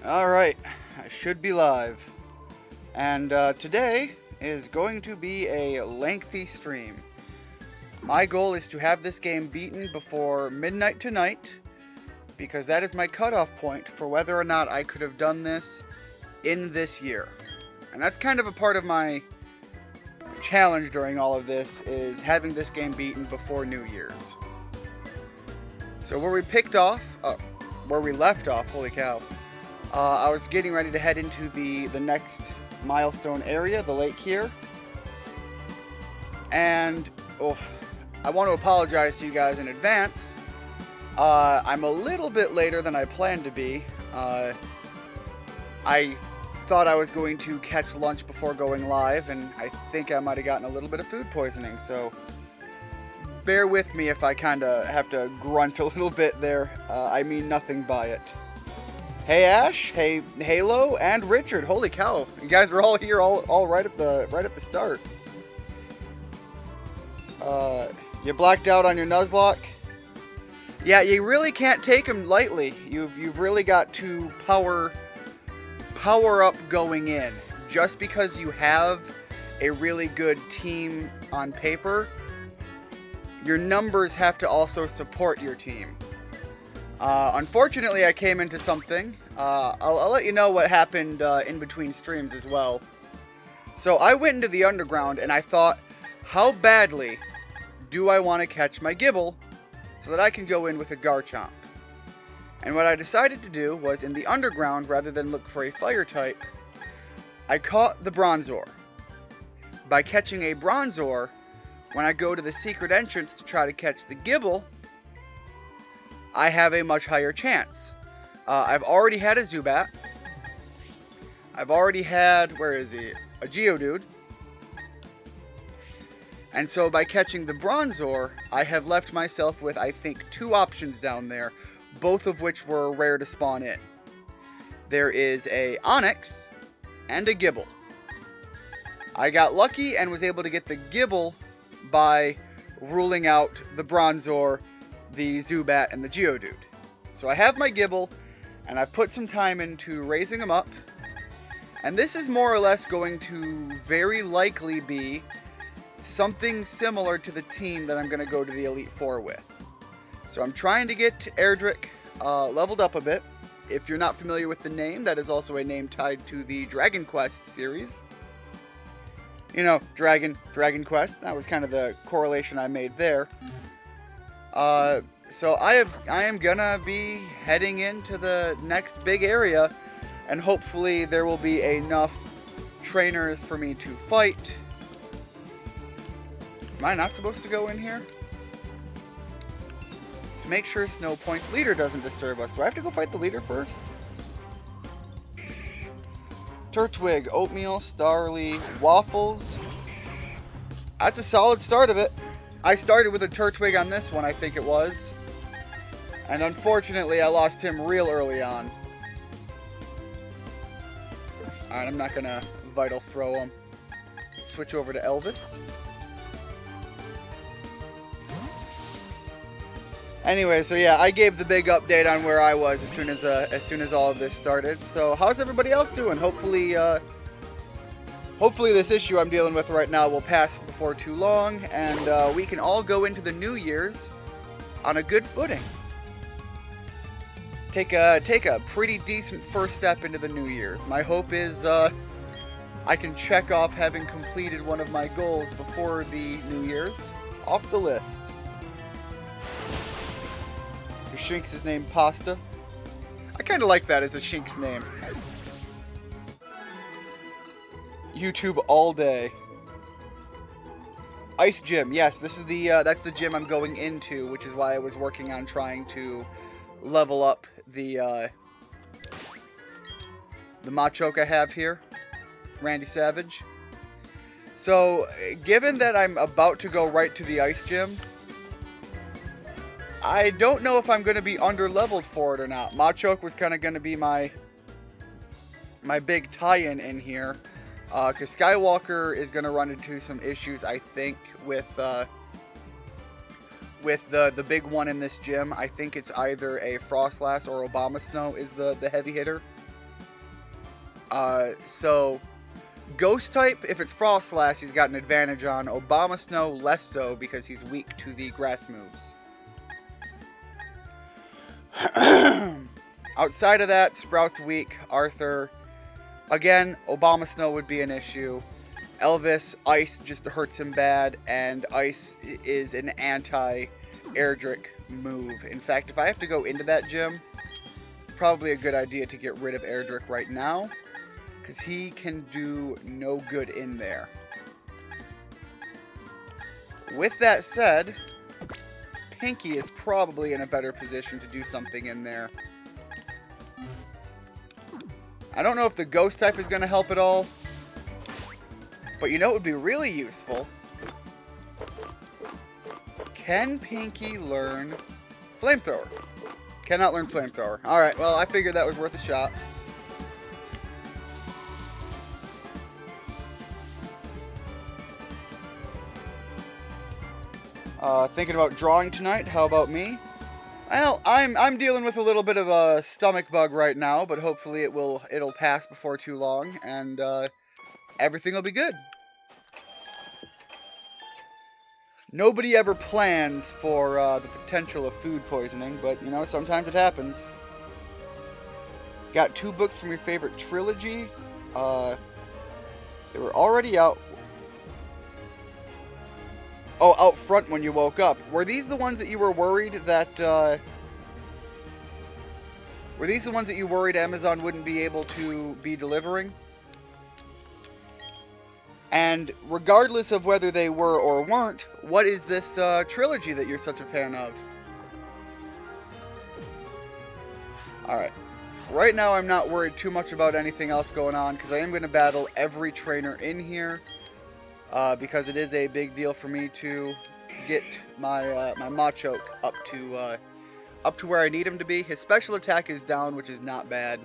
Alright, I should be live. And today is going to be a lengthy stream. My goal is to have this game beaten before midnight tonight, because that is my cutoff point for whether or not I could have done this in this year. And that's kind of a part of my challenge during all of this, is having this game beaten before New Year's. So where we left off, holy cow. I was getting ready to head into the next milestone area, the lake here. And, I want to apologize to you guys in advance. I'm a little bit later than I planned to be. I thought I was going to catch lunch before going live, and I think I might have gotten a little bit of food poisoning, so bear with me if I kind of have to grunt a little bit there. I mean nothing by it. Hey Ash, hey Halo, and Richard. Holy cow, you guys are all here, all right at the start. You blacked out on your Nuzlocke? Yeah, you really can't take them lightly. You've really got to power up going in. Just because you have a really good team on paper, your numbers have to also support your team. Unfortunately, I came into something. I'll let you know what happened in between streams as well. So I went into the underground and I thought, how badly do I want to catch my Gibble so that I can go in with a Garchomp? And what I decided to do was, in the underground, rather than look for a fire type, I caught the Bronzor. By catching a Bronzor, when I go to the secret entrance to try to catch the Gibble, I have a much higher chance. I've already had a Zubat. I've already had, where is he? A Geodude. And so by catching the Bronzor, I have left myself with, I think, 2 options down there, both of which were rare to spawn in. There is a Onix and a Gibble. I got lucky and was able to get the Gibble by ruling out the Bronzor, the Zubat, and the Geodude. So I have my Gibble, and I've put some time into raising them up. And this is more or less going to very likely be something similar to the team that I'm going to go to the Elite Four with. So I'm trying to get Erdrick leveled up a bit. If you're not familiar with the name, that is also a name tied to the Dragon Quest series. You know, Dragon Quest. That was kind of the correlation I made there. So I am gonna be heading into the next big area, and hopefully there will be enough trainers for me to fight. Am I not supposed to go in here? To make sure Snow Point's leader doesn't disturb us. Do I have to go fight the leader first? Turtwig, oatmeal, Starly, waffles. That's a solid start of it. I started with a Turtwig on this one, I think it was. And unfortunately, I lost him real early on. Alright, I'm not gonna Vital Throw him. Switch over to Elvis. Anyway, so yeah, I gave the big update on where I was as soon as all of this started. So how's everybody else doing? Hopefully this issue I'm dealing with right now will pass before too long, and we can all go into the New Year's on a good footing. Take a pretty decent first step into the New Year's. My hope is I can check off having completed one of my goals before the New Year's off the list. Shinx' name Pasta. I kind of like that as a Shinx name. YouTube all day. Ice Gym. Yes, this is that's the gym I'm going into, which is why I was working on trying to level up the Machoke I have here, Randy Savage. So, given that I'm about to go right to the Ice Gym, I don't know if I'm going to be under-leveled for it or not. Machoke was kind of going to be my big tie-in in here. Because Skywalker is going to run into some issues, I think, with the big one in this gym. I think it's either a Frostlass or Obama Snow is the heavy hitter. So Ghost type, if it's Froslass, he's got an advantage on. Obama Snow, less so, because he's weak to the grass moves. Outside of that, Sprout's weak. Arthur, again, Obama Snow would be an issue. Elvis, Ice just hurts him bad, and Ice is an anti-Erdrick move. In fact, if I have to go into that gym, it's probably a good idea to get rid of Erdrick right now, because he can do no good in there. With that said, Pinky is probably in a better position to do something in there. I don't know if the Ghost type is going to help at all, but you know what would be really useful? Can Pinky learn Flamethrower? Cannot learn Flamethrower. Alright, well, I figured that was worth a shot. Thinking about drawing tonight. How about me? Well, I'm dealing with a little bit of a stomach bug right now, but hopefully it'll pass before too long, and everything will be good. Nobody ever plans for the potential of food poisoning, but you know, sometimes it happens. Got 2 books from your favorite trilogy. They were already out. Oh, out front when you woke up. Were these the ones that you were worried that, were these the ones that you worried Amazon wouldn't be able to be delivering? And regardless of whether they were or weren't, what is this trilogy that you're such a fan of? Alright. Right now I'm not worried too much about anything else going on, because I am going to battle every trainer in here. Because it is a big deal for me to get my my Machoke up to where I need him to be. His special attack is down, which is not bad.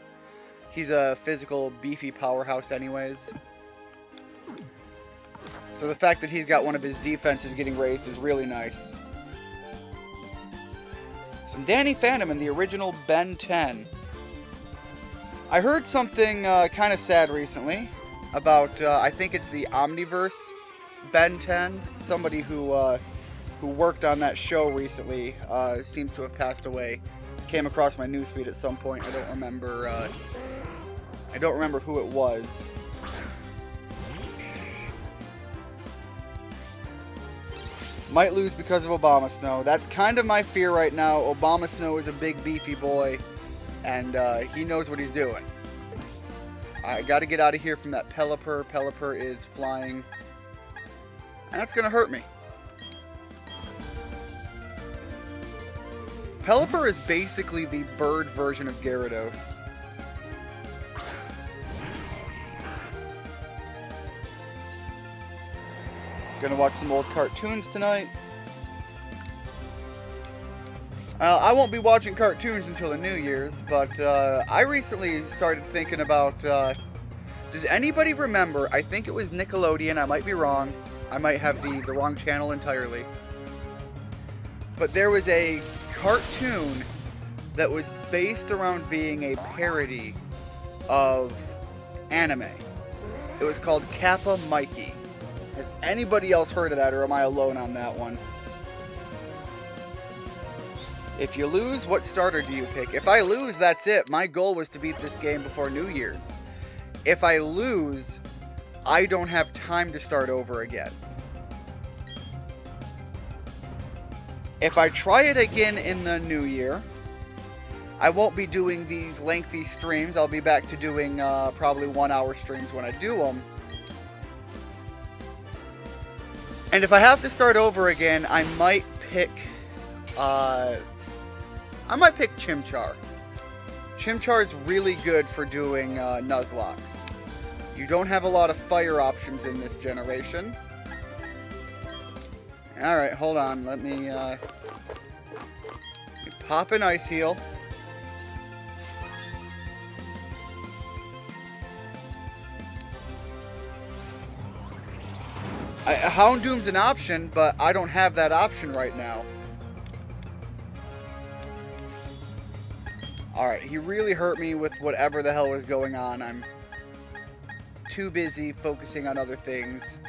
He's a physical, beefy powerhouse anyways. So the fact that he's got one of his defenses getting raised is really nice. Some Danny Phantom in the original Ben 10. I heard something kind of sad recently about, I think it's the Omniverse Ben 10. Somebody who worked on that show recently seems to have passed away. Came across my newsfeed at some point. I don't remember who it was. Might lose because of Obama Snow. That's kind of my fear right now. Obama Snow is a big beefy boy, and he knows what he's doing. I gotta get out of here from that Pelipper. Pelipper is flying. And that's gonna hurt me. Pelipper is basically the bird version of Gyarados. Gonna watch some old cartoons tonight. I won't be watching cartoons until the New Year's, but I recently started thinking about, does anybody remember, I think it was Nickelodeon, I might be wrong, I might have the wrong channel entirely, but there was a cartoon that was based around being a parody of anime. It was called Kappa Mikey. Has anybody else heard of that, or am I alone on that one? If you lose, what starter do you pick? If I lose, that's it. My goal was to beat this game before New Year's. If I lose, I don't have time to start over again. If I try it again in the new year, I won't be doing these lengthy streams. I'll be back to doing probably 1 hour streams when I do them. And if I have to start over again, I might pick Chimchar. Chimchar is really good for doing Nuzlocks. You don't have a lot of fire options in this generation. Alright, hold on. Let me pop an Ice Heal. Houndoom's an option, but I don't have that option right now. Alright, he really hurt me with whatever the hell was going on. too busy focusing on other things.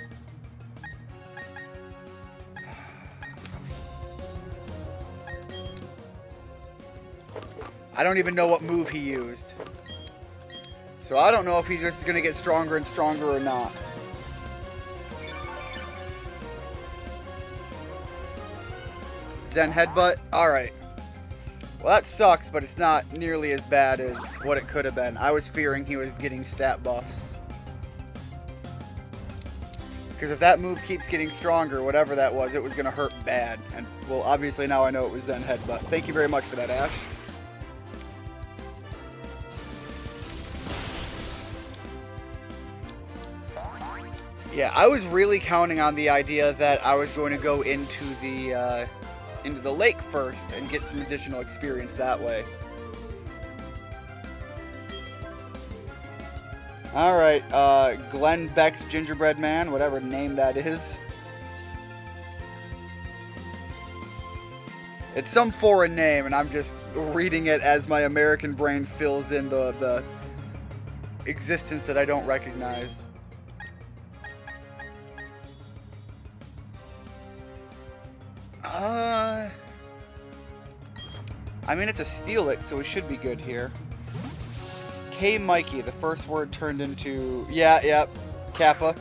I don't even know what move he used. So I don't know if he's just going to get stronger and stronger or not. Zen Headbutt? Alright. Well, that sucks, but it's not nearly as bad as what it could have been. I was fearing he was getting stat buffs. Because if that move keeps getting stronger, whatever that was, it was going to hurt bad. And, well, obviously now I know it was Zen Headbutt. Thank you very much for that, Ash. Yeah, I was really counting on the idea that I was going to go into the lake first and get some additional experience that way. Alright, Glenn Beck's Gingerbread Man, whatever name that is. It's some foreign name, and I'm just reading it as my American brain fills in the existence that I don't recognize. I mean, it's a Steelix, so we should be good here. K. Mikey, the first word turned into... Yeah, Kappa.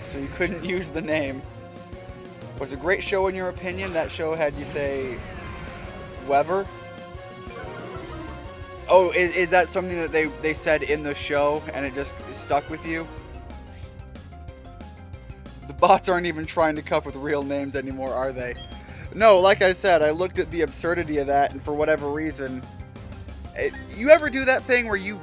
So you couldn't use the name. Was a great show in your opinion? That show had you say... Weber? Oh, is that something that they said in the show, and it just stuck with you? The bots aren't even trying to cup with real names anymore, are they? No, like I said, I looked at the absurdity of that, and for whatever reason... you ever do that thing where you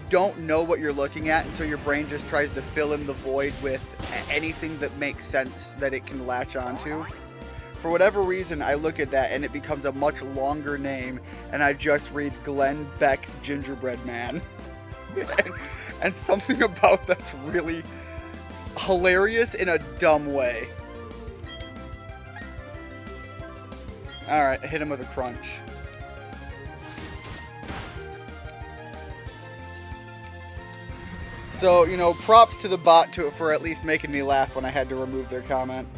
don't know what you're looking at, and so your brain just tries to fill in the void with anything that makes sense that it can latch onto? For whatever reason, I look at that, and it becomes a much longer name, and I just read Glenn Beck's Gingerbread Man. and something about that's really hilarious in a dumb way. Alright, hit him with a crunch. So, you know, props to the bot for at least making me laugh when I had to remove their comment.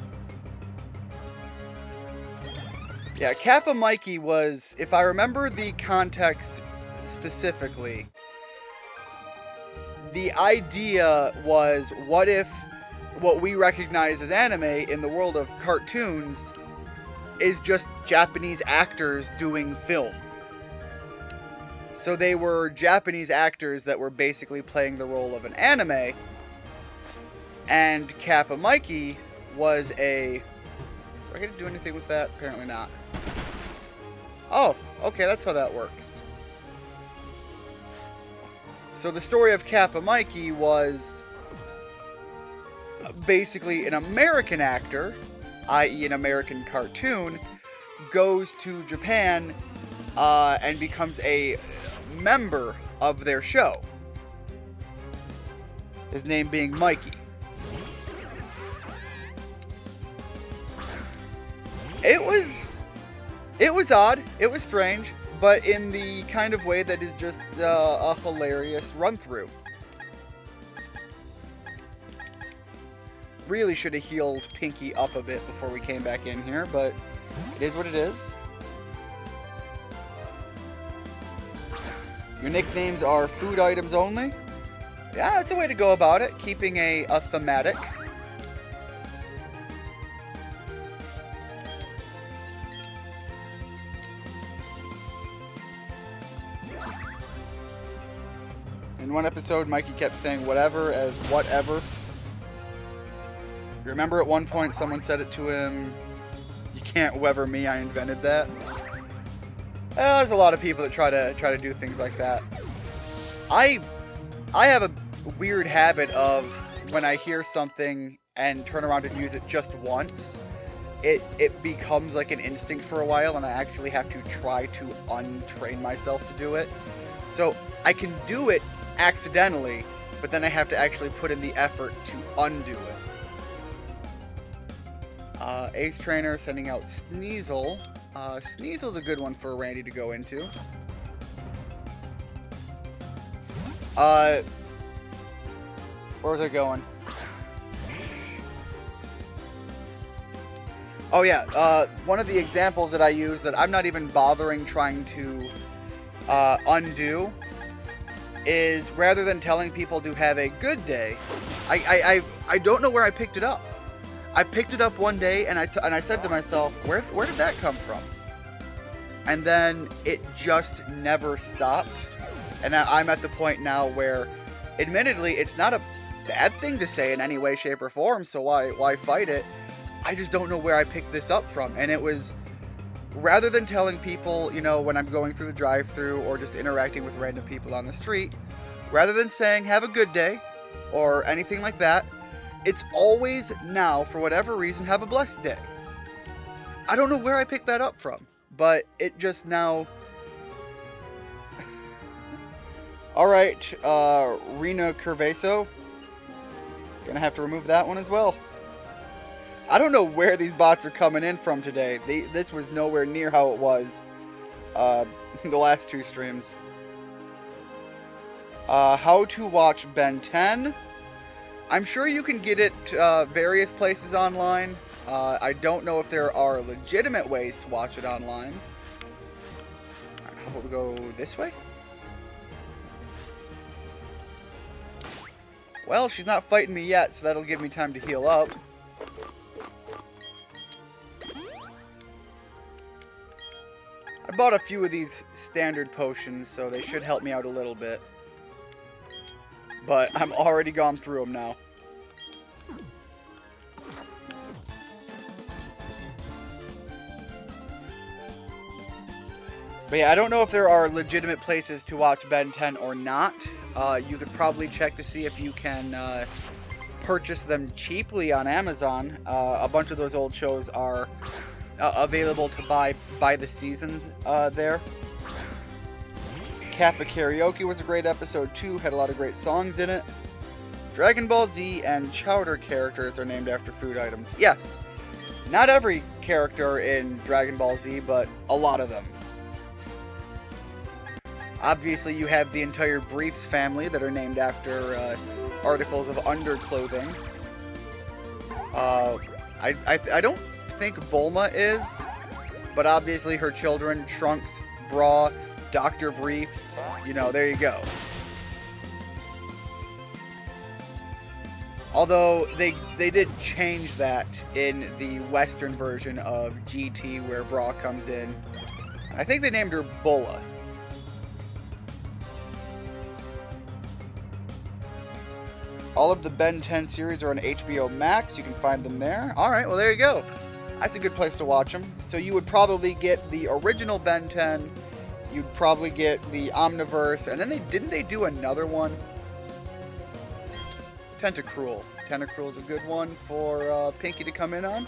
Yeah, Kappa Mikey was, if I remember the context specifically, the idea was, what if what we recognize as anime in the world of cartoons is just Japanese actors doing film? So they were Japanese actors that were basically playing the role of an anime, and Kappa Mikey was a... Are I going to do anything with that? Apparently not. Oh, okay, that's how that works. So the story of Kappa Mikey was basically an American actor, i.e. an American cartoon, goes to Japan and becomes a member of their show. His name being Mikey. It was odd, it was strange, but in the kind of way that is just a hilarious run-through. Really should have healed Pinky up a bit before we came back in here, but it is what it is. Your nicknames are food items only? Yeah, that's a way to go about it, keeping a thematic. In one episode, Mikey kept saying whatever as whatever. You remember at one point someone said it to him, "You can't weather me, I invented that." There's a lot of people that try to do things like that. I have a weird habit of, when I hear something and turn around and use it just once, it becomes like an instinct for a while, and I actually have to try to untrain myself to do it. So I can do it accidentally, but then I have to actually put in the effort to undo it. Ace Trainer sending out Sneasel. Sneasel's a good one for Randy to go into. Where's it going? Oh yeah, one of the examples that I use that I'm not even bothering trying to undo is rather than telling people to have a good day, I don't know where I picked it up. I picked it up one day and I said to myself, where did that come from? And then it just never stopped. And I'm at the point now where, admittedly, it's not a bad thing to say in any way, shape, or form, so why fight it? I just don't know where I picked this up from. And it was, rather than telling people, you know, when I'm going through the drive-thru or just interacting with random people on the street, rather than saying, have a good day, or anything like that, it's always now, for whatever reason, have a blessed day. I don't know where I picked that up from, but it just now... Alright, Rena Curvaso. Gonna have to remove that one as well. I don't know where these bots are coming in from today. This was nowhere near how it was the last two streams. How to watch Ben 10. I'm sure you can get it various places online. I don't know if there are legitimate ways to watch it online. Alright, how about we go this way? Well, she's not fighting me yet, so that'll give me time to heal up. I bought a few of these standard potions, so they should help me out a little bit. But I'm already gone through them now. But yeah, I don't know if there are legitimate places to watch Ben 10 or not. You could probably check to see if you can purchase them cheaply on Amazon. A bunch of those old shows are available to buy by the seasons there. Kappa Karaoke was a great episode too, had a lot of great songs in it. Dragon Ball Z and Chowder characters are named after food items. Yes, not every character in Dragon Ball Z, but a lot of them. Obviously, you have the entire Briefs family that are named after articles of underclothing. I don't think Bulma is, but obviously her children, Trunks, Bra, Dr. Briefs, you know, there you go. Although, they did change that in the Western version of GT, where Bra comes in. I think they named her Bulla. All of the Ben 10 series are on HBO Max. You can find them there. Alright, well there you go. That's a good place to watch them. So you would probably get the original Ben 10. You'd probably get the Omniverse. And then didn't they do another one? Tentacruel. Tentacruel is a good one for Pinky to come in on.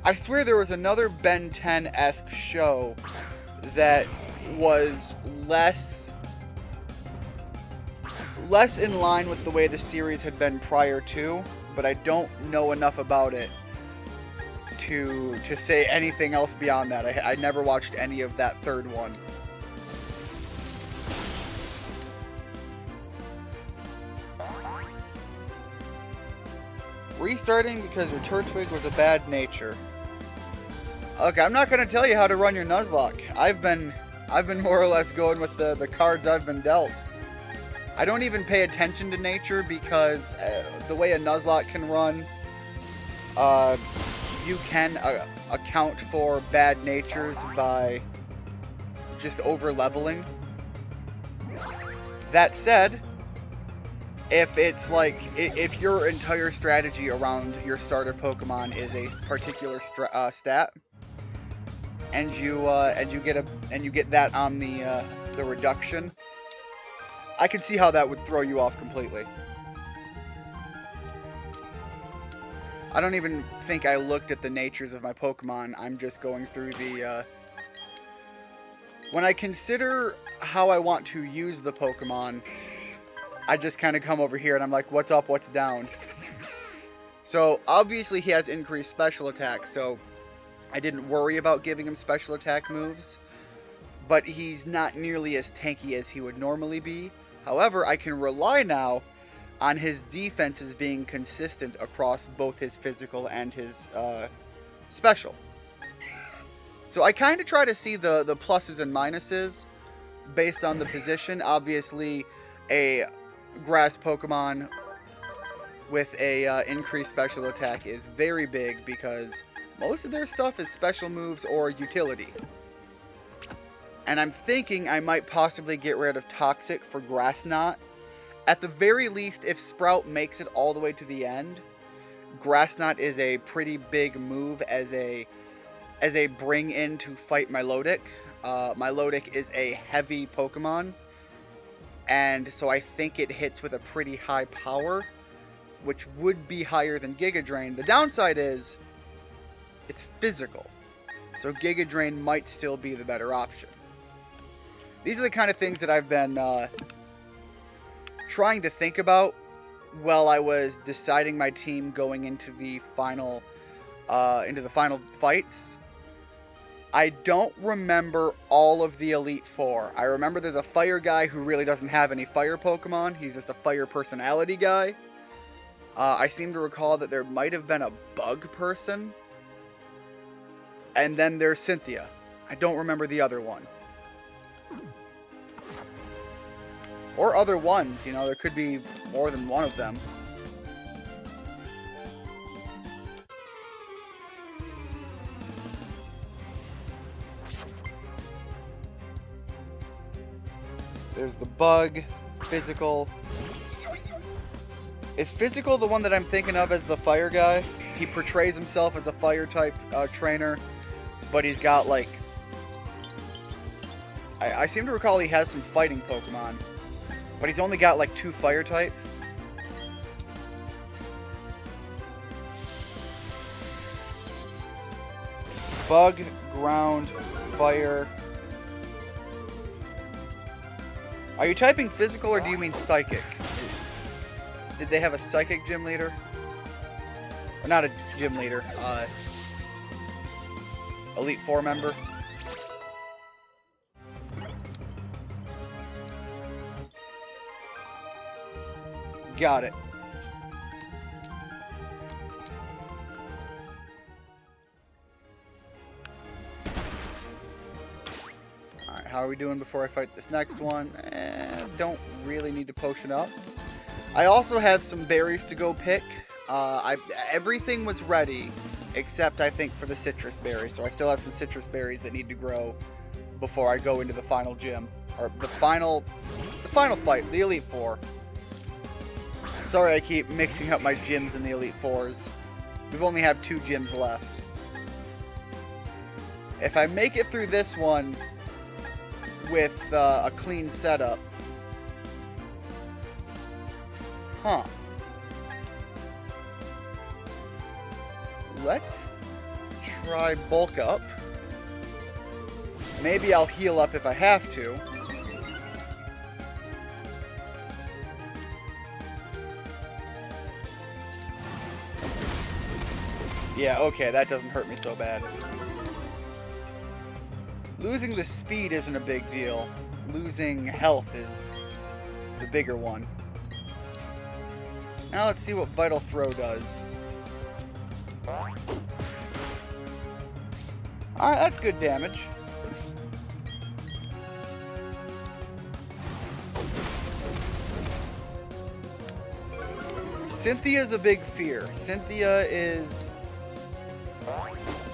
I swear there was another Ben 10-esque show that was less in line with the way the series had been prior to, but I don't know enough about it to say anything else beyond that. I never watched any of that third one. Restarting because your Turtwig was a bad nature. Okay, I'm not going to tell you how to run your Nuzlocke. I've been more or less going with the cards I've been dealt. I don't even pay attention to nature because the way a Nuzlocke can run, you can account for bad natures by just over-leveling. That said, if your entire strategy around your starter Pokemon is a particular stat, and you get that on the reduction, I can see how that would throw you off completely. I don't even think I looked at the natures of my Pokemon. I'm just going through the... When I consider how I want to use the Pokemon, I just kind of come over here and I'm like, what's up, what's down? So, obviously he has increased special attack, so I didn't worry about giving him special attack moves. but he's not nearly as tanky as he would normally be. However, I can rely now on his defenses being consistent across both his physical and his special. So I kind of try to see the pluses and minuses based on the position. Obviously, a grass Pokemon with a increased special attack is very big because most of their stuff is special moves or utility. And I'm thinking I might possibly get rid of Toxic for Grass Knot. At the very least, if Sprout makes it all the way to the end, Grass Knot is a pretty big move as a bring in to fight Milotic. Milotic is a heavy Pokemon, and so I think it hits with a pretty high power, which would be higher than Giga Drain. The downside is it's physical, so Giga Drain might still be the better option. These are the kind of things that I've been trying to think about while I was deciding my team going into the final fights. I don't remember all of the Elite Four. I remember there's a fire guy who really doesn't have any fire Pokemon. He's just a fire personality guy. I seem to recall that there might have been a bug person. And then there's Cynthia. I don't remember the other one. Or other ones, you know, there could be more than one of them. There's the bug, physical. Is physical the one that I'm thinking of as the fire guy? He portrays himself as a fire type trainer, but he's got like... I seem to recall he has some fighting Pokemon, but he's only got like 2 fire types. Bug, ground, fire. Are you typing physical or do you mean psychic? Did they have a psychic gym leader? Or not a gym leader, Elite Four member? Got it. Alright, how are we doing before I fight this next one? Don't really need to potion up. I also have some berries to go pick. Everything was ready, except I think for the citrus berries. So I still have some citrus berries that need to grow before I go into the final gym. Or the final fight, the Elite Four. Sorry I keep mixing up my gyms and the Elite Fours. We've only have 2 gyms left. If I make it through this one with a clean setup... Huh. Let's try bulk up. Maybe I'll heal up if I have to. Yeah, okay, that doesn't hurt me so bad. Losing the speed isn't a big deal. Losing health is the bigger one. Now let's see what Vital Throw does. Alright, that's good damage. Cynthia's a big fear. Cynthia is...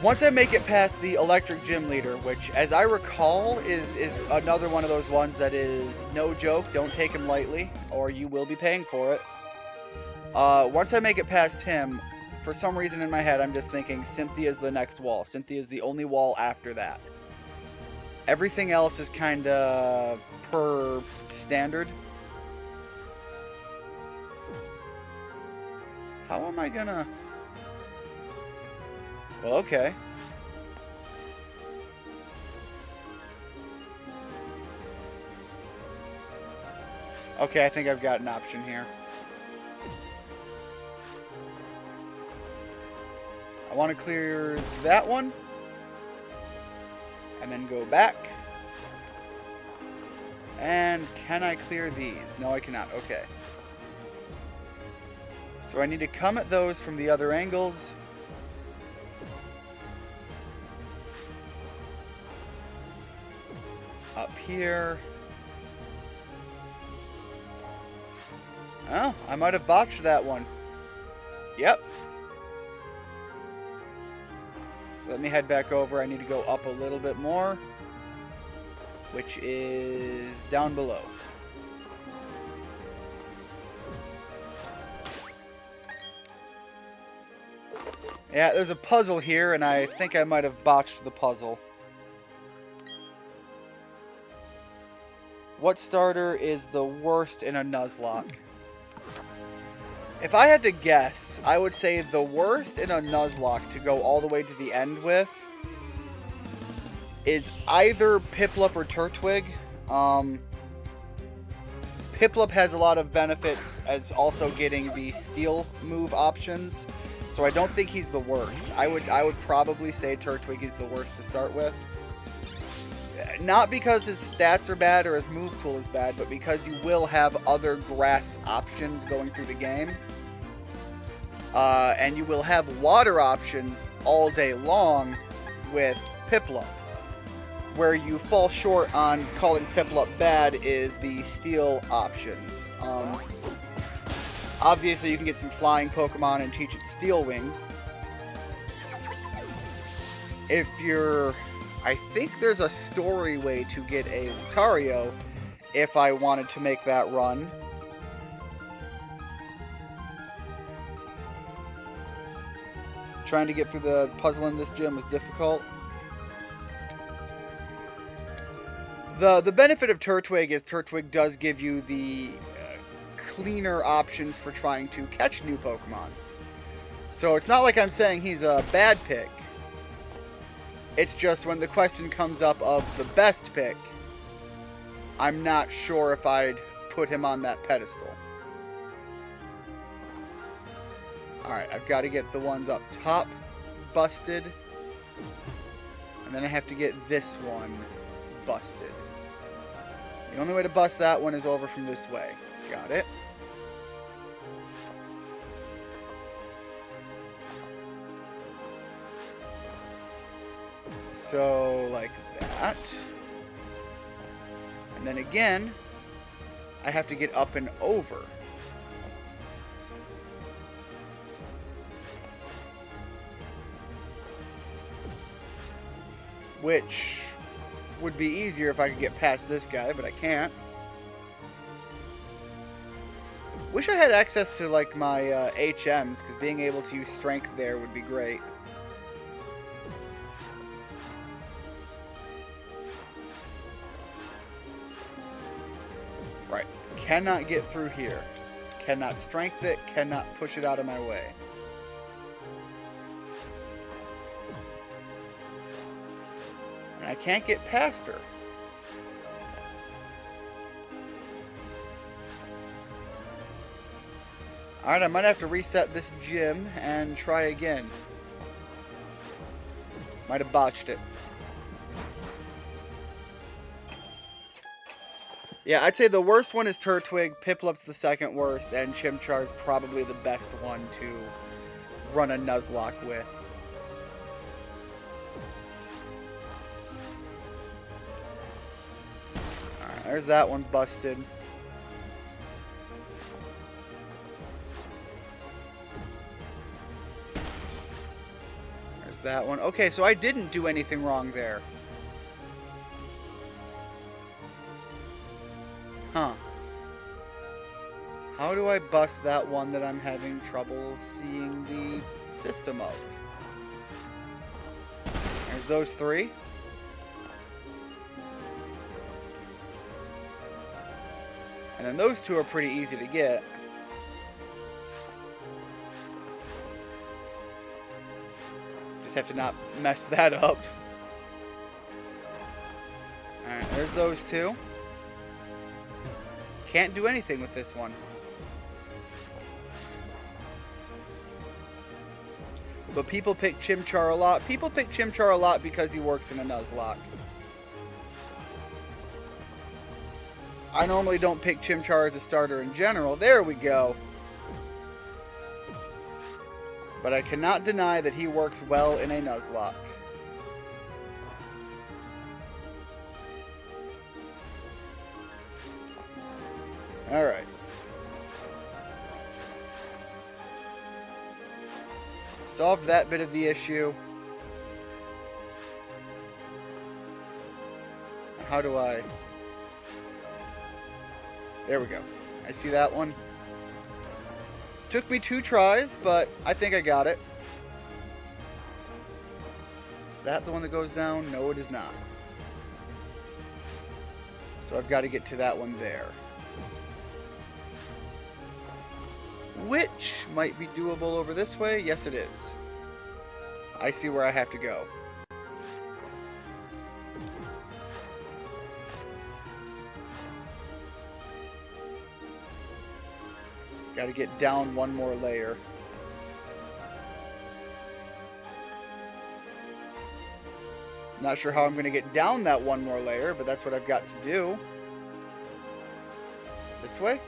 Once I make it past the Electric Gym Leader, which, as I recall, is another one of those ones that is no joke, don't take him lightly, or you will be paying for it. Once I make it past him, for some reason in my head, I'm just thinking Cynthia's the next wall. Cynthia's the only wall after that. Everything else is kind of per standard. How am I gonna... Well, okay. Okay, I think I've got an option here. I want to clear that one. And then go back. And can I clear these? No, I cannot. Okay. So I need to come at those from the other angles. Up here. Oh, I might have botched that one. Yep. So let me head back over. I need to go up a little bit more, which is down below. Yeah, there's a puzzle here, and I think I might have botched the puzzle. What starter is the worst in a Nuzlocke? If I had to guess, I would say the worst in a Nuzlocke to go all the way to the end with is either Piplup or Turtwig. Piplup has a lot of benefits as also getting the steel move options, so I don't think he's the worst. I would probably say Turtwig is the worst to start with. Not because his stats are bad or his move pool is bad, but because you will have other grass options going through the game. And you will have water options all day long with Piplup. Where you fall short on calling Piplup bad is the steel options. Obviously, you can get some flying Pokemon and teach it Steel Wing. If you're... I think there's a story way to get a Lucario if I wanted to make that run. Trying to get through the puzzle in this gym was difficult. The benefit of Turtwig is Turtwig does give you the cleaner options for trying to catch new Pokemon. So it's not like I'm saying he's a bad pick. It's just when the question comes up of the best pick, I'm not sure if I'd put him on that pedestal. Alright, I've got to get the ones up top busted. And then I have to get this one busted. The only way to bust that one is over from this way. Got it. So, like that. And then again, I have to get up and over. Which would be easier if I could get past this guy, but I can't. Wish I had access to, like, my HMs, because being able to use strength there would be great. Right. Cannot get through here. Cannot strength it. Cannot push it out of my way. And I can't get past her. Alright, I might have to reset this gym and try again. Might have botched it. Yeah, I'd say the worst one is Turtwig, Piplup's the second worst, and Chimchar's probably the best one to run a Nuzlocke with. Alright, there's that one busted. There's that one. Okay, so I didn't do anything wrong there. Huh. How do I bust that one that I'm having trouble seeing the system of? There's those three. And then those two are pretty easy to get. Just have to not mess that up. Alright, there's those two. Can't do anything with this one. But people pick Chimchar a lot. People pick Chimchar a lot because he works in a Nuzlocke. I normally don't pick Chimchar as a starter in general. There we go. But I cannot deny that he works well in a Nuzlocke. Alright. Solved that bit of the issue. How do I... There we go. I see that one. Took me 2 tries, but I think I got it. Is that the one that goes down? No, it is not. So I've got to get to that one there. Which might be doable over this way. Yes, it is. I see where I have to go. Got to get down 1 more layer. Not sure how I'm going to get down that 1 more layer, but that's what I've got to do. This way?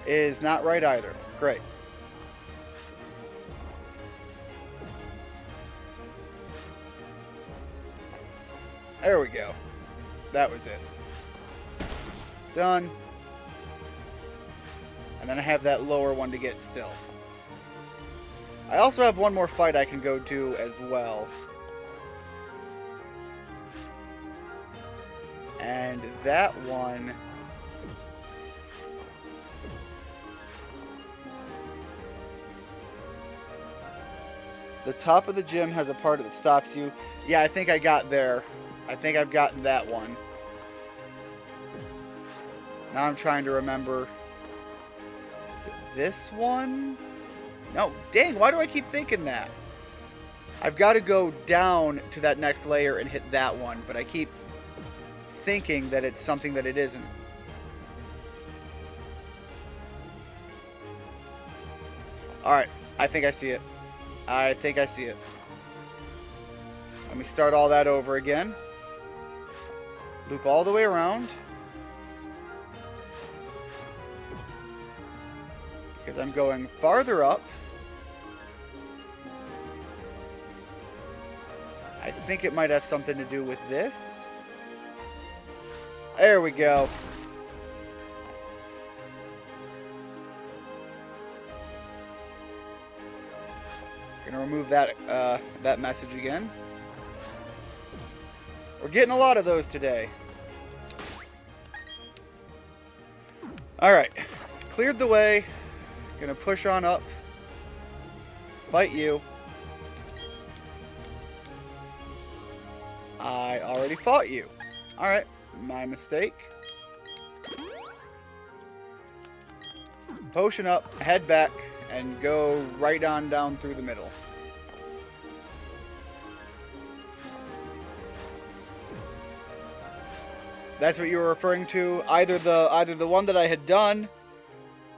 Is not right either. Great. There we go. That was it. Done. And then I have that lower one to get still. I also have 1 more fight I can go to as well. And that one... The top of the gym has a part that stops you. Yeah, I think I got there. I think I've gotten that one. Now I'm trying to remember. Is it this one? No, dang, why do I keep thinking that? I've got to go down to that next layer and hit that one, but I keep thinking that it's something that it isn't. Alright, I think I see it. I think I see it. Let me start all that over again. Loop all the way around. Because I'm going farther up. I think it might have something to do with this. There we go. Gonna remove that that message again. We're getting a lot of those today. Alright. Cleared the way. Gonna push on up. Fight you. I already fought you. Alright. My mistake. Potion up, head back, and go right on down through the middle. That's what you were referring to, either the one that I had done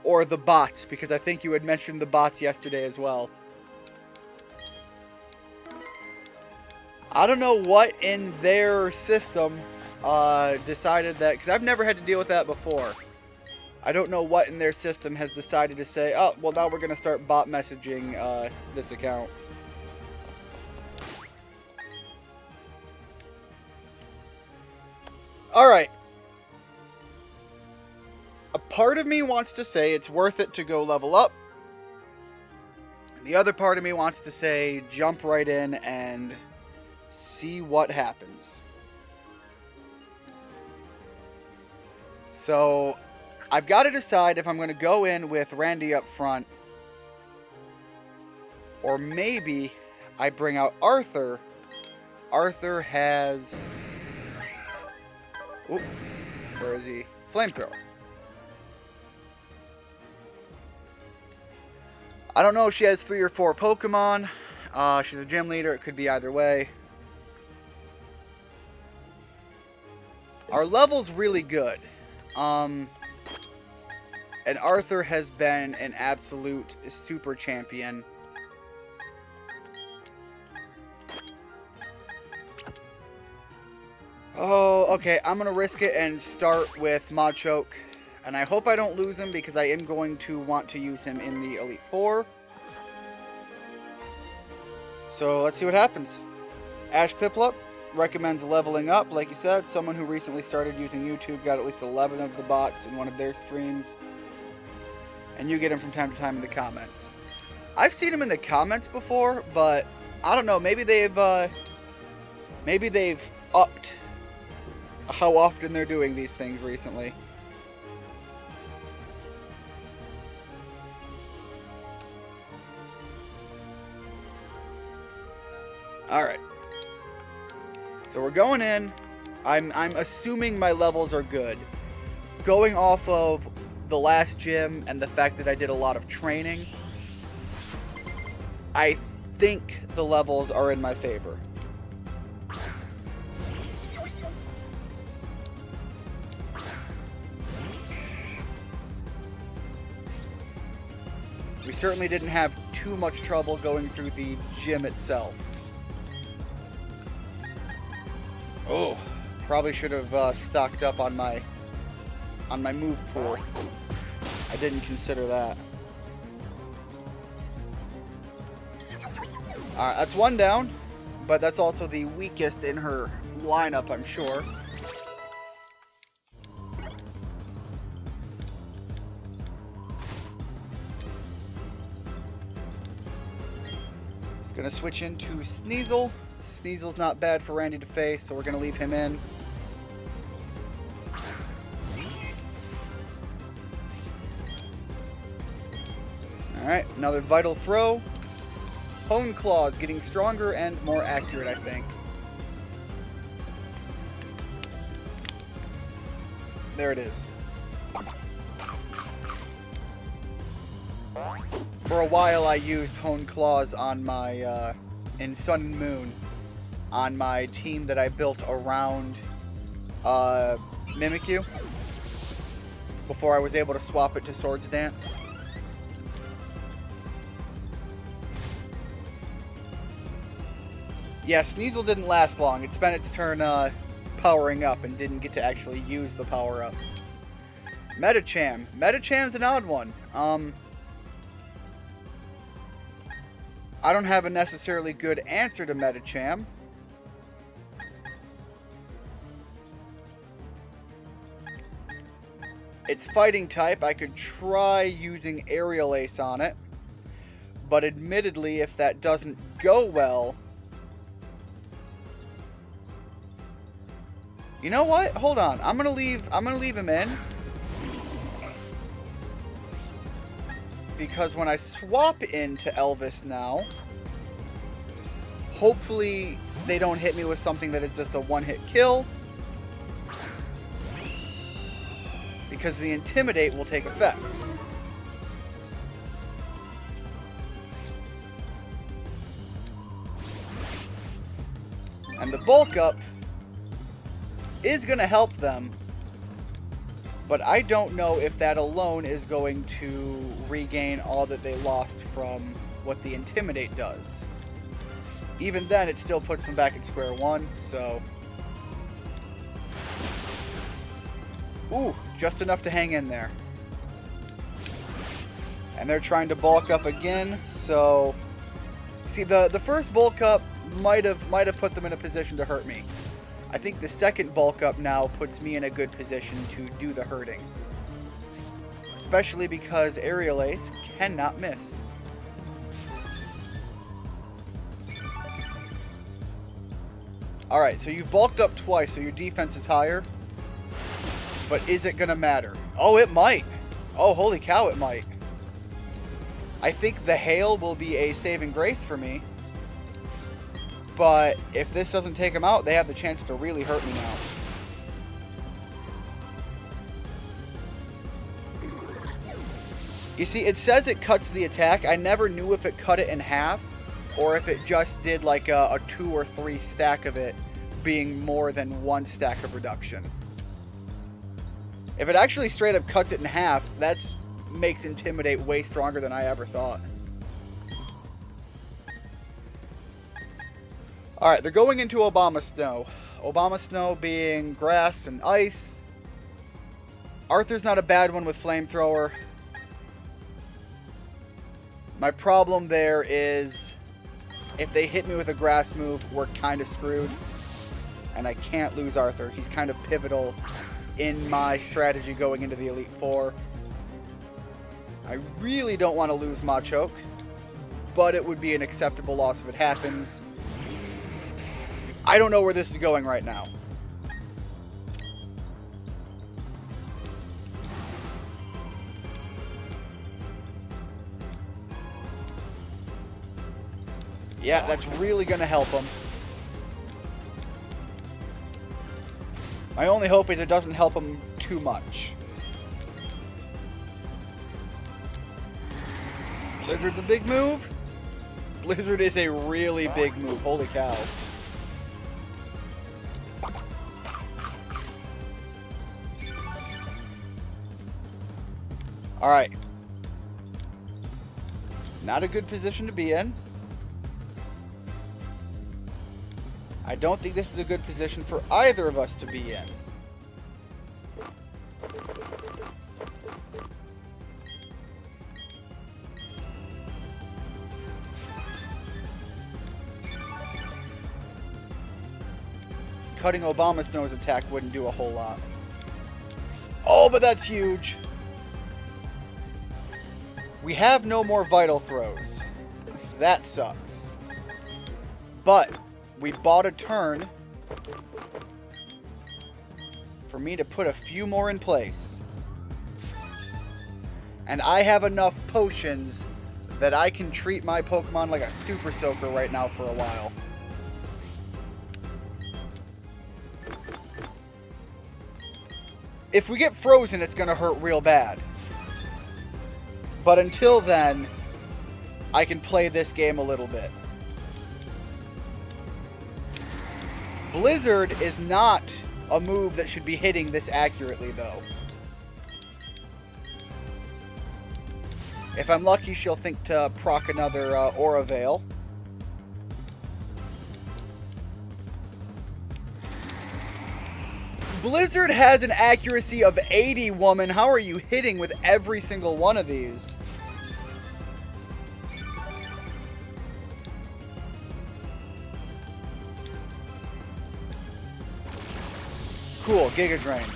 or the bots, because I think you had mentioned the bots yesterday as well. I don't know what in their system decided that, because I've never had to deal with that before. I don't know what in their system has decided to say, oh, well, now we're going to start bot messaging this account. Alright. A part of me wants to say it's worth it to go level up. The other part of me wants to say jump right in and see what happens. So, I've got to decide if I'm going to go in with Randy up front, or maybe I bring out Arthur. Arthur has... Oop, where is he? Flamethrower. I don't know if she has 3 or 4 Pokemon. She's a gym leader. It could be either way. Our level's really good. And Arthur has been an absolute super champion. Oh, okay. I'm going to risk it and start with Machoke. And I hope I don't lose him because I am going to want to use him in the Elite Four. So let's see what happens. Ash Piplup recommends leveling up. Like you said, someone who recently started using YouTube got at least 11 of the bots in one of their streams. And you get him from time to time in the comments. I've seen him in the comments before, but I don't know. Maybe they've upped how often they're doing these things recently. Alright. So we're going in. I'm assuming my levels are good. Going off of the last gym and the fact that I did a lot of training, I think the levels are in my favor. We certainly didn't have too much trouble going through the gym itself. Oh, probably should have stocked up on my move pool. I didn't consider that. Alright, that's one down, but that's also the weakest in her lineup, I'm sure. It's gonna switch into Sneasel. Sneasel's not bad for Randy to face, so we're going to leave him in. Alright, another Vital Throw. Hone Claws getting stronger and more accurate, I think. There it is. For a while I used Hone Claws on my, in Sun and Moon, on my team that I built around Mimikyu before I was able to swap it to Swords Dance. Yeah, Sneasel didn't last long. It spent its turn powering up and didn't get to actually use the power-up. Medicham. Medicham's an odd one. I don't have a necessarily good answer to Medicham. It's fighting type. I could try using Aerial Ace on it. But admittedly, if that doesn't go well... You know what? Hold on. I'm gonna leave him in. Because when I swap into Elvis now, hopefully they don't hit me with something that is just a one-hit kill. Because the Intimidate will take effect. And the Bulk Up is going to help them. But I don't know if that alone is going to regain all that they lost from what the Intimidate does. Even then, it still puts them back at square one, so... Ooh, just enough to hang in there. And they're trying to bulk up again, so... See, the first bulk up might have put them in a position to hurt me. I think the second bulk up now puts me in a good position to do the hurting. Especially because Aerial Ace cannot miss. Alright, so you've bulked up twice, so your defense is higher. But is it going to matter? Oh, it might. Oh, holy cow, it might. I think the hail will be a saving grace for me. But if this doesn't take them out, they have the chance to really hurt me now. You see, it says it cuts the attack. I never knew if it cut it in half, or if it just did like a 2 or 3 stack of it being more than 1 stack of reduction. If it actually straight up cuts it in half, that makes Intimidate way stronger than I ever thought. Alright, they're going into Obama Snow. Obama Snow being grass and ice. Arthur's not a bad one with flamethrower. My problem there is if they hit me with a grass move, we're kind of screwed. And I can't lose Arthur. He's kind of pivotal in my strategy going into the Elite Four. I really don't want to lose Machoke, but it would be an acceptable loss if it happens. I don't know where this is going right now. Yeah, that's really going to help him. My only hope is it doesn't help him too much. Blizzard's a big move. Blizzard is a really big move. Holy cow. Alright. Not a good position to be in. I don't think this is a good position for either of us to be in. Cutting Obama's nose attack wouldn't do a whole lot. Oh, but that's huge. We have no more vital throws. That sucks. But we bought a turn for me to put a few more in place. And I have enough potions that I can treat my Pokemon like a Super Soaker right now for a while. If we get frozen, it's going to hurt real bad. But until then, I can play this game a little bit. Blizzard is not a move that should be hitting this accurately, though. If I'm lucky, she'll think to proc another Aura Veil. Blizzard has an accuracy of 80, woman. How are you hitting with every single one of these? Cool, Giga Drain.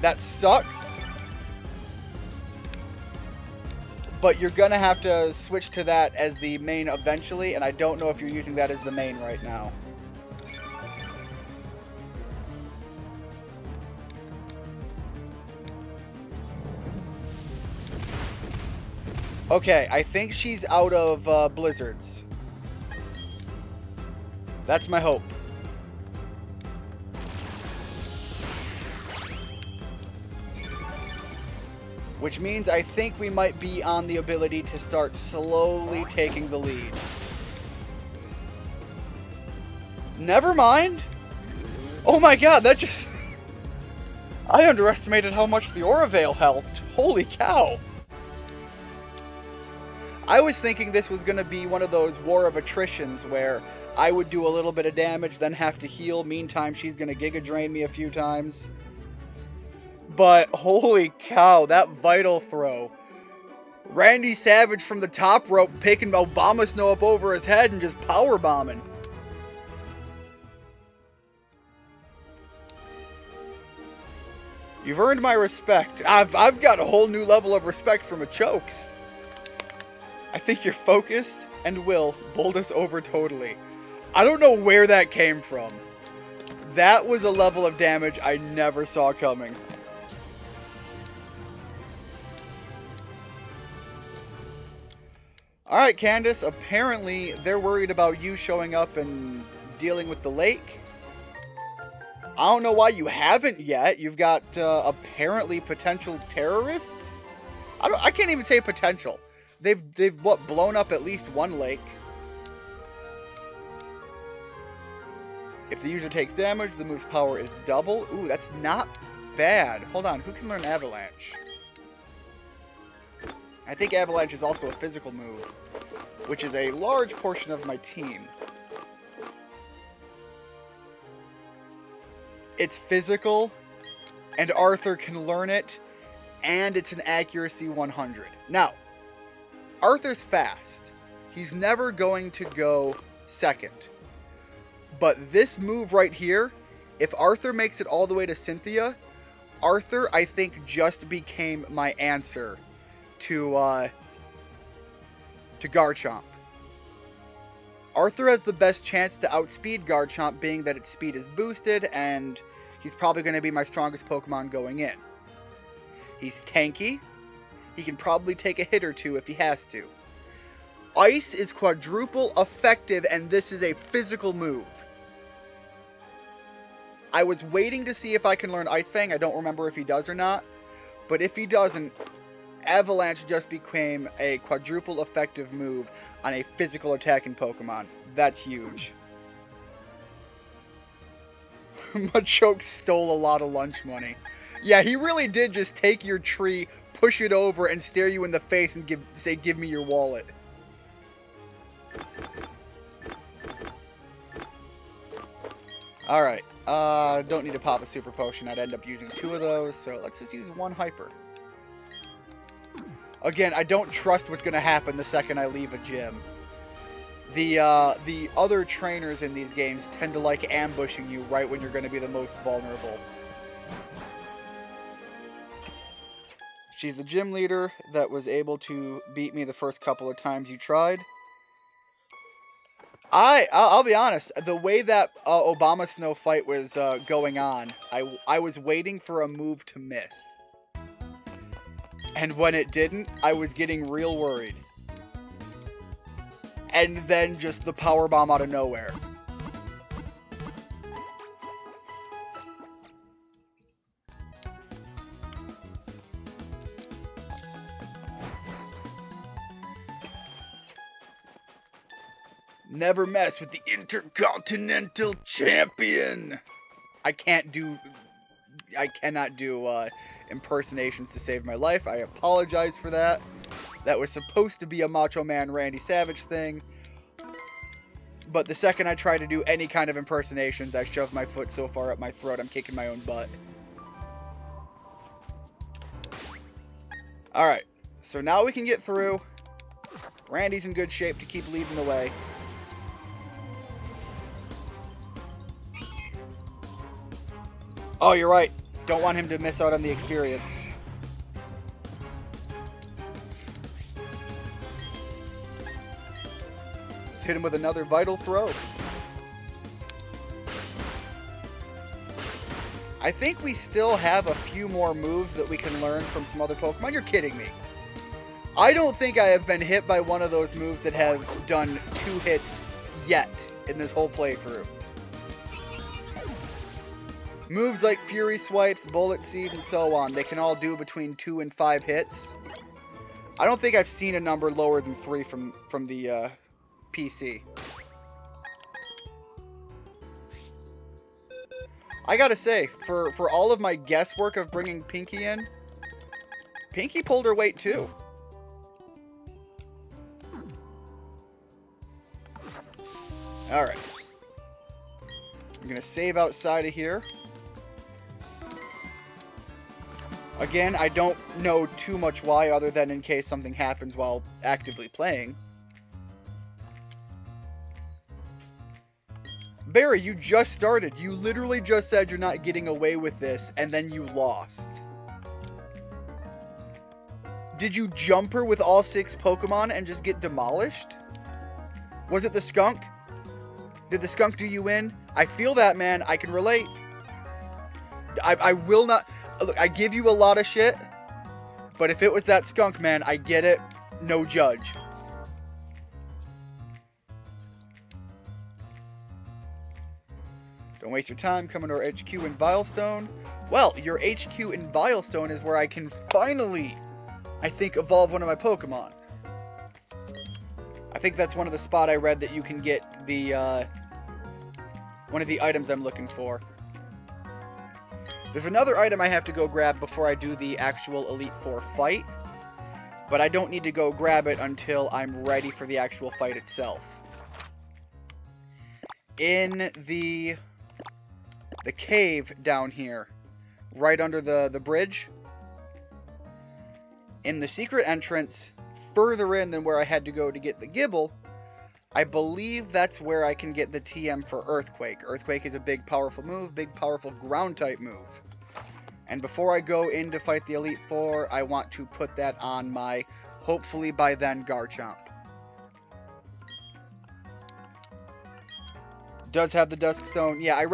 That sucks. But you're gonna have to switch to that as the main eventually, and I don't know if you're using that as the main right now. Okay, I think she's out of blizzards. That's my hope. Which means I think we might be on the ability to start slowly taking the lead. Never mind. Oh my god, that just... I underestimated how much the Aura Veil helped. Holy cow. I was thinking this was going to be one of those War of Attritions where I would do a little bit of damage, then have to heal. Meantime, she's going to Giga Drain me a few times. But holy cow, that Vital Throw. Randy Savage from the top rope picking Obama Snow up over his head and just power bombing. You've earned my respect. I've got a whole new level of respect for Machokes. I think your focus and will bowled us over totally. I don't know where that came from. That was a level of damage I never saw coming. Alright, Candace, apparently they're worried about you showing up and dealing with the lake. I don't know why you haven't yet. You've got apparently potential terrorists? I can't even say potential. They've what, blown up at least one lake. If the user takes damage, the move's power is double. Ooh, that's not bad. Hold on, who can learn Avalanche? I think Avalanche is also a physical move, which is a large portion of my team. it's physical, and Arthur can learn it, and it's an accuracy 100. Now, Arthur's fast. He's never going to go second. But this move right here, if Arthur makes it all the way to Cynthia, Arthur, I think, just became my answer to Garchomp. Arthur has the best chance to outspeed Garchomp, being that its speed is boosted, and he's probably going to be my strongest Pokemon going in. He's tanky. He can probably take a hit or two if he has to. Ice is quadruple effective, and this is a physical move. I was waiting to see if I can learn Ice Fang. I don't remember if he does or not. But if he doesn't, Avalanche just became a quadruple effective move on a physical attacking Pokemon. That's huge. Machoke stole a lot of lunch money. Yeah, he really did just take your tree, push it over, and stare you in the face and say, "Give me your wallet." Alright, don't need to pop a Super Potion. I'd end up using 2 of those, so let's just use 1 Hyper. Again, I don't trust what's going to happen the second I leave a gym. The other trainers in these games tend to like ambushing you right when you're going to be the most vulnerable. She's the gym leader that was able to beat me the first couple of times you tried. I'll be honest, the way that Obama Snow fight was going on, I was waiting for a move to miss. And when it didn't, I was getting real worried. And then just the power bomb out of nowhere. Never mess with the Intercontinental Champion. I cannot do impersonations to save my life. I apologize for that. That was supposed to be a Macho Man Randy Savage thing. But the second I try to do any kind of impersonations, I shove my foot so far up my throat, I'm kicking my own butt. Alright, so now we can get through. Randy's in good shape to keep leading the way. Oh, you're right. Don't want him to miss out on the experience. Let's hit him with another Vital Throw. I think we still have a few more moves that we can learn from some other Pokemon. You're kidding me. I don't think I have been hit by one of those moves that have done 2 hits yet in this whole playthrough. Moves like Fury Swipes, Bullet Seed, and so on, they can all do between 2 and 5 hits. I don't think I've seen a number lower than 3 from the PC. I gotta say, for all of my guesswork of bringing Pinky in, Pinky pulled her weight too. Alright. I'm gonna save outside of here. Again, I don't know too much why, other than in case something happens while actively playing. Barry, you just started. You literally just said you're not getting away with this, and then you lost. Did you jump her with all 6 Pokemon and just get demolished? Was it the skunk? Did the skunk do you in? I feel that, man. I can relate. I will not... Look, I give you a lot of shit, but if it was that skunk, man, I get it. No judge. Don't waste your time coming to our HQ in Vilestone. Well, your HQ in Vilestone is where I can finally, I think, evolve one of my Pokemon. I think that's one of the spot I read that you can get the, one of the items I'm looking for. There's another item I have to go grab before I do the actual Elite Four fight, but I don't need to go grab it until I'm ready for the actual fight itself. In the the cave down here, right under the bridge. In the secret entrance, further in than where I had to go to get the Gibble, I believe that's where I can get the TM for Earthquake. Earthquake is a big, powerful move, big, powerful ground-type move. And before I go in to fight the Elite Four, I want to put that on my, hopefully by then, Garchomp. Does have the Dusk Stone. Yeah, I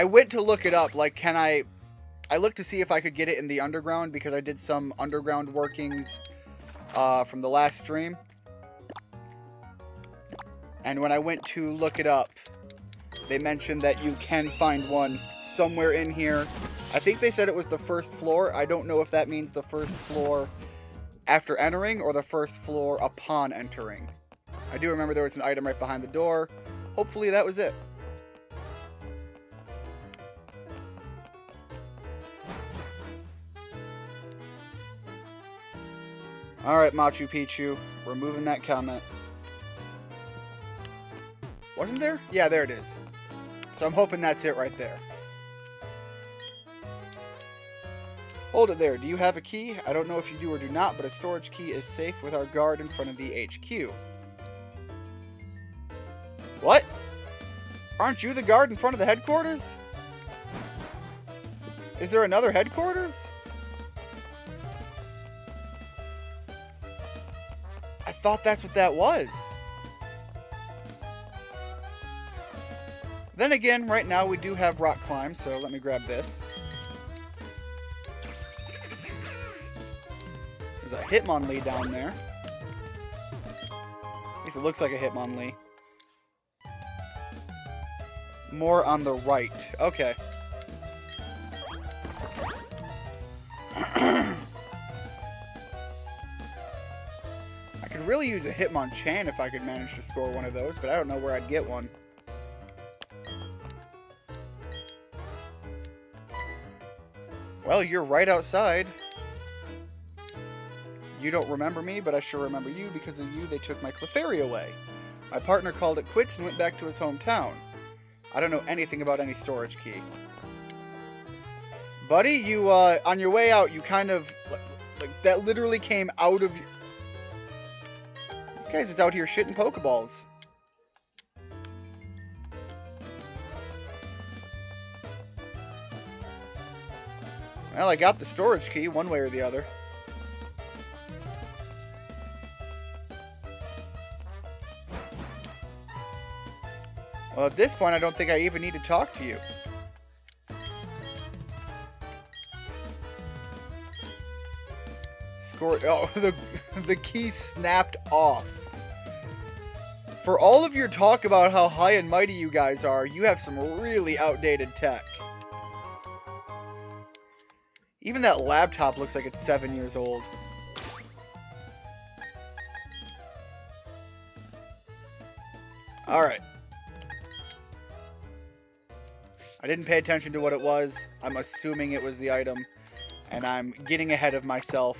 went to look it up. Like, I looked to see if I could get it in the underground, because I did some underground workings from the last stream. And when I went to look it up, they mentioned that you can find one somewhere in here. I think they said it was the first floor. I don't know if that means the first floor after entering or the first floor upon entering. I do remember there was an item right behind the door. Hopefully that was it. Alright, Machu Picchu. We're moving that comment. Wasn't there? Yeah, there it is. So I'm hoping that's it right there. Hold it there. Do you have a key? I don't know if you do or do not, but a storage key is safe with our guard in front of the HQ. What? Aren't you the guard in front of the headquarters? Is there another headquarters? I thought that's what that was. Then again, right now we do have rock climb, so let me grab this. There's a Hitmonlee down there. At least it looks like a Hitmonlee. More on the right. Okay. I could really use a Hitmonchan if I could manage to score one of those, but I don't know where I'd get one. Well, you're right outside. You don't remember me, but I sure remember you. Because of you, they took my Clefairy away. My partner called it quits and went back to his hometown. I don't know anything about any storage key. Buddy, you, on your way out, you kind of, like, that literally came out of you. This guy's just out here shitting Pokeballs. Well, I got the storage key one way or the other. Well, at this point, I don't think I even need to talk to you. Score. Oh, the key snapped off. For all of your talk about how high and mighty you guys are, you have some really outdated tech. Even that laptop looks like it's 7 years old. Alright. I didn't pay attention to what it was. I'm assuming it was the item. And I'm getting ahead of myself,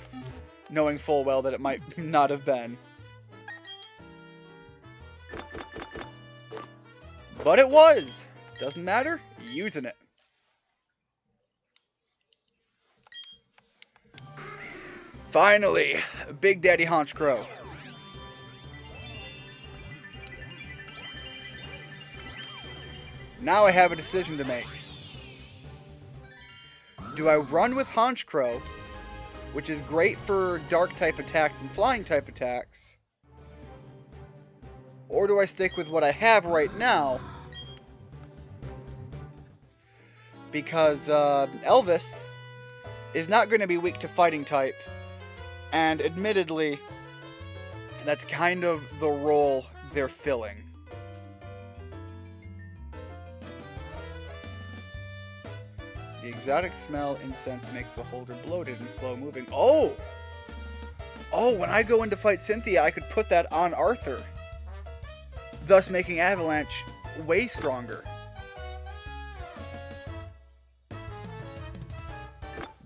knowing full well that it might not have been. But it was! Doesn't matter. Using it. Finally, Big Daddy Honchkrow. Now I have a decision to make. Do I run with Honchkrow, which is great for dark type attacks and flying type attacks, or do I stick with what I have right now? Because Elvis is not going to be weak to fighting type. And admittedly, that's kind of the role they're filling. The exotic smell incense makes the holder bloated and slow moving. Oh! Oh, when I go in to fight Cynthia, I could put that on Arthur. Thus making Avalanche way stronger.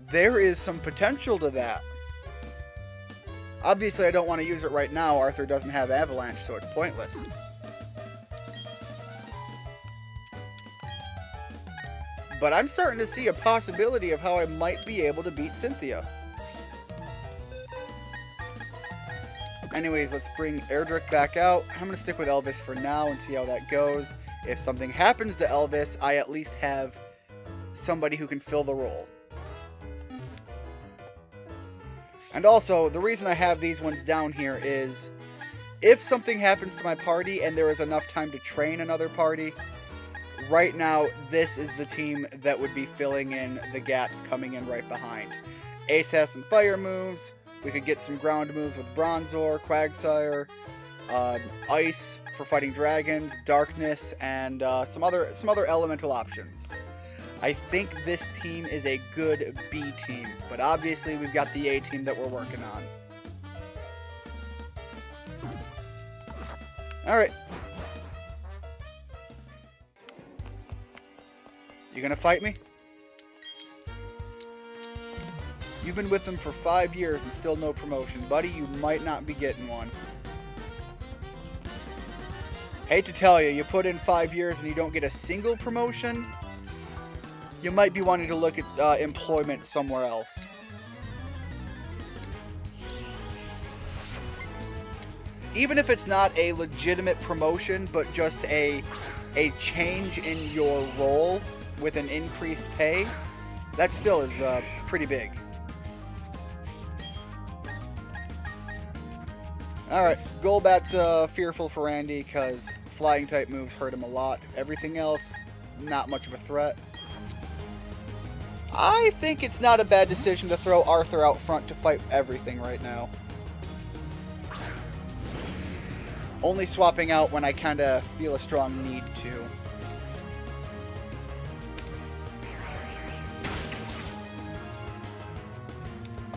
There is some potential to that. Obviously, I don't want to use it right now. Arthur doesn't have Avalanche, so it's pointless. But I'm starting to see a possibility of how I might be able to beat Cynthia. Anyways, let's bring Erdrick back out. I'm going to stick with Elvis for now and see how that goes. If something happens to Elvis, I at least have somebody who can fill the role. And also, the reason I have these ones down here is if something happens to my party and there is enough time to train another party, right now, this is the team that would be filling in the gaps coming in right behind. Ace has some fire moves. We could get some ground moves with Bronzor, Quagsire, Ice for fighting dragons, Darkness, and some other elemental options. I think this team is a good B team, but obviously we've got the A team that we're working on. Alright. You gonna fight me? You've been with them for 5 years and still no promotion. Buddy, you might not be getting one. Hate to tell you, you put in 5 years and you don't get a single promotion? You might be wanting to look at employment somewhere else. Even if it's not a legitimate promotion, but just a change in your role with an increased pay, that still is pretty big. Alright, Golbat's fearful for Randy because flying type moves hurt him a lot. Everything else, not much of a threat. I think it's not a bad decision to throw Arthur out front to fight everything right now. Only swapping out when I kind of feel a strong need to.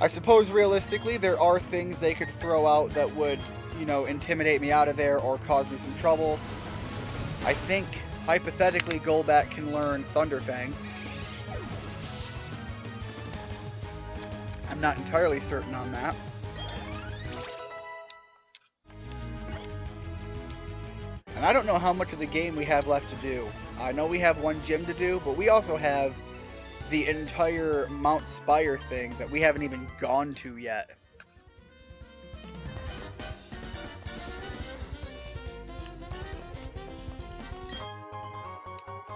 I suppose realistically there are things they could throw out that would, you know, intimidate me out of there or cause me some trouble. I think, hypothetically, Golbat can learn Thunderfang. I'm not entirely certain on that. And I don't know how much of the game we have left to do. I know we have one gym to do, but we also have the entire Mount Spire thing that we haven't even gone to yet.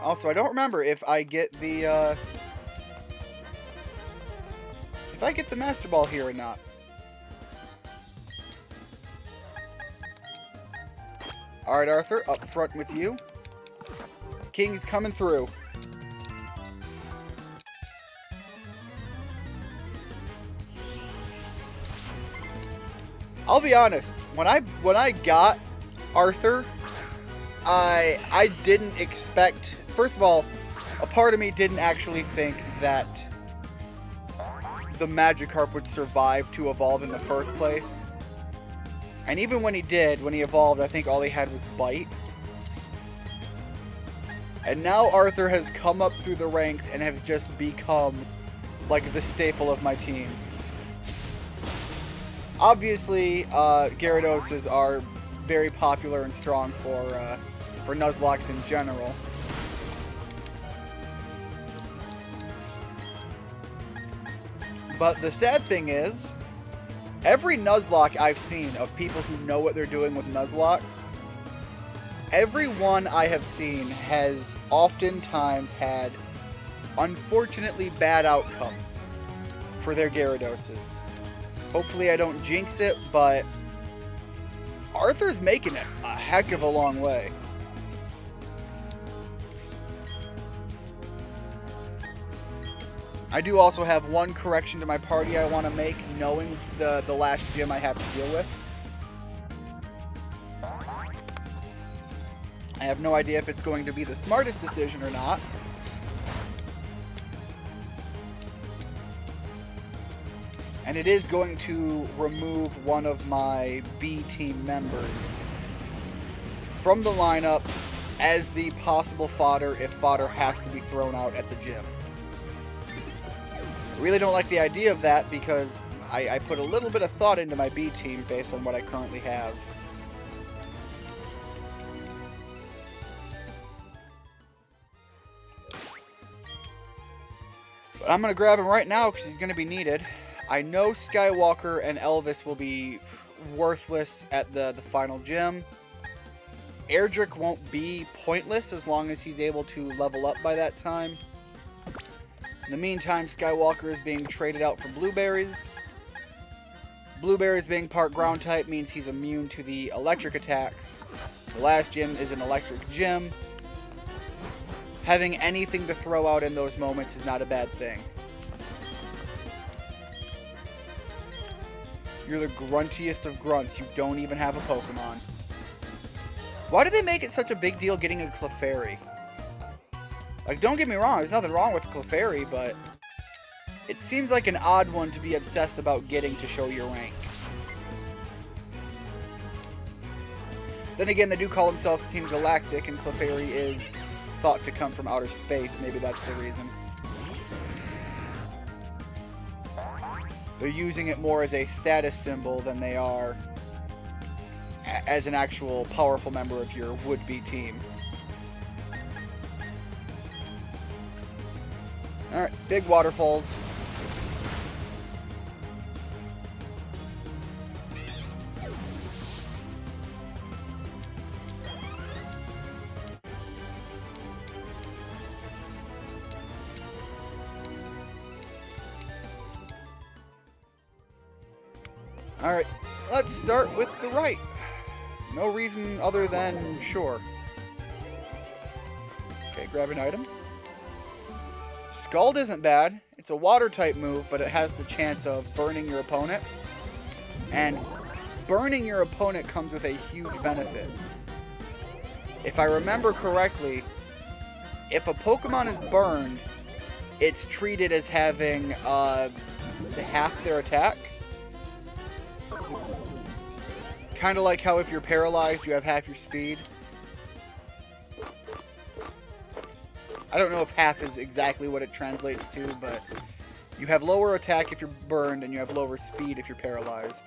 Also, I don't remember if I get the Master Ball here or not. Alright, Arthur, up front with you. King's coming through. I'll be honest, when I got Arthur, I didn't expect. First of all, a part of me didn't actually think that the Magikarp would survive to evolve in the first place. And even when he did, when he evolved, I think all he had was Bite. And now Arthur has come up through the ranks and has just become like the staple of my team. Obviously, Gyarados are very popular and strong for Nuzlocke in general. But the sad thing is, every Nuzlocke I've seen of people who know what they're doing with Nuzlocks, every one I have seen has oftentimes had unfortunately bad outcomes for their Gyaradoses. Hopefully I don't jinx it, but Arthur's making it a heck of a long way. I do also have one correction to my party I want to make, knowing the last gym I have to deal with. I have no idea if it's going to be the smartest decision or not. And it is going to remove one of my B team members from the lineup as the possible fodder if fodder has to be thrown out at the gym. I really don't like the idea of that because I put a little bit of thought into my B team based on what I currently have. But I'm going to grab him right now because he's going to be needed. I know Skywalker and Elvis will be worthless at the final gym. Erdrick won't be pointless as long as he's able to level up by that time. In the meantime, Skywalker is being traded out for blueberries. Blueberries being part ground type means he's immune to the electric attacks. The last gym is an electric gym. Having anything to throw out in those moments is not a bad thing. You're the gruntiest of grunts. You don't even have a Pokemon. Why did they make it such a big deal getting a Clefairy? Like, don't get me wrong, there's nothing wrong with Clefairy, but it seems like an odd one to be obsessed about getting to show your rank. Then again, they do call themselves Team Galactic, and Clefairy is thought to come from outer space. Maybe that's the reason. They're using it more as a status symbol than they are as an actual powerful member of your would-be team. Alright, big waterfalls. Alright, let's start with the right. No reason other than sure. Okay, grab an item. Scald isn't bad. It's a water type move, but it has the chance of burning your opponent. And burning your opponent comes with a huge benefit. If I remember correctly, if a Pokemon is burned, it's treated as having half their attack. Kind of like how if you're paralyzed, you have half your speed. I don't know if half is exactly what it translates to, but you have lower attack if you're burned, and you have lower speed if you're paralyzed.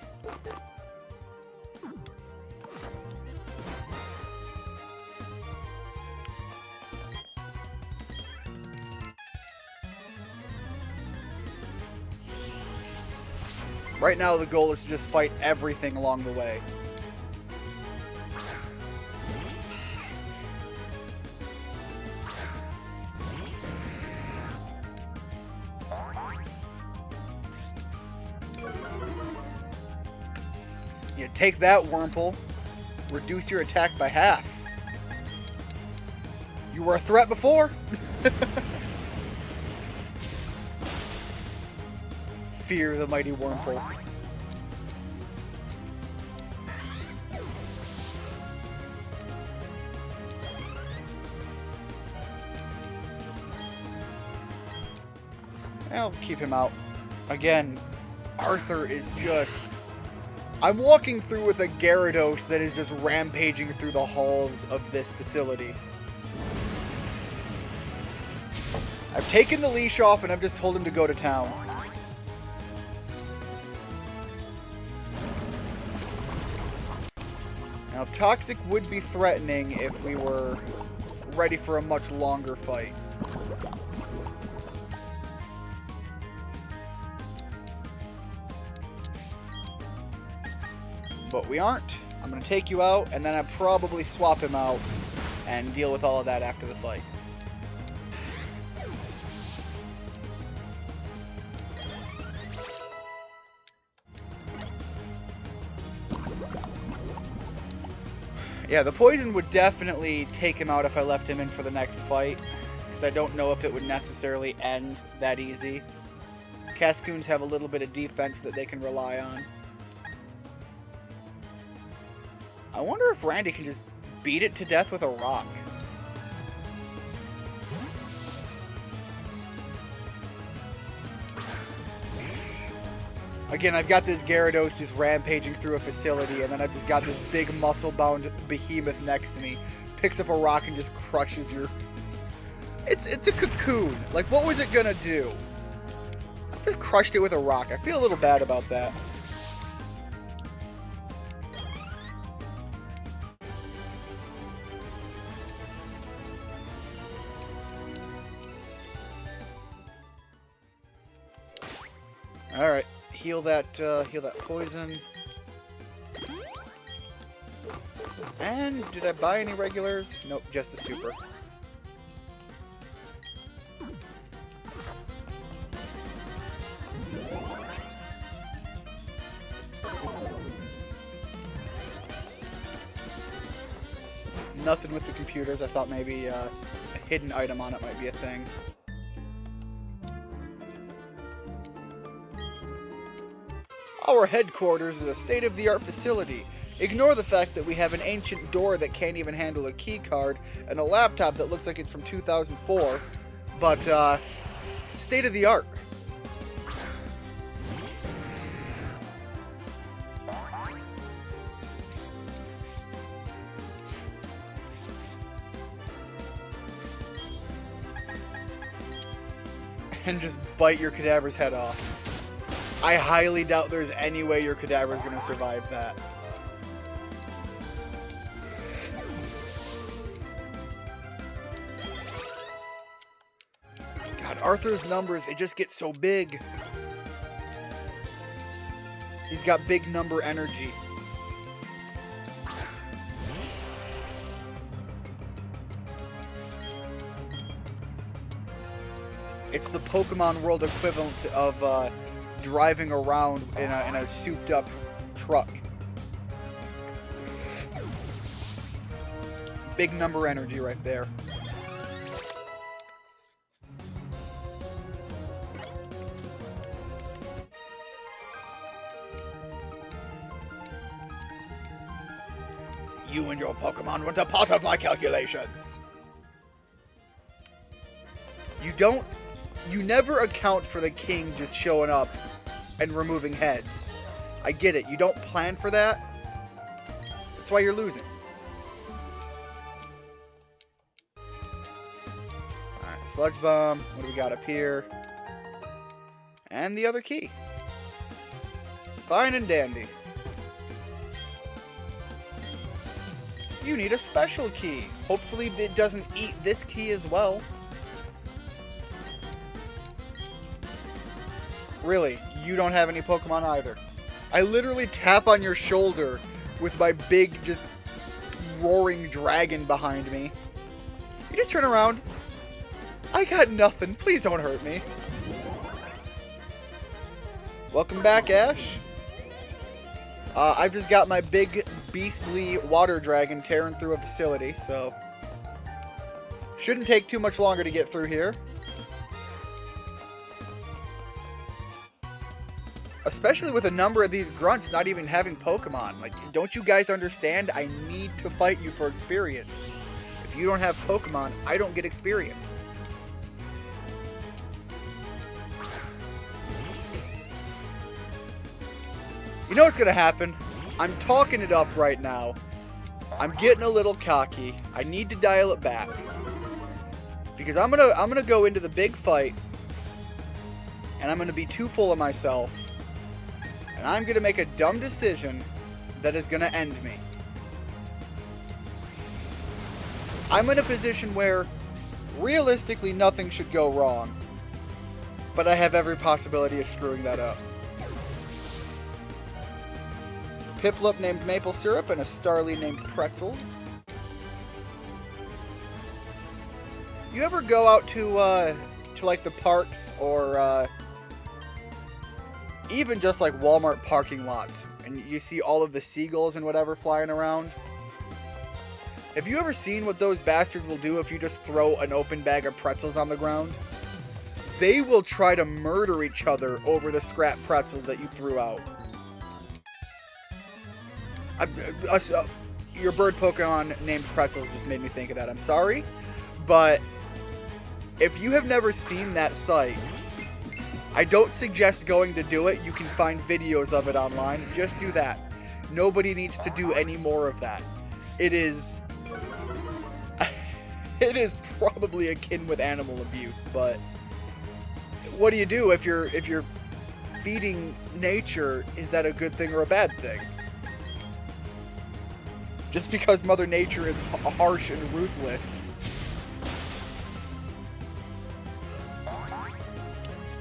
Right now, the goal is to just fight everything along the way. You take that, Wurmple. Reduce your attack by half. You were a threat before. Fear the mighty Wurmple. I'll keep him out. Again, Arthur is just... I'm walking through with a Gyarados that is just rampaging through the halls of this facility. I've taken the leash off and I've just told him to go to town. Now, Toxic would be threatening if we were ready for a much longer fight. But we aren't. I'm going to take you out, and then I'll probably swap him out and deal with all of that after the fight. Yeah, the poison would definitely take him out if I left him in for the next fight, because I don't know if it would necessarily end that easy. Cascoons have a little bit of defense that they can rely on. I wonder if Randy can just beat it to death with a rock. Again, I've got this Gyarados just rampaging through a facility, and then I've just got this big muscle-bound behemoth next to me. Picks up a rock and just crushes your... It's a cocoon. Like, what was it gonna do? I just crushed it with a rock. I feel a little bad about that. Alright, heal that poison. And did I buy any regulars? Nope, just a super. Nothing with the computers. I thought maybe a hidden item on it might be a thing. Our headquarters is a state-of-the-art facility. Ignore the fact that we have an ancient door that can't even handle a key card and a laptop that looks like it's from 2004. But, state-of-the-art. And just bite your cadaver's head off. I highly doubt there's any way your cadaver is going to survive that. God, Arthur's numbers, they just get so big. He's got big number energy. It's the Pokemon World equivalent of driving around in a souped-up truck. Big number energy right there. You and your Pokemon weren't a part of my calculations. You never account for the king just showing up and removing heads. I get it. You don't plan for that. That's why you're losing. Alright, Sludge Bomb. What do we got up here? And the other key. Fine and dandy. You need a special key. Hopefully it doesn't eat this key as well. Really, you don't have any Pokemon either. I literally tap on your shoulder with my big, just roaring dragon behind me. You just turn around. I got nothing. Please don't hurt me. Welcome back, Ash. I've just got my big, beastly water dragon tearing through a facility, so shouldn't take too much longer to get through here. Especially with a number of these grunts not even having Pokemon. Like, don't you guys understand? I need to fight you for experience. If you don't have Pokemon, I don't get experience. You know what's gonna happen? I'm talking it up right now. I'm getting a little cocky. I need to dial it back. Because I'm gonna go into the big fight, and I'm gonna be too full of myself. And I'm going to make a dumb decision that is going to end me. I'm in a position where, realistically, nothing should go wrong. But I have every possibility of screwing that up. Piplup named Maple Syrup and a Starly named Pretzels. You ever go out to like, the parks or, even just like Walmart parking lots, and you see all of the seagulls and whatever flying around? Have you ever seen what those bastards will do if you just throw an open bag of pretzels on the ground? They will try to murder each other over the scrap pretzels that you threw out. Your bird Pokemon named Pretzels just made me think of that. I'm sorry, but if you have never seen that sight, I don't suggest going to do it. You can find videos of it online. Just do that. Nobody needs to do any more of that. It is probably akin with animal abuse, but what do you do if you're feeding nature? Is that a good thing or a bad thing? Just because Mother Nature is harsh and ruthless.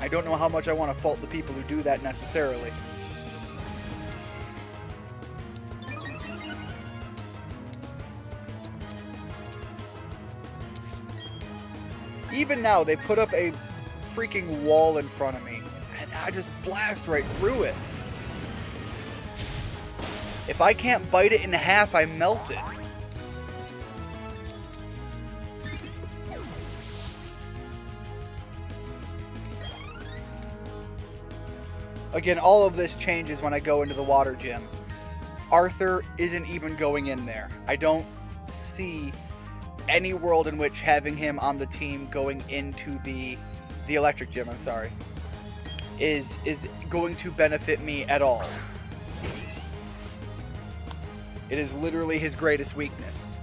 I don't know how much I want to fault the people who do that necessarily. Even now, they put up a freaking wall in front of me, and I just blast right through it. If I can't bite it in half, I melt it. Again, all of this changes when I go into the water gym. Arthur isn't even going in there. I don't see any world in which having him on the team going into the electric gym, I'm sorry, is going to benefit me at all. It is literally his greatest weakness.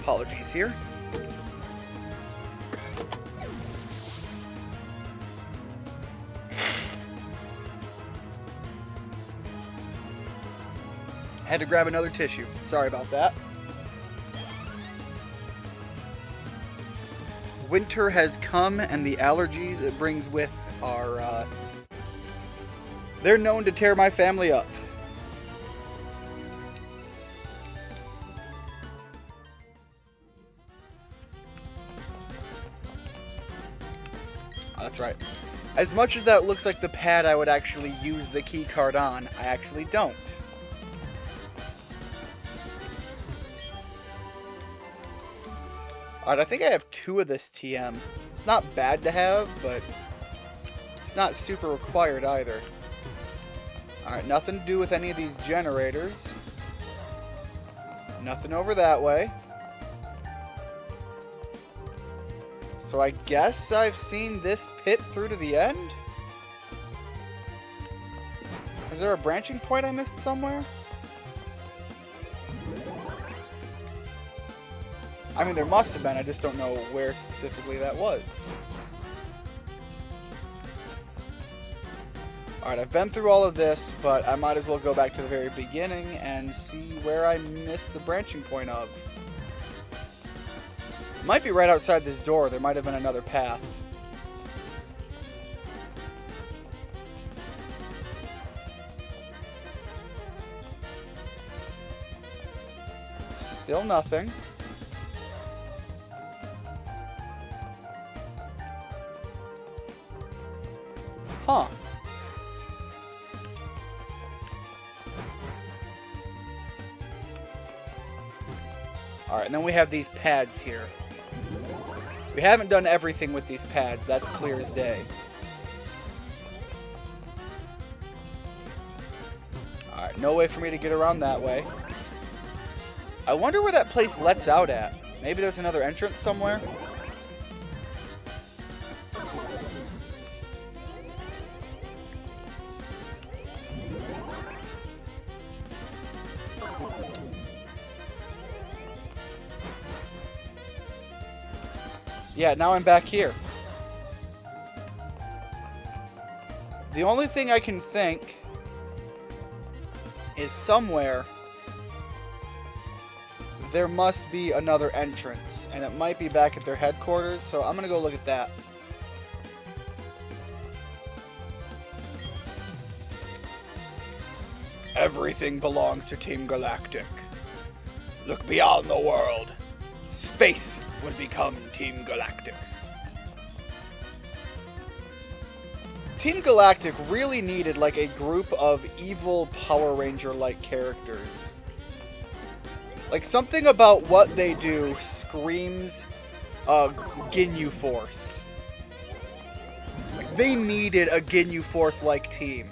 Apologies here. Had to grab another tissue. Sorry about that. Winter has come, and the allergies it brings with are, they're known to tear my family up. Oh, that's right. As much as that looks like the pad I would actually use the key card on, I actually don't. Alright, I think I have 2 of this TM. It's not bad to have, but it's not super required either. Alright, nothing to do with any of these generators. Nothing over that way. So I guess I've seen this pit through to the end? Is there a branching point I missed somewhere? I mean, there must have been, I just don't know where specifically that was. Alright, I've been through all of this, but I might as well go back to the very beginning and see where I missed the branching point of. It might be right outside this door, there might have been another path. Still nothing. Huh. Alright, and then we have these pads here. We haven't done everything with these pads, that's clear as day. Alright, no way for me to get around that way. I wonder where that place lets out at. Maybe there's another entrance somewhere? Yeah, now I'm back here. The only thing I can think is somewhere there must be another entrance, and it might be back at their headquarters, so I'm gonna go look at that. Everything belongs to Team Galactic. Look beyond the world. Space will become Team Galactic's. Team Galactic really needed like a group of evil Power Ranger-like characters. Like something about what they do screams Ginyu Force. Like, they needed a Ginyu Force-like team.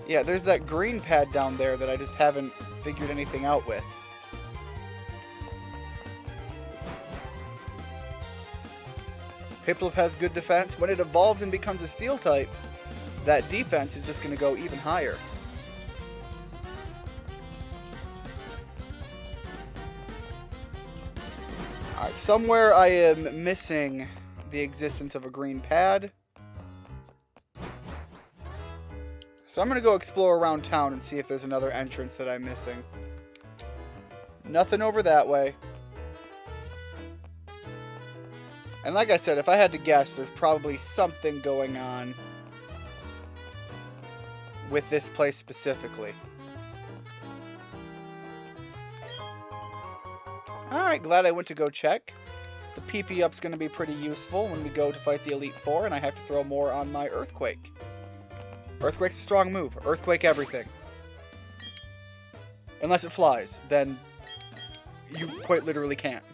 Yeah, there's that green pad down there that I just haven't figured anything out with. Piplup has good defense. When it evolves and becomes a steel type, that defense is just going to go even higher. Alright, somewhere I am missing the existence of a green pad. So I'm going to go explore around town and see if there's another entrance that I'm missing. Nothing over that way. And like I said, if I had to guess, there's probably something going on with this place specifically. Alright, glad I went to go check. The PP up's going to be pretty useful when we go to fight the Elite Four, and I have to throw more on my Earthquake. Earthquake's a strong move. Earthquake everything. Unless it flies, then you quite literally can't.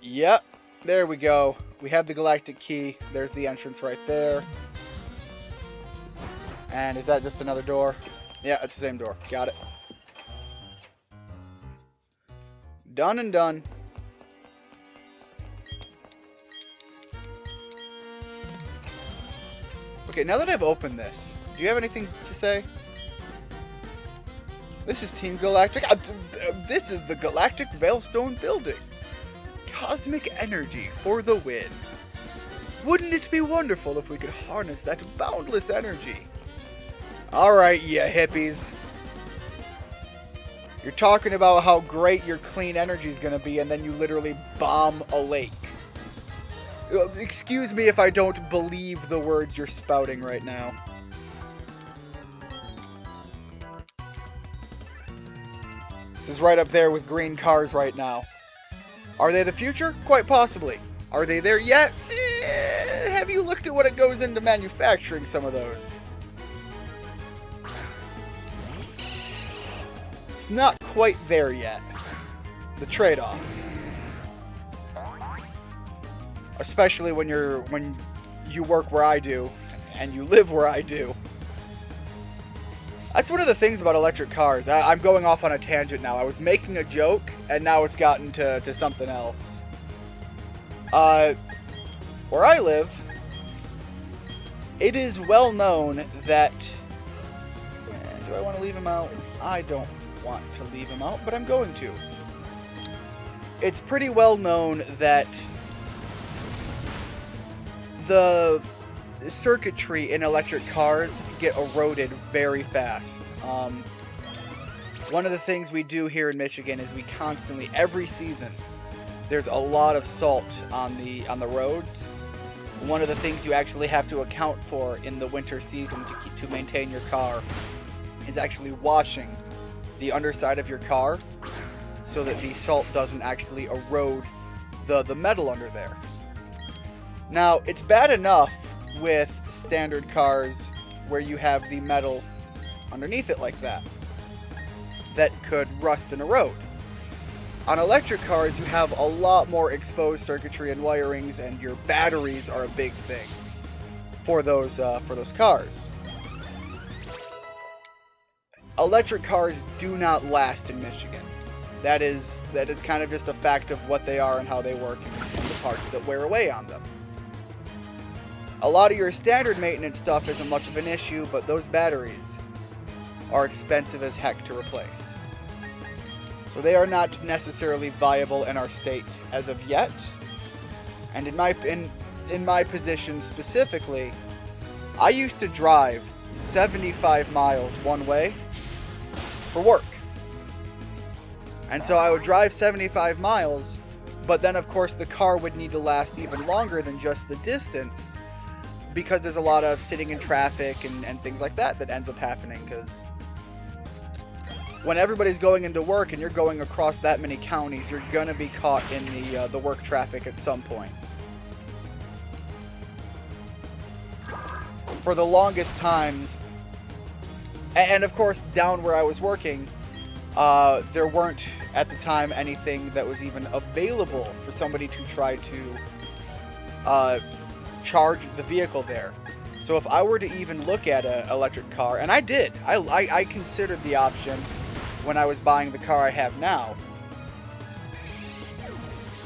Yep, there we go. We have the Galactic Key. There's the entrance right there. And is that just another door? Yeah, it's the same door. Got it. Done and done. Okay, now that I've opened this, do you have anything to say? This is Team Galactic. This is the Galactic Veilstone Building. Cosmic energy for the win. Wouldn't it be wonderful if we could harness that boundless energy? Alright, you hippies. You're talking about how great your clean energy is going to be, and then you literally bomb a lake. Excuse me if I don't believe the words you're spouting right now. This is right up there with green cars right now. Are they the future? Quite possibly. Are they there yet? Have you looked at what it goes into manufacturing some of those? It's not quite there yet. The trade-off. Especially when you work where I do, and you live where I do. That's one of the things about electric cars. I'm going off on a tangent now. I was making a joke, and now it's gotten to something else. Where I live, it is well known that... do I want to leave him out? I don't want to leave him out, but I'm going to. It's pretty well known that the circuitry in electric cars get eroded very fast. One of the things we do here in Michigan is we constantly, every season, there's a lot of salt on the roads. One of the things you actually have to account for in the winter season to maintain your car is actually washing the underside of your car so that the salt doesn't actually erode the metal under there. Now, it's bad enough with standard cars where you have the metal underneath it like that could rust and erode. On electric cars, you have a lot more exposed circuitry and wirings, and your batteries are a big thing for those cars. Electric cars do not last in Michigan. That is kind of just a fact of what they are and how they work and the parts that wear away on them. A lot of your standard maintenance stuff isn't much of an issue, but those batteries are expensive as heck to replace. So they are not necessarily viable in our state as of yet. And in my position specifically, I used to drive 75 miles one way for work. And so I would drive 75 miles, but then of course the car would need to last even longer than just the distance, because there's a lot of sitting in traffic and things like that ends up happening, because when everybody's going into work and you're going across that many counties, you're going to be caught in the work traffic at some point. For the longest times, and of course down where I was working, there weren't at the time anything that was even available for somebody to try to charge the vehicle there. So if I were to even look at an electric car, and I did, I considered the option when I was buying the car I have now.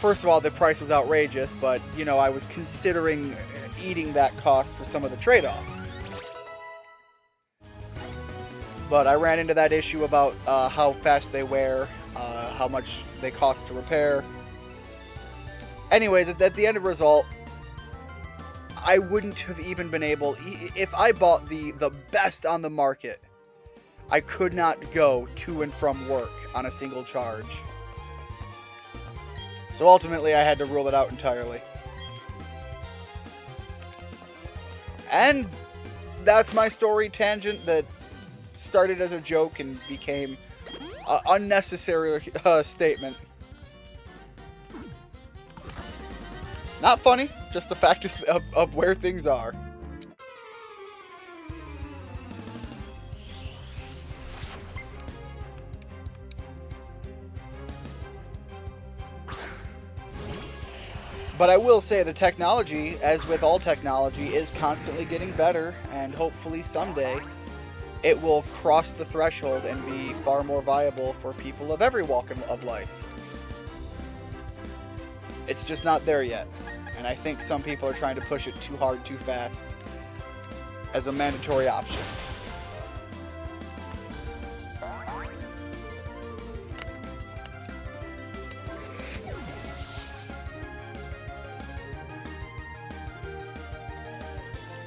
First of all, the price was outrageous, but you know, I was considering eating that cost for some of the trade-offs. But I ran into that issue about how fast they wear, how much they cost to repair. Anyways, at the end of result, I wouldn't have even been able, if I bought the best on the market, I could not go to and from work on a single charge. So ultimately, I had to rule it out entirely. And that's my story tangent that started as a joke and became an unnecessary statement. Not funny, just the fact of where things are. But I will say the technology, as with all technology, is constantly getting better, and hopefully someday it will cross the threshold and be far more viable for people of every walk of life. It's just not there yet, and I think some people are trying to push it too hard, too fast, as a mandatory option.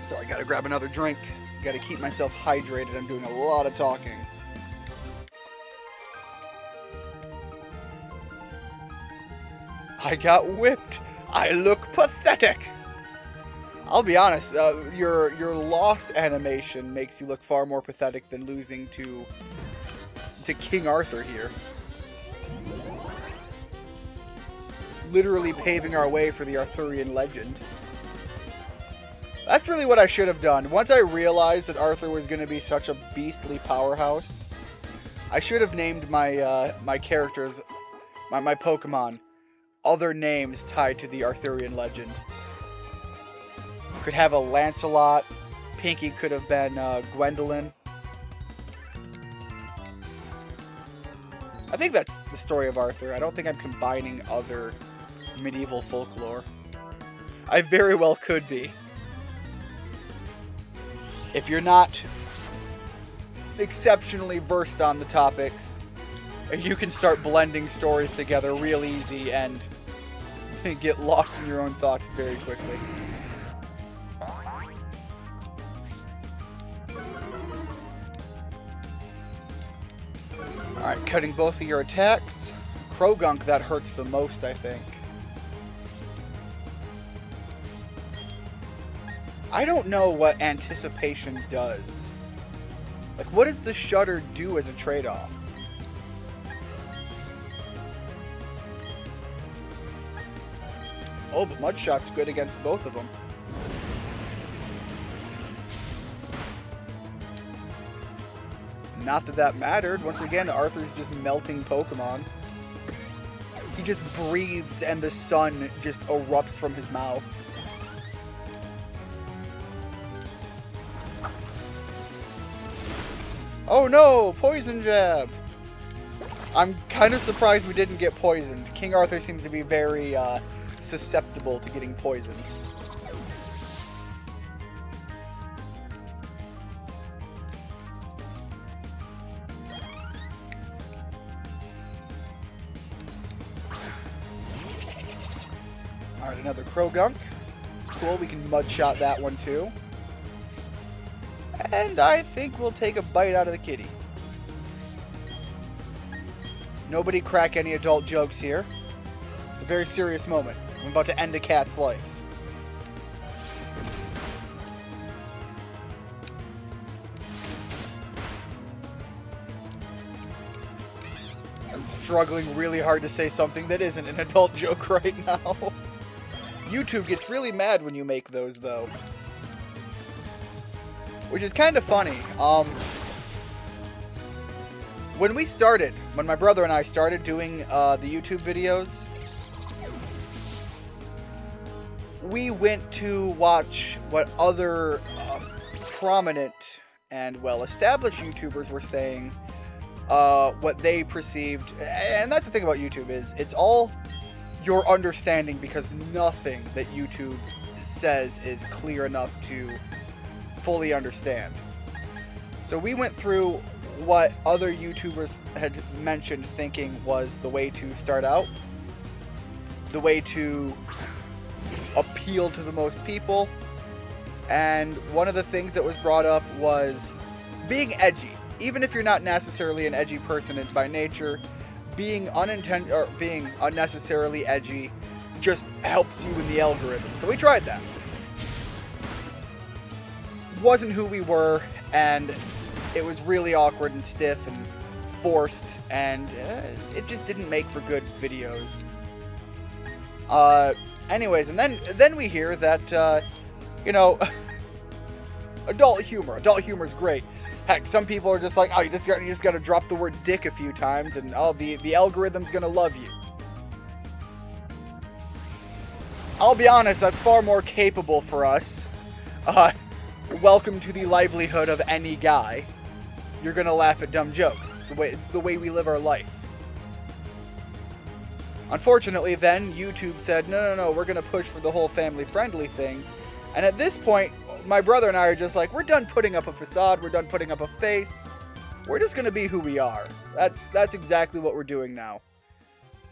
So I gotta grab another drink. Gotta keep myself hydrated. I'm doing a lot of talking. I got whipped. I look pathetic. I'll be honest. Your loss animation makes you look far more pathetic than losing to King Arthur here. Literally paving our way for the Arthurian legend. That's really what I should have done. Once I realized that Arthur was going to be such a beastly powerhouse, I should have named my my characters, my Pokemon, other names tied to the Arthurian legend. Could have a Lancelot. Pinky could have been Gwendolyn. I think that's the story of Arthur. I don't think I'm combining other medieval folklore. I very well could be. If you're not exceptionally versed on the topics, you can start blending stories together real easy and get lost in your own thoughts very quickly. Alright, cutting both of your attacks. Krogunk, that hurts the most, I think. I don't know what anticipation does. Like, what does the Shudder do as a trade-off? Oh, but Mudshot's good against both of them. Not that that mattered. Once again, Arthur's just melting Pokemon. He just breathes and the sun just erupts from his mouth. Oh no! Poison Jab! I'm kind of surprised we didn't get poisoned. King Arthur seems to be very susceptible to getting poisoned. Alright, another Krogunk. Cool, we can Mudshot that one too. And I think we'll take a bite out of the kitty. Nobody crack any adult jokes here. It's a very serious moment. I'm about to end a cat's life. I'm struggling really hard to say something that isn't an adult joke right now. YouTube gets really mad when you make those, though. Which is kind of funny. When my brother and I started doing the YouTube videos, we went to watch what other prominent and well-established YouTubers were saying, what they perceived. And that's the thing about YouTube is, it's all your understanding because nothing that YouTube says is clear enough to fully understand. So we went through what other YouTubers had mentioned thinking was the way to start out. the way to appeal to the most people. And one of the things that was brought up was being edgy. Even if you're not necessarily an edgy person by nature, being unnecessarily edgy just helps you in the algorithm. So we tried that. Wasn't who we were, and it was really awkward and stiff and forced, and it just didn't make for good videos. Anyways, and then we hear that, you know, adult humor. Adult humor is great. Heck, some people are just like, oh, you just gotta drop the word dick a few times, and oh, the algorithm's gonna love you. I'll be honest, that's far more capable for us. Welcome to the livelihood of any guy. You're gonna laugh at dumb jokes. It's the way we live our life. Unfortunately, then, YouTube said, no, we're gonna push for the whole family-friendly thing. And at this point, my brother and I are just like, we're done putting up a facade, we're done putting up a face. We're just gonna be who we are. That's exactly what we're doing now.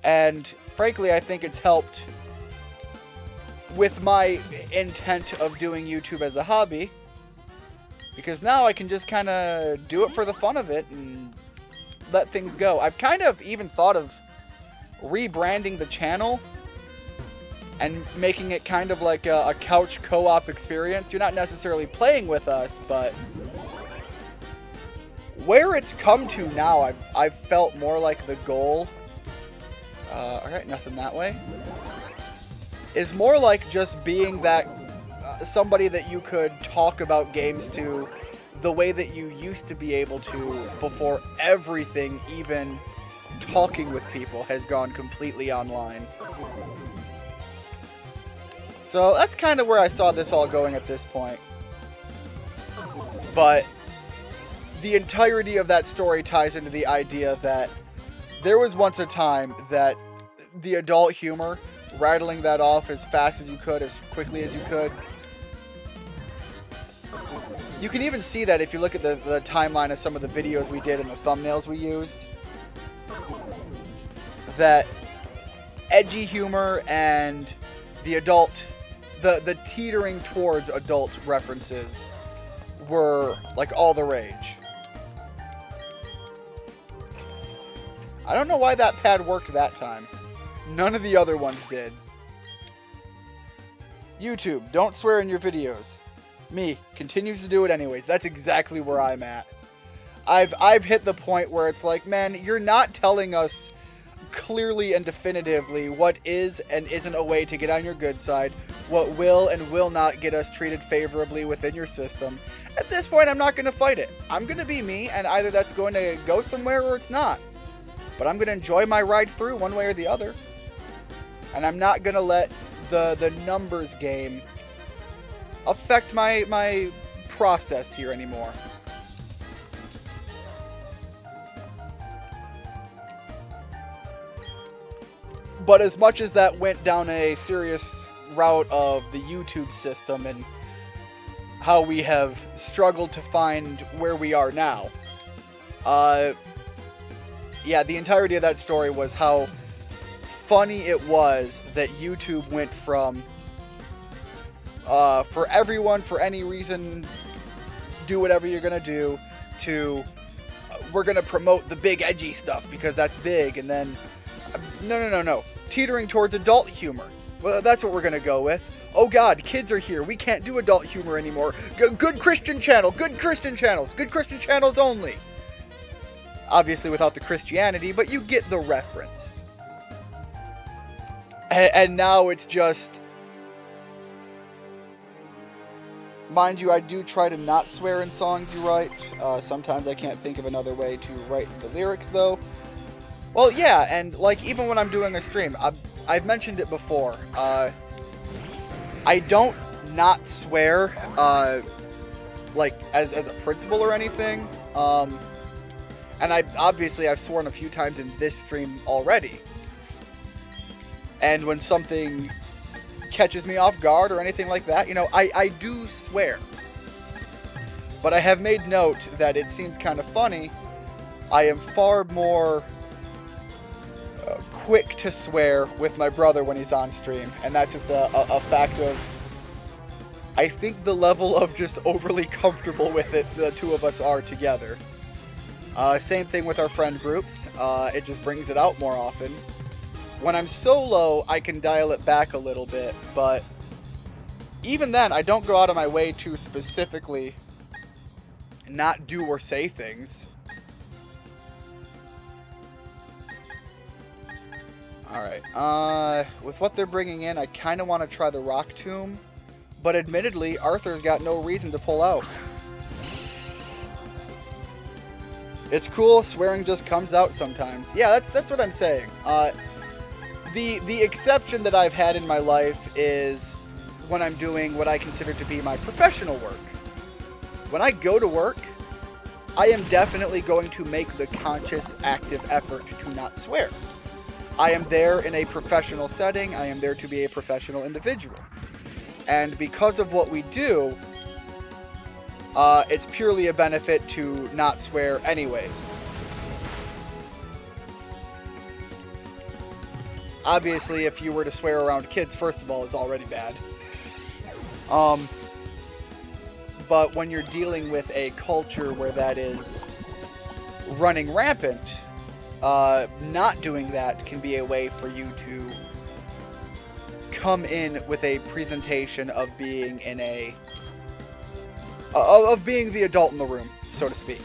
And frankly, I think it's helped with my intent of doing YouTube as a hobby. Because now I can just kind of do it for the fun of it and let things go. I've kind of even thought of rebranding the channel and making it kind of like a couch co-op experience. You're not necessarily playing with us, but where it's come to now, I've felt more like the goal. Alright, nothing that way. Is more like just being that somebody that you could talk about games to the way that you used to be able to before everything, even talking with people, has gone completely online. So that's kind of where I saw this all going at this point. But the entirety of that story ties into the idea that there was once a time that the adult humor, rattling that off as fast as you could, as quickly as you could. You can even see that if you look at the timeline of some of the videos we did and the thumbnails we used. That edgy humor and the adult, the teetering towards adult references were like all the rage. I don't know why that pad worked that time. None of the other ones did. YouTube, don't swear in your videos. Me, continues to do it anyways. That's exactly where I'm at. I've hit the point where it's like, man, you're not telling us clearly and definitively what is and isn't a way to get on your good side, what will and will not get us treated favorably within your system. At this point, I'm not going to fight it. I'm going to be me, and either that's going to go somewhere or it's not. But I'm going to enjoy my ride through one way or the other. And I'm not going to let the numbers game affect my process here anymore. But as much as that went down a serious route of the YouTube system and how we have struggled to find where we are now, yeah, the entirety of that story was how funny it was that YouTube went from for everyone, for any reason, do whatever you're gonna do, to we're gonna promote the big edgy stuff because that's big, and then no, teetering towards adult humor. Well, that's what we're gonna go with. Oh god, kids are here, we can't do adult humor anymore. Good Christian channel, good Christian channels, good Christian channels only. Obviously without the Christianity, but you get the reference. And now it's just... Mind you, I do try to not swear in songs you write. Sometimes I can't think of another way to write the lyrics, though. Well, yeah, and, like, even when I'm doing a stream, I've mentioned it before. I don't not swear, like, as a principle or anything. And I've sworn a few times in this stream already. And when something catches me off guard or anything like that, you know, I do swear. But I have made note that it seems kind of funny. I am far more quick to swear with my brother when he's on stream, and that's just a fact of, I think, the level of just overly comfortable with it the two of us are together. Same thing with our friend groups. It just brings it out more often. When I'm solo, I can dial it back a little bit, but even then, I don't go out of my way to specifically not do or say things. Alright, with what they're bringing in, I kind of want to try the Rock Tomb, but admittedly, Arthur's got no reason to pull out. It's cool, swearing just comes out sometimes. Yeah, that's what I'm saying. The exception that I've had in my life is when I'm doing what I consider to be my professional work. When I go to work, I am definitely going to make the conscious, active effort to not swear. I am there in a professional setting. I am there to be a professional individual. And because of what we do, it's purely a benefit to not swear anyways. Obviously, if you were to swear around kids, first of all, it's already bad. But when you're dealing with a culture where that is running rampant, not doing that can be a way for you to come in with a presentation of being in a of being the adult in the room, so to speak.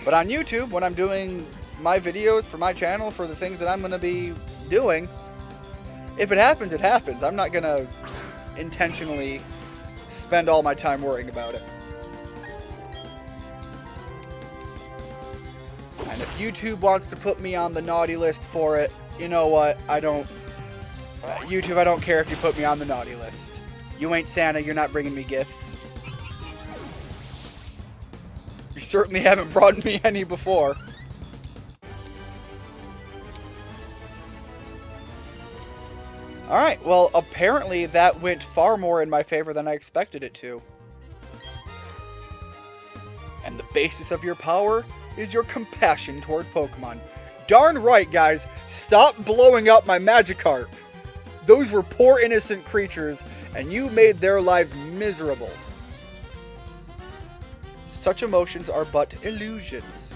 But on YouTube, when I'm doing my videos for my channel, for the things that I'm going to be doing, if it happens, it happens. I'm not going to intentionally spend all my time worrying about it. And if YouTube wants to put me on the naughty list for it, you know what? YouTube, I don't care if you put me on the naughty list. You ain't Santa, you're not bringing me gifts. You certainly haven't brought me any before. Alright, well, apparently that went far more in my favor than I expected it to. And the basis of your power is your compassion toward Pokemon. Darn right, guys. Stop blowing up my Magikarp. Those were poor innocent creatures, and you made their lives miserable. Such emotions are but illusions.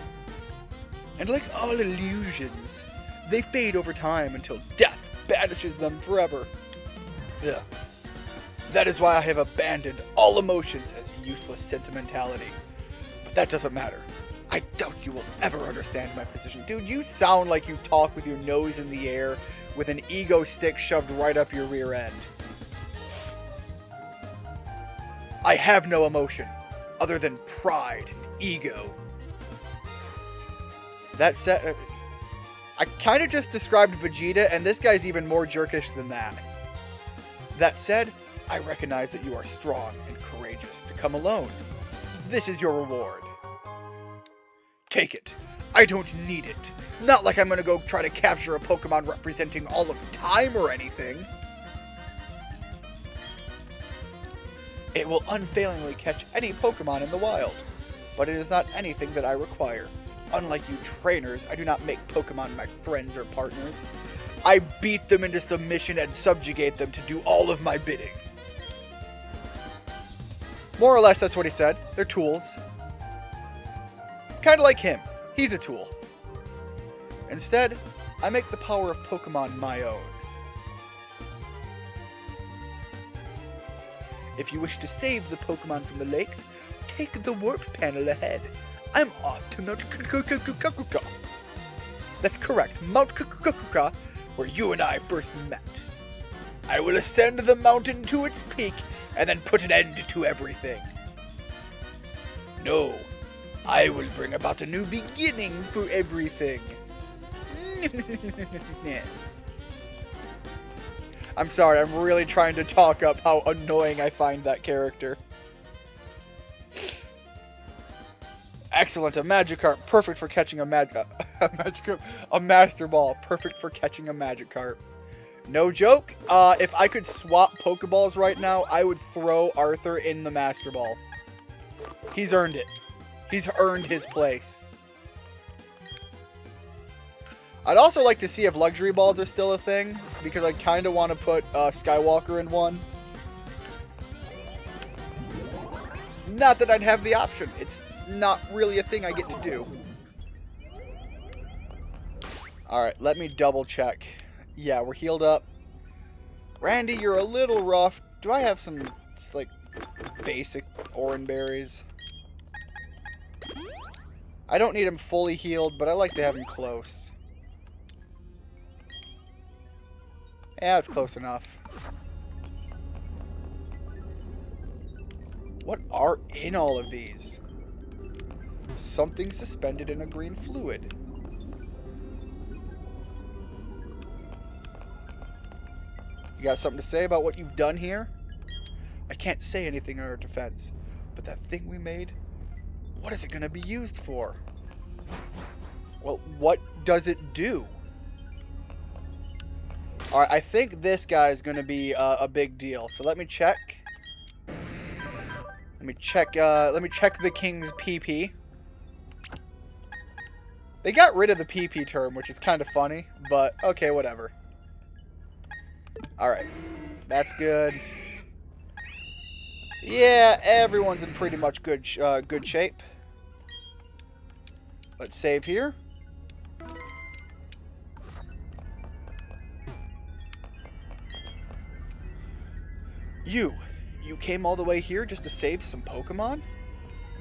And like all illusions, they fade over time until death banishes them forever. Ugh. That is why I have abandoned all emotions as useless sentimentality. But that doesn't matter. I doubt you will ever understand my position. Dude, you sound like you talk with your nose in the air with an ego stick shoved right up your rear end. I have no emotion other than pride and ego. That said, I kind of just described Vegeta, and this guy's even more jerkish than that. That said, I recognize that you are strong and courageous to come alone. This is your reward. Take it. I don't need it. Not like I'm gonna go try to capture a Pokemon representing all of time or anything. It will unfailingly catch any Pokemon in the wild, but it is not anything that I require. Unlike you trainers, I do not make Pokemon my friends or partners. I beat them into submission and subjugate them to do all of my bidding. More or less, that's what he said. They're tools. Kind of like him. He's a tool. Instead, I make the power of Pokemon my own. If you wish to save the Pokemon from the lakes, take the warp panel ahead. I'm off to Mount Kukukukukuka. That's correct, Mount Kukukukuka, where you and I first met. I will ascend the mountain to its peak, and then put an end to everything. No, I will bring about a new beginning for everything. I'm sorry, I'm really trying to talk up how annoying I find that character. Excellent, a Magikarp, perfect for catching a Master Ball, perfect for catching a Magikarp. No joke, if I could swap Pokeballs right now, I would throw Arthur in the Master Ball. He's earned it. He's earned his place. I'd also like to see if luxury balls are still a thing, because I kind of want to put Skywalker in one. Not that I'd have the option. It's not really a thing I get to do. Alright, let me double check. Yeah, we're healed up. Randy, you're a little rough. Do I have some, like, basic orange berries? I don't need him fully healed, but I like to have him close. Yeah, it's close enough. What are in all of these? Something suspended in a green fluid. You got something to say about what you've done here? I can't say anything in our defense, but that thing we made, what is it going to be used for? Well, what does it do? Alright, I think this guy is going to be a big deal. So let me check. Let me check the king's PP. They got rid of the PP term, which is kind of funny, but okay, whatever. Alright, that's good. Yeah, everyone's in pretty much good shape. Let's save here. You came all the way here just to save some Pokemon?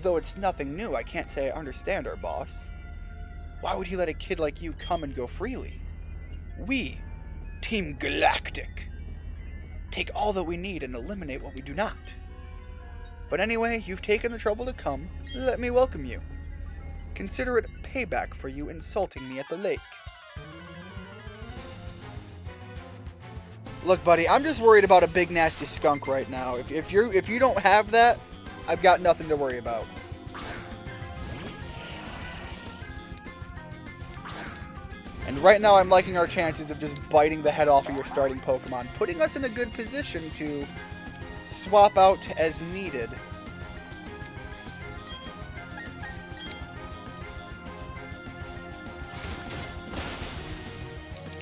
Though it's nothing new, I can't say I understand our boss. Why would he let a kid like you come and go freely? We, Team Galactic, take all that we need and eliminate what we do not. But anyway, you've taken the trouble to come. Let me welcome you. Consider it payback for you insulting me at the lake. Look, buddy, I'm just worried about a big nasty skunk right now. If you don't have that, I've got nothing to worry about. And right now I'm liking our chances of just biting the head off of your starting Pokemon, putting us in a good position to swap out as needed.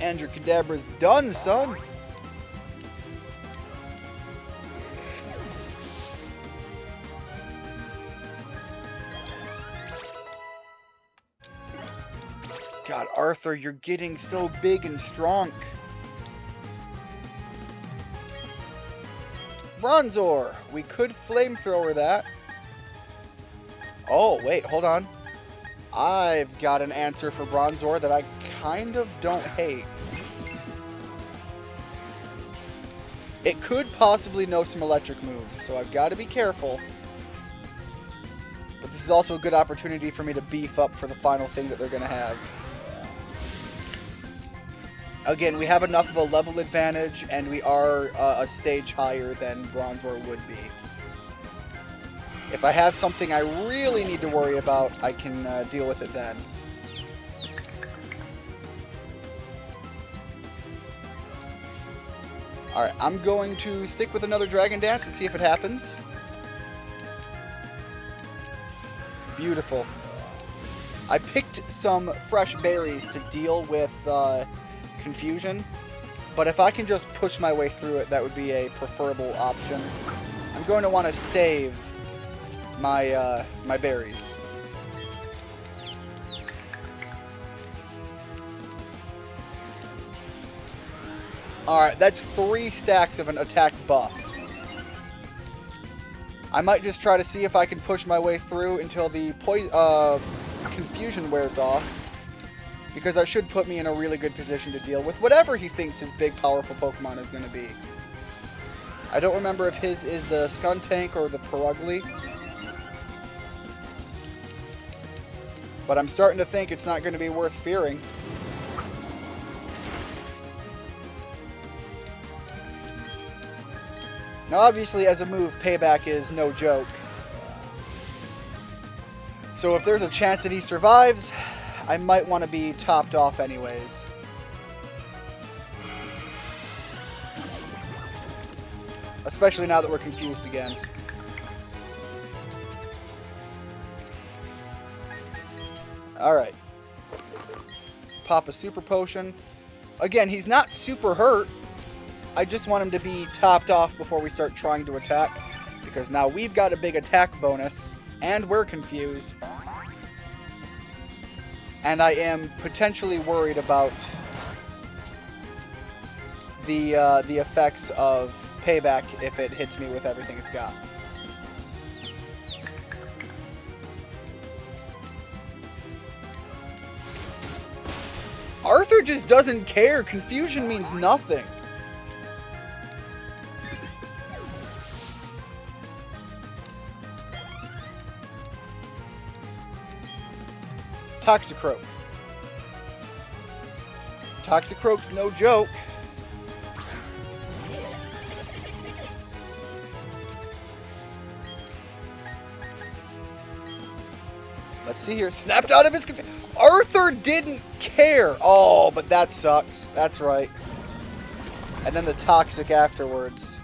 And your Kadabra's done, son! God, Arthur, you're getting so big and strong. Bronzor! We could flamethrower that. Oh, wait, hold on. I've got an answer for Bronzor that I kind of don't hate. It could possibly know some electric moves, so I've got to be careful. But this is also a good opportunity for me to beef up for the final thing that they're going to have. Again, we have enough of a level advantage, and we are a stage higher than Bronzor would be. If I have something I really need to worry about, I can deal with it then. Alright, I'm going to stick with another Dragon Dance and see if it happens. Beautiful. I picked some fresh berries to deal with confusion, but if I can just push my way through it, that would be a preferable option. I'm going to want to save my my berries. Alright, that's 3 stacks of an attack buff. I might just try to see if I can push my way through until the confusion wears off, because that should put me in a really good position to deal with whatever he thinks his big, powerful Pokemon is going to be. I don't remember if his is the Skuntank or the Perugly, but I'm starting to think it's not going to be worth fearing. Now, obviously, as a move, payback is no joke. So if there's a chance that he survives, I might want to be topped off anyways. Especially now that we're confused again. Alright. pop a super potion. Again, he's not super hurt. I just want him to be topped off before we start trying to attack, because now we've got a big attack bonus, and we're confused. And I am potentially worried about the effects of payback if it hits me with everything it's got. Arthur just doesn't care. Confusion means nothing. Toxicroak. Toxicroak's no joke. Let's see here. Snapped out of his confusion. Arthur didn't care. Oh, but that sucks. That's right. And then the toxic afterwards.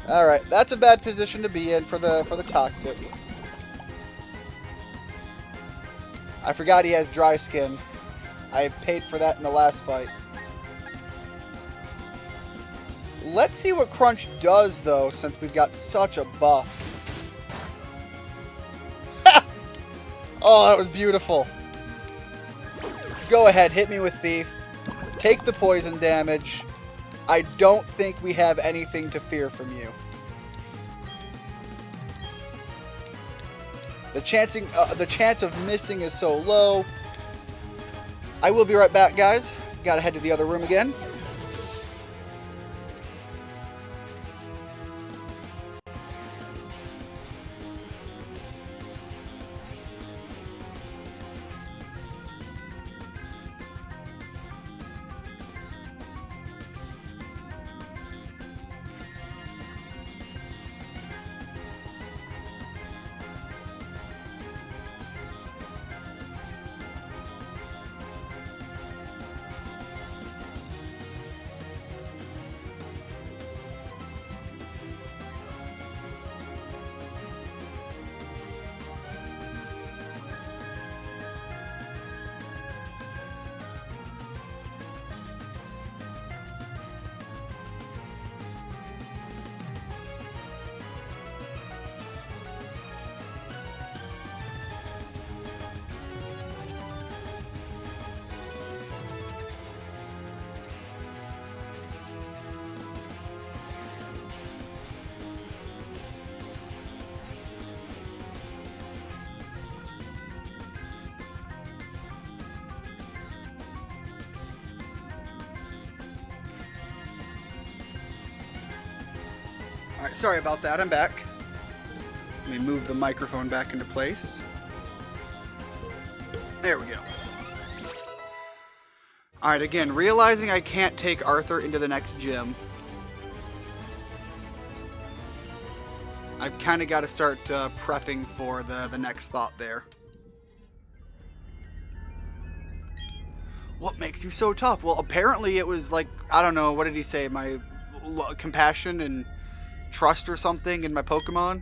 Alright, that's a bad position to be in for the toxic. I forgot he has dry skin. I paid for that in the last fight. Let's see what Crunch does, though, since we've got such a buff. Oh, that was beautiful. Go ahead, hit me with Thief. Take the poison damage. I don't think we have anything to fear from you. The chance of missing is so low. I will be right back, guys. Gotta head to the other room again. Alright, sorry about that, I'm back. Let me move the microphone back into place. There we go. Alright, again, realizing I can't take Arthur into the next gym, I've kind of got to start prepping for the next thought there. What makes you so tough? Well, apparently it was like, I don't know, what did he say? My compassion and trust or something in my Pokemon?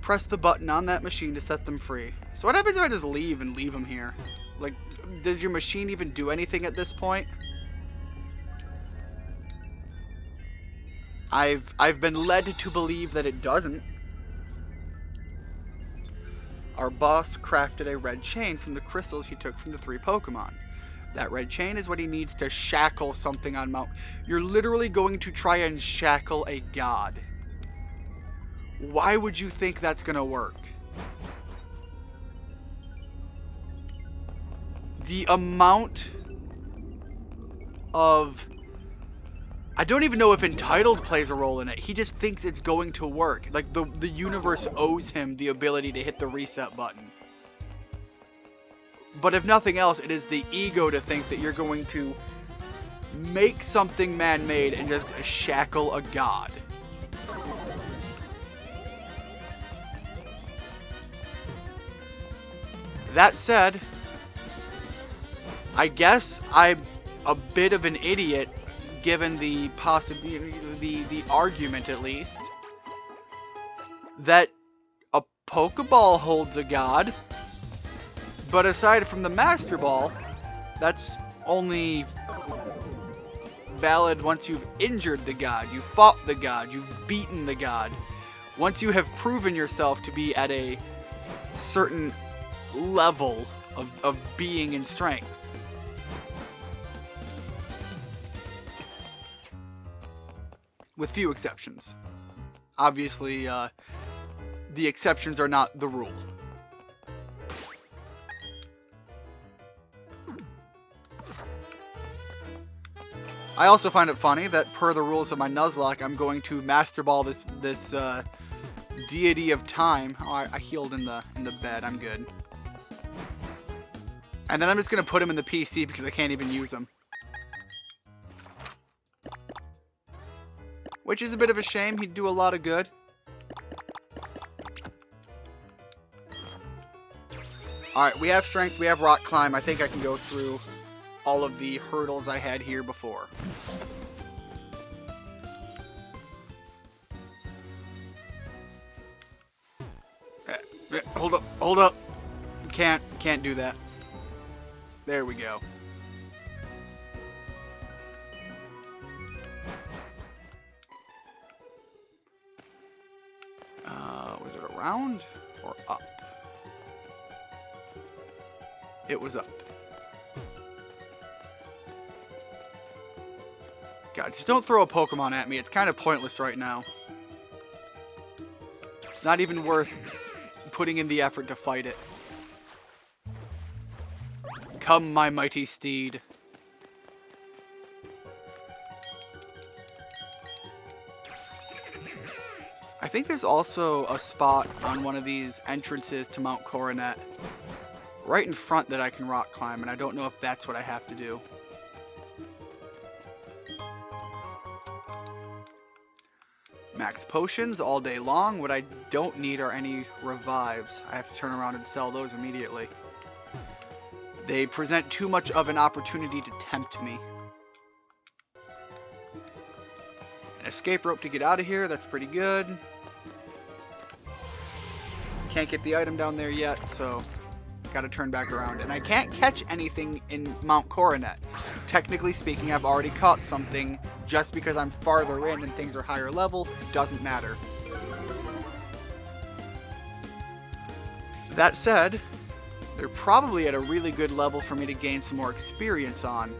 Press the button on that machine to set them free. So what happens if I just leave them here? Like, does your machine even do anything at this point? I've been led to believe that it doesn't. Our boss crafted a red chain from the crystals he took from the 3 Pokemon. That red chain is what he needs to shackle something on Mount. You're literally going to try and shackle a god. Why would you think that's going to work? The amount of... I don't even know if entitled plays a role in it. He just thinks it's going to work. Like, the universe owes him the ability to hit the reset button. But if nothing else, it is the ego to think that you're going to make something man-made and just shackle a god. That said, I guess I'm a bit of an idiot given the possibility, the argument at least, that a Pokeball holds a god. But aside from the Master Ball, that's only valid once you've injured the god, you've fought the god, you've beaten the god. Once you have proven yourself to be at a certain level of being and strength. With few exceptions. Obviously, the exceptions are not the rule. I also find it funny that per the rules of my Nuzlocke, I'm going to Master Ball this deity of time. Oh, I healed in the bed. I'm good. And then I'm just gonna put him in the PC because I can't even use him. Which is a bit of a shame. He'd do a lot of good. Alright, we have strength, we have rock climb. I think I can go through all of the hurdles I had here before. Hold up. Can't do that. There we go. Was it around or up? It was up. God, just don't throw a Pokemon at me. It's kind of pointless right now. It's not even worth putting in the effort to fight it. Come, my mighty steed. I think there's also a spot on one of these entrances to Mount Coronet right in front that I can rock climb, and I don't know if that's what I have to do. Max potions all day long. What I don't need are any revives. I have to turn around and sell those immediately. They present too much of an opportunity to tempt me. An escape rope to get out of here. That's pretty good. Can't get the item down there yet, so gotta turn back around. And I can't catch anything in Mount Coronet. Technically speaking, I've already caught something. Just because I'm farther in and things are higher level, doesn't matter. That said, they're probably at a really good level for me to gain some more experience on.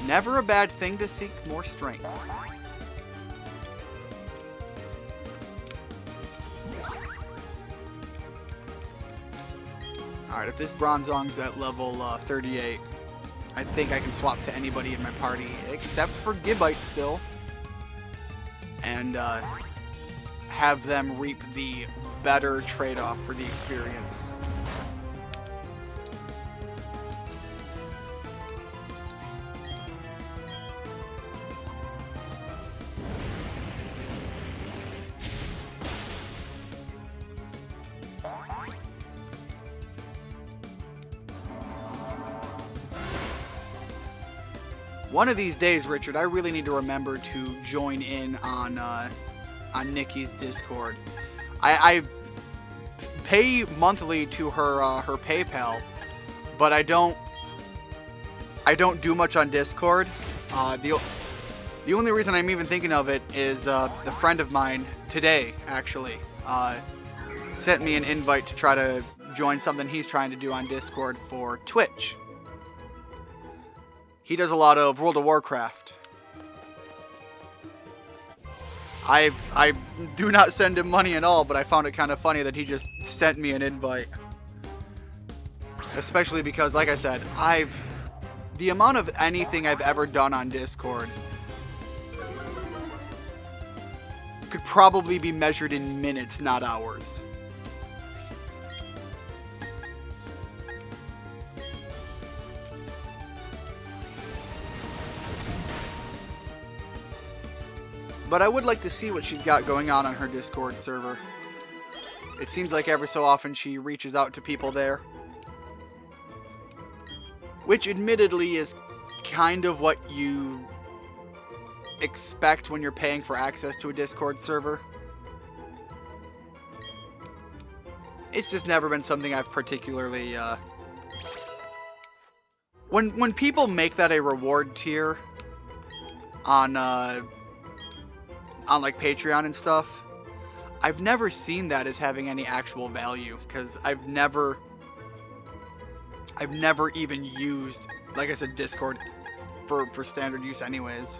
Never a bad thing to seek more strength. Alright, if this Bronzong's at level 38, I think I can swap to anybody in my party, except for Gibbite still, and have them reap the better trade-off for the experience. One of these days, Richard, I really need to remember to join in on Nikki's Discord. I pay monthly to her her PayPal, but I don't do much on Discord. The only reason I'm even thinking of it is the friend of mine today actually sent me an invite to try to join something he's trying to do on Discord for Twitch. He does a lot of World of Warcraft. I do not send him money at all, but I found it kind of funny that he just sent me an invite. Especially because, like I said, the amount of anything I've ever done on Discord could probably be measured in minutes, not hours. But I would like to see what she's got going on her Discord server. It seems like every so often she reaches out to people there. Which admittedly is kind of what you expect when you're paying for access to a Discord server. it's just never been something I've particularly, when people make that a reward tier on like Patreon and stuff, I've never seen that as having any actual value, because I've never even used, like I said, Discord for standard use anyways.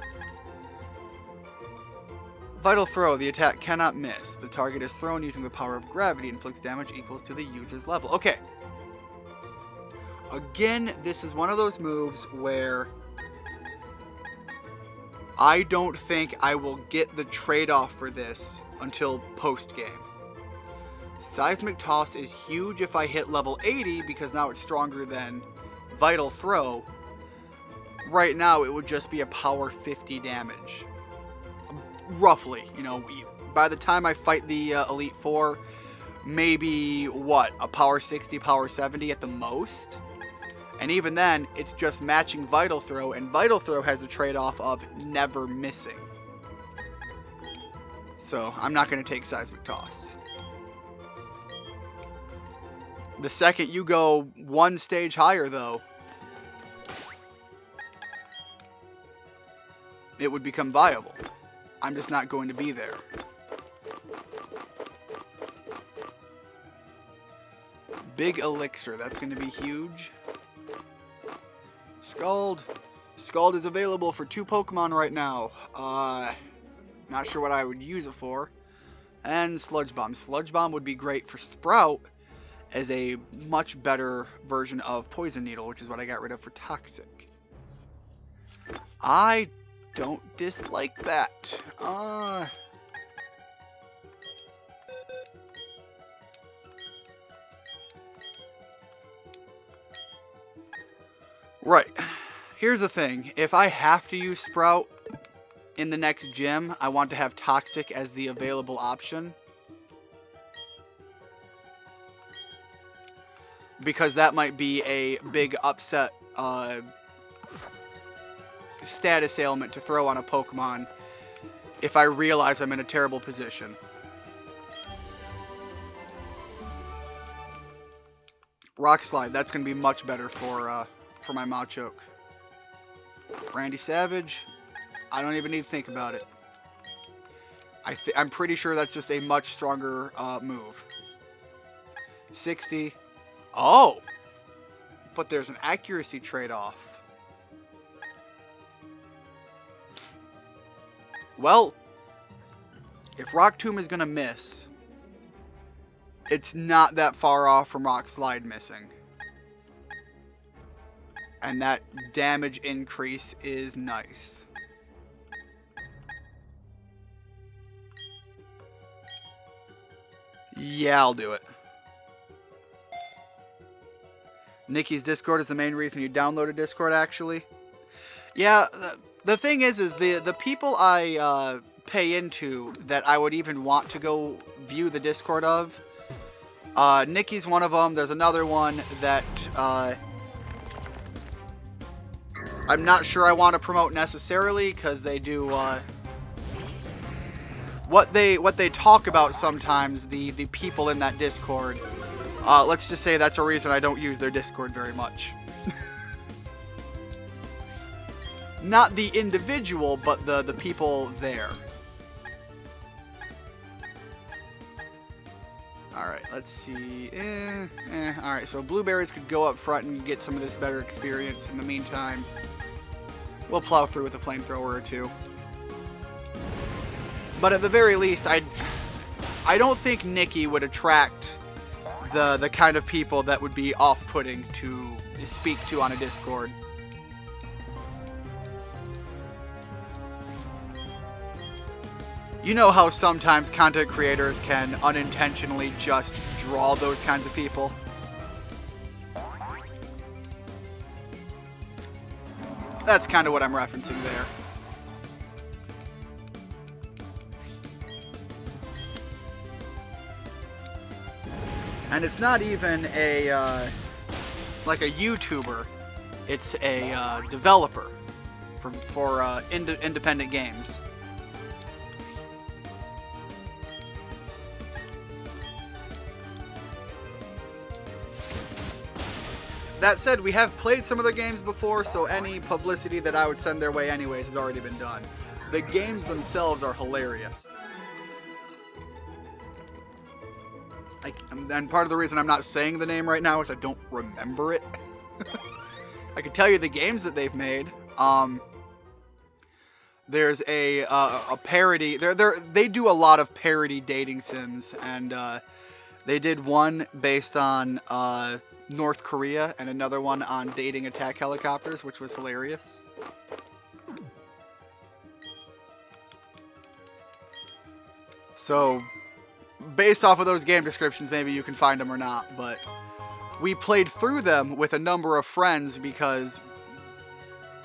Vital Throw. The attack cannot miss. The target is thrown using the power of gravity. Inflicts damage equals to the user's level. Okay. Again, this is one of those moves where I don't think I will get the trade-off for this until post-game. Seismic Toss is huge if I hit level 80 because now it's stronger than Vital Throw. Right now, it would just be a power 50 damage. Roughly, you know, by the time I fight the Elite Four, maybe, what, a power 60, power 70 at the most? And even then, it's just matching Vital Throw, and Vital Throw has the trade-off of never missing. So, I'm not going to take Seismic Toss. The second you go one stage higher, though, it would become viable. I'm just not going to be there. Big Elixir, that's going to be huge. Scald. Scald is available for 2 Pokemon right now. Not sure what I would use it for. And Sludge Bomb. Sludge Bomb would be great for Sprout as a much better version of Poison Needle, which is what I got rid of for Toxic. I don't dislike that. Right. Here's the thing. If I have to use Sprout in the next gym, I want to have Toxic as the available option. Because that might be a big upset status ailment to throw on a Pokemon if I realize I'm in a terrible position. Rock Slide, that's going to be much better for my Machoke. Randy Savage, I don't even need to think about it. I'm pretty sure that's just a much stronger move. 60. Oh! But there's an accuracy trade-off. Well, if Rock Tomb is going to miss, it's not that far off from Rock Slide missing. And that damage increase is nice. Yeah, I'll do it. Nikki's Discord is the main reason you downloaded Discord, actually. Yeah, the thing is the people I pay into that I would even want to go view the Discord of, Nikki's one of them. There's another one that I'm not sure I want to promote necessarily, because they do what they talk about sometimes, the people in that Discord. Let's just say that's a reason I don't use their Discord very much. Not the individual, but the people there. Alright, let's see. Alright, so blueberries could go up front and get some of this better experience. In the meantime, we'll plow through with a flamethrower or two. But at the very least, I don't think Nikki would attract the kind of people that would be off-putting to speak to on a Discord. You know how sometimes content creators can unintentionally just draw those kinds of people? That's kind of what I'm referencing there. And it's not even a, like a YouTuber. It's a developer for independent games. That said, we have played some of their games before, so any publicity that I would send their way anyways has already been done. The games themselves are hilarious. And part of the reason I'm not saying the name right now is I don't remember it. I can tell you the games that they've made. There's a parody. They do a lot of parody dating sims, and they did one based on North Korea and another one on dating attack helicopters, which was hilarious. So, based off of those game descriptions, maybe you can find them or not, but we played through them with a number of friends because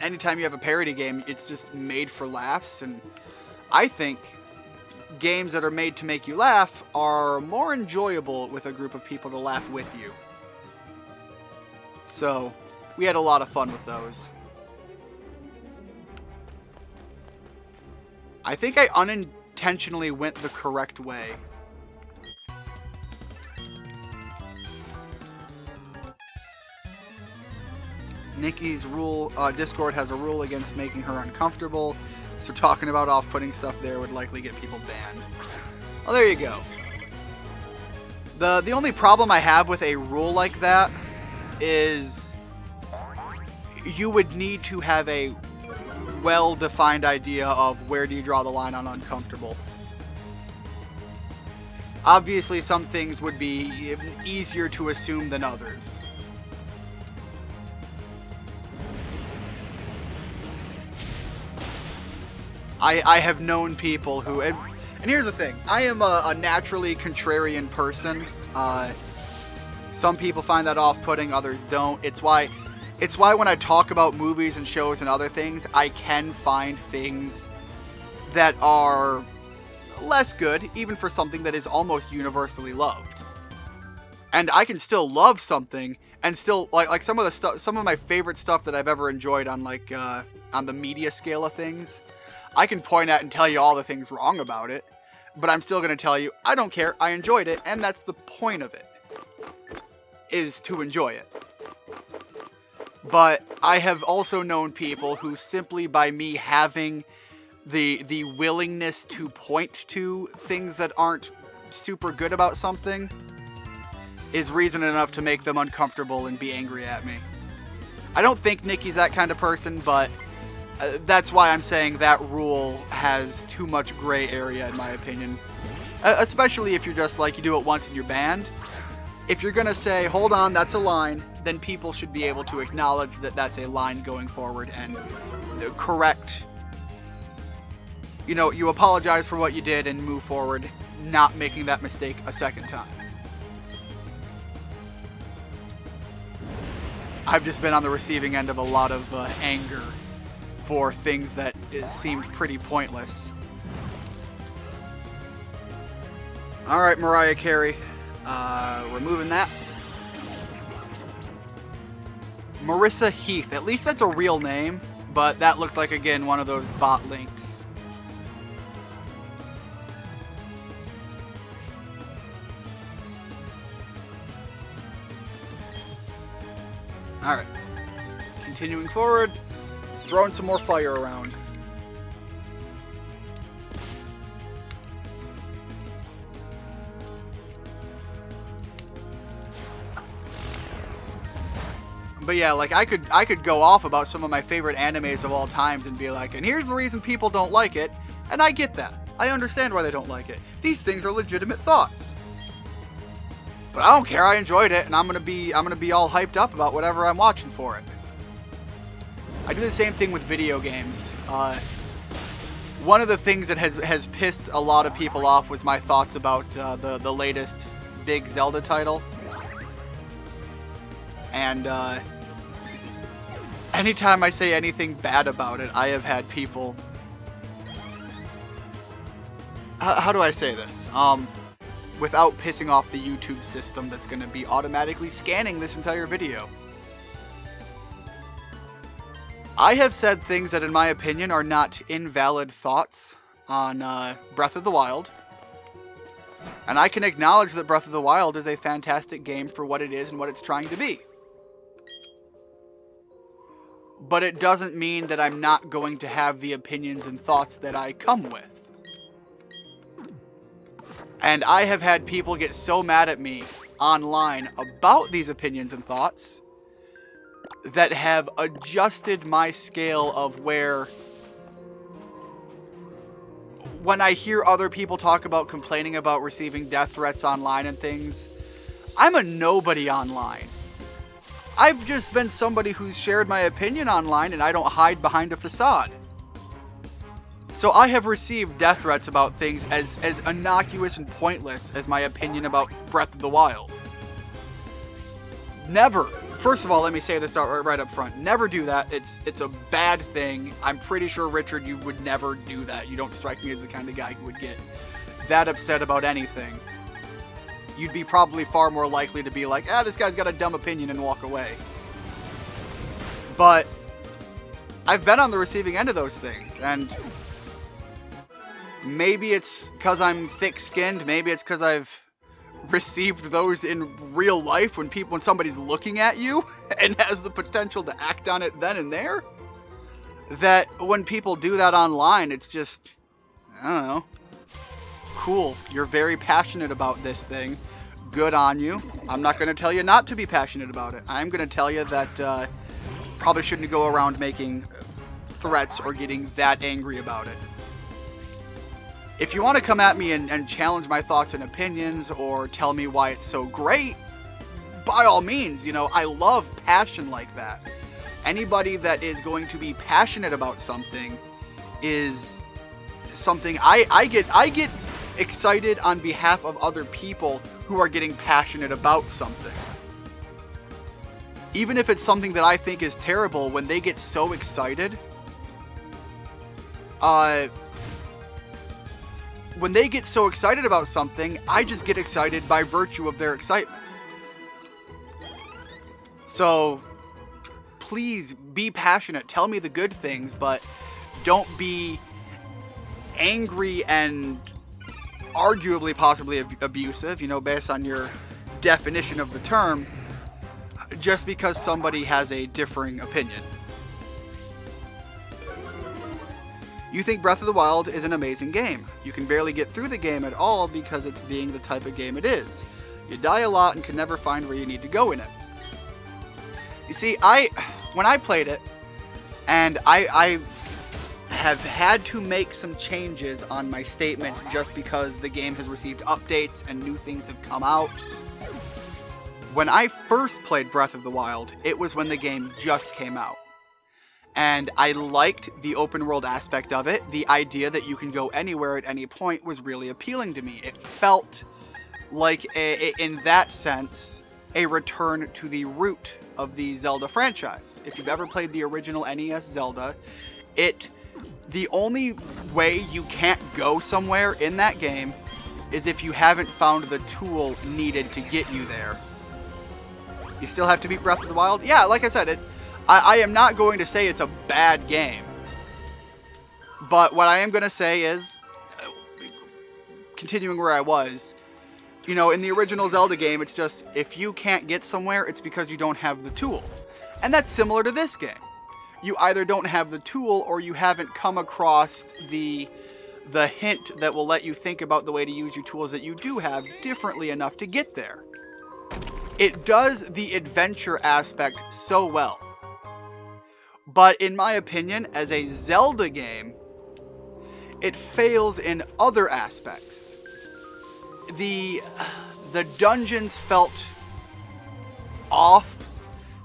anytime you have a parody game, it's just made for laughs, and I think games that are made to make you laugh are more enjoyable with a group of people to laugh with you. So, we had a lot of fun with those. I think I unintentionally went the correct way. Nikki's Discord has a rule against making her uncomfortable, so talking about off-putting stuff there would likely get people banned. Well, there you go. The only problem I have with a rule like that is you would need to have a well-defined idea of where do you draw the line on uncomfortable. Obviously, some things would be easier to assume than others. I have known people who, and here's the thing, I am a naturally contrarian person. Some people find that off-putting, others don't. It's why when I talk about movies and shows and other things, I can find things that are less good, even for something that is almost universally loved. And I can still love something and still like some of my favorite stuff that I've ever enjoyed on on the media scale of things. I can point out and tell you all the things wrong about it, but I'm still going to tell you, I don't care, I enjoyed it, and that's the point of it, is to enjoy it. But I have also known people who simply by me having the willingness to point to things that aren't super good about something is reason enough to make them uncomfortable and be angry at me. I don't think Nikki's that kind of person, but that's why I'm saying that rule has too much gray area in my opinion. Especially if you're just like, you do it once and you're banned. If you're gonna say, hold on, that's a line, then people should be able to acknowledge that that's a line going forward and correct. You know, you apologize for what you did and move forward, not making that mistake a second time. I've just been on the receiving end of a lot of anger for things that seemed pretty pointless. Alright, Mariah Carey. Removing that. Marissa Heath. At least that's a real name, but that looked like, again, one of those bot links. Alright. Continuing forward. Throwing some more fire around. But yeah, like I could go off about some of my favorite animes of all times and be like, and here's the reason people don't like it, and I get that. I understand why they don't like it. These things are legitimate thoughts. But I don't care, I enjoyed it, and I'm gonna be all hyped up about whatever I'm watching for it. I do the same thing with video games. One of the things that has pissed a lot of people off was my thoughts about the latest big Zelda title. And anytime I say anything bad about it, I have had people... How do I say this? Without pissing off the YouTube system that's going to be automatically scanning this entire video. I have said things that, in my opinion, are not invalid thoughts on Breath of the Wild. And I can acknowledge that Breath of the Wild is a fantastic game for what it is and what it's trying to be. but it doesn't mean that I'm not going to have the opinions and thoughts that I come with. And I have had people get so mad at me online about these opinions and thoughts that have adjusted my scale of where, when I hear other people talk about complaining about receiving death threats online and things, I'm a nobody online. I've just been somebody who's shared my opinion online, and I don't hide behind a facade. So I have received death threats about things as innocuous and pointless as my opinion about Breath of the Wild. Never. First of all, let me say this right up front. Never do that. It's a bad thing. I'm pretty sure, Richard, you would never do that. You don't strike me as the kind of guy who would get that upset about anything. You'd be probably far more likely to be like, this guy's got a dumb opinion, and walk away. But I've been on the receiving end of those things, and maybe it's because I'm thick-skinned, maybe it's because I've received those in real life when somebody's looking at you and has the potential to act on it then and there, that when people do that online, it's just, I don't know, cool, you're very passionate about this thing, good on you. I'm not going to tell you not to be passionate about it. I'm going to tell you that probably shouldn't go around making threats or getting that angry about it. If you want to come at me and challenge my thoughts and opinions, or tell me why it's so great, by all means, I love passion like that. Anybody that is going to be passionate about something is something I get excited on behalf of other people who are getting passionate about something. Even if it's something that I think is terrible, when they get so excited, when they get so excited about something, I just get excited by virtue of their excitement. So, please be passionate. Tell me the good things, but don't be angry and arguably possibly abusive, based on your definition of the term, just because somebody has a differing opinion. You think Breath of the Wild is an amazing game. You can barely get through the game at all because it's being the type of game it is. You die a lot and can never find where you need to go in it. You see, when I played it, and I have had to make some changes on my statements just because the game has received updates and new things have come out. When I first played Breath of the Wild, it was when the game just came out. And I liked the open world aspect of it. The idea that you can go anywhere at any point was really appealing to me. It felt like, in that sense, a return to the root of the Zelda franchise. If you've ever played the original NES Zelda, the only way you can't go somewhere in that game is if you haven't found the tool needed to get you there. You still have to beat Breath of the Wild? Yeah, like I said, I am not going to say it's a bad game. But what I am going to say is, continuing where I was, in the original Zelda game, it's just, if you can't get somewhere, it's because you don't have the tool. And that's similar to this game. You either don't have the tool, or you haven't come across the hint that will let you think about the way to use your tools that you do have differently enough to get there. It does the adventure aspect so well. But in my opinion, as a Zelda game, it fails in other aspects. The dungeons felt off.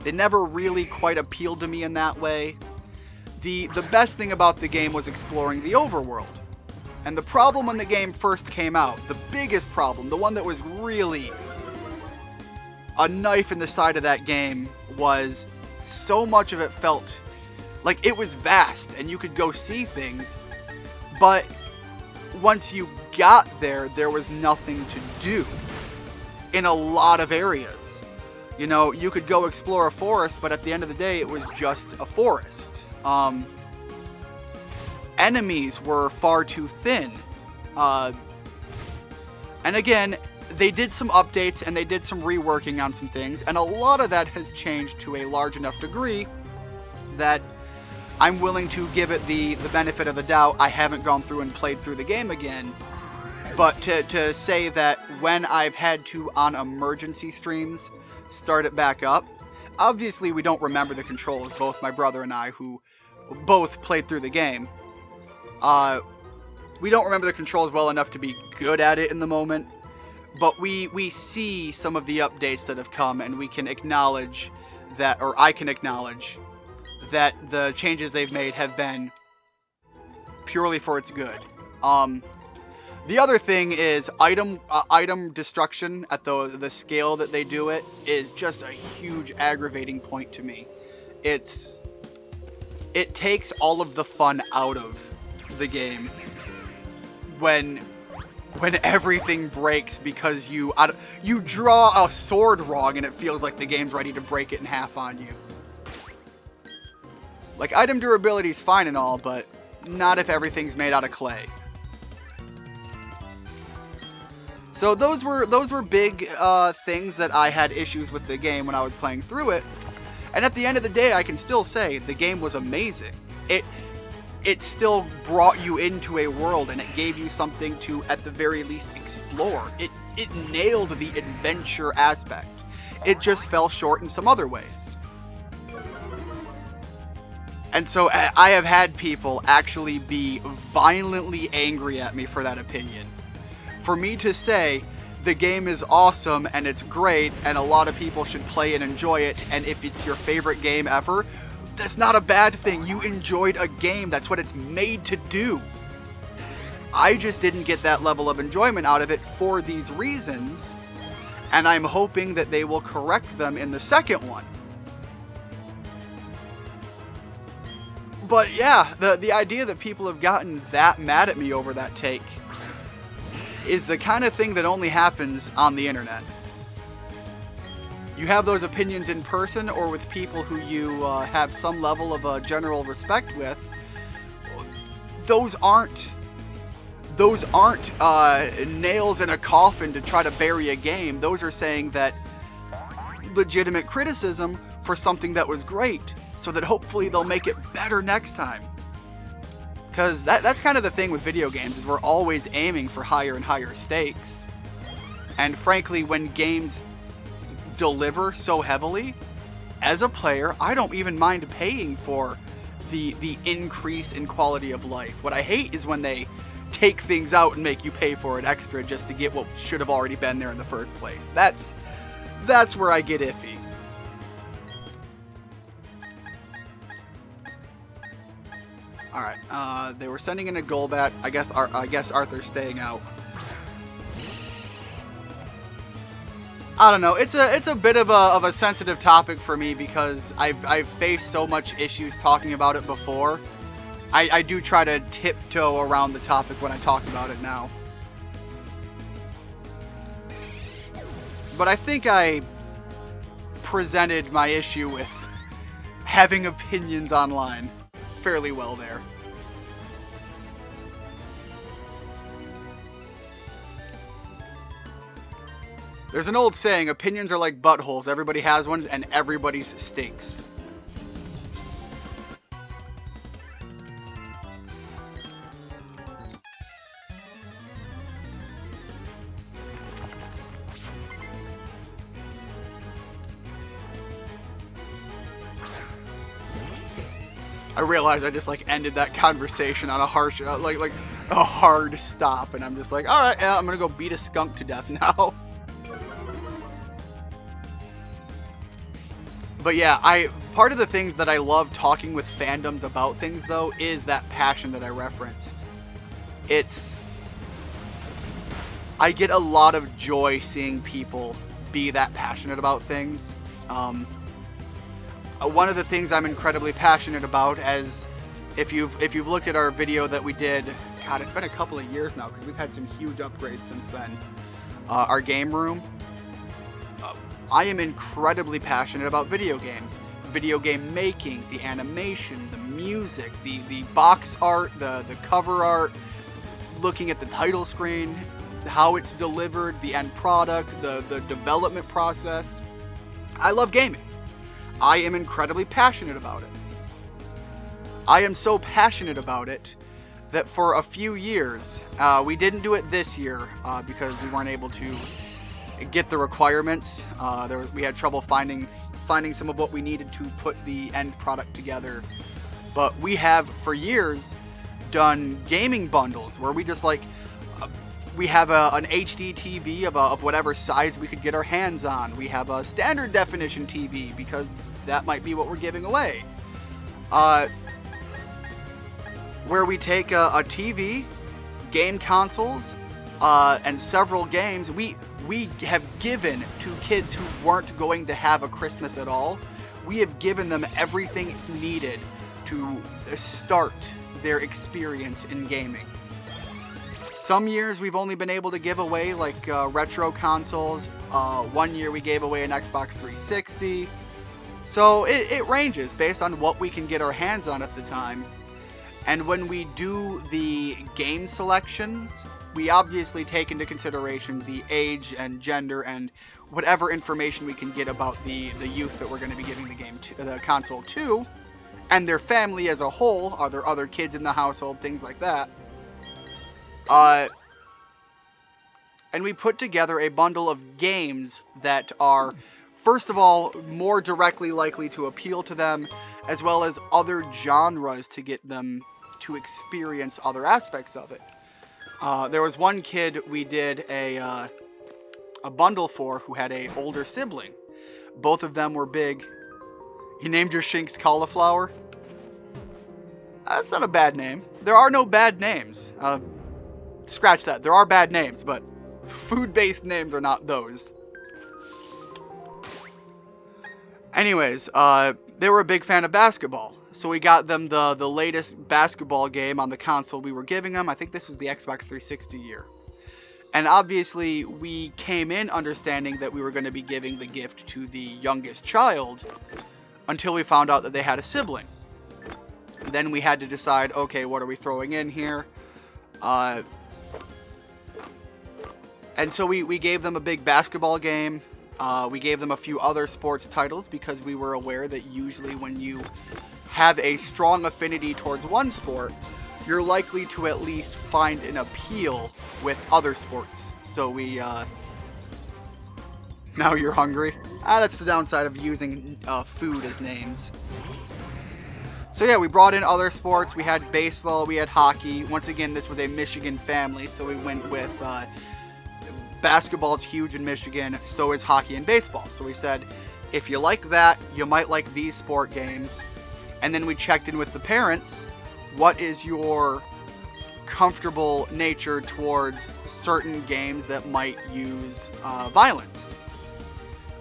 They never really quite appealed to me in that way. The best thing about the game was exploring the overworld. And the problem when the game first came out, the biggest problem, the one that was really a knife in the side of that game, was so much of it felt like it was vast and you could go see things, but once you got there, there was nothing to do in a lot of areas. You could go explore a forest, but at the end of the day, it was just a forest. Enemies were far too thin. And again, they did some updates and they did some reworking on some things, and a lot of that has changed to a large enough degree that I'm willing to give it the benefit of the doubt. I haven't gone through and played through the game again. But to say that when I've had to, on emergency streams, start it back up, obviously we don't remember the controls, both my brother and I, who both played through the game. We don't remember the controls well enough to be good at it in the moment, but we see some of the updates that have come, and we can acknowledge that, or I can acknowledge, that the changes they've made have been purely for its good. The other thing is item destruction at the scale that they do it is just a huge aggravating point to me. It takes all of the fun out of the game when everything breaks because you draw a sword wrong and it feels like the game's ready to break it in half on you. Like, item durability is fine and all, but not if everything's made out of clay. So those were big things that I had issues with the game when I was playing through it. And at the end of the day, I can still say the game was amazing. It still brought you into a world, and it gave you something to, at the very least, explore. It nailed the adventure aspect. It just fell short in some other ways. And so I have had people actually be violently angry at me for that opinion. For me to say the game is awesome and it's great and a lot of people should play and enjoy it, and if it's your favorite game ever, that's not a bad thing. You enjoyed a game. That's what it's made to do. I just didn't get that level of enjoyment out of it for these reasons, and I'm hoping that they will correct them in the second one. But yeah, the idea that people have gotten that mad at me over that take is the kind of thing that only happens on the internet. You have those opinions in person or with people who you have some level of general respect with. Those aren't nails in a coffin to try to bury a game. Those are saying that legitimate criticism for something that was great, so that hopefully they'll make it better next time. Because that's kind of the thing with video games, is we're always aiming for higher and higher stakes. And frankly, when games deliver so heavily, as a player, I don't even mind paying for the increase in quality of life. What I hate is when they take things out and make you pay for it extra just to get what should have already been there in the first place. That's where I get iffy. Alright, they were sending in a Golbat. I guess Arthur's staying out. I don't know. It's a bit of a sensitive topic for me because I've faced so much issues talking about it before. I do try to tiptoe around the topic when I talk about it now. But I think I presented my issue with having opinions online fairly well there. There's an old saying, opinions are like buttholes. Everybody has one, and everybody's stinks. I realized I just ended that conversation on a harsh, like a hard stop, and I'm just like, all right, yeah, I'm gonna go beat a skunk to death now. But yeah, part of the things that I love talking with fandoms about things, though, is that passion that I referenced. I get a lot of joy seeing people be that passionate about things. One of the things I'm incredibly passionate about, as if you've looked at our video that we did, God, it's been a couple of years now because we've had some huge upgrades since then. Our game room. I am incredibly passionate about video games. Video game making, the animation, the music, the box art, the cover art, looking at the title screen, how it's delivered, the end product, the development process. I love gaming. I am incredibly passionate about it. I am so passionate about it that for a few years, we didn't do it this year because we weren't able to get the requirements. We had trouble finding some of what we needed to put the end product together. But we have for years done gaming bundles where we just we have an HD TV of whatever size we could get our hands on. We have a standard definition TV because that might be what we're giving away. Where we take a TV, game consoles, and several games. We have given to kids who weren't going to have a Christmas at all. We have given them everything needed to start their experience in gaming. Some years we've only been able to give away retro consoles. One year we gave away an Xbox 360. So it ranges based on what we can get our hands on at the time. And when we do the game selections, we obviously take into consideration the age and gender and whatever information we can get about the youth that we're going to be giving the console to, and their family as a whole. Are there other kids in the household? Things like that. And we put together a bundle of games that are, first of all, more directly likely to appeal to them, as well as other genres to get them to experience other aspects of it. There was one kid we did a bundle for who had an older sibling. Both of them were big. You named your Shinx Cauliflower? That's not a bad name. There are no bad names. Scratch that. There are bad names, but food-based names are not those. Anyways, they were a big fan of basketball. So we got them the latest basketball game on the console we were giving them. I think this was the Xbox 360 year. And obviously, we came in understanding that we were going to be giving the gift to the youngest child until we found out that they had a sibling. Then we had to decide, okay, what are we throwing in here? And so we gave them a big basketball game. We gave them a few other sports titles because we were aware that usually when you have a strong affinity towards one sport, you're likely to at least find an appeal with other sports. So we, now you're hungry. That's the downside of using food as names. So yeah, we brought in other sports. We had baseball, we had hockey. Once again, this was a Michigan family, so we went with basketball's huge in Michigan, so is hockey and baseball. So we said, if you like that, you might like these sport games. And then we checked in with the parents. What is your comfortable nature towards certain games that might use violence?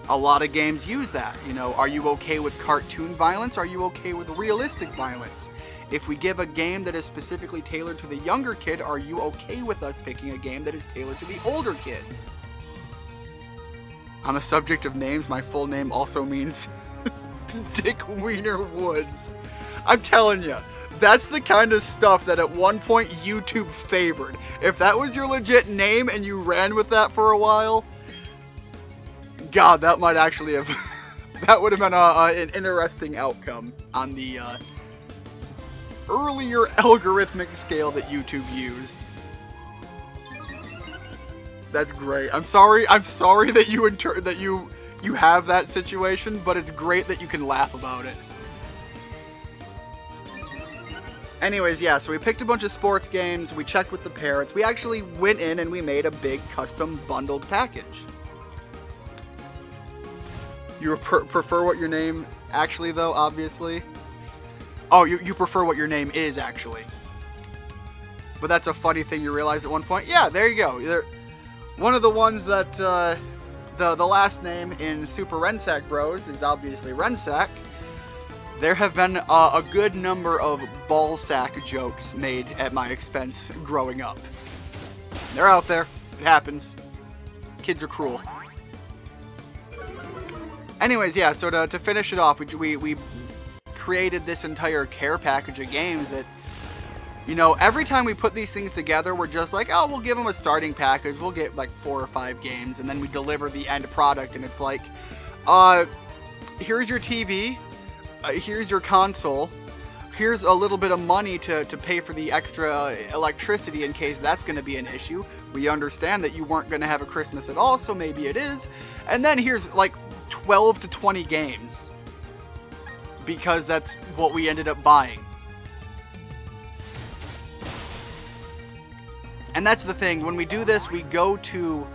A lot of games use that. You know, are you okay with cartoon violence? Are you okay with realistic violence? If we give a game that is specifically tailored to the younger kid, are you okay with us picking a game that is tailored to the older kid? On the subject of names, my full name also means Dick Wiener Woods. I'm telling you, that's the kind of stuff that at one point YouTube favored. If that was your legit name and you ran with that for a while, God, that might actually have that would have been an interesting outcome on the earlier algorithmic scale that YouTube used. That's great. I'm sorry that you have that situation, but it's great that you can laugh about it. Anyways, yeah, so we picked a bunch of sports games, we checked with the parents, we actually went in and we made a big custom bundled package. You prefer what your name actually, though, obviously? Oh, you prefer what your name is, actually. But that's a funny thing you realize at one point. Yeah, there you go. One of the ones that, the last name in Super Rensack Bros is obviously Rensack. There have been a good number of ballsack jokes made at my expense growing up. They're out there. It happens. Kids are cruel. Anyways, yeah, so to finish it off, we created this entire care package of games that, you know, every time we put these things together, we're just like, oh, we'll give them a starting package, we'll get like 4 or 5 games, and then we deliver the end product, and it's like, here's your TV, here's your console, here's a little bit of money to pay for the extra electricity in case that's going to be an issue. We understand that you weren't going to have a Christmas at all, so maybe it is. And then here's like 12 to 20 games, because that's what we ended up buying. And that's the thing, when we do this, we go to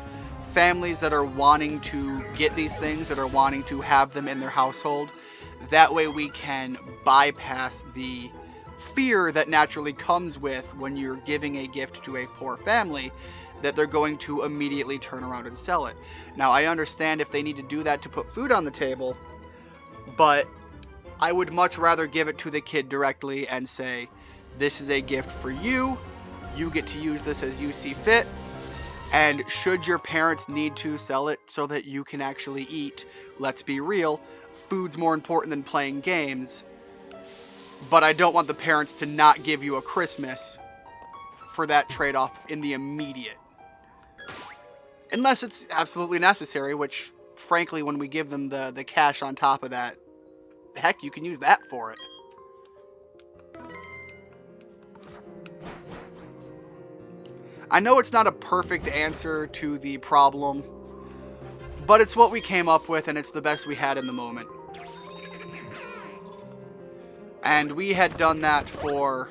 families that are wanting to get these things, that are wanting to have them in their household. That way we can bypass the fear that naturally comes with when you're giving a gift to a poor family, that they're going to immediately turn around and sell it. Now, I understand if they need to do that to put food on the table, but I would much rather give it to the kid directly and say, this is a gift for you. You get to use this as you see fit. And should your parents need to sell it so that you can actually eat, let's be real, food's more important than playing games. But I don't want the parents to not give you a Christmas for that trade-off in the immediate. Unless it's absolutely necessary, which, frankly, when we give them the cash on top of that, heck, you can use that for it. I know it's not a perfect answer to the problem, but it's what we came up with, and it's the best we had in the moment. And we had done that for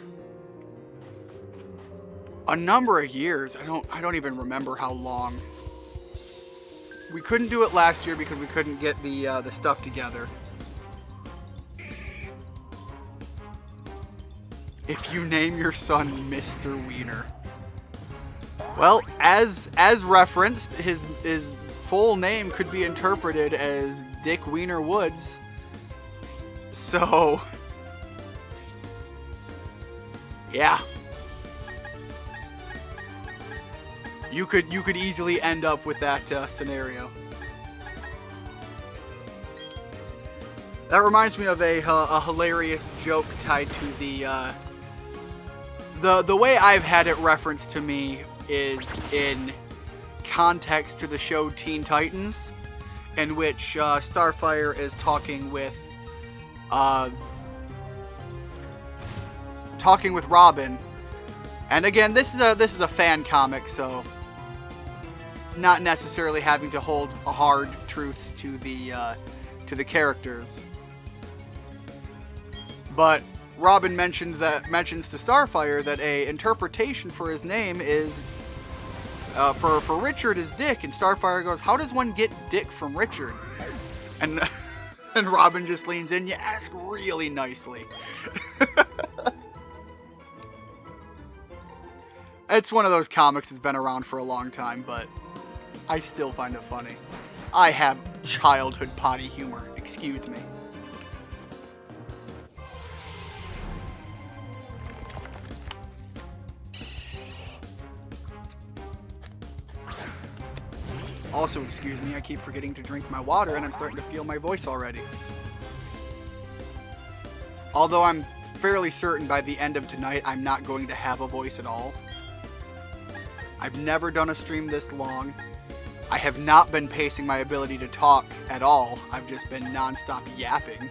a number of years. I don't even remember how long. We couldn't do it last year because we couldn't get the stuff together. If you name your son Mr. Wiener. Well, as referenced, his full name could be interpreted as Dick Wiener Woods. So, yeah. You could easily end up with that scenario. That reminds me of a hilarious joke tied to the way I've had it referenced to me is in context to the show Teen Titans, in which Starfire is talking with Robin. And again, this is a fan comic, so not necessarily having to hold hard truths to the characters. But Robin mentions to Starfire that a interpretation for his name is for Richard is Dick, and Starfire goes, "How does one get Dick from Richard?" And Robin just leans in, "You ask really nicely." It's one of those comics that's been around for a long time, but I still find it funny. I have childhood potty humor, excuse me. Also, excuse me, I keep forgetting to drink my water and I'm starting to feel my voice already. Although I'm fairly certain by the end of tonight I'm not going to have a voice at all. I've never done a stream this long. I have not been pacing my ability to talk at all. I've just been non-stop yapping.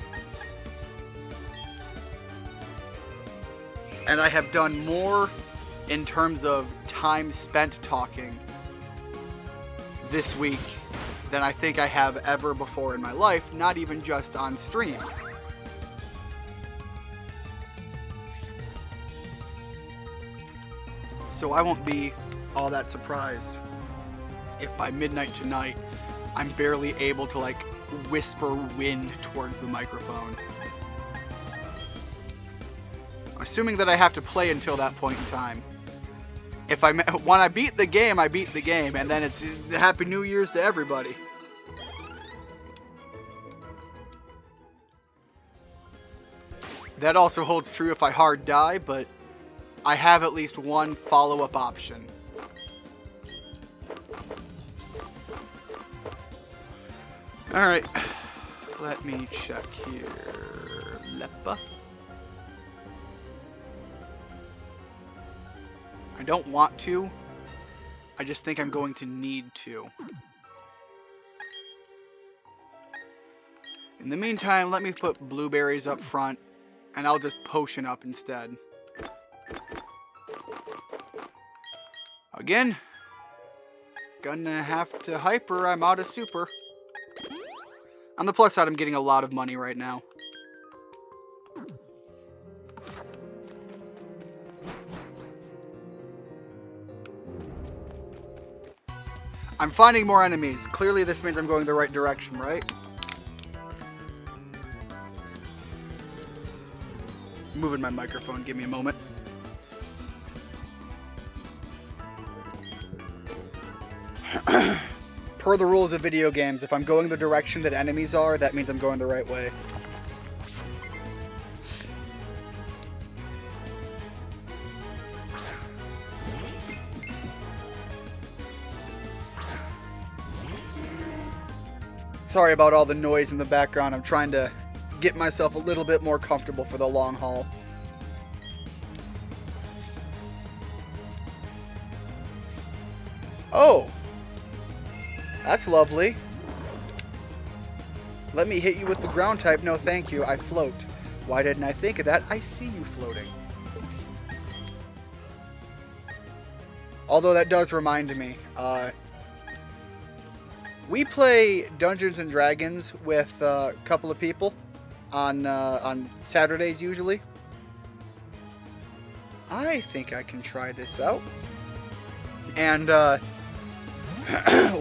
And I have done more in terms of time spent talking this week than I think I have ever before in my life, not even just on stream. So I won't be all that surprised if by midnight tonight I'm barely able to like whisper wind towards the microphone. Assuming that I have to play until that point in time. When I beat the game, I beat the game, and then it's Happy New Year's to everybody. That also holds true if I hard die, but I have at least one follow-up option. Alright, let me check here. Leppa. I don't want to. I just think I'm going to need to. In the meantime, let me put blueberries up front And I'll just potion up instead. Again, gonna have to hyper, I'm out of super. On the plus side, I'm getting a lot of money right now. I'm finding more enemies. Clearly this means I'm going the right direction, right? Moving my microphone, give me a moment. Per the rules of video games, if I'm going the direction that enemies are, that means I'm going the right way. Sorry about all the noise in the background. I'm trying to get myself a little bit more comfortable for the long haul. Oh! That's lovely. Let me hit you with the ground type. No, thank you. I float. Why didn't I think of that? I see you floating. Although that does remind me, we play Dungeons and Dragons with a couple of people on Saturdays usually. I think I can try this out. And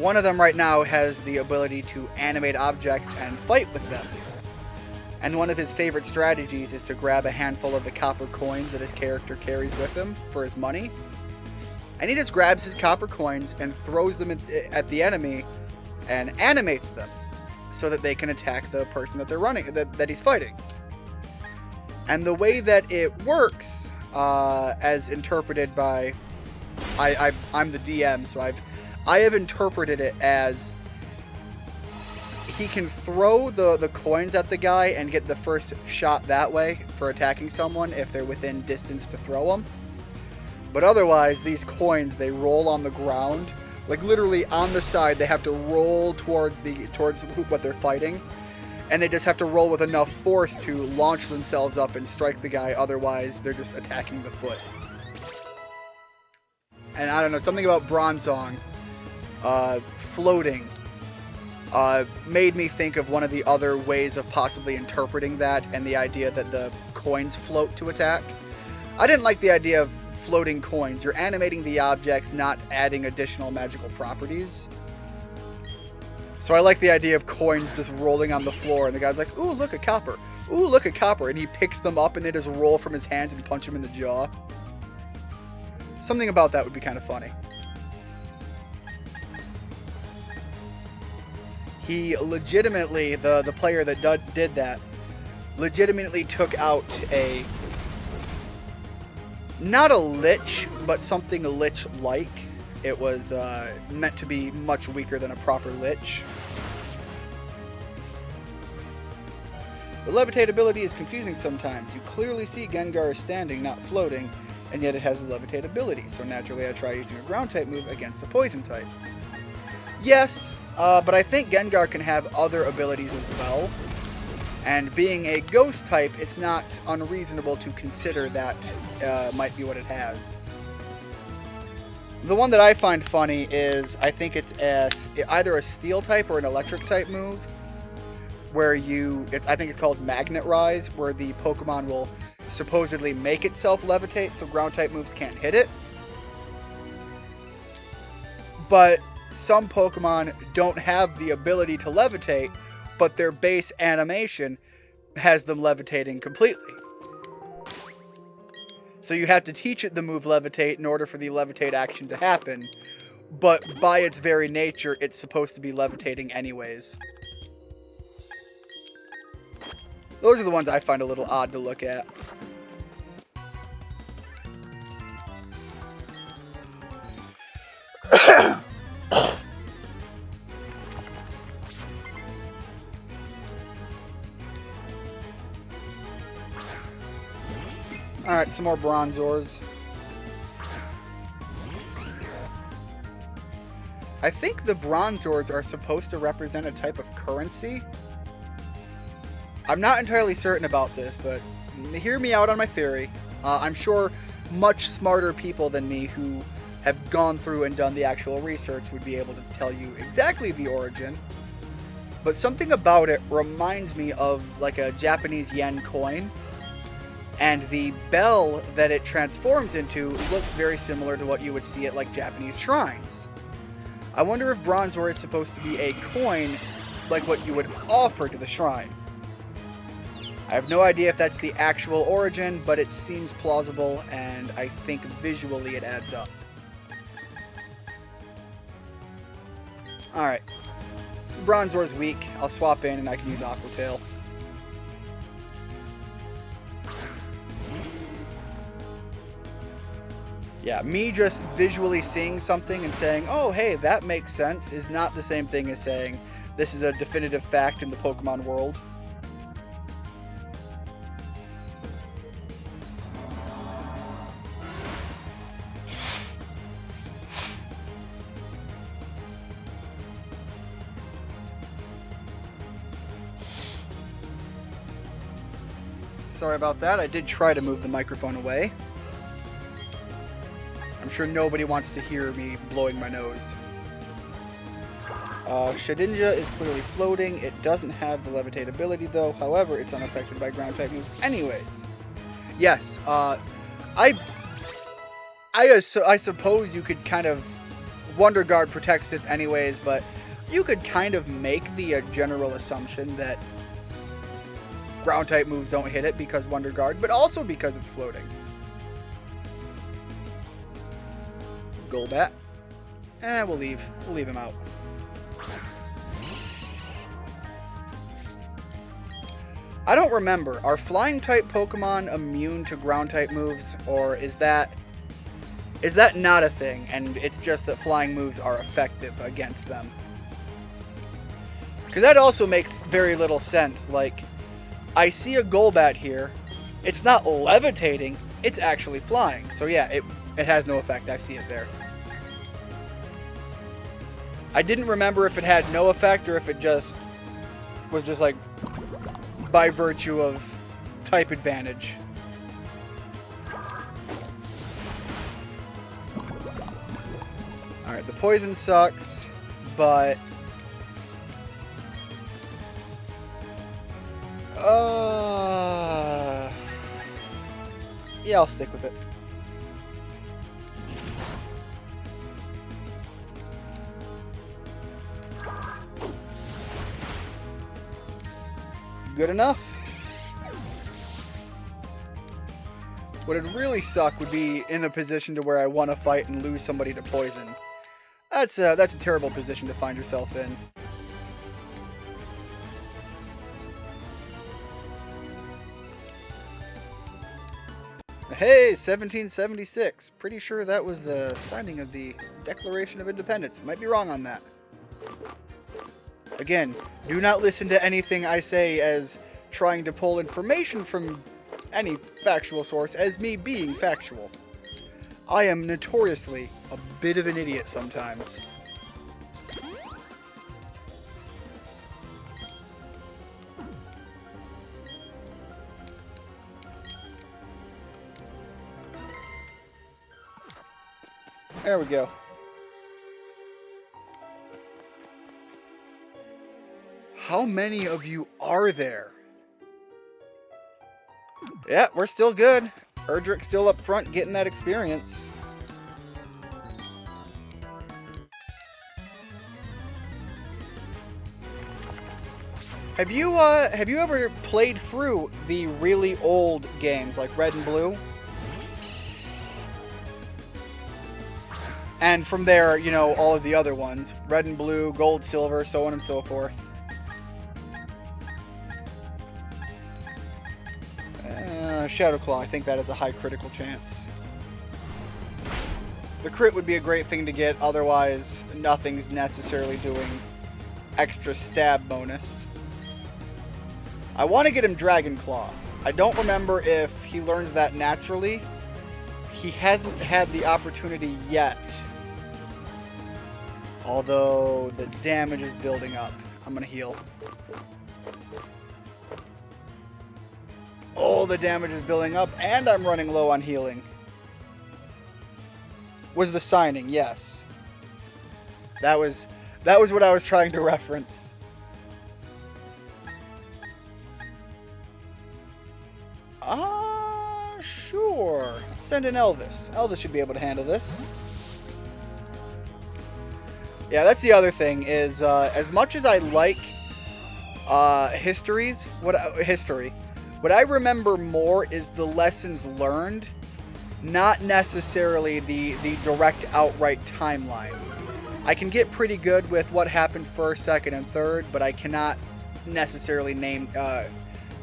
one of them right now has the ability to animate objects and fight with them. And one of his favorite strategies is to grab a handful of the copper coins that his character carries with him for his money. And he just grabs his copper coins and throws them at the enemy and animates them so that they can attack the person that they're running, that he's fighting. And the way that it works, as interpreted by... I'm the DM, so I have interpreted it as he can throw the coins at the guy and get the first shot that way for attacking someone if they're within distance to throw them. But otherwise, these coins, they roll on the ground. Like literally on the side, they have to roll towards what they're fighting. And they just have to roll with enough force to launch themselves up and strike the guy. Otherwise, they're just attacking the foot. And I don't know, something about Bronzong floating made me think of one of the other ways of possibly interpreting that, and the idea that the coins float to attack. I didn't like the idea of floating coins. You're animating the objects, not adding additional magical properties. So I like the idea of coins just rolling on the floor, and the guy's like, ooh, look, a copper. Ooh, look, a copper. And he picks them up, and they just roll from his hands and punch him in the jaw. Something about that would be kind of funny. He legitimately, the player that did that, legitimately took out a, not a lich, but something lich-like. It was meant to be much weaker than a proper lich. The levitate ability is confusing sometimes. You clearly see Gengar is standing, not floating, and yet it has a levitate ability, so naturally I try using a ground type move against a poison type. Yes, but I think Gengar can have other abilities as well, and being a ghost type, it's not unreasonable to consider that might be what it has. The one that I find funny is, I think it's either a steel type or an electric type move, where I think it's called Magnet Rise, where the Pokemon will supposedly make itself levitate so ground type moves can't hit it. But some Pokemon don't have the ability to levitate, but their base animation has them levitating completely. So you have to teach it the move levitate in order for the levitate action to happen, but by its very nature, it's supposed to be levitating anyways. Those are the ones I find a little odd to look at. Alright, some more Bronzors. I think the Bronzors are supposed to represent a type of currency. I'm not entirely certain about this, but hear me out on my theory. I'm sure much smarter people than me who have gone through and done the actual research would be able to tell you exactly the origin. But something about it reminds me of like a Japanese yen coin. And the bell that it transforms into looks very similar to what you would see at like Japanese shrines. I wonder if Bronzor is supposed to be a coin like what you would offer to the shrine. I have no idea if that's the actual origin, but it seems plausible, and I think visually it adds up. Alright. Bronzor's weak. I'll swap in and I can use Aqua Tail. Yeah, me just visually seeing something and saying, oh, hey, that makes sense, is not the same thing as saying this is a definitive fact in the Pokemon world. Sorry about that. I did try to move the microphone away. I'm sure nobody wants to hear me blowing my nose. Shedinja is clearly floating. It doesn't have the levitate ability though. However, it's unaffected by ground type moves anyways. Yes, I suppose you could kind of... Wonder Guard protects it anyways, but you could kind of make the general assumption that ground type moves don't hit it because Wonder Guard, but also because it's floating. Golbat. We'll leave him out. I don't remember. Are flying type Pokemon immune to ground type moves, or is that not a thing and it's just that flying moves are effective against them? Because that also makes very little sense. Like, I see a Golbat here. It's not levitating, it's actually flying. So yeah, it has no effect. I see it there. I didn't remember if it had no effect or if it just was just like by virtue of type advantage. Alright, the poison sucks, but yeah, I'll stick with it. Good enough. What would really suck would be in a position to where I want to fight and lose somebody to poison. That's a terrible position to find yourself in. Hey, 1776. Pretty sure that was the signing of the Declaration of Independence. Might be wrong on that. Again, do not listen to anything I say as trying to pull information from any factual source as me being factual. I am notoriously a bit of an idiot sometimes. There we go. How many of you are there? Yeah, we're still good. Erdrick's still up front getting that experience. Have you ever played through the really old games like Red and Blue? And from there, you know, all of the other ones. Red and Blue, Gold, Silver, so on and so forth. Shadow Claw, I think that has a high critical chance. The crit would be a great thing to get, otherwise nothing's necessarily doing extra stab bonus. I want to get him Dragon Claw. I don't remember if he learns that naturally. He hasn't had the opportunity yet. Although the damage is building up. I'm going to heal. Oh, the damage is building up, and I'm running low on healing. Was the signing, yes. That was what I was trying to reference. Sure. Send in Elvis. Elvis should be able to handle this. Yeah, that's the other thing is, as much as I like history, what I remember more is the lessons learned, not necessarily the direct outright timeline. I can get pretty good with what happened first, second, and third, but I cannot necessarily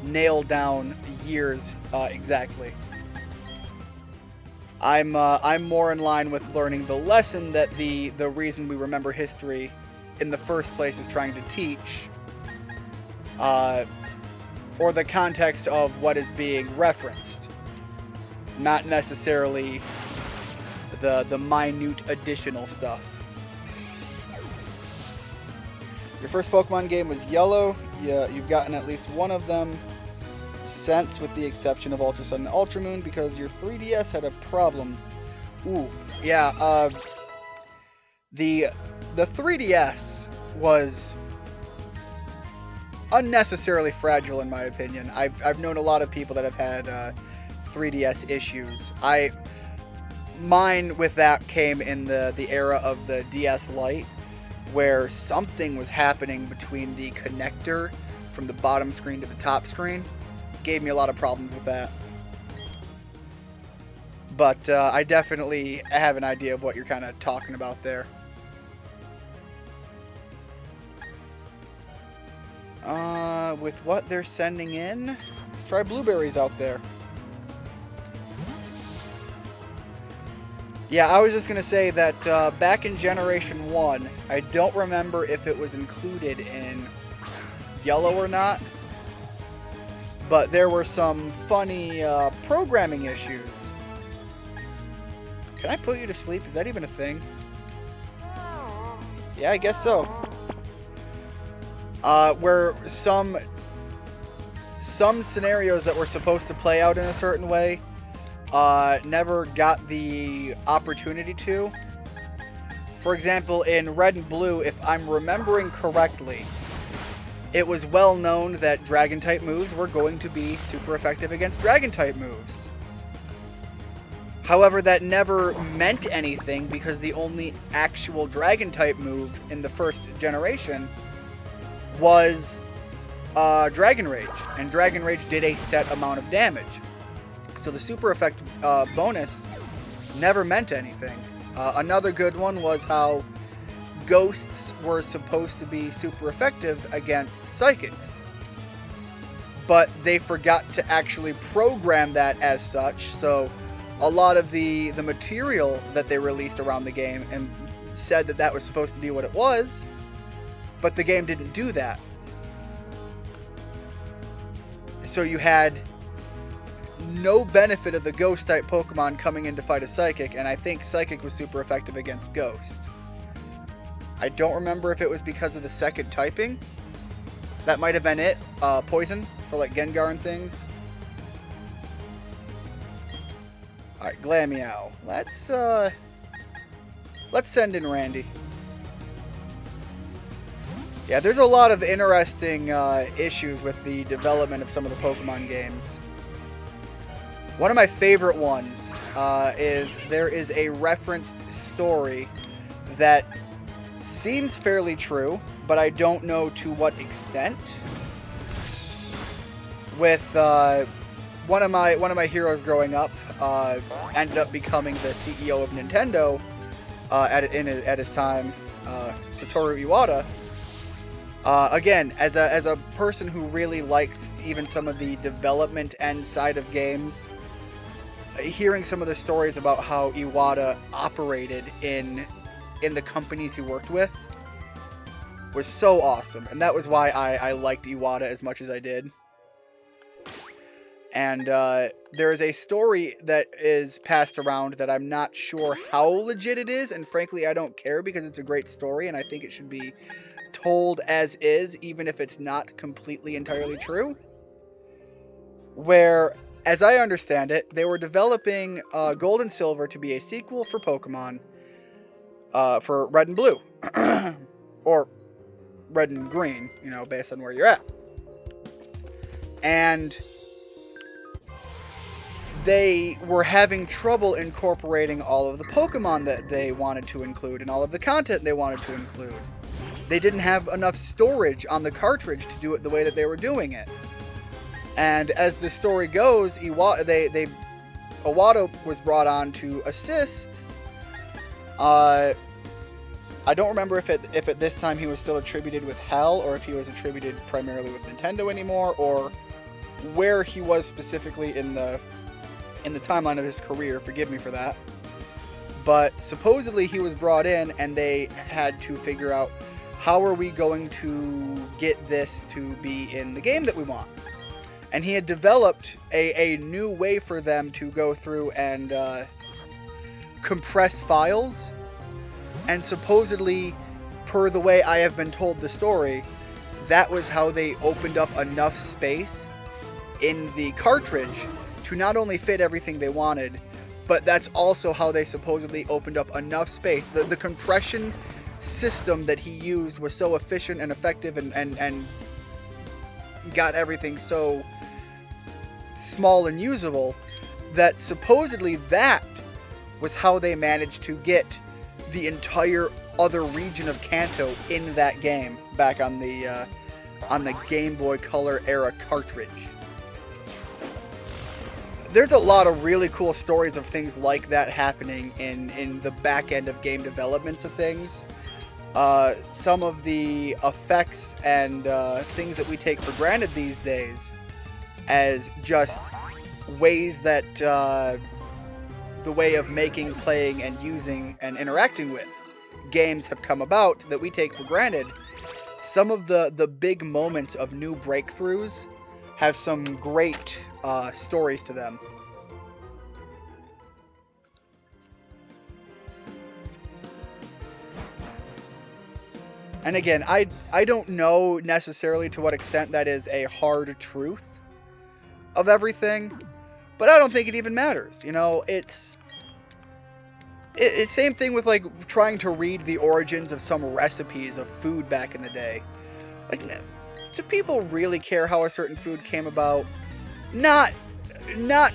nail down years exactly. I'm more in line with learning the lesson that the reason we remember history in the first place is trying to teach, or the context of what is being referenced, not necessarily the minute additional stuff. Your first Pokemon game was Yellow. Yeah, you've gotten at least one of them since, with the exception of Ultra Sun and Ultra Moon, because your 3DS had a problem. Ooh, yeah. The 3DS was unnecessarily fragile, in my opinion. I've known a lot of people that have had 3DS issues. Mine with that came in the era of the DS Lite, where something was happening between the connector from the bottom screen to the top screen. Gave me a lot of problems with that. But I definitely have an idea of what you're kind of talking about there. With what they're sending in, let's try blueberries out there. Yeah, I was just going to say that back in Generation 1, I don't remember if it was included in Yellow or not, but there were some funny programming issues. Can I put you to sleep? Is that even a thing? Yeah, I guess so. Where some scenarios that were supposed to play out in a certain way never got the opportunity to. For example, in Red and Blue, if I'm remembering correctly, it was well known that Dragon-type moves were going to be super effective against Dragon-type moves. However, that never meant anything because the only actual Dragon-type move in the first generation was Dragon Rage, and Dragon Rage did a set amount of damage. So the super effect bonus never meant anything. Another good one was how ghosts were supposed to be super effective against psychics, but they forgot to actually program that as such. So a lot of the material that they released around the game and said that was supposed to be what it was, but the game didn't do that. So you had no benefit of the ghost type Pokemon coming in to fight a psychic, and I think psychic was super effective against ghost. I don't remember if it was because of the second typing. That might have been it. Poison for like Gengar and things. Alright, Glameow. Let's send in Randy. Yeah, there's a lot of interesting issues with the development of some of the Pokemon games. One of my favorite ones is there is a referenced story that seems fairly true, but I don't know to what extent. With one of my heroes growing up ended up becoming the CEO of Nintendo at his time, Satoru Iwata. Again, as a person who really likes even some of the development end side of games, hearing some of the stories about how Iwata operated in the companies he worked with was so awesome, and that was why I liked Iwata as much as I did. And there is a story that is passed around that I'm not sure how legit it is, and frankly I don't care because it's a great story and I think it should be told as is, even if it's not completely entirely true. where, as I understand it, they were developing Gold and Silver to be a sequel for Pokemon for Red and Blue. Or Red and Green, you know, based on where you're at. And they were having trouble incorporating all of the Pokemon that they wanted to include and all of the content they wanted to include. They didn't have enough storage on the cartridge to do it the way that they were doing it. And as the story goes, Iwata was brought on to assist. I don't remember if at this time he was still attributed with HAL, or if he was attributed primarily with Nintendo anymore, or where he was specifically in the timeline of his career. Forgive me for that. But supposedly he was brought in, and they had to figure out, how are we going to get this to be in the game that we want? And he had developed a new way for them to go through and compress files. And supposedly, per the way I have been told the story, that was how they opened up enough space in the cartridge to not only fit everything they wanted, but that's also how they supposedly opened up enough space. The compression system that he used was so efficient and effective and got everything so small and usable that supposedly that was how they managed to get the entire other region of Kanto in that game back on the Game Boy Color era cartridge. There's a lot of really cool stories of things like that happening in the back end of game developments of things. Some of the effects and things that we take for granted these days as just ways that the way of making, playing, and using, and interacting with games have come about that we take for granted. Some of the big moments of new breakthroughs have some great stories to them. And again, I don't know necessarily to what extent that is a hard truth of everything, but I don't think it even matters. You know, it's same thing with like trying to read the origins of some recipes of food back in the day. Like, do people really care how a certain food came about? Not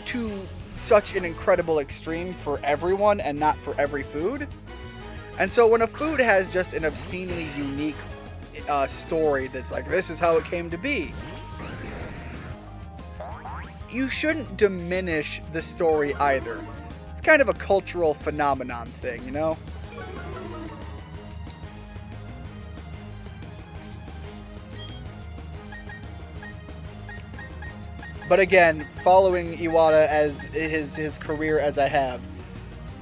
to such an incredible extreme for everyone and not for every food. And so when a food has just an obscenely unique story that's like, this is how it came to be, you shouldn't diminish the story either. It's kind of a cultural phenomenon thing, you know? But again, following Iwata as his career as I have,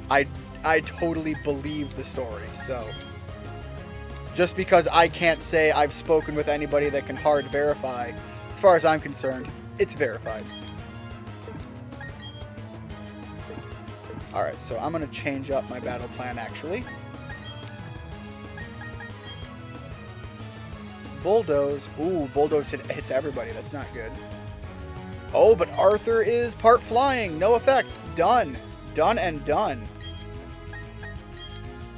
I totally believe the story. So just because I can't say I've spoken with anybody that can hard verify, as far as I'm concerned, it's verified. Alright, so I'm going to change up my battle plan actually. Bulldoze. Ooh, Bulldoze hits everybody. That's not good. Oh, but Arthur is part flying. No effect. Done. Done and done.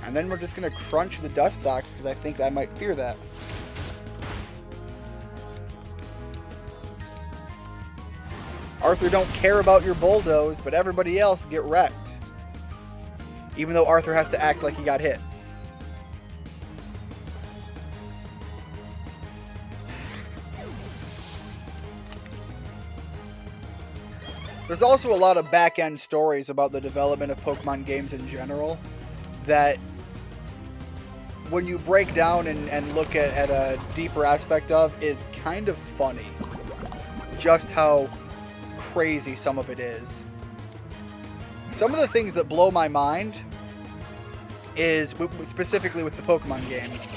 And then we're just going to crunch the Dustox because I think I might fear that. Arthur don't care about your Bulldoze, but everybody else get wrecked. Even though Arthur has to act like he got hit. There's also a lot of back-end stories about the development of Pokemon games in general that when you break down and look at a deeper aspect of is kind of funny. Just how crazy some of it is. Some of the things that blow my mind is, specifically with the Pokemon games,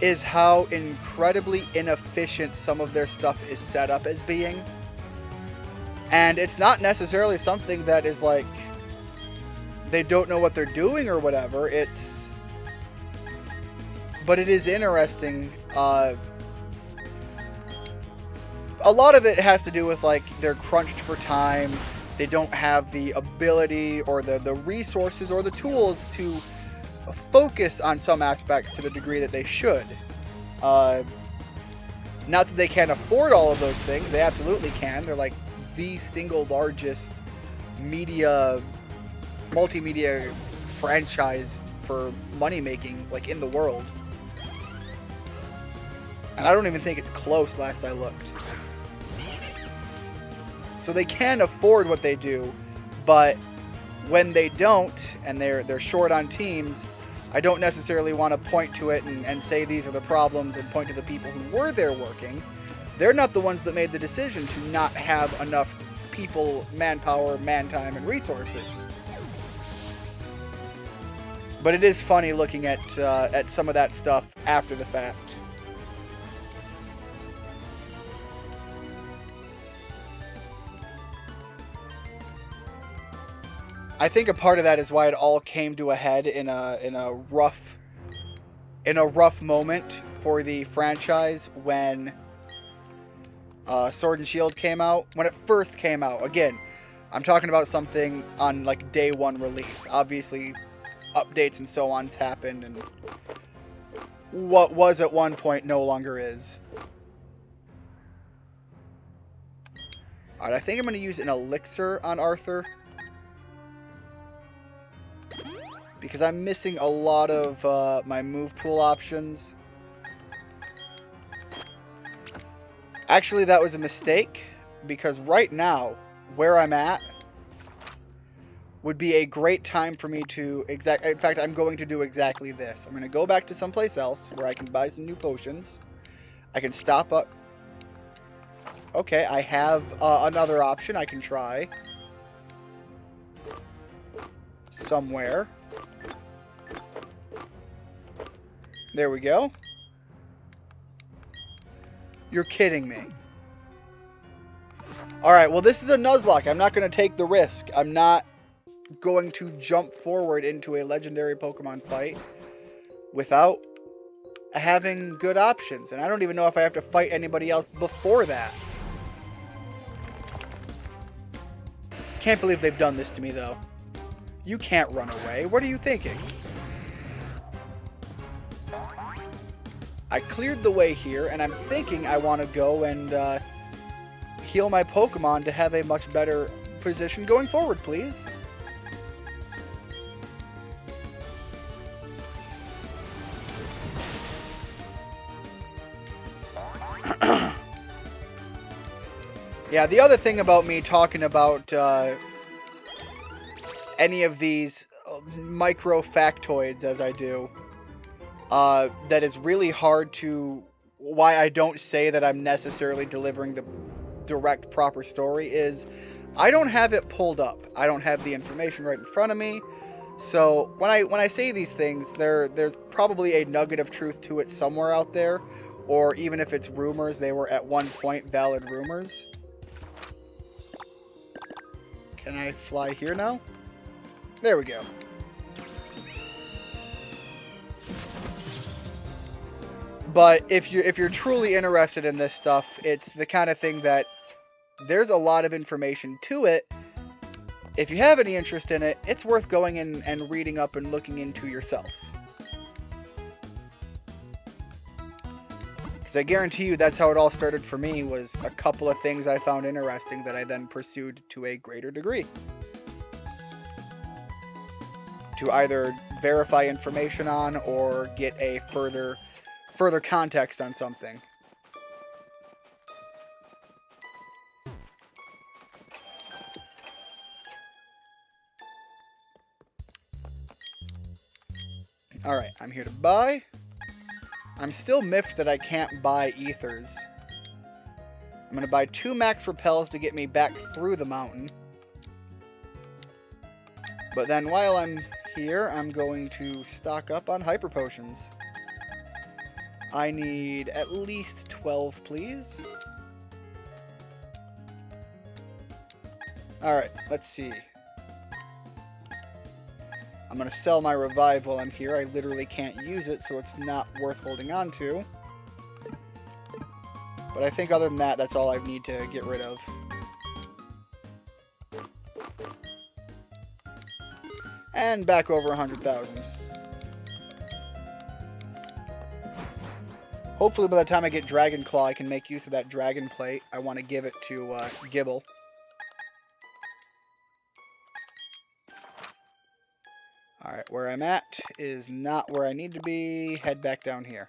is how incredibly inefficient some of their stuff is set up as being. And it's not necessarily something that is like, they don't know what they're doing or whatever. But it is interesting a lot of it has to do with, like, they're crunched for time. They don't have the ability or the resources or the tools to focus on some aspects to the degree that they should. Not that they can't afford all of those things. They absolutely can. They're like the single largest multimedia franchise for money making, like, in the world. And I don't even think it's close last I looked. So they can afford what they do, but when they don't, and they're short on teams, I don't necessarily want to point to it and say these are the problems and point to the people who were there working. They're not the ones that made the decision to not have enough people, manpower, man-time, and resources. But it is funny looking at some of that stuff after the fact. I think a part of that is why it all came to a head in a rough moment for the franchise when Sword and Shield came out. When it first came out, again, I'm talking about something on, like, day one release. Obviously, updates and so on's happened, and what was at one point no longer is. Alright, I think I'm going to use an elixir on Arthur, because I'm missing a lot of my move pool options. Actually, that was a mistake, because right now, where I'm at, would be a great time for me to in fact, I'm going to do exactly this. I'm going to go back to someplace else where I can buy some new potions. I can stop up. Okay, I have another option I can try. Somewhere. There we go. You're kidding me. Alright, well, this is a Nuzlocke. I'm not going to take the risk. I'm not going to jump forward into a legendary Pokemon fight without having good options. And I don't even know if I have to fight anybody else before that. Can't believe they've done this to me, though. You can't run away. What are you thinking? I cleared the way here, and I'm thinking I want to go and heal my Pokemon to have a much better position going forward, please. Yeah, the other thing about me talking about any of these micro factoids as I do, that is really hard to... Why I don't say that I'm necessarily delivering the direct proper story is I don't have it pulled up. I don't have the information right in front of me. So when I say these things, there's probably a nugget of truth to it somewhere out there. Or even if it's rumors, they were at one point valid rumors. Can I fly here now? There we go. But if you're truly interested in this stuff, it's the kind of thing that there's a lot of information to it. If you have any interest in it, it's worth going in and reading up and looking into yourself. Because I guarantee you that's how it all started for me, was a couple of things I found interesting that I then pursued to a greater degree. To either verify information on or get a further context on something. Alright, I'm here to buy. I'm still miffed that I can't buy ethers. I'm going to buy 2 max repels to get me back through the mountain. But then while I'm here, I'm going to stock up on hyper potions. I need at least 12, please. Alright, let's see. I'm going to sell my revive while I'm here. I literally can't use it, so it's not worth holding on to. But I think other than that, that's all I need to get rid of. And back over 100,000. Hopefully by the time I get Dragon Claw, I can make use of that Dragon Plate. I want to give it to Gibble. Alright, where I'm at is not where I need to be. Head back down here.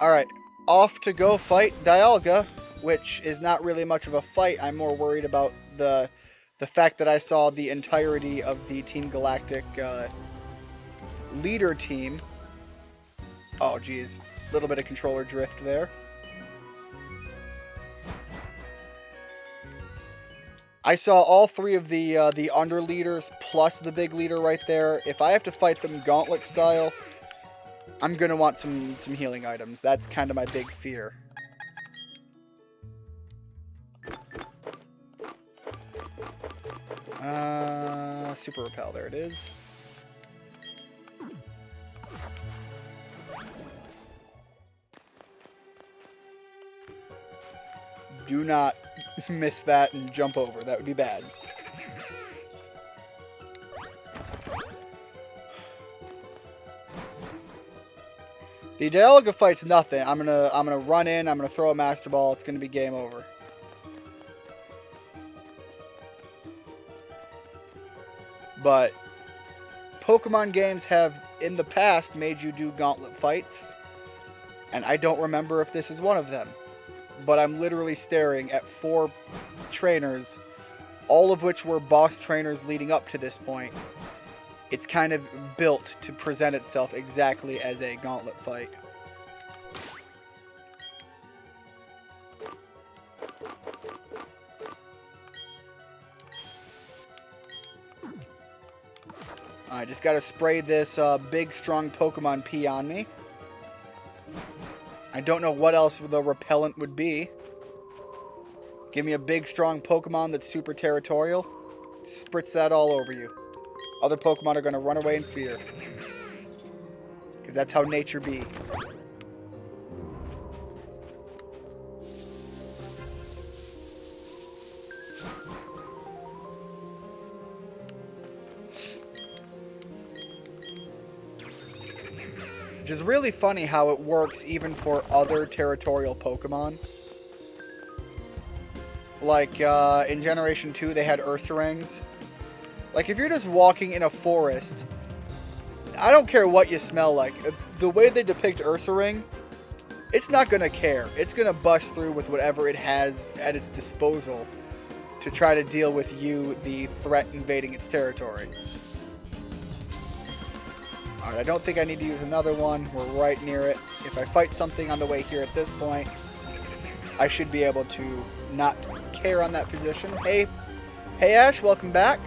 Alright, off to go fight Dialga, which is not really much of a fight. I'm more worried about the fact that I saw the entirety of the Team Galactic leader team. Oh, geez. A little bit of controller drift there. I saw all three of the under leaders plus the big leader right there. If I have to fight them gauntlet style, I'm going to want some healing items. That's kind of my big fear. Super Repel, there it is. Do not miss that and jump over. That would be bad. The Dialga fight's nothing. I'm gonna run in, I'm gonna throw a Master Ball, it's gonna be game over. But Pokemon games have in the past made you do gauntlet fights, and I don't remember if this is one of them. But I'm literally staring at 4 trainers, all of which were boss trainers leading up to this point. It's kind of built to present itself exactly as a gauntlet fight. I just gotta spray this big, strong Pokemon P on me. I don't know what else the repellent would be. Give me a big, strong Pokemon that's super territorial. Spritz that all over you. Other Pokemon are going to run away in fear. Because that's how nature be. Which is really funny how it works even for other territorial Pokemon. Like, in Generation 2, they had Ursarangs. Like, if you're just walking in a forest, I don't care what you smell like. The way they depict Ursaring, it's not going to care. It's going to bust through with whatever it has at its disposal to try to deal with you, the threat invading its territory. Alright, I don't think I need to use another one. We're right near it. If I fight something on the way here at this point, I should be able to not care on that position. Hey Ash, welcome back.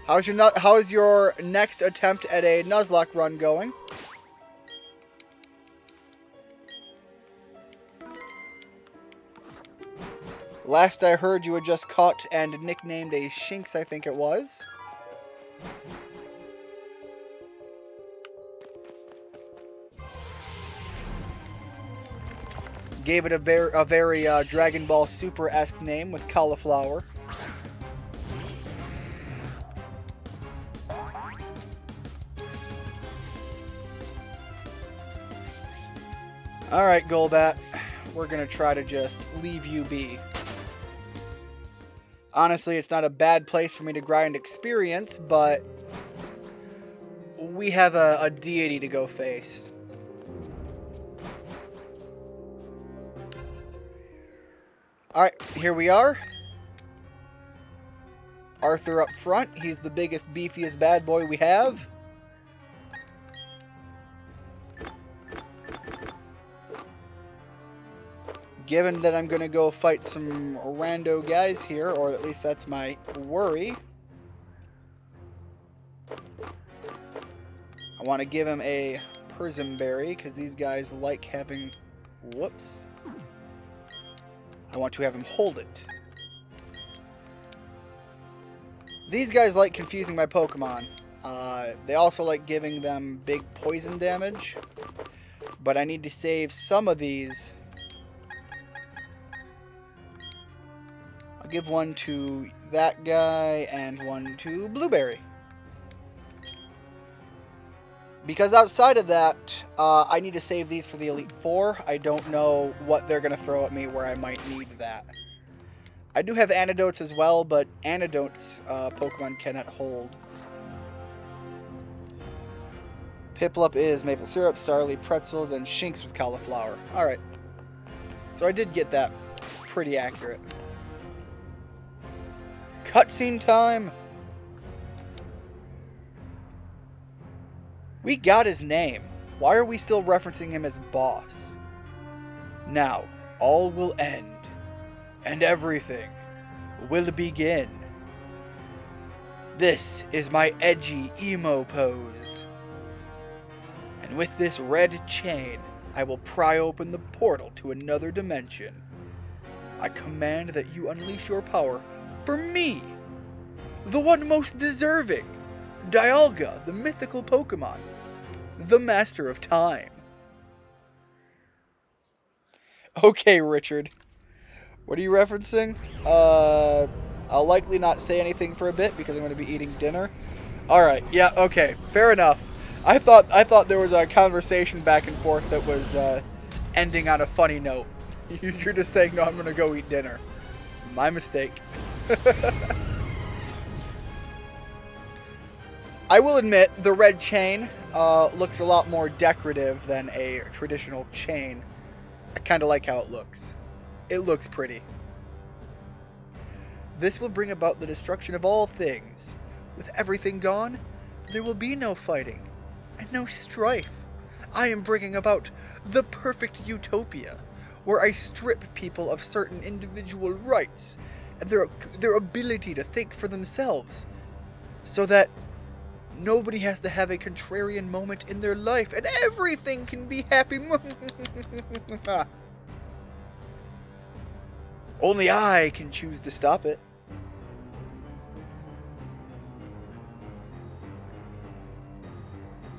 How is your next attempt at a Nuzlocke run going? Last I heard, you had just caught and nicknamed a Shinx, I think it was. Gave it a very Dragon Ball Super-esque name with cauliflower. Alright, Golbat. We're going to try to just leave you be. Honestly, it's not a bad place for me to grind experience, but we have a deity to go face. Alright, here we are. Arthur up front. He's the biggest, beefiest bad boy we have. Given that I'm going to go fight some rando guys here, or at least that's my worry, I want to give him a Prism Berry, because these guys like having... Whoops. I want to have him hold it. These guys like confusing my Pokemon. They also like giving them big poison damage. But I need to save some of these. I'll give one to that guy and one to Blueberry. Because outside of that, I need to save these for the Elite Four. I don't know what they're going to throw at me where I might need that. I do have antidotes as well, but antidotes Pokemon cannot hold. Piplup is maple syrup, Starly pretzels, and Shinx was cauliflower. Alright. So I did get that pretty accurate. Cutscene time! We got his name. Why are we still referencing him as boss? Now, all will end, and everything will begin. This is my edgy emo pose. And with this red chain, I will pry open the portal to another dimension. I command that you unleash your power for me, the one most deserving, Dialga, the mythical Pokemon, the master of time. Okay, Richard. What are you referencing? I'll likely not say anything for a bit because I'm going to be eating dinner. Alright, yeah, okay, fair enough. I thought there was a conversation back and forth that was ending on a funny note. You're just saying, no, I'm going to go eat dinner. My mistake. I will admit, the red chain looks a lot more decorative than a traditional chain. I kind of like how it looks. It looks pretty. This will bring about the destruction of all things. With everything gone, there will be no fighting and no strife. I am bringing about the perfect utopia, where I strip people of certain individual rights and their ability to think for themselves, so that nobody has to have a contrarian moment in their life and everything can be happy. Only I can choose to stop it.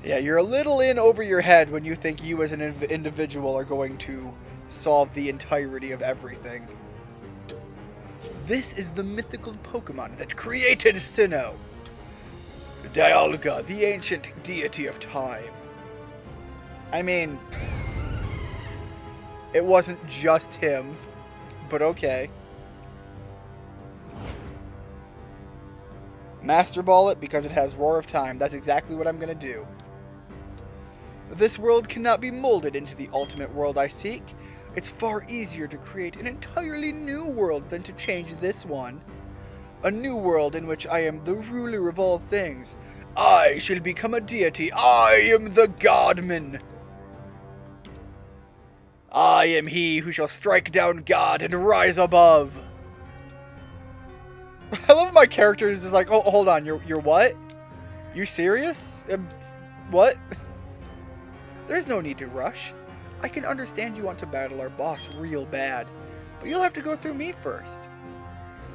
Yeah, you're a little in over your head when you think you as an individual are going to solve the entirety of everything. This is the mythical Pokemon that created Sinnoh. Dialga, the ancient deity of time. I mean, it wasn't just him, but okay. Master Ball it because it has Roar of Time. That's exactly what I'm going to do. This world cannot be molded into the ultimate world I seek. It's far easier to create an entirely new world than to change this one. A new world in which I am the ruler of all things. I shall become a deity. I am the Godman. I am he who shall strike down God and rise above. I love my character is just like, oh, hold on, you're what? You serious? What? There's no need to rush. I can understand you want to battle our boss real bad, but you'll have to go through me first.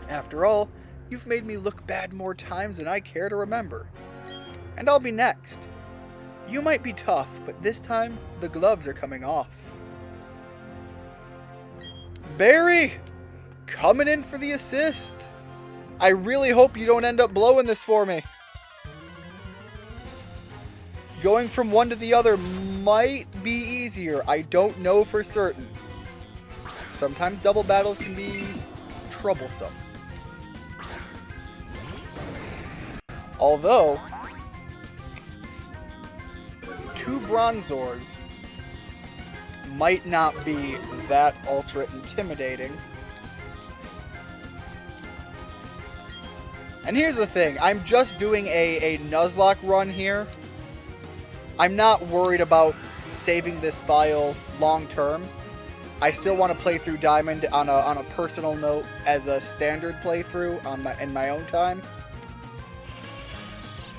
After all, you've made me look bad more times than I care to remember. And I'll be next. You might be tough, but this time, the gloves are coming off. Barry! Coming in for the assist. I really hope you don't end up blowing this for me. Going from one to the other might be easier. I don't know for certain. Sometimes double battles can be troublesome. Although, 2 Bronzors might not be that ultra intimidating. And here's the thing, I'm just doing a Nuzlocke run here. I'm not worried about saving this file long term. I still want to play through Diamond on a personal note as a standard playthrough in my own time.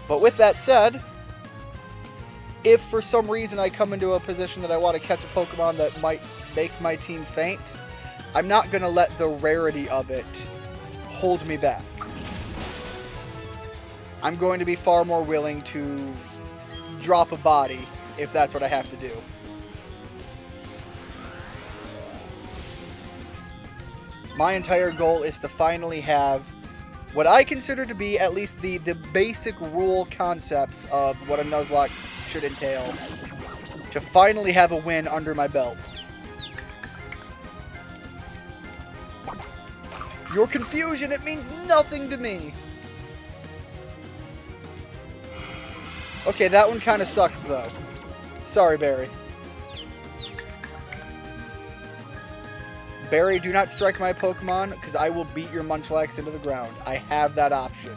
But with that said, if for some reason I come into a position that I want to catch a Pokemon that might make my team faint, I'm not going to let the rarity of it hold me back. I'm going to be far more willing to drop a body if that's what I have to do. My entire goal is to finally have what I consider to be at least the basic rule concepts of what a Nuzlocke should entail. To finally have a win under my belt. Your confusion, it means nothing to me. Okay, that one kind of sucks though. Sorry, Barry. Barry, do not strike my Pokemon, because I will beat your Munchlax into the ground. I have that option.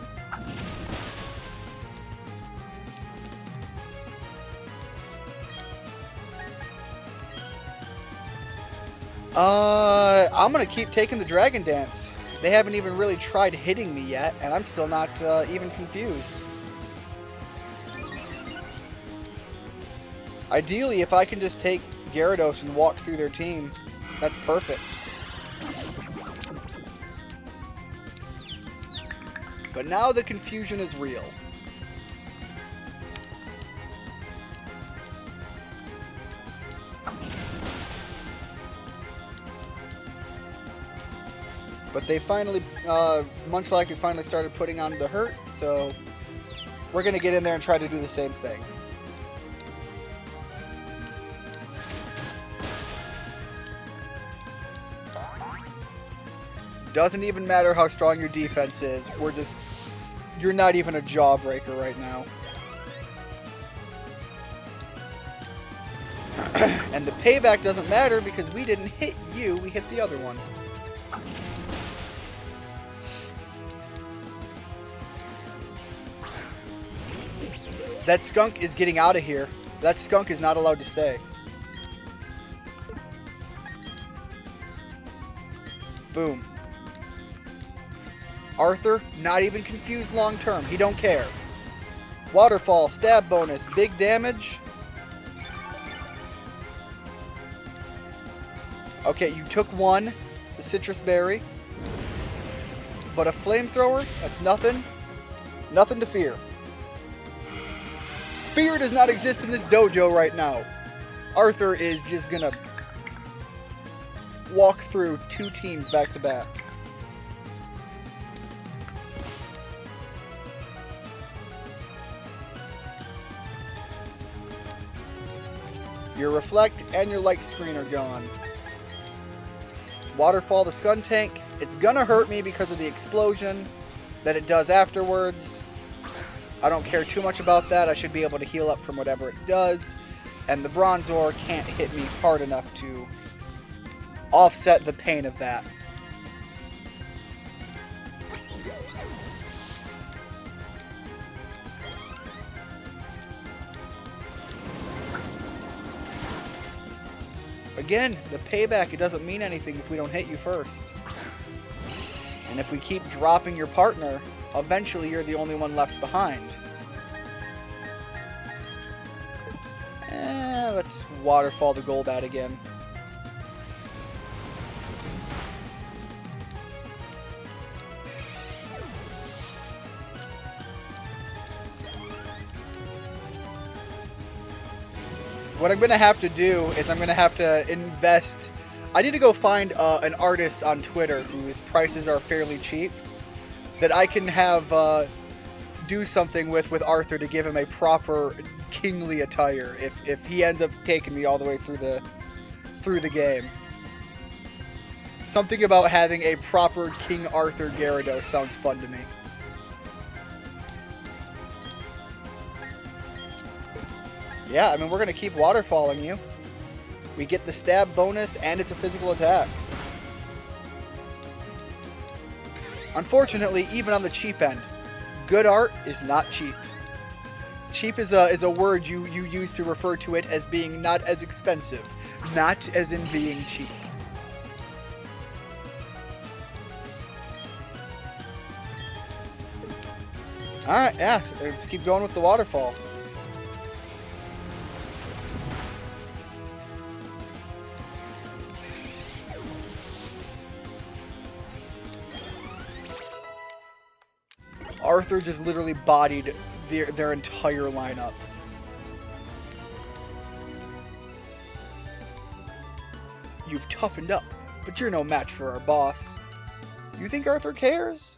I'm gonna keep taking the Dragon Dance. They haven't even really tried hitting me yet, and I'm still not even confused. Ideally, if I can just take Gyarados and walk through their team, that's perfect. But now the confusion is real. But they finally, Munchlax has finally started putting on the hurt, so we're going to get in there and try to do the same thing. Doesn't even matter how strong your defense is, you're not even a jawbreaker right now. And the payback doesn't matter because we didn't hit you, we hit the other one. That skunk is getting out of here. That skunk is not allowed to stay. Boom. Arthur, not even confused long term. He don't care. Waterfall, stab bonus, big damage. Okay, you took one, the citrus berry. But a flamethrower, that's nothing. Nothing to fear. Fear does not exist in this dojo right now. Arthur is just gonna walk through two teams back to back. Your reflect and your light screen are gone. Waterfall the Skuntank. It's gonna hurt me because of the explosion that it does afterwards. I don't care too much about that. I should be able to heal up from whatever it does. And the Bronzor can't hit me hard enough to offset the pain of that. Again, the payback, it doesn't mean anything if we don't hit you first. And if we keep dropping your partner, eventually you're the only one left behind. Let's waterfall the Golbat again. What I'm going to have to do is I'm going to have to invest. I need to go find an artist on Twitter whose prices are fairly cheap that I can have do something with Arthur to give him a proper kingly attire if he ends up taking me all the way through the game. Something about having a proper King Arthur Gyarados sounds fun to me. Yeah, I mean, we're going to keep waterfalling you. We get the stab bonus, and it's a physical attack. Unfortunately, even on the cheap end, good art is not cheap. Cheap is a word you use to refer to it as being not as expensive, not as in being cheap. Alright, yeah, let's keep going with the waterfall. Arthur just literally bodied their entire lineup. You've toughened up, but you're no match for our boss. You think Arthur cares?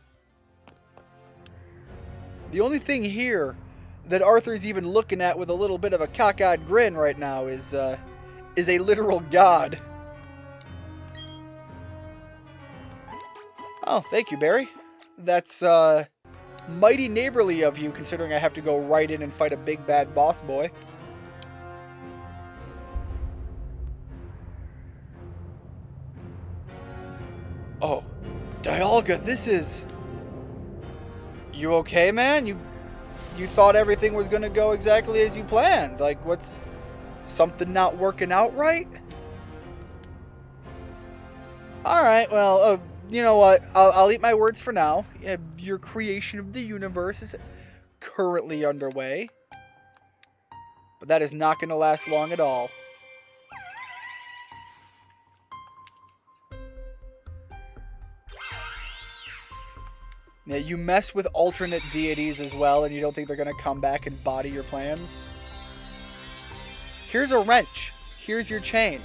The only thing here that Arthur's even looking at with a little bit of a cockeyed grin right now is a literal god. Oh, thank you, Barry. That's mighty neighborly of you, considering I have to go right in and fight a big bad boss boy. Oh, Dialga, this is... You okay, man? You thought everything was gonna go exactly as you planned. Like, what's... something not working out right? Alright, well, you know what? I'll eat my words for now. Your creation of the universe is currently underway. But that is not gonna last long at all. Yeah, you mess with alternate deities as well, and you don't think they're going to come back and body your plans? Here's a wrench. Here's your chain.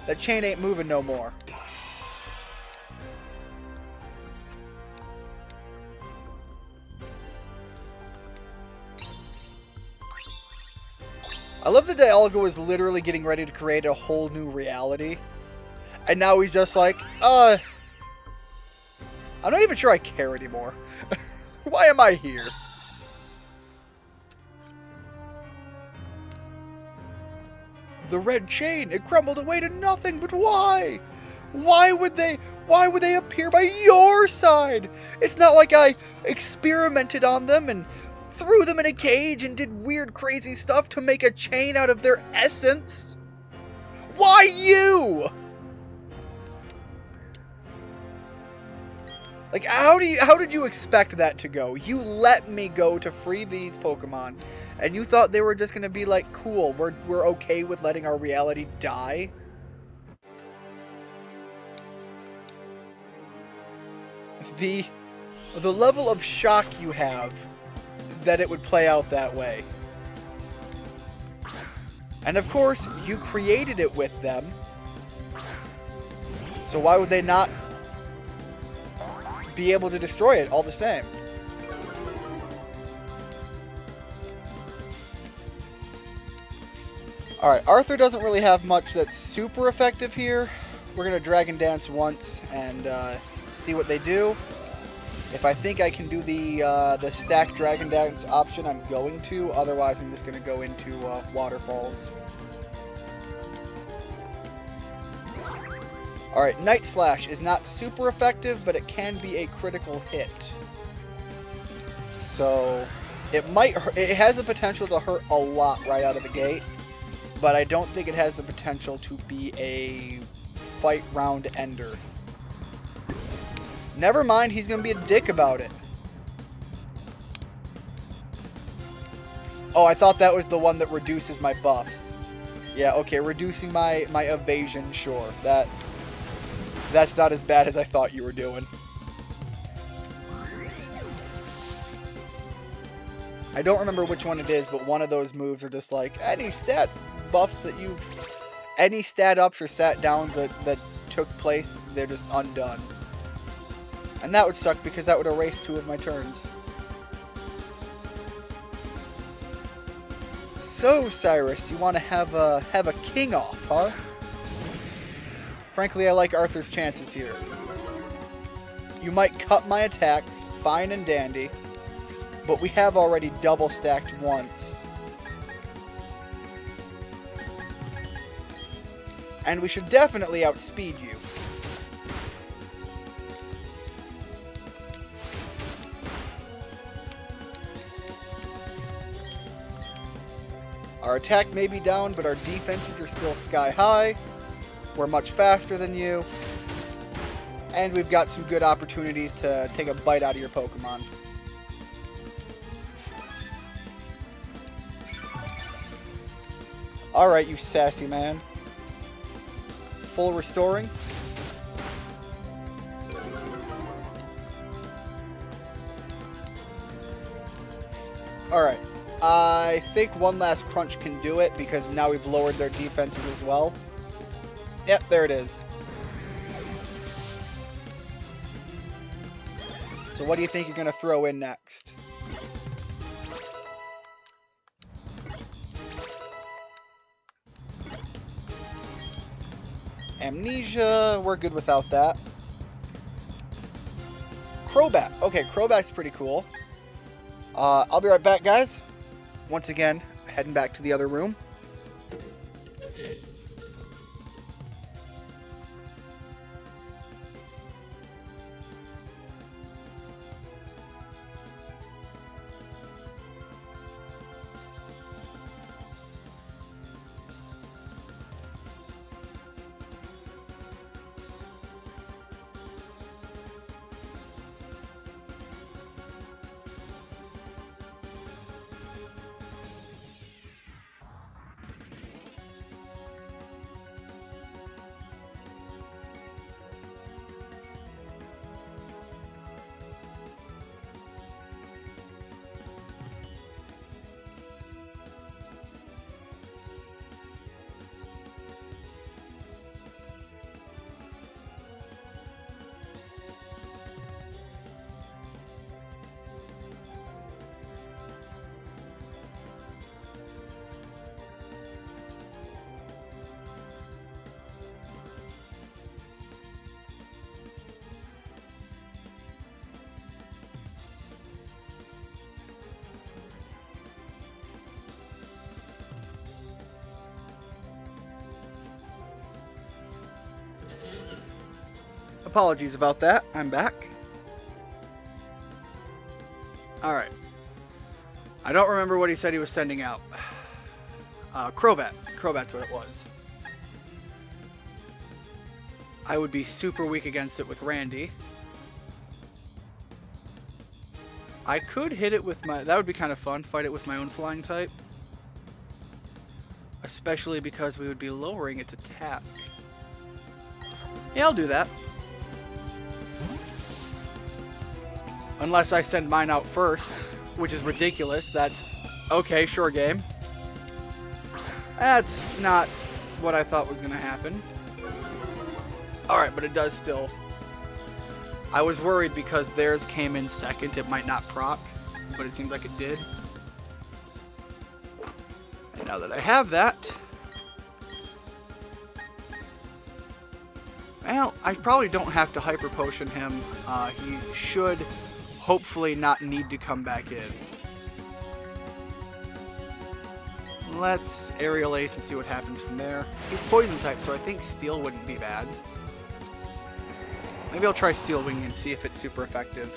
That chain ain't moving no more. I love that Dialga was literally getting ready to create a whole new reality. And now he's just like, I'm not even sure I care anymore. Why am I here? The red chain, it crumbled away to nothing, but why? Why would they appear by your side? It's not like I experimented on them and threw them in a cage and did weird crazy stuff to make a chain out of their essence. Why you? Like, how did you expect that to go? You let me go to free these Pokemon, and you thought they were just gonna be like, cool, we're okay with letting our reality die? The level of shock you have that it would play out that way. And of course, you created it with them. So why would they not be able to destroy it all the same? Alright, Arthur doesn't really have much that's super effective here. We're going to Dragon Dance once and see what they do. If I think I can do the stacked Dragon Dance option, I'm going to. Otherwise, I'm just going to go into Waterfalls. Alright, Night Slash is not super effective, but it can be a critical hit. So, it has the potential to hurt a lot right out of the gate, but I don't think it has the potential to be a fight round ender. Never mind, he's gonna be a dick about it. Oh, I thought that was the one that reduces my buffs. Yeah, okay, reducing my evasion, sure. That's not as bad as I thought you were doing. I don't remember which one it is, but one of those moves are just like, any stat buffs that any stat ups or stat downs that took place, they're just undone. And that would suck because that would erase 2 of my turns. So, Cyrus, you want to have a king off, huh? Frankly, I like Arthur's chances here. You might cut my attack, fine and dandy, but we have already double stacked once. And we should definitely outspeed you. Our attack may be down, but our defenses are still sky high. We're much faster than you. And we've got some good opportunities to take a bite out of your Pokemon. Alright, you sassy man. Full restoring. Alright. I think one last crunch can do it because now we've lowered their defenses as well. Yep, there it is. So what do you think you're going to throw in next? Amnesia, we're good without that. Crobat. Okay, Crobat's pretty cool. I'll be right back, guys. Once again, heading back to the other room. Apologies about that. I'm back. Alright. I don't remember what he said he was sending out. Crobat. Crobat's what it was. I would be super weak against it with Randy. I could hit it with my... That would be kind of fun. Fight it with my own flying type. Especially because we would be lowering its attack. Yeah, I'll do that. Unless I send mine out first, which is ridiculous. That's... Okay, sure game. That's not what I thought was going to happen. Alright, but it does still... I was worried because theirs came in second. It might not proc, but it seems like it did. And now that I have that... Well, I probably don't have to Hyper Potion him. He should... hopefully not need to come back in. Let's Aerial Ace and see what happens from there. He's poison type, so I think Steel wouldn't be bad. Maybe I'll try Steel Wing and see if it's super effective.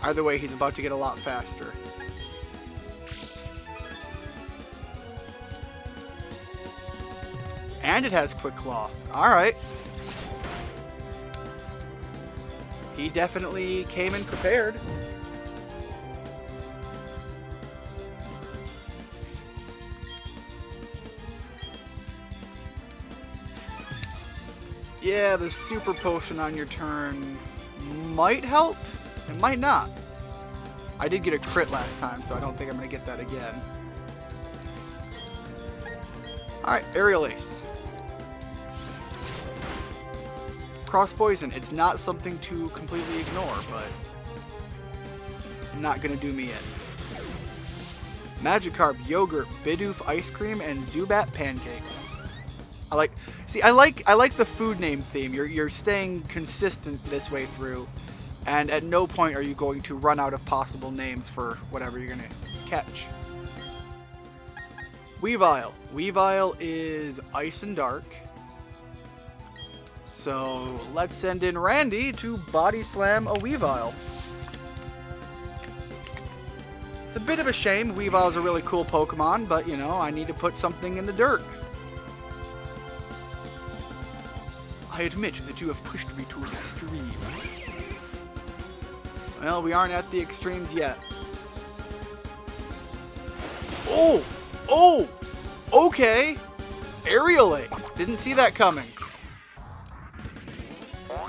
Either way, he's about to get a lot faster. And it has Quick Claw. Alright. He definitely came in prepared. Yeah, the super potion on your turn might help. It might not. I did get a crit last time, so I don't think I'm going to get that again. Alright, Aerial Ace. Cross Poison. It's not something to completely ignore, but not going to do me in. Magikarp, Yogurt, Bidoof Ice Cream, and Zubat Pancakes. I like the food name theme. You're staying consistent this way through, and at no point are you going to run out of possible names for whatever you're going to catch. Weavile. Weavile is Ice and Dark. So let's send in Randy to Body Slam a Weavile. It's a bit of a shame. Weavile's a really cool Pokemon, but you know, I need to put something in the dirt. I admit that you have pushed me to an extreme. Well, we aren't at the extremes yet. Oh! Oh! Okay! Aerial Ace. Didn't see that coming.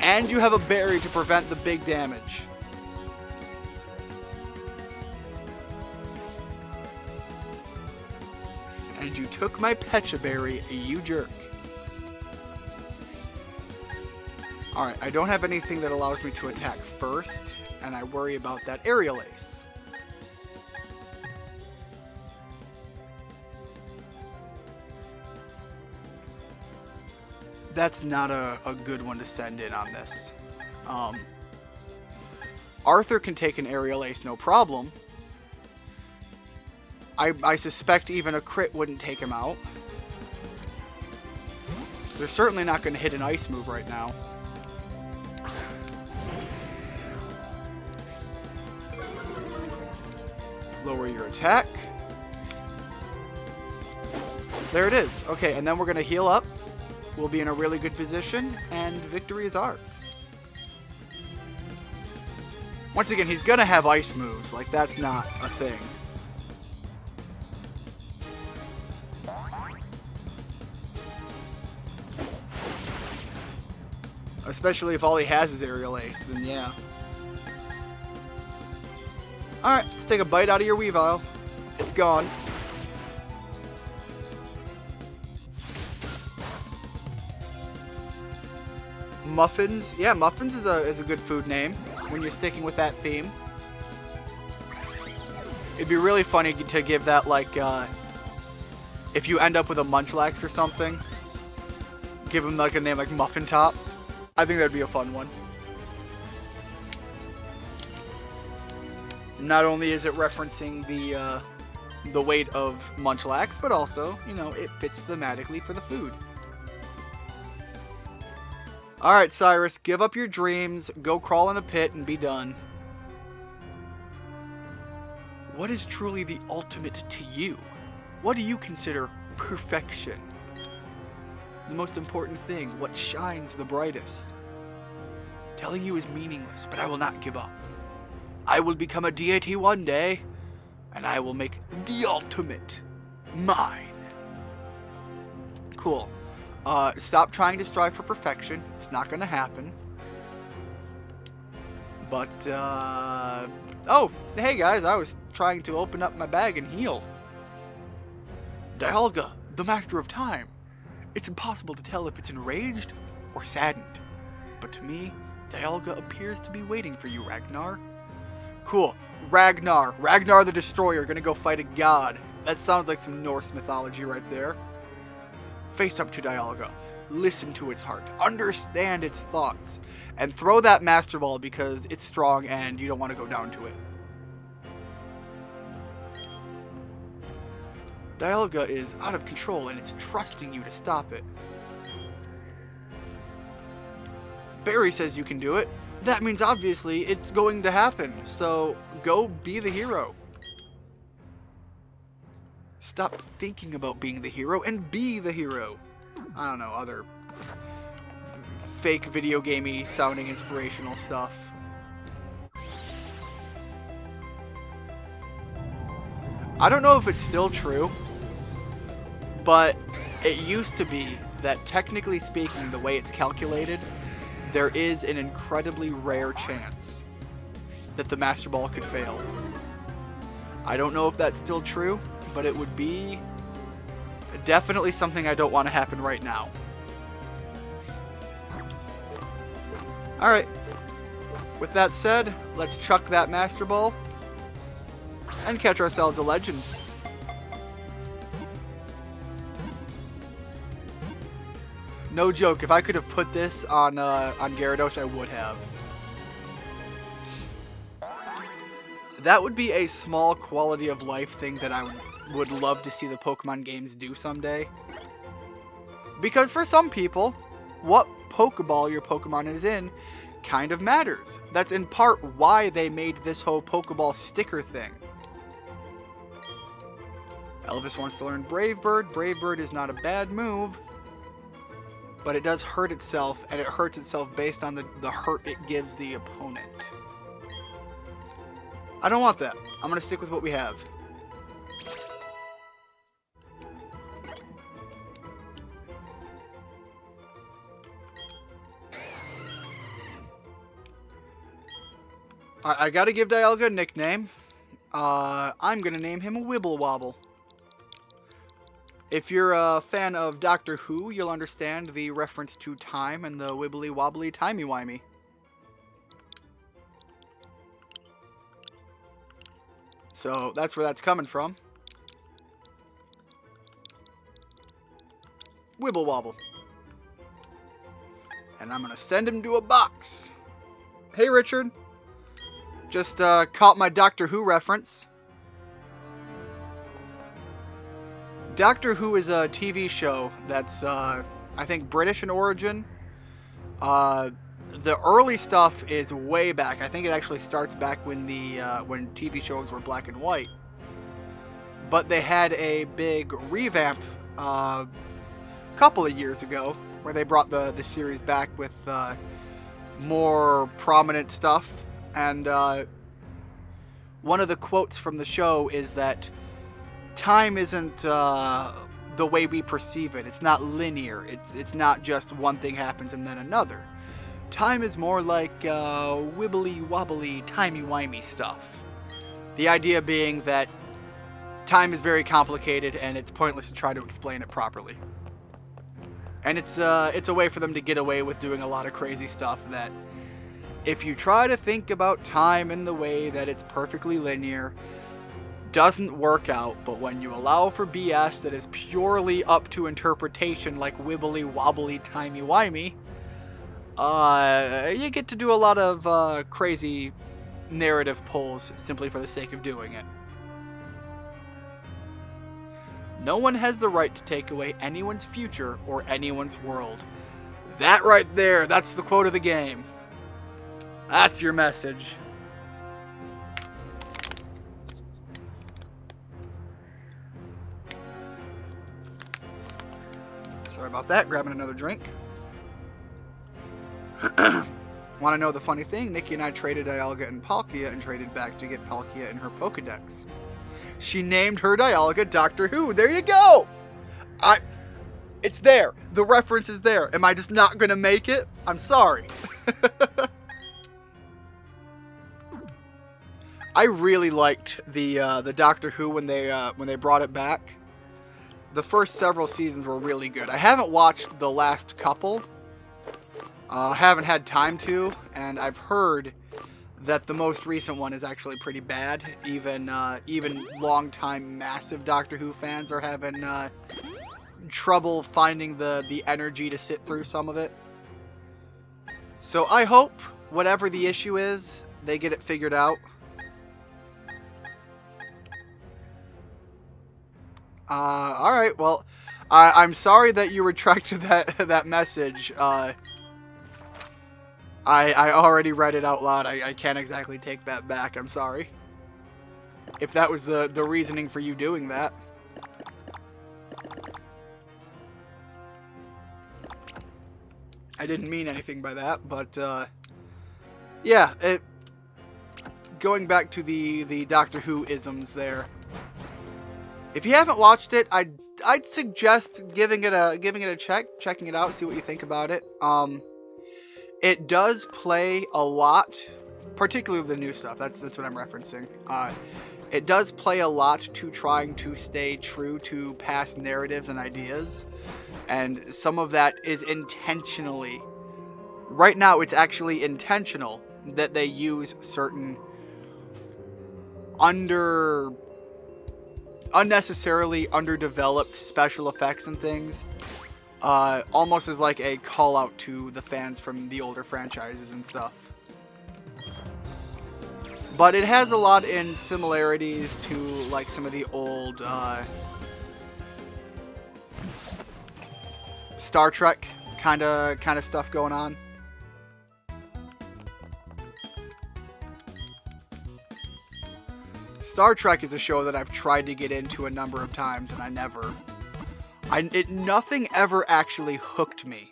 And you have a berry to prevent the big damage. And you took my Pecha Berry, you jerk. Alright, I don't have anything that allows me to attack first, and I worry about that Aerial Ace. That's not a good one to send in on this. Arthur can take an Aerial Ace, no problem. I suspect even a crit wouldn't take him out. They're certainly not going to hit an ice move right now. Lower your attack. There it is. Okay, and then we're going to heal up. We'll be in a really good position, and victory is ours. Once again, he's going to have ice moves. Like, that's not a thing. Especially if all he has is Aerial Ace, then yeah. Alright, let's take a bite out of your Weavile. It's gone. Muffins. Yeah, Muffins is a good food name when you're sticking with that theme. It'd be really funny to give that, like, if you end up with a Munchlax or something, give him, like, a name like Muffin Top. I think that'd be a fun one. Not only is it referencing the weight of Munchlax, but also, you know, it fits thematically for the food. Alright, Cyrus, give up your dreams, go crawl in a pit, and be done. What is truly the ultimate to you? What do you consider perfection? The most important thing, what shines the brightest? Telling you is meaningless, but I will not give up. I will become a deity one day, and I will make the ultimate mine. Cool. Stop trying to strive for perfection. It's not going to happen. But, oh, hey guys, I was trying to open up my bag and heal. Dialga, the master of time. It's impossible to tell if it's enraged or saddened. But to me, Dialga appears to be waiting for you, Ragnar. Cool. Ragnar. Ragnar the Destroyer, gonna go fight a god. That sounds like some Norse mythology right there. Face up to Dialga, listen to its heart, understand its thoughts, and throw that Master Ball because it's strong and you don't want to go down to it. Dialga is out of control and it's trusting you to stop it. Barry says you can do it. That means obviously it's going to happen, so go be the hero. Stop thinking about being the hero and be the hero. I don't know, other fake video gamey sounding inspirational stuff. I don't know if it's still true, but it used to be that technically speaking, the way it's calculated, there is an incredibly rare chance that the Master Ball could fail. I don't know if that's still true, but it would be definitely something I don't want to happen right now. Alright, with that said, let's chuck that Master Ball and catch ourselves a legend. No joke, if I could have put this on Gyarados, I would have. That would be a small quality of life thing that I would love to see the Pokemon games do someday. Because for some people, what Pokeball your Pokemon is in kind of matters. That's in part why they made this whole Pokeball sticker thing. Elvis wants to learn Brave Bird. Brave Bird is not a bad move, but it does hurt itself, and it hurts itself based on the hurt it gives the opponent. I don't want that. I'm going to stick with what we have. I gotta give Dialga a nickname. I'm gonna name him Wibble Wobble. If you're a fan of Doctor Who, you'll understand the reference to time and the wibbly wobbly timey-wimey. So that's where that's coming from. Wibble wobble. And I'm gonna send him to a box. Hey Richard. Just caught my Doctor Who reference. Doctor Who is a TV show that's, I think, British in origin. The early stuff is way back. I think it actually starts back when when TV shows were black and white. But they had a big revamp a couple of years ago where they brought the series back with more prominent stuff. And one of the quotes from the show is that time isn't the way we perceive it. It's not linear. It's not just one thing happens and then another. Time is more like wibbly wobbly timey-wimey stuff. The idea being that time is very complicated and it's pointless to try to explain it properly. And it's a way for them to get away with doing a lot of crazy stuff that if you try to think about time in the way that it's perfectly linear, doesn't work out. But when you allow for BS that is purely up to interpretation, like wibbly wobbly timey wimey, you get to do a lot of crazy narrative pulls simply for the sake of doing it. No one has the right to take away anyone's future or anyone's world. That right there, that's the quote of the game. That's your message. Sorry about that, grabbing another drink. Want to know the funny thing? Nikki and I traded Dialga and Palkia and traded back to get Palkia in her Pokedex. She named her Dialga Doctor Who. There you go! It's there. The reference is there. Am I just not going to make it? I'm sorry. I really liked the Doctor Who when they brought it back. The first several seasons were really good. I haven't watched the last couple. Haven't had time to, and I've heard that the most recent one is actually pretty bad. Even long-time massive Doctor Who fans are having trouble finding the energy to sit through some of it. So I hope whatever the issue is, they get it figured out. Alright, well, I'm sorry that you retracted that message. I already read it out loud. I can't exactly take that back. I'm sorry. If that was the reasoning for you doing that. I didn't mean anything by that, but, yeah, going back to the Doctor Who isms there. If you haven't watched it, I'd suggest giving it a checking it out, see what you think about it. It does play a lot, particularly the new stuff. That's what I'm referencing. It does play a lot to trying to stay true to past narratives and ideas, and some of that is intentionally. Right now, it's actually intentional that they use certain unnecessarily underdeveloped special effects and things. Almost as like a call out to the fans from the older franchises and stuff. But it has a lot in similarities to like some of the old Star Trek kind of stuff going on. Star Trek is a show that I've tried to get into a number of times and nothing ever actually hooked me.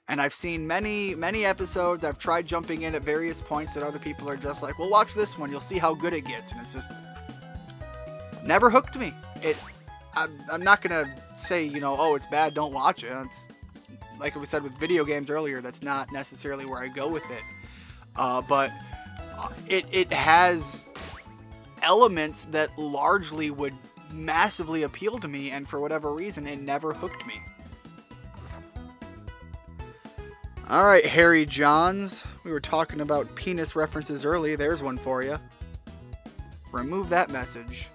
And I've seen many episodes. I've tried jumping in at various points that other people are just like, well, watch this one. You'll see how good it gets. And it's just never hooked me. I'm not going to say, oh, it's bad, don't watch it. It's, like we said with video games earlier, that's not necessarily where I go with it. But it has elements that largely would massively appealed to me, and for whatever reason, it never hooked me. Alright, Harry Johns. We were talking about penis references early. There's one for you. Remove that message.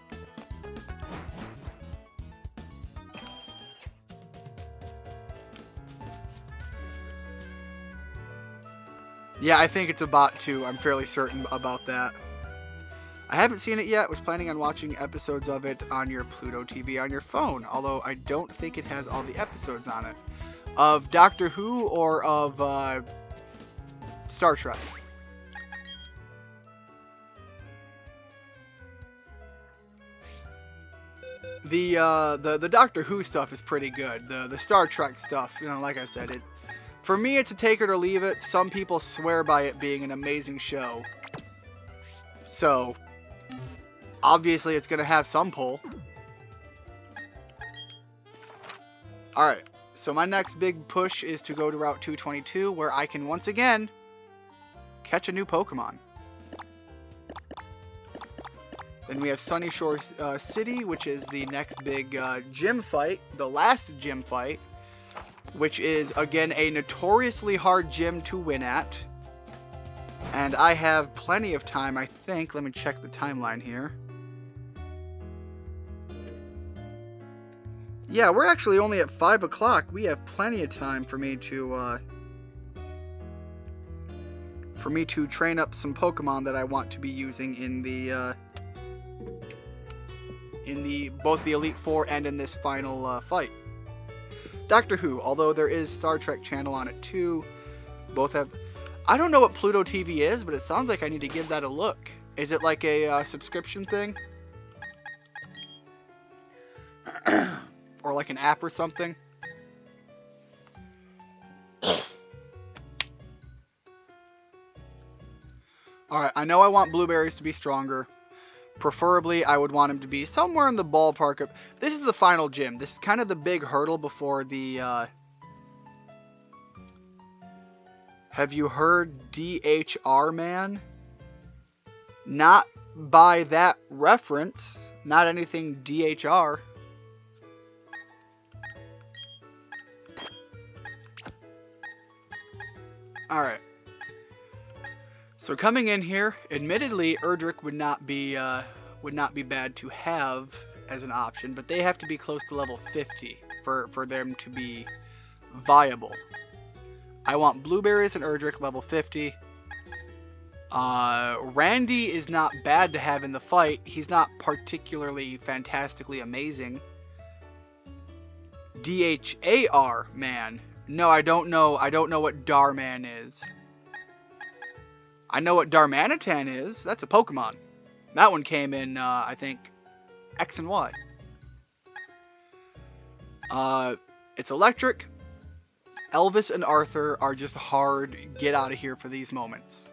Yeah, I think it's a bot too. I'm fairly certain about that. I haven't seen it yet. Was planning on watching episodes of it on your Pluto TV on your phone, although I don't think it has all the episodes on it. Of Doctor Who or of Star Trek? The Doctor Who stuff is pretty good. The Star Trek stuff, you know, like I said, for me it's a take it or leave it. Some people swear by it being an amazing show. So, obviously it's going to have some pull. Alright, so my next big push is to go to Route 222, where I can once again catch a new Pokemon. Then we have Sunny Shore City, which is the next big gym fight, the last gym fight, which is, again, a notoriously hard gym to win at. And I have plenty of time, I think. Let me check the timeline here. Yeah, we're actually only at 5 o'clock. We have plenty of time for me to train up some Pokemon that I want to be using in both the Elite Four and in this final fight. Doctor Who, although there is Star Trek channel on it too, both have. I don't know what Pluto TV is, but it sounds like I need to give that a look. Is it like a subscription thing? Or like an app or something? Alright, I know I want blueberries to be stronger. Preferably, I would want him to be somewhere in the ballpark of... This is the final gym. This is kind of the big hurdle before the... Have you heard DHR, man? Not by that reference. Not anything DHR. Alright. So coming in here, admittedly, Erdrick would not be bad to have as an option, but they have to be close to level 50 for them to be viable. I want blueberries and Erdrick level 50. Randy is not bad to have in the fight. He's not particularly fantastically amazing. DHAR, man. No, I don't know. I don't know what Darman is. I know what Darmanitan is. That's a Pokemon. That one came in, I think, X and Y. It's electric. Elvis and Arthur are just hard get out of here for these moments.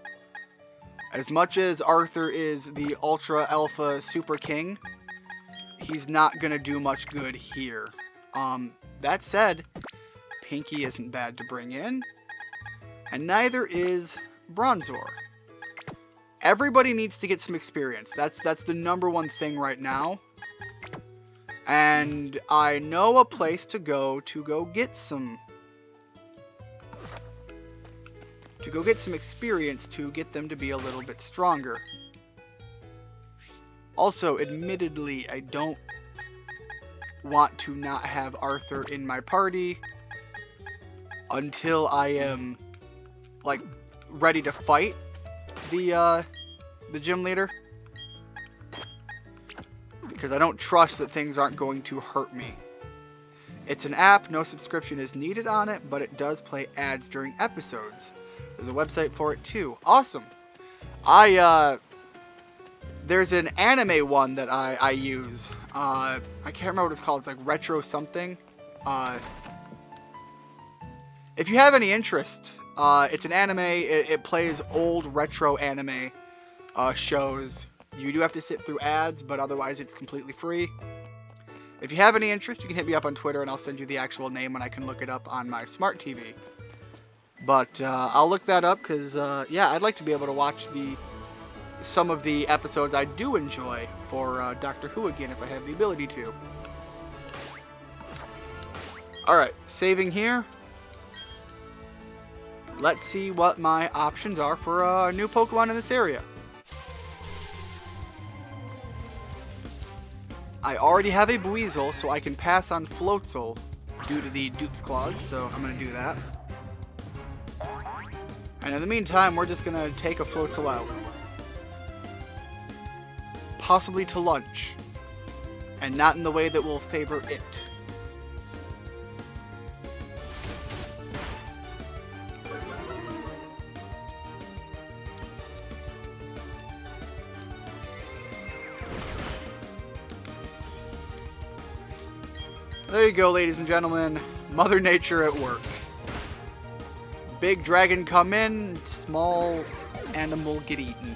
As much as Arthur is the Ultra Alpha Super King, he's not going to do much good here. That said, Pinky isn't bad to bring in. And neither is Bronzor. Everybody needs to get some experience. That's the number one thing right now. And I know a place to go get some experience to get them to be a little bit stronger. Also, admittedly, I don't want to not have Arthur in my party until I am like ready to fight the gym leader, because I don't trust that things aren't going to hurt me. It's an app, no subscription is needed on it, but it does play ads during episodes. There's a website for it too. Awesome. There's an anime one that I use. I can't remember what it's called. It's like Retro something. If you have any interest, it's an anime. It plays old retro anime shows. You do have to sit through ads, but otherwise it's completely free. If you have any interest, you can hit me up on Twitter and I'll send you the actual name when I can look it up on my smart TV. But I'll look that up because, yeah, I'd like to be able to watch some of the episodes I do enjoy for Doctor Who again if I have the ability to. Alright, saving here. Let's see what my options are for a new Pokemon in this area. I already have a Buizel, so I can pass on Floatzel due to the Dupe's Clause, so I'm going to do that. And in the meantime, we're just going to take a Floatzel out. Possibly to lunch. And not in the way that will favor it. There you go, ladies and gentlemen. Mother Nature at work. Big dragon come in, small animal get eaten.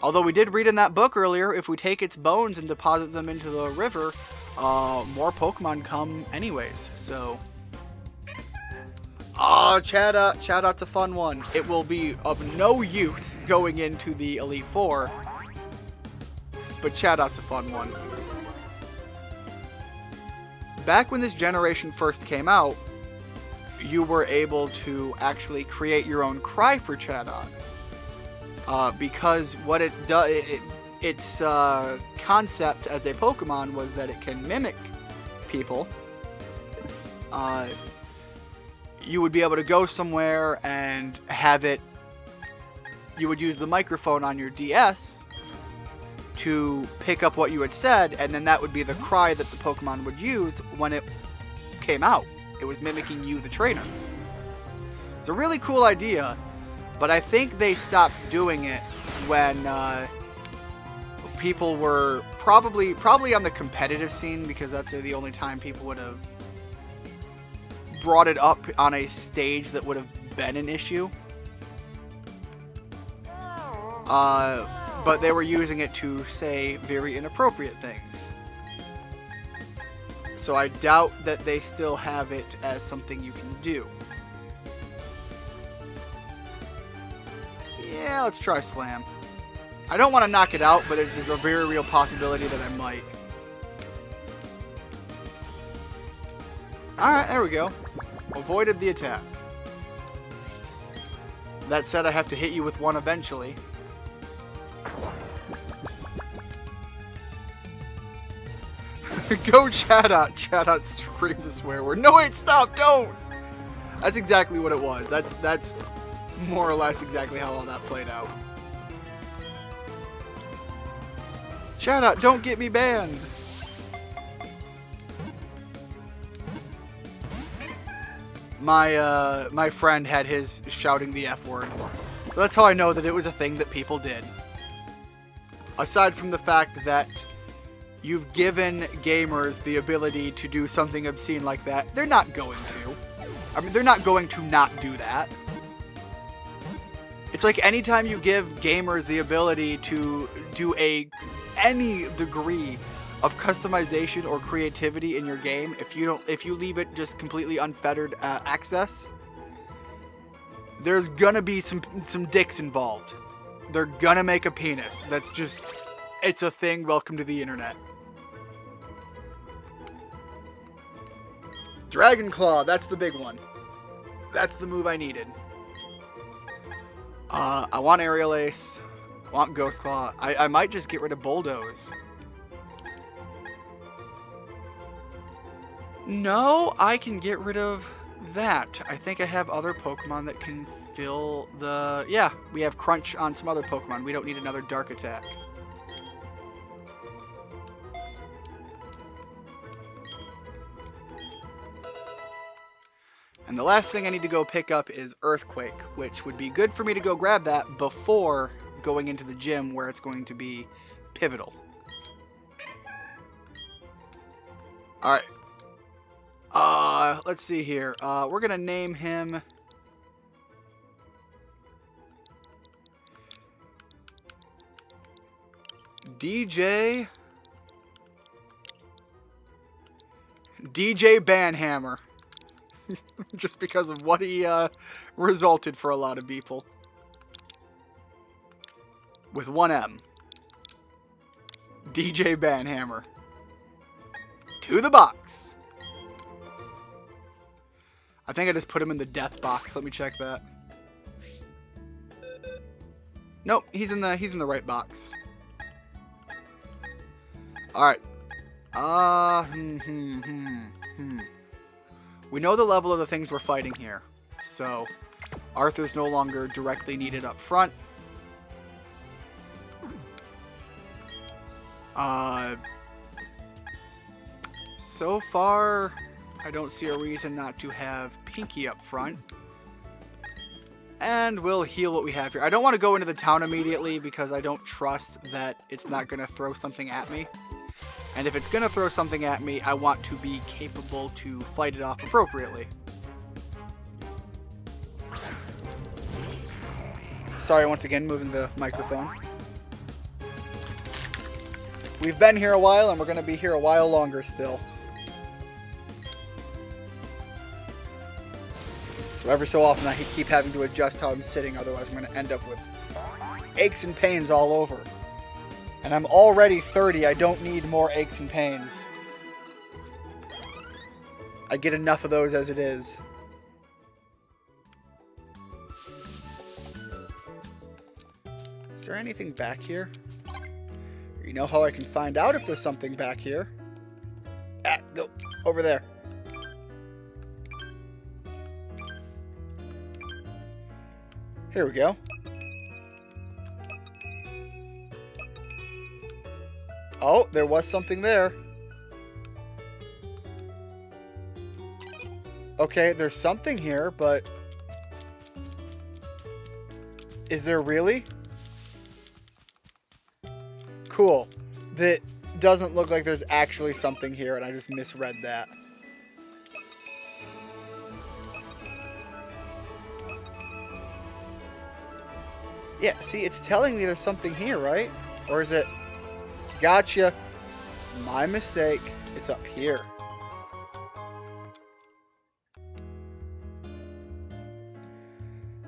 Although we did read in that book earlier, if we take its bones and deposit them into the river, more Pokemon come anyways, so... Chatot, a fun one. It will be of no use going into the Elite Four, but Chatot's a fun one. Back when this generation first came out, you were able to actually create your own cry for Chatot. Because what it does, its concept as a Pokemon was that it can mimic people. You would be able to go somewhere and have it, you would use the microphone on your DS to pick up what you had said, and then that would be the cry that the Pokemon would use when it came out. It was mimicking you, the trainer. It's a really cool idea, but I think they stopped doing it when people were probably on the competitive scene, because that's the only time people would have brought it up on a stage that would have been an issue. But they were using it to say very inappropriate things. So I doubt that they still have it as something you can do. Yeah, let's try Slam. I don't want to knock it out, but there's a very real possibility that I might. Alright, there we go. Avoided the attack. That said, I have to hit you with one eventually. Go Chatot! Chatot screams a swear word. No, wait, stop! Don't! That's exactly what it was. That's more or less exactly how all that played out. Chatot, don't get me banned! My friend had his shouting the F word. So that's how I know that it was a thing that people did. Aside from the fact that you've given gamers the ability to do something obscene like that, they're not going to. I mean, they're not going to not do that. It's like anytime you give gamers the ability to do any degree of customization or creativity in your game, if you leave it just completely unfettered access, there's gonna be some dicks involved. They're gonna make a penis. That's just, it's a thing. Welcome to the internet. Dragon Claw, that's the big one. That's the move I needed. I want Aerial Ace. I want Ghost Claw. I might just get rid of Bulldoze. No, I can get rid of that. I think I have other Pokemon that can fill the... Yeah, we have Crunch on some other Pokemon. We don't need another Dark Attack. And the last thing I need to go pick up is Earthquake, which would be good for me to go grab that before going into the gym where it's going to be pivotal. Alright. Let's see here. We're going to name him... DJ Banhammer. Just because of what he resulted for a lot of people. with one M. DJ Banhammer. To the box. I think I just put him in the death box. Let me check that. Nope, he's in the right box. Alright. We know the level of the things we're fighting here. So, Arthur's no longer directly needed up front. So far, I don't see a reason not to have Pinky up front. And we'll heal what we have here. I don't want to go into the town immediately because I don't trust that it's not going to throw something at me. And if it's going to throw something at me, I want to be capable to fight it off appropriately. Sorry, once again, moving the microphone. We've been here a while, and we're going to be here a while longer still. So every so often I keep having to adjust how I'm sitting, otherwise I'm going to end up with aches and pains all over. And I'm already 30, I don't need more aches and pains. I get enough of those as it is. Is there anything back here? You know how I can find out if there's something back here? Ah, go over there. Here we go. Oh, there was something there. Okay, there's something here, but... Is there really? Cool. That doesn't look like there's actually something here, and I just misread that. Yeah, see, it's telling me there's something here, right? Or is it... Gotcha. My mistake. It's up here.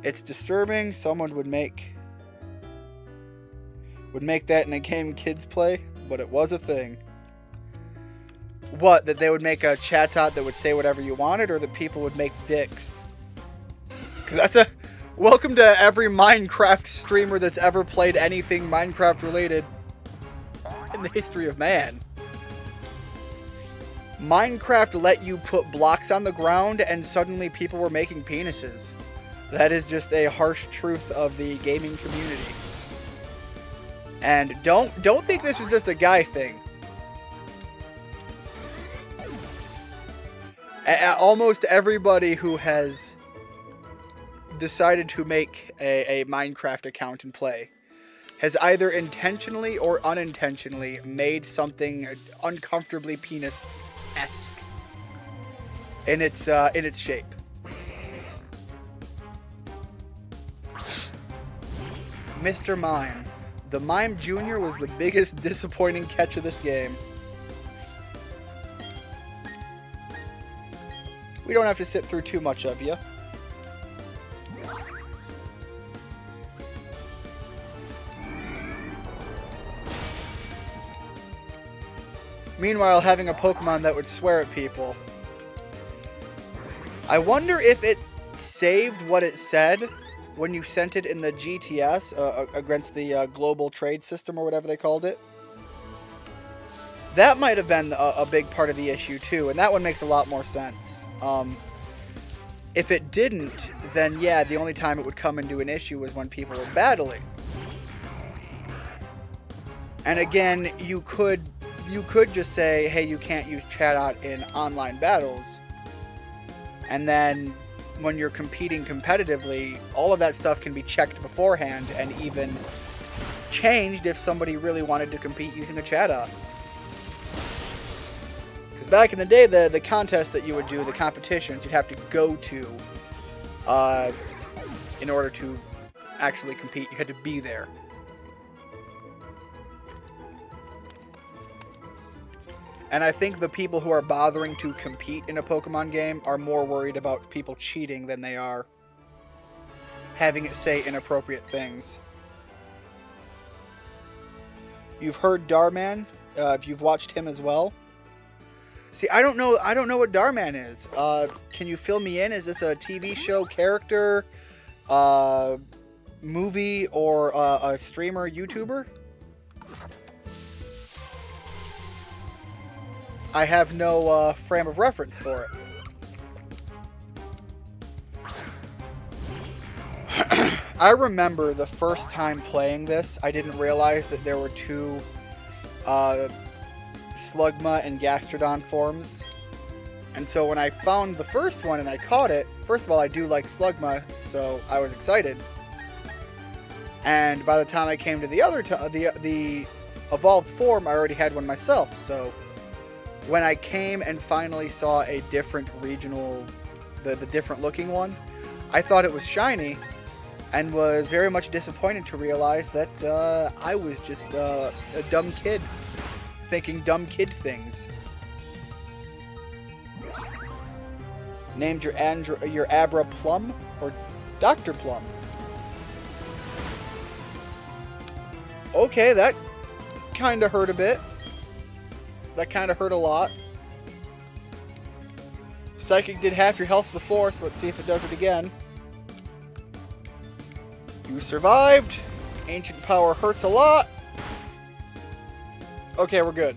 It's disturbing. Someone would make that in a game kids play, but it was a thing. What? That they would make a chat-tot that would say whatever you wanted, or that people would make dicks? Because that's a... Welcome to every Minecraft streamer that's ever played anything Minecraft related in the history of man. Minecraft let you put blocks on the ground and suddenly people were making penises. That is just a harsh truth of the gaming community. And don't think this was just a guy thing. Almost everybody who has decided to make a Minecraft account and play has either intentionally or unintentionally made something uncomfortably penis-esque in its shape. Mr. Mime. The Mime Jr. was the biggest disappointing catch of this game. We don't have to sit through too much of you. Meanwhile, having a Pokemon that would swear at people. I wonder if it saved what it said when you sent it in the GTS against the global trade system or whatever they called it. That might have been a big part of the issue too, and that one makes a lot more sense. If it didn't, then yeah, the only time it would come into an issue was when people were battling. And again, you could just say, hey, you can't use chat in online battles. And then when you're competing competitively, all of that stuff can be checked beforehand and even changed if somebody really wanted to compete using a chat app. Because back in the day, the contest that you would do, the competitions, you'd have to go to in order to actually compete. You had to be there. And I think the people who are bothering to compete in a Pokemon game are more worried about people cheating than they are having it say inappropriate things. You've heard Darman, if you've watched him as well. See, I don't know what Darman is. Can you fill me in? Is this a TV show character, movie, or a streamer, YouTuber? I have no frame of reference for it. I remember the first time playing this, I didn't realize that there were two Slugma and Gastrodon forms. And so when I found the first one and I caught it, first of all, I do like Slugma, so I was excited. And by the time I came to the other, the evolved form, I already had one myself. So when I came and finally saw a different regional, the different looking one, I thought it was shiny. And was very much disappointed to realize that I was just a dumb kid, thinking dumb kid things. Named your Abra Plum or Dr. Plum. Okay, that kind of hurt a bit. That kind of hurt a lot. Psychic did half your health before, so let's see if it does it again. You survived. Ancient power hurts a lot. Okay, we're good.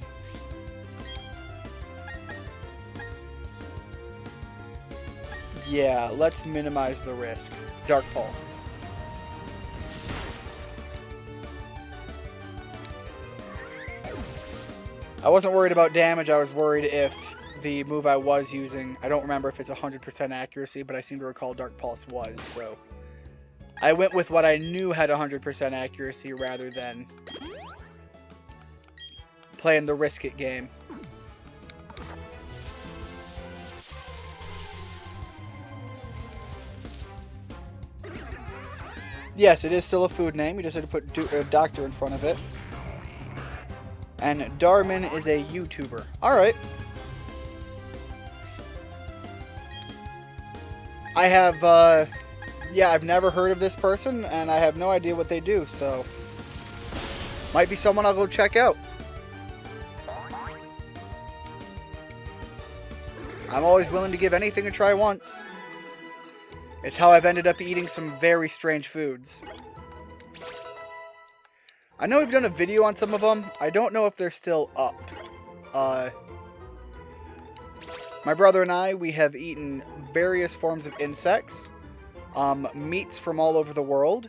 Yeah, let's minimize the risk. Dark Pulse. I wasn't worried about damage. I was worried if the move I was using, I don't remember if it's 100% accuracy, but I seem to recall Dark Pulse was, so I went with what I knew had 100% accuracy rather than playing the risk it game. Yes, it is still a food name. You just had to put doctor in front of it. And Darman is a YouTuber. Alright. I have, yeah, I've never heard of this person, and I have no idea what they do, so might be someone I'll go check out. I'm always willing to give anything a try once. It's how I've ended up eating some very strange foods. I know we've done a video on some of them. I don't know if they're still up. My brother and I, we have eaten various forms of insects. Meats from all over the world.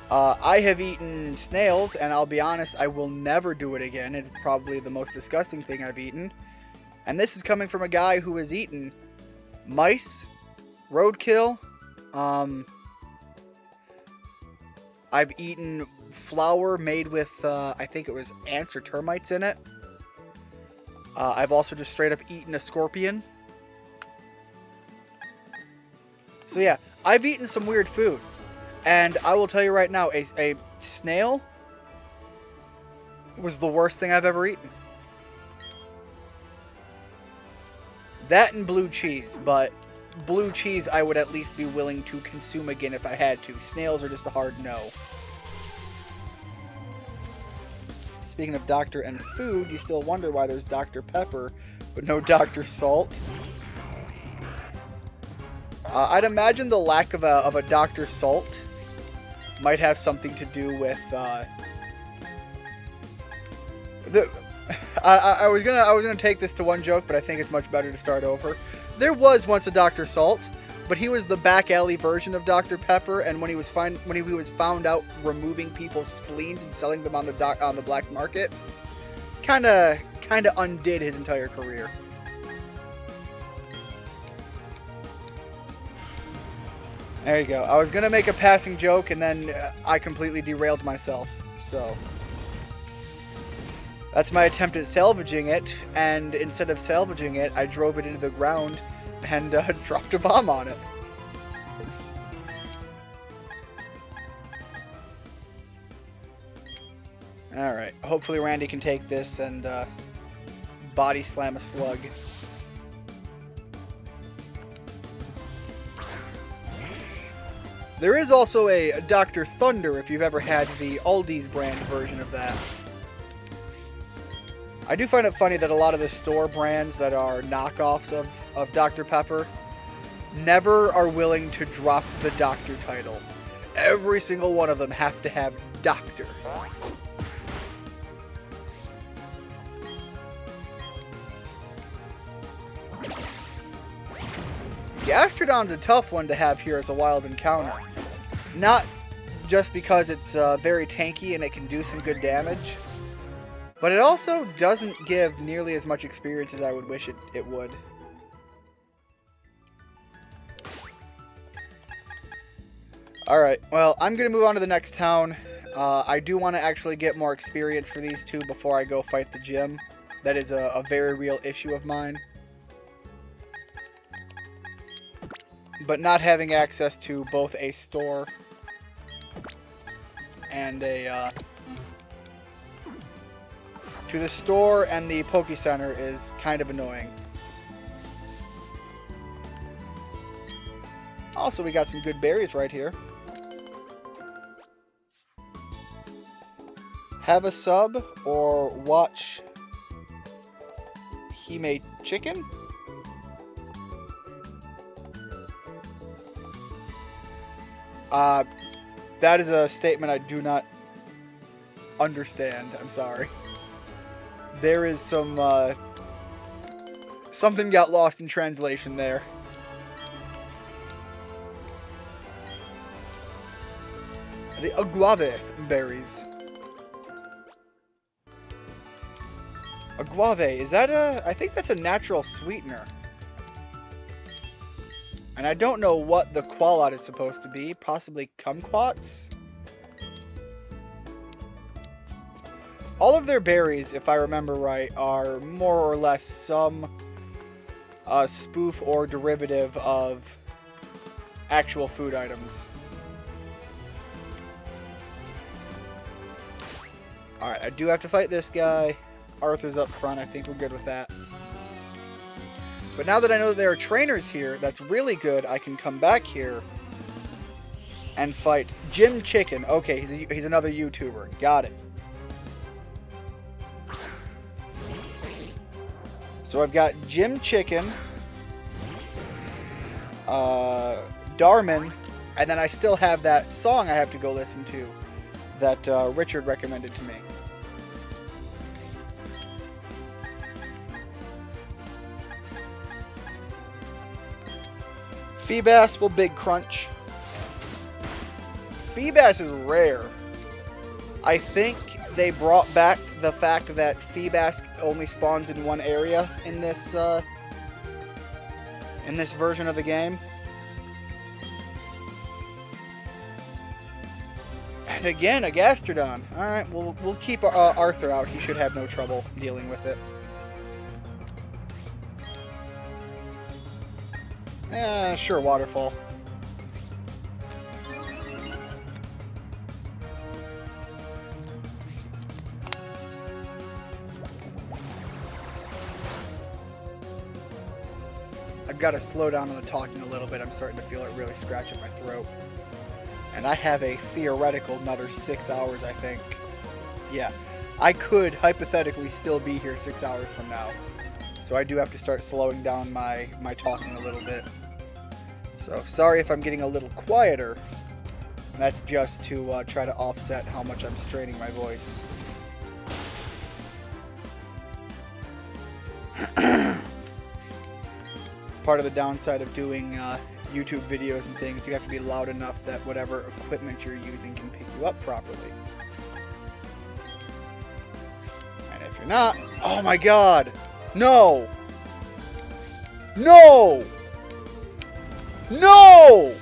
I have eaten snails, and I'll be honest, I will never do it again. It's probably the most disgusting thing I've eaten. And this is coming from a guy who has eaten mice, roadkill, I've eaten flour made with, I think it was ants or termites in it. I've also just straight up eaten a scorpion. So yeah, I've eaten some weird foods. And I will tell you right now, a snail was the worst thing I've ever eaten. That and blue cheese, but blue cheese I would at least be willing to consume again if I had to. Snails are just a hard no. Speaking of Dr. and food, you still wonder why there's Dr. Pepper, but no Dr. Salt. I'd imagine the lack of a Dr. Salt might have something to do with I was gonna take this to one joke, but I think it's much better to start over. There was once a Dr. Salt, but he was the back alley version of Dr. Pepper, and when he was found out removing people's spleens and selling them on the black market, kind of undid his entire career. There you go. I was gonna make a passing joke, and then I completely derailed myself. So that's my attempt at salvaging it, and instead of salvaging it, I drove it into the ground and dropped a bomb on it. Alright, hopefully Randy can take this and body slam a slug. There is also a Dr. Thunder if you've ever had the Aldi's brand version of that. I do find it funny that a lot of the store brands that are knockoffs of Dr. Pepper never are willing to drop the Doctor title. Every single one of them have to have Doctor. Gastrodon's a tough one to have here as a wild encounter. Not just because it's very tanky and it can do some good damage, but it also doesn't give nearly as much experience as I would wish it would. Alright, well, I'm going to move on to the next town. I do want to actually get more experience for these two before I go fight the gym. That is a very real issue of mine. But not having access to both a store and to the store and the Poke Center is kind of annoying. Also, we got some good berries right here. Have a sub or watch Hime Chicken? That is a statement I do not understand. I'm sorry. There is some, something got lost in translation there. The agave berries. Agave, is that I think that's a natural sweetener. And I don't know what the qualot is supposed to be. Possibly kumquats? All of their berries, if I remember right, are more or less some spoof or derivative of actual food items. Alright, I do have to fight this guy. Arthur's up front. I think we're good with that. But now that I know that there are trainers here, that's really good. I can come back here and fight Jim Chicken. Okay, he's another YouTuber. Got it. So I've got Jim Chicken, Darman, and then I still have that song I have to go listen to that Richard recommended to me. Feebas will Big Crunch. Feebas is rare. I think they brought back the fact that Feebas only spawns in one area in this version of the game. And again, a Gastrodon. Alright, we'll keep Arthur out. He should have no trouble dealing with it. Sure, Waterfall. I've got to slow down on the talking a little bit. I'm starting to feel it really scratching my throat. And I have a theoretical another 6 hours, I think. Yeah, I could hypothetically still be here 6 hours from now. So I do have to start slowing down my talking a little bit. So sorry if I'm getting a little quieter. That's just to try to offset how much I'm straining my voice. It's part of the downside of doing YouTube videos and things. You have to be loud enough that whatever equipment you're using can pick you up properly. And if you're not... Oh my god! No! No! No!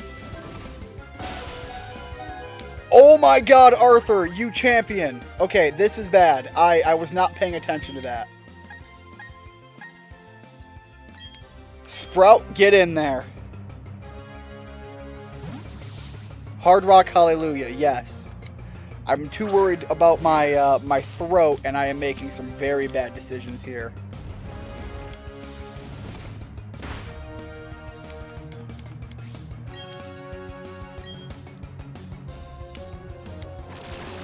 Oh my god, Arthur, you champion. Okay, this is bad. I was not paying attention to that. Sprout, get in there. Hard Rock Hallelujah, yes. I'm too worried about my my throat, and I am making some very bad decisions here.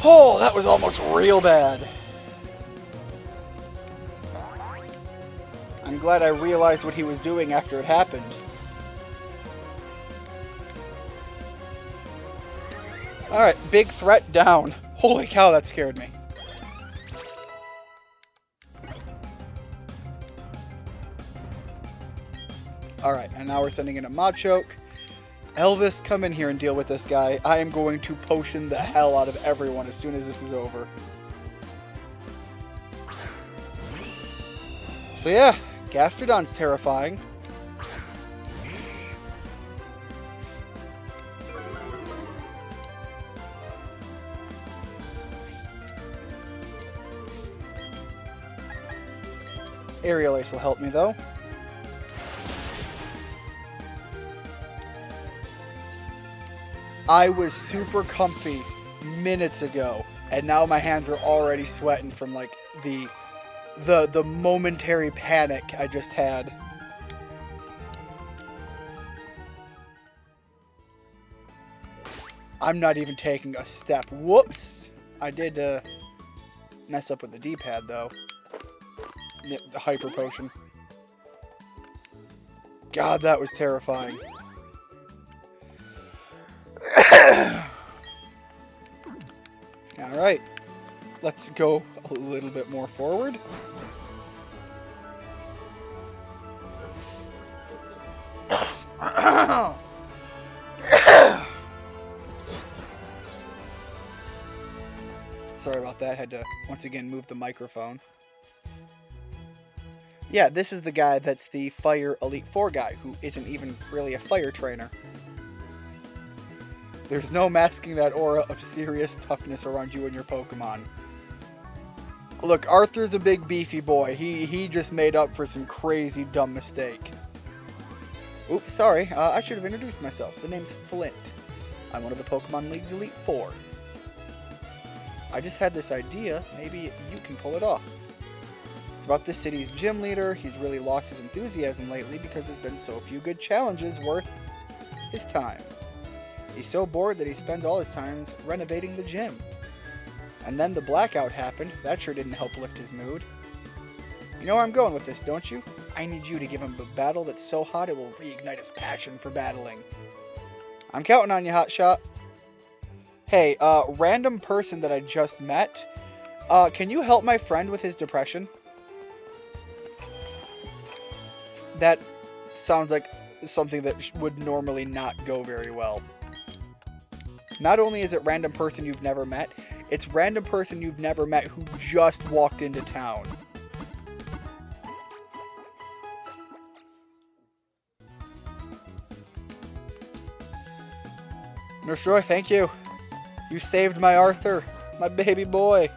Oh, that was almost real bad. I'm glad I realized what he was doing after it happened. Alright, big threat down. Holy cow, that scared me. Alright, and now we're sending in a Machoke. Elvis, come in here and deal with this guy. I am going to potion the hell out of everyone as soon as this is over. So yeah, Gastrodon's terrifying. Aerial Ace will help me though. I was super comfy minutes ago, and now my hands are already sweating from like the momentary panic I just had. I'm not even taking a step. Whoops! I did mess up with the D-pad though. The Hyper Potion. God, that was terrifying. Alright, let's go a little bit more forward. Sorry about that, had to once again move the microphone. Yeah, this is the guy that's the Fire Elite Four guy, who isn't even really a fire trainer. There's no masking that aura of serious toughness around you and your Pokemon. Look, Arthur's a big beefy boy. He just made up for some crazy dumb mistake. Oops, sorry. I should have introduced myself. The name's Flint. I'm one of the Pokemon League's Elite Four. I just had this idea. Maybe you can pull it off. It's about this city's gym leader. He's really lost his enthusiasm lately because there's been so few good challenges worth his time. He's so bored that he spends all his time renovating the gym. And then the blackout happened. That sure didn't help lift his mood. You know where I'm going with this, don't you? I need you to give him a battle that's so hot it will reignite his passion for battling. I'm counting on you, Hotshot. Hey, random person that I just met. Can you help my friend with his depression? That sounds like something that would normally not go very well. Not only is it random person you've never met, it's random person you've never met who just walked into town. Nurse Joy, thank you. You saved my Arthur, my baby boy.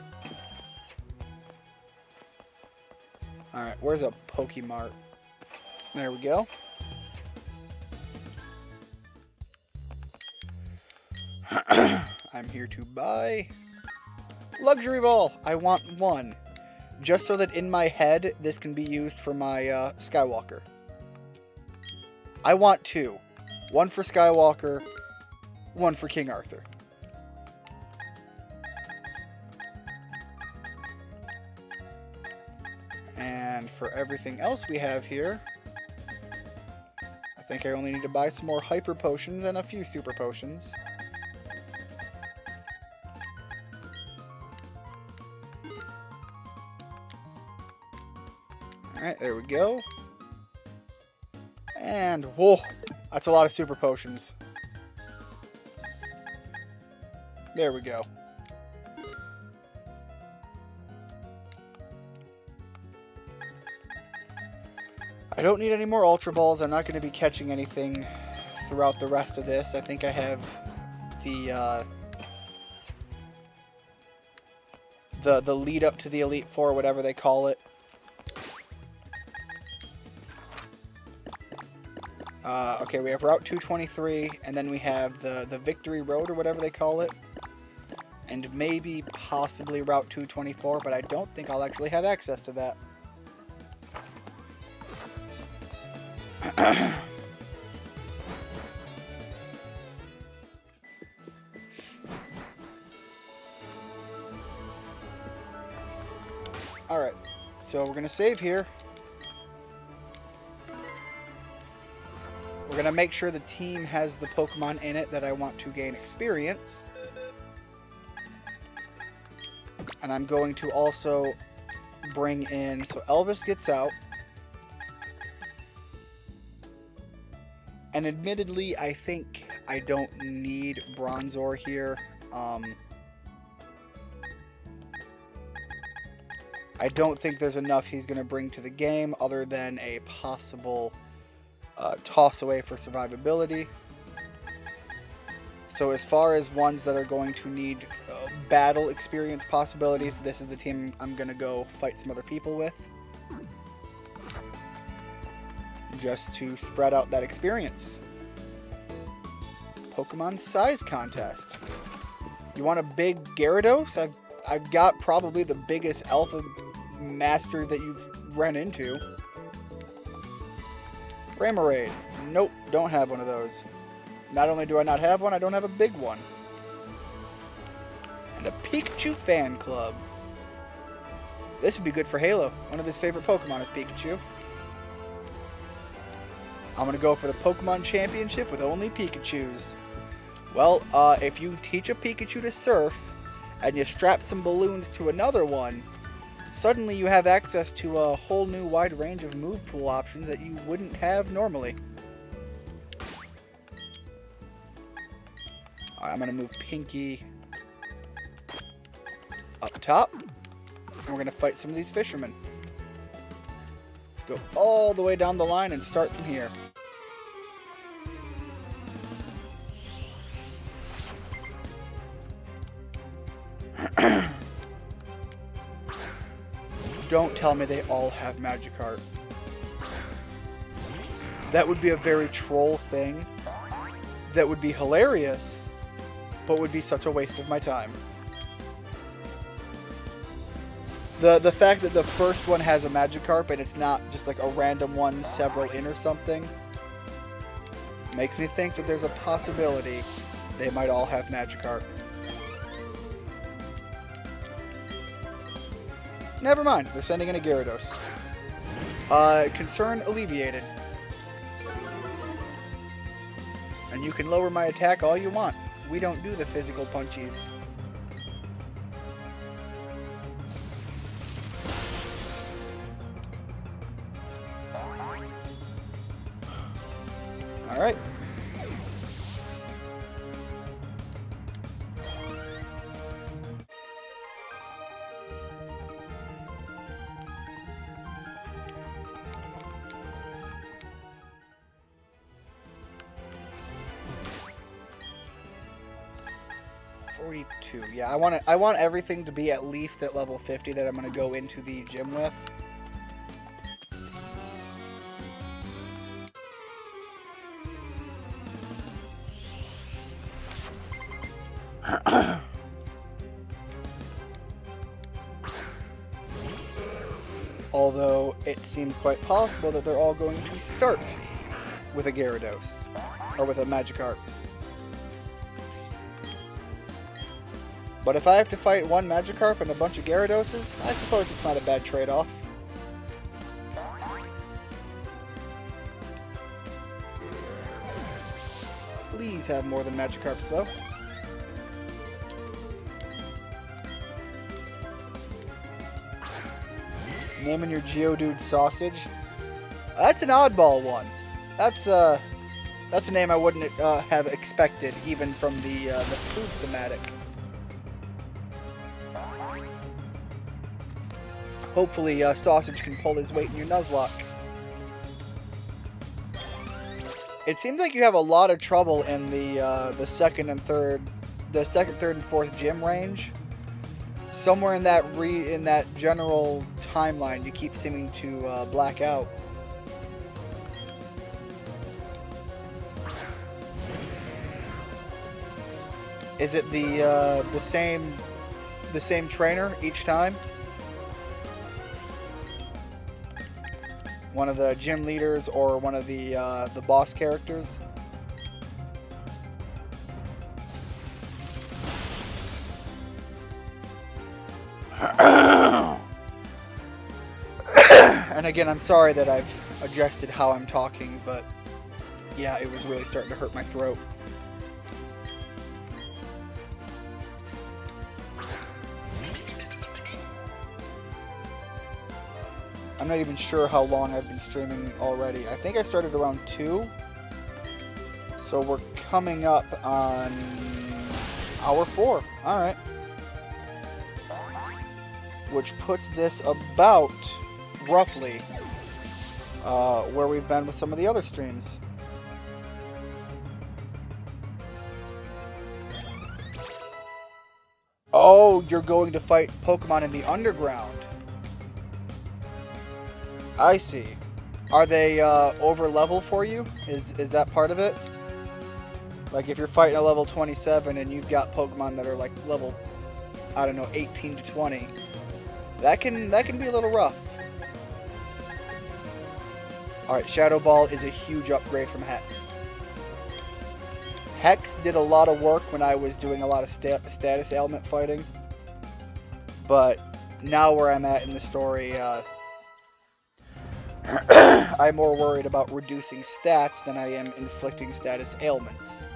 Alright, where's a Pokemart? There we go. I'm here to buy Luxury Ball. I want one. Just so that in my head, this can be used for my Skywalker. I want two. One for Skywalker, one for King Arthur. And for everything else we have here, I think I only need to buy some more Hyper Potions and a few Super Potions. Alright, there we go. And, whoa, that's a lot of Super Potions. There we go. I don't need any more Ultra Balls. I'm not going to be catching anything throughout the rest of this. I think I have the lead up to the Elite Four, whatever they call it. Okay, we have Route 223, and then we have the Victory Road, or whatever they call it. And maybe, possibly Route 224, but I don't think I'll actually have access to that. Alright, so we're going to save here. We're going to make sure the team has the Pokemon in it that I want to gain experience. And I'm going to also bring in... So Elvis gets out. And admittedly, I think I don't need Bronzor here. I don't think there's enough he's going to bring to the game other than a possible toss away for survivability. So as far as ones that are going to need battle experience possibilities, this is the team I'm going to go fight some other people with. Just to spread out that experience. Pokemon size contest. You want a big Gyarados? I've got probably the biggest Alpha Master that you've run into. Ramarade. Nope, don't have one of those. Not only do I not have one, I don't have a big one. And a Pikachu fan club. This would be good for Halo. One of his favorite Pokemon is Pikachu. I'm going to go for the Pokemon Championship with only Pikachus. Well, if you teach a Pikachu to surf, and you strap some balloons to another one, suddenly you have access to a whole new wide range of move pool options that you wouldn't have normally. I'm going to move Pinky up top, and we're going to fight some of these fishermen. Let's go all the way down the line and start from here. Don't tell me they all have Magikarp. That would be a very troll thing. That would be hilarious, but would be such a waste of my time. The fact that the first one has a Magikarp and it's not just like a random one, several in or something, makes me think that there's a possibility they might all have Magikarp. Never mind, they're sending in a Gyarados. Concern alleviated. And you can lower my attack all you want. We don't do the physical punchies. Alright. Yeah, I want everything to be at least at level 50 that I'm going to go into the gym with. Although it seems quite possible that they're all going to start with a Gyarados or with a Magikarp. But if I have to fight one Magikarp and a bunch of Gyaradoses, I suppose it's not a bad trade-off. Please have more than Magikarps, though. Naming your Geodude Sausage. That's an oddball one. That's a name I wouldn't have expected, even from the food thematic. Hopefully, Sausage can pull his weight in your Nuzlocke. It seems like you have a lot of trouble in the second, third, and fourth gym range. Somewhere in that general timeline, you keep seeming to black out. Is it the same trainer each time? One of the gym leaders or one of the boss characters? And again, I'm sorry that I've adjusted how I'm talking, but yeah, it was really starting to hurt my throat. I'm not even sure how long I've been streaming already. I think I started around 2. So we're coming up on hour 4. Alright. Which puts this about, roughly, where we've been with some of the other streams. Oh, you're going to fight Pokemon in the underground. I see. Are they over level for you? Is that part of it? Like if you're fighting a level 27 and you've got Pokemon that are like level, I don't know, 18 to 20, that can be a little rough. All right, Shadow Ball is a huge upgrade from Hex. Hex did a lot of work when I was doing a lot of status ailment fighting, but now where I'm at in the story, I'm more worried about reducing stats than I am inflicting status ailments.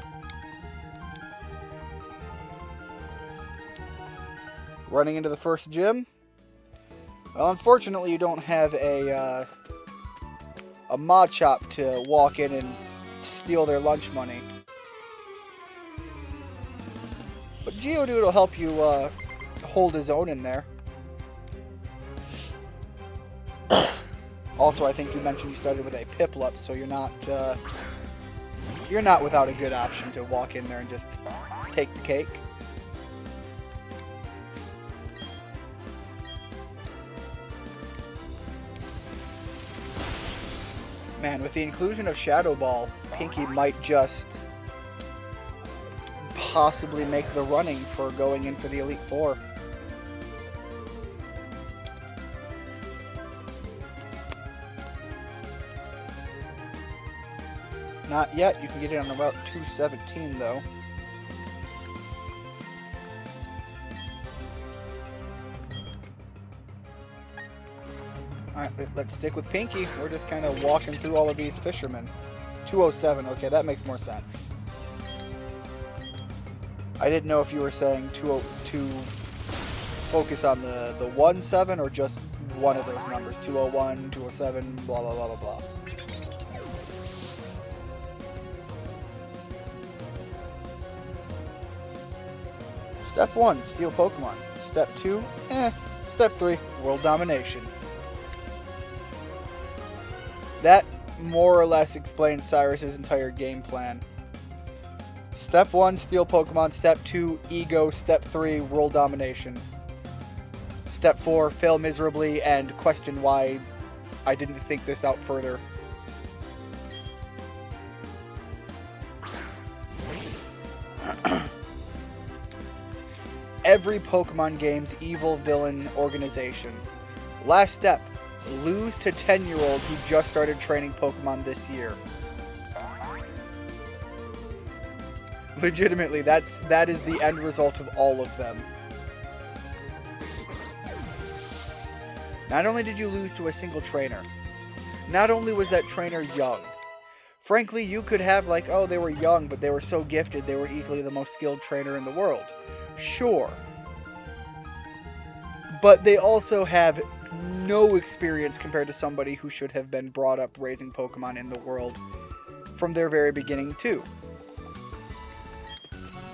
Running into the first gym? Well, unfortunately, you don't have a Machop to walk in and steal their lunch money. But Geodude will help you hold his own in there. Also, I think you mentioned you started with a Piplup, so you're not without a good option to walk in there and just take the cake. Man, with the inclusion of Shadow Ball, Pinky might just possibly make the running for going in for the Elite Four. Not yet. You can get it on about 217, though. Alright, let's stick with Pinky. We're just kind of walking through all of these fishermen. 207. Okay, that makes more sense. I didn't know if you were saying to focus on the 17 or just one of those numbers. 201, 207, blah, blah, blah, blah, blah. Step 1, steal Pokemon. Step 2, Step 3, world domination. That more or less explains Cyrus's entire game plan. Step 1, steal Pokemon. Step 2, ego. Step 3, world domination. Step 4, fail miserably and question why I didn't think this out further. Every Pokemon game's evil villain organization. Last step, lose to 10-year-old who just started training Pokemon this year. Legitimately, that is the end result of all of them. Not only did you lose to a single trainer, not only was that trainer young. Frankly, you could have like, oh, they were young, but they were so gifted, they were easily the most skilled trainer in the world. Sure. But they also have no experience compared to somebody who should have been brought up raising Pokemon in the world from their very beginning too.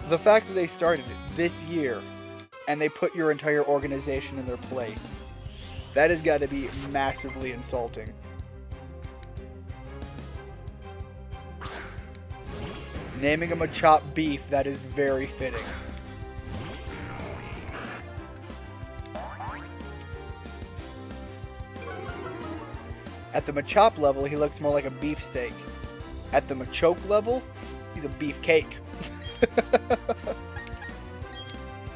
The fact that they started this year and they put your entire organization in their place, that has got to be massively insulting. Naming him a Machop Beef, that is very fitting. At the Machop level, he looks more like a beefsteak. At the Machoke level, he's a beefcake. It's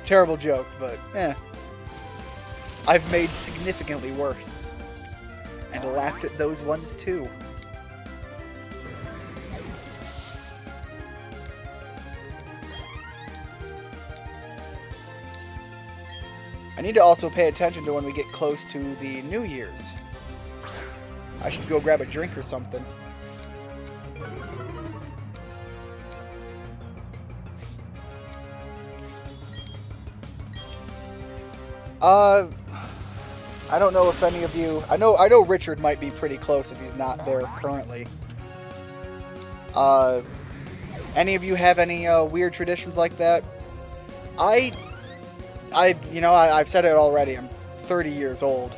a terrible joke, but I've made significantly worse. And laughed at those ones too. I need to also pay attention to when we get close to the New Year's. I should go grab a drink or something. I don't know if any of you... I know Richard might be pretty close if he's not there currently. Any of you have any weird traditions like that? I've said it already. I'm 30 years old.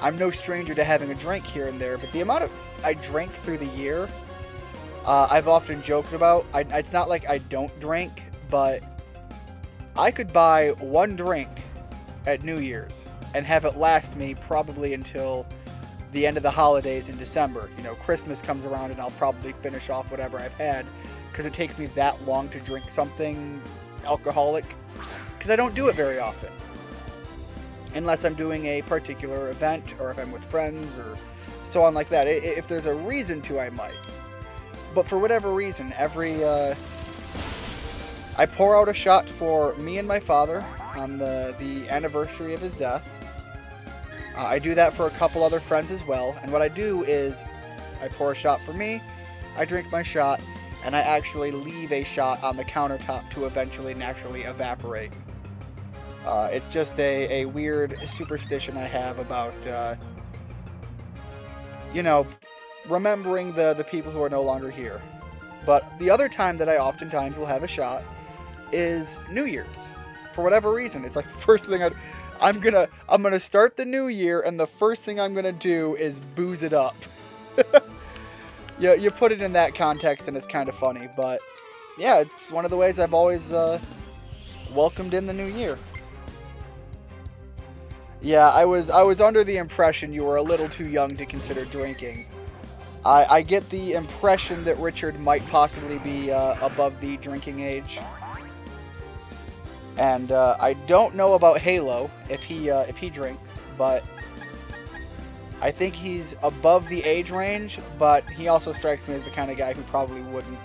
I'm no stranger to having a drink here and there, but the amount of I drink through the year, I've often joked about. It's not like I don't drink, but I could buy one drink at New Year's and have it last me probably until the end of the holidays in December. You know, Christmas comes around and I'll probably finish off whatever I've had because it takes me that long to drink something alcoholic because I don't do it very often. Unless I'm doing a particular event or if I'm with friends or so on like that. If there's a reason to, I might. But for whatever reason, I pour out a shot for me and my father on the anniversary of his death. I do that for a couple other friends as well. And what I do is I pour a shot for me, I drink my shot, and I actually leave a shot on the countertop to eventually naturally evaporate. It's just a weird superstition I have about, remembering the people who are no longer here. But the other time that I oftentimes will have a shot is New Year's. For whatever reason, it's like the first thing I'm gonna start the new year, and the first thing I'm gonna do is booze it up. Yeah, you put it in that context, and it's kind of funny. But yeah, it's one of the ways I've always welcomed in the new year. Yeah, I was under the impression you were a little too young to consider drinking. I get the impression that Richard might possibly be above the drinking age. And I don't know about Halo if he drinks, but I think he's above the age range, but he also strikes me as the kind of guy who probably wouldn't.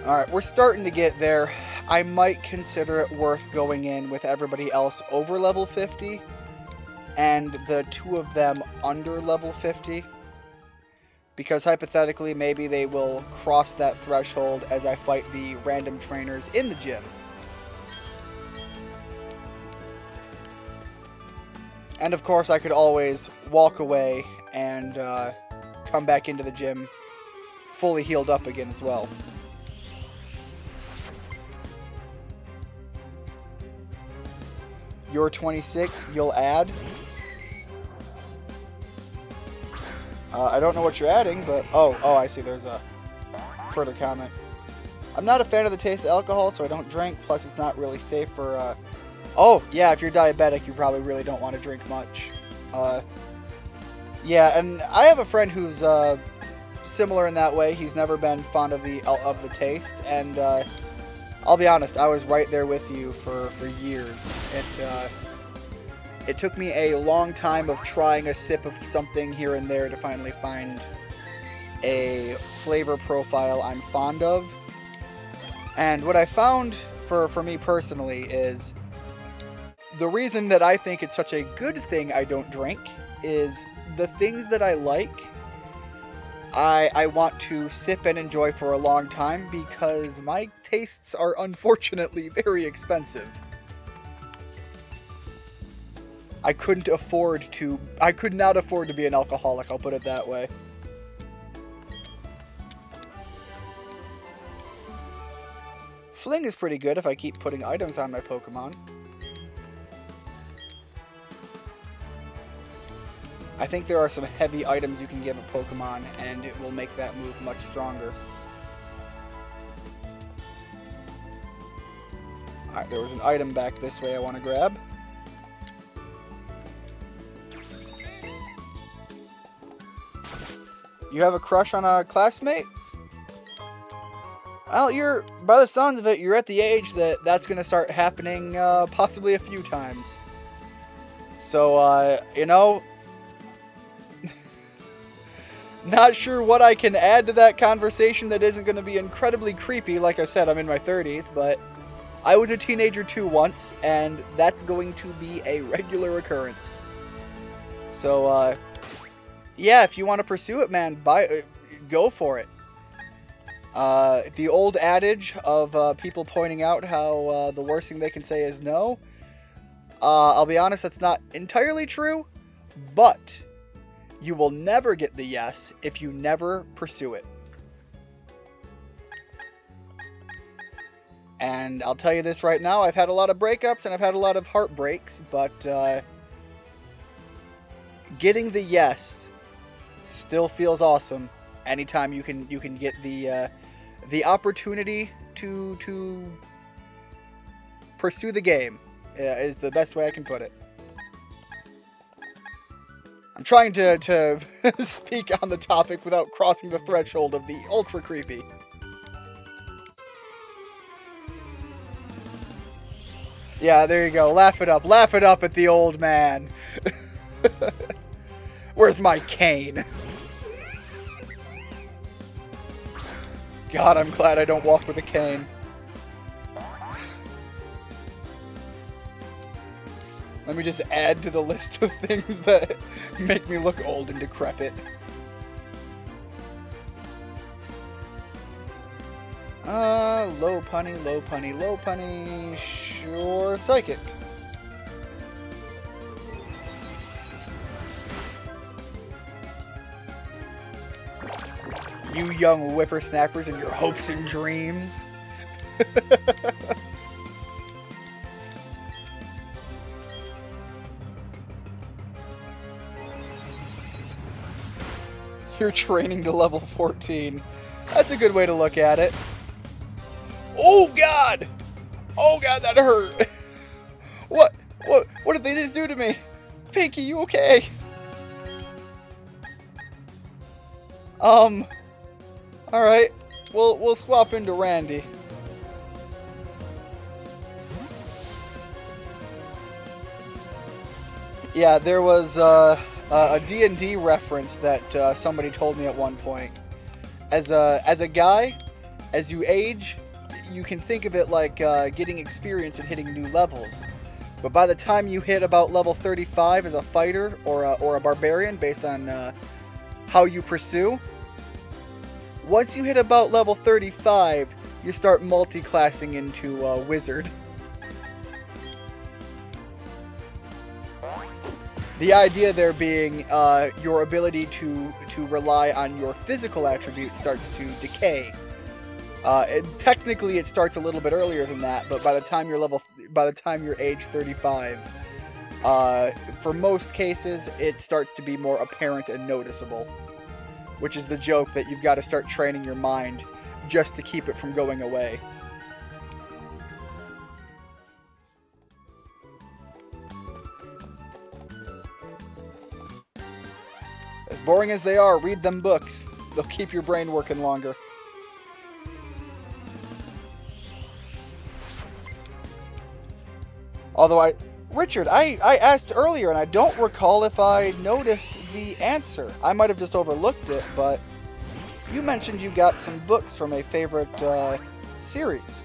Alright, we're starting to get there. I might consider it worth going in with everybody else over level 50 and the two of them under level 50. Because hypothetically, maybe they will cross that threshold as I fight the random trainers in the gym. And of course, I could always walk away and come back into the gym fully healed up again as well. You're 26, you'll add. I don't know what you're adding, but... Oh, I see, there's a further comment. I'm not a fan of the taste of alcohol, so I don't drink, plus it's not really safe for... Oh, yeah, if you're diabetic, you probably really don't want to drink much. Yeah, and I have a friend who's similar in that way. He's never been fond of the taste, and... I'll be honest, I was right there with you for years. It took me a long time of trying a sip of something here and there to finally find a flavor profile I'm fond of. And what I found for me personally is the reason that I think it's such a good thing I don't drink is the things that I like, I want to sip and enjoy for a long time because my tastes are unfortunately very expensive. I could not afford to be an alcoholic, I'll put it that way. Fling is pretty good if I keep putting items on my Pokemon. I think there are some heavy items you can give a Pokemon, and it will make that move much stronger. Alright, there was an item back this way I want to grab. You have a crush on a classmate? Well, by the sounds of it, you're at the age that's going to start happening possibly a few times. So, Not sure what I can add to that conversation that isn't going to be incredibly creepy. Like I said, I'm in my 30s, but I was a teenager too once, and that's going to be a regular occurrence. So, yeah, if you want to pursue it, man, go for it. The old adage of people pointing out how the worst thing they can say is no, I'll be honest, that's not entirely true, but you will never get the yes if you never pursue it. And I'll tell you this right now, I've had a lot of breakups and I've had a lot of heartbreaks, but getting the yes still feels awesome anytime you can get the opportunity to pursue the game, is the best way I can put it. I'm trying to speak on the topic without crossing the threshold of the ultra creepy. Yeah, there you go. Laugh it up at the old man. Where's my cane? God, I'm glad I don't walk with a cane. Let me just add to the list of things that make me look old and decrepit. Low punny. Sure, psychic. You young whippersnappers and your hopes and dreams. You're training to level 14. That's a good way to look at it. Oh God! Oh God, that hurt! What did they just do to me? Pinky, you okay? Alright. We'll swap into Randy. Yeah, there was a D&D reference that somebody told me at one point. As a guy, as you age, you can think of it like getting experience and hitting new levels. But by the time you hit about level 35 as a fighter or a barbarian, based on how you pursue, once you hit about level 35, you start multi-classing into wizard. The idea there being your ability to rely on your physical attributes starts to decay. Technically, it starts a little bit earlier than that, but by the time you're age 35, for most cases, it starts to be more apparent and noticeable. Which is the joke that you've got to start training your mind just to keep it from going away. As boring as they are, read them books. They'll keep your brain working longer. Although Richard, I asked earlier and I don't recall if I noticed the answer. I might have just overlooked it, but you mentioned you got some books from a favorite series.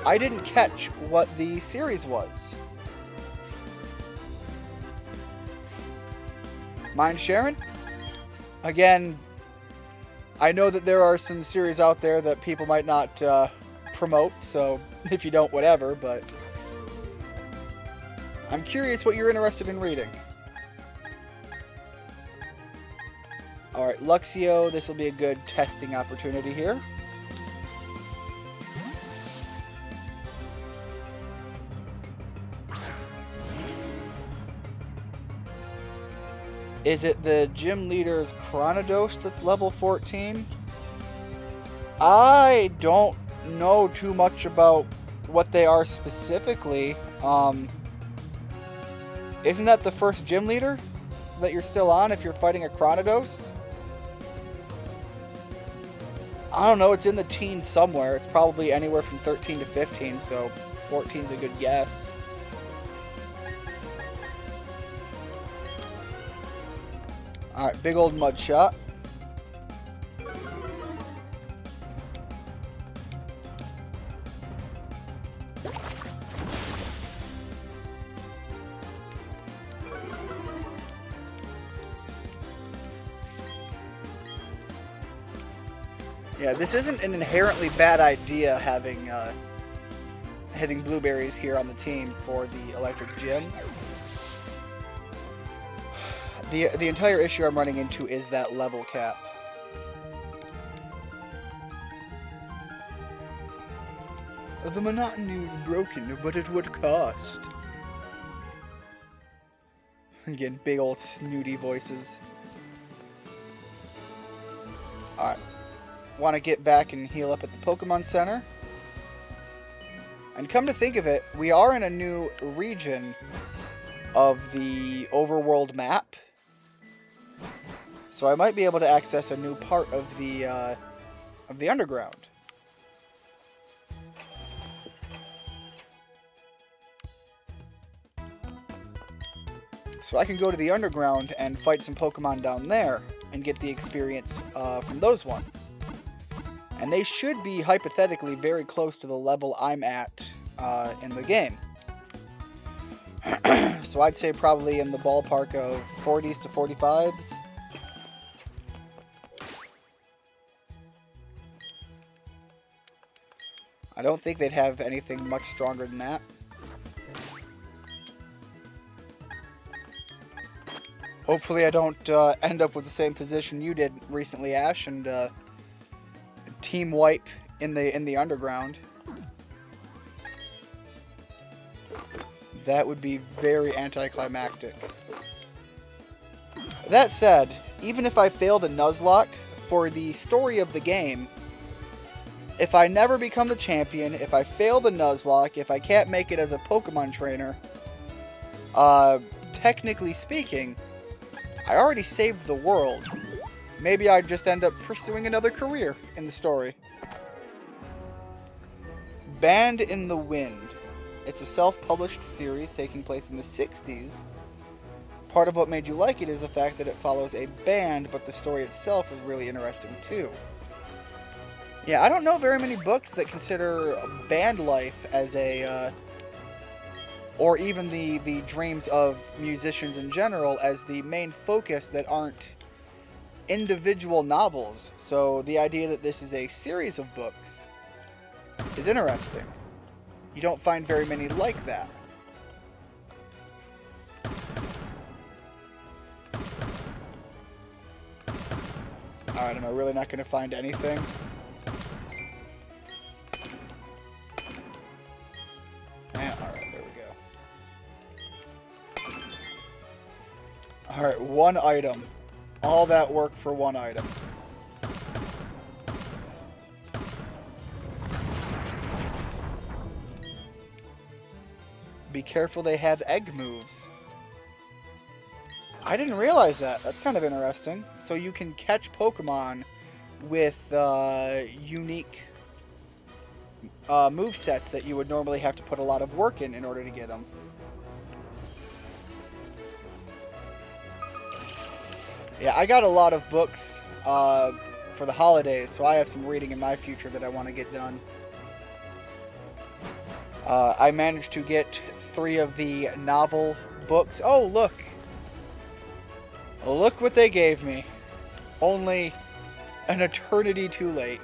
I didn't catch what the series was. Mind sharing? Again, I know that there are some series out there that people might not promote, so if you don't, whatever, but I'm curious what you're interested in reading. Alright, Luxio, this will be a good testing opportunity here. Is it the gym leader's Chronodos that's level 14? I don't know too much about what they are specifically. Isn't that the first gym leader that you're still on if you're fighting a Chronodos? I don't know, it's in the teens somewhere. It's probably anywhere from 13 to 15, so 14's a good guess. Alright, big old mud shot. Yeah, this isn't an inherently bad idea having hitting blueberries here on the team for the electric gym. The entire issue I'm running into is that level cap. The monotony is broken, but at what cost? Again, big old snooty voices. Alright. Want to get back and heal up at the Pokemon Center. And come to think of it, we are in a new region of the overworld map. So I might be able to access a new part of the underground. So I can go to the underground and fight some Pokemon down there and get the experience from those ones. And they should be hypothetically very close to the level I'm at in the game. So I'd say probably in the ballpark of 40s to 45s. I don't think they'd have anything much stronger than that. Hopefully I don't end up with the same position you did recently, Ash, and team wipe in the underground. That would be very anticlimactic. That said, even if I failed a Nuzlocke, for the story of the game, if I never become the champion, if I fail the Nuzlocke, if I can't make it as a Pokemon trainer, technically speaking, I already saved the world. Maybe I'd just end up pursuing another career in the story. Band in the Wind. It's a self-published series taking place in the 60s. Part of what made you like it is the fact that it follows a band, but the story itself is really interesting too. Yeah, I don't know very many books that consider band life as a, or even the dreams of musicians in general as the main focus that aren't individual novels. So the idea that this is a series of books is interesting. You don't find very many like that. Alright, am I really not going to find anything? Alright, there we go. Alright, one item. All that work for one item. Be careful, they have egg moves. I didn't realize that. That's kind of interesting. So you can catch Pokemon with unique movesets that you would normally have to put a lot of work in order to get them. Yeah, I got a lot of books for the holidays, so I have some reading in my future that I want to get done. I managed to get 3 of the novel books. Oh, look! Look what they gave me. Only an eternity too late.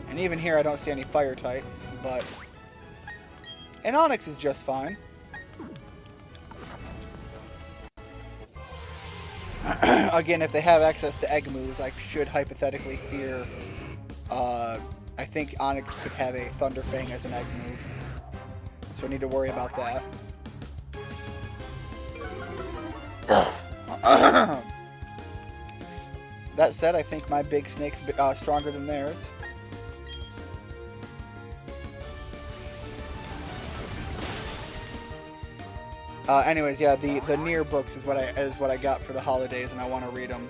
And even here I don't see any fire types, but an Onix is just fine. Again, if they have access to egg moves, I should hypothetically fear... I think Onix could have a Thunder Fang as an egg move. So I need to worry about that. That said, I think my big snake's stronger than theirs. Anyways, yeah, the Nier books is what I got for the holidays, and I want to read them.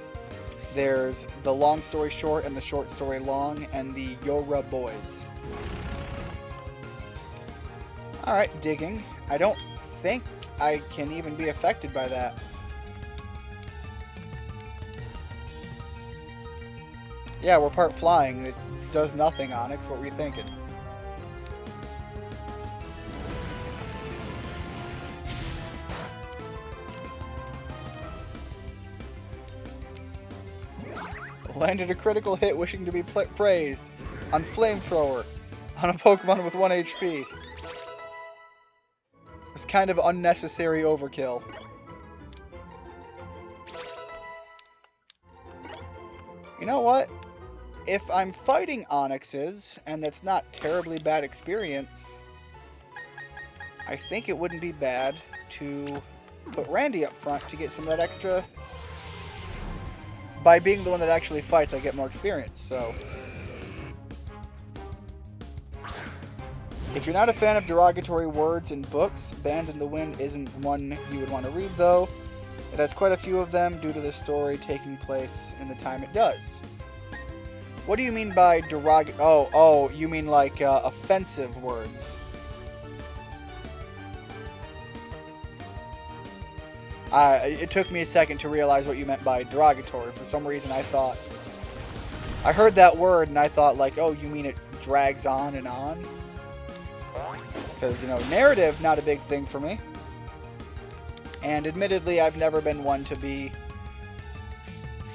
There's the long story short and the short story long, and the Yora Boys. Alright, digging. I don't think I can even be affected by that. Yeah, we're part flying. It does nothing, Onix. What were you thinking? Landed a critical hit wishing to be praised. On Flamethrower. On a Pokemon with 1 HP. It's kind of unnecessary overkill. You know what? If I'm fighting Onyxes, and that's not terribly bad experience, I think it wouldn't be bad to put Randy up front to get some of that extra. By being the one that actually fights, I get more experience, so. If you're not a fan of derogatory words in books, Band in the Wind isn't one you would want to read, though. It has quite a few of them due to the story taking place in the time it does. What do you mean by Oh, you mean like offensive words. It took me a second to realize what you meant by derogatory. For some reason, I heard that word and I thought like, oh, you mean it drags on and on? Because, you know, narrative, not a big thing for me. And admittedly, I've never been one to be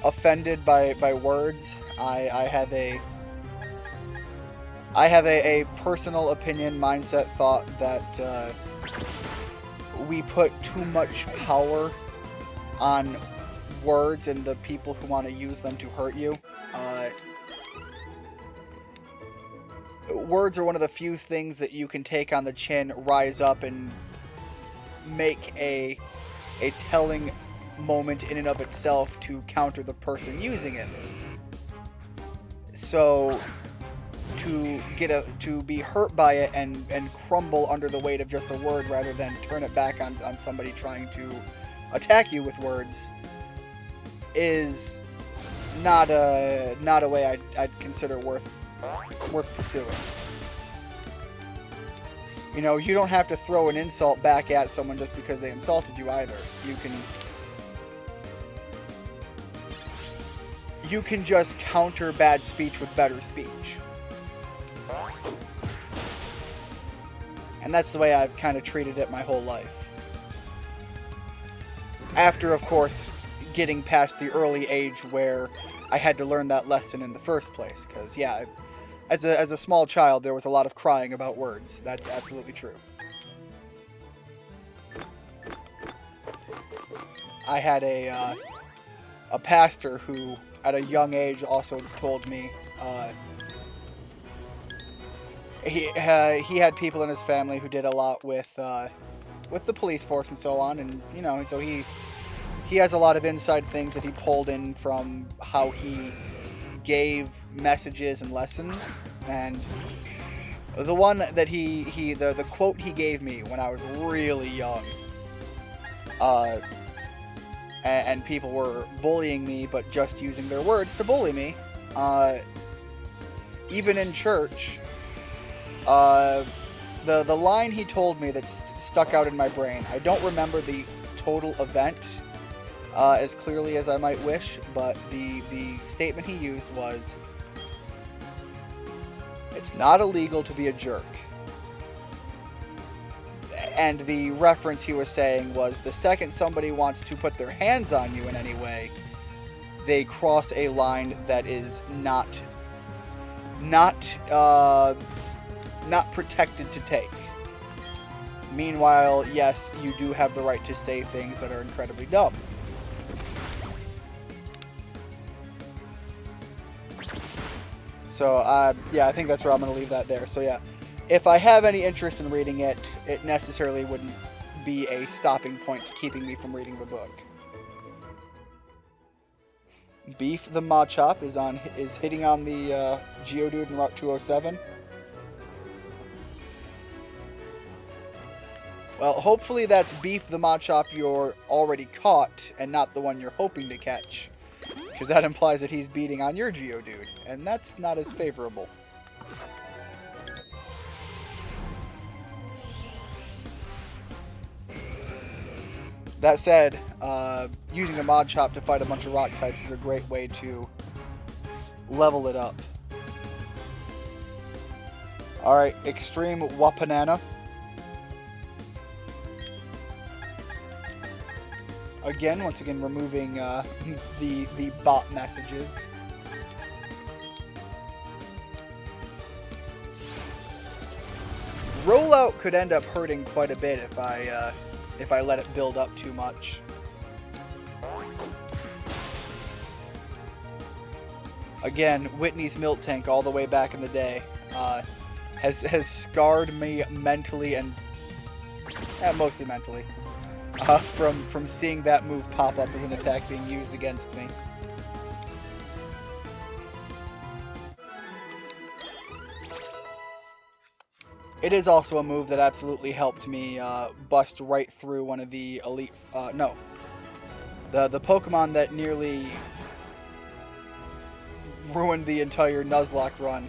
offended by words. I have a personal opinion, mindset, thought that we put too much power on words and the people who want to use them to hurt you. Words are one of the few things that you can take on the chin, rise up, and make a telling moment in and of itself to counter the using it. So to be hurt by it and crumble under the weight of just a word rather than turn it back on somebody trying to attack you with words is not a way I'd consider worth pursuing. You know, you don't have to throw an insult back at someone just because they insulted you either. You can just counter bad speech with better speech. And that's the way I've kind of treated it my whole life. After, of course, getting past the early age where I had to learn that lesson in the first place. Because, yeah, as a small child, there was a lot of crying about words. That's absolutely true. I had a pastor who, at a young age, also told me he had people in his family who did a lot with the police force and so on, and you know, so he has a lot of inside things that he pulled in from how he gave messages and lessons. And the one that the quote he gave me when I was really young, and people were bullying me, but just using their words to bully me, even in church. The line he told me that stuck out in my brain. I don't remember the total event as clearly as I might wish, but the statement he used was, "It's not illegal to be a jerk." And the reference he was saying was, the second somebody wants to put their hands on you in any way, they cross a line that is not protected to take. Meanwhile, yes, you do have the right to say things that are incredibly dumb. So, yeah, I think that's where I'm going to leave that there. So, yeah, if I have any interest in reading it, it necessarily wouldn't be a stopping point to keeping me from reading the book. Beef the Machop is hitting on the Geodude in Route 207. Well, hopefully that's Beef the Machop you're already caught, and not the one you're hoping to catch. Because that implies that he's beating on your Geodude, and that's not as favorable. That said, using a Machop to fight a bunch of rock types is a great way to level it up. Alright, Extreme Wapanana. Once again, removing the bot messages. rollout could end up hurting quite a bit if I let it build up too much. Again, Whitney's milk tank all the way back in the day has scarred me mentally and mostly mentally from seeing that move pop up as an attack being used against me. It is also a move that absolutely helped me bust right through one of the elite... no. The Pokemon that nearly ruined the entire Nuzlocke run.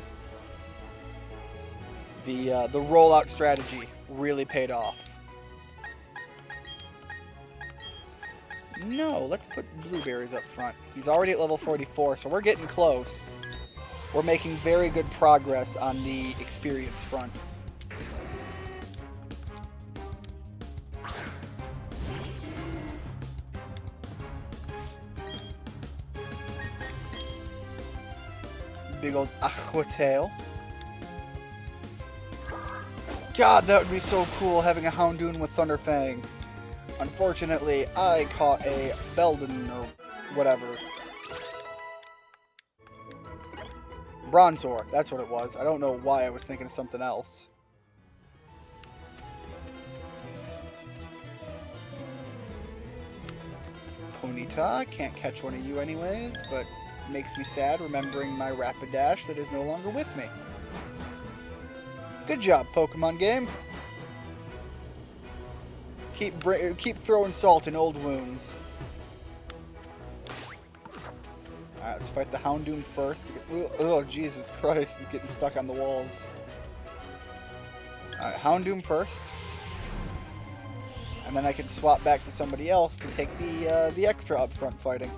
The rollout strategy really paid off. No, let's put blueberries up front. He's already at level 44, so we're getting close. We're making very good progress on the experience front. Big old Aquatail. God, that would be so cool having a Houndoom with Thunderfang. Unfortunately, I caught a Beldon or whatever. Bronzor, that's what it was. I don't know why I was thinking of something else. Ponyta, can't catch one of you anyways, but makes me sad remembering my Rapidash that is no longer with me. Good job, Pokemon game. Keep throwing salt in old wounds. Alright, let's fight the Houndoom first. Oh, Jesus Christ, I'm getting stuck on the walls. Alright, Houndoom first. And then I can swap back to somebody else to take the extra upfront fighting.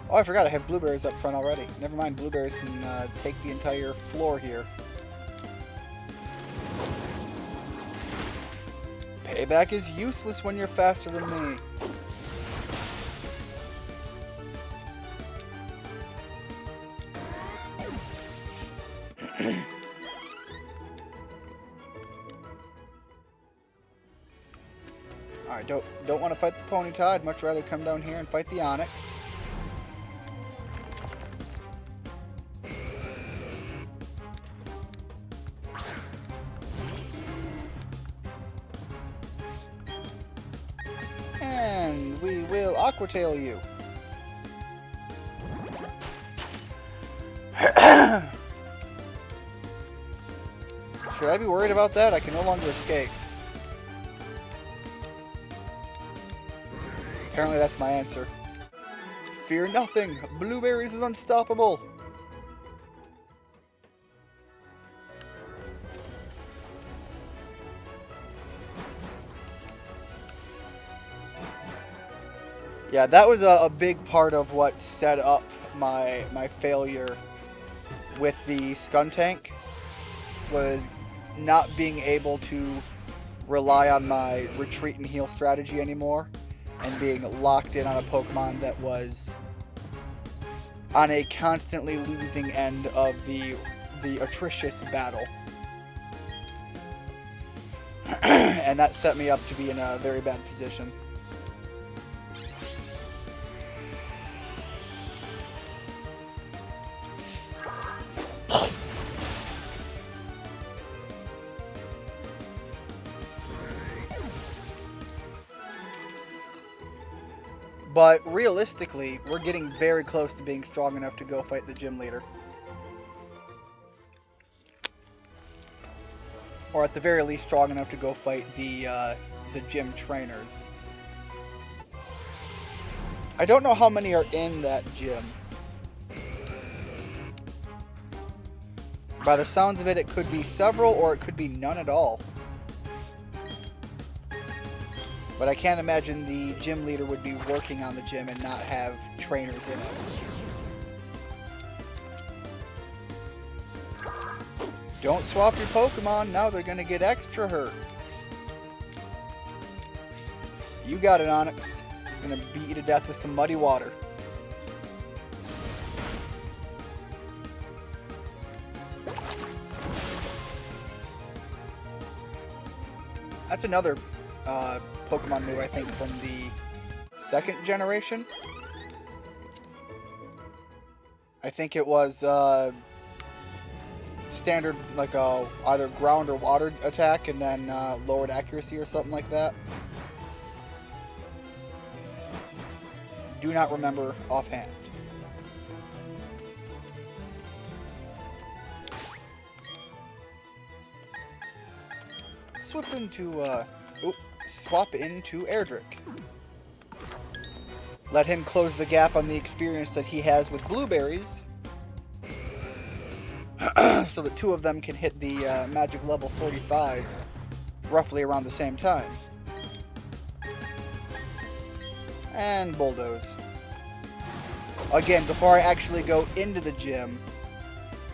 Oh, I forgot I have blueberries up front already. Never mind, blueberries can take the entire floor here. Payback is useless when you're faster than me. Alright, don't want to fight the Ponyta. I'd much rather come down here and fight the Onix. And we will Aquatail you. Should I be worried about that? I can no longer escape. Apparently that's my answer. Fear nothing. Blueberries is unstoppable. Yeah, that was a big part of what set up my failure with the Skuntank, was not being able to rely on my retreat and heal strategy anymore, and being locked in on a Pokemon that was on a constantly losing end of the atrocious battle. And that set me up to be in a very bad position. But realistically, we're getting very close to being strong enough to go fight the gym leader. Or at the very least, strong enough to go fight the gym trainers. I don't know how many are in that gym. By the sounds of it, it could be several or it could be none at all. But I can't imagine the gym leader would be working on the gym and not have trainers in it. Don't swap your Pokemon, now they're gonna get extra hurt. You got it, Onix. He's gonna beat you to death with some muddy water. That's another Pokemon move, I think, from the second generation. I think it was standard, like a either ground or water attack, and then lowered accuracy or something like that. Do not remember offhand. Swap into Erdrick. Let him close the gap on the experience that he has with blueberries, so that two of them can hit the magic level 45 roughly around the same time. And bulldoze. Again, before I actually go into the gym,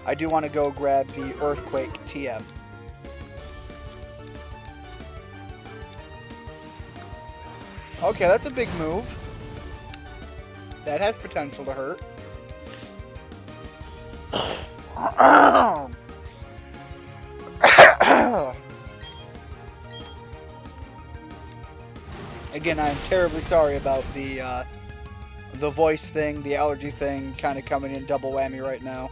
I do want to go grab the Earthquake TM. Okay, that's a big move. That has potential to hurt. Again, I'm terribly sorry about the voice thing, the allergy thing, kind of coming in double whammy right now.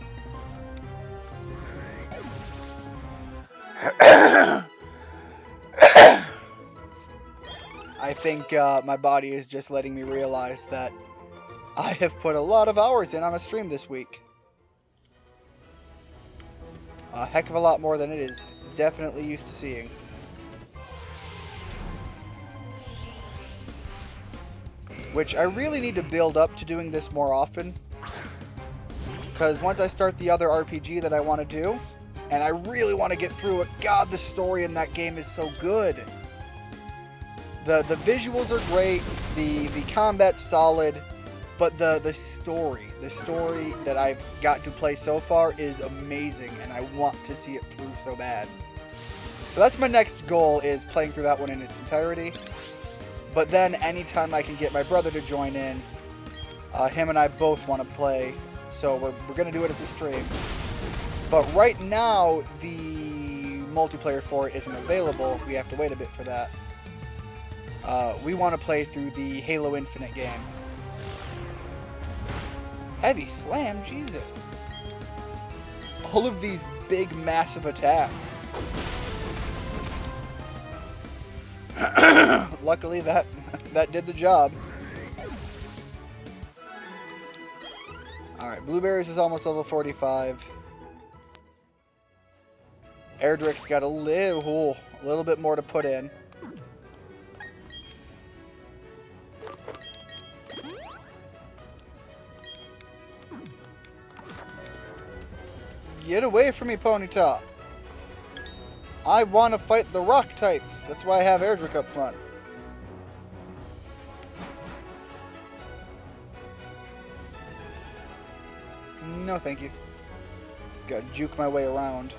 I think my body is just letting me realize that I have put a lot of hours in on a stream this week. A heck of a lot more than it is definitely used to seeing. Which I really need to build up to doing this more often. Because once I start the other RPG that I want to do, and I really want to get through it, God, the story in that game is so good. The visuals are great, the combat's solid, but the story that I've got to play so far is amazing, and I want to see it through so bad. So that's my next goal, is playing through that one in its entirety. But then anytime I can get my brother to join in, him and I both want to play, so we're going to do it as a stream. But right now, the multiplayer for it isn't available. We have to wait a bit for that. We want to play through the Halo Infinite game. Heavy Slam, Jesus. All of these big, massive attacks. Luckily, that did the job. Alright, Blueberries is almost level 45. Erdrick's got a little bit more to put in. Get away from me, Ponyta. I want to fight the rock types. That's why I have Erdrick up front. No, thank you. Just gotta juke my way around.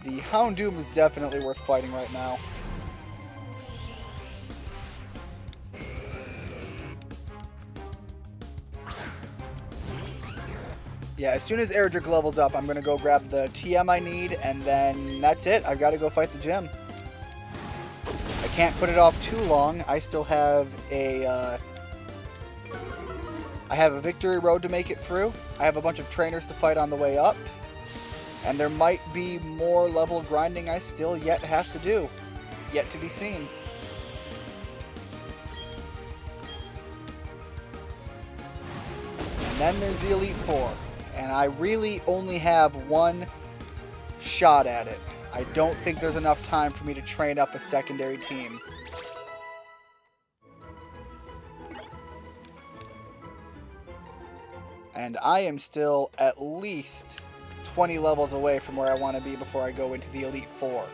The Houndoom is definitely worth fighting right now. Yeah, as soon as Erdrick levels up, I'm going to go grab the TM I need, and then that's it. I've got to go fight the gym. I can't put it off too long. I still have a victory road to make it through. I have a bunch of trainers to fight on the way up. And there might be more level grinding I still yet have to do. Yet to be seen. And then there's the Elite Four. And I really only have one shot at it. I don't think there's enough time for me to train up a secondary team. And I am still at least 20 levels away from where I want to be before I go into the Elite Four.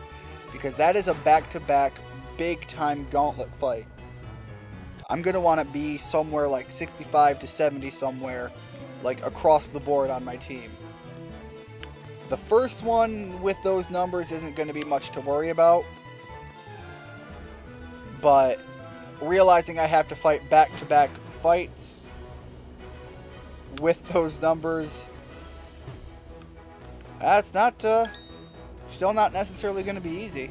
Because that is a back-to-back big-time gauntlet fight. I'm going to want to be somewhere like 65 to 70 somewhere, like across the board on my team. The first one with those numbers isn't going to be much to worry about. But realizing I have to fight back-to-back fights with those numbers, that's not, still not necessarily going to be easy.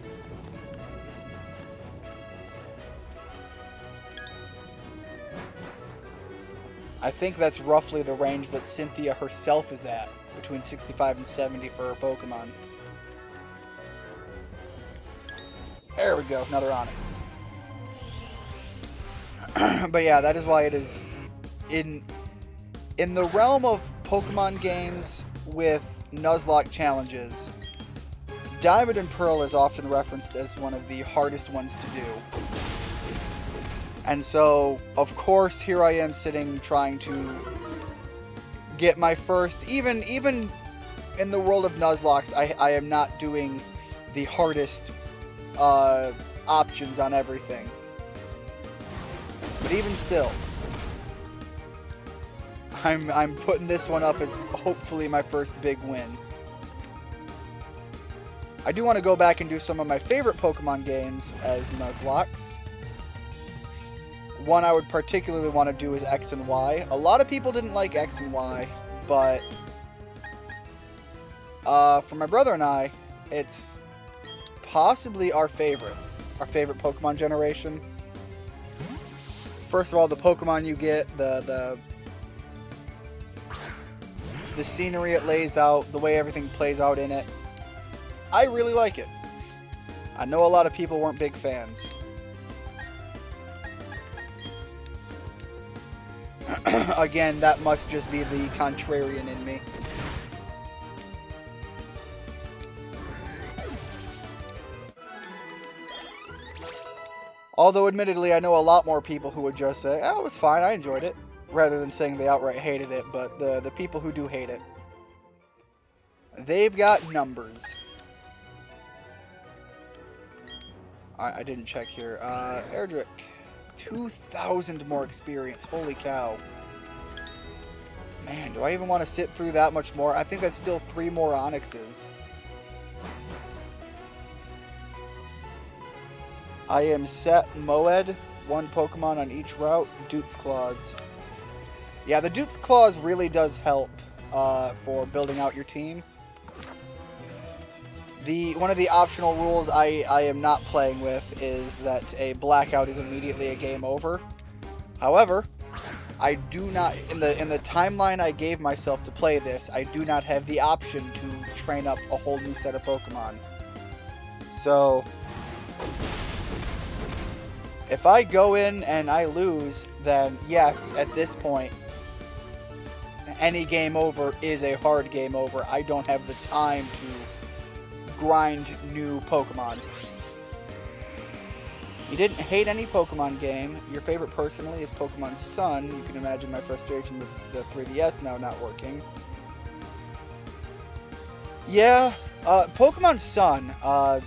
I think that's roughly the range that Cynthia herself is at, between 65 and 70 for her Pokemon. There we go, another Onix. But yeah, that is why it is in the realm of Pokemon games with Nuzlocke challenges. Diamond and Pearl is often referenced as one of the hardest ones to do. And so, of course, here I am sitting trying to get my first, even in the world of Nuzlocke, I am not doing the hardest options on everything. But even still, I'm putting this one up as hopefully my first big win. I do want to go back and do some of my favorite Pokemon games as Nuzlocke. One I would particularly want to do is X and Y. A lot of people didn't like X and Y, but for my brother and I, it's possibly our favorite Pokemon generation. First of all, the Pokemon you get, the scenery it lays out, the way everything plays out in it, I really like it. I know a lot of people weren't big fans. Again, that must just be the contrarian in me. Although, admittedly, I know a lot more people who would just say, oh, it was fine, I enjoyed it, rather than saying they outright hated it, but the people who do hate it, they've got numbers. I didn't check here. Erdrick, 2,000 more experience, holy cow. Man, do I even want to sit through that much more? I think that's still 3 more Onixes. I am set Moed, 1 Pokemon on each route, Duke's Claws. Yeah, the Duke's Claws really does help for building out your team. One of the optional rules I am not playing with is that a blackout is immediately a game over. However, I do not, in the timeline I gave myself to play this, I do not have the option to train up a whole new set of Pokemon. So, if I go in and I lose, then yes, at this point, any game over is a hard game over. I don't have the time to grind new Pokemon. You didn't hate any Pokemon game. Your favorite personally is Pokemon Sun. You can imagine my frustration with the 3DS now not working. Yeah, Pokemon Sun, I'm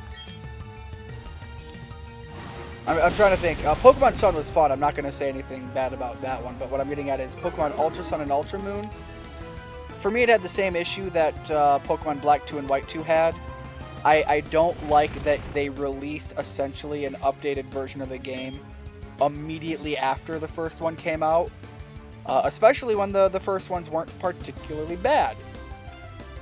trying to think. Pokemon Sun was fun. I'm not going to say anything bad about that one, but what I'm getting at is Pokemon Ultra Sun and Ultra Moon. For me, it had the same issue that Pokemon Black 2 and White 2 had. I don't like that they released essentially an updated version of the game immediately after the first one came out, especially when the first ones weren't particularly bad.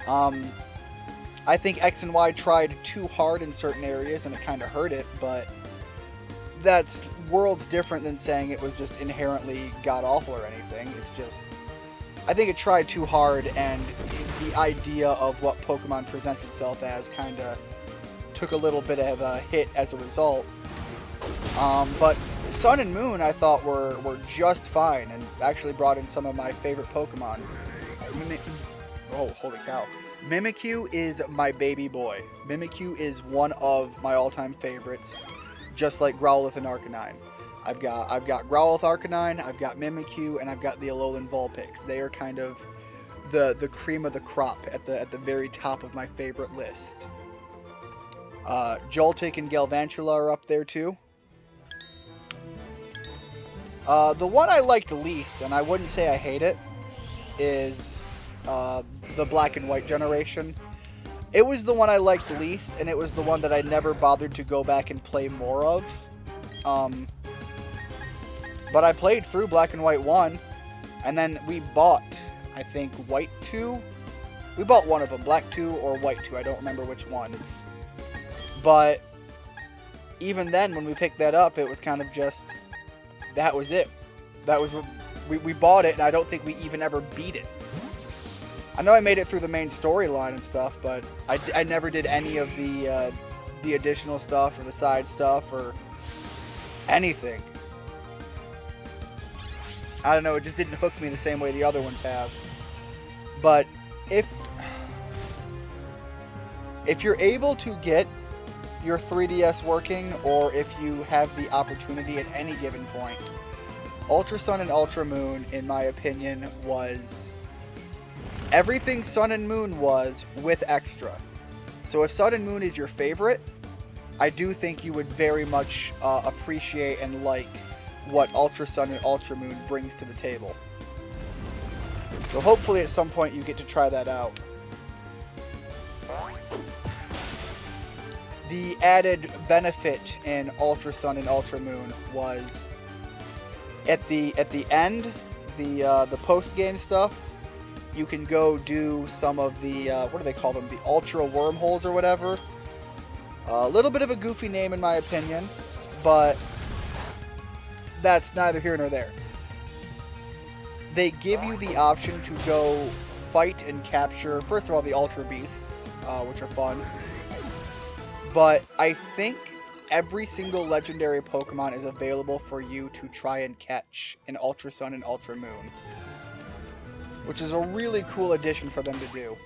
I think X and Y tried too hard in certain areas and it kind of hurt it, but that's worlds different than saying it was just inherently god-awful or anything. It's just, I think it tried too hard, and the idea of what Pokemon presents itself as kind of took a little bit of a hit as a result. But Sun and Moon I thought were just fine, and actually brought in some of my favorite Pokemon. Oh, holy cow. Mimikyu is my baby boy. Mimikyu is one of my all-time favorites, just like Growlithe and Arcanine. I've got Growlithe, Arcanine, I've got Mimikyu, and I've got the Alolan Vulpix. They are kind of the cream of the crop at the very top of my favorite list. Joltik and Galvantula are up there too. The one I liked least, and I wouldn't say I hate it, is the Black and White generation. It was the one I liked least, and it was the one that I never bothered to go back and play more of. But I played through Black and White 1, and then we bought, I think, White 2? We bought one of them, Black 2 or White 2, I don't remember which one. But even then, when we picked that up, it was kind of just, that was it. That was We bought it, and I don't think we even ever beat it. I know I made it through the main storyline and stuff, but I never did any of the additional stuff or the side stuff or anything. I don't know, it just didn't hook me the same way the other ones have. But if you're able to get your 3DS working, or if you have the opportunity at any given point, Ultra Sun and Ultra Moon, in my opinion, was everything Sun and Moon was with extra. So if Sun and Moon is your favorite, I do think you would very much appreciate and like what Ultra Sun and Ultra Moon brings to the table. So hopefully at some point you get to try that out. The added benefit in Ultra Sun and Ultra Moon was at the end, the post-game stuff, you can go do some of the, what do they call them, the Ultra Wormholes or whatever. A little bit of a goofy name in my opinion, but that's neither here nor there. They give you the option to go fight and capture, first of all, the Ultra Beasts, which are fun. But I think every single legendary Pokemon is available for you to try and catch in Ultra Sun and Ultra Moon, which is a really cool addition for them to do.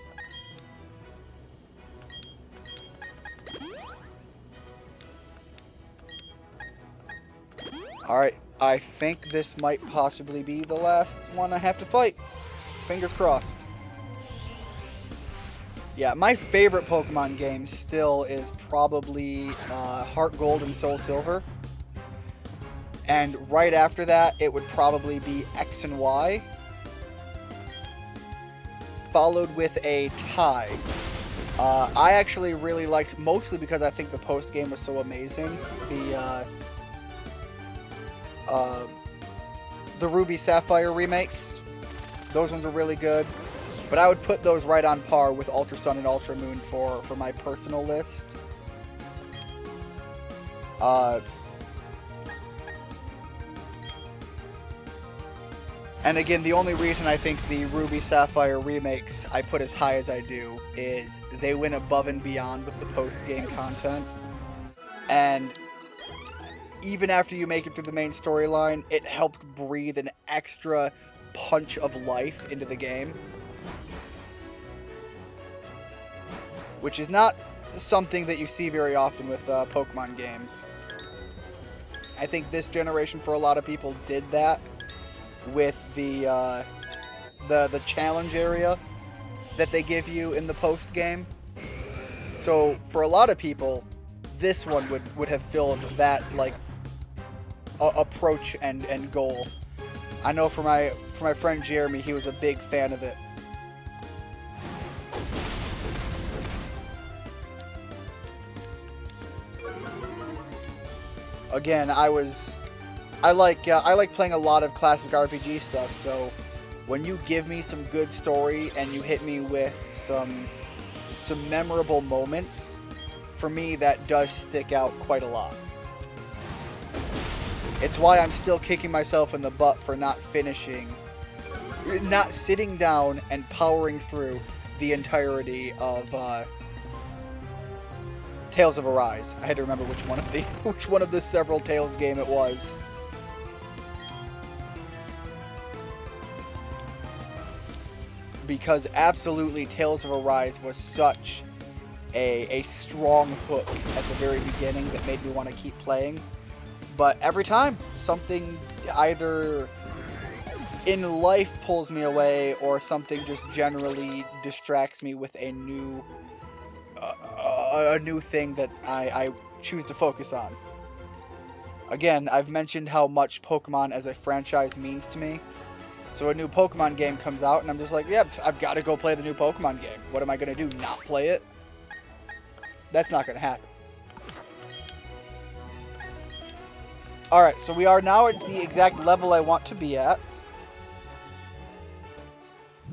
Alright, I think this might possibly be the last one I have to fight. Fingers crossed. Yeah, my favorite Pokemon game still is probably Heart Gold and Soul Silver. And right after that, it would probably be X and Y, followed with a tie. I actually really liked, mostly because I think the post-game was so amazing, the Ruby Sapphire remakes. Those ones are really good. But I would put those right on par with Ultra Sun and Ultra Moon for my personal list. And again, the only reason I think the Ruby Sapphire remakes I put as high as I do is they went above and beyond with the post-game content. And even after you make it through the main storyline, it helped breathe an extra punch of life into the game. Which is not something that you see very often with Pokemon games. I think this generation for a lot of people did that with the challenge area that they give you in the post game. So for a lot of people, this one would have filled that like approach and goal. I know for my friend Jeremy, he was a big fan of it. Again, I like playing a lot of classic RPG stuff, so when you give me some good story and you hit me with some memorable moments, for me that does stick out quite a lot. It's why I'm still kicking myself in the butt for not sitting down and powering through the entirety of Tales of Arise. I had to remember which one of the several Tales game it was. Because absolutely Tales of Arise was such a strong hook at the very beginning that made me want to keep playing. But every time something either in life pulls me away or something just generally distracts me with a new thing that I choose to focus on. Again, I've mentioned how much Pokemon as a franchise means to me. So a new Pokemon game comes out and I'm just like, yeah, I've got to go play the new Pokemon game. What am I going to do, not play it? That's not going to happen. Alright, so we are now at the exact level I want to be at.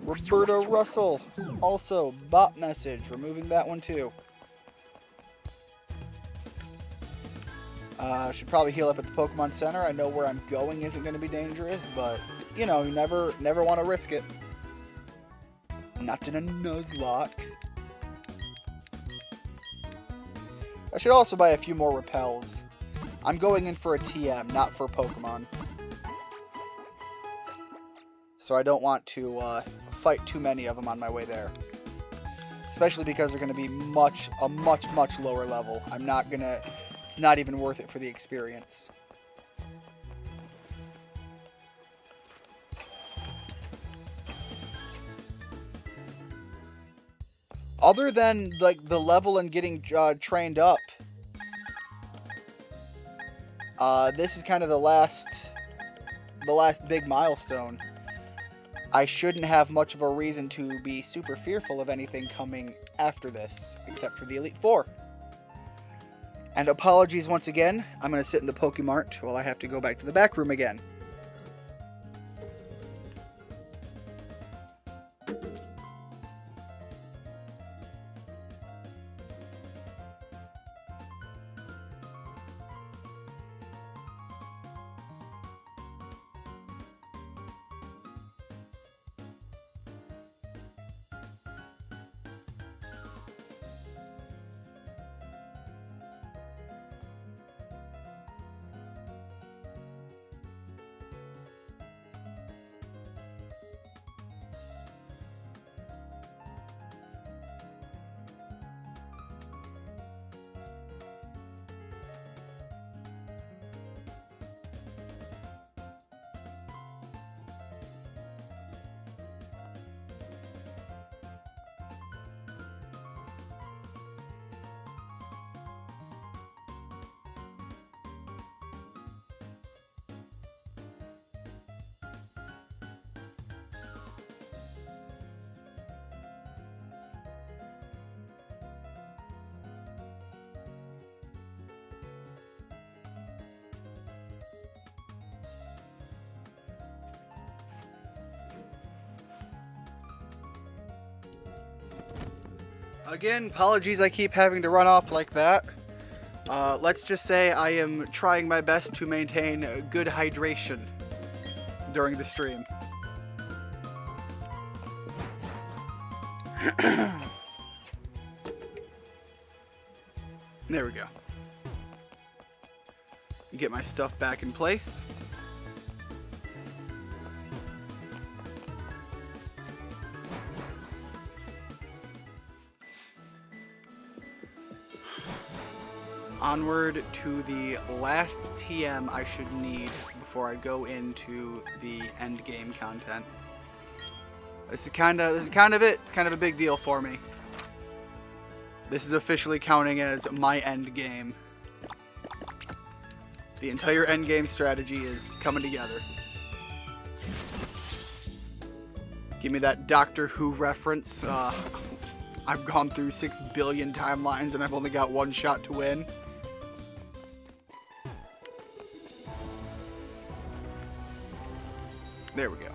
Roberta Russell. Also, bot message. Removing that one too. Should probably heal up at the Pokemon Center. I know where I'm going isn't going to be dangerous, but, you know, you never want to risk it. Not in a Nuzlocke. I should also buy a few more repels. I'm going in for a TM, not for Pokemon. So I don't want to fight too many of them on my way there. Especially because they're going to be a much lower level. It's not even worth it for the experience. Other than like the level and getting trained up, this is kind of the last big milestone. I shouldn't have much of a reason to be super fearful of anything coming after this, except for the Elite Four. And apologies once again, I'm going to sit in the Pokemart while I have to go back to the back room again. Again, apologies I keep having to run off like that. Let's just say I am trying my best to maintain good hydration during the stream. There we go. Get my stuff back in place. Onward to the last TM I should need before I go into the end game content. This is kind of it. It's kind of a big deal for me. This is officially counting as my end game. The entire end game strategy is coming together. Give me that Doctor Who reference. I've gone through 6 billion timelines and I've only got one shot to win. There we go.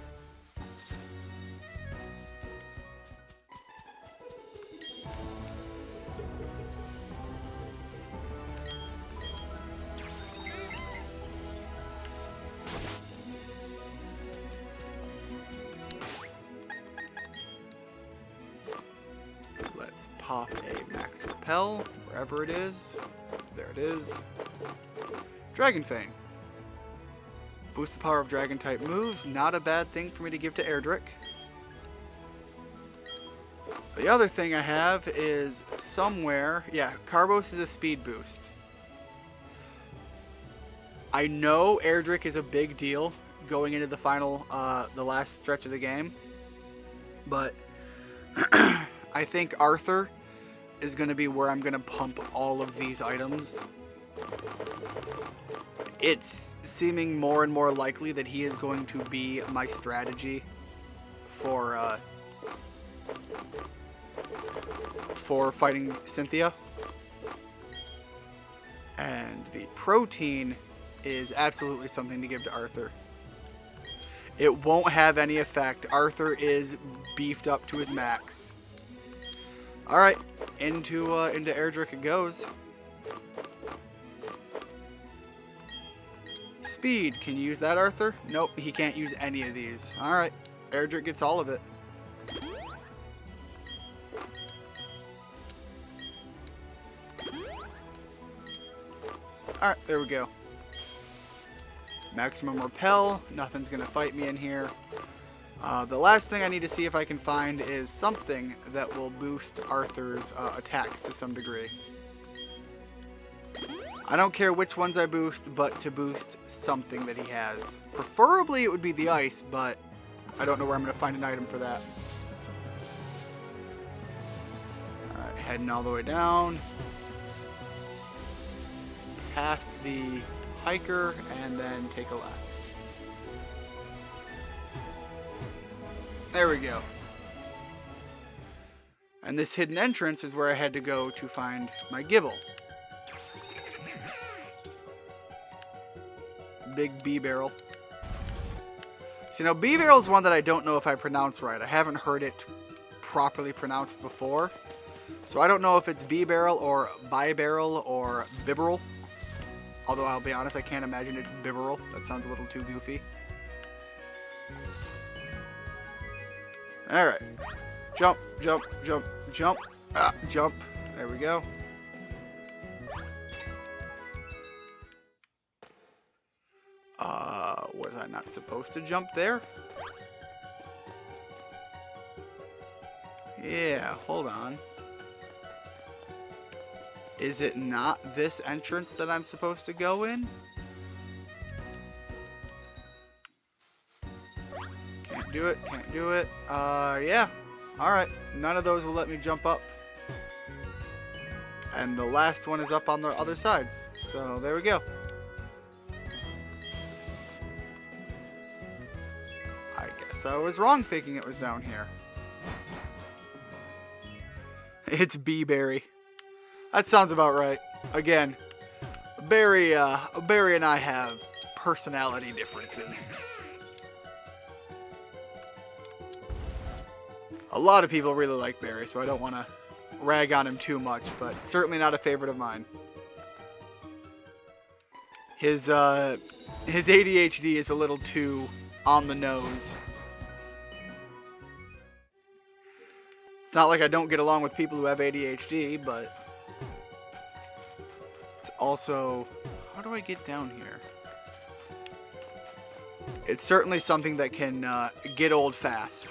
Let's pop a max repel, wherever it is. There it is. Dragon Fang. Boost the power of dragon type moves, not a bad thing for me to give to Erdrick. The other thing I have is somewhere, yeah, Carbos is a speed boost. I know Erdrick is a big deal going into the final, the last stretch of the game, but I think Arthur is going to be where I'm going to pump all of these items. It's seeming more and more likely that he is going to be my strategy for fighting Cynthia. And the protein is absolutely something to give to Arthur. It won't have any effect. Arthur is beefed up to his max. Alright, into Erdrick it goes. speed. Can you use that, Arthur? Nope, he can't use any of these. Alright, Erdrick gets all of it. Alright, there we go. Maximum repel. Nothing's going to fight me in here. The last thing I need to see if I can find is something that will boost Arthur's attacks to some degree. I don't care which ones I boost, but to boost something that he has. Preferably it would be the ice, but I don't know where I'm going to find an item for that. Alright, heading all the way down. Past the hiker, and then take a left. There we go. And this hidden entrance is where I had to go to find my Gibble. Big B barrel. So, B barrel is one that I don't know if I pronounce right. I haven't heard it properly pronounced before. So I don't know if it's B barrel or bi barrel or bibberal. Although I'll be honest, I can't imagine it's bibberal. That sounds a little too goofy. Alright. Jump, jump, jump, jump. Ah, jump. There we go. Was I not supposed to jump there? Yeah, hold on. Is it not this entrance that I'm supposed to go in? Can't do it, can't do it. Yeah. Alright, none of those will let me jump up. And the last one is up on the other side. So, there we go. I guess I was wrong thinking it was down here. It's B-Berry. That sounds about right. Again, Barry and I have personality differences. A lot of people really like Barry, so I don't want to rag on him too much, but certainly not a favorite of mine. His ADHD is a little too on the nose. It's not like I don't get along with people who have ADHD, but it's also... How do I get down here? It's certainly something that can get old fast.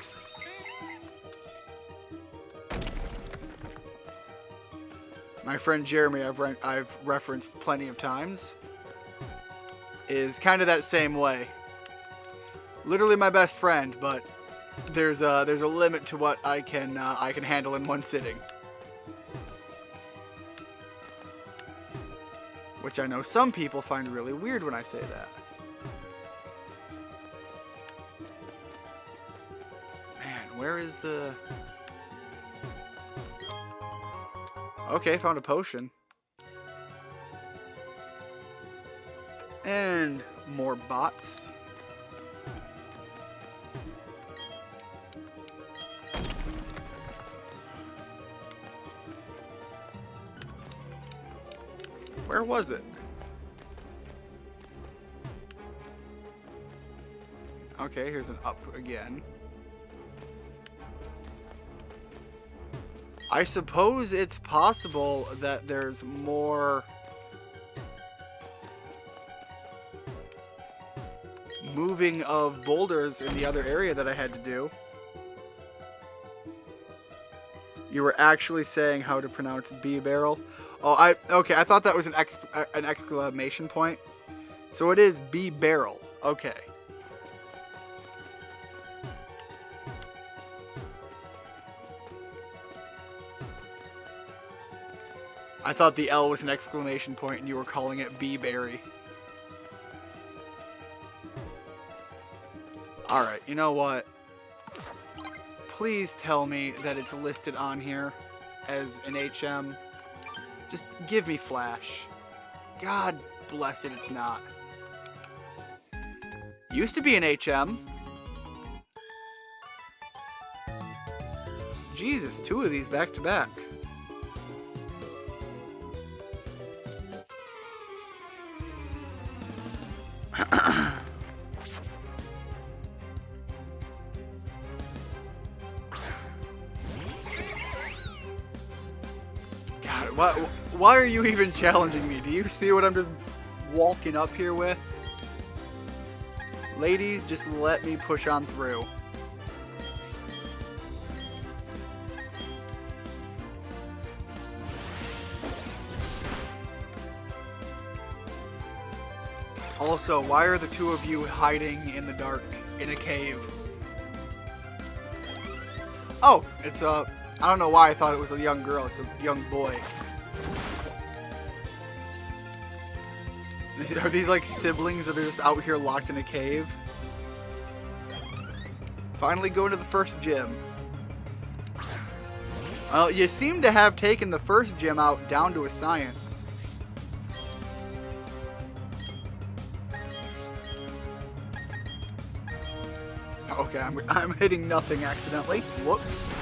My friend Jeremy, I've referenced plenty of times, is kind of that same way. Literally my best friend, but there's a limit to what I can handle in one sitting. Which I know some people find really weird when I say that. Man, where is the... Okay, found a potion. And more bots. Where was it? Okay, here's an up again. I suppose it's possible that there's more moving of boulders in the other area that I had to do. You were actually saying how to pronounce B-barrel. Oh, okay, I thought that was an exclamation point. So it is B-barrel. Okay. I thought the L was an exclamation point and you were calling it B-berry. Alright, you know what? Please tell me that it's listed on here as an HM. Just give me Flash. God bless it, it's not. Used to be an HM. Jesus, 2 of these back to back. What? Why are you even challenging me? Do you see what I'm just walking up here with? Ladies, just let me push on through. Also, why are the two of you hiding in the dark in a cave? Oh, it's I don't know why I thought it was a young girl. It's a young boy. Are these like siblings that are just out here locked in a cave? Finally going to the first gym. Well, you seem to have taken the first gym out down to a science. Okay, I'm hitting nothing accidentally. Whoops.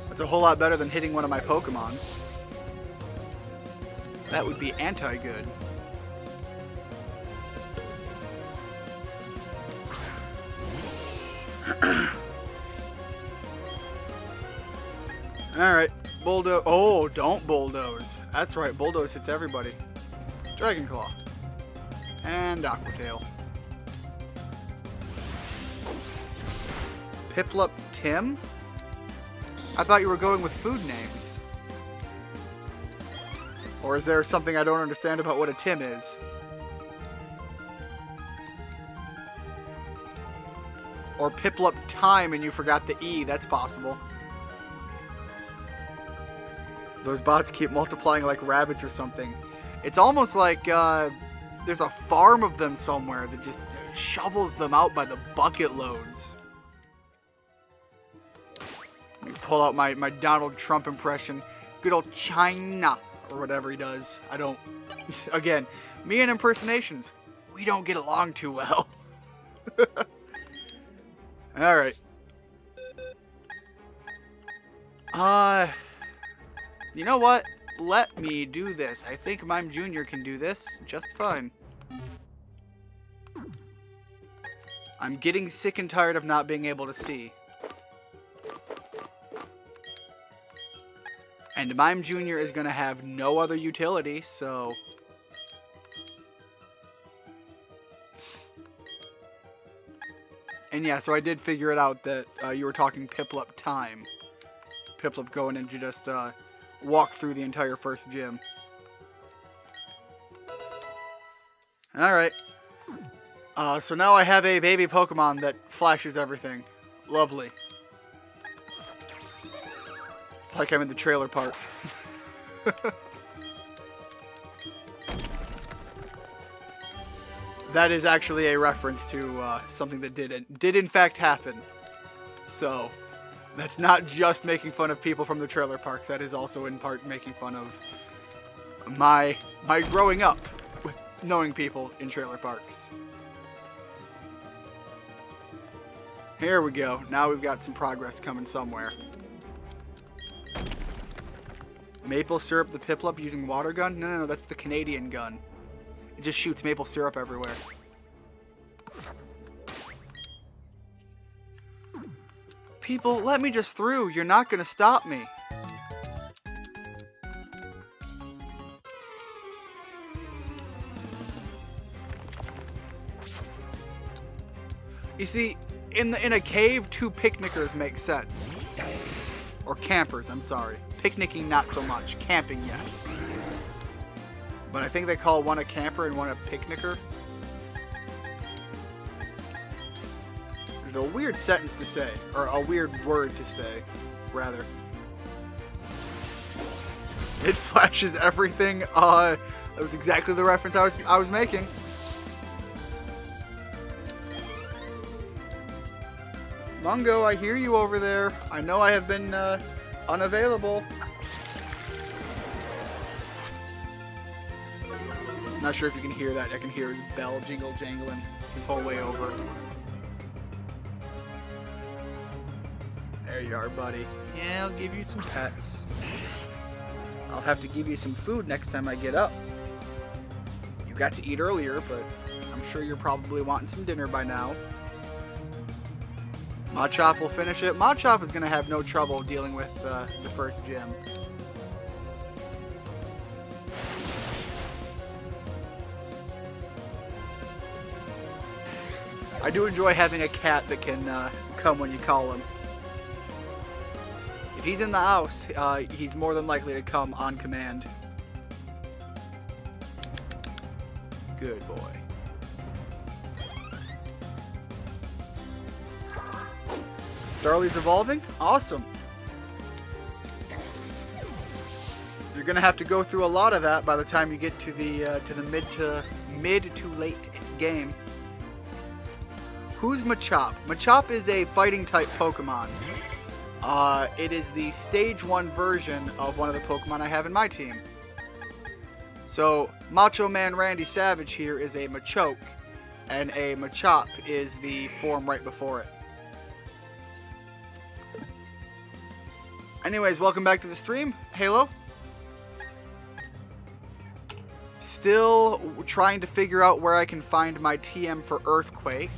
That's a whole lot better than hitting one of my Pokemon. That would be anti-good. Alright, bulldoze. Oh, don't bulldoze. That's right, bulldoze hits everybody. Dragon Claw. And Aqua Tail. Piplup Tim? I thought you were going with food names. Or is there something I don't understand about what a Tim is? Or Piplup Time and you forgot the E. That's possible. Those bots keep multiplying like rabbits or something. It's almost like there's a farm of them somewhere that just shovels them out by the bucket loads. Let me pull out my Donald Trump impression. Good old China, or whatever he does. I don't... Again, me and impersonations, we don't get along too well. Alright. You know what? Let me do this. I think Mime Jr. can do this just fine. I'm getting sick and tired of not being able to see. And Mime Jr. is going to have no other utility, so... And yeah, so I did figure it out that you were talking Piplup Time. Piplup going in to just walk through the entire first gym. Alright. So now I have a baby Pokemon that flashes everything. Lovely. It's like I'm in the trailer park. That is actually a reference to something that did in fact happen. So, that's not just making fun of people from the trailer parks. That is also in part making fun of my growing up with knowing people in trailer parks. Here we go. Now we've got some progress coming somewhere. Maple syrup the Piplup using water gun? No, that's the Canadian gun. It just shoots maple syrup everywhere. People, let me just through. You're not gonna stop me. You see, in a cave, two picnickers make sense. Or campers, I'm sorry. Picnicking, not so much. Camping, yes. But I think they call one a camper and one a picnicker. It's a weird sentence to say. Or a weird word to say, rather. It flashes everything. That was exactly the reference I was making. Mungo, I hear you over there. I know I have been unavailable. Not sure if you can hear that. I can hear his bell jingle jangling his whole way over. There you are, buddy. Yeah, I'll give you some pets. I'll have to give you some food next time I get up. You got to eat earlier, but I'm sure you're probably wanting some dinner by now. Machop will finish it. Machop is going to have no trouble dealing with the first gym. I do enjoy having a cat that can come when you call him. If he's in the house, he's more than likely to come on command. Good boy. Starly's evolving? Awesome. You're gonna have to go through a lot of that by the time you get to the mid to late game. Who's Machop? Machop is a fighting type Pokemon. It is the stage 1 version of one of the Pokemon I have in my team. So Macho Man Randy Savage here is a Machoke, and a Machop is the form right before it. Anyways, welcome back to the stream. Halo. Still trying to figure out where I can find my TM for Earthquake.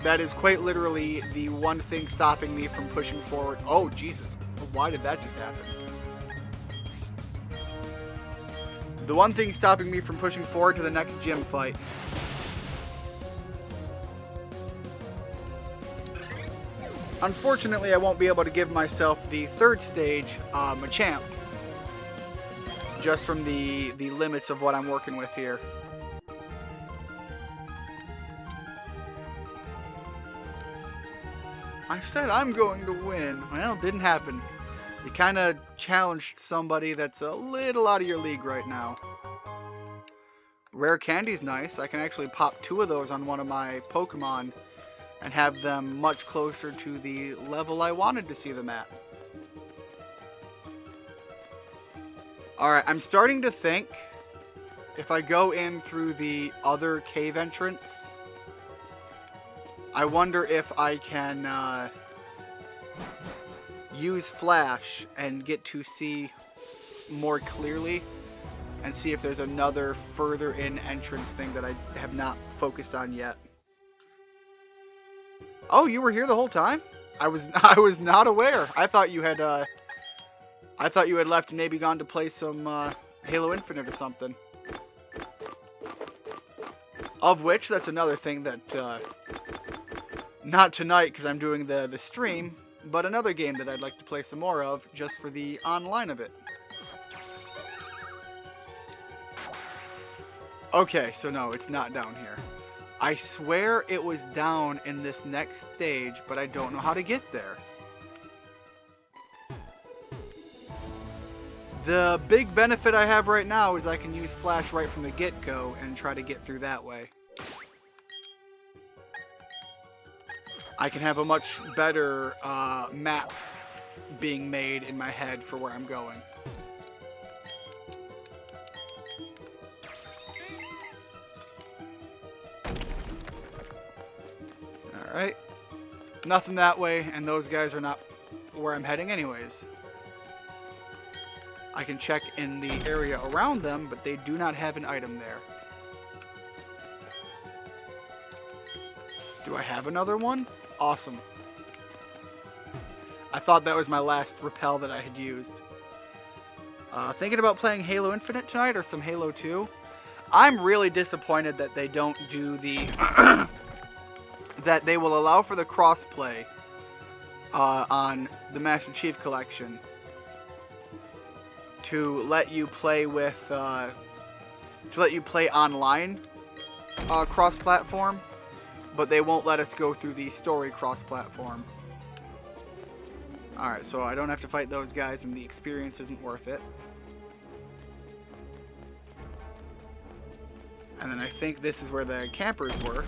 That is quite literally the one thing stopping me from pushing forward. Oh, Jesus. Why did that just happen? The one thing stopping me from pushing forward to the next gym fight. Unfortunately, I won't be able to give myself the 3rd stage Machamp. Just from the limits of what I'm working with here. I said I'm going to win. Well, it didn't happen. You kind of challenged somebody that's a little out of your league right now. Rare Candy's nice. I can actually pop 2 of those on one of my Pokemon and have them much closer to the level I wanted to see them at. Alright, I'm starting to think if I go in through the other cave entrance, I wonder if I can use Flash and get to see more clearly and see if there's another further in entrance thing that I have not focused on yet. Oh, you were here the whole time? I was not aware. I thought you had left and maybe gone to play some Halo Infinite or something. Of which, that's another thing that, not tonight because I'm doing the stream, but another game that I'd like to play some more of just for the online of it. Okay, so no, it's not down here. I swear it was down in this next stage, but I don't know how to get there. The big benefit I have right now is I can use Flash right from the get-go and try to get through that way. I can have a much better map being made in my head for where I'm going. Alright. Nothing that way, and those guys are not where I'm heading anyways. I can check in the area around them, but they do not have an item there. Do I have another one? Awesome. I thought that was my last repel that I had used. Thinking about playing Halo Infinite tonight or some Halo 2. I'm really disappointed that they don't do the... that they will allow for the crossplay on the Master Chief Collection. To let you play with, to let you play online cross-platform, but they won't let us go through the story cross-platform. Alright, so I don't have to fight those guys and the experience isn't worth it. And then I think this is where the campers were.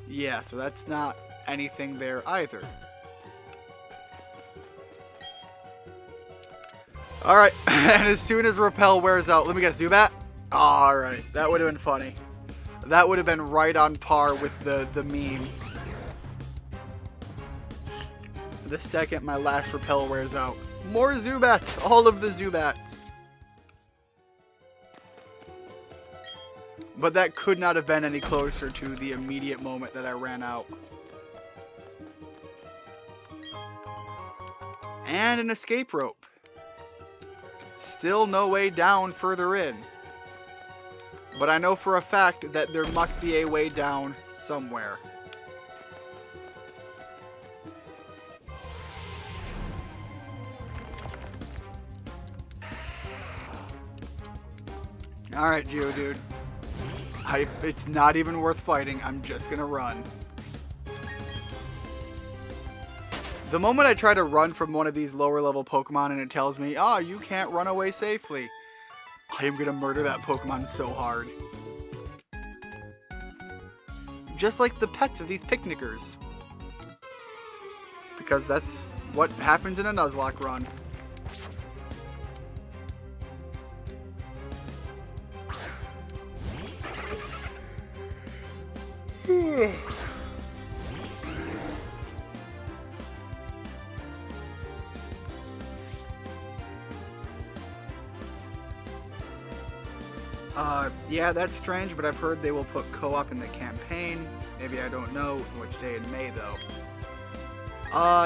Yeah, so that's not anything there either. Alright, and as soon as Repel wears out, let me guess, Zubat? Alright, that would have been funny. That would have been right on par with the meme. The second my last Repel wears out. More Zubats! All of the Zubats! But that could not have been any closer to the immediate moment that I ran out. And an escape rope. Still no way down further in. But I know for a fact that there must be a way down somewhere. Alright, Geodude. It's not even worth fighting. I'm just gonna run. The moment I try to run from one of these lower level Pokemon and it tells me, oh, you can't run away safely, I am gonna murder that Pokemon so hard. Just like the pets of these picnickers. Because that's what happens in a Nuzlocke run. Yeah, that's strange, but I've heard they will put co-op in the campaign. Maybe I don't know which day in May, though.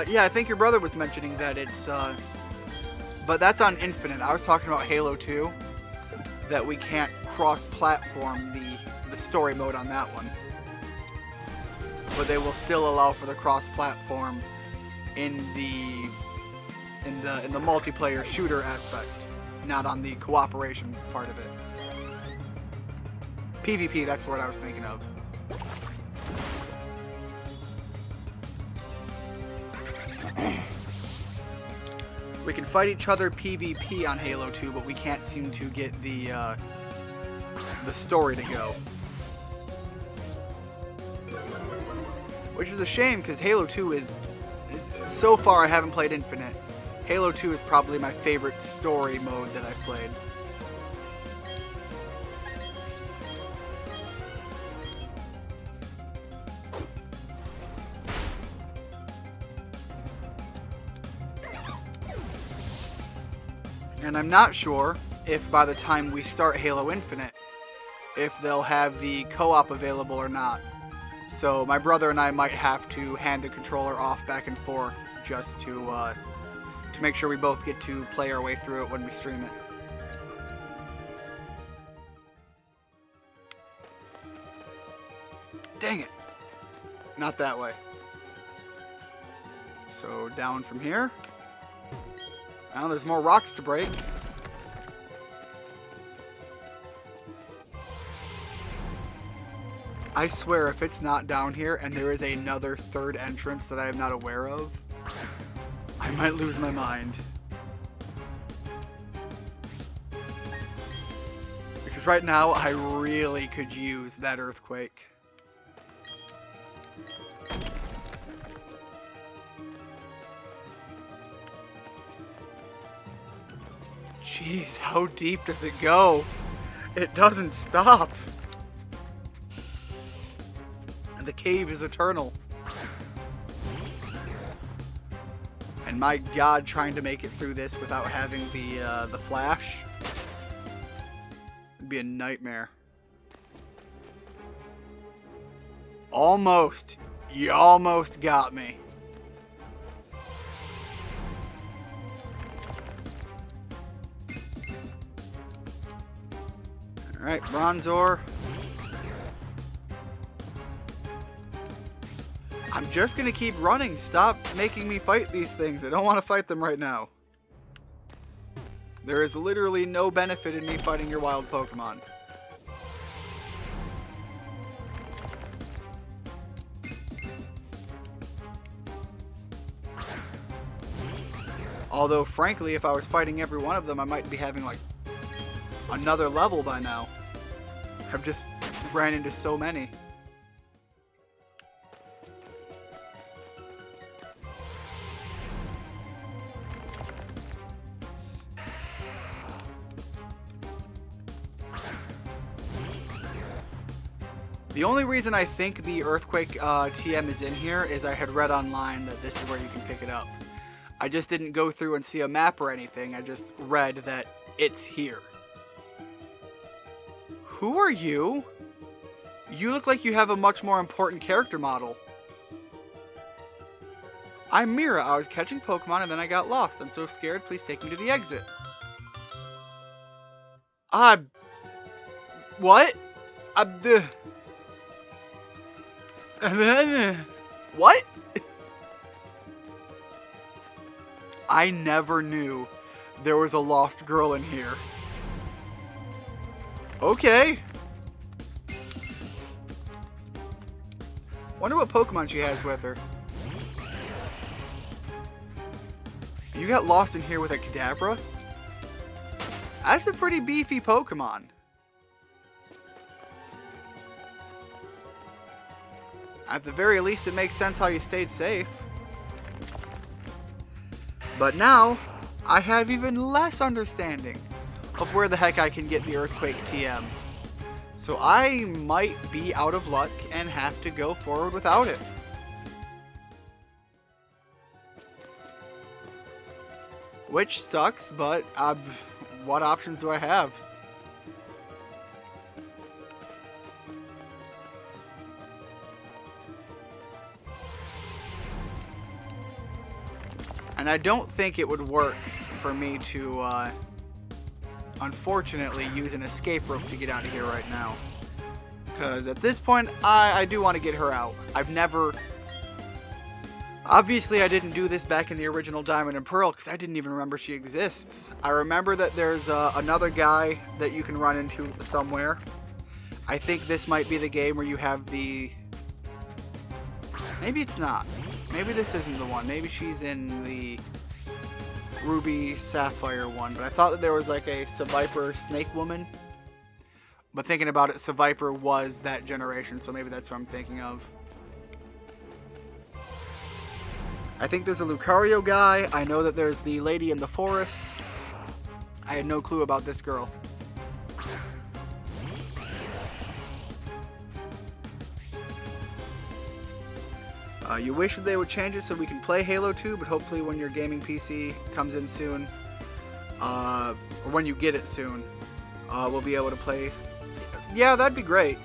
Yeah, I think your brother was mentioning that it's, but that's on Infinite. I was talking about Halo 2, that we can't cross-platform the story mode on that one. But they will still allow for the cross-platform in the multiplayer shooter aspect, not on the cooperation part of it. PvP, that's what I was thinking of. We can fight each other PvP on Halo 2, but we can't seem to get the story to go. Which is a shame, because Halo 2 is so far I haven't played Infinite. Halo 2 is probably my favorite story mode that I've played. And I'm not sure if by the time we start Halo Infinite, if they'll have the co-op available or not. So my brother and I might have to hand the controller off back and forth just to make sure we both get to play our way through it when we stream it. Dang it! Not that way. So down from here. Now there's more rocks to break. I swear if it's not down here and there is another third entrance that I am not aware of, I might lose my mind. Because right now I really could use that earthquake. Jeez, how deep does it go? It doesn't stop. And the cave is eternal. And my god, trying to make it through this without having the flash would be a nightmare. Almost. You almost got me. Alright, Bronzor. I'm just gonna keep running. Stop making me fight these things. I don't want to fight them right now. There is literally no benefit in me fighting your wild Pokemon. Although, frankly, if I was fighting every one of them, I might be having, like, another level by now. I've just ran into so many. The only reason I think the Earthquake TM is in here is I had read online that this is where you can pick it up. I just didn't go through and see a map or anything. I just read that it's here. Who are you? You look like you have a much more important character model. I'm Mira. I was catching Pokemon and then I got lost. I'm so scared. Please take me to the exit. What? What? I never knew there was a lost girl in here. Okay. Wonder what Pokemon she has with her. You got lost in here with a Kadabra? That's a pretty beefy Pokemon. At the very least, it makes sense how you stayed safe. But now, I have even less understanding of where the heck I can get the Earthquake TM. So I might be out of luck and have to go forward without it. Which sucks, but what options do I have? And I don't think it would work for me to, unfortunately, use an escape rope to get out of here right now. Because at this point, I do want to get her out. I've never... Obviously, I didn't do this back in the original Diamond and Pearl because I didn't even remember she exists. I remember that there's another guy that you can run into somewhere. I think this might be the game where you have the... Maybe it's not. Maybe this isn't the one. Maybe she's in the Ruby Sapphire one. But I thought that there was like a Seviper Snake Woman. But thinking about it, Seviper was that generation, so maybe that's what I'm thinking of. I think there's a Lucario guy. I know that there's the lady in the forest. I had no clue about this girl. You wish that they would change it so we can play Halo 2, but hopefully when your gaming PC comes in soon, or when you get it soon, we'll be able to play. Yeah, that'd be great.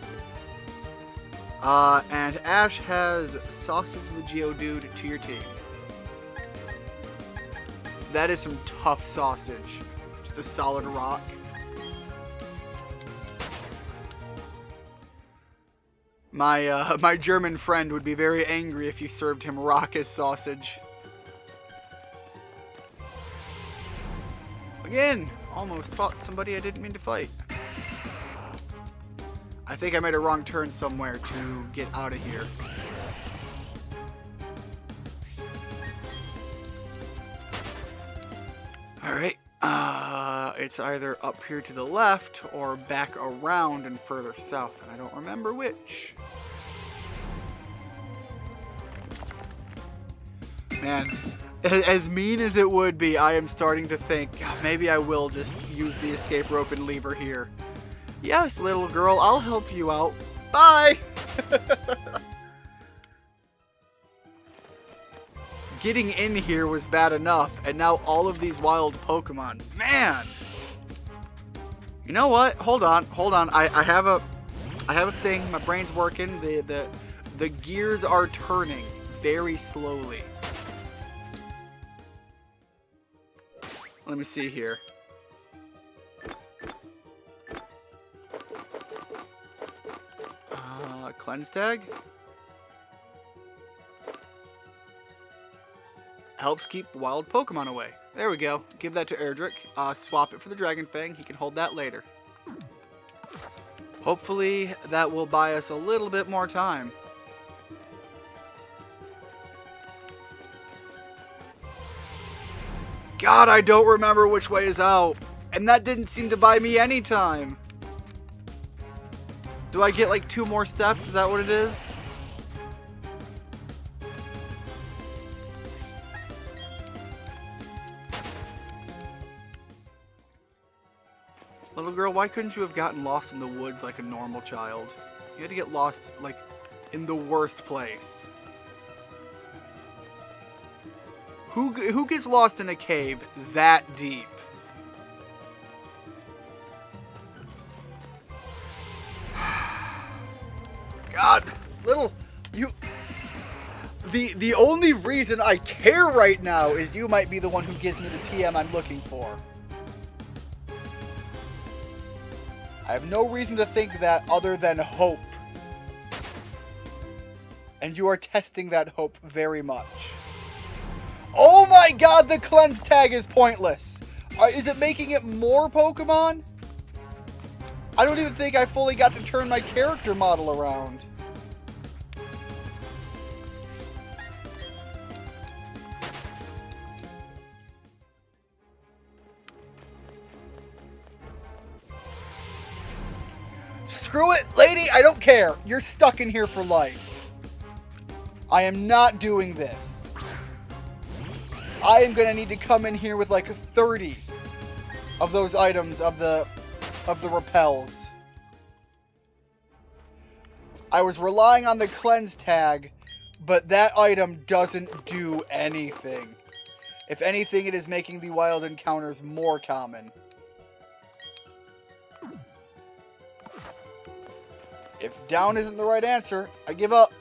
And Ash has Sausage the Geodude to your team. That is some tough sausage. Just a solid rock. My German friend would be very angry if you served him rock as sausage. Again, almost fought somebody I didn't mean to fight. I think I made a wrong turn somewhere to get out of here. Alright, it's either up here to the left or back around and further south, and I don't remember which. Man, as mean as it would be, I am starting to think, maybe I will just use the escape rope and leave her here. Yes, little girl, I'll help you out. Bye! Getting in here was bad enough, and now all of these wild Pokemon. Man! You know what? Hold on. I have a thing. My brain's working. The gears are turning very slowly. Let me see here. Cleanse tag? Helps keep wild Pokemon away. There we go. Give that to Erdrick. Swap it for the Dragon Fang. He can hold that later. Hopefully that will buy us a little bit more time. God, I don't remember which way is out. And that didn't seem to buy me any time. Do I get like 2 more steps? Is that what it is? Little girl, why couldn't you have gotten lost in the woods like a normal child? You had to get lost, like, in the worst place. Who gets lost in a cave that deep? God, little, you... The only reason I care right now is you might be the one who gives me the TM I'm looking for. I have no reason to think that other than hope. And you are testing that hope very much. Oh my god, the cleanse tag is pointless. Is it making it more Pokemon? I don't even think I fully got to turn my character model around. Screw it, lady, I don't care. You're stuck in here for life. I am not doing this. I am gonna need to come in here with like 30 of those items of the repels. I was relying on the cleanse tag, but that item doesn't do anything. If anything, it is making the wild encounters more common. If down isn't the right answer, I give up.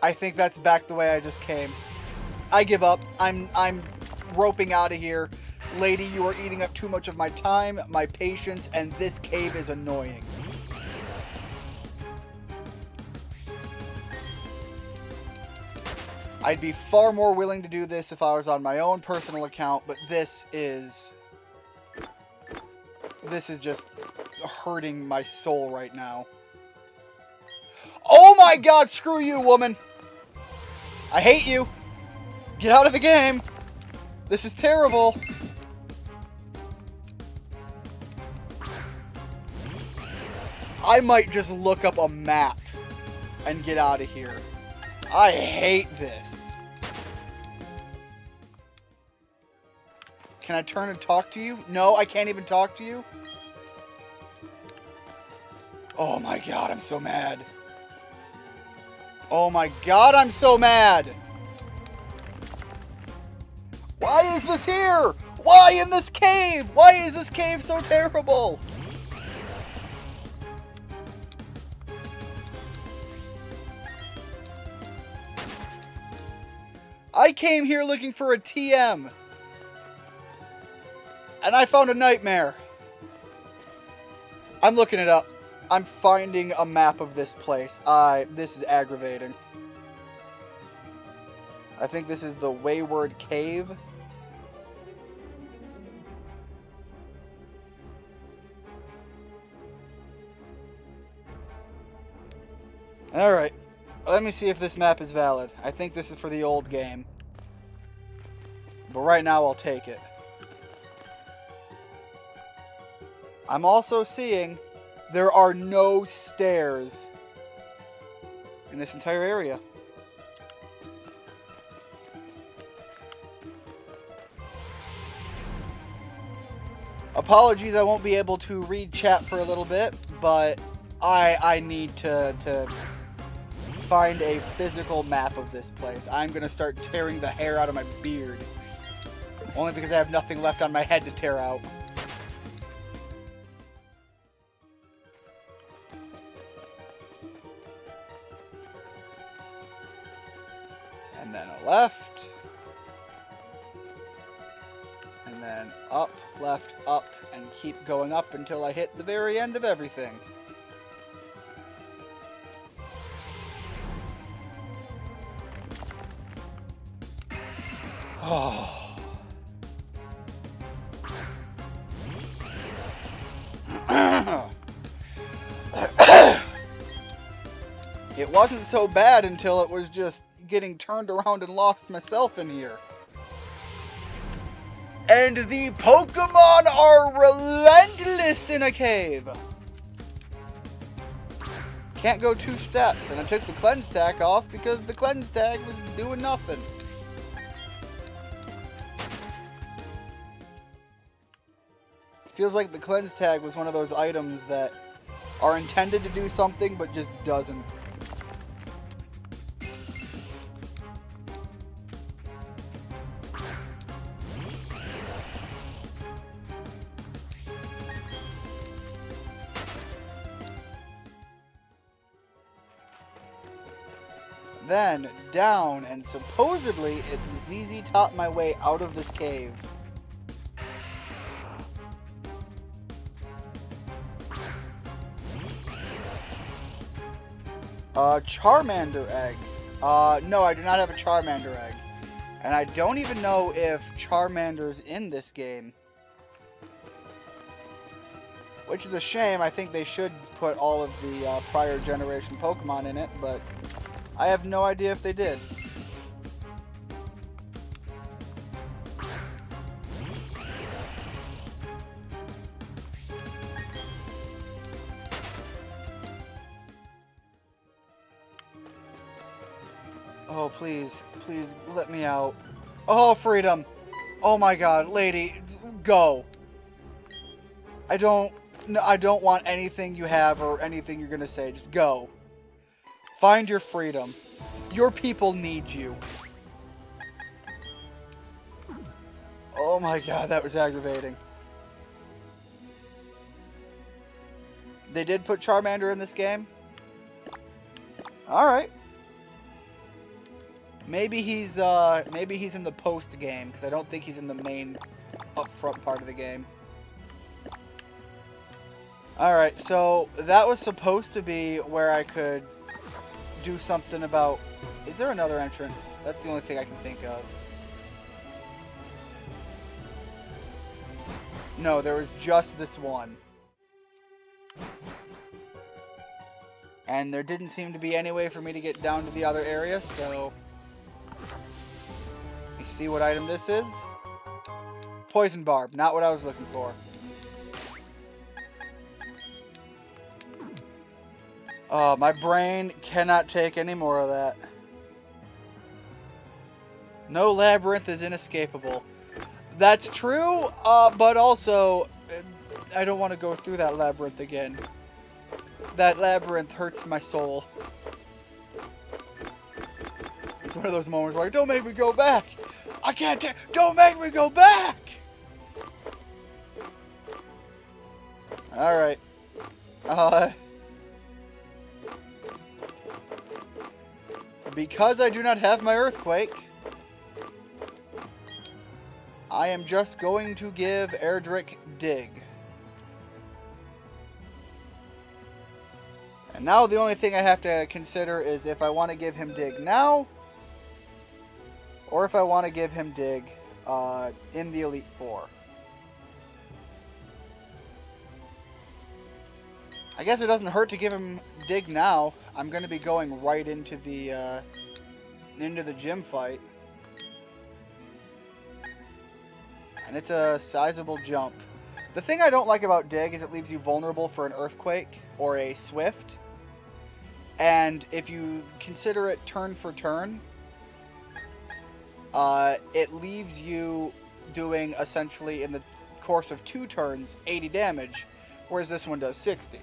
I think that's back the way I just came. I give up. I'm roping out of here. Lady, you are eating up too much of my time, my patience, and this cave is annoying. I'd be far more willing to do this if I was on my own personal account, but this is just hurting my soul right now. Oh my god, screw you, woman! I hate you! Get out of the game! This is terrible! I might just look up a map and get out of here. I hate this. Can I turn and talk to you? No, I can't even talk to you? Oh my god, I'm so mad. Oh my god, I'm so mad! Why is this here? Why in this cave? Why is this cave so terrible? I came here looking for a TM. And I found a nightmare. I'm looking it up. I'm finding a map of this place. This is aggravating. I think this is the Wayward Cave. Alright. Let me see if this map is valid. I think this is for the old game. But right now I'll take it. I'm also seeing there are no stairs in this entire area. Apologies, I won't be able to read chat for a little bit, but I need to find a physical map of this place. I'm gonna start tearing the hair out of my beard. Only because I have nothing left on my head to tear out. And then a left. And then up, left, up, and keep going up until I hit the very end of everything. Oh. It wasn't so bad until it was just getting turned around and lost myself in here. And the Pokemon are relentless in a cave. Can't go 2 steps, and I took the cleanse tag off because the cleanse tag was doing nothing. Feels like the cleanse tag was one of those items that are intended to do something but just doesn't. then down, and supposedly it's ZZ Top my way out of this cave. Charmander egg. No, I do not have a Charmander egg. And I don't even know if Charmander's in this game. Which is a shame. I think they should put all of the prior generation Pokemon in it, but I have no idea if they did. Oh, please. Please, let me out. Oh, freedom. Oh my god, lady, go. I don't want anything you have or anything you're gonna say. Just go. Find your freedom. Your people need you. Oh my god, that was aggravating. They did put Charmander in this game? Alright. Maybe he's in the post game, because I don't think he's in the main upfront part of the game. Alright, so that was supposed to be where I could do something about... Is there another entrance? That's the only thing I can think of. No, there was just this one. And there didn't seem to be any way for me to get down to the other area, so... Let me see what item this is. Poison Barb, not what I was looking for. Oh, my brain cannot take any more of that. No labyrinth is inescapable. That's true, but also, I don't want to go through that labyrinth again. That labyrinth hurts my soul. It's one of those moments where, don't make me go back! I can't don't make me go back! Alright. Because I do not have my Earthquake, I am just going to give Erdrick Dig. And now the only thing I have to consider is if I want to give him Dig now, or if I want to give him Dig in the Elite Four. I guess it doesn't hurt to give him Dig now. I'm going to be going right into the gym fight. And it's a sizable jump. The thing I don't like about Dig is it leaves you vulnerable for an Earthquake or a Swift. And if you consider it turn for turn, it leaves you doing essentially in the course of 2 turns 80 damage, whereas this one does 60.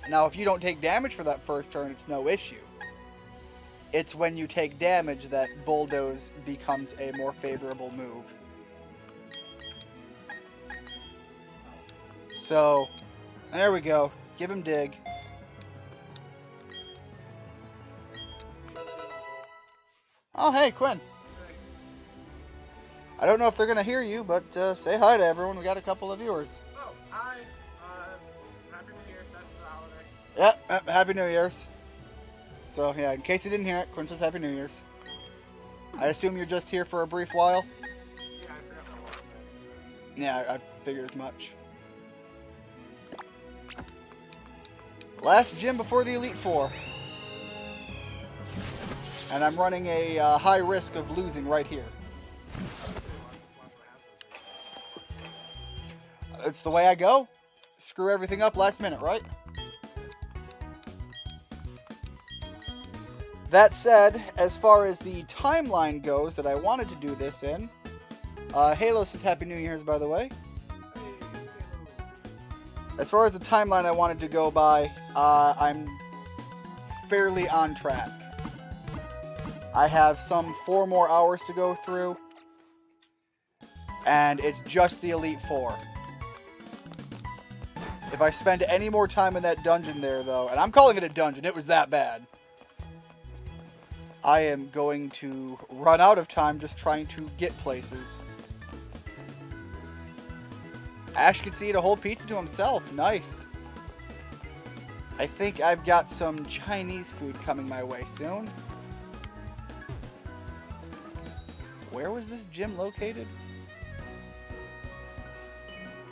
Now, if you don't take damage for that first turn, it's no issue. It's when you take damage that Bulldoze becomes a more favorable move. So, there we go. Give him Dig. Oh, hey, Quinn. I don't know if they're going to hear you, but say hi to everyone. We got a couple of viewers. Oh, hi. Happy New Year. That's the holiday. Yep, Happy New Year's. So, yeah, in case you didn't hear it, Quinn says Happy New Year's. I assume you're just here for a brief while? Yeah, I forgot what I was saying. Yeah, I figured as much. Last gym before the Elite Four. And I'm running a high risk of losing right here. It's the way I go. Screw everything up last minute, right? That said, as far as the timeline goes that I wanted to do this in, Halo says Happy New Year's, by the way. As far as the timeline I wanted to go by, I'm fairly on track. I have some 4 more hours to go through, and it's just the Elite Four. If I spend any more time in that dungeon there, though, and I'm calling it a dungeon, it was that bad. I am going to run out of time just trying to get places. Ash can eat a whole pizza to himself. Nice. I think I've got some Chinese food coming my way soon. Where was this gym located?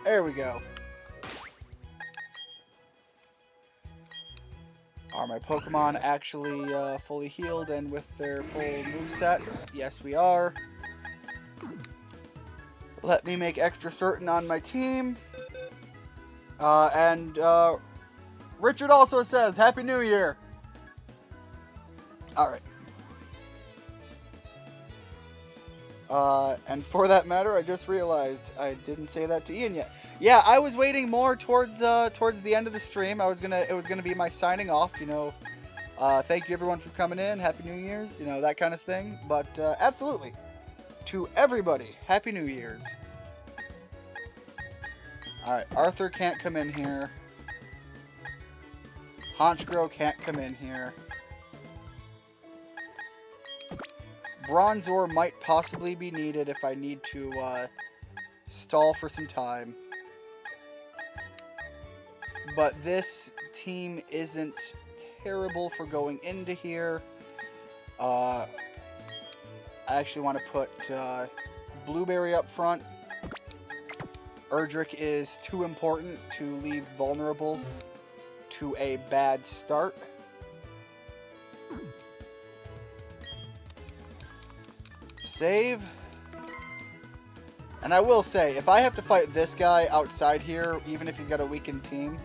There we go. Are my Pokemon actually fully healed and with their full movesets? Yes, we are. Let me make extra certain on my team. Richard also says, Happy New Year! Alright. And for that matter, I just realized I didn't say that to Ian yet. Yeah, I was waiting more towards the end of the stream. It was gonna be my signing off, you know. Thank you everyone for coming in. Happy New Year's, you know, that kind of thing. But absolutely, to everybody, Happy New Year's. All right, Arthur can't come in here. Honchgrow can't come in here. Bronzor might possibly be needed if I need to stall for some time. But this team isn't terrible for going into here. I actually want to put Blueberry up front. Erdrick is too important to leave vulnerable to a bad start. Save. And I will say, if I have to fight this guy outside here, even if he's got a weakened team,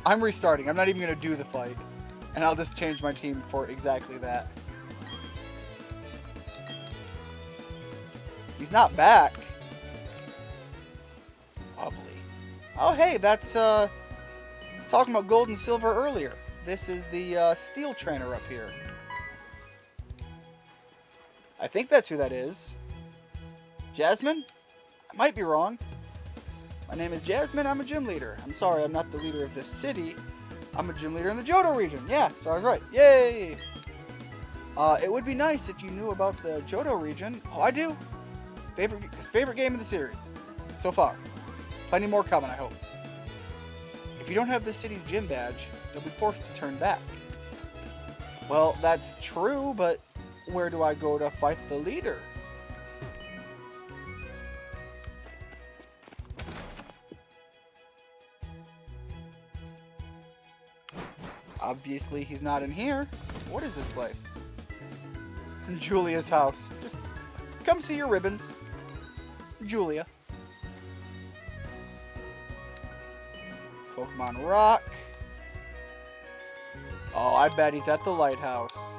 I'm restarting. I'm not even going to do the fight. And I'll just change my team for exactly that. He's not back. Lovely. Oh, hey, that's, I was talking about gold and silver earlier. This is the steel trainer up here. I think that's who that is. Jasmine? I might be wrong. My name is Jasmine. I'm a gym leader. I'm sorry, I'm not the leader of this city. I'm a gym leader in the Johto region. Yeah, so I was right. Yay! It would be nice if you knew about the Johto region. Oh, I do. Favorite game of the series so far. Plenty more coming, I hope. If you don't have this city's gym badge, you'll be forced to turn back. Well, that's true, but where do I go to fight the leader? Obviously, he's not in here. What is this place? Julia's house. Just come see your ribbons. Julia. Pokemon Rock. Oh, I bet he's at the lighthouse.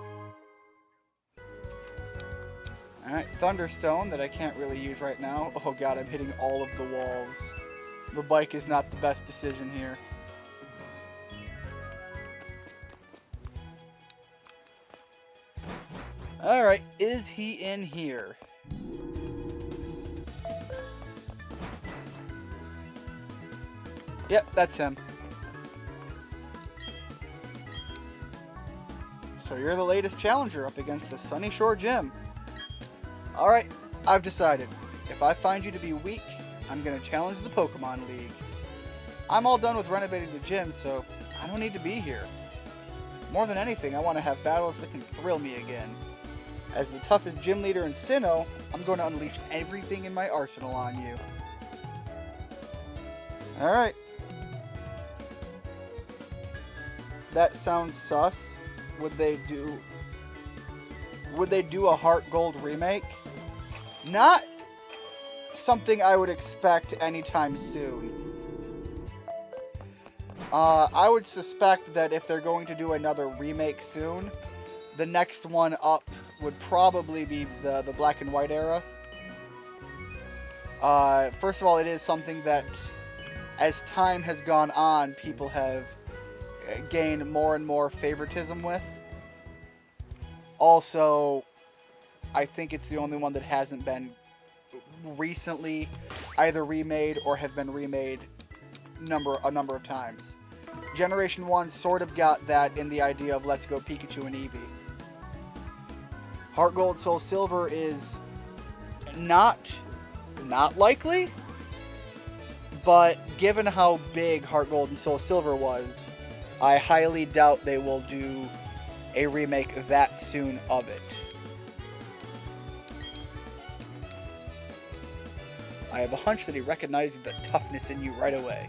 Alright, Thunderstone that I can't really use right now. Oh god, I'm hitting all of the walls. The bike is not the best decision here. Alright, is he in here? Yep, that's him. So you're the latest challenger up against the Sunny Shore Gym. Alright, I've decided. If I find you to be weak, I'm going to challenge the Pokemon League. I'm all done with renovating the gym, so I don't need to be here. More than anything, I want to have battles that can thrill me again. As the toughest gym leader in Sinnoh, I'm going to unleash everything in my arsenal on you. Alright. That sounds sus. Would they do a Heart Gold remake? Not something I would expect anytime soon. I would suspect that if they're going to do another remake soon, the next one up would probably be the Black and White era. First of all, it is something that, as time has gone on, people have gained more and more favoritism with. Also, I think it's the only one that hasn't been recently either remade or have been remade a number of times. Generation 1 sort of got that in the idea of Let's Go Pikachu and Eevee. Heart Gold, Soul Silver is not likely, but given how big Heart Gold and Soul Silver was, I highly doubt they will do a remake that soon of it. I have a hunch that he recognized the toughness in you right away.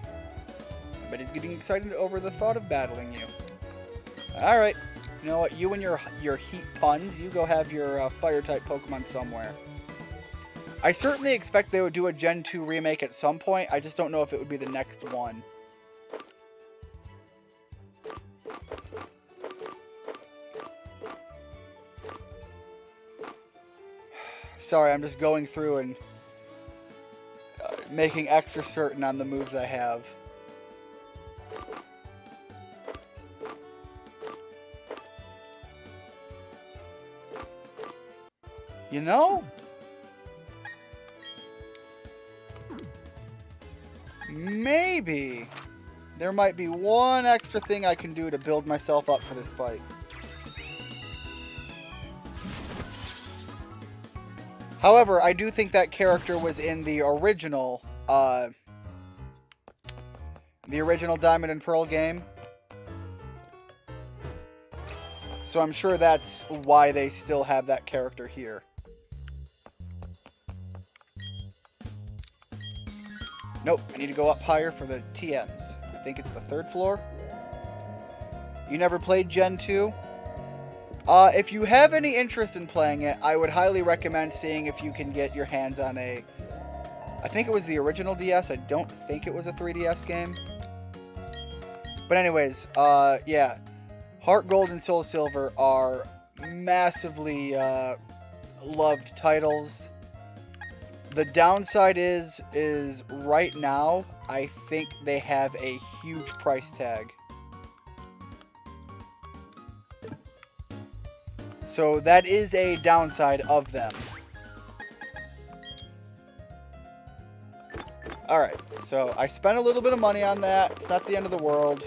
But he's getting excited over the thought of battling you. Alright, you know what, you and your heat puns, you go have your fire-type Pokemon somewhere. I certainly expect they would do a Gen 2 remake at some point, I just don't know if it would be the next one. Sorry, I'm just going through and making extra certain on the moves I have. You know? Maybe there might be one extra thing I can do to build myself up for this fight. However, I do think that character was in the original Diamond and Pearl game. So I'm sure that's why they still have that character here. Nope, I need to go up higher for the TMs. I think it's the 3rd floor. You never played Gen 2? If you have any interest in playing it, I would highly recommend seeing if you can get your hands on a... I think it was the original DS. I don't think it was a 3DS game. But anyways, yeah. Heart Gold and Soul Silver are massively loved titles. The downside is right now, I think they have a huge price tag. So that is a downside of them. Alright, so I spent a little bit of money on that. It's not the end of the world.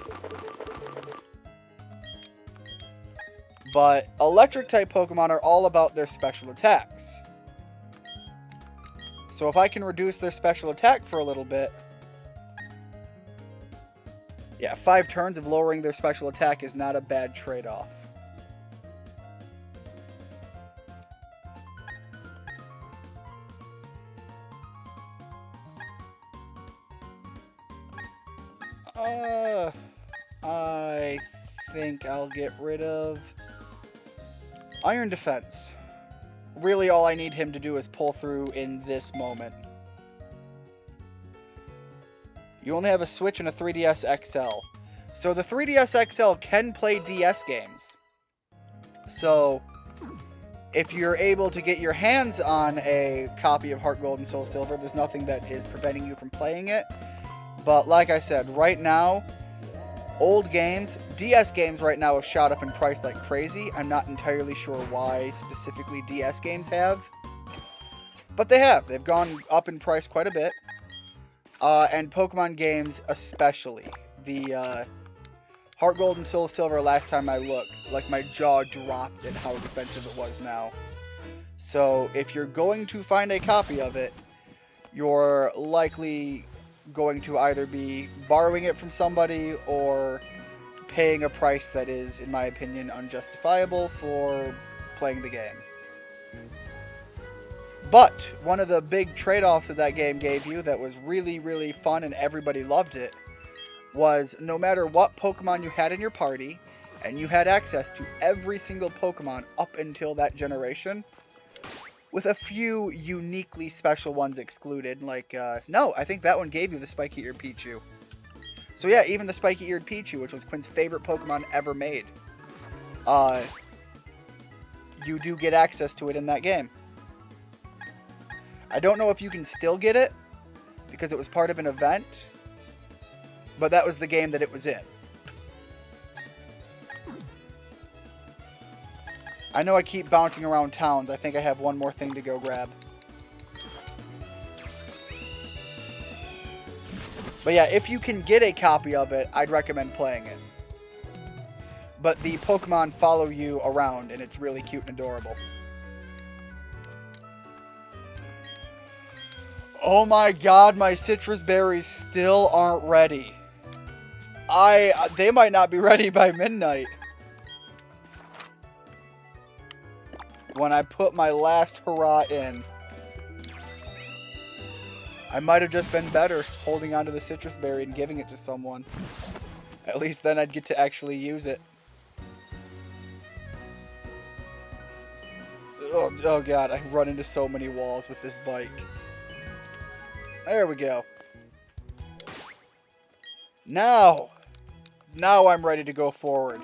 But electric-type Pokemon are all about their special attacks. So if I can reduce their special attack for a little bit... Yeah, 5 turns of lowering their special attack is not a bad trade-off. I think I'll get rid of Iron Defense. Really all I need him to do is pull through in this moment. You only have a Switch and a 3DS XL. So the 3DS XL can play DS games. So if you're able to get your hands on a copy of Heart Gold and Soul Silver, there's nothing that is preventing you from playing it. But like I said, right now, old games, DS games right now have shot up in price like crazy. I'm not entirely sure why specifically DS games have. But they have. They've gone up in price quite a bit. And Pokemon games especially. The Heart Gold and Soul Silver, last time I looked, like my jaw dropped at how expensive it was now. So if you're going to find a copy of it, you're likely going to either be borrowing it from somebody or paying a price that is, in my opinion, unjustifiable for playing the game. But one of the big trade-offs that that game gave you that was really, really fun and everybody loved it was no matter what Pokemon you had in your party, and you had access to every single Pokemon up until that generation, with a few uniquely special ones excluded, like, no, I think that one gave you the spiky-eared Pichu. So yeah, even the spiky-eared Pichu, which was Quinn's favorite Pokemon ever made, you do get access to it in that game. I don't know if you can still get it, because it was part of an event, but that was the game that it was in. I know I keep bouncing around towns. I think I have one more thing to go grab. But yeah, if you can get a copy of it, I'd recommend playing it. But the Pokemon follow you around, and it's really cute and adorable. Oh my god, my citrus berries still aren't ready. They might not be ready by midnight. When I put my last hurrah in. I might have just been better holding onto the citrus berry and giving it to someone. At least then I'd get to actually use it. Oh god, I run into so many walls with this bike. There we go. Now I'm ready to go forward.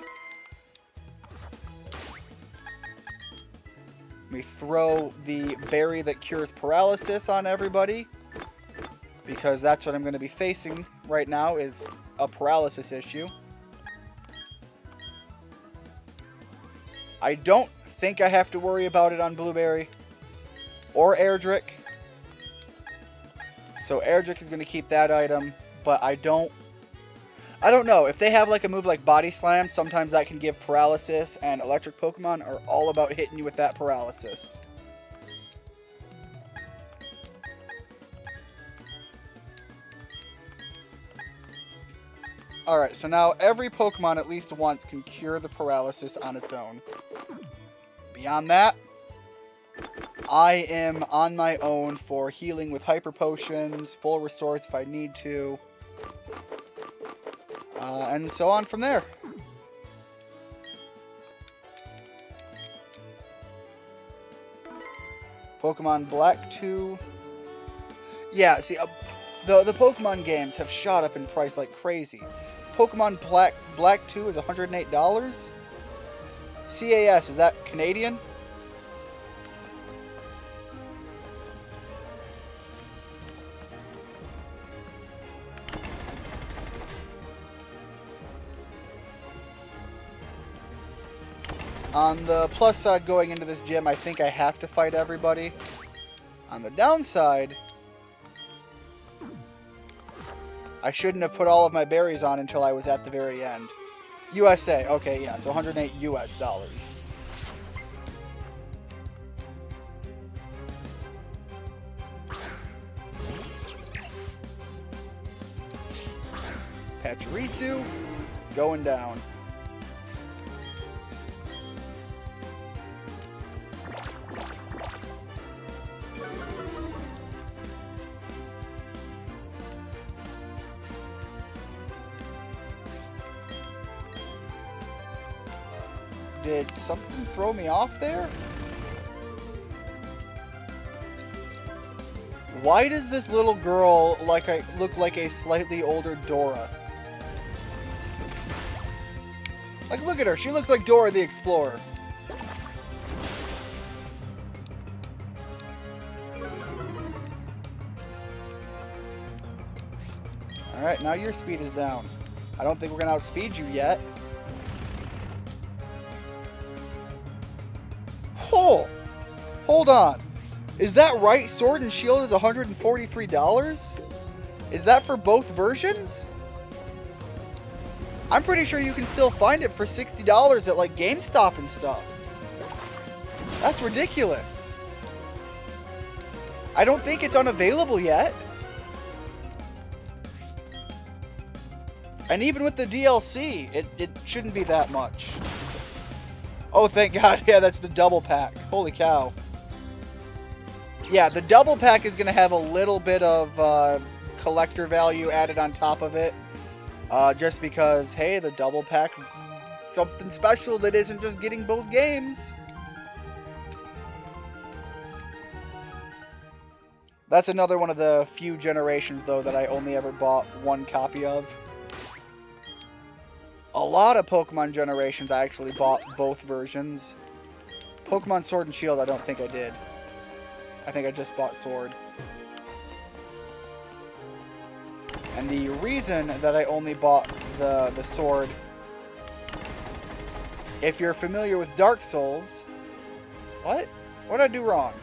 Let me throw the berry that cures paralysis on everybody. Because that's what I'm going to be facing right now, is a paralysis issue. I don't think I have to worry about it on Blueberry or Airdrick. So Airdrick is going to keep that item, but I don't know. If they have like a move like Body Slam, sometimes that can give paralysis, and electric Pokemon are all about hitting you with that paralysis. Alright, so now every Pokemon at least once can cure the paralysis on its own. Beyond that, I am on my own for healing with Hyper Potions, full restores if I need to, and so on from there. Pokemon Black 2. Yeah, see, the Pokemon games have shot up in price like crazy. Pokemon Black 2 is $108. CAS, is that Canadian? On the plus side going into this gym, I think I have to fight everybody. On the downside, I shouldn't have put all of my berries on until I was at the very end. USA, okay, yeah, so 108 US dollars. Pachirisu, going down. Did something throw me off there? Why does this little girl look like a slightly older Dora? Like, look at her. She looks like Dora the Explorer. Alright, now your speed is down. I don't think we're going to outspeed you yet. Oh! Hold on. Is that right? Sword and Shield is $143? Is that for both versions? I'm pretty sure you can still find it for $60 at like GameStop and stuff. That's ridiculous. I don't think it's unavailable yet. And even with the DLC, it shouldn't be that much. Oh, thank God. Yeah, that's the double pack. Holy cow. Yeah, the double pack is going to have a little bit of collector value added on top of it. Just because, hey, the double pack's something special that isn't just getting both games. That's another one of the few generations, though, that I only ever bought one copy of. A lot of Pokemon generations I actually bought both versions. Pokemon Sword and Shield I don't think I did. I think I just bought Sword. And the reason that I only bought the Sword, if you're familiar with Dark Souls... What? What did I do wrong?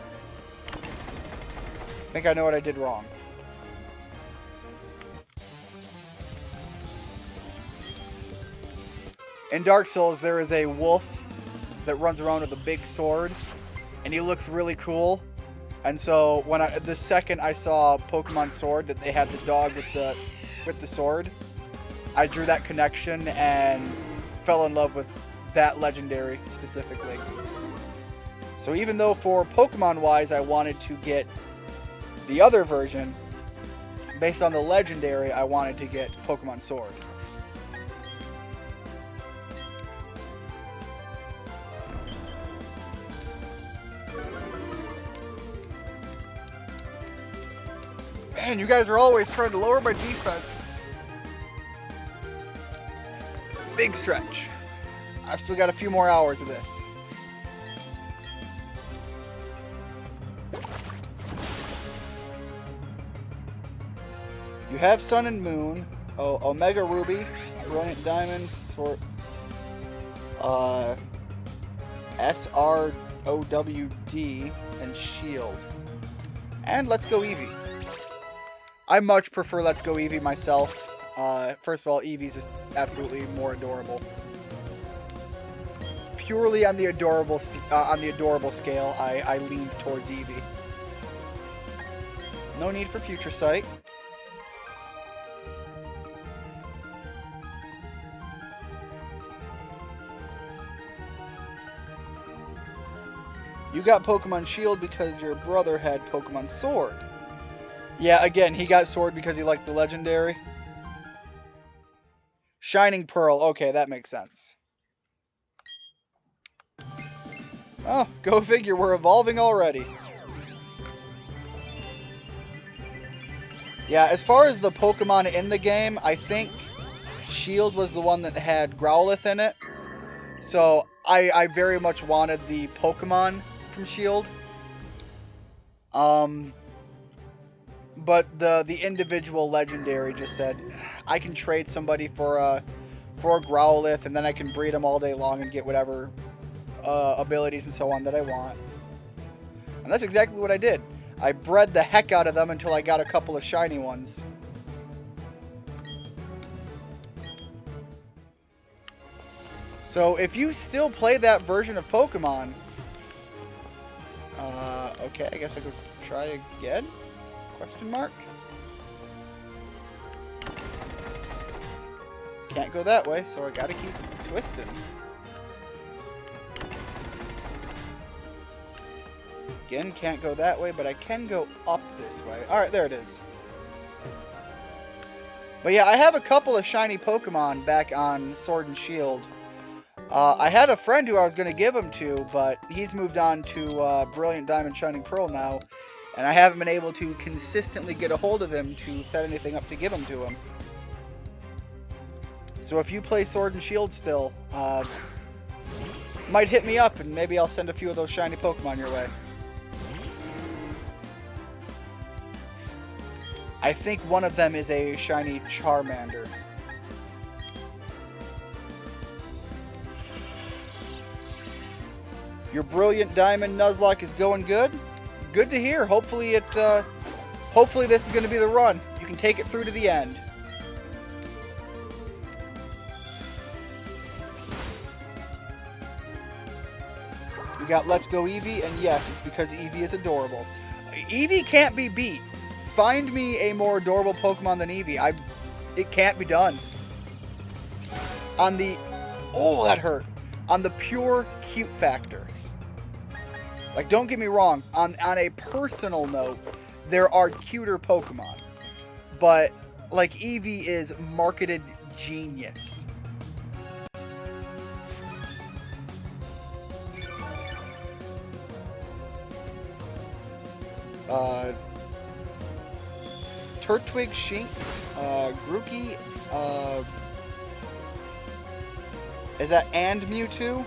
I think I know what I did wrong. In Dark Souls, there is a wolf that runs around with a big sword, and he looks really cool. And so when the second I saw Pokemon Sword that they had the dog with the sword, I drew that connection and fell in love with that legendary specifically. So even though for Pokemon wise I wanted to get the other version, based on the legendary I wanted to get Pokemon Sword. Man, you guys are always trying to lower my defense. Big stretch. I've still got a few more hours of this. You have Sun and Moon, Omega Ruby, Brilliant Diamond, Sword, SROWD, and Shield. And Let's Go Eevee. I much prefer Let's Go Eevee myself. First of all, Eevee's just absolutely more adorable. Purely on the adorable scale, I lean towards Eevee. No need for Future Sight. You got Pokemon Shield because your brother had Pokemon Sword. Yeah, again, he got Sword because he liked the legendary. Shining Pearl. Okay, that makes sense. Oh, go figure. We're evolving already. Yeah, as far as the Pokemon in the game, I think Shield was the one that had Growlithe in it. So I very much wanted the Pokemon from Shield. But the individual legendary just said, I can trade somebody for a Growlithe, and then I can breed them all day long and get whatever abilities and so on that I want. And that's exactly what I did. I bred the heck out of them until I got a couple of shiny ones. So if you still play that version of Pokemon, okay, I guess I could try again? Question mark? Can't go that way, so I gotta keep twisting. Again, can't go that way, but I can go up this way. Alright, there it is. But yeah, I have a couple of shiny Pokemon back on Sword and Shield. I had a friend who I was going to give them to, but he's moved on to Brilliant Diamond Shining Pearl now, and I haven't been able to consistently get a hold of him to set anything up to give them to him. So if you play Sword and Shield still, might hit me up, and maybe I'll send a few of those shiny Pokemon your way. I think one of them is a shiny Charmander. Your Brilliant Diamond Nuzlocke is going good. Good to hear. Hopefully hopefully this is going to be the run. You can take it through to the end. We got Let's Go Eevee, and yes, it's because Eevee is adorable. Eevee can't be beat. Find me a more adorable Pokemon than Eevee. It can't be done. On the... Oh, that hurt. On the pure cute factor. Like, don't get me wrong. On a personal note, there are cuter Pokemon. But, like, Eevee is marketed genius. Turtwig, Shinx, Grookey, is that and Mewtwo?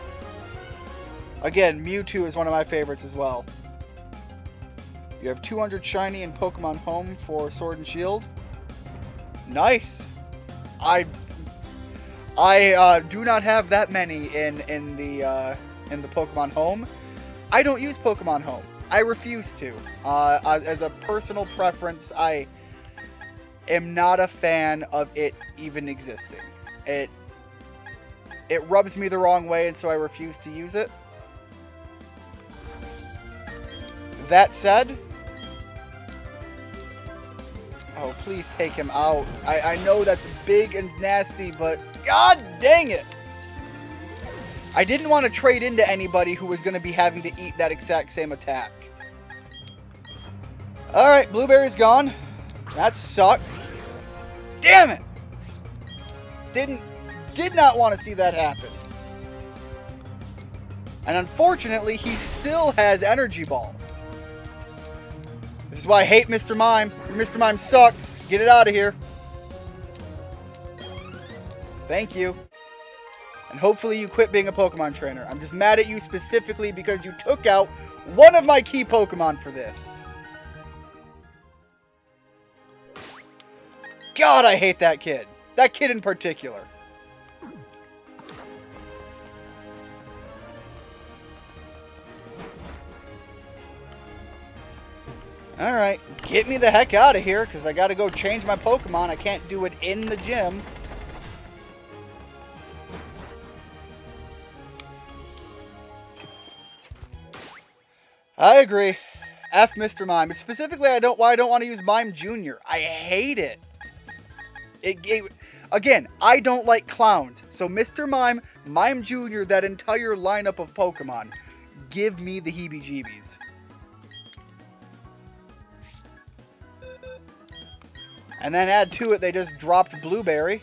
Again, Mewtwo is one of my favorites as well. You have 200 shiny in Pokemon Home for Sword and Shield. Nice. I do not have that many in the Pokemon Home. I don't use Pokemon Home. I refuse to. As a personal preference, I am not a fan of it even existing. It rubs me the wrong way, and so I refuse to use it. That said, Oh, please take him out. I know that's big and nasty, but god dang it! I didn't want to trade into anybody who was going to be having to eat that exact same attack. Alright, Blueberry's gone. That sucks. Damn it! Did not want to see that happen. And unfortunately, he still has Energy Ball. This is why I hate Mr. Mime. Mr. Mime sucks. Get it out of here. Thank you. And hopefully you quit being a Pokemon trainer. I'm just mad at you specifically because you took out one of my key Pokemon for this. God, I hate that kid. That kid in particular. Alright, get me the heck out of here, because I gotta go change my Pokemon. I can't do it in the gym. I agree. F Mr. Mime. It's specifically why I don't want to use Mime Jr. I hate it. Again, I don't like clowns. So Mr. Mime, Mime Jr., that entire lineup of Pokemon, give me the heebie-jeebies. And then add to it, they just dropped Blueberry.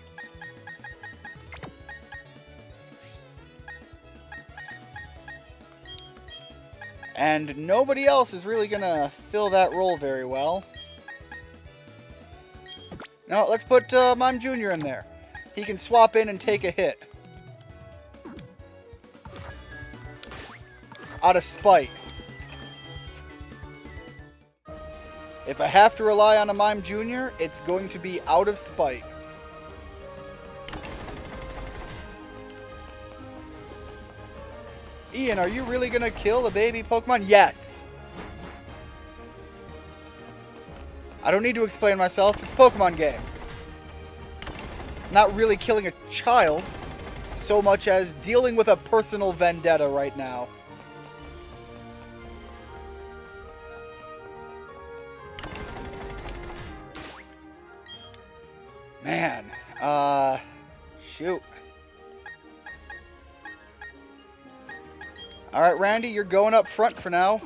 And nobody else is really going to fill that role very well. No, let's put Mime Jr. in there. He can swap in and take a hit. Out of spite. If I have to rely on a Mime Jr., it's going to be out of spite. Ian, are you really going to kill a baby Pokemon? Yes. I don't need to explain myself. It's a Pokemon game. Not really killing a child so much as dealing with a personal vendetta right now. Man, shoot. Alright, Randy, you're going up front for now.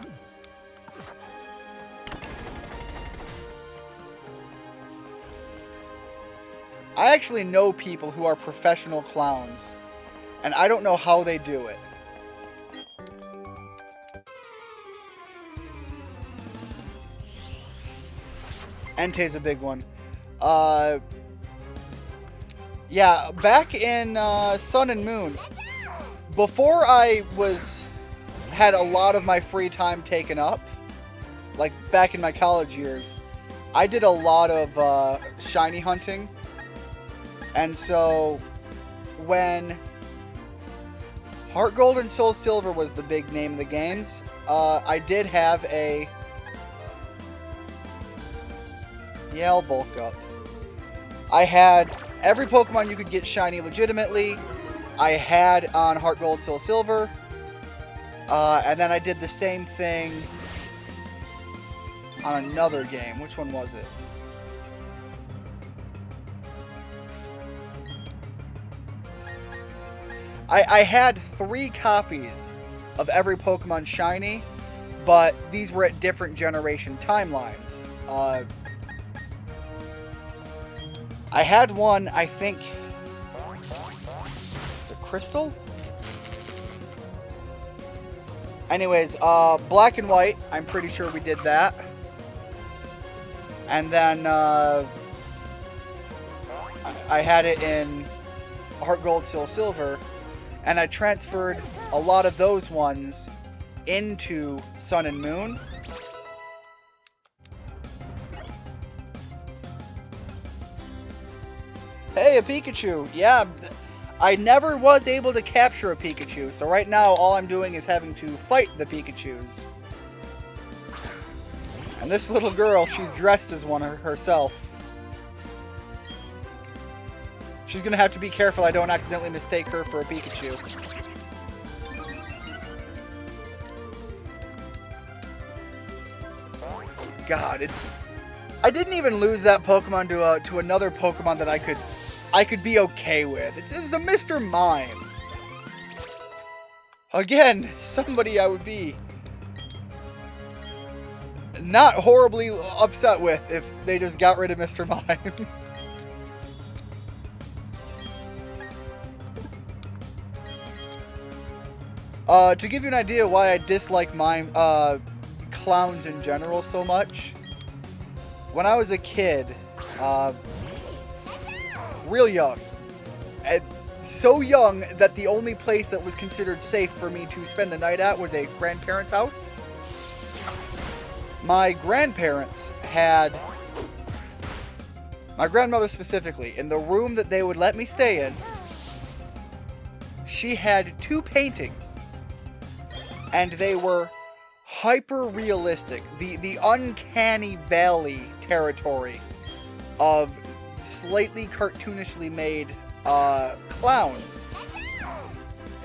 I actually know people who are professional clowns, and I don't know how they do it. Entei's a big one. Yeah, back in Sun and Moon, before I had a lot of my free time taken up, like back in my college years, I did a lot of shiny hunting. And so when Heart Gold and Soul Silver was the big name of the games, I did have a... Yeah, I'll bulk up. I had every Pokemon you could get shiny legitimately. I had on Heart Gold, Soul Silver. And then I did the same thing on another game. Which one was it? I had 3 copies of every Pokemon shiny, but these were at different generation timelines. I had one, I think, the Crystal? Anyways, Black and White, I'm pretty sure we did that. And then, I had it in Heart Gold, Soul Silver, and I transferred a lot of those ones into Sun and Moon. Hey, a Pikachu! Yeah, I never was able to capture a Pikachu, so right now all I'm doing is having to fight the Pikachus. And this little girl, she's dressed as one herself. She's gonna have to be careful I don't accidentally mistake her for a Pikachu. God, I didn't even lose that Pokemon to another Pokemon that I could be okay with. It was a Mr. Mime. Again, somebody I would be not horribly upset with if they just got rid of Mr. Mime. To give you an idea why I dislike clowns in general so much, when I was a kid, real young, so young that the only place that was considered safe for me to spend the night at was a grandparent's house. My grandparents had, my grandmother specifically, in the room that they would let me stay in, she had 2 paintings, and they were hyper-realistic, the uncanny valley territory of slightly cartoonishly made clowns.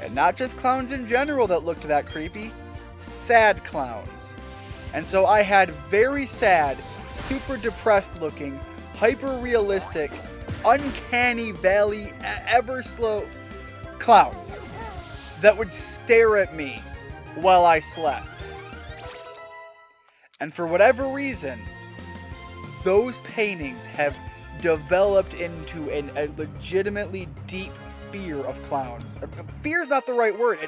And not just clowns in general that looked that creepy, sad clowns. And so I had very sad, super depressed looking, hyper-realistic, uncanny valley, ever-slow clowns that would stare at me while I slept. And for whatever reason, those paintings have developed into a legitimately deep fear of clowns. Fear is not the right word.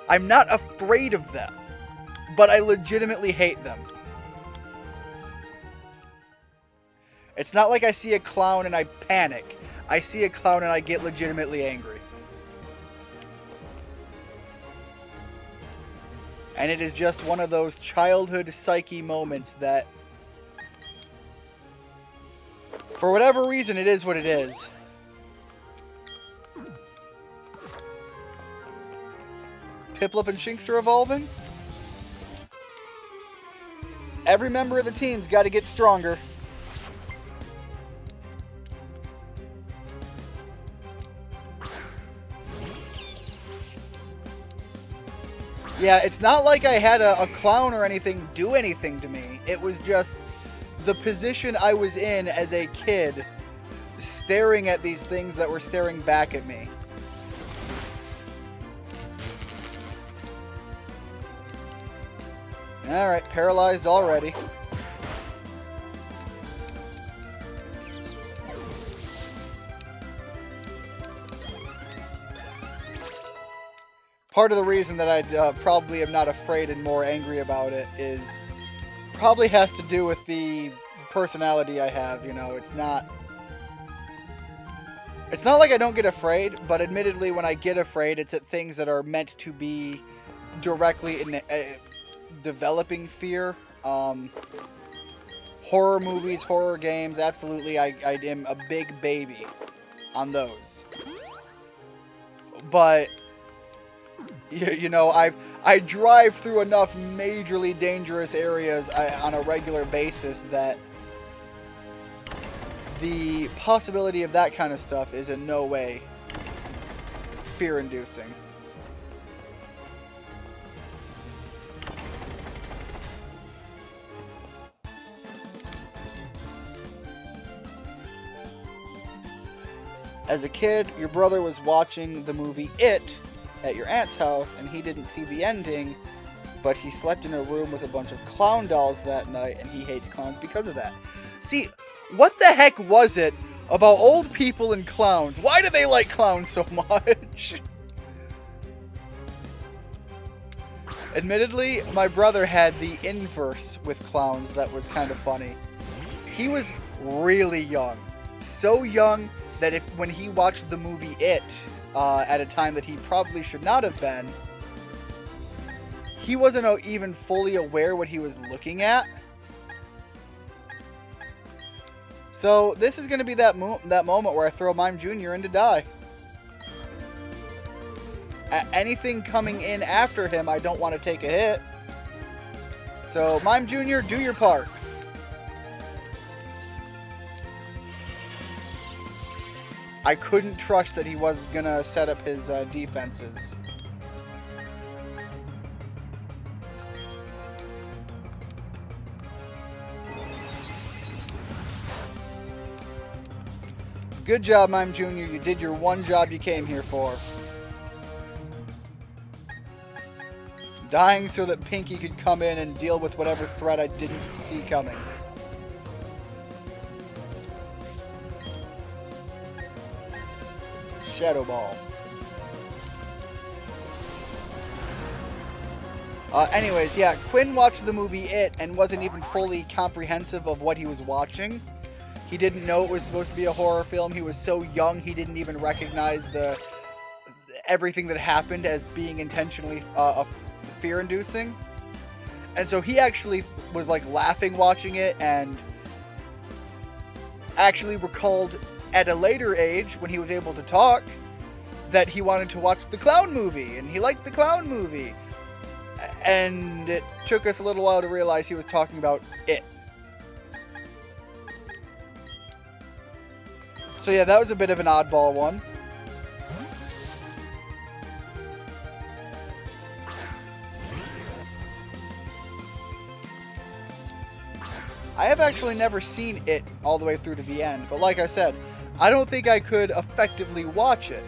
I'm not afraid of them, but I legitimately hate them. It's not like I see a clown and I panic. I see a clown and I get legitimately angry. And it is just one of those childhood psyche moments that, for whatever reason, it is what it is. Piplup and Shinx are evolving. Every member of the team's got to get stronger. Yeah, it's not like I had a clown or anything do anything to me. It was just the position I was in as a kid, staring at these things that were staring back at me. Alright, paralyzed already. Part of the reason that I probably am not afraid and more angry about it is probably has to do with the personality I have, you know. It's not like I don't get afraid, but admittedly when I get afraid, it's at things that are meant to be directly in developing fear. Horror movies, horror games, absolutely, I am a big baby on those. But you know, I drive through enough majorly dangerous areas on a regular basis that the possibility of that kind of stuff is in no way fear-inducing. As a kid, your brother was watching the movie It at your aunt's house, and he didn't see the ending, but he slept in a room with a bunch of clown dolls that night, and he hates clowns because of that. See, what the heck was it about old people and clowns? Why do they like clowns so much? Admittedly, my brother had the inverse with clowns that was kind of funny. He was really young. So young that when he watched the movie It, at a time that he probably should not have been, he wasn't even fully aware what he was looking at. So this is going to be that moment where I throw Mime Jr. in to die. Anything coming in after him, I don't want to take a hit. So Mime Jr., do your part. I couldn't trust that he was going to set up his defenses. Good job, Mime Jr. You did your one job you came here for. Dying so that Pinky could come in and deal with whatever threat I didn't see coming. Shadow Ball. Anyways, yeah, Quinn watched the movie It and wasn't even fully comprehensive of what he was watching. He didn't know it was supposed to be a horror film. He was so young, he didn't even recognize everything that happened as being intentionally fear-inducing. And so he actually was like laughing watching it, and actually recalled at a later age, when he was able to talk, that he wanted to watch the clown movie, and he liked the clown movie. And it took us a little while to realize he was talking about It. So yeah, that was a bit of an oddball one. I have actually never seen It all the way through to the end, but like I said, I don't think I could effectively watch it.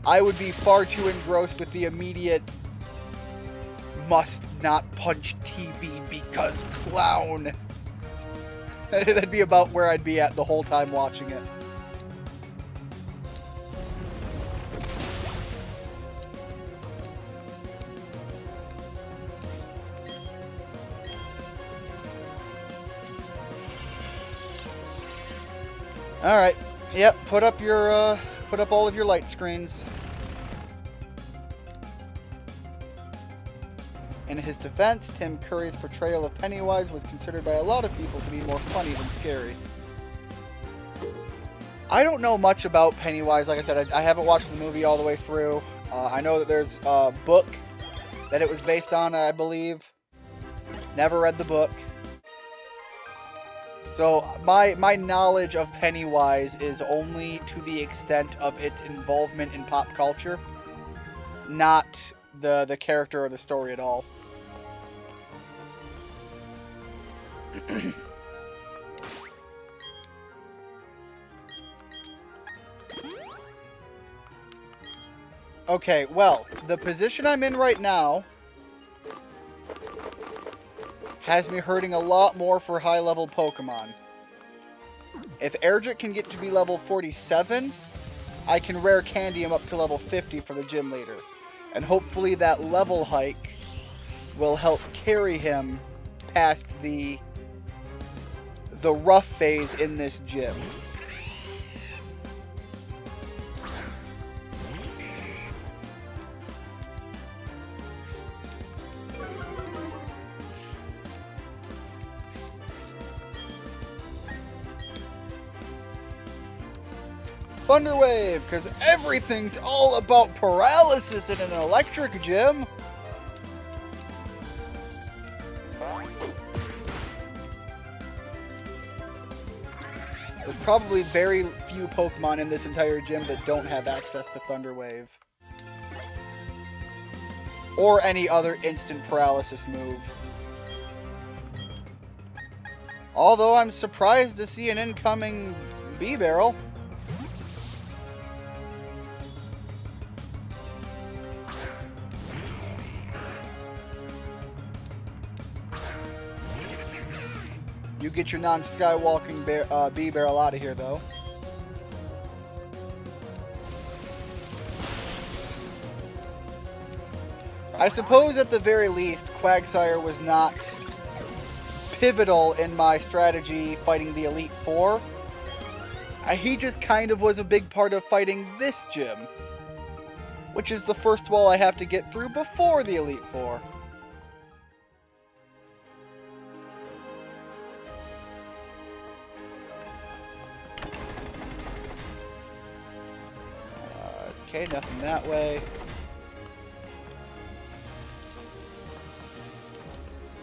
I would be far too engrossed with the immediate must not punch TV because clown. That'd be about where I'd be at the whole time watching it. All right. Yep. Put up all of your light screens. In his defense, Tim Curry's portrayal of Pennywise was considered by a lot of people to be more funny than scary. I don't know much about Pennywise. Like I said, I haven't watched the movie all the way through. I know that there's a book that it was based on, I believe. Never read the book. So my knowledge of Pennywise is only to the extent of its involvement in pop culture, not the character or the story at all. Okay, well, the position I'm in right now has me hurting a lot more for high-level Pokemon. If Erdrick can get to be level 47, I can rare candy him up to level 50 for the gym leader. And hopefully that level hike will help carry him past the rough phase in this gym. Thunder Wave, because everything's all about paralysis in an electric gym. There's probably very few Pokemon in this entire gym that don't have access to Thunder Wave. Or any other instant paralysis move. Although I'm surprised to see an incoming B-Barrel. You get your non-skywalking B-Barrel out of here, though. I suppose at the very least, Quagsire was not pivotal in my strategy fighting the Elite Four. He just kind of was a big part of fighting this gym, which is the first wall I have to get through before the Elite Four. Okay, nothing that way.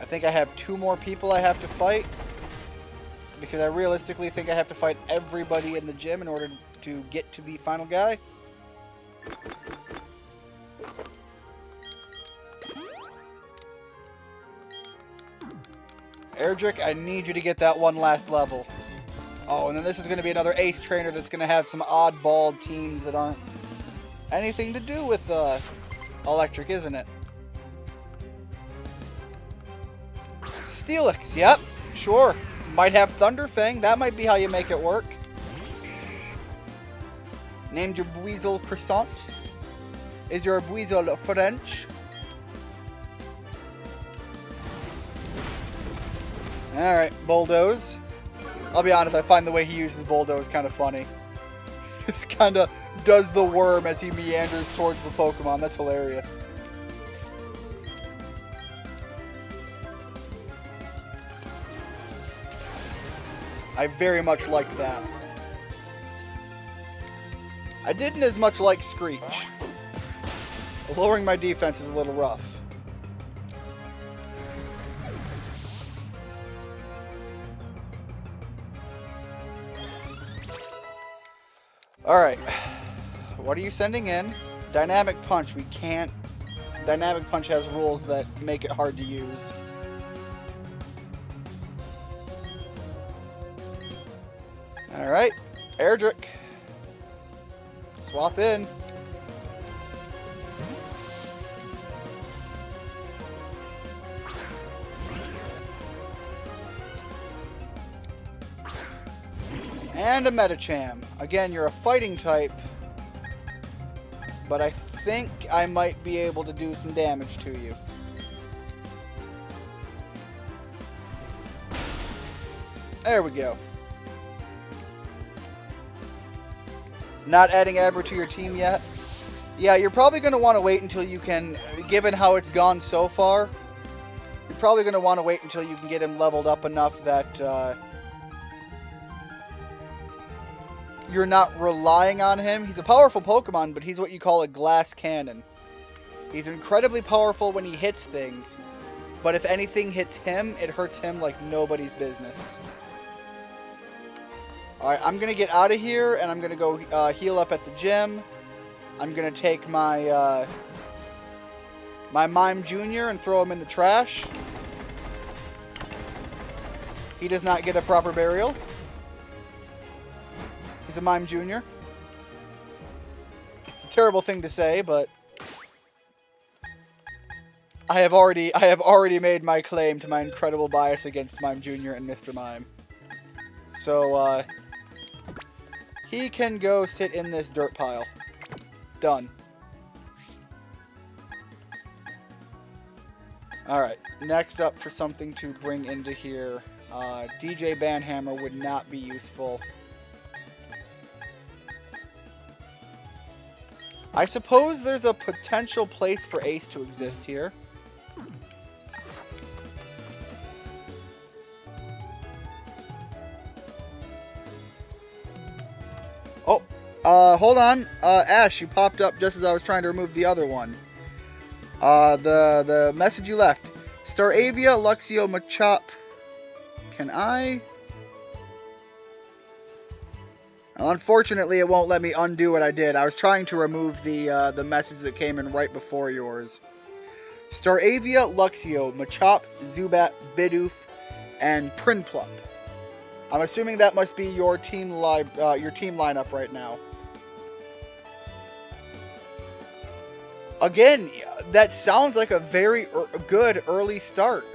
I think I have 2 more people I have to fight, because I realistically think I have to fight everybody in the gym in order to get to the final guy. Erdrick, I need you to get that one last level. Oh, and then this is going to be another ace trainer that's going to have some oddball teams that aren't anything to do with electric, isn't it? Steelix, yep, sure. Might have Thunderfang, that might be how you make it work. Named your Buizel Croissant? Is your Buizel French? Alright, Bulldoze. I'll be honest, I find the way he uses Bulldoze kind of funny. Just kind of does the worm as he meanders towards the Pokemon. That's hilarious. I very much like that. I didn't as much like Screech. Lowering my defense is a little rough. Alright. What are you sending in? Dynamic Punch. We can't... Dynamic Punch has rules that make it hard to use. Alright. Airdrick. Swap in. And a Medicham. Again, you're a fighting type, but I think I might be able to do some damage to you. There we go. Not adding Abra to your team yet? Yeah, you're probably going to want to wait until you can, given how it's gone so far, you're probably going to want to wait until you can get him leveled up enough that you're not relying on him. He's a powerful Pokemon, but he's what you call a glass cannon. He's incredibly powerful when he hits things, but if anything hits him, it hurts him like nobody's business. Alright, I'm going to get out of here, and I'm going to go heal up at the gym. I'm going to take my my Mime Jr. and throw him in the trash. He does not get a proper burial. He's a Mime Jr. Terrible thing to say, but I have already made my claim to my incredible bias against Mime Jr. and Mr. Mime. So, he can go sit in this dirt pile. Done. Alright, next up for something to bring into here, DJ Banhammer would not be useful. I suppose there's a potential place for Ace to exist here. Oh, hold on. Ash, you popped up just as I was trying to remove the other one. The message you left. Staravia, Luxio, Machop. Can I? Well, unfortunately, it won't let me undo what I did. I was trying to remove the message that came in right before yours. Staravia, Luxio, Machop, Zubat, Bidoof, and Prinplup. I'm assuming that must be your team lineup right now. Again, that sounds like a very good early start.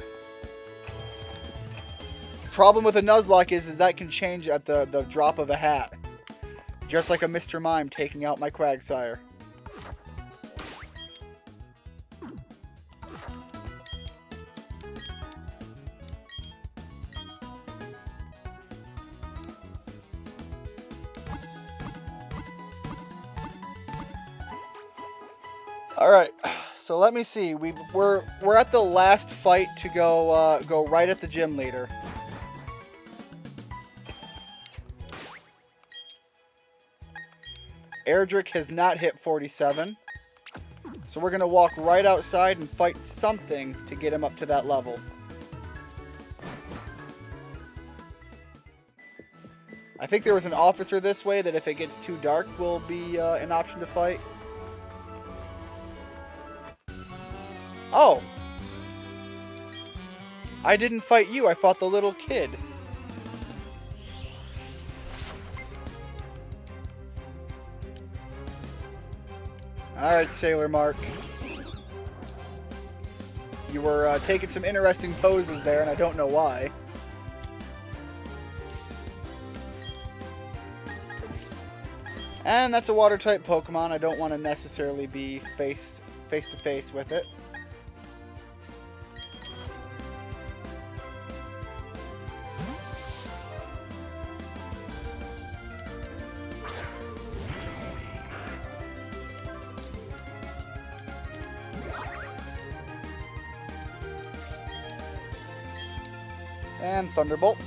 Problem with a Nuzlocke is that can change at the drop of a hat. Just like a Mr. Mime taking out my Quagsire. Alright, so let me see. We're at the last fight to go right at the gym leader. Airdrick has not hit 47. So we're going to walk right outside and fight something to get him up to that level. I think there was an officer this way that if it gets too dark will be an option to fight. Oh! I didn't fight you, I fought the little kid. Alright, Sailor Mark. You were taking some interesting poses there, and I don't know why. And that's a water-type Pokemon. I don't want to necessarily be face-to-face with it. And Thunderbolt.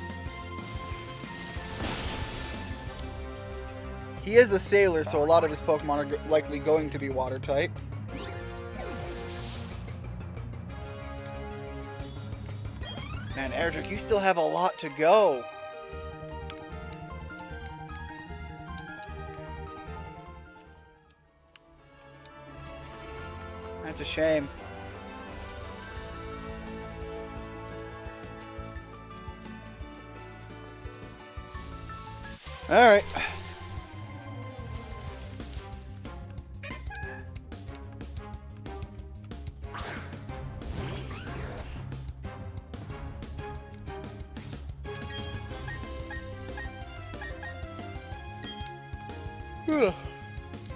He is a sailor, so a lot of his Pokemon are likely going to be water-type. And Erdrick, you still have a lot to go. That's a shame. Alright.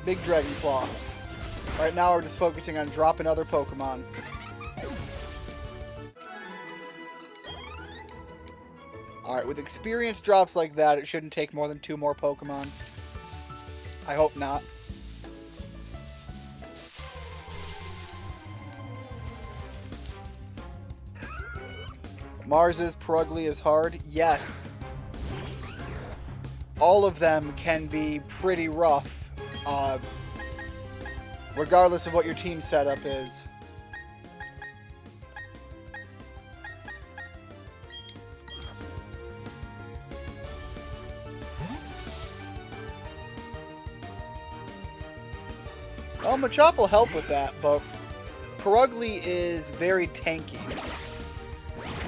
Big Dragon Claw. Right now we're just focusing on dropping other Pokemon. Alright, with experience drops like that, it shouldn't take more than 2 more Pokemon. I hope not. Mars's Purugly is hard? Yes. All of them can be pretty rough, regardless of what your team setup is. Well, Machop will help with that, but Purugly is very tanky.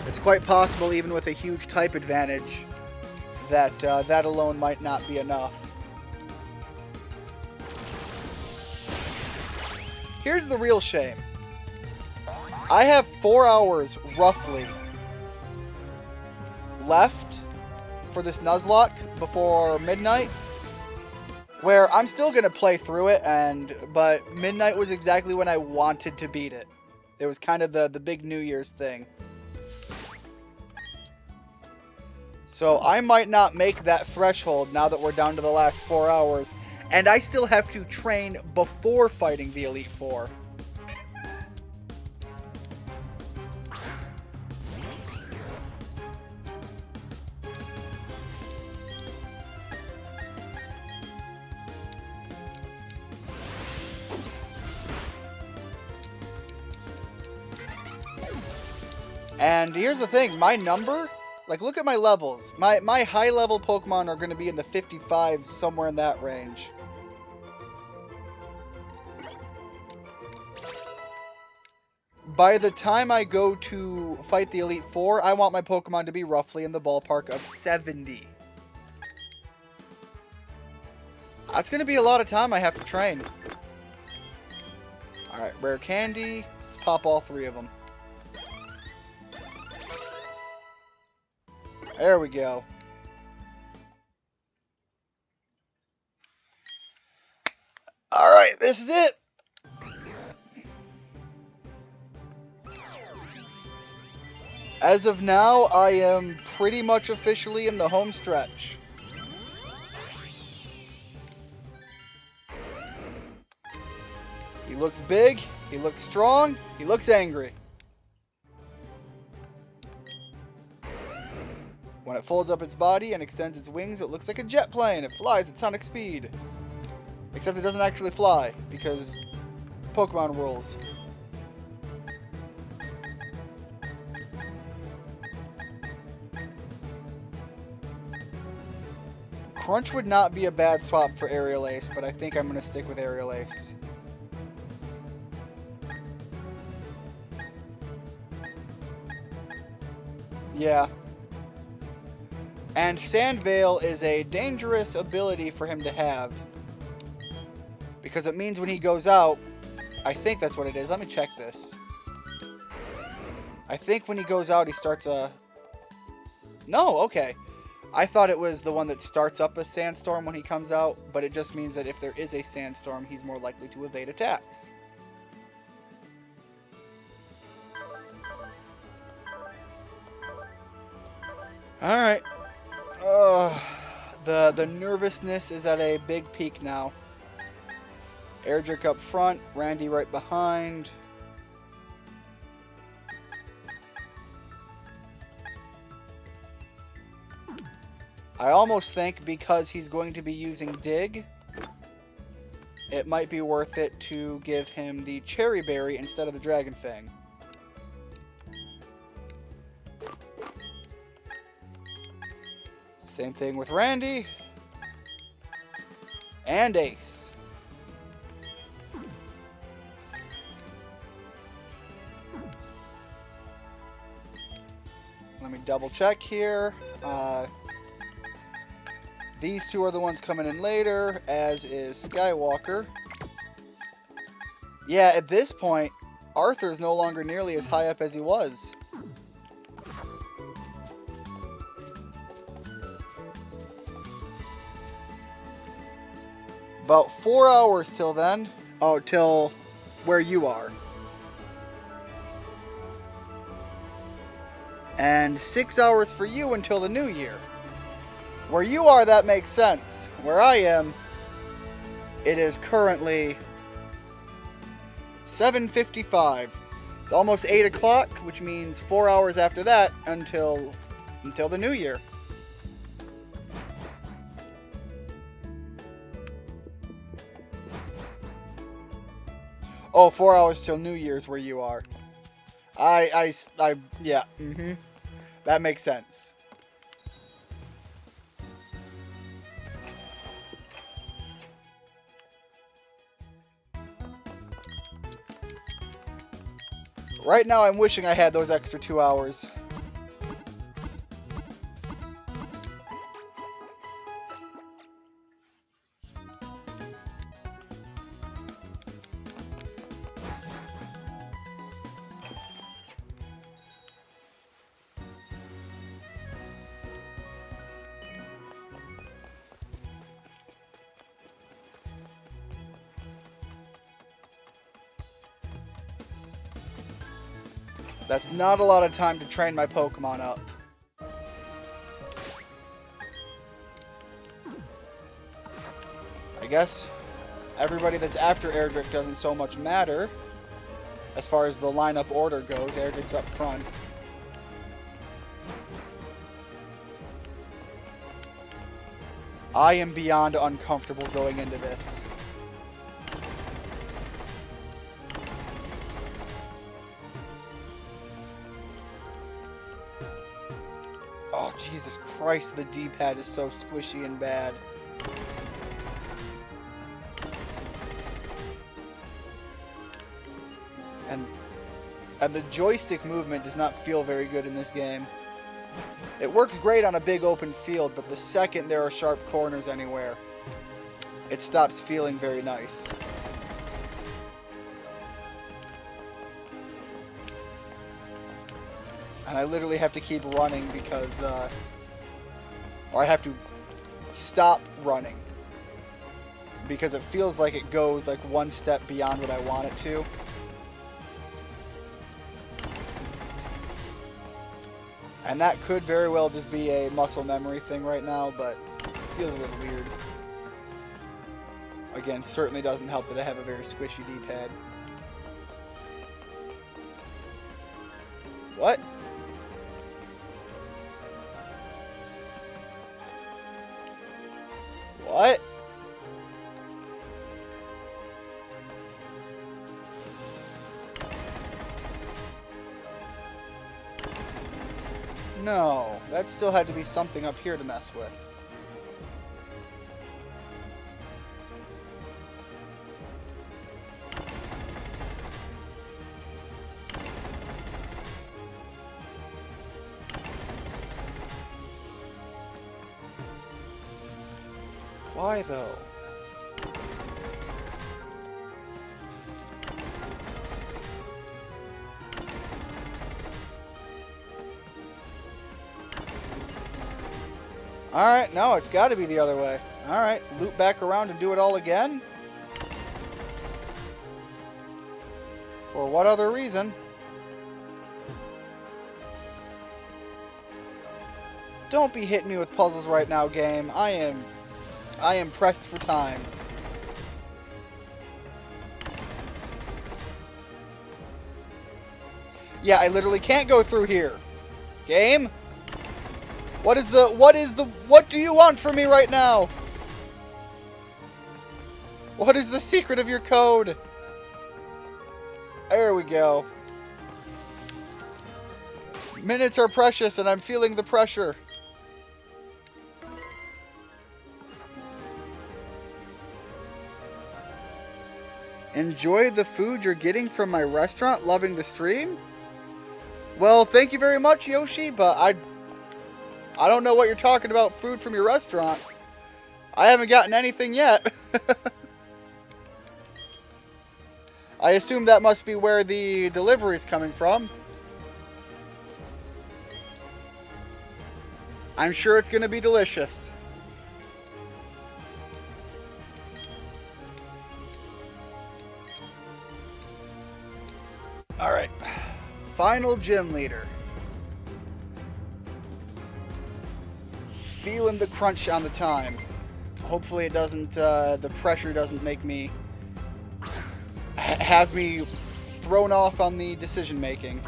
It's quite possible, even with a huge type advantage, that that alone might not be enough. Here's the real shame. I have 4 hours, roughly, left for this Nuzlocke before midnight, where I'm still going to play through it, but midnight was exactly when I wanted to beat it. It was kind of the big New Year's thing. So I might not make that threshold now that we're down to the last 4 hours. And I still have to train before fighting the Elite Four. And here's the thing, my number... Like, look at my levels. My high-level Pokemon are going to be in the 55s, somewhere in that range. By the time I go to fight the Elite Four, I want my Pokemon to be roughly in the ballpark of 70. That's going to be a lot of time I have to train. Alright, Rare Candy. Let's pop all 3 of them. There we go. Alright, this is it. As of now, I am pretty much officially in the home stretch. He looks big, he looks strong, he looks angry. When it folds up its body and extends its wings, it looks like a jet plane. It flies at sonic speed. Except it doesn't actually fly, because Pokemon rules. Crunch would not be a bad swap for Aerial Ace, but I think I'm going to stick with Aerial Ace. Yeah. And Sand Veil is a dangerous ability for him to have. Because it means when he goes out, I think that's what it is. Let me check this. I think when he goes out, he starts a... No, okay. I thought it was the one that starts up a sandstorm when he comes out, but it just means that if there is a sandstorm, he's more likely to evade attacks. Alright. The nervousness is at a big peak now. Erdrick up front, Randy right behind. I almost think because he's going to be using Dig, it might be worth it to give him the Cherry Berry instead of the Dragon Fang. Same thing with Randy. And Ace. Let me double check here. These two are the ones coming in later, as is Skywalker. Yeah, at this point, Arthur is no longer nearly as high up as he was. About 4 hours till then. Oh, till where you are. And 6 hours for you until the new year. Where you are, that makes sense. Where I am, it is currently 7:55. It's almost 8 o'clock, which means 4 hours after that until the new year. Oh, 4 hours till New Year's where you are. Yeah, That makes sense. Right now, I'm wishing I had those extra 2 hours. That's not a lot of time to train my Pokemon up. I guess everybody that's after Erdrick doesn't so much matter. As far as the lineup order goes, Erdrick's up front. I am beyond uncomfortable going into this. Oh, Jesus Christ, the D-pad is so squishy and bad. And the joystick movement does not feel very good in this game. It works great on a big open field, but the second there are sharp corners anywhere, it stops feeling very nice. And I literally have to keep running because, or I have to stop running because it feels like it goes like one step beyond what I want it to. And that could very well just be a muscle memory thing right now, but it feels a little weird. Again, certainly doesn't help that I have a very squishy D-pad. What? What? No, that still had to be something up here to mess with. Why though? Alright, no, it's got to be the other way. Alright, loop back around and do it all again? For what other reason? Don't be hitting me with puzzles right now, game. I am pressed for time. Yeah, I literally can't go through here. Game? What do you want from me right now? What is the secret of your code? There we go. Minutes are precious and I'm feeling the pressure. Enjoy the food you're getting from my restaurant, loving the stream? Well, thank you very much, Yoshi, but I don't know what you're talking about, food from your restaurant. I haven't gotten anything yet. I assume that must be where the delivery is coming from. I'm sure it's going to be delicious. Alright. Final gym leader. Feeling the crunch on the time. Hopefully it doesn't, the pressure doesn't make me, have me thrown off on the decision making.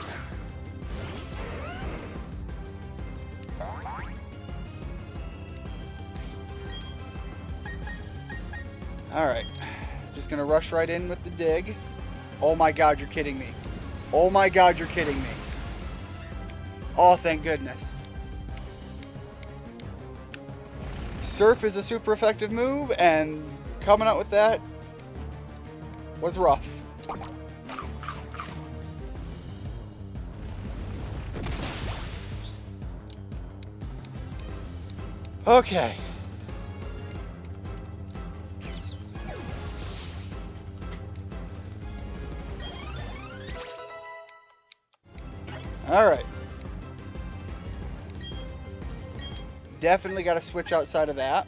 Alright. Just gonna rush right in with the dig. Oh my god, you're kidding me. Oh my god, you're kidding me. Oh, thank goodness. Surf is a super effective move, and coming out with that was rough. Okay. Alright. Definitely got to switch outside of that.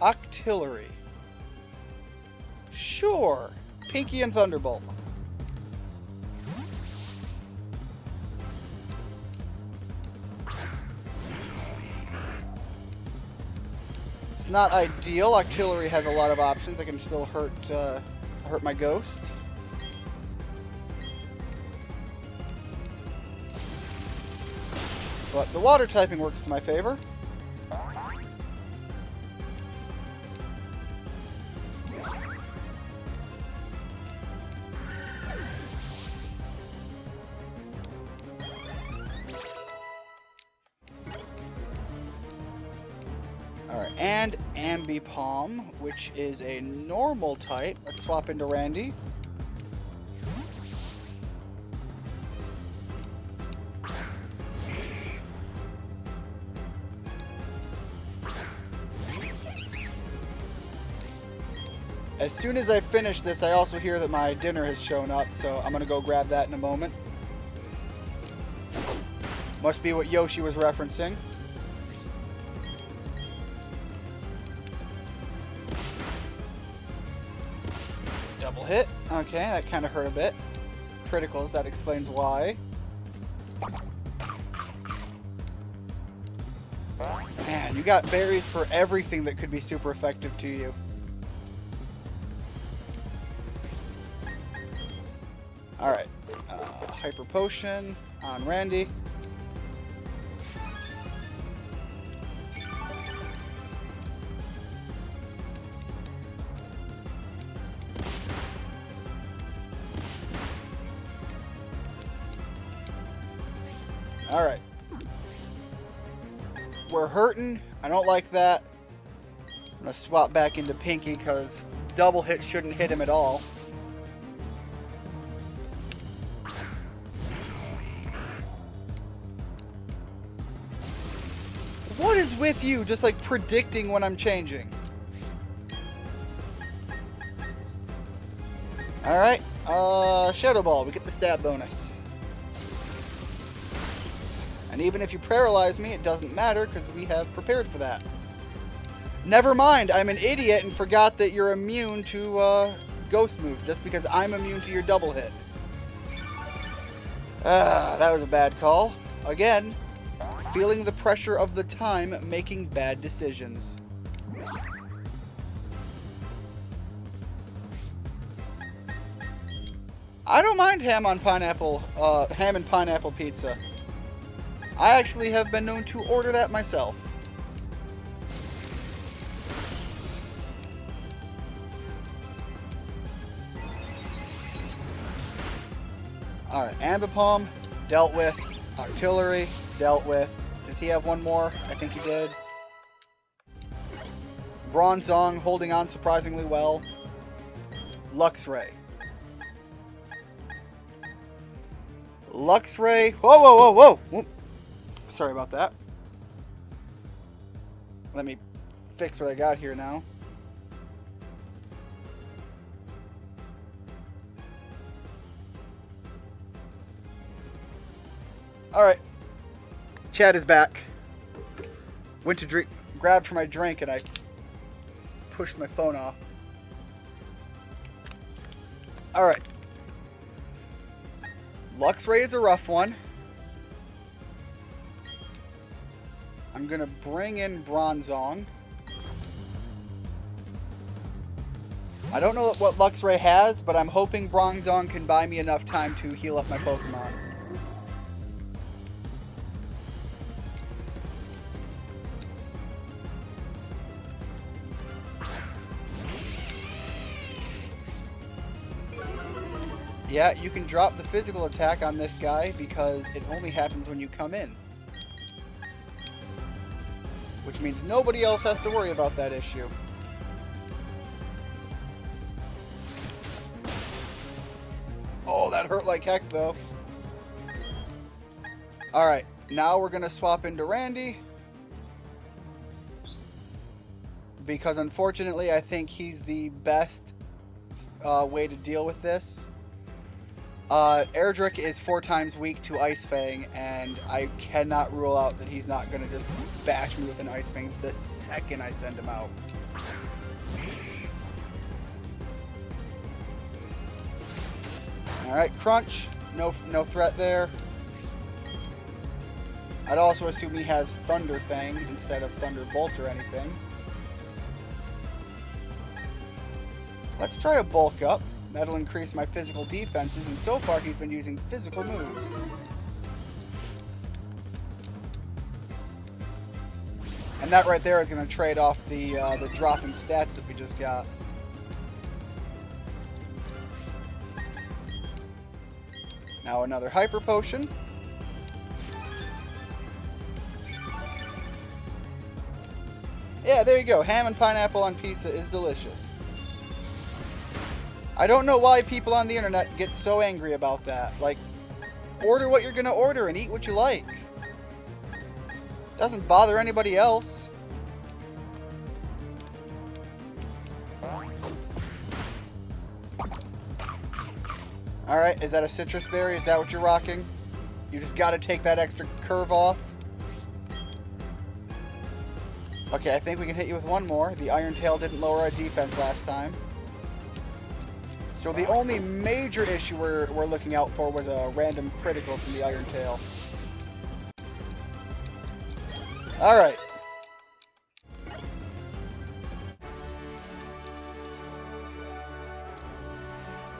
Octillery. Sure. Pinky and Thunderbolt. It's not ideal. Octillery has a lot of options. I can still hurt my ghost. But the water typing works to my favor. Alright, and Ambipom, which is a normal type. Let's swap into Randy. As soon as I finish this, I also hear that my dinner has shown up, so I'm gonna go grab that in a moment. Must be what Yoshi was referencing. Double hit. Okay, that kind of hurt a bit. Criticals, that explains why. Man, you got berries for everything that could be super effective to you. Alright. Hyper Potion on Randy. Alright. We're hurting. I don't like that. I'm going to swap back into Pinky because double hit shouldn't hit him at all. What is with you just like predicting when I'm changing? Alright, Shadow Ball. We get the stab bonus. And even if you paralyze me, it doesn't matter because we have prepared for that. Never mind, I'm an idiot and forgot that you're immune to ghost moves just because I'm immune to your double hit. That was a bad call. Again, feeling the pressure of the time, making bad decisions. I don't mind ham and pineapple pizza. I actually have been known to order that myself. Alright, Ambipom, dealt with. Artillery, dealt with. Does he have one more? I think he did. Bronzong, holding on surprisingly well. Luxray. Luxray. Whoa, whoa, whoa, whoa! Whoop. Sorry about that. Let me fix what I got here now. Alright. Chad is back. Went to drink, grabbed for my drink, and I pushed my phone off. Alright. Luxray is a rough one. I'm gonna bring in Bronzong. I don't know what Luxray has, but I'm hoping Bronzong can buy me enough time to heal up my Pokemon. Yeah, you can drop the physical attack on this guy because it only happens when you come in. Which means nobody else has to worry about that issue. Oh, that hurt like heck though. Alright, now we're going to swap into Randy. Because unfortunately I think he's the best way to deal with this. Erdrick is 4 times weak to Ice Fang, and I cannot rule out that he's not going to just bash me with an Ice Fang the second I send him out. Alright, Crunch. No threat there. I'd also assume he has Thunder Fang instead of Thunderbolt or anything. Let's try a Bulk Up. That'll increase my physical defenses, and so far he's been using physical moves. And that right there is going to trade off the drop in stats that we just got. Now another Hyper Potion. Yeah, there you go. Ham and pineapple on pizza is delicious. I don't know why people on the internet get so angry about that. Like, order what you're gonna order and eat what you like. Doesn't bother anybody else. Alright, is that a citrus berry? Is that what you're rocking? You just gotta take that extra curve off. Okay, I think we can hit you with one more. The Iron Tail didn't lower our defense last time. So the only major issue we're looking out for was a random critical from the Iron Tail. Alright.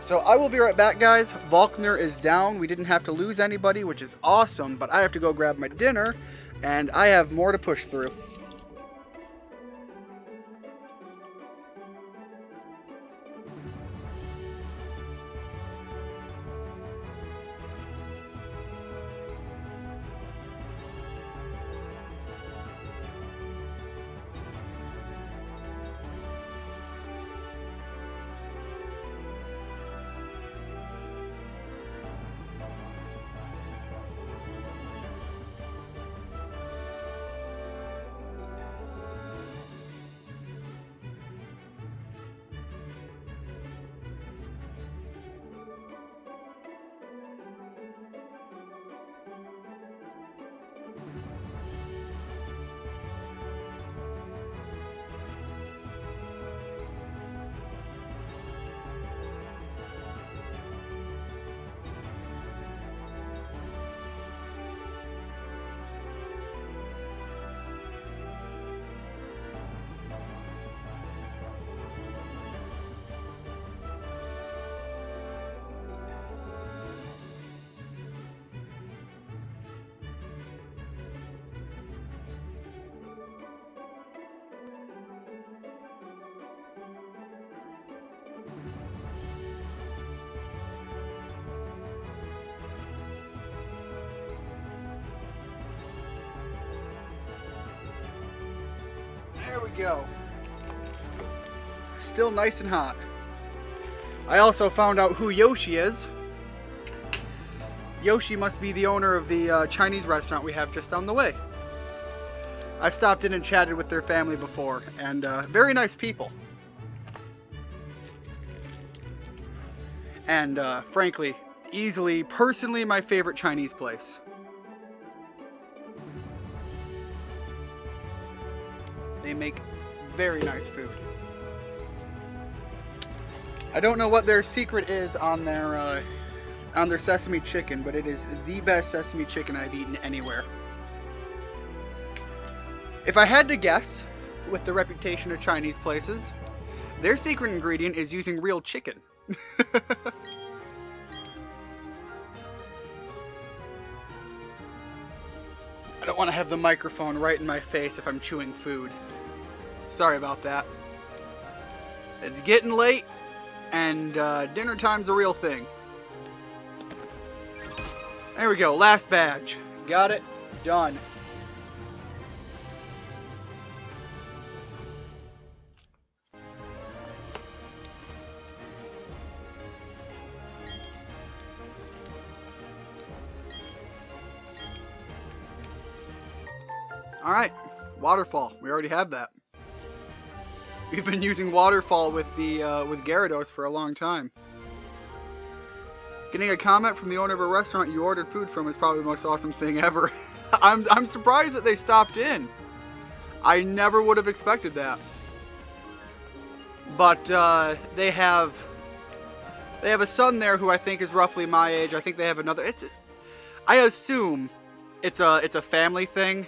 So I will be right back, guys. Volkner is down. We didn't have to lose anybody, which is awesome, but I have to go grab my dinner, and I have more to push through. There we go. Still nice and hot. I also found out who Yoshi is. Yoshi must be the owner of the Chinese restaurant we have just down the way. I've stopped in and chatted with their family before, and very nice people. And frankly, easily, personally, my favorite Chinese place. They make very nice food. I don't know what their secret is on their sesame chicken, but it is the best sesame chicken I've eaten anywhere. If I had to guess, with the reputation of Chinese places, their secret ingredient is using real chicken. I don't want to have the microphone right in my face if I'm chewing food. Sorry about that. It's getting late, and dinner time's a real thing. There we go, last badge. Got it. Done. Alright, waterfall. We already have that. We've been using waterfall with Gyarados for a long time. Getting a comment from the owner of a restaurant you ordered food from is probably the most awesome thing ever. I'm surprised that they stopped in. I never would have expected that. But they have a son there who I think is roughly my age. I think they have another. I assume it's a family thing.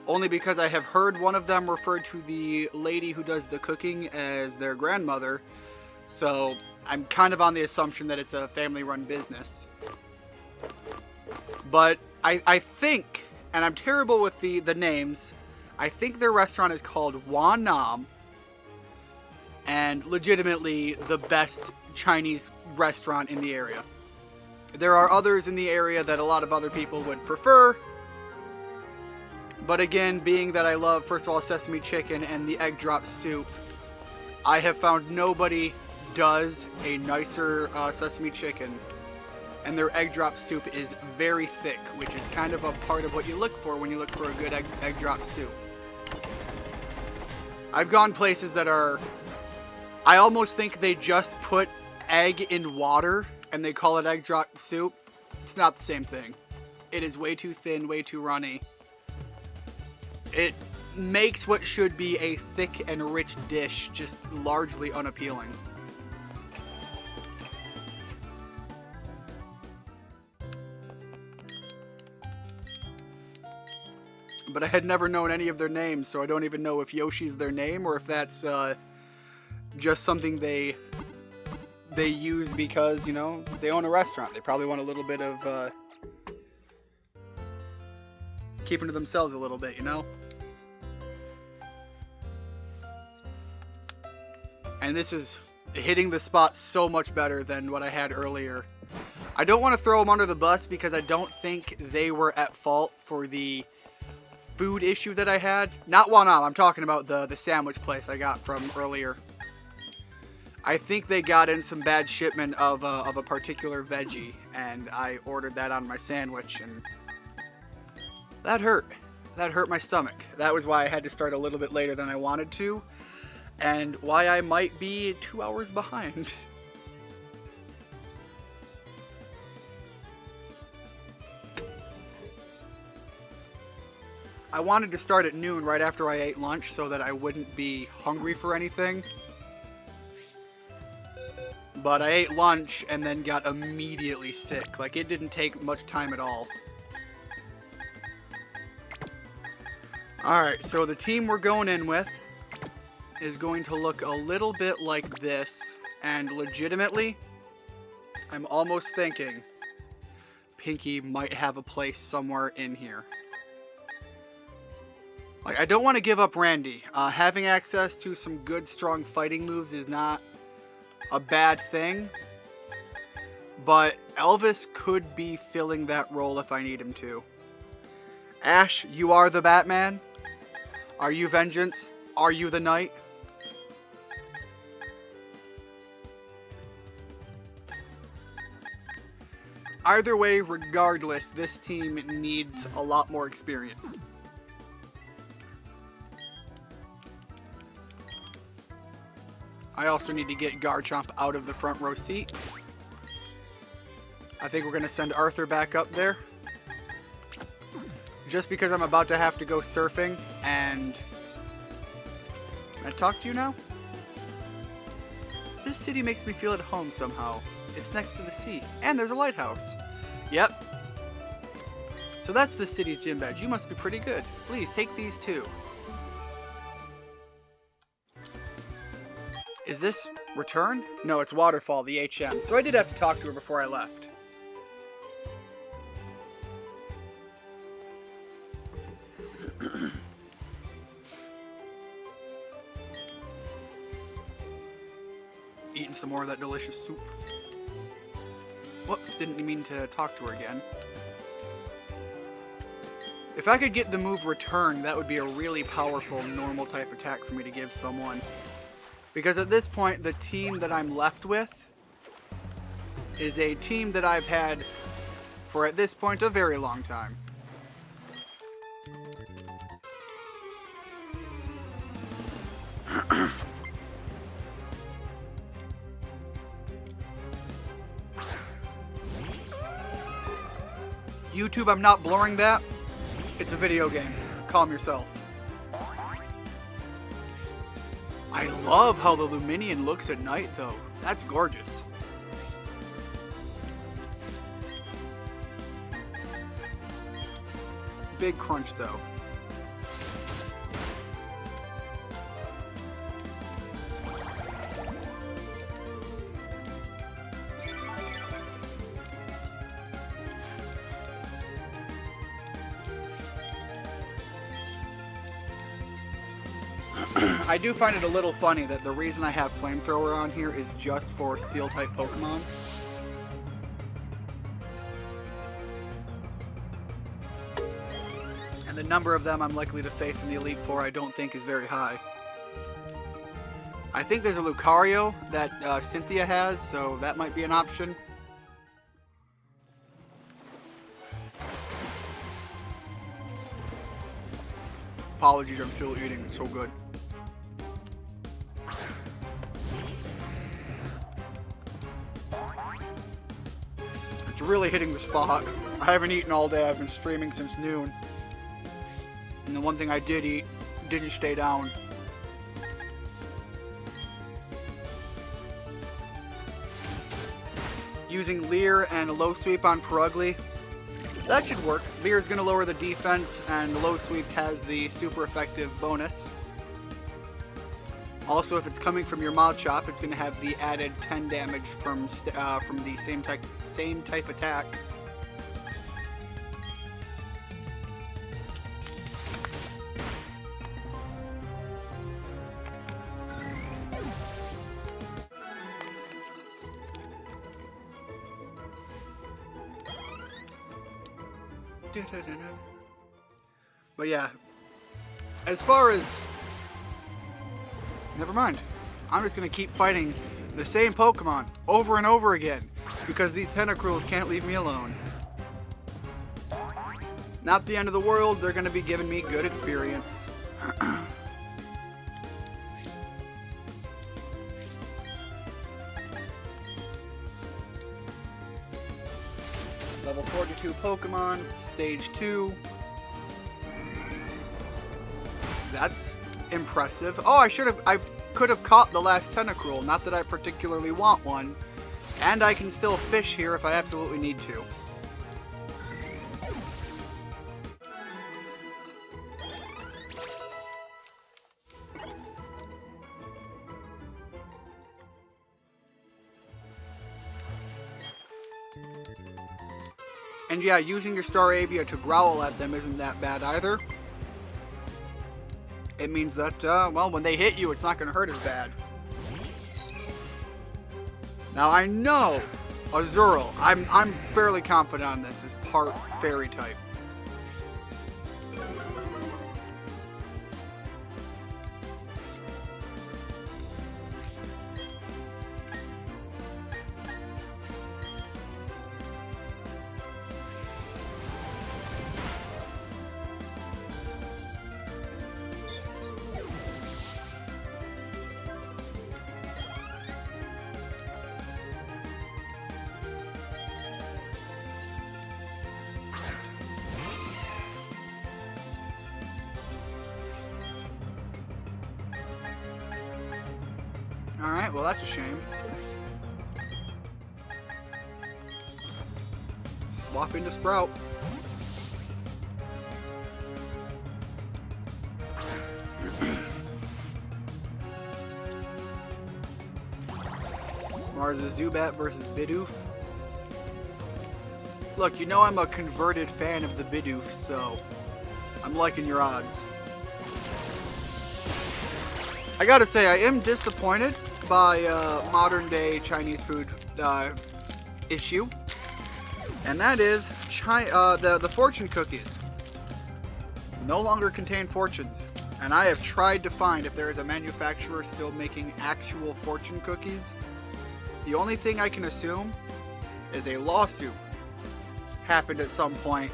Only because I have heard one of them refer to the lady who does the cooking as their grandmother. So I'm kind of on the assumption that it's a family-run business. But I think, and I'm terrible with the names, I think their restaurant is called Wan Nam. And legitimately the best Chinese restaurant in the area. There are others in the area that a lot of other people would prefer. But again, being that I love, first of all, sesame chicken and the egg drop soup, I have found nobody does a nicer sesame chicken. And their egg drop soup is very thick, which is kind of a part of what you look for when you look for a good egg drop soup. I've gone places that are... I almost think they just put egg in water and they call it egg drop soup. It's not the same thing. It is way too thin, way too runny. It makes what should be a thick and rich dish just largely unappealing. But I had never known any of their names, so I don't even know if Yoshi's their name or if that's just something they use because, you know, they own a restaurant. They probably want a little bit of keeping to themselves a little bit, you know? And this is hitting the spot so much better than what I had earlier. I don't want to throw them under the bus because I don't think they were at fault for the food issue that I had. Not Wan Nam, I'm talking about the sandwich place I got from earlier. I think they got in some bad shipment of a particular veggie, and I ordered that on my sandwich, and that hurt. That hurt my stomach. That was why I had to start a little bit later than I wanted to, and why I might be 2 hours behind. I wanted to start at noon right after I ate lunch so that I wouldn't be hungry for anything. But I ate lunch and then got immediately sick. Like, it didn't take much time at all. Alright, so the team we're going in with is going to look a little bit like this. And legitimately, I'm almost thinking Pinky might have a place somewhere in here. Like, I don't want to give up Randy. Having access to some good, strong fighting moves is not a bad thing. But Elvis could be filling that role if I need him to. Ash, you are the Batman. Are you vengeance? Are you the knight? Either way, regardless, this team needs a lot more experience. I also need to get Garchomp out of the front row seat. I think we're going to send Arthur back up there. Just because I'm about to have to go surfing and... Can I talk to you now? This city makes me feel at home somehow. It's next to the sea. And there's a lighthouse. Yep. So that's the city's gym badge. You must be pretty good. Please, take these too. Is this Return? No, it's Waterfall, the HM. So I did have to talk to her before I left. Eating some more of that delicious soup. Whoops, didn't mean to talk to her again. If I could get the move Return, that would be a really powerful normal type attack for me to give someone. Because at this point, the team that I'm left with is a team that I've had for, at this point, a very long time. YouTube, I'm not blurring that. It's a video game. Calm yourself. I love how the Luminion looks at night, though. That's gorgeous. Big crunch, though. I do find it a little funny that the reason I have Flamethrower on here is just for Steel-type Pokemon. And the number of them I'm likely to face in the Elite Four I don't think is very high. I think there's a Lucario that Cynthia has, so that might be an option. Apologies, I'm still eating. It's so good. It's really hitting the spot. I haven't eaten all day. I've been streaming since noon. And the one thing I did eat didn't stay down. Using Leer and a low sweep on Perugly. That should work. Leer is going to lower the defense, and the low sweep has the super effective bonus. Also, if it's coming from your Machop, it's going to have the added 10 damage from the same type attack. But yeah, as far as... Never mind. I'm just going to keep fighting the same Pokemon over and over again because these Tentacruels can't leave me alone. Not the end of the world, they're going to be giving me good experience. Level 42 Pokemon, Stage 2. That's impressive. Oh, I could have caught the last Tentacruel, not that I particularly want one. And I can still fish here if I absolutely need to. And yeah, using your Staravia to growl at them isn't that bad either. It means that, well, when they hit you, it's not going to hurt as bad. Now, I know Azurill, I'm fairly confident on this, is part Fairy type. Alright, well that's a shame. Swap into Sprout. Mars Zubat versus Bidoof. Look, you know I'm a converted fan of the Bidoof, so I'm liking your odds. I gotta say, I am disappointed by modern day Chinese food issue, and that is the fortune cookies no longer contain fortunes. And I have tried to find if there is a manufacturer still making actual fortune cookies. The only thing I can assume is a lawsuit happened at some point,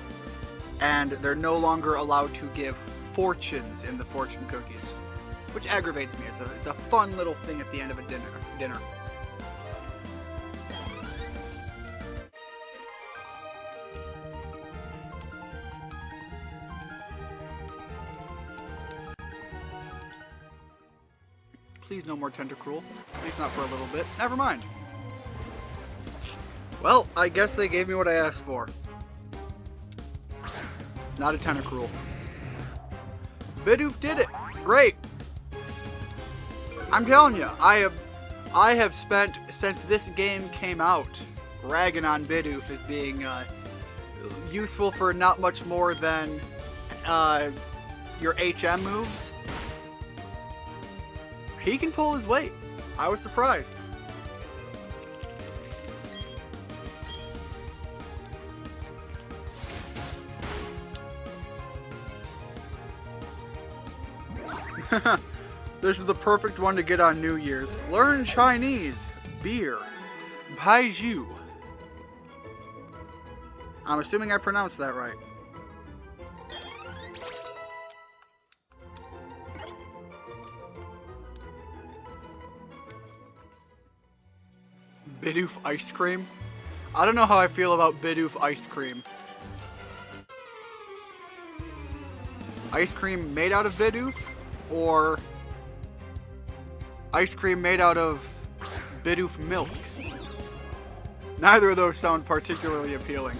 and they're no longer allowed to give fortunes in the fortune cookies, which aggravates me. It's a fun little thing at the end of a dinner. Please no more Tentacruel. At least not for a little bit. Never mind. Well, I guess they gave me what I asked for. It's not a Tentacruel. Bidoof did it. Great. I'm telling you, I have spent, since this game came out, ragging on Bidoof as being useful for not much more than your HM moves. He can pull his weight. I was surprised. This is the perfect one to get on New Year's. Learn Chinese. Beer. Baiju. I'm assuming I pronounced that right. Bidoof ice cream? I don't know how I feel about Bidoof ice cream. Ice cream made out of Bidoof? Or ice cream made out of Bidoof milk? Neither of those sound particularly appealing.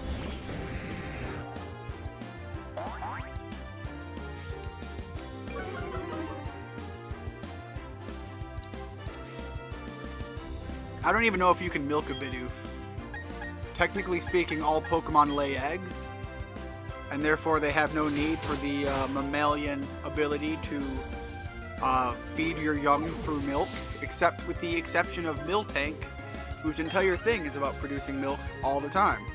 I don't even know if you can milk a Bidoof. Technically speaking, all Pokemon lay eggs, and therefore they have no need for the mammalian ability to feed your young through milk, except with the exception of Miltank, whose entire thing is about producing milk all the time.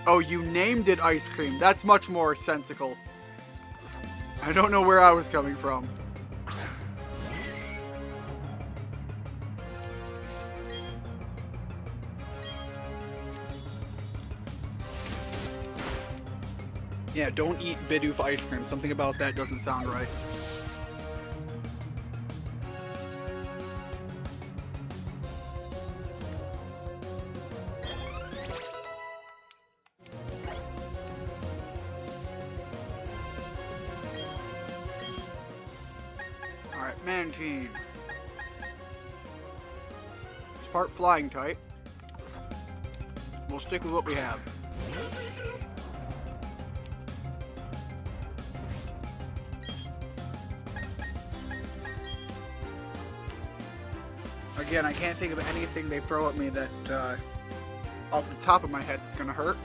Oh, you named it ice cream. That's much more sensical. I don't know where I was coming from. Yeah, don't eat Bidoof ice cream. Something about that doesn't sound right. Alright, Mantine. It's part flying type. We'll stick with what we have. Again, I can't think of anything they throw at me that, off the top of my head, that's gonna hurt.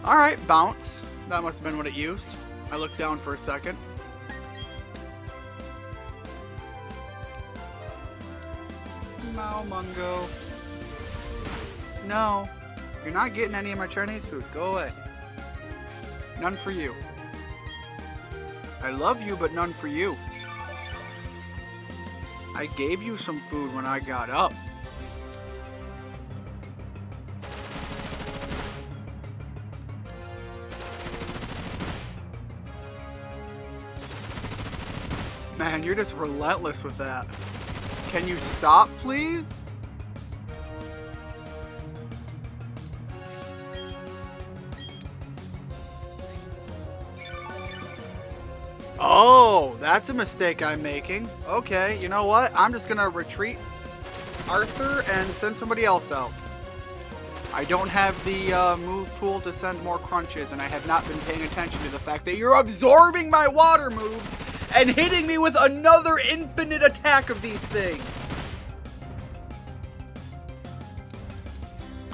Alright, bounce. That must have been what it used. I looked down for a second. Mungo. No. You're not getting any of my Chinese food. Go away. None for you. I love you, but none for you. I gave you some food when I got up. Man, you're just relentless with that. Can you stop, please? Oh, that's a mistake I'm making. Okay, you know what? I'm just gonna retreat Arthur and send somebody else out. I don't have the move pool to send more crunches, and I have not been paying attention to the fact that you're absorbing my water moves and hitting me with another infinite attack of these things.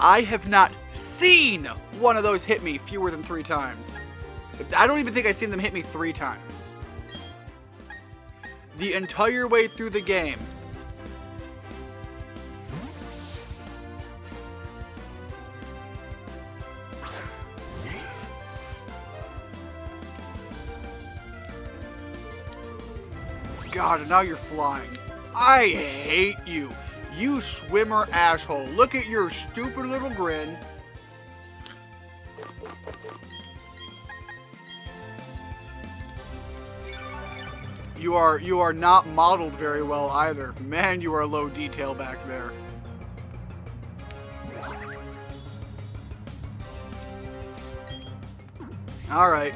I have not seen one of those hit me fewer than 3 times. I don't even think I've seen them hit me 3 times. The entire way through the game. God, and now you're flying. I hate you. You swimmer asshole. Look at your stupid little grin. You are not modeled very well either. Man, you are low detail back there. Alright.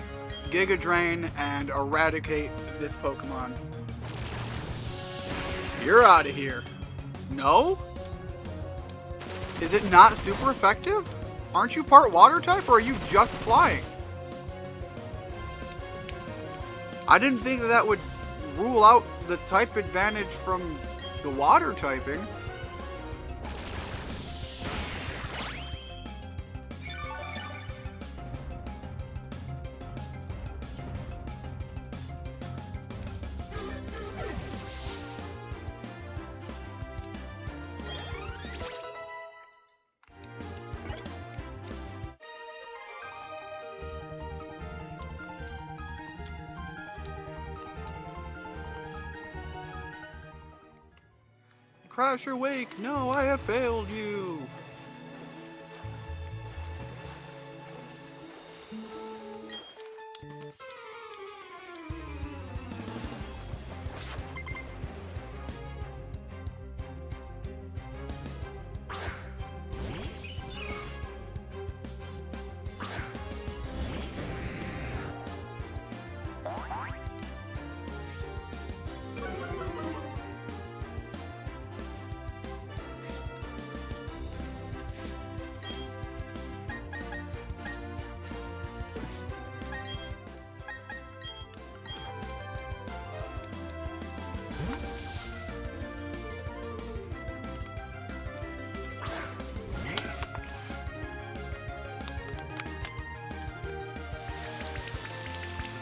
Giga Drain and eradicate this Pokemon. You're out of here. No? Is it not super effective? Aren't you part water type, or are you just flying? I didn't think that would rule out the type advantage from the water typing. Crasher Wake, no, I have failed you.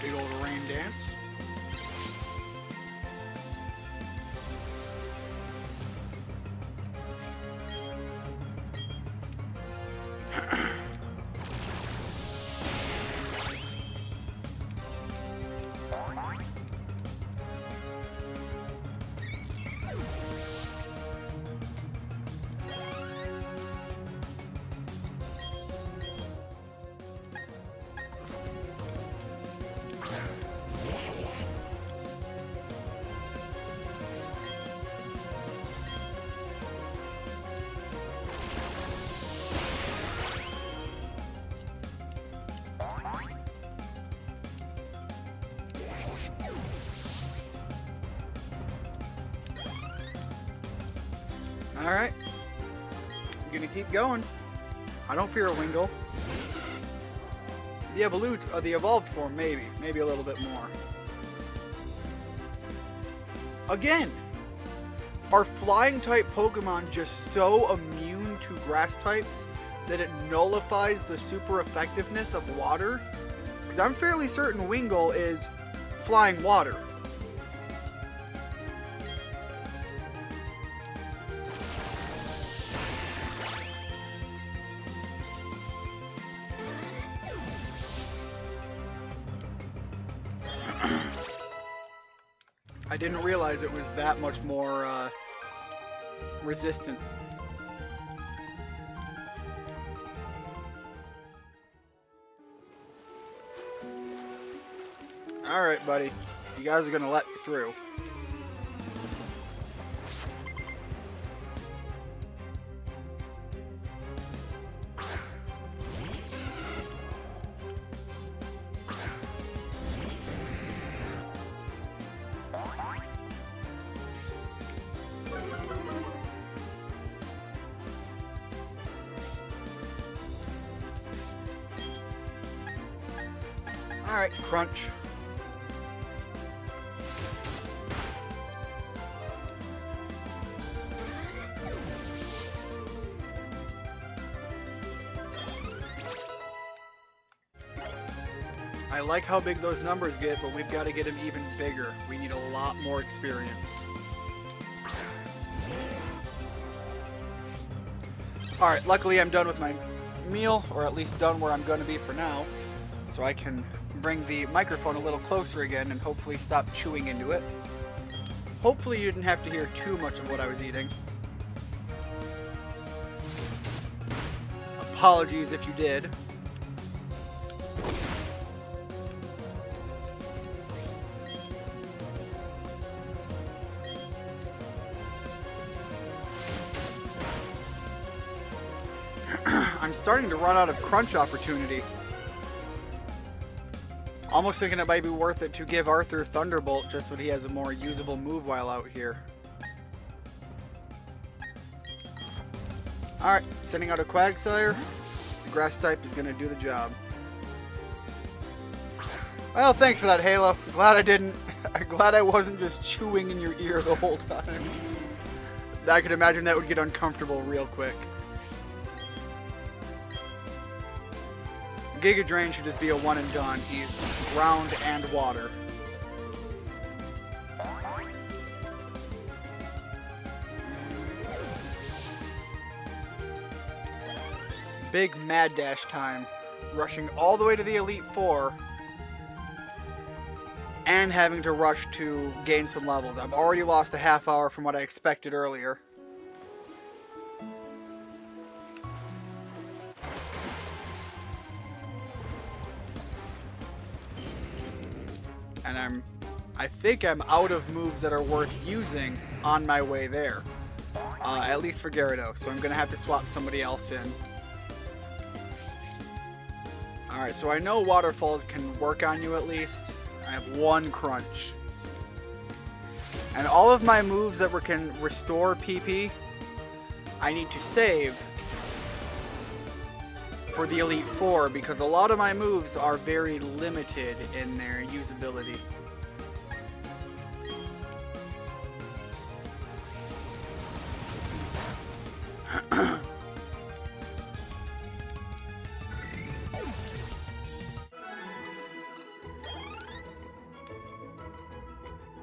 Big old rain dance. Alright. I'm gonna keep going. I don't fear a Wingull. The evolved form, maybe. Maybe a little bit more. Again! Are flying type Pokemon just so immune to grass types that it nullifies the super effectiveness of water? Because I'm fairly certain Wingull is flying water. I didn't realize it was that much more resistant. Alright, buddy. You guys are gonna let me through. Alright, crunch. I like how big those numbers get, but we've got to get them even bigger. We need a lot more experience. Alright, luckily I'm done with my meal, or at least done where I'm going to be for now, so I can bring the microphone a little closer again and hopefully stop chewing into it. Hopefully you didn't have to hear too much of what I was eating. Apologies if you did. I'm starting to run out of crunch opportunity. Almost thinking it might be worth it to give Arthur Thunderbolt just so he has a more usable move while out here. Alright, sending out a Quagsire. The grass type is going to do the job. Well, thanks for that, Halo. Glad I didn't. I'm glad I wasn't just chewing in your ear the whole time. I could imagine that would get uncomfortable real quick. Giga Drain should just be a one and done. He's ground and water. Big Mad Dash time. Rushing all the way to the Elite Four. And having to rush to gain some levels. I've already lost a half hour from what I expected earlier. And I think I'm out of moves that are worth using on my way there. At least for Gyarados, so I'm going to have to swap somebody else in. Alright, so I know Waterfalls can work on you at least. I have one crunch. And all of my moves that can restore PP, I need to save for the Elite Four, because a lot of my moves are very limited in their usability.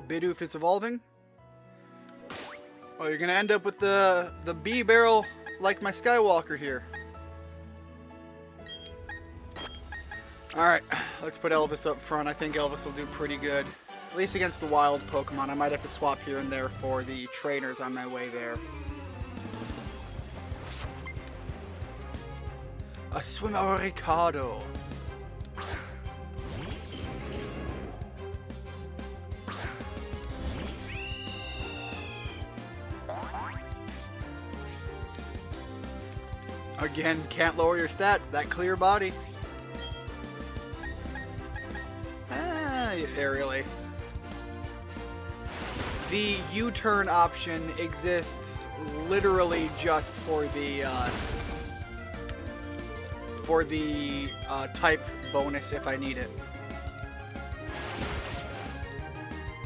Bidoof is evolving. Well, you're gonna end up with the B barrel like my Skywalker here. Alright, let's put Elvis up front. I think Elvis will do pretty good. At least against the wild Pokemon. I might have to swap here and there for the trainers on my way there. A Swimmer Ricardo. Again, can't lower your stats. That clear body. Aerial Ace. The U-turn option exists literally just for the type bonus if I need it.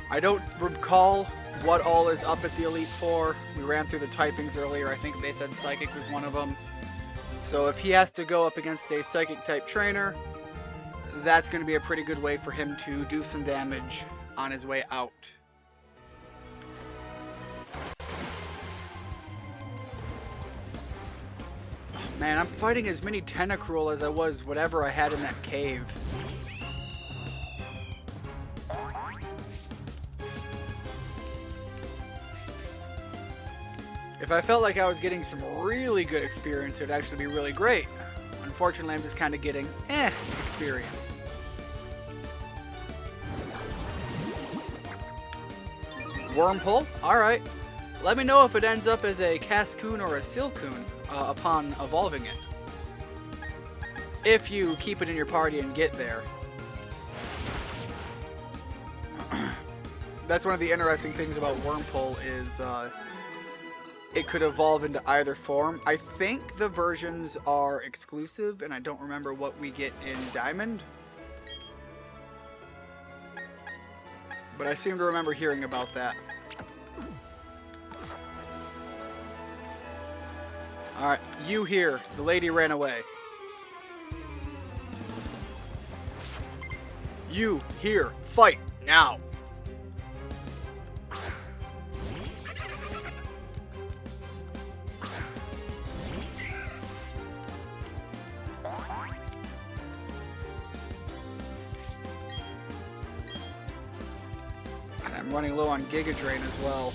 I don't recall what all is up at the Elite Four. We ran through the typings earlier. I think they said Psychic was one of them. So if he has to go up against a Psychic type trainer, that's going to be a pretty good way for him to do some damage on his way out. Man, I'm fighting as many Tentacruel as I was whatever I had in that cave. If I felt like I was getting some really good experience, it would actually be really great. Unfortunately, I'm just kind of getting experience. Wormhole? Alright. Let me know if it ends up as a Cascoon or a Silcoon upon evolving it. If you keep it in your party and get there. That's one of the interesting things about Wormhole is it could evolve into either form. I think the versions are exclusive, and I don't remember what we get in Diamond. but I seem to remember hearing about that. Alright, you here. The lady ran away. You here. Fight now. And I'm running low on Giga Drain as well.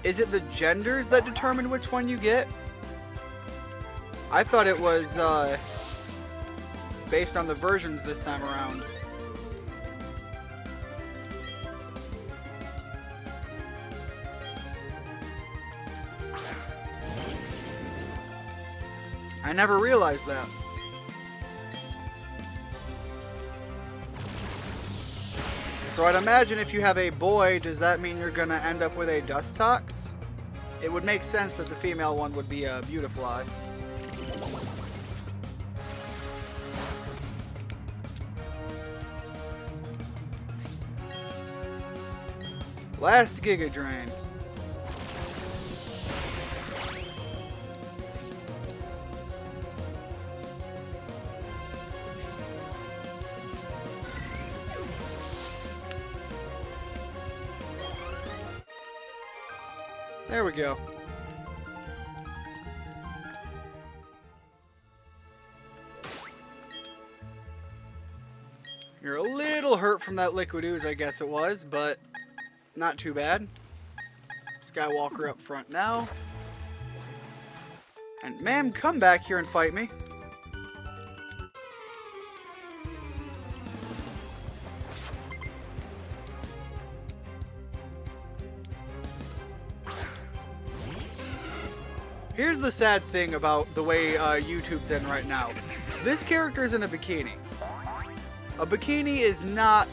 Is it the genders that determine which one you get? I thought it was based on the versions this time around. I never realized that. So I'd imagine if you have a boy, does that mean you're gonna end up with a Dustox? It would make sense that the female one would be a Beautifly. Last Giga Drain. There we go. You're a little hurt from that liquid ooze, I guess it was, but not too bad. Skywalker up front now. And ma'am, come back here and fight me. Here's the sad thing about the way YouTube's in right now. This character is in a bikini. A bikini is not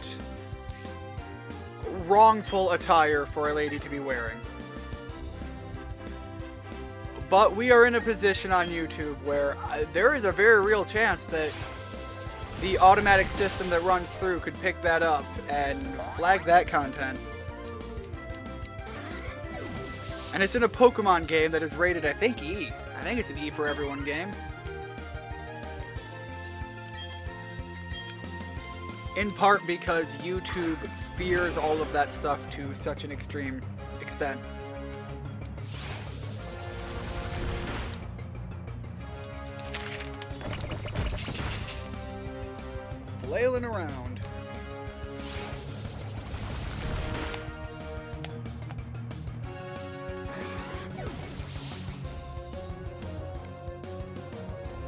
wrongful attire for a lady to be wearing. But we are in a position on YouTube where there is a very real chance that the automatic system that runs through could pick that up and flag that content. And it's in a Pokemon game that is rated, I think, E. I think it's an E for everyone game. In part because YouTube fears all of that stuff to such an extreme extent. Flailing around.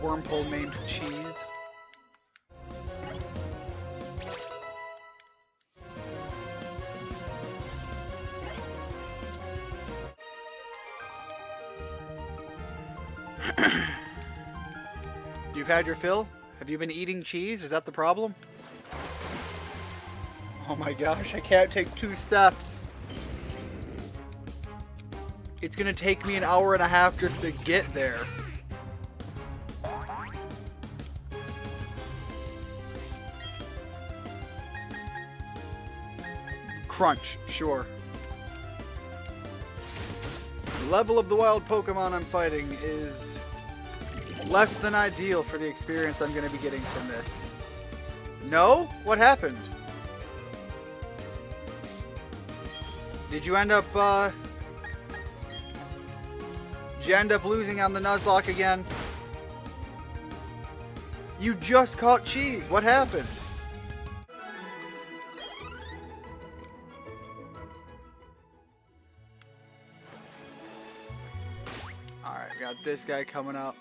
Wormpole named Cheese. You've had your fill? Have you been eating cheese? Is that the problem? Oh my gosh, I can't take 2 steps. It's gonna take me an hour and a half just to get there. Crunch, sure. The level of the wild Pokemon I'm fighting is less than ideal for the experience I'm going to be getting from this. No? What happened? Did you end up losing on the Nuzlocke again? You just caught Cheese. What happened? Alright, got this guy coming up.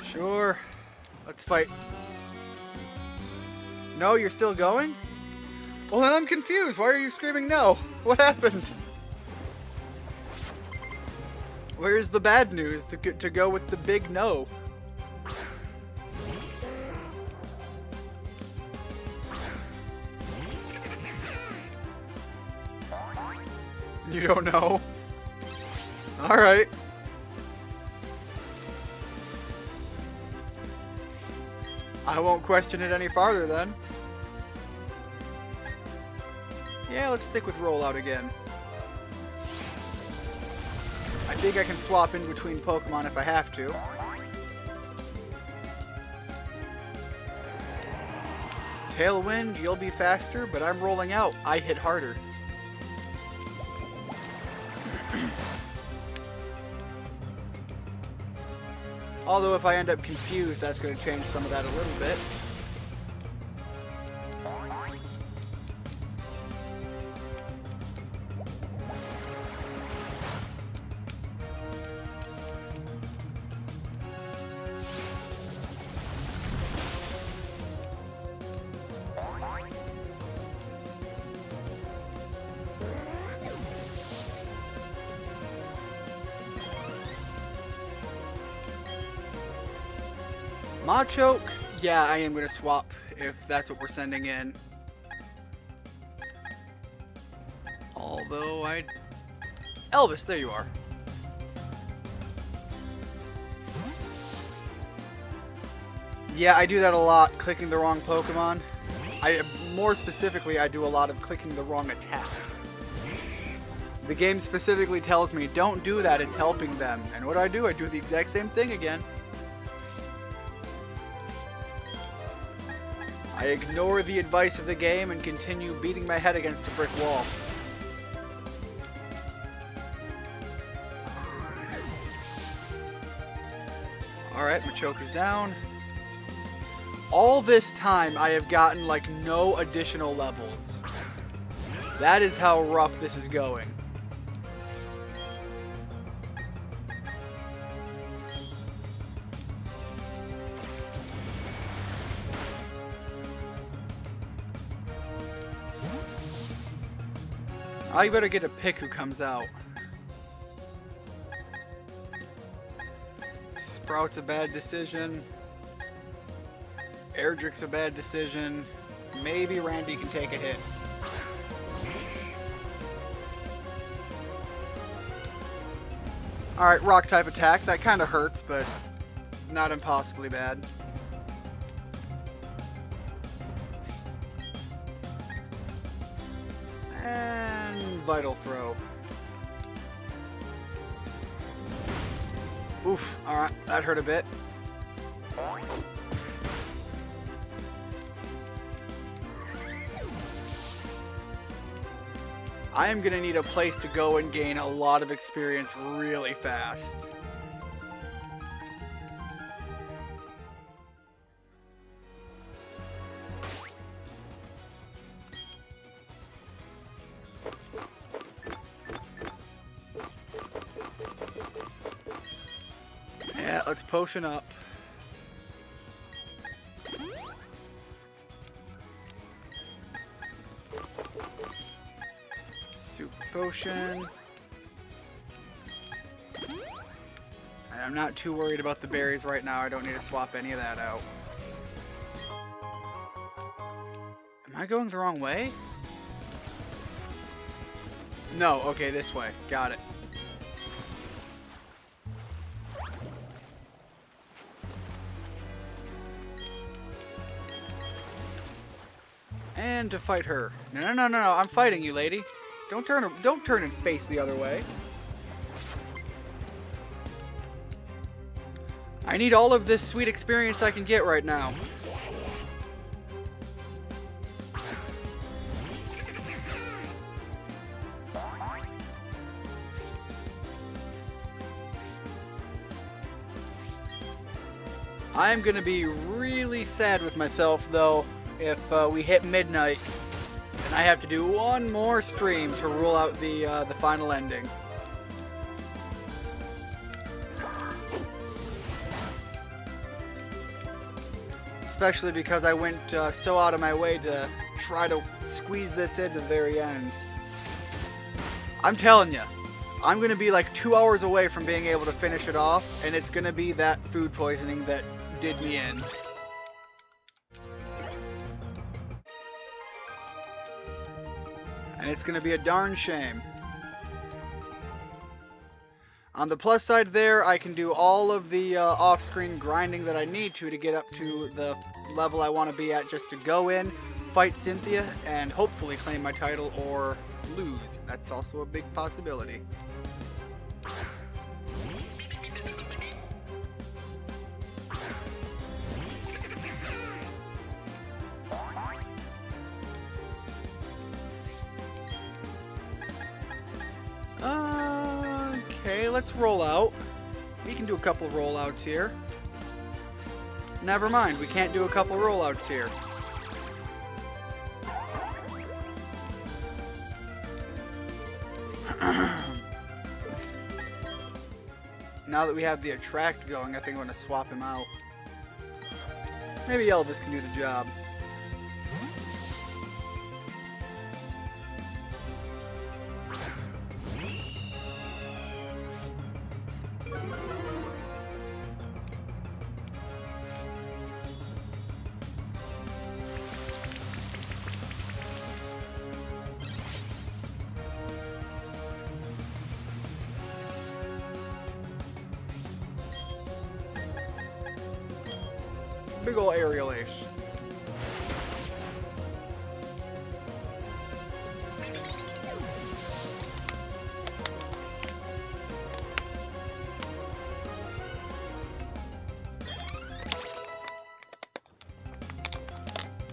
Sure. Let's fight. No, you're still going? Well, then I'm confused. Why are you screaming no? What happened? Where's the bad news to go with the big no? You don't know? Alright. I won't question it any farther then. Yeah, let's stick with rollout again. I think I can swap in between Pokemon if I have to. Tailwind, you'll be faster, but I'm rolling out. I hit harder. Although if I end up confused, that's going to change some of that a little bit. Machoke, yeah, I am going to swap if that's what we're sending in. Although Elvis, there you are. Yeah, I do that a lot, clicking the wrong Pokemon. More specifically, I do a lot of clicking the wrong attack. The game specifically tells me, don't do that, it's helping them. And what do? I do the exact same thing again. I ignore the advice of the game and continue beating my head against a brick wall. Alright, Machoke is down. All this time, I have gotten like no additional levels. That is how rough this is going. I better get a pick who comes out. Sprout's a bad decision. Erdrick's a bad decision. Maybe Randy can take a hit. Alright, rock type attack. That kind of hurts, but not impossibly bad. And Vital Throw. Oof, alright, that hurt a bit. I am going to need a place to go and gain a lot of experience really fast. Yeah, let's potion up. Soup potion. And I'm not too worried about the berries right now. I don't need to swap any of that out. Am I going the wrong way? No, okay, this way. Got it. And to fight her. No, I'm fighting you, lady. Don't turn and face the other way. I need all of this sweet experience I can get right now. I'm gonna be really sad with myself though if we hit midnight and I have to do one more stream to rule out the final ending. Especially because I went so out of my way to try to squeeze this in to the very end. I'm telling you, I'm going to be like 2 hours away from being able to finish it off, and it's going to be that food poisoning that did me in. And it's going to be a darn shame. On the plus side there, I can do all of the off-screen grinding that I need to get up to the level I want to be at just to go in, fight Cynthia and hopefully claim my title or lose. That's also a big possibility. Okay, let's roll out. We can do a couple of rollouts here. Never mind, we can't do a couple of rollouts here. Now that we have the attract going, I think I'm going to swap him out. Maybe Elvis can do the job. Big ol' aerial ace.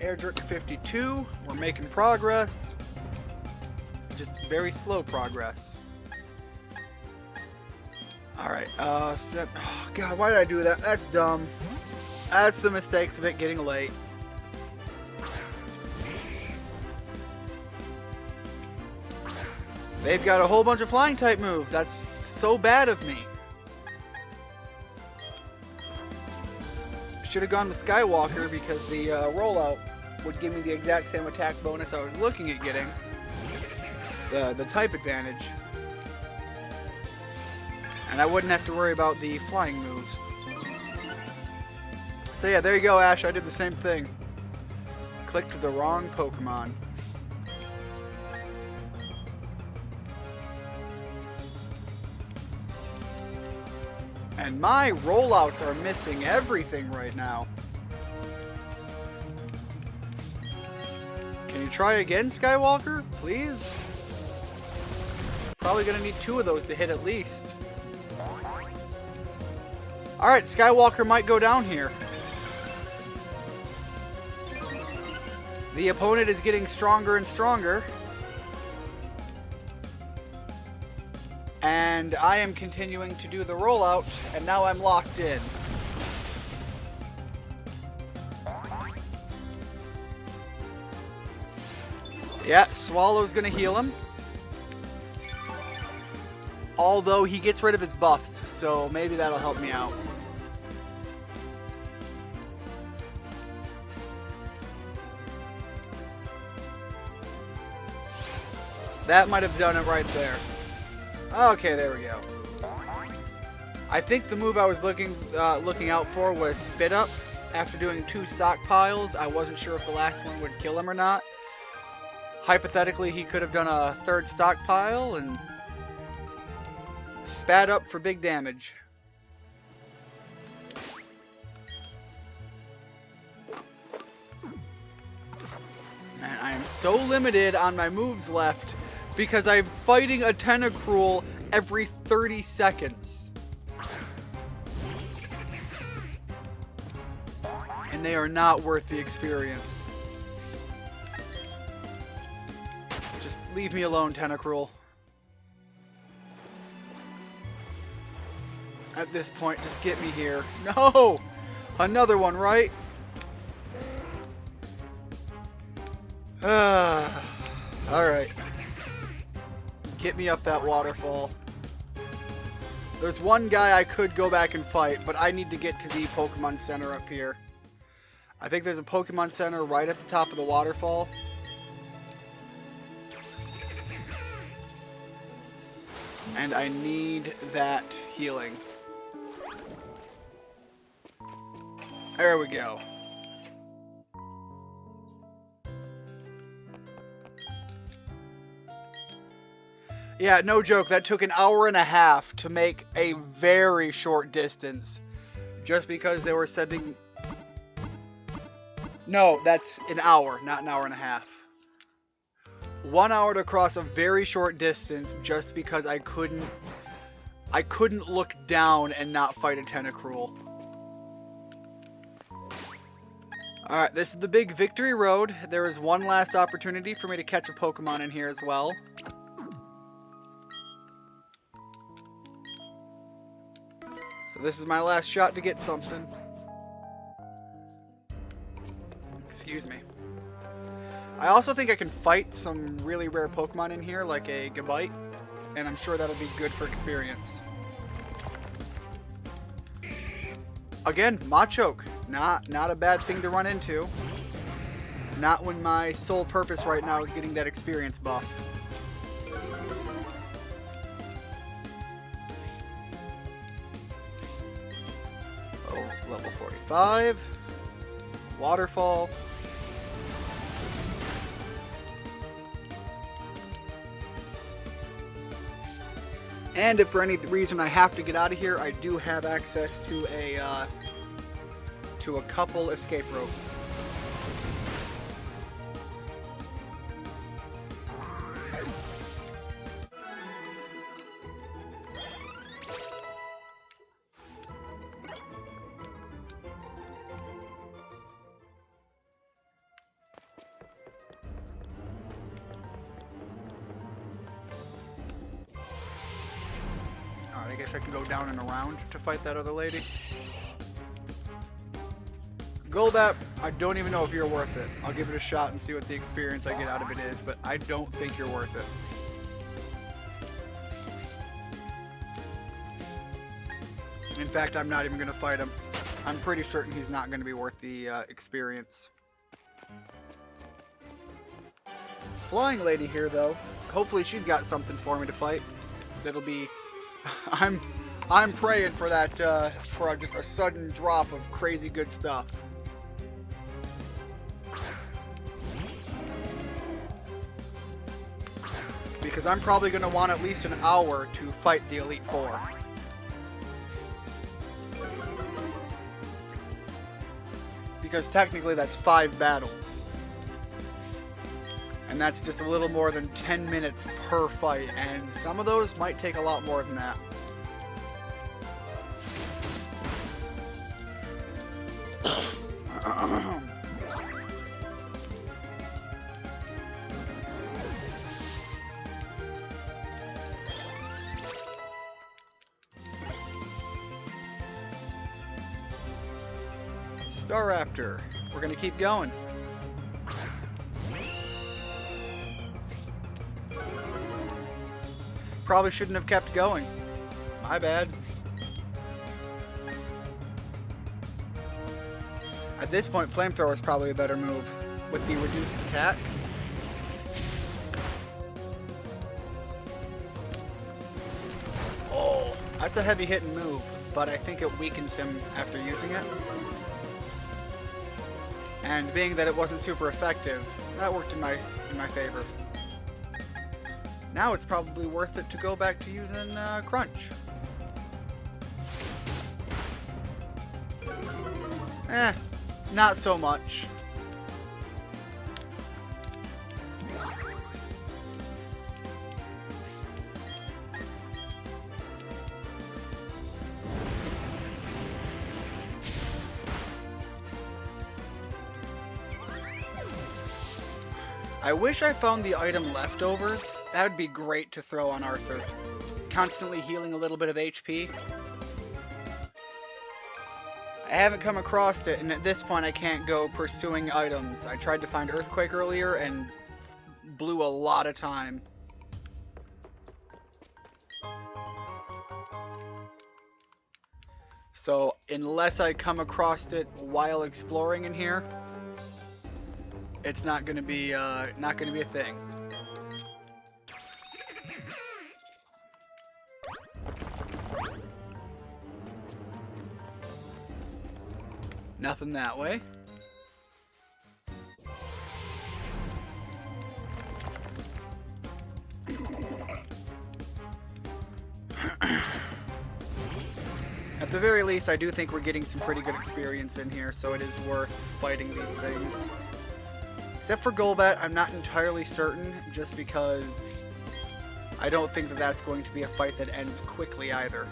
Air Jerk 52. We're making progress. Just very slow progress. Alright, oh God, why did I do that? That's dumb. That's the mistakes of it getting late. They've got a whole bunch of flying type moves. That's so bad of me. Should have gone with Skywalker because the rollout would give me the exact same attack bonus I was looking at getting. The type advantage. And I wouldn't have to worry about the flying moves. So yeah, there you go, Ash. I did the same thing. Clicked the wrong Pokemon. And my rollouts are missing everything right now. Can you try again, Skywalker? Please? Probably gonna need 2 of those to hit at least. Alright, Skywalker might go down here. The opponent is getting stronger and stronger. And I am continuing to do the rollout, and now I'm locked in. Yeah, Swallow's gonna heal him. Although he gets rid of his buffs, so maybe that'll help me out. That might have done it right there. Okay, there we go. I think the move I was looking out for was Spit Up. After doing 2 stockpiles, I wasn't sure if the last one would kill him or not. Hypothetically, he could have done a 3rd stockpile and spat up for big damage. Man, I am so limited on my moves left because I'm fighting a Tentacruel every 30 seconds. And they are not worth the experience. Just leave me alone, Tentacruel. At this point, just get me here. No! Another one, right? Alright. Get me up that waterfall. There's one guy I could go back and fight, but I need to get to the Pokemon Center up here. I think there's a Pokemon Center right at the top of the waterfall. And I need that healing. There we go. Yeah, no joke, that took an hour and a half to make a very short distance. Just because they were sending... No, that's an hour, not an hour and a half. 1 hour to cross a very short distance just because I couldn't look down and not fight a Tentacruel. Alright, this is the big victory road. There is one last opportunity for me to catch a Pokemon in here as well. So this is my last shot to get something. Excuse me. I also think I can fight some really rare Pokemon in here, like a Gabite, and I'm sure that'll be good for experience. Again, Machoke. Not a bad thing to run into. Not when my sole purpose right now is getting that experience buff. Oh, level 45. Waterfall. And if for any reason I have to get out of here, I do have access to a couple escape ropes. Alright, I guess I can go down and around to fight that other lady. Golbat, I don't even know if you're worth it. I'll give it a shot and see what the experience I get out of it is, but I don't think you're worth it. In fact, I'm not even going to fight him. I'm pretty certain he's not going to be worth the experience. Flying lady here, though. Hopefully she's got something for me to fight. That'll be... I'm praying for that, for just a sudden drop of crazy good stuff. Because I'm probably going to want at least an hour to fight the Elite Four. Because technically that's 5 battles. And that's just a little more than 10 minutes per fight, and some of those might take a lot more than that. Staraptor. We're gonna keep going. Probably shouldn't have kept going. My bad. At this point, Flamethrower is probably a better move with the reduced attack. Oh, that's a heavy hitting move, but I think it weakens him after using it. And being that it wasn't super effective, that worked in my favor. Now it's probably worth it to go back to using Crunch. Not so much. I wish I found the item leftovers. That would be great to throw on Arthur. Constantly healing a little bit of HP. I haven't come across it, and at this point I can't go pursuing items. I tried to find Earthquake earlier and blew a lot of time. So unless I come across it while exploring in here, it's not gonna be a thing. Nothing that way. at the very least, I do think we're getting some pretty good experience in here, so it is worth fighting these things. Except for Golbat, I'm not entirely certain, just because I don't think that that's going to be a fight that ends quickly either.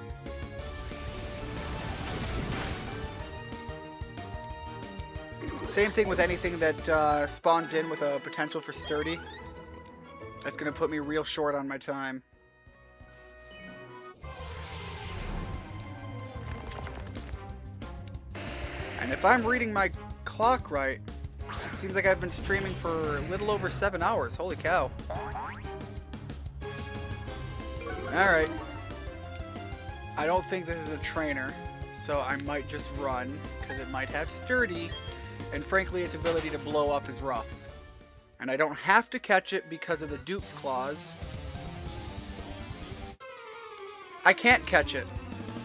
Same thing with anything that spawns in with a potential for sturdy. That's going to put me real short on my time. And if I'm reading my clock right, it seems like I've been streaming for a little over 7 hours. Holy cow. Alright. I don't think this is a trainer, so I might just run, because it might have sturdy, and frankly its ability to blow up is rough. And I don't have to catch it because of the dupe's claws. I can't catch it.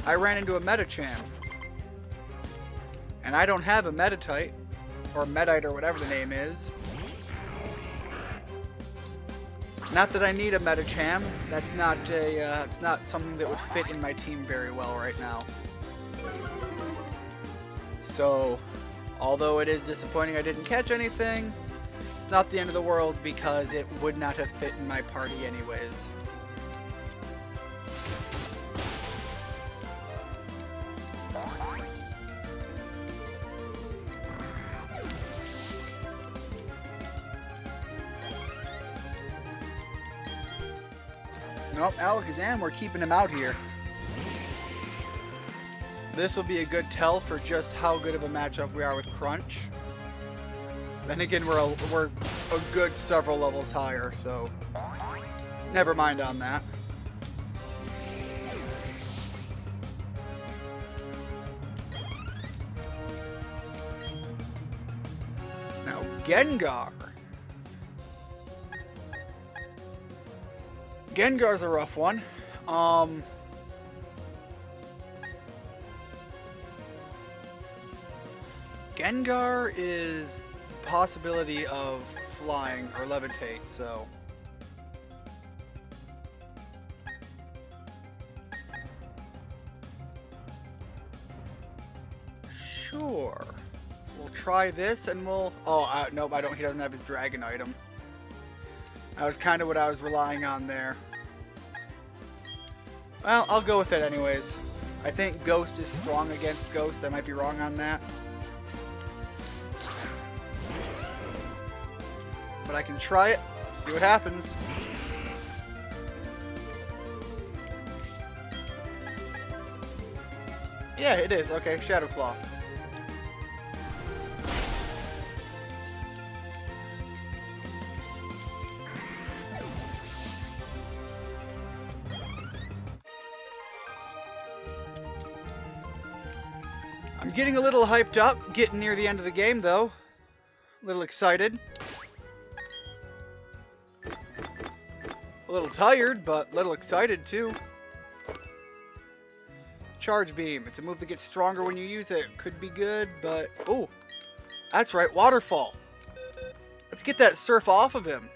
I ran into a Medicham. And I don't have a Meditite, or Medite, or whatever the name is. Not that I need a Medicham. That's not a, it's not something that would fit in my team very well right now. So, although it is disappointing I didn't catch anything, it's not the end of the world because it would not have fit in my party anyways. Nope, Alakazam, we're keeping him out here. This will be a good tell for just how good of a matchup we are with Crunch. Then again, we're a good several levels higher, so never mind on that. Now, Gengar. Gengar's a rough one. Gengar is a possibility of flying or levitate, so sure. We'll try this and we'll... Oh, nope, I don't. He doesn't have his dragon item. That was kind of what I was relying on there. Well, I'll go with it anyways. I think Ghost is strong against Ghost. I might be wrong on that. But I can try it, see what happens. Yeah, it is. Okay, Shadow Claw. I'm getting a little hyped up, getting near the end of the game though. A little excited. A little tired, but a little excited too. Charge Beam. It's a move that gets stronger when you use it. Could be good, but... Oh! That's right, Waterfall. Let's get that Surf off of him.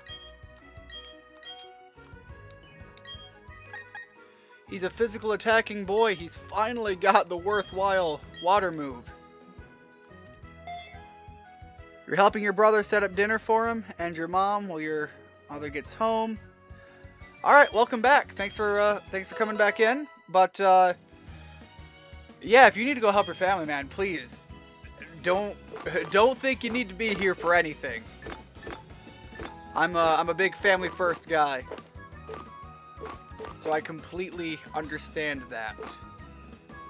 He's a physical attacking boy. He's finally got the worthwhile water move. You're helping your brother set up dinner for him and your mom while your mother gets home. Alright, welcome back. Thanks for coming back in. But, yeah, if you need to go help your family, man, please. Don't think you need to be here for anything. I'm a big family first guy. So I completely understand that.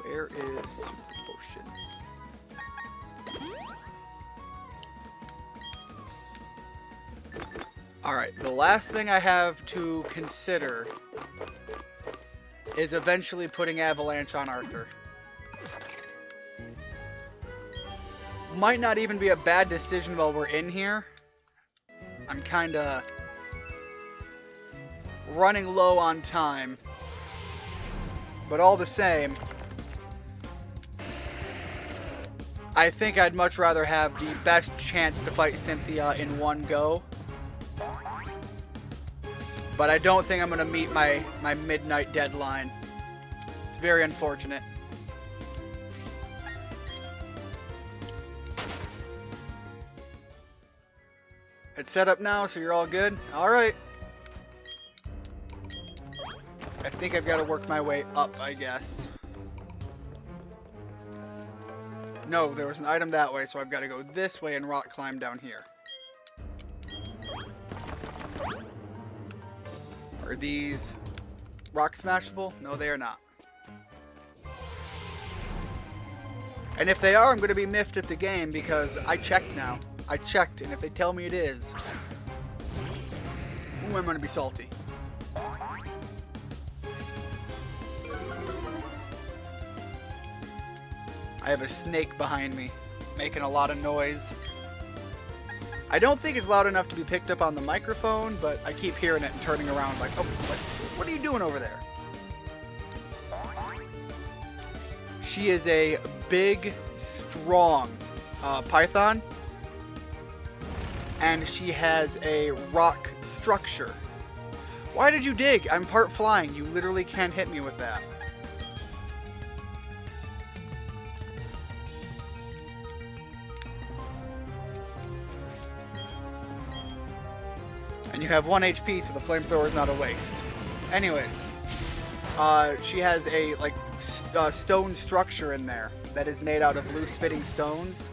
Where is Super Potion? Alright, the last thing I have to consider is eventually putting Avalanche on Arthur. Might not even be a bad decision while we're in here. I'm kinda running low on time. But all the same, I think I'd much rather have the best chance to fight Cynthia in one go. But I don't think I'm going to meet my midnight deadline. It's very unfortunate. it set up now, so you're all good? Alright. I think I've got to work my way up, I guess. No, there was an item that way, so I've got to go this way and rock climb down here. Are these rock smashable? No, they are not. And if they are, I'm going to be miffed at the game because I checked now. I checked, and if they tell me it is, ooh, I'm going to be salty. I have a snake behind me, making a lot of noise. I don't think it's loud enough to be picked up on the microphone, but I keep hearing it and turning around like, oh, what are you doing over there? She is a big, strong python, and she has a rock structure. Why did you dig? I'm part flying. You literally can't hit me with that. And you have 1 HP, so the flamethrower is not a waste. Anyways, she has a stone structure in there that is made out of loose fitting stones,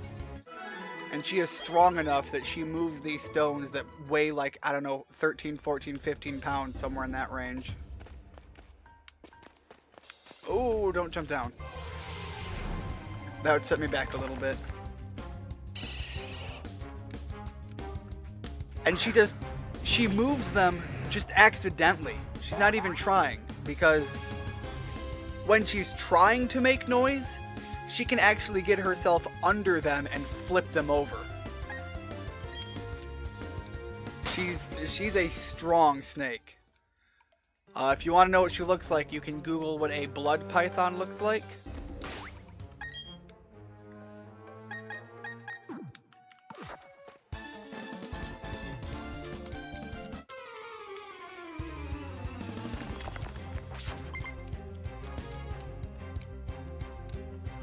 and she is strong enough that she moves these stones that weigh like, I don't know, 13, 14, 15 pounds, somewhere in that range. Oh, don't jump down. That would set me back a little bit. And she moves them just accidentally. She's not even trying, because when she's trying to make noise, she can actually get herself under them and flip them over. She's a strong snake. If you want to know what she looks like, you can Google what a blood python looks like.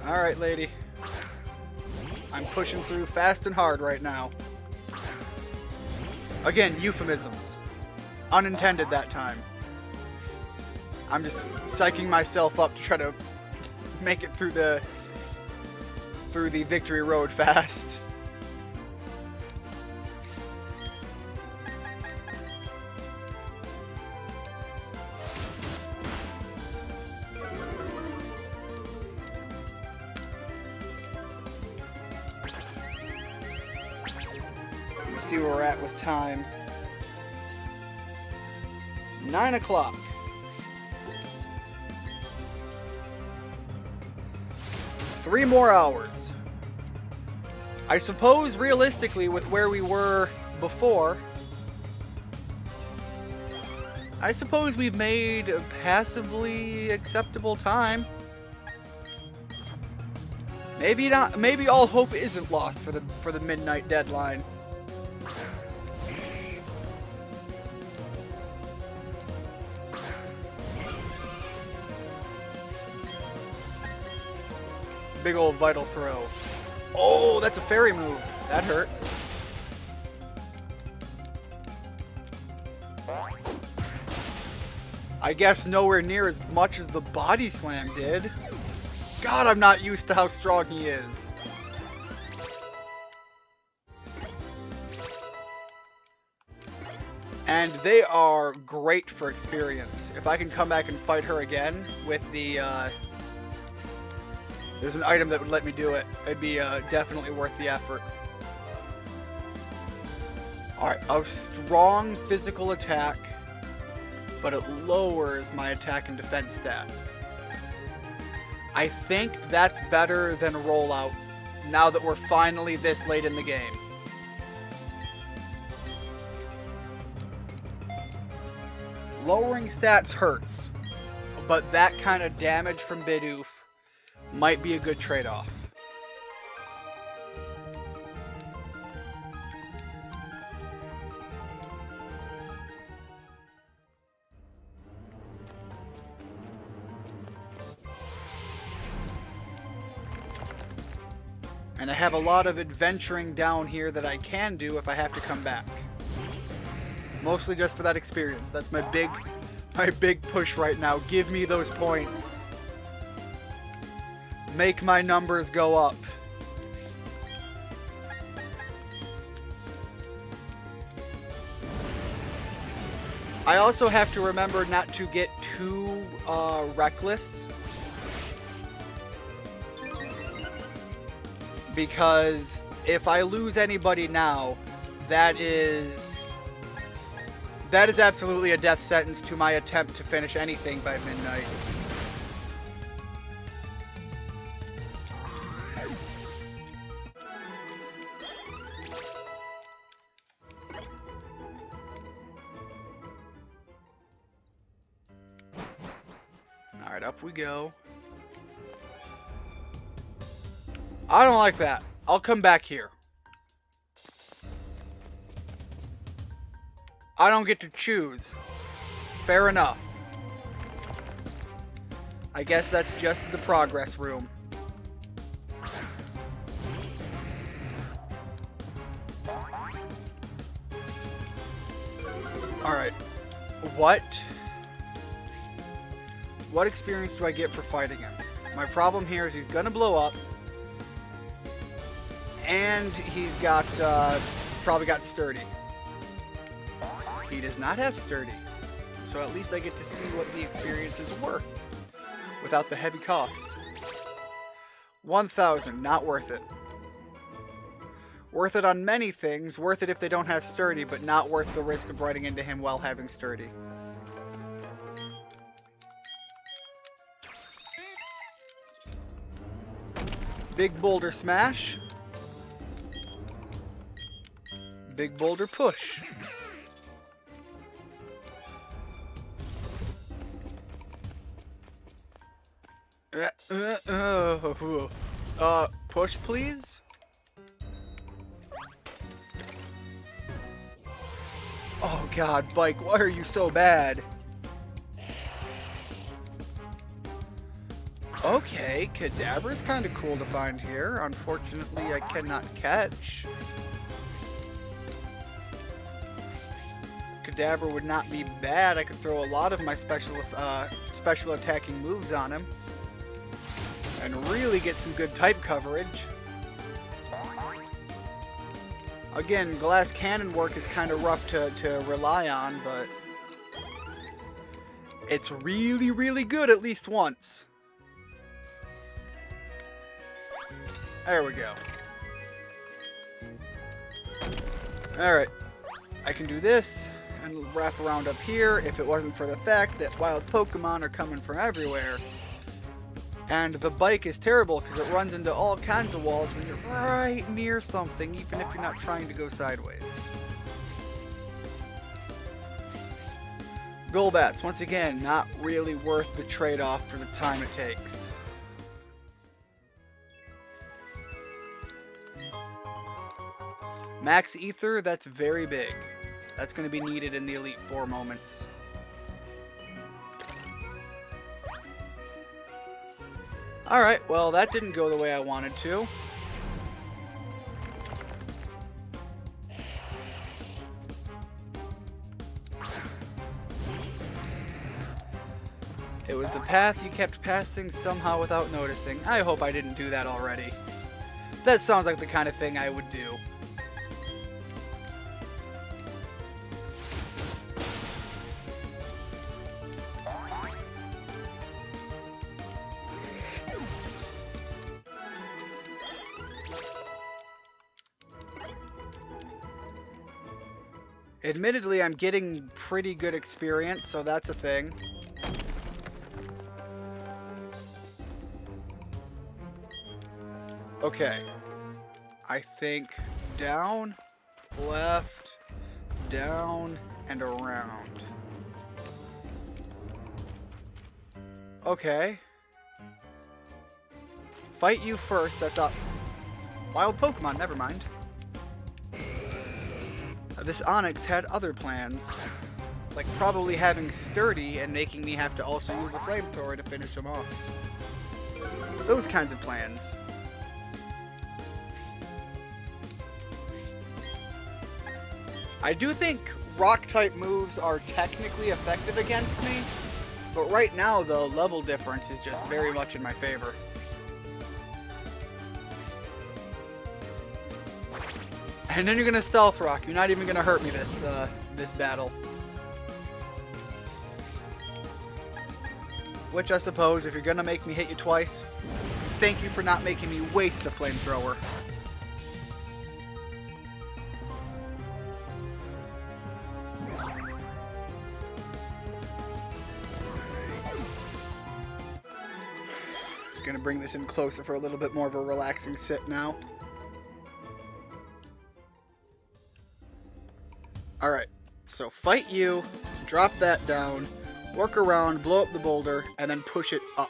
Alright, lady. I'm pushing through fast and hard right now. Again, euphemisms. Unintended that time. I'm just psyching myself up to try to make it through the victory road fast. See where we're at with time. 9 o'clock. Three more hours. I suppose realistically with where we were before, I suppose we've made a passably acceptable time. Maybe not. Maybe all hope isn't lost for the midnight deadline. Big old vital throw. Oh, that's a fairy move. That hurts. I guess nowhere near as much as the body slam did. God, I'm not used to how strong he is. And they are great for experience. If I can come back and fight her again with the, there's an item that would let me do it. It'd be definitely worth the effort. Alright, a strong physical attack, but it lowers my attack and defense stat. I think that's better than rollout, now that we're finally this late in the game. Lowering stats hurts, but that kind of damage from Bidoof might be a good trade-off. And I have a lot of adventuring down here that I can do if I have to come back. Mostly just for that experience. That's my big push right now. Give me those points. Make my numbers go up. I also have to remember not to get too reckless. Because if I lose anybody now, that is absolutely a death sentence to my attempt to finish anything by midnight. Alright, up we go. I don't like that. I'll come back here. I don't get to choose. Fair enough. I guess that's just the progress room. Alright. What experience do I get for fighting him? My problem here is he's gonna blow up. And he's got, probably got sturdy. He does not have sturdy. So at least I get to see what the experience is worth. Without the heavy cost. 1,000, not worth it. Worth it on many things, worth it if they don't have sturdy, but not worth the risk of running into him while having sturdy. Big boulder smash. Big boulder push. Push please? Oh god, bike, why are you so bad? Okay, Cadaver's kind of cool to find here. Unfortunately, I cannot catch. Cadaver would not be bad. I could throw a lot of my special attacking moves on him. And really get some good type coverage. Again, glass cannon work is kind of rough to rely on, but it's really, really good at least once. There we go. Alright. I can do this and wrap around up here if it wasn't for the fact that wild Pokemon are coming from everywhere. And the bike is terrible because it runs into all kinds of walls when you're right near something, even if you're not trying to go sideways. Golbats, once again, not really worth the trade-off for the time it takes. Max Ether, that's very big. That's going to be needed in the Elite Four moments. Alright, well that didn't go the way I wanted to. It was the path you kept passing somehow without noticing. I hope I didn't do that already. That sounds like the kind of thing I would do. Admittedly, I'm getting pretty good experience, so that's a thing. Okay. I think down, left, down, and around. Okay. Fight you first, that's up. Wild Pokemon, never mind. This Onix had other plans, like probably having sturdy and making me have to also use the flamethrower to finish him off. Those kinds of plans. I do think rock-type moves are technically effective against me, but right now the level difference is just very much in my favor. And then you're gonna stealth rock. You're not even gonna hurt me this battle. Which I suppose, if you're gonna make me hit you twice, thank you for not making me waste a flamethrower. Gonna bring this in closer for a little bit more of a relaxing sit now. Alright, so fight you, drop that down, work around, blow up the boulder, and then push it up.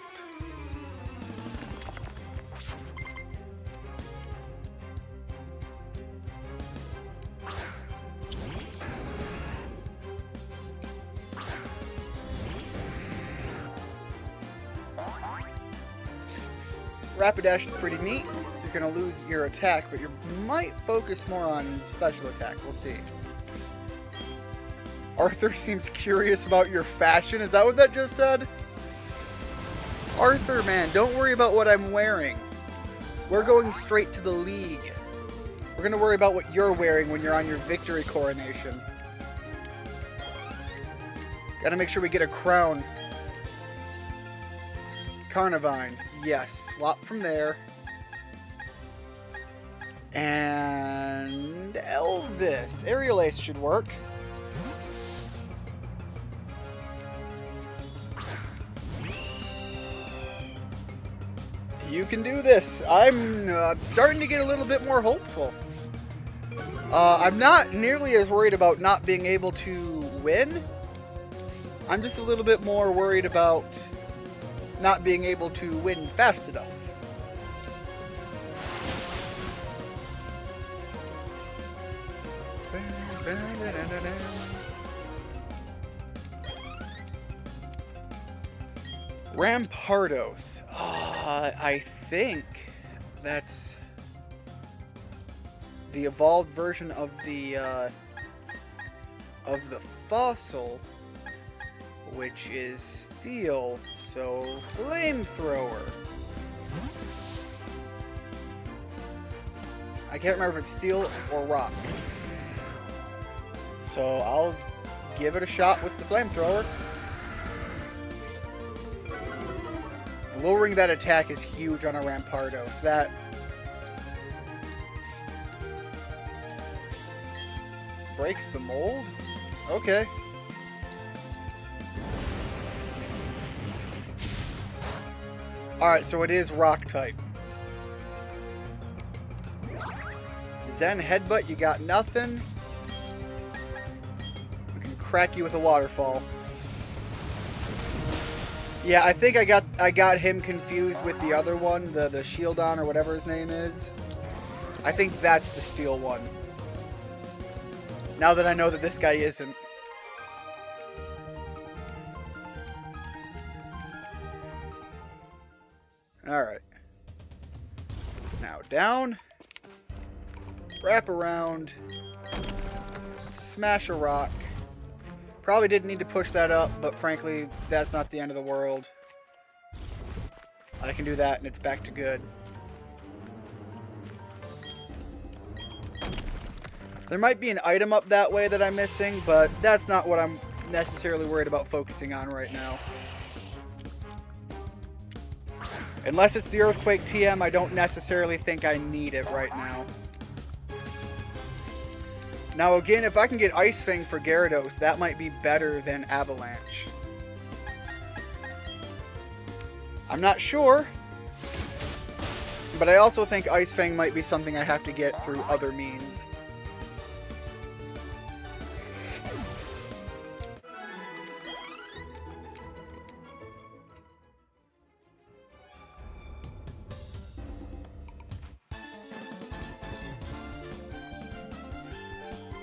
Rapidash is pretty neat. You're going to lose your attack, but you might focus more on special attack. We'll see. Arthur seems curious about your fashion. Is that what that just said? Arthur, man, don't worry about what I'm wearing. We're going straight to the league. We're going to worry about what you're wearing when you're on your victory coronation. Gotta make sure we get a crown. Carnivine. Yes. Swap from there. And Elvis. Aerial Ace should work. You can do this. I'm starting to get a little bit more hopeful. I'm not nearly as worried about not being able to win. I'm just a little bit more worried about not being able to win fast enough. Rampardos. I think that's the evolved version of the fossil, which is steel. So flamethrower. I can't remember if it's steel or rock. So I'll give it a shot with the flamethrower. Lowering that attack is huge on a Rampardos. That breaks the mold? Okay. Alright, so it is rock type. Zen Headbutt, you got nothing. We can crack you with a waterfall. Yeah, I think I got him confused with the other one, the Shieldon or whatever his name is. I think that's the steel one. Now that I know that this guy isn't. Alright. Now down. Wrap around. Smash a rock. Probably didn't need to push that up, but frankly, that's not the end of the world. I can do that and it's back to good. There might be an item up that way that I'm missing, but that's not what I'm necessarily worried about focusing on right now. Unless it's the Earthquake TM, I don't necessarily think I need it right now. Now again, if I can get Ice Fang for Gyarados, that might be better than Avalanche. I'm not sure, but I also think Ice Fang might be something I have to get through other means.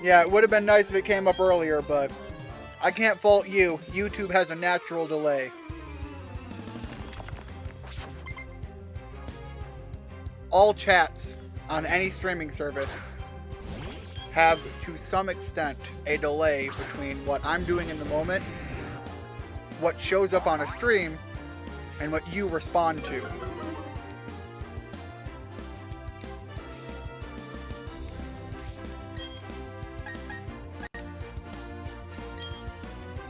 Yeah, it would have been nice if it came up earlier, but I can't fault you. YouTube has a natural delay. All chats on any streaming service have, to some extent, a delay between what I'm doing in the moment, what shows up on a stream, and what you respond to.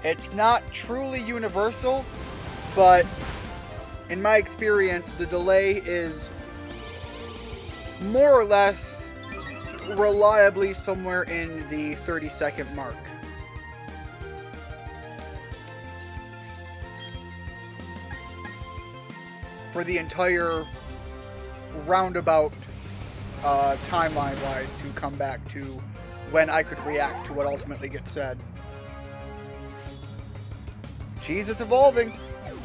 It's not truly universal, but in my experience, the delay is more or less reliably somewhere in the 30-second mark. For the entire roundabout timeline-wise to come back to when I could react to what ultimately gets said. Cheese is evolving,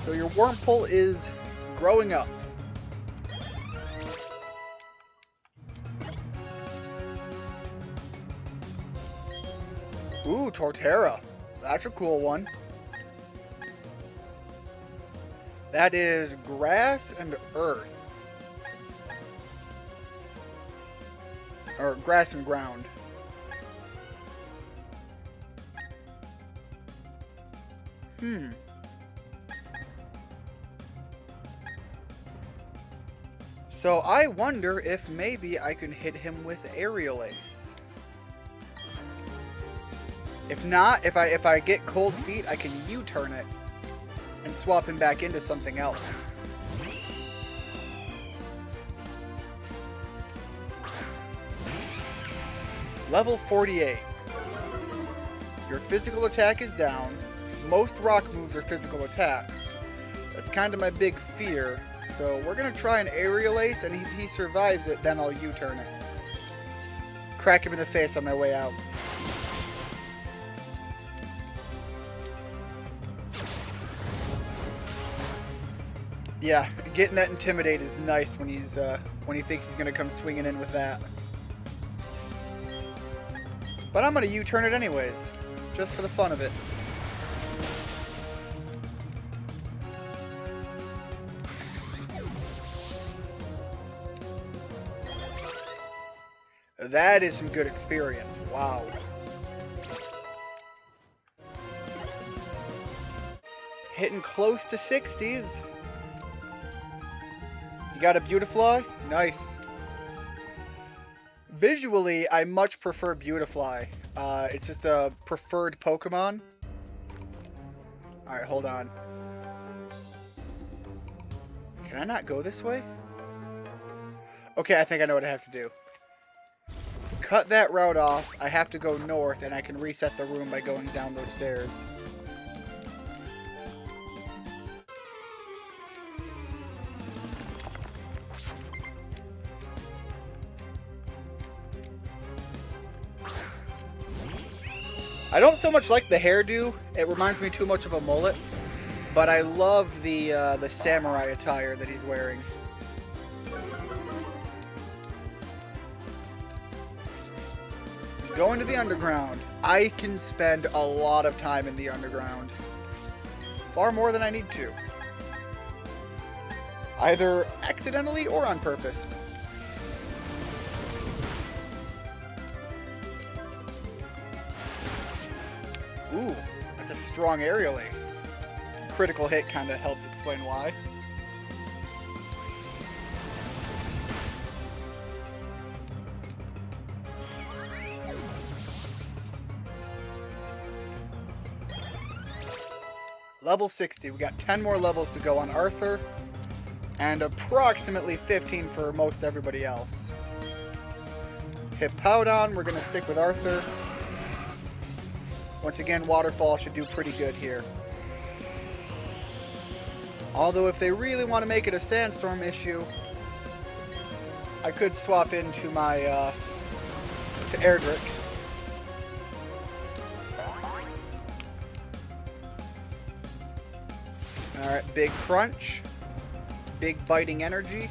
so your wormhole is growing up. Ooh, Torterra. That's a cool one. That is grass and earth. Or grass and ground. So I wonder if maybe I can hit him with Aerial Ace. If not, if I get Cold Feet, I can U-turn it and swap him back into something else. Level 48. Your physical attack is down. Most rock moves are physical attacks. That's kind of my big fear. So we're going to try an Aerial Ace, and if he survives it, then I'll U-turn it. Crack him in the face on my way out. Yeah, getting that Intimidate is nice when he's when he thinks he's going to come swinging in with that. But I'm going to U-turn it anyways, just for the fun of it. That is some good experience. Wow. Hitting close to 60s. You got a Beautifly? Nice. Visually, I much prefer Beautifly. It's just a preferred Pokemon. Alright, hold on. Can I not go this way? Okay, I think I know what I have to do. Cut that route off. I have to go north, and I can reset the room by going down those stairs. I don't so much like the hairdo. It reminds me too much of a mullet. But I love the samurai attire that he's wearing. Going to the underground. I can spend a lot of time in the underground. Far more than I need to. Either accidentally or on purpose. Ooh, that's a strong Aerial Ace. Critical hit kind of helps explain why. Level 60. We got 10 more levels to go on Arthur, and approximately 15 for most everybody else. Hippowdon, we're going to stick with Arthur. Once again, Waterfall should do pretty good here. Although if they really want to make it a Sandstorm issue, I could swap into my, to Erdrick. Alright, big crunch. Big biting energy.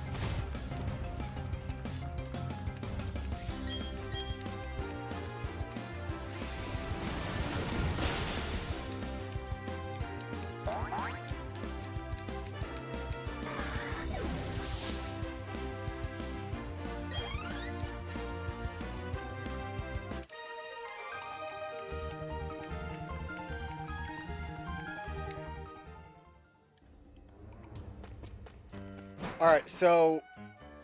Alright, so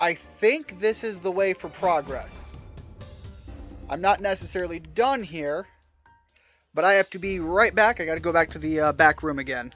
I think this is the way for progress. I'm not necessarily done here, but I have to be right back. I gotta go back to the back room again.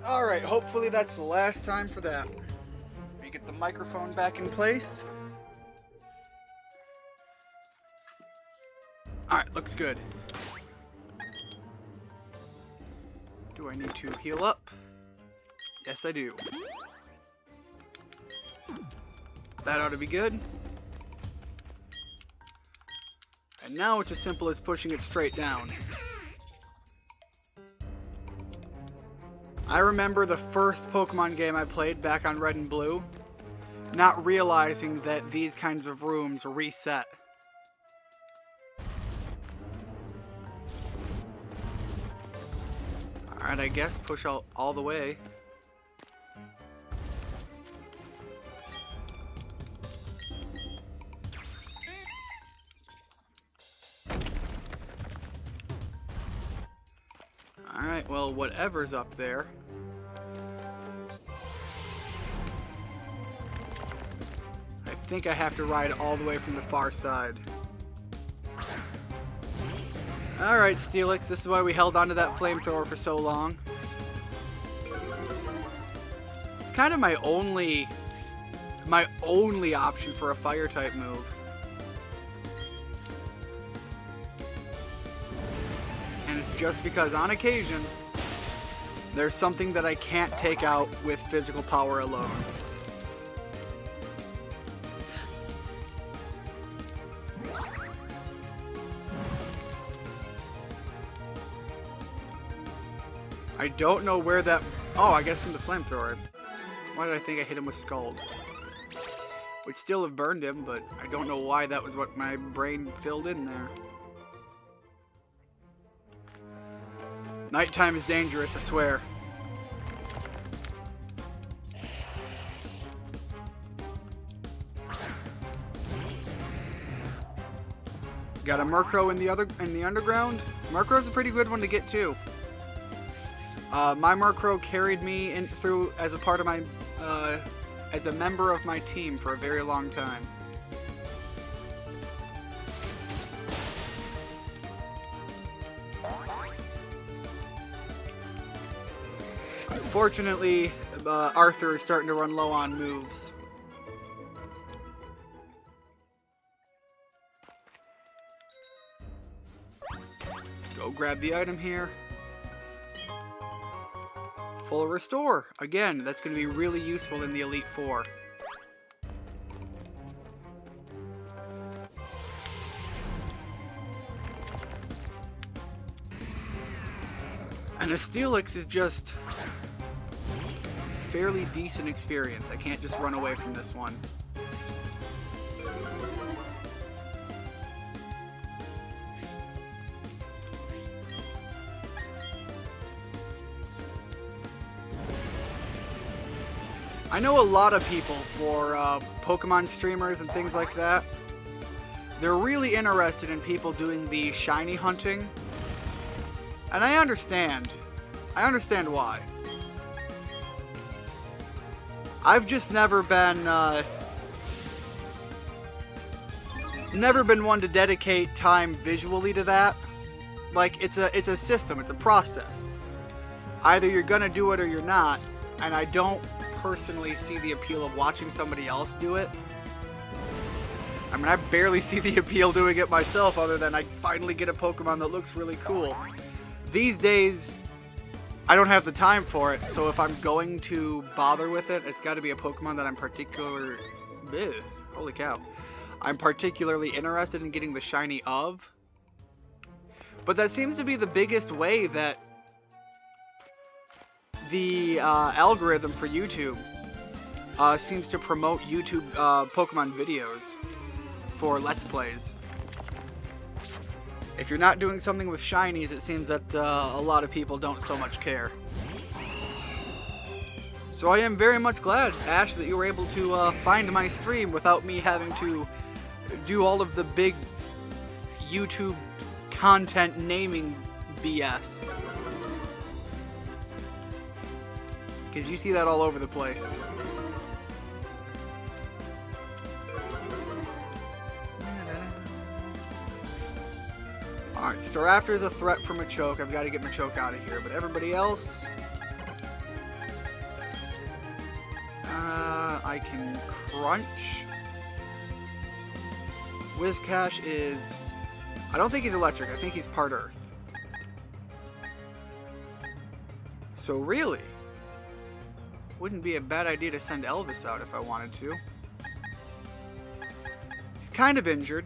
Alright, hopefully that's the last time for that. Let me get the microphone back in place. Alright, looks good. Do I need to heal up? Yes, I do. That ought to be good. And now it's as simple as pushing it straight down. I remember the first Pokemon game I played back on Red and Blue, not realizing that these kinds of rooms reset. Alright, I guess push all the way. Alright, well, whatever's up there. I think I have to ride all the way from the far side. Alright, Steelix, this is why we held onto that flamethrower for so long. It's kind of my only option for a fire type move. And it's just because on occasion there's something that I can't take out with physical power alone. I don't know where that... Oh, I guess from the flamethrower. Why did I think I hit him with Scald? Would still have burned him, but I don't know why that was what my brain filled in there. Nighttime is dangerous, I swear. Got a Murkrow in the underground. Murkrow's a pretty good one to get too. My Murkrow carried me through as a part of my, as a member of my team for a very long time. Unfortunately, Arthur is starting to run low on moves. Go grab the item here. Full restore. Again, that's going to be really useful in the Elite Four. And a Steelix is just fairly decent experience. I can't just run away from this one. I know a lot of people, for Pokemon streamers and things like that, they're really interested in people doing the shiny hunting. And I understand. I understand why. I've just never been one to dedicate time visually to that. Like, it's a system, it's a process. Either you're gonna do it or you're not, and I don't personally see the appeal of watching somebody else do it. I mean, I barely see the appeal doing it myself, other than I finally get a Pokemon that looks really cool. These days, I don't have the time for it, so if I'm going to bother with it, it's got to be a Pokemon that I'm holy cow. I'm particularly interested in getting the shiny of. But that seems to be the biggest way that the algorithm for YouTube seems to promote YouTube Pokemon videos for Let's Plays. If you're not doing something with shinies, it seems that a lot of people don't so much care. So I am very much glad, Ash, that you were able to find my stream without me having to do all of the big YouTube content naming BS. Because you see that all over the place. Alright, Staraptor is a threat for Machoke. I've got to get Machoke out of here. But everybody else... I can Crunch. Whiscash is... I don't think he's electric. I think he's part Earth. So really, wouldn't be a bad idea to send Elvis out if I wanted to. He's kind of injured.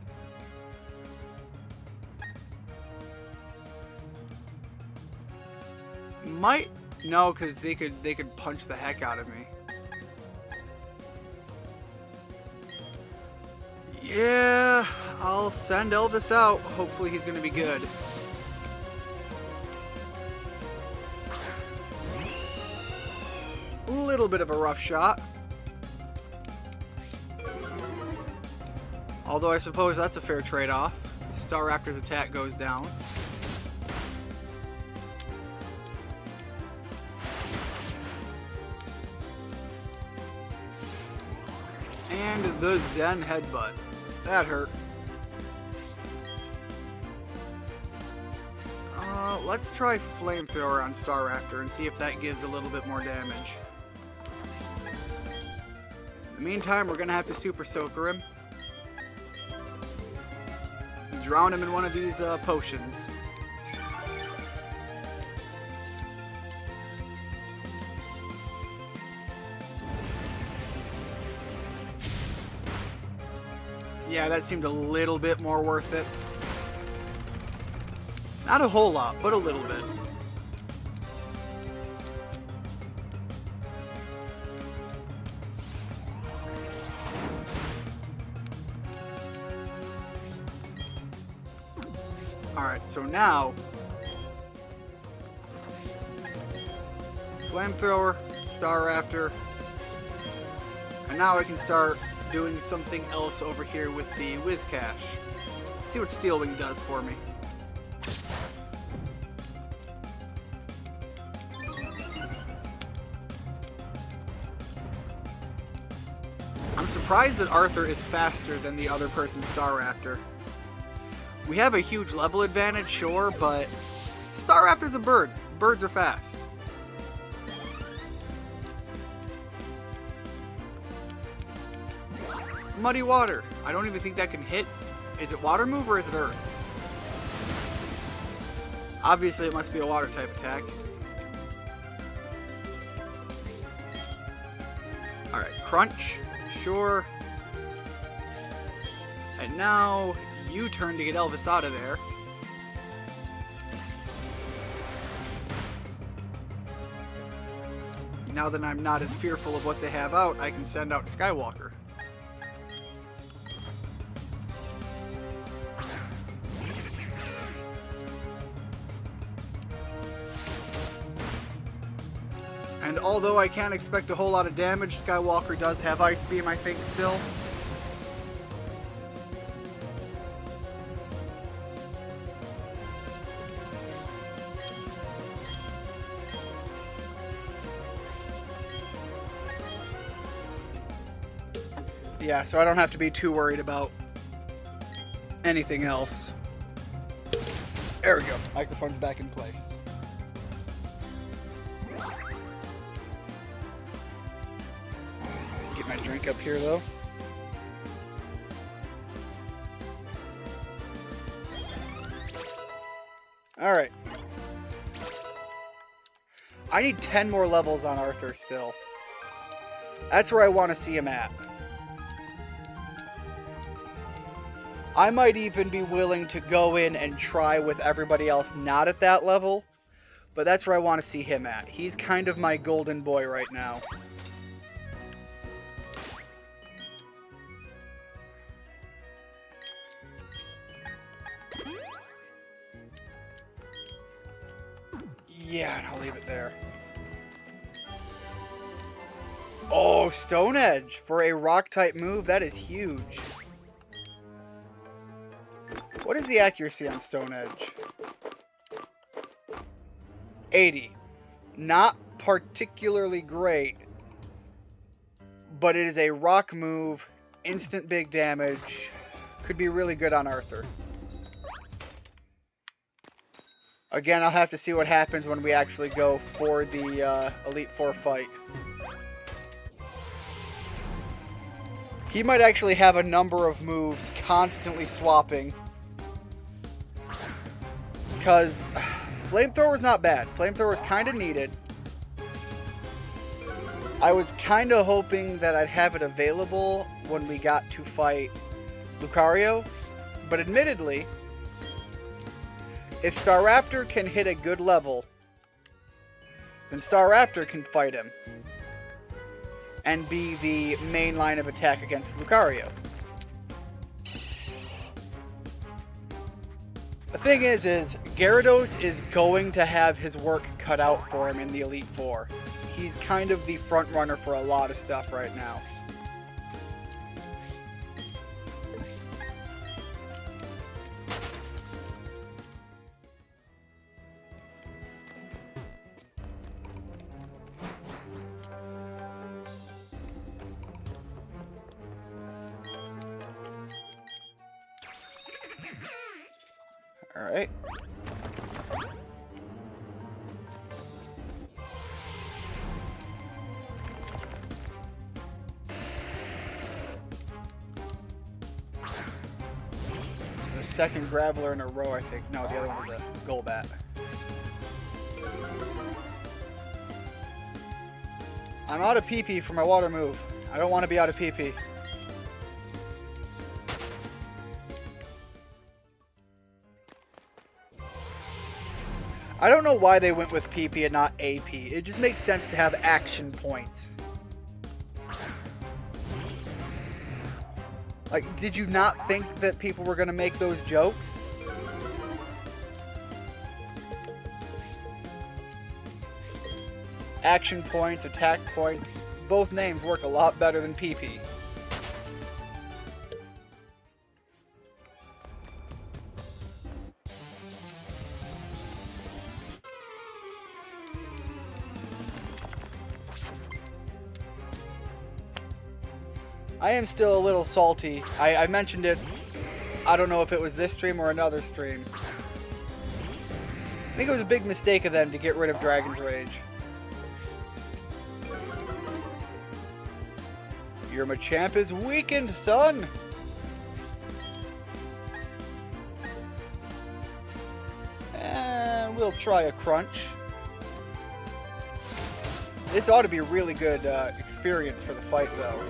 Might... No, because they could punch the heck out of me. Yeah, I'll send Elvis out. Hopefully he's going to be good. A little bit of a rough shot. Although I suppose that's a fair trade-off. Staraptor's attack goes down. And the Zen Headbutt. That hurt. Let's try Flamethrower on Staraptor and see if that gives a little bit more damage. In the meantime, we're going to have to Super Soaker him. Drown him in one of these potions. Yeah, that seemed a little bit more worth it. Not a whole lot, but a little bit. Alright, so now... Flamethrower, Staraptor. And now I can start doing something else over here with the Whiscash. See what Steel Wing does for me. I'm surprised that Arthur is faster than the other person's Staraptor. We have a huge level advantage, sure, but Staraptor's a bird. Birds are fast. Muddy Water. I don't even think that can hit. Is it Water Move or is it Earth? Obviously, it must be a Water type attack. Alright, Crunch. Sure. And now, U-turn to get Elvis out of there. Now that I'm not as fearful of what they have out, I can send out Skywalker. although I can't expect a whole lot of damage, Skywalker does have Ice Beam, I think, still. Yeah, so I don't have to be too worried about anything else. There we go. Microphone's back in place. Get my drink up here, though. Alright. I need 10 more levels on Arthur still. That's where I want to see him at. I might even be willing to go in and try with everybody else not at that level, but that's where I want to see him at. He's kind of my golden boy right now. Yeah, and I'll leave it there. Oh, Stone Edge for a rock type move. That is huge. What is the accuracy on Stone Edge? 80. Not particularly great, but it is a rock move, instant big damage. Could be really good on Arthur. Again, I'll have to see what happens when we actually go for the Elite Four fight. He might actually have a number of moves constantly swapping. Because Flamethrower's not bad. Flamethrower's kind of needed. I was kind of hoping that I'd have it available when we got to fight Lucario. But admittedly, if Staraptor can hit a good level, then Staraptor can fight him and be the main line of attack against Lucario. The thing is Gyarados is going to have his work cut out for him in the Elite Four. He's kind of the front runner for a lot of stuff right now. Alright. The second Graveler in a row, I think. No, the other one was a Golbat. I'm out of PP for my water move. I don't want to be out of PP. I don't know why they went with PP and not AP. It just makes sense to have action points. Like, did you not think that people were going to make those jokes? Action points, attack points, both names work a lot better than PP. I am still a little salty. I mentioned it, I don't know if it was this stream or another stream. I think it was a big mistake of them to get rid of Dragon's Rage. Your Machamp is weakened, son! And we'll try a Crunch. This ought to be a really good experience for the fight, though.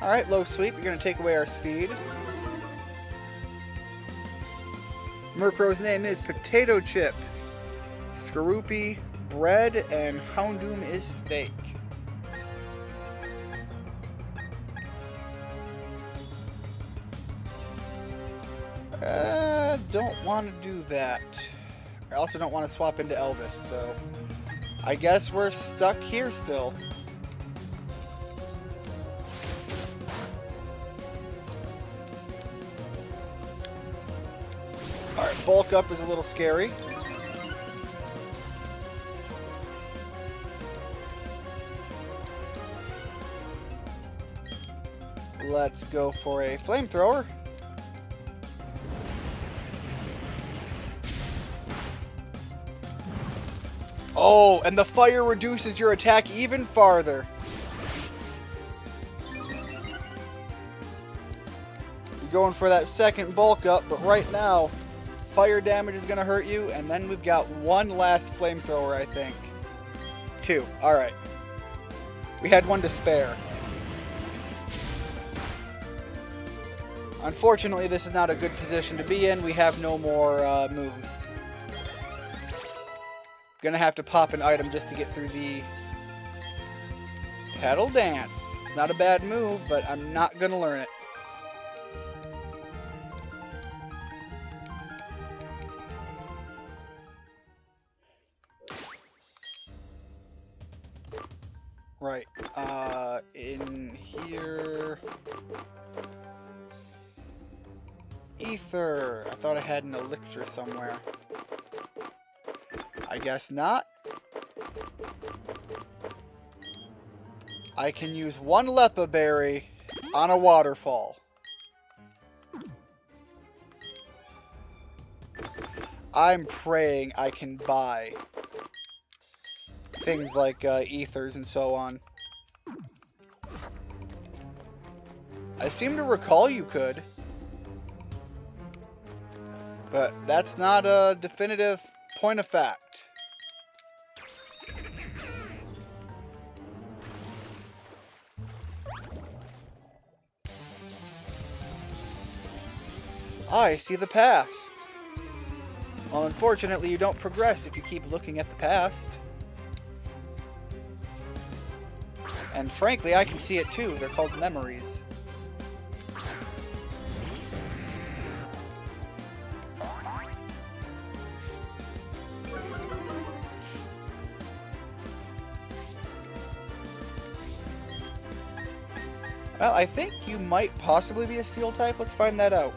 Alright, low sweep, you're going to take away our speed. Murkrow's name is Potato Chip. Skorupi, bread, and Houndoom is steak. I don't want to do that. I also don't want to swap into Elvis, so I guess we're stuck here still. Alright, bulk up is a little scary. Let's go for a flamethrower. Oh, and the fire reduces your attack even farther. You're going for that second bulk up, but right now, fire damage is going to hurt you, and then we've got one last flamethrower, I think. 2. Alright. We had one to spare. Unfortunately, this is not a good position to be in. We have no more moves. Gonna have to pop an item just to get through the pedal dance. It's not a bad move, but I'm not gonna learn it. Right. In here... Ether! I thought I had an elixir somewhere. I guess not. I can use one Lepa berry on a waterfall. I'm praying I can buy things like ethers and so on. I seem to recall you could. But that's not a definitive point of fact. I see the past. Well, unfortunately, you don't progress if you keep looking at the past. And frankly, I can see it too. They're called memories. Well, I think you might possibly be a steel type. Let's find that out.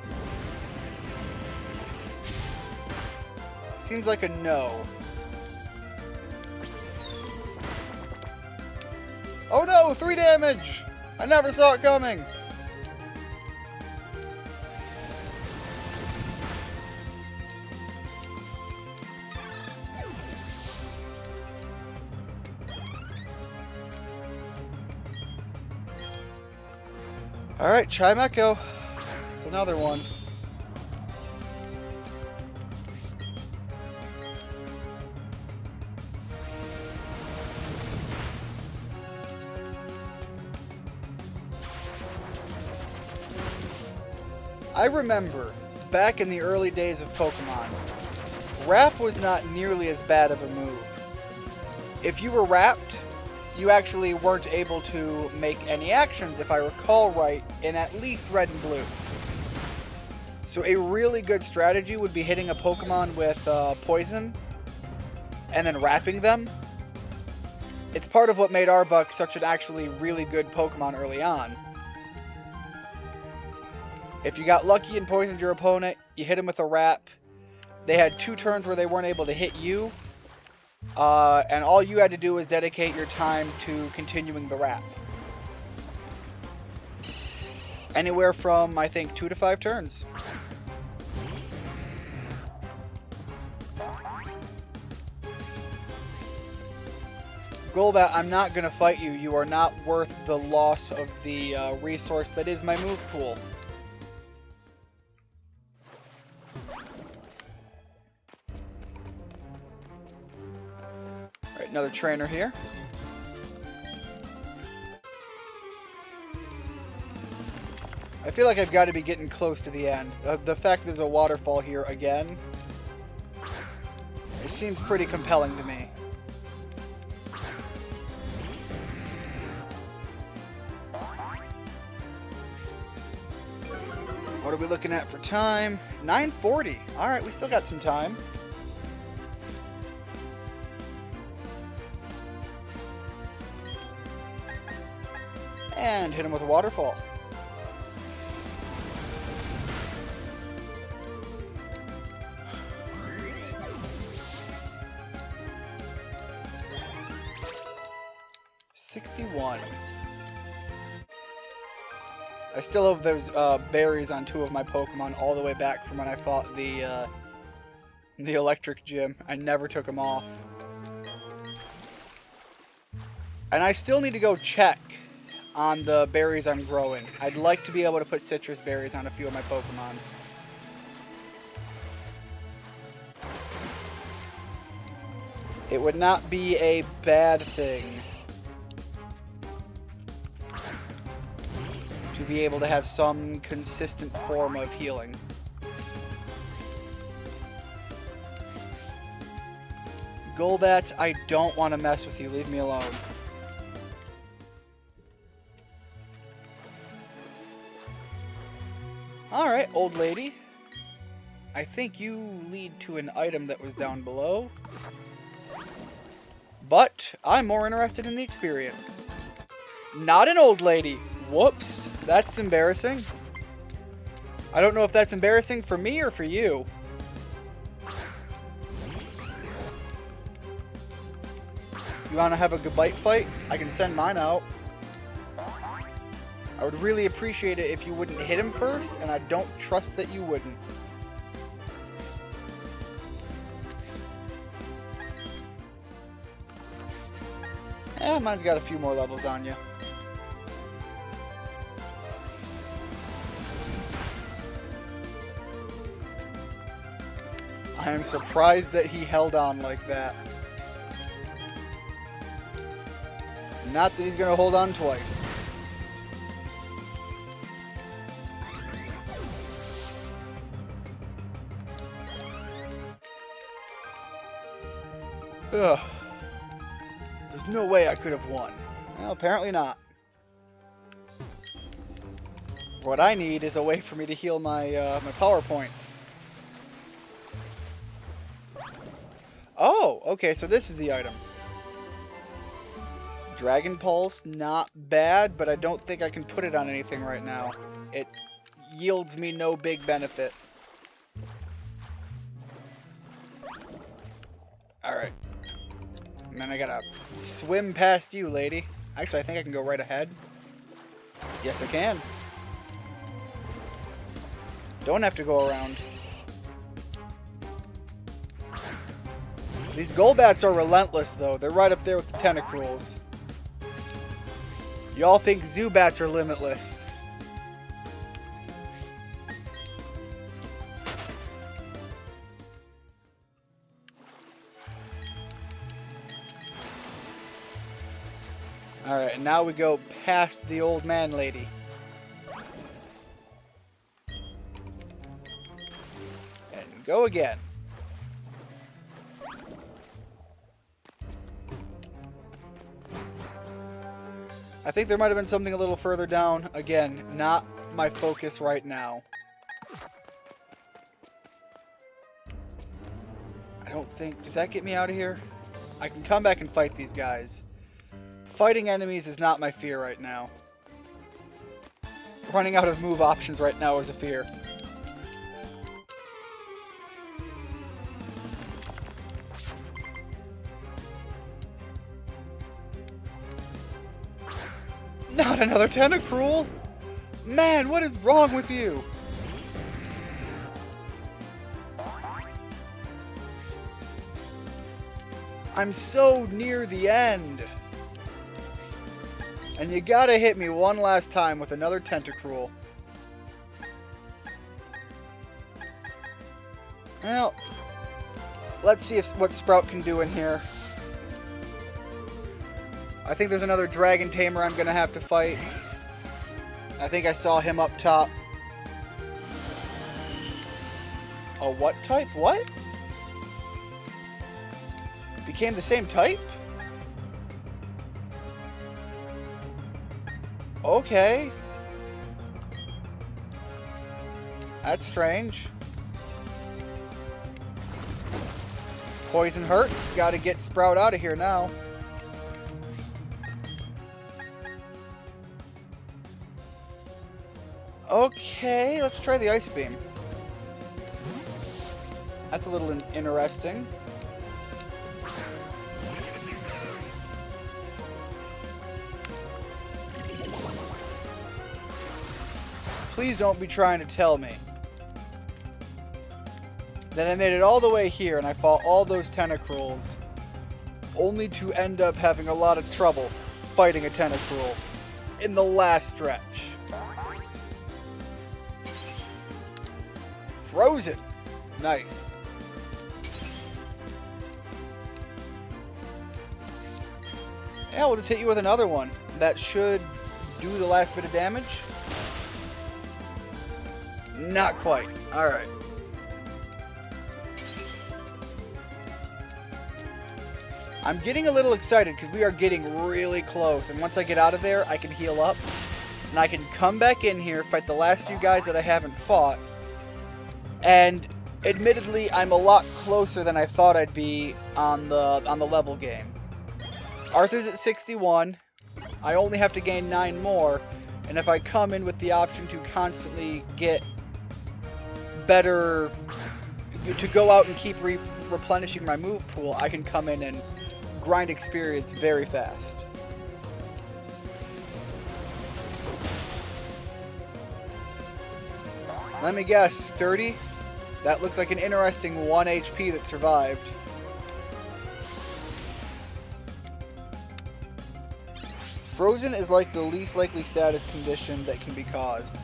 Seems like a no. Oh no! 3 damage! I never saw it coming! Alright, Chimecho. It's another one. I remember, back in the early days of Pokemon, Wrap was not nearly as bad of a move. If you were wrapped, you actually weren't able to make any actions, if I recall right, in at least red and blue. So a really good strategy would be hitting a Pokemon with poison, and then wrapping them. It's part of what made Arbok such an actually really good Pokemon early on. If you got lucky and poisoned your opponent, you hit him with a wrap. They had 2 turns where they weren't able to hit you. And all you had to do was dedicate your time to continuing the wrap. Anywhere from, I think, 2 to 5 turns. Golbat, I'm not going to fight you. You are not worth the loss of the resource that is my move pool. Alright, another trainer here. I feel like I've got to be getting close to the end. The fact that there's a waterfall here again, it seems pretty compelling to me. What we looking at for time? 9:40. Alright, we still got some time. And hit him with a waterfall. I still have those berries on 2 of my Pokemon all the way back from when I fought the electric gym. I never took them off. And I still need to go check on the berries I'm growing. I'd like to be able to put citrus berries on a few of my Pokemon. It would not be a bad thing to be able to have some consistent form of healing. Golbat, I don't want to mess with you. Leave me alone. Alright, old lady. I think you lead to an item that was down below. But I'm more interested in the experience. Not an old lady. Whoops. That's embarrassing. I don't know if that's embarrassing for me or for you. You want to have a good bite fight? I can send mine out. I would really appreciate it if you wouldn't hit him first, and I don't trust that you wouldn't. Mine's got a few more levels on you. I am surprised that he held on like that. Not that he's going to hold on twice. Ugh. There's no way I could have won. Well, apparently not. What I need is a way for me to heal my my power points. Oh, okay, so this is the item. Dragon Pulse, not bad, but I don't think I can put it on anything right now. It yields me no big benefit. Alright. And then I gotta swim past you, lady. Actually, I think I can go right ahead. Yes, I can. Don't have to go around. These Golbats are relentless, though. They're right up there with the Tentacruels. Y'all think Zubats are limitless. Alright, and now we go past the old man lady. And go again. I think there might have been something a little further down. Again, not my focus right now. I don't think... Does that get me out of here? I can come back and fight these guys. Fighting enemies is not my fear right now. Running out of move options right now is a fear. Not another Tentacruel! Man, what is wrong with you? I'm so near the end. And you gotta hit me one last time with another Tentacruel. Well, let's see what Sprout can do in here. I think there's another Dragon Tamer I'm gonna have to fight. I think I saw him up top. A what type? What? Became the same type? Okay. That's strange. Poison hurts. Gotta get Sprout out of here now. Okay, let's try the Ice Beam. That's a little interesting. Please don't be trying to tell me that I made it all the way here and I fought all those Tentacruels only to end up having a lot of trouble fighting a Tentacruel in the last stretch. Frozen. Nice. Yeah, we'll just hit you with another one. That should do the last bit of damage. Not quite. Alright. I'm getting a little excited because we are getting really close. And once I get out of there, I can heal up. And I can come back in here, fight the last few guys that I haven't fought. And admittedly, I'm a lot closer than I thought I'd be on the level game. Arthur's at 61. I only have to gain 9 more. And if I come in with the option to constantly get better, to go out and keep replenishing my move pool, I can come in and grind experience very fast. Let me guess, Sturdy? That looked like an interesting 1 HP that survived. Frozen is like the least likely status condition that can be caused.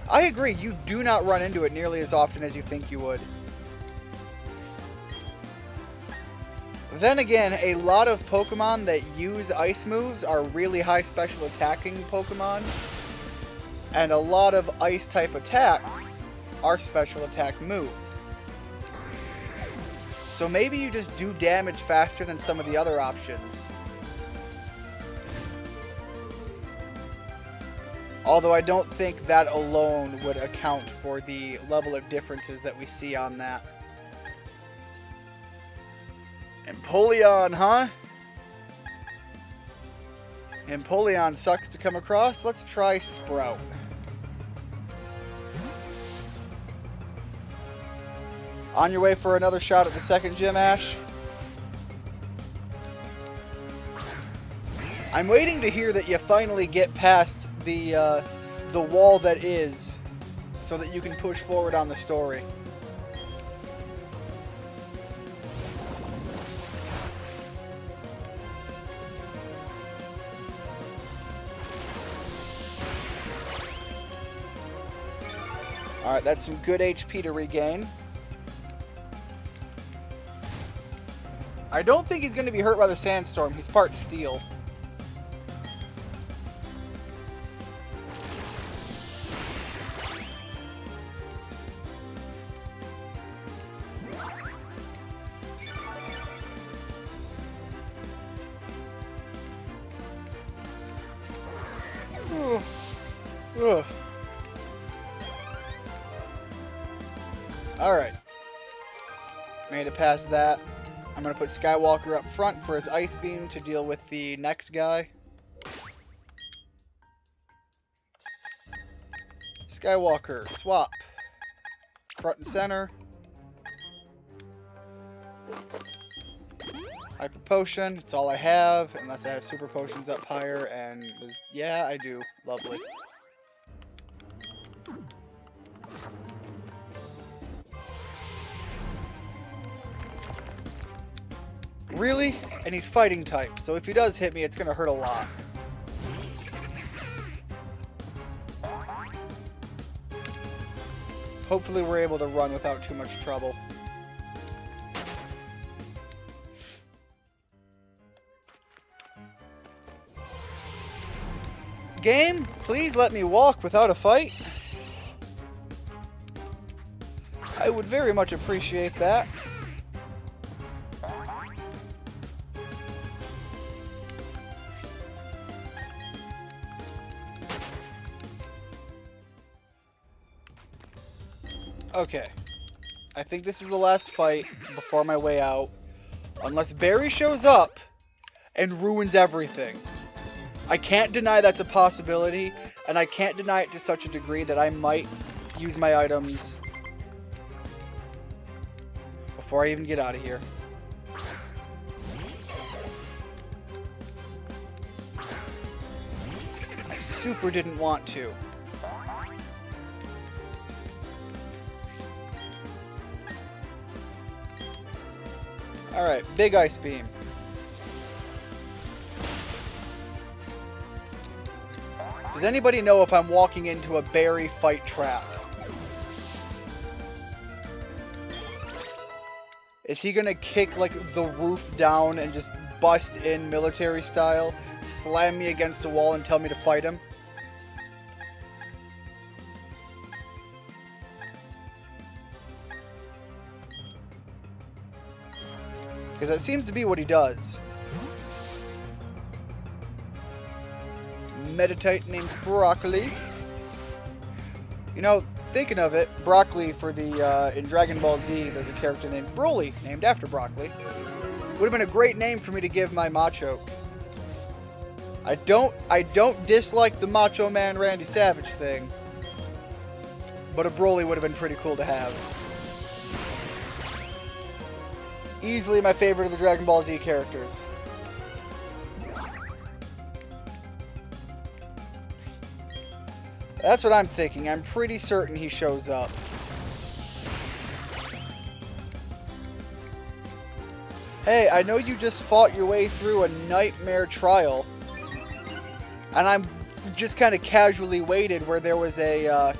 I agree, you do not run into it nearly as often as you think you would. Then again, a lot of Pokemon that use ice moves are really high special attacking Pokemon. And a lot of ice type attacks are special attack moves. So maybe you just do damage faster than some of the other options. Although I don't think that alone would account for the level of differences that we see on that. Empoleon, huh? Empoleon sucks to come across. Let's try Sprout. On your way for another shot at the second gym, Ash? I'm waiting to hear that you finally get past the wall that is, so that you can push forward on the story. Alright, that's some good HP to regain. I don't think he's going to be hurt by the sandstorm. He's part steel. Ugh. Alright. Made it past that. I'm going to put Skywalker up front for his Ice Beam to deal with the next guy. Skywalker, swap. Front and center. Hyper Potion, it's all I have, unless I have Super Potions up higher, and yeah, I do. Lovely. Really? And he's fighting type, so if he does hit me, it's going to hurt a lot. Hopefully we're able to run without too much trouble. Game, please let me walk without a fight. I would very much appreciate that. Okay. I think this is the last fight before my way out. Unless Barry shows up and ruins everything. I can't deny that's a possibility, and I can't deny it to such a degree that I might use my items before I even get out of here. I super didn't want to. Alright, big ice beam. Does anybody know if I'm walking into a Barry fight trap? Is he gonna kick like the roof down and just bust in military style, slam me against a wall and tell me to fight him? Because that seems to be what he does. Meditate named Broccoli. You know, thinking of it, Broccoli for the, in Dragon Ball Z, there's a character named Broly, named after Broccoli. Would have been a great name for me to give my Macho. I don't dislike the Macho Man Randy Savage thing, but a Broly would have been pretty cool to have. Easily my favorite of the Dragon Ball Z characters. That's what I'm thinking. I'm pretty certain he shows up. Hey, I know you just fought your way through a nightmare trial, and I'm just kind of casually waited where there was a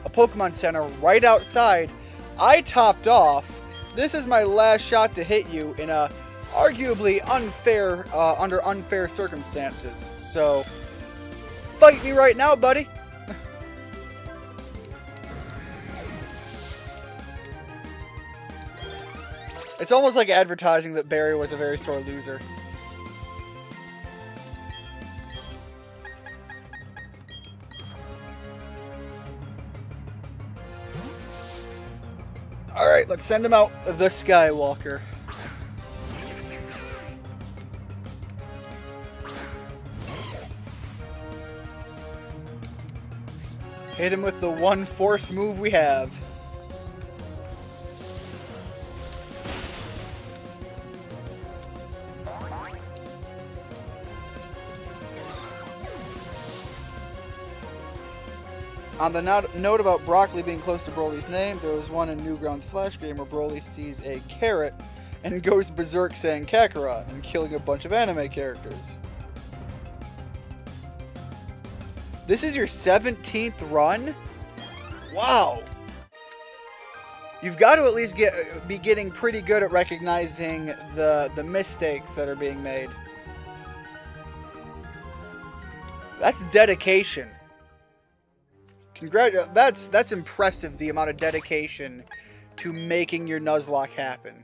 Pokemon Center right outside. I topped off. This is my last shot to hit you in a arguably unfair, under unfair circumstances. So, fight me right now, buddy. It's almost like advertising that Barry was a very sore loser. Alright, let's send him out the Skywalker. Hit him with the one force move we have. On the note about Broccoli being close to Broly's name, there was one in Newgrounds Flash game where Broly sees a carrot and goes berserk saying Kakarot and killing a bunch of anime characters. This is your 17th run? Wow! You've got to at least be getting pretty good at recognizing the mistakes that are being made. That's dedication. That's impressive, the amount of dedication to making your Nuzlocke happen.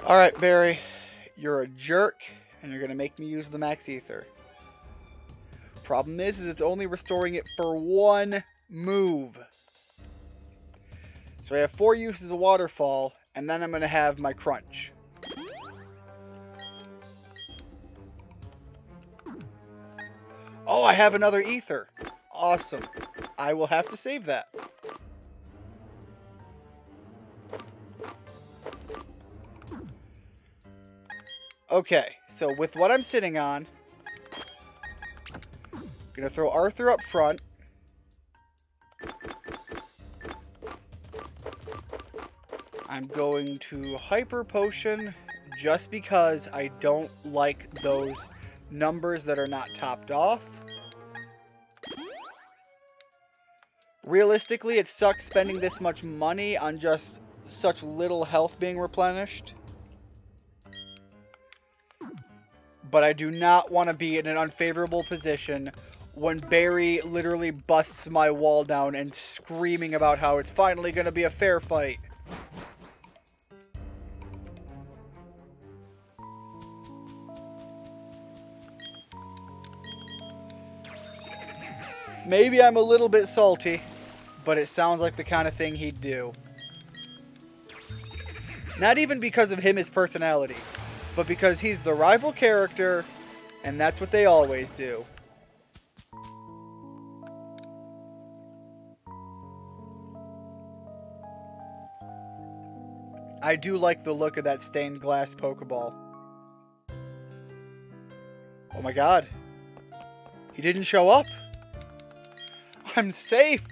Alright, Barry. You're a jerk, and you're going to make me use the Max Ether. Problem is it's only restoring it for one move. So I have 4 uses of Waterfall, and then I'm going to have my Crunch. Oh, I have another Ether. Awesome. I will have to save that. Okay, so with what I'm sitting on, I'm going to throw Arthur up front. I'm going to Hyper Potion just because I don't like those numbers that are not topped off. Realistically, it sucks spending this much money on just such little health being replenished. But I do not want to be in an unfavorable position when Barry literally busts my wall down and screaming about how it's finally going to be a fair fight. Maybe I'm a little bit salty, but it sounds like the kind of thing he'd do. Not even because of his personality, but because he's the rival character, and that's what they always do. I do like the look of that stained glass Pokeball. Oh my god. He didn't show up. I'm safe.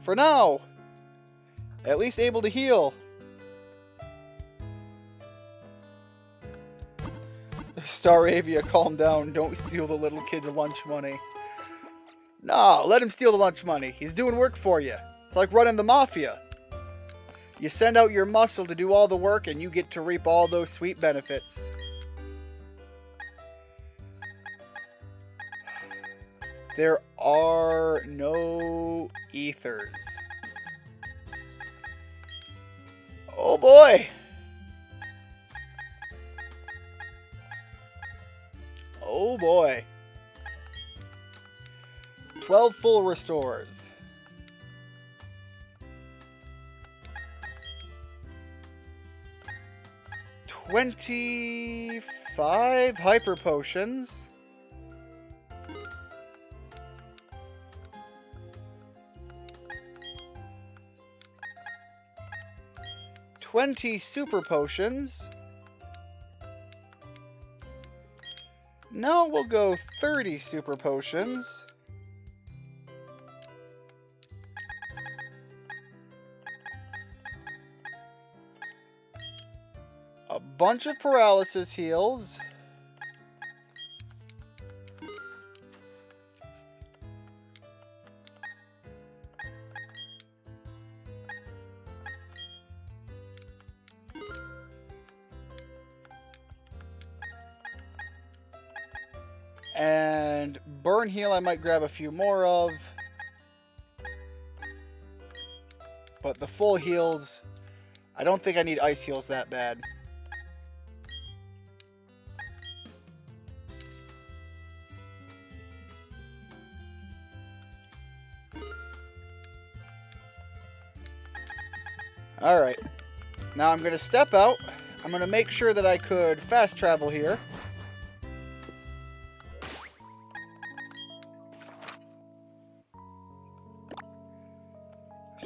For now. At least able to heal. Staravia, calm down. Don't steal the little kid's lunch money. No, let him steal the lunch money. He's doing work for you. It's like running the mafia. You send out your muscle to do all the work and you get to reap all those sweet benefits. There are no ethers. Oh boy. Oh boy. 12 full restores. 25 hyper potions. 20 super potions. No, we'll go 30 super potions. A bunch of paralysis heals. And burn heal I might grab a few more of. But the full heals, I don't think I need ice heals that bad. Alright, now I'm going to step out. I'm going to make sure that I could fast travel here.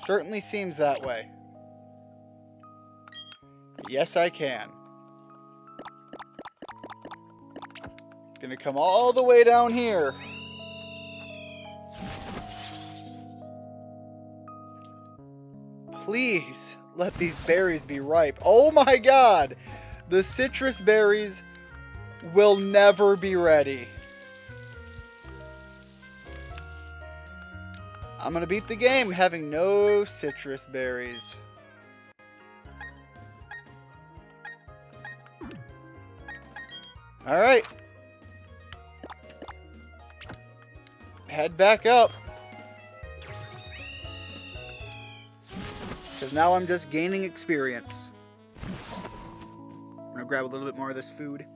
Certainly seems that way. Yes, I can. Gonna come all the way down here. Please, let these berries be ripe. Oh my god! The citrus berries will never be ready. I'm gonna beat the game having no citrus berries. Alright. Head back up. Because now I'm just gaining experience. I'm gonna grab a little bit more of this food.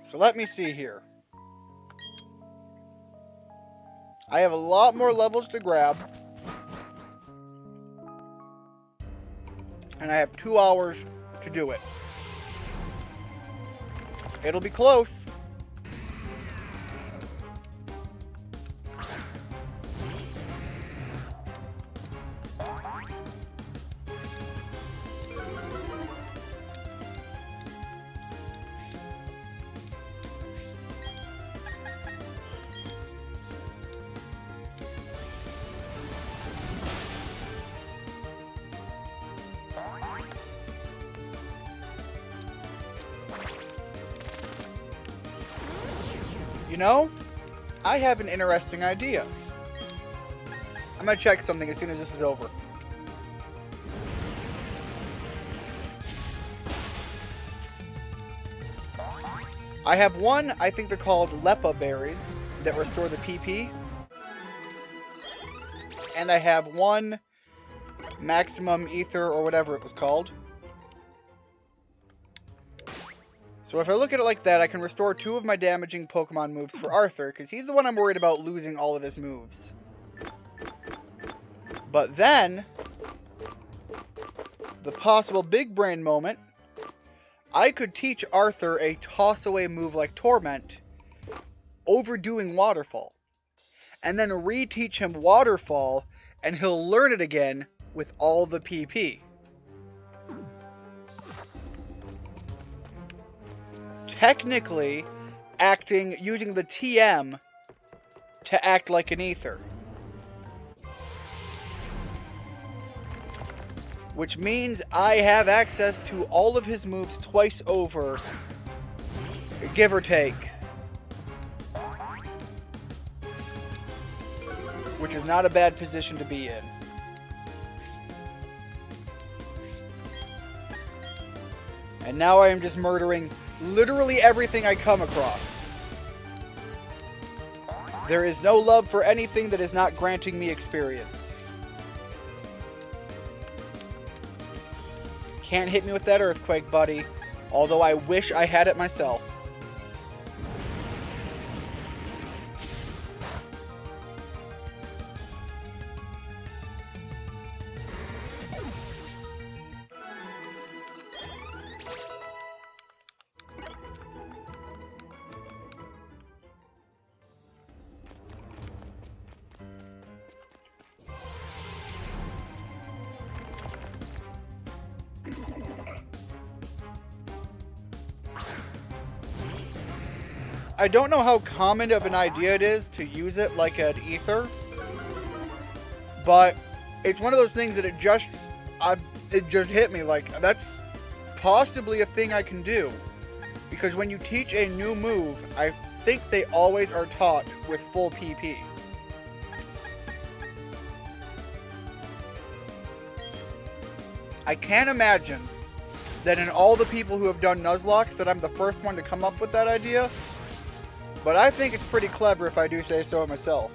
So let me see here. I have a lot more levels to grab. And I have 2 hours to do it. It'll be close. You know, I have an interesting idea. I'm gonna check something as soon as this is over. I have one, I think they're called Lepa berries. that restore the PP. And I have 1 maximum ether or whatever it was called. So if I look at it like that, I can restore 2 of my damaging Pokemon moves for Arthur, because he's the one I'm worried about losing all of his moves. But then, the possible big brain moment, I could teach Arthur a toss-away move like Torment, overdoing Waterfall, and then reteach him Waterfall, and he'll learn it again with all the PP. Technically, using the TM to act like an ether. Which means I have access to all of his moves twice over, give or take. Which is not a bad position to be in. And now I am just murdering literally everything I come across. There is no love for anything that is not granting me experience. Can't hit me with that earthquake, buddy. Although I wish I had it myself. I don't know how common of an idea it is to use it like an ether, but it's one of those things that it just hit me like that's possibly a thing I can do, because when you teach a new move, I think they always are taught with full PP. I can't imagine that in all the people who have done Nuzlocke that I'm the first one to come up with that idea. But I think it's pretty clever if I do say so myself.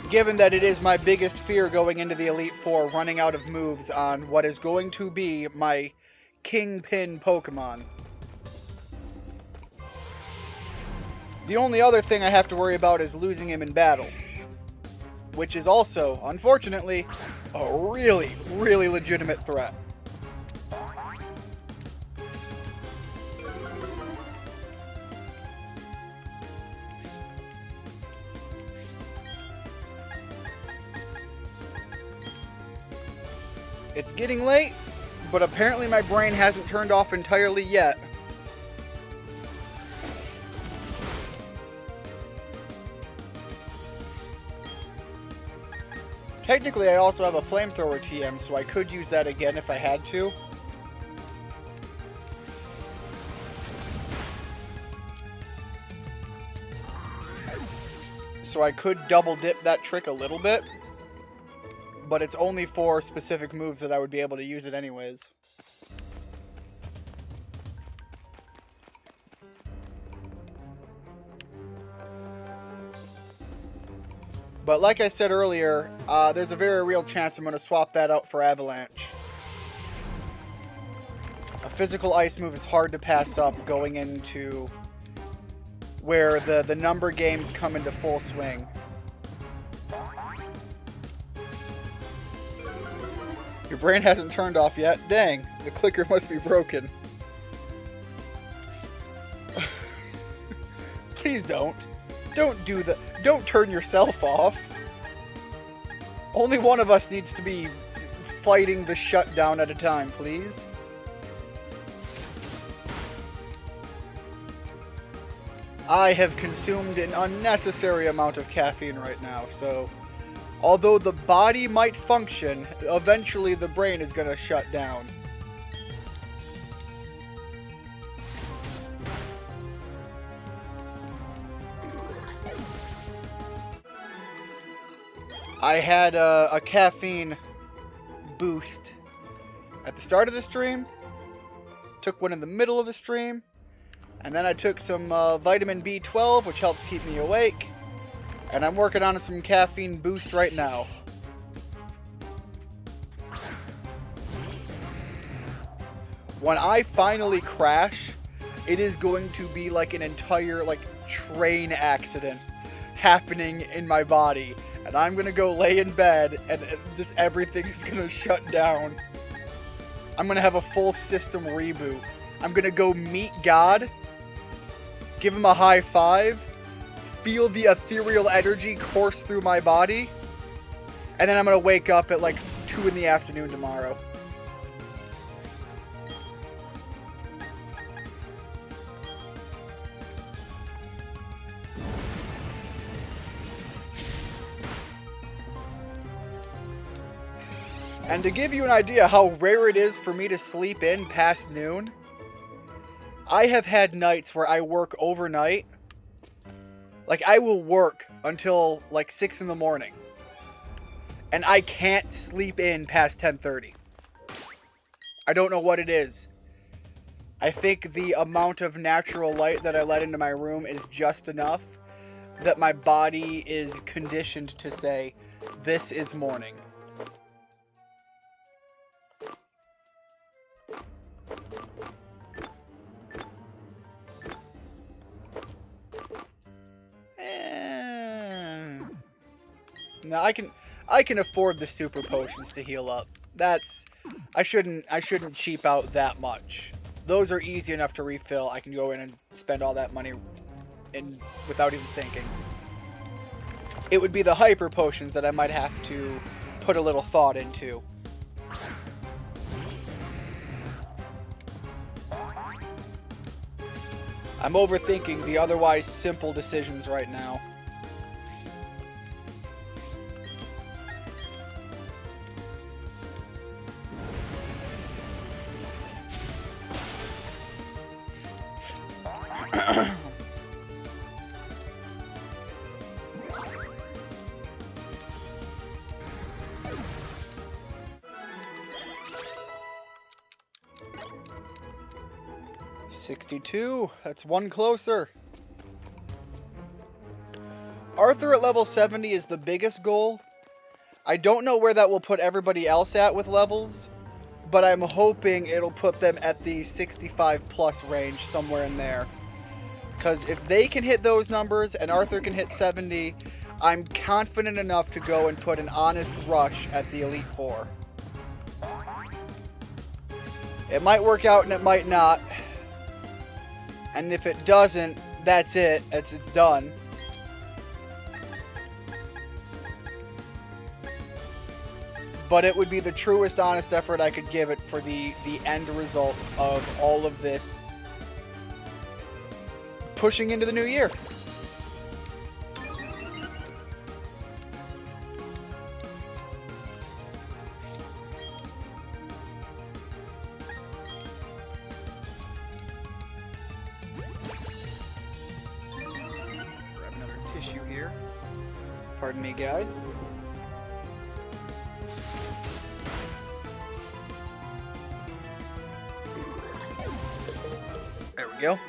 Given that it is my biggest fear going into the Elite Four, running out of moves on what is going to be my kingpin Pokemon. The only other thing I have to worry about is losing him in battle. Which is also, unfortunately, a really, really legitimate threat. It's getting late, but apparently my brain hasn't turned off entirely yet. Technically, I also have a flamethrower TM, so I could use that again if I had to. So I could double dip that trick a little bit. But it's only for specific moves that I would be able to use it anyways. But like I said earlier, there's a very real chance I'm going to swap that out for Avalanche. A physical ice move is hard to pass up going into where the number games come into full swing. Your brain hasn't turned off yet? Dang, the clicker must be broken. Please don't. Don't turn yourself off. Only one of us needs to be fighting the shutdown at a time, please. I have consumed an unnecessary amount of caffeine right now, so although the body might function, eventually the brain is going to shut down. I had a caffeine boost at the start of the stream, took one in the middle of the stream, and then I took some vitamin B12, which helps keep me awake, and I'm working on some caffeine boost right now. When I finally crash, it is going to be like an entire train accident happening in my body, and I'm gonna go lay in bed and just everything's gonna shut down. I'm gonna have a full system reboot. I'm gonna go meet God, give him a high five, feel the ethereal energy course through my body, and then I'm gonna wake up at like 2 in the afternoon tomorrow. And to give you an idea how rare it is for me to sleep in past noon, I have had nights where I work overnight. Like, I will work until like 6 in the morning. And I can't sleep in past 10:30. I don't know what it is. I think the amount of natural light that I let into my room is just enough that my body is conditioned to say, this is morning. No, I can afford the super potions to heal up. I shouldn't cheap out that much. Those are easy enough to refill. I can go in and spend all that money without even thinking. It would be the hyper potions that I might have to put a little thought into. I'm overthinking the otherwise simple decisions right now. $62. That's one closer. Arthur at level 70 is the biggest goal. I don't know where that will put everybody else at with levels, but I'm hoping it'll put them at the 65 plus range, somewhere in there. Because if they can hit those numbers and Arthur can hit 70, I'm confident enough to go and put an honest rush at the Elite Four. It might work out and it might not. And if it doesn't, that's it. It's done. But it would be the truest, honest effort I could give it for the end result of all of this pushing into the new year. Grab another tissue here. Pardon me, guys. There we go.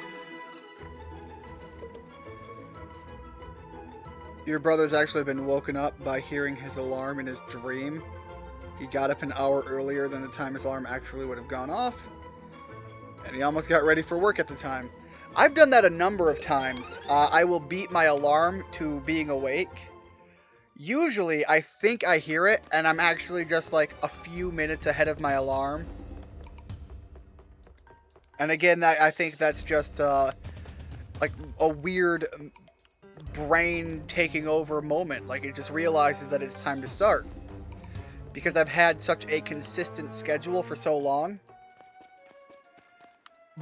Your brother's actually been woken up by hearing his alarm in his dream. He got up an hour earlier than the time his alarm actually would have gone off. And he almost got ready for work at the time. I've done that a number of times. I will beat my alarm to being awake. Usually, I think I hear it, and I'm actually just like a few minutes ahead of my alarm. And again, I think that's just like a weird brain taking over moment. Like, it just realizes that it's time to start. Because I've had such a consistent schedule for so long.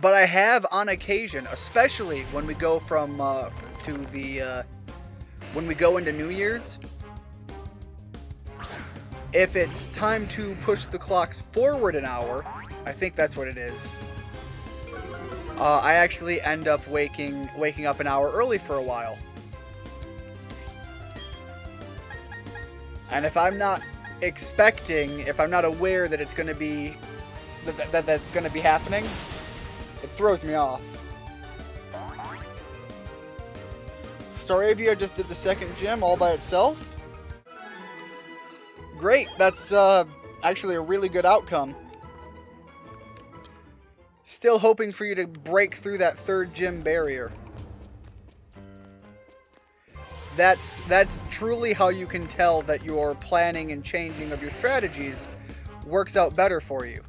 But I have on occasion, especially when we go from when we go into New Year's, if it's time to push the clocks forward an hour, I think that's what it is. I actually end up waking up an hour early for a while. And if I'm not expecting, if I'm not aware that it's going to be, that's going to be happening, it throws me off. Staravia just did the second gym all by itself. Great, that's actually a really good outcome. Still hoping for you to break through that third gym barrier. That's truly how you can tell that your planning and changing of your strategies works out better for you.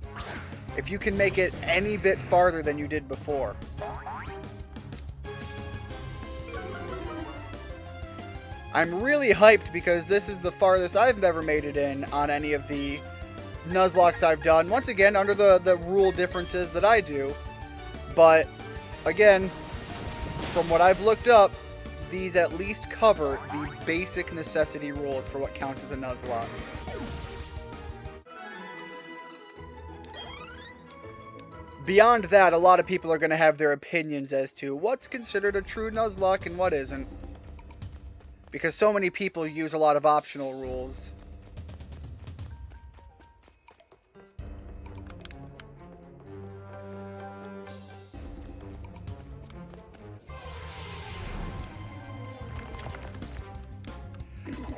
If you can make it any bit farther than you did before. I'm really hyped because this is the farthest I've ever made it in on any of the Nuzlocks I've done. Once again, under the rule differences that I do. But, again, from what I've looked up, these at least cover the basic necessity rules for what counts as a Nuzlocke. Beyond that, a lot of people are going to have their opinions as to what's considered a true Nuzlocke and what isn't. Because so many people use a lot of optional rules.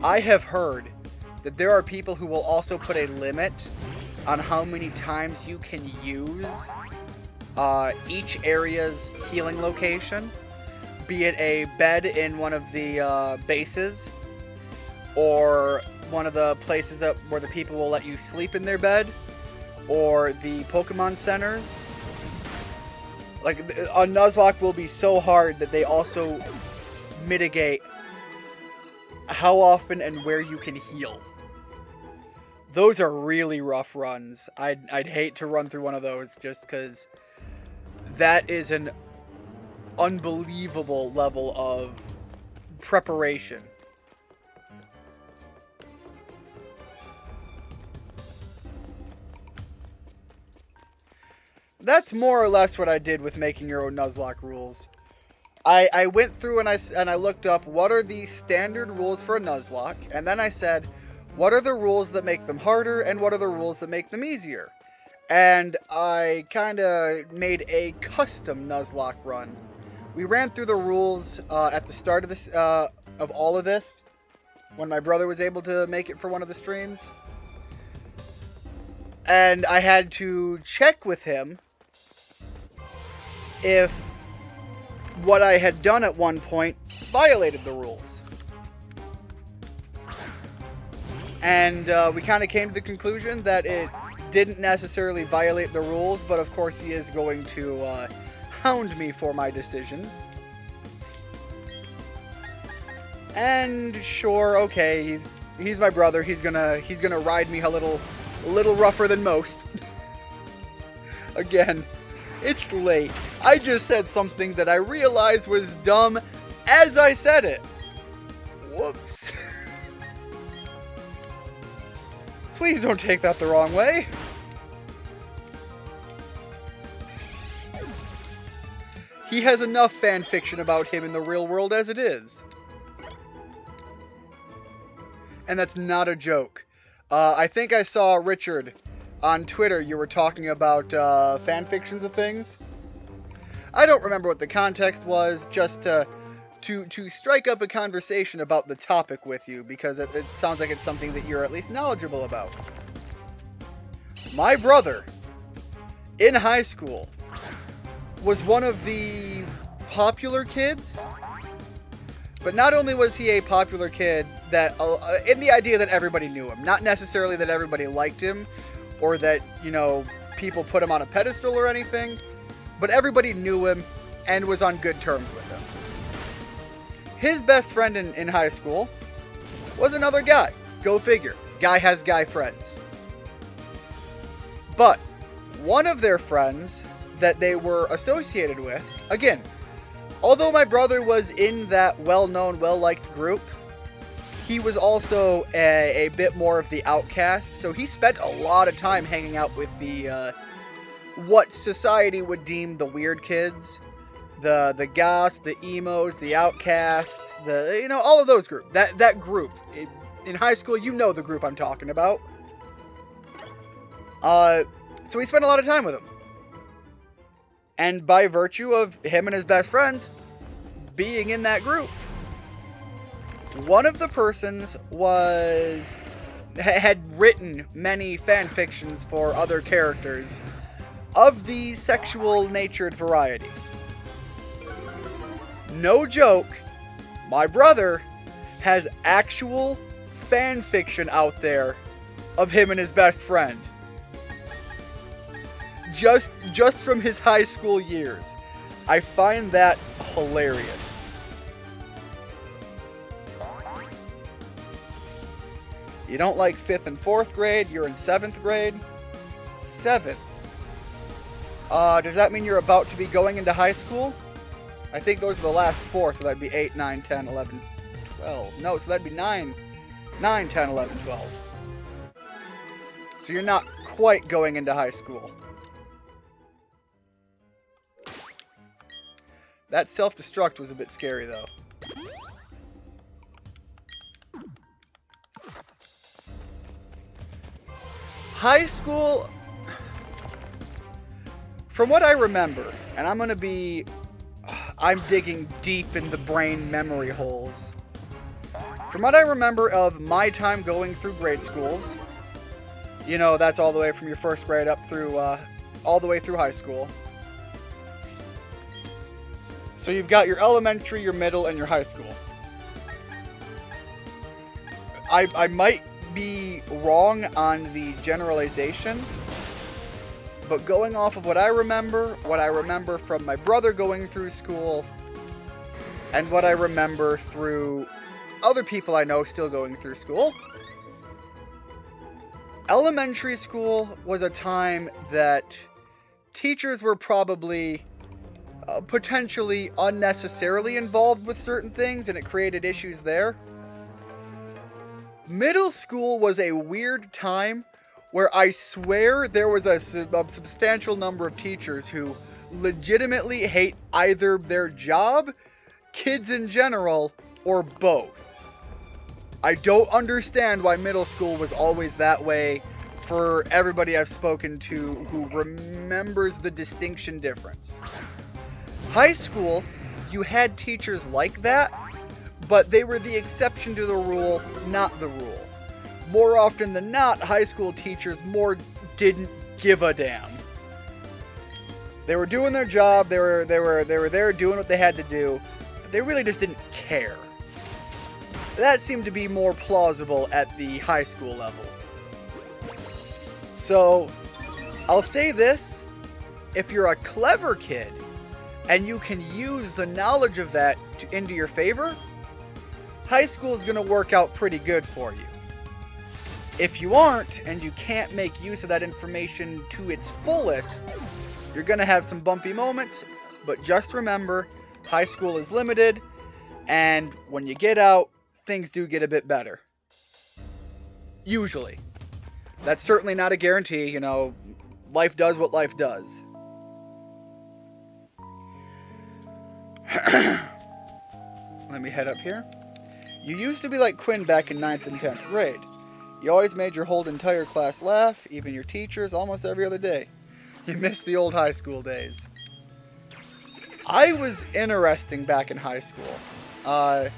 I have heard that there are people who will also put a limit on how many times you can use each area's healing location. Be it a bed in one of the bases, or one of the places where the people will let you sleep in their bed, or the Pokemon centers. Like, a Nuzlocke will be so hard that they also mitigate how often and where you can heal. Those are really rough runs. I'd hate to run through one of those just because that is an unbelievable level of preparation. That's more or less what I did with making your own Nuzlocke rules. I went through and I looked up what are the standard rules for a Nuzlocke, and then I said, what are the rules that make them harder and what are the rules that make them easier? And I kind of made a custom Nuzlocke run. We ran through the rules at the start of this, of all of this, when my brother was able to make it for one of the streams. And I had to check with him if what I had done at one point violated the rules. And we kind of came to the conclusion that it didn't necessarily violate the rules, but of course he is going to hound me for my decisions. And sure, okay, he's my brother. He's gonna ride me a little rougher than most. Again, it's late. I just said something that I realized was dumb as I said it. Whoops. Please don't take that the wrong way. He has enough fan fiction about him in the real world as it is. And that's not a joke. I think I saw Richard on Twitter. You were talking about fan fictions of things. I don't remember what the context was, just to strike up a conversation about the topic with you, because it sounds like it's something that you're at least knowledgeable about. My brother, in high school, was one of the popular kids. But not only was he a popular kid that, in the idea that everybody knew him, not necessarily that everybody liked him, or that, you know, people put him on a pedestal or anything, but everybody knew him and was on good terms with him. His best friend in high school was another guy. Go figure. Guy has guy friends. But one of their friends that they were associated with, again, although my brother was in that well-known, well-liked group, he was also a bit more of the outcast, so he spent a lot of time hanging out with the, what society would deem the weird kids. The goths, the emos, the outcasts, all of those groups. That group. in high school, you know the group I'm talking about. So we spent a lot of time with him. And by virtue of him and his best friends being in that group, one of the persons had written many fan fictions for other characters of the sexual-natured variety. No joke, my brother has actual fan fiction out there of him and his best friend. Just from his high school years. I find that hilarious. You don't like 5th and 4th grade, you're in 7th grade? 7th. Does that mean you're about to be going into high school? I think those are the last 4, so that'd be 8, 9, 10, 11, 12. No, so that'd be 9, 10, 11, 12. So you're not quite going into high school. That self-destruct was a bit scary, though. High school, from what I remember, and I'm digging deep in the brain memory holes. From what I remember of my time going through grade schools, you know, that's all the way from your 1st grade up through, all the way through high school. So you've got your elementary, your middle, and your high school. I might be wrong on the generalization, but going off of what I remember from my brother going through school, and what I remember through other people I know still going through school, elementary school was a time that teachers were probably potentially unnecessarily involved with certain things, and it created issues there. Middle school was a weird time where I swear there was a substantial number of teachers who legitimately hate either their job, kids in general, or both. I don't understand why middle school was always that way for everybody I've spoken to who remembers the distinction difference. High school, you had teachers like that, but they were the exception to the rule, not the rule. More often than not, high school teachers more didn't give a damn. They were doing their job, they were there doing what they had to do, but they really just didn't care. That seemed to be more plausible at the high school level. So, I'll say this, if you're a clever kid, and you can use the knowledge of that into your favor, high school is going to work out pretty good for you. If you aren't, and you can't make use of that information to its fullest, you're going to have some bumpy moments, but just remember, high school is limited, and when you get out, things do get a bit better. Usually. That's certainly not a guarantee, you know, life does what life does. Let me head up here. You used to be like Quinn back in 9th and 10th grade. You always made your whole entire class laugh, even your teachers, almost every other day. You missed the old high school days. I was interesting back in high school.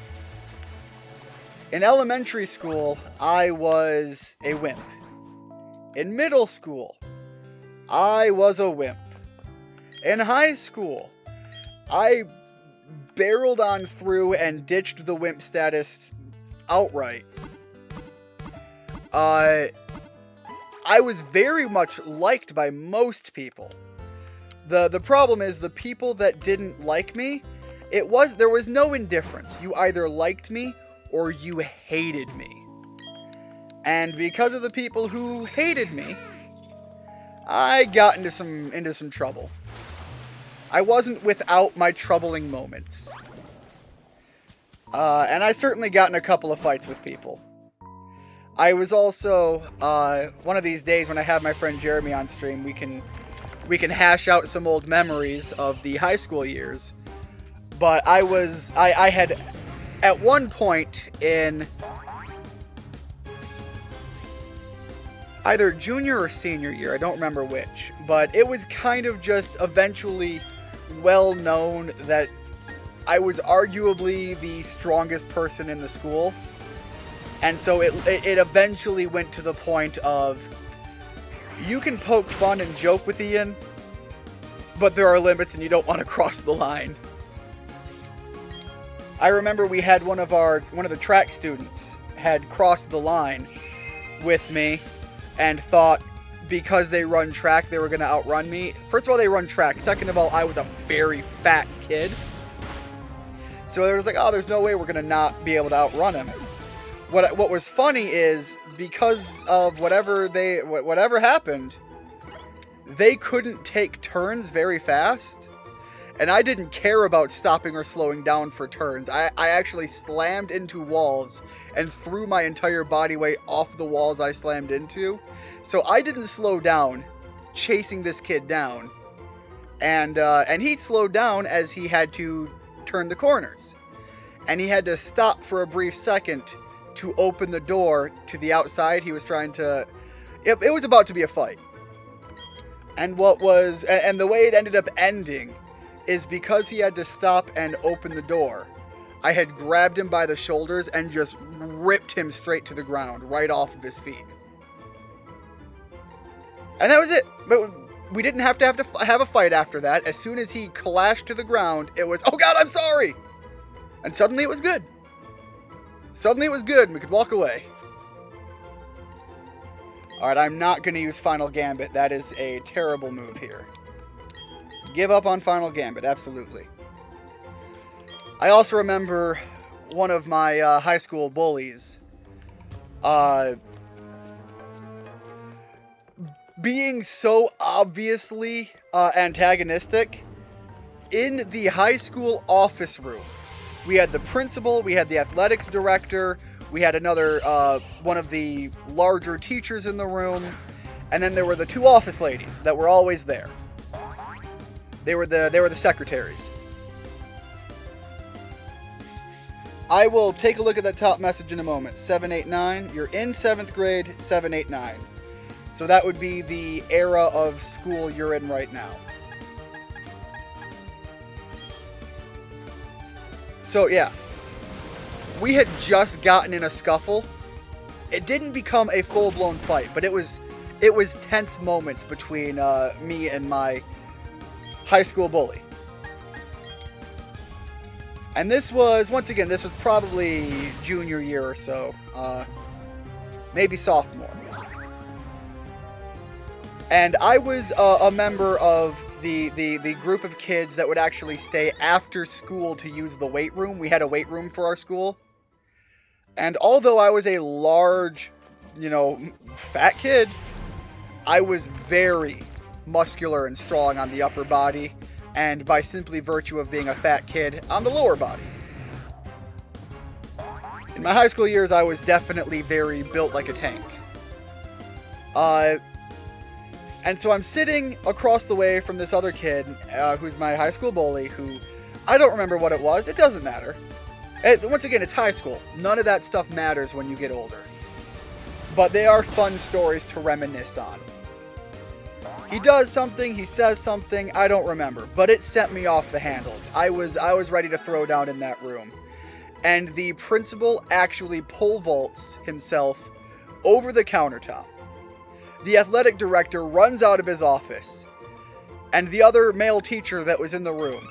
In elementary school, I was a wimp. In middle school, I was a wimp. In high school, I barreled on through and ditched the wimp status outright. I was very much liked by most people. The problem is the people that didn't like me, there was no indifference. You either liked me or you hated me. And because of the people who hated me, I got into some trouble. I wasn't without my troubling moments. And I certainly got in a couple of fights with people. I was also, one of these days when I have my friend Jeremy on stream, we can hash out some old memories of the high school years. But I had, at one point in either junior or senior year, I don't remember which, but it was kind of just eventually well known that I was arguably the strongest person in the school. And so it eventually went to the point of, you can poke fun and joke with Ian, but there are limits and you don't want to cross the line. I remember we had one of the track students had crossed the line with me and thought because they run track they were going to outrun me. First of all, they run track. Second of all, I was a very fat kid. So it was like, oh, there's no way we're going to not be able to outrun him. What was funny is, because of whatever happened, they couldn't take turns very fast. And I didn't care about stopping or slowing down for turns. I actually slammed into walls and threw my entire body weight off the walls I slammed into. So I didn't slow down chasing this kid down. And he slowed down as he had to turn the corners. And he had to stop for a brief second to open the door to the outside. He was trying to... It was about to be a fight. And the way it ended up ending is because he had to stop and open the door, I had grabbed him by the shoulders and just ripped him straight to the ground, right off of his feet. And that was it. But we didn't have to have a fight after that. As soon as he clashed to the ground, it was, oh God, I'm sorry! And suddenly it was good. Suddenly it was good, and we could walk away. Alright, I'm not going to use Final Gambit. That is a terrible move here. Give up on Final Gambit, absolutely. I also remember one of my high school bullies being so obviously antagonistic. In the high school office room, we had the principal, we had the athletics director, we had another one of the larger teachers in the room, and then there were the two office ladies that were always there. They were the secretaries. I will take a look at that top message in a moment. 789. You're in 7th grade, 789. So that would be the era of school you're in right now. So yeah, we had just gotten in a scuffle. It didn't become a full-blown fight, but it was tense moments between me and my high school bully. And this was, once again, this was probably junior year or so, maybe sophomore. And I was a member of the group of kids that would actually stay after school to use the weight room. We had a weight room for our school. And although I was a large, fat kid, I was very muscular and strong on the upper body, and by simply virtue of being a fat kid, on the lower body. In my high school years, I was definitely very built like a tank. And so I'm sitting across the way from this other kid, who's my high school bully, who, I don't remember what it was, it doesn't matter. Once again, it's high school. None of that stuff matters when you get older. But they are fun stories to reminisce on. He does something, he says something, I don't remember, but it sent me off the handles. I was ready to throw down in that room. And the principal actually pole vaults himself over the countertop. The athletic director runs out of his office, and the other male teacher that was in the room.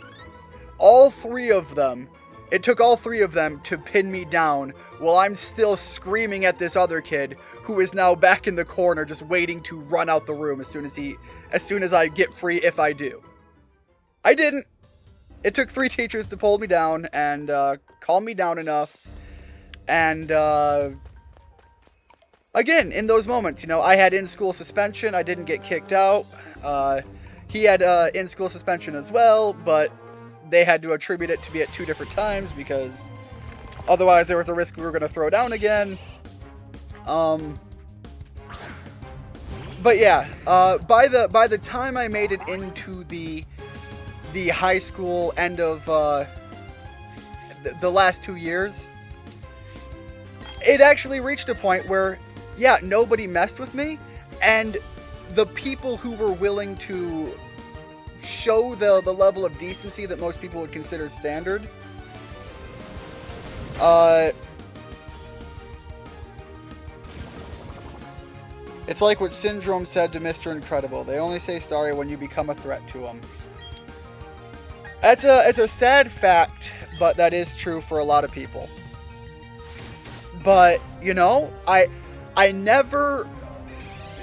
It took all three of them to pin me down while I'm still screaming at this other kid who is now back in the corner just waiting to run out the room as soon as I get free, if I do. I didn't. It took 3 teachers to pull me down and calm me down enough. And again, in those moments, I had in-school suspension. I didn't get kicked out. He had in-school suspension as well, but they had to attribute it to be at 2 different times because otherwise there was a risk we were going to throw down again. But yeah, by the time I made it into the high school end of the last 2 years, it actually reached a point where, yeah, nobody messed with me, And the people who were willing to show the level of decency that most people would consider standard, it's like what Syndrome said to Mr. Incredible. They only say sorry when you become a threat to them. It's a sad fact, but that is true for a lot of people. But, you know, I never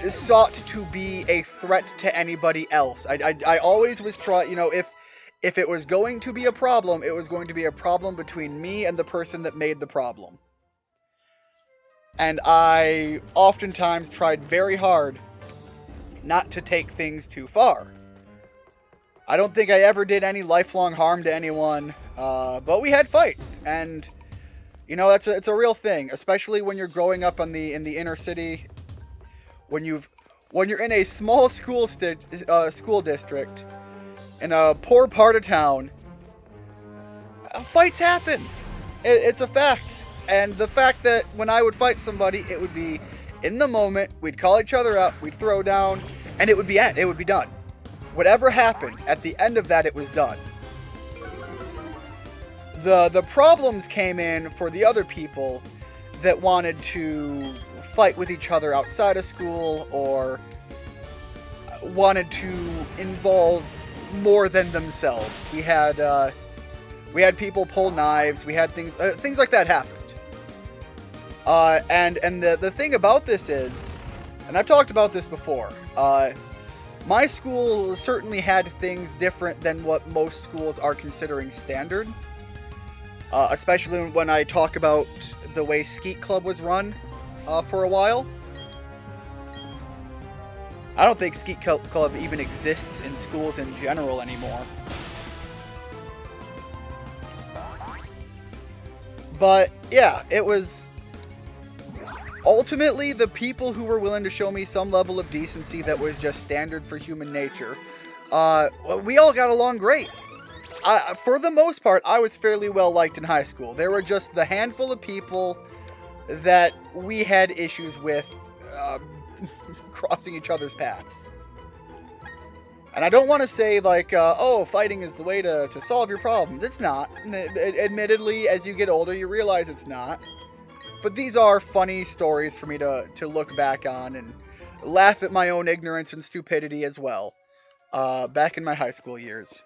sought to be a threat to anybody else. I always was you know, if it was going to be a problem, it was going to be a problem between me and the person that made the problem. And I oftentimes tried very hard not to take things too far. I don't think I ever did any lifelong harm to anyone, but we had fights, and you know, it's a real thing, especially when you're growing up in the inner city. When you're in a small school district in a poor part of town, fights happen. It's a fact. And the fact that when I would fight somebody, it would be in the moment, we'd call each other up, we'd throw down, and it would be done. Whatever happened, at the end of that, it was done. The problems came in for the other people that wanted to fight with each other outside of school, or wanted to involve more than themselves. We had people pull knives. We had things like that happened. And the thing about this is, and I've talked about this before, my school certainly had things different than what most schools are considering standard. Especially when I talk about the way Skeet Club was run for a while. I don't think Skeet Club even exists in schools in general anymore. But yeah, it was ultimately the people who were willing to show me some level of decency that was just standard for human nature. We all got along great. For the most part, I was fairly well liked in high school. There were just the handful of people that we had issues with crossing each other's paths. And I don't want to say like, oh, fighting is the way to solve your problems. It's not. Admittedly, as you get older, you realize it's not. But these are funny stories for me to look back on and laugh at my own ignorance and stupidity as well. Back in my high school years.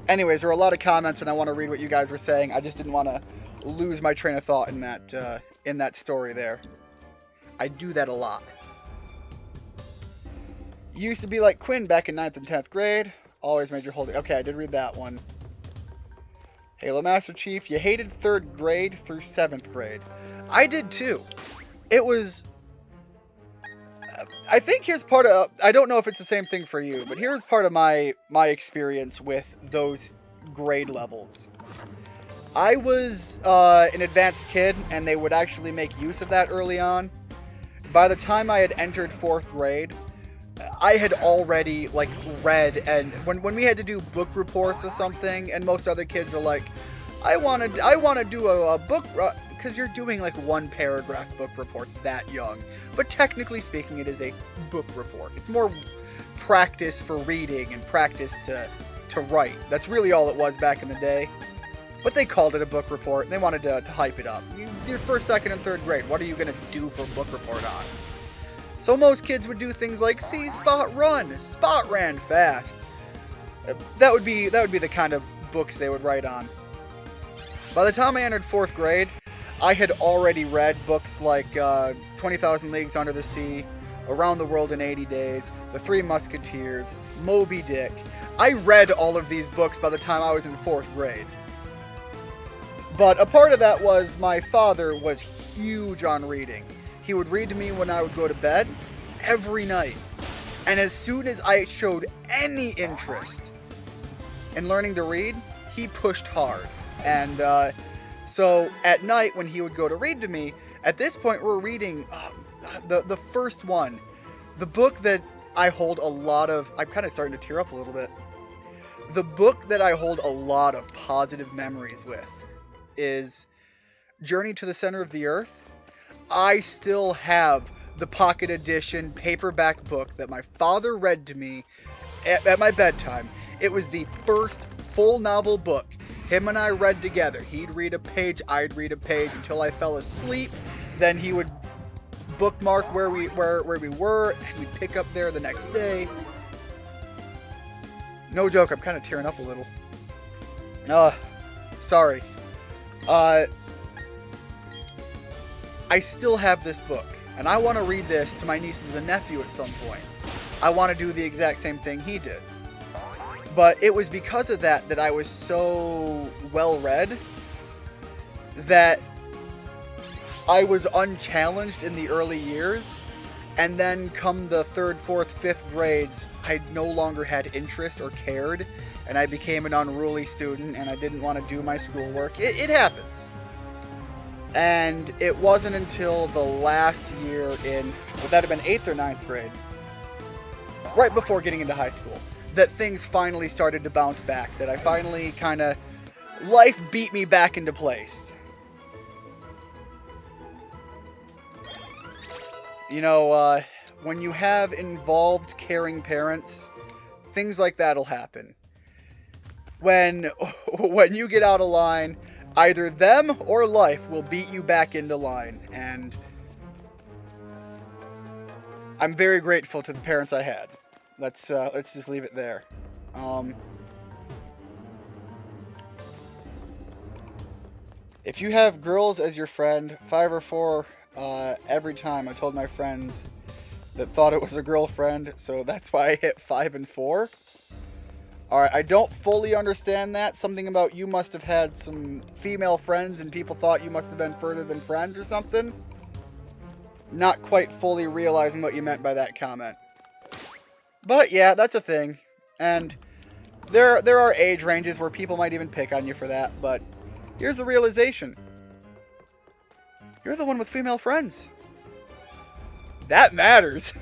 Anyways, there are a lot of comments, and I want to read what you guys were saying. I just didn't want to lose my train of thought in that story there. I do that a lot. Used to be like Quinn back in 9th and 10th grade. Always made your holding. Okay, I did read that one. Halo Master Chief, you hated 3rd grade through 7th grade. I did too. It was... I think here's part of... I don't know if it's the same thing for you, but here's part of my experience with those grade levels. I was an advanced kid, and they would actually make use of that early on. By the time I had entered 4th grade, I had already, like, read, and when we had to do book reports or something, and most other kids are like, I want to do a book... because you're doing like 1-paragraph book reports that young. But technically speaking, it is a book report. It's more practice for reading and practice to write. That's really all it was back in the day. But they called it a book report, and they wanted to hype it up. Your 1st, 2nd, and 3rd grade, what are you going to do for a book report on? So most kids would do things like, see Spot run! Spot ran fast! That would be the kind of books they would write on. By the time I entered 4th grade, I had already read books like 20,000 Leagues Under the Sea, Around the World in 80 Days, The Three Musketeers, Moby Dick. I read all of these books by the time I was in 4th grade. But a part of that was my father was huge on reading. He would read to me when I would go to bed every night. And as soon as I showed any interest in learning to read, he pushed hard. And so at night when he would go to read to me, at this point we're reading the first one. The book that I hold a lot of... I'm kind of starting to tear up a little bit. The book that I hold a lot of positive memories with is Journey to the Center of the Earth. I still have the pocket edition paperback book that my father read to me at my bedtime. It was the first full novel book him and I read together. He'd read a page, I'd read a page until I fell asleep. Then he would bookmark where we were, and we'd pick up there the next day. No joke, I'm kind of tearing up a little. Sorry. I still have this book, and I want to read this to my nieces and nephew at some point. I want to do the exact same thing he did. But it was because of that I was so well-read that I was unchallenged in the early years, and then come the 3rd, 4th, 5th grades, I no longer had interest or cared, and I became an unruly student, and I didn't want to do my schoolwork. It happens. And it wasn't until the last year in, would that have been 8th or 9th grade? Right before getting into high school, that things finally started to bounce back, that I finally life beat me back into place. You know, when you have involved, caring parents, things like that'll happen. When you get out of line, either them or life will beat you back into line, and I'm very grateful to the parents I had. Let's just leave it there. If you have girls as your friend, 5 or 4 every time. I told my friends that thought it was a girlfriend, so that's why I hit 5 and 4. Alright, I don't fully understand that. Something about you must have had some female friends and people thought you must have been further than friends or something. Not quite fully realizing what you meant by that comment. But yeah, that's a thing. And there are age ranges where people might even pick on you for that, but here's the realization. You're the one with female friends. That matters.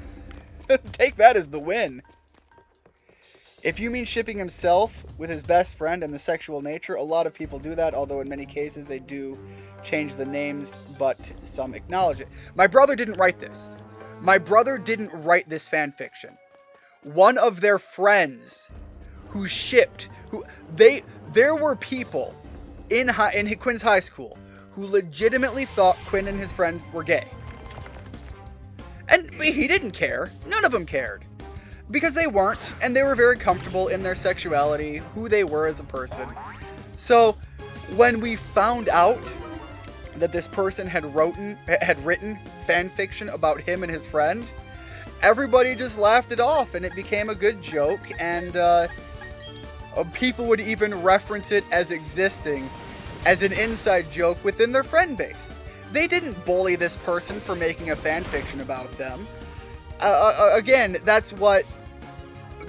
Take that as the win. If you mean shipping himself with his best friend and the sexual nature, a lot of people do that, although in many cases they do change the names, but some acknowledge it. My brother didn't write this. My brother didn't write this fan fiction. One of their friends who shipped, there were people in Quinn's high school who legitimately thought Quinn and his friends were gay. And he didn't care. None of them cared. Because they weren't, and they were very comfortable in their sexuality, who they were as a person. So, when we found out that this person had written fan fiction about him and his friend, everybody just laughed it off, and it became a good joke, and people would even reference it as existing as an inside joke within their friend base. They didn't bully this person for making a fan fiction about them. Again, that's what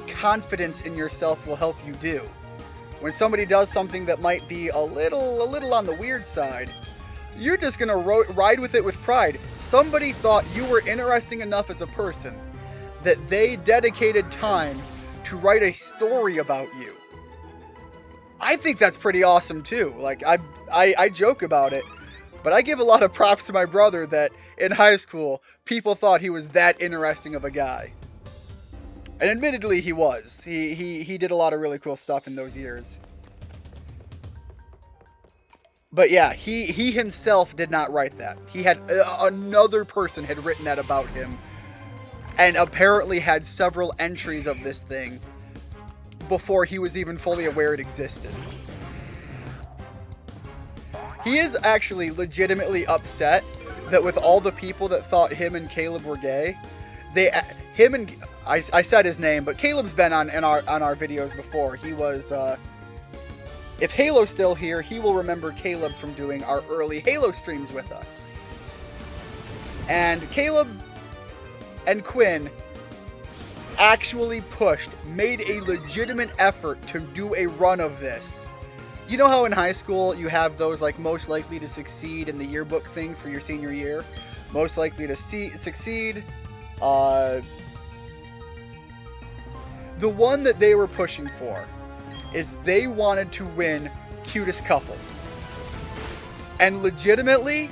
confidence in yourself will help you do. When somebody does something that might be a little on the weird side, you're just gonna ride with it with pride. Somebody thought you were interesting enough as a person that they dedicated time to write a story about you. I think that's pretty awesome too. Like, I joke about it, but I give a lot of props to my brother that in high school, people thought he was that interesting of a guy. And admittedly, he was. He did a lot of really cool stuff in those years. But yeah, he himself did not write that. He had another person had written that about him, and apparently had several entries of this thing before he was even fully aware it existed. He is actually legitimately upset that with all the people that thought him and Caleb were gay, I said his name, but Caleb's been on our videos before. He was, if Halo's still here, he will remember Caleb from doing our early Halo streams with us. And Caleb and Quinn actually made a legitimate effort to do a run of this. You know how in high school you have those like most likely to succeed in the yearbook things for your senior year? Most likely to succeed. The one that they were pushing for is they wanted to win cutest couple. And legitimately,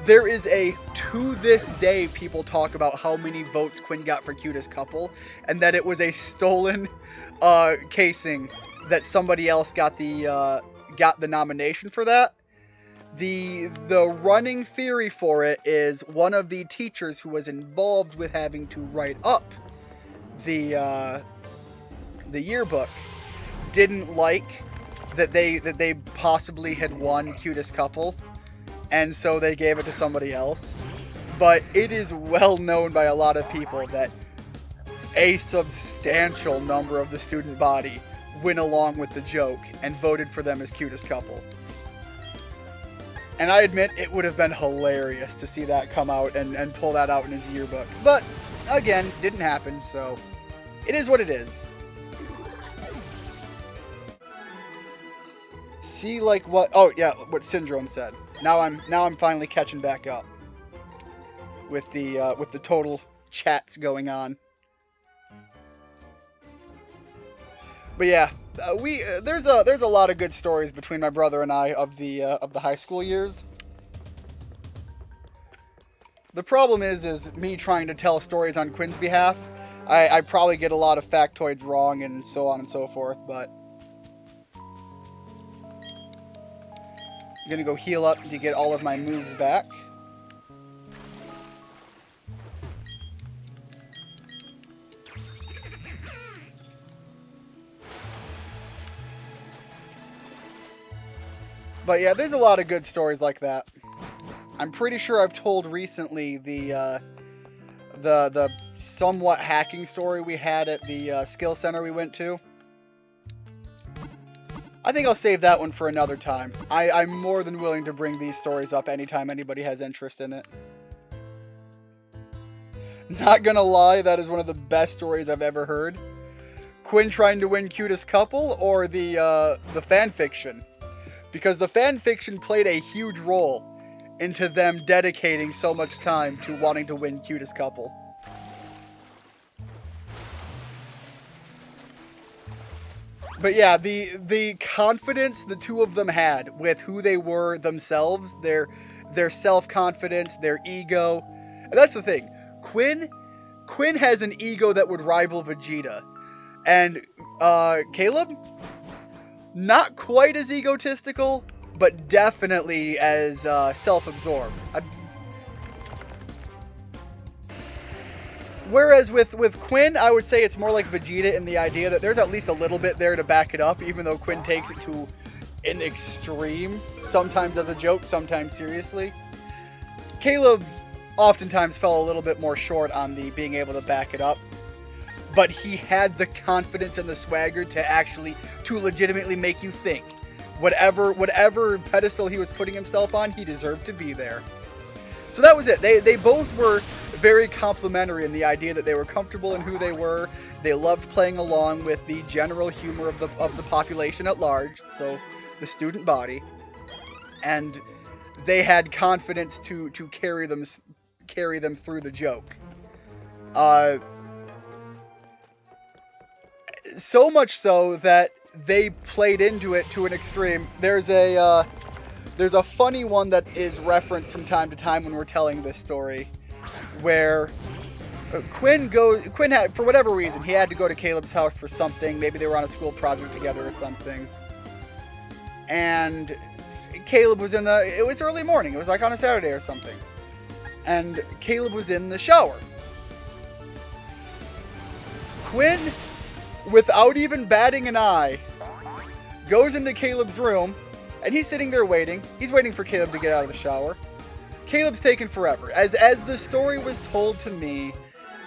There is to this day, people talk about how many votes Quinn got for cutest couple, and that it was a stolen casing, that somebody else got the nomination for that. The running theory for it is one of the teachers who was involved with having to write up the yearbook didn't like that they possibly had won cutest couple, and so they gave it to somebody else. But it is well known by a lot of people that a substantial number of the student body went along with the joke and voted for them as cutest couple. And I admit, it would have been hilarious to see that come out and pull that out in his yearbook. But, again, didn't happen, so it is what it is. See, like, what... Oh, yeah, what Syndrome said. Now I'm finally catching back up with the total chats going on. But yeah, there's a lot of good stories between my brother and I of the high school years. The problem is me trying to tell stories on Quinn's behalf. I probably get a lot of factoids wrong and so on and so forth, but I'm gonna go heal up to get all of my moves back. But yeah, there's a lot of good stories like that. I'm pretty sure I've told recently the somewhat hacking story we had at the skill center we went to. I think I'll save that one for another time. I'm more than willing to bring these stories up anytime anybody has interest in it. Not gonna lie, that is one of the best stories I've ever heard. Quinn trying to win cutest couple, or the fan fiction. Because the fan fiction played a huge role into them dedicating so much time to wanting to win cutest couple. But yeah, the confidence the two of them had with who they were themselves, their self-confidence, their ego. And that's the thing. Quinn has an ego that would rival Vegeta. And Caleb, not quite as egotistical, but definitely as self-absorbed. Whereas with Quinn, I would say it's more like Vegeta in the idea that there's at least a little bit there to back it up, even though Quinn takes it to an extreme, sometimes as a joke, sometimes seriously. Caleb oftentimes fell a little bit more short on the being able to back it up, but he had the confidence and the swagger to legitimately make you think. Whatever pedestal he was putting himself on, he deserved to be there. So that was it. They both were very complimentary in the idea that they were comfortable in who they were. They loved playing along with the general humor of the population at large, so the student body, and they had confidence to carry them through the joke. So much so that they played into it to an extreme. There's a funny one that is referenced from time to time when we're telling this story, where Quinn had, for whatever reason, he had to go to Caleb's house for something. Maybe they were on a school project together or something. And Caleb was it was early morning. It was like on a Saturday or something. And Caleb was in the shower. Quinn, without even batting an eye, goes into Caleb's room, and he's sitting there waiting. He's waiting for Caleb to get out of the shower. Caleb's taken forever, as the story was told to me,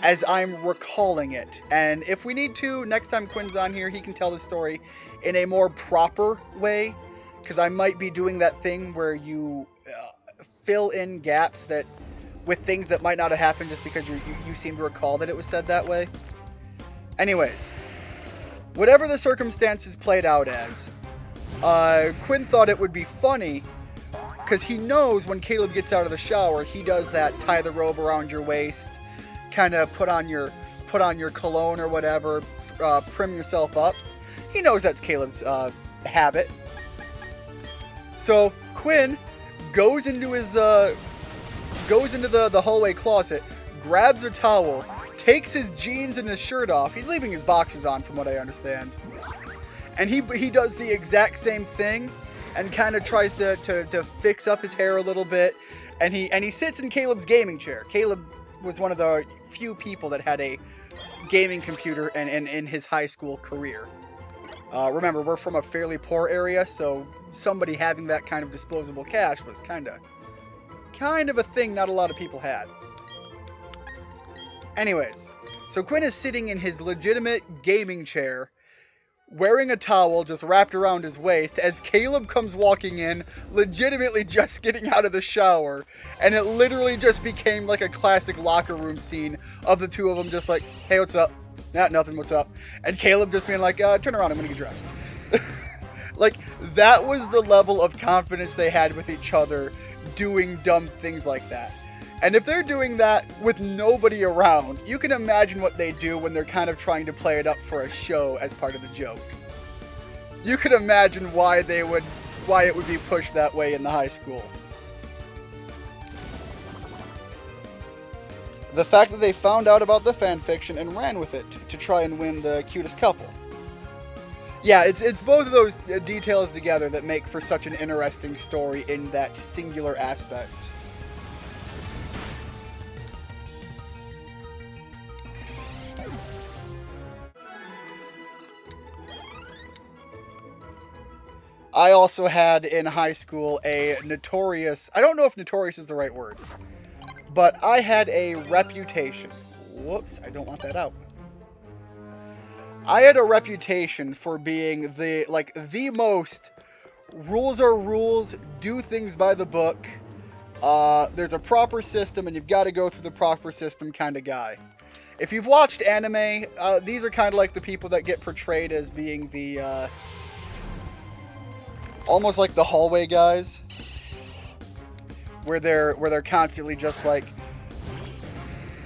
as I'm recalling it. And if we need to, next time Quinn's on here, he can tell the story in a more proper way, because I might be doing that thing where you fill in gaps with things that might not have happened just because you seem to recall that it was said that way. Anyways, whatever the circumstances played out as, Quinn thought it would be funny, because he knows when Caleb gets out of the shower, he does that tie the robe around your waist, kind of put on your cologne or whatever, prim yourself up. He knows that's Caleb's habit. So Quinn goes into his goes into the hallway closet, grabs a towel, takes his jeans and his shirt off. He's leaving his boxers on, from what I understand. And he does the exact same thing and kind of tries to fix up his hair a little bit. And he sits in Caleb's gaming chair. Caleb was one of the few people that had a gaming computer in his high school career. Remember, we're from a fairly poor area, so somebody having that kind of disposable cash was kind of a thing not a lot of people had. Anyways, so Quinn is sitting in his legitimate gaming chair, wearing a towel just wrapped around his waist, as Caleb comes walking in, legitimately just getting out of the shower, and it literally just became like a classic locker room scene of the two of them just like, hey, what's up? Nah, nothing, what's up? And Caleb just being like, turn around, I'm gonna get dressed. Like, that was the level of confidence they had with each other doing dumb things like that. And if they're doing that with nobody around, you can imagine what they do when they're kind of trying to play it up for a show as part of the joke. You can imagine why it would be pushed that way in the high school. The fact that they found out about the fanfiction and ran with it to try and win the cutest couple. Yeah, it's both of those details together that make for such an interesting story in that singular aspect. I also had in high school a notorious, I don't know if notorious is the right word, but I had a reputation. Whoops, I don't want that out. I had a reputation for being the most rules are rules, do things by the book, there's a proper system and you've got to go through the proper system kind of guy. If you've watched anime, these are kind of like the people that get portrayed as being the, almost like the hallway guys, where they're constantly just like,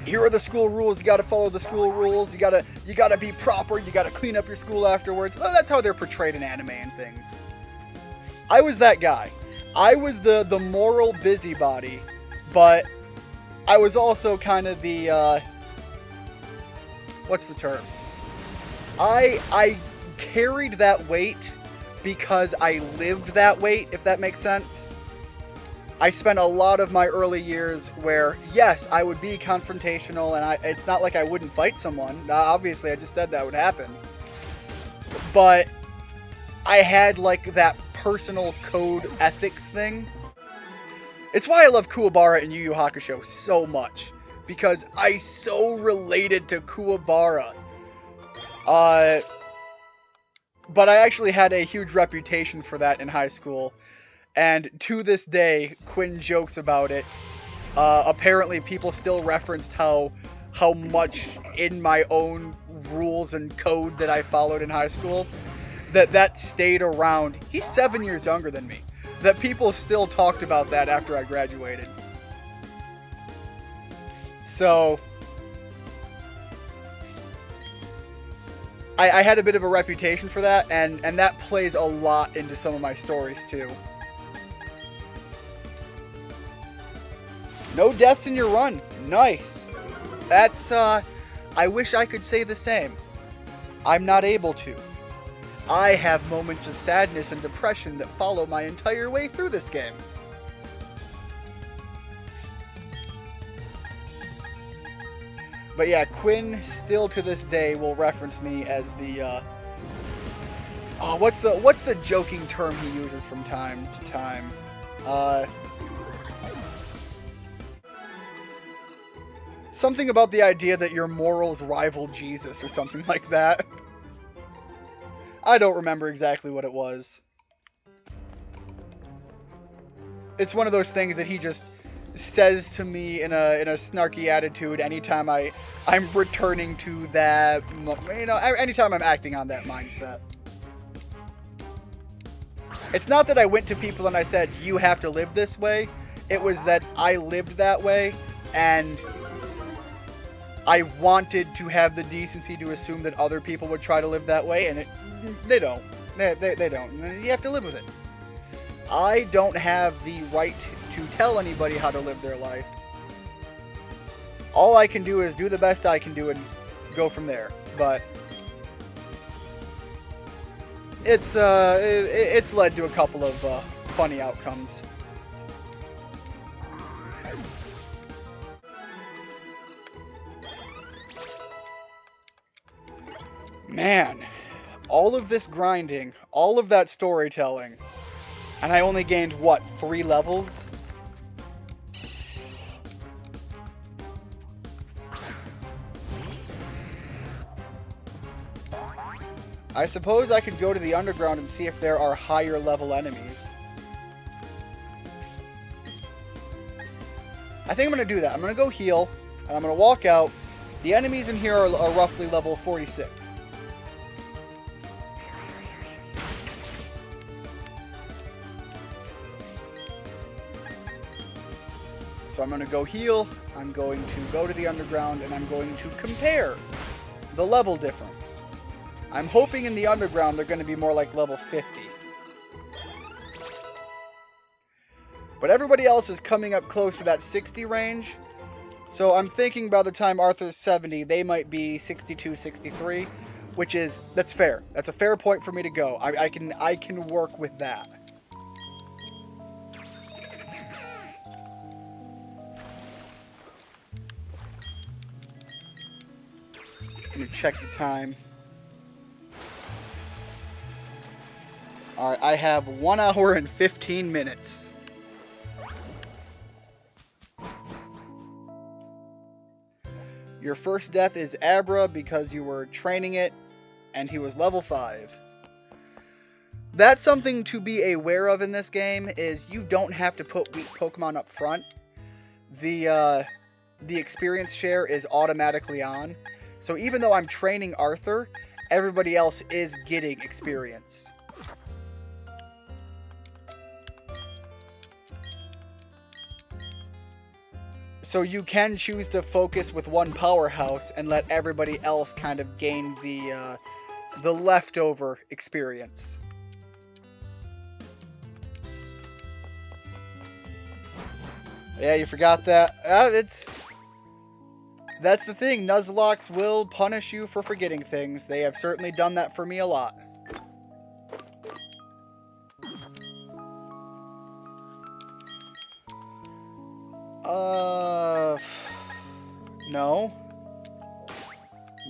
here are the school rules, you gotta follow the school rules, you gotta be proper, you gotta clean up your school afterwards. That's how they're portrayed in anime and things. I was that guy. I was the moral busybody, but I was also kind of the, what's the term? I carried that weight because I lived that weight, if that makes sense. I spent a lot of my early years where, yes, I would be confrontational, and it's not like I wouldn't fight someone. Obviously, I just said that would happen. But I had, like, that personal code ethics thing. It's why I love Kuwabara and Yu Yu Hakusho so much, because I so related to Kuwabara. But I actually had a huge reputation for that in high school. And to this day, Quinn jokes about it. Apparently, people still referenced how much in my own rules and code that I followed in high school, that stayed around. He's 7 years younger than me. That people still talked about that after I graduated. So I had a bit of a reputation for that, and that plays a lot into some of my stories too. No deaths in your run. Nice. That's, I wish I could say the same. I'm not able to. I have moments of sadness and depression that follow my entire way through this game. But yeah, Quinn still to this day will reference me as the, what's the joking term he uses from time to time? Something about the idea that your morals rival Jesus or something like that. I don't remember exactly what it was. It's one of those things that he just says to me in a snarky attitude anytime I'm returning to that, anytime I'm acting on that mindset. It's not that I went to people and I said, you have to live this way. It was that I lived that way, and I wanted to have the decency to assume that other people would try to live that way, and they don't. They don't. You have to live with it. I don't have the right to tell anybody how to live their life. all I can do is do the best I can do and go from there. But it's led to a couple of funny outcomes. Man, all of this grinding, all of that storytelling, and I only gained, what, 3 levels? I suppose I could go to the underground and see if there are higher level enemies. I think I'm going to do that. I'm going to go heal, and I'm going to walk out. The enemies in here are roughly level 46. So I'm going to go heal, I'm going to go to the underground, and I'm going to compare the level difference. I'm hoping in the underground they're going to be more like level 50. But everybody else is coming up close to that 60 range. So I'm thinking by the time Arthur's 70, they might be 62, 63. That's fair. That's a fair point for me to go. I can work with that. Let me check the time. Alright, I have 1 hour and 15 minutes. Your first death is Abra because you were training it, and he was level 5. That's something to be aware of in this game, is you don't have to put weak Pokemon up front. The experience share is automatically on. So even though I'm training Arthur, everybody else is getting experience. So you can choose to focus with one powerhouse and let everybody else kind of gain the leftover experience. Yeah, you forgot that. That's the thing. Nuzlocke will punish you for forgetting things. They have certainly done that for me a lot. No.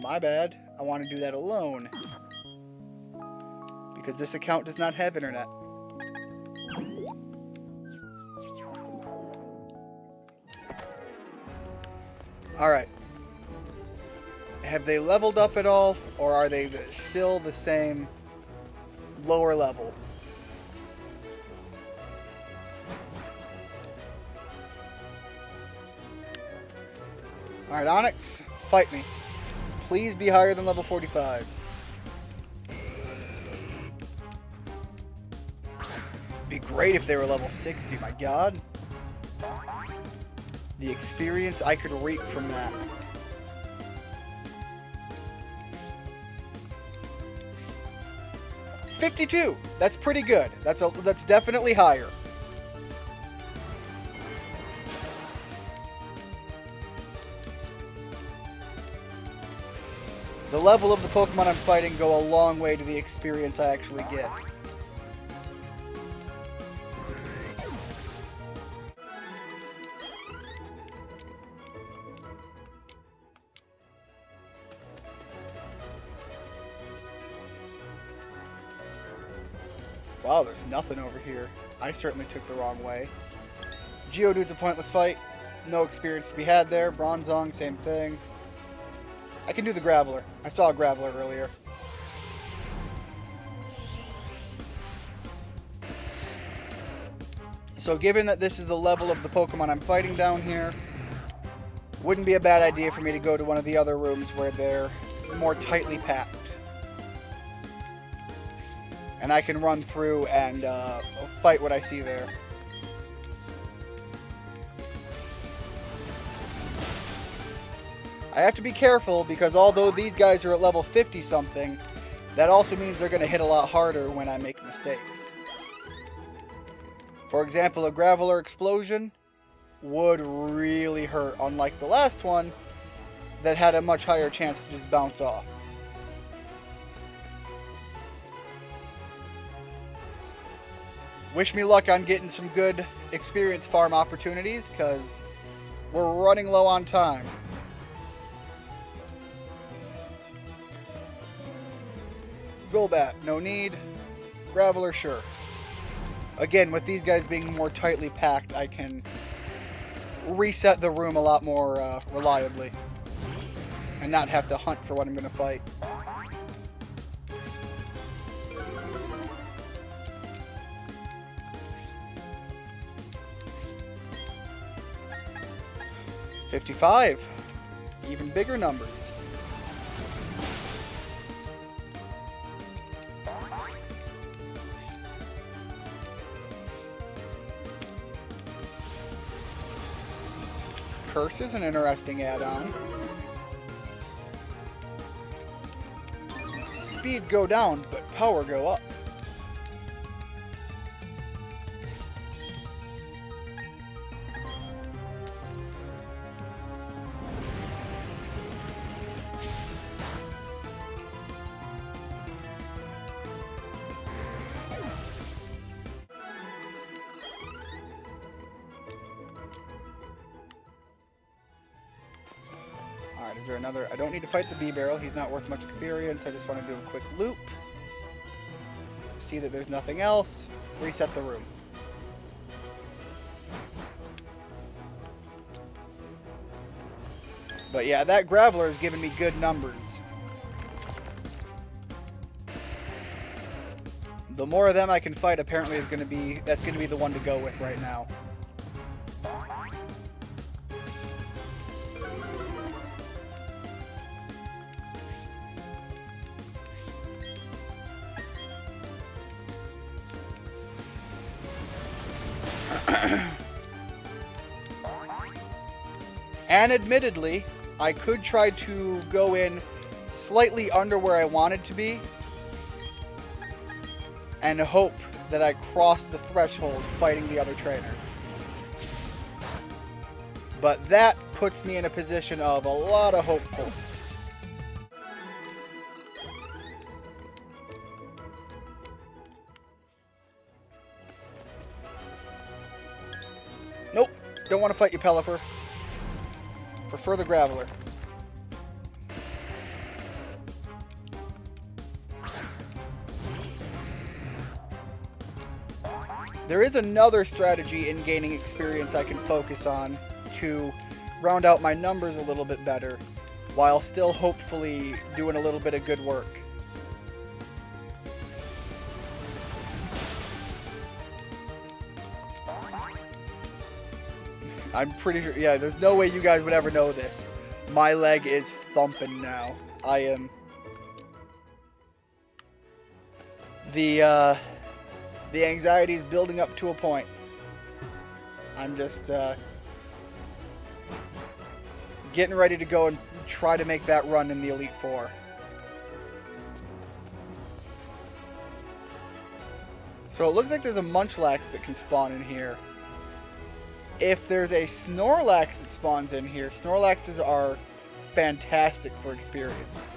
My bad. I want to do that alone. Because this account does not have internet. Alright. Have they leveled up at all? Or are they still the same lower level? Alright, Onyx, fight me. Please be higher than level 45. Be great if they were level 60, my god. The experience I could reap from that. $52. That's pretty good. That's definitely higher. The level of the Pokemon I'm fighting go a long way to the experience I actually get. Wow, there's nothing over here. I certainly took the wrong way. Geodude's a pointless fight. No experience to be had there. Bronzong, same thing. I can do the Graveler. I saw a Graveler earlier. So given that this is the level of the Pokemon I'm fighting down here, wouldn't be a bad idea for me to go to one of the other rooms where they're more tightly packed. And I can run through and fight what I see there. I have to be careful because although these guys are at level 50 something, that also means they're going to hit a lot harder when I make mistakes. For example, a Graveler Explosion. would really hurt, unlike the last one that had a much higher chance to just bounce off. Wish me luck on getting some good experience farm opportunities, because we're running low on time. Golbat, no need. Graveler, sure. Again, with these guys being more tightly packed, I can reset the room a lot more reliably and not have to hunt for what I'm going to fight. $55. Even bigger numbers. Curse is an interesting add-on. Speed go down, but power go up. Alright, is there another? I don't need to fight the B-Barrel. He's not worth much experience. I just want to do a quick loop. See that there's nothing else. Reset the room. But yeah, that Graveler is giving me good numbers. The more of them I can fight, apparently that's going to be the one to go with right now. And admittedly, I could try to go in slightly under where I wanted to be and hope that I crossed the threshold fighting the other trainers. But that puts me in a position of a lot of hopeful. Nope, don't want to fight you, Pelipper. Prefer the Graveler. There is another strategy in gaining experience I can focus on to round out my numbers a little bit better, while still hopefully doing a little bit of good work. I'm pretty sure, yeah, there's no way you guys would ever know this. My leg is thumping now. I am... The anxiety is building up to a point. I'm just, getting ready to go and try to make that run in the Elite Four. So it looks like there's a Munchlax that can spawn in here. If there's a Snorlax that spawns in here, Snorlaxes are fantastic for experience.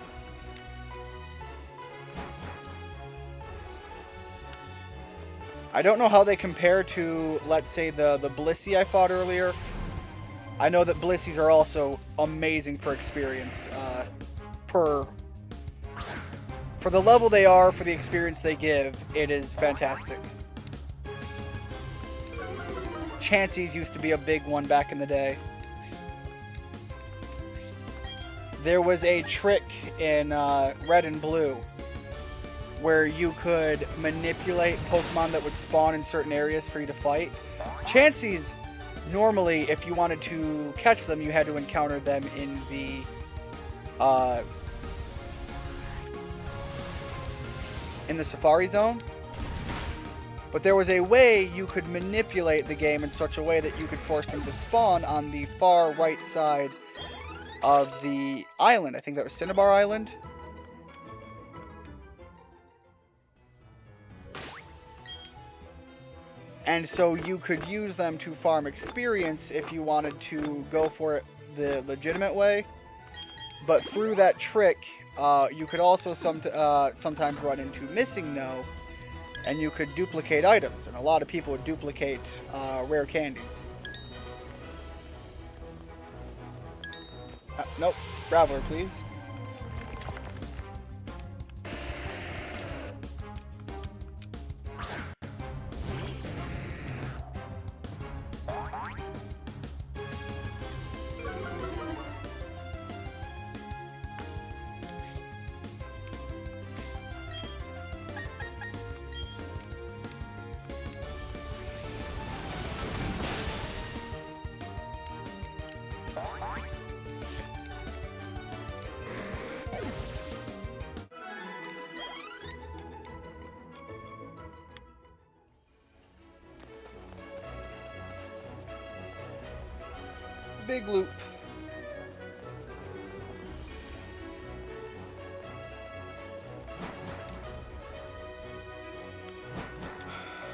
I don't know how they compare to, let's say, the Blissey I fought earlier. I know that Blissies are also amazing for experience. For the level they are, for the experience they give, it is fantastic. Chansey's used to be a big one back in the day. There was a trick in Red and Blue where you could manipulate Pokemon that would spawn in certain areas for you to fight. Chansey's, normally, if you wanted to catch them, you had to encounter them in the Safari Zone. But there was a way you could manipulate the game in such a way that you could force them to spawn on the far right side of the island. I think that was Cinnabar Island. And so you could use them to farm experience if you wanted to go for it the legitimate way. But through that trick, you could also sometimes run into missing no, and you could duplicate items. And a lot of people would duplicate rare candies. Nope, Traveler, please. Big loop.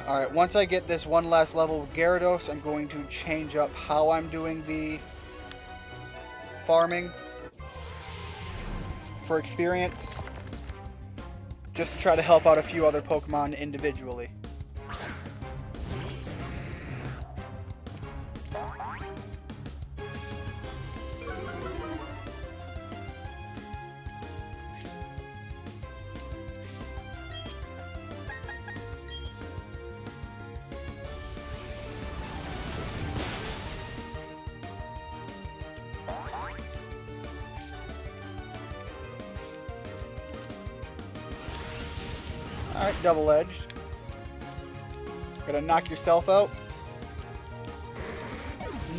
Alright, once I get this one last level with Gyarados, I'm going to change up how I'm doing the farming for experience, just to try to help out a few other Pokemon individually. Alright, double-edged. Gonna knock yourself out.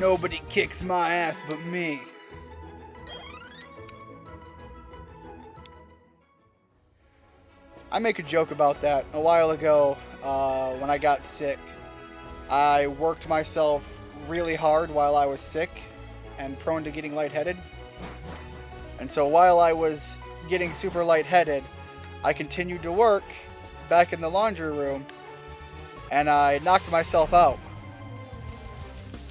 Nobody kicks my ass but me. I make a joke about that. A while ago, when I got sick, I worked myself really hard while I was sick and prone to getting lightheaded. And so while I was getting super lightheaded, I continued to work back in the laundry room, and I knocked myself out.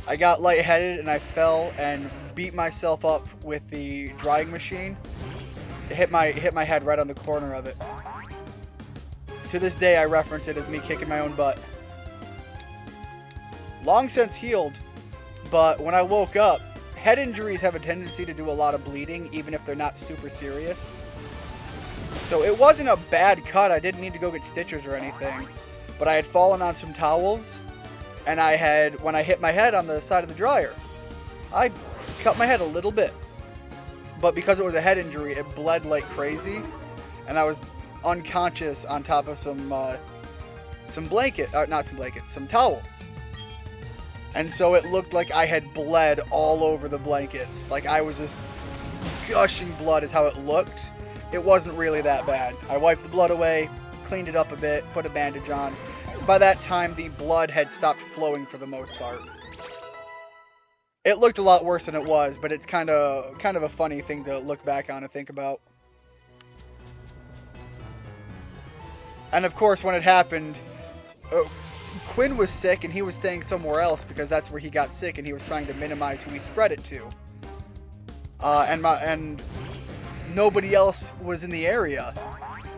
I got lightheaded and I fell and beat myself up with the drying machine. It hit my head right on the corner of it. To this day, I reference it as me kicking my own butt. Long since healed, but when I woke up, head injuries have a tendency to do a lot of bleeding, even if they're not super serious. So it wasn't a bad cut. I didn't need to go get stitches or anything. But I had fallen on some towels, and when I hit my head on the side of the dryer, I cut my head a little bit. But because it was a head injury, it bled like crazy, and I was unconscious on top of some towels. And so it looked like I had bled all over the blankets. Like I was just gushing blood is how it looked. It wasn't really that bad. I wiped the blood away, cleaned it up a bit, put a bandage on. By that time, the blood had stopped flowing for the most part. It looked a lot worse than it was, but it's kind of a funny thing to look back on and think about. And of course, when it happened, Quinn was sick and he was staying somewhere else because that's where he got sick, and he was trying to minimize who he spread it to. And nobody else was in the area.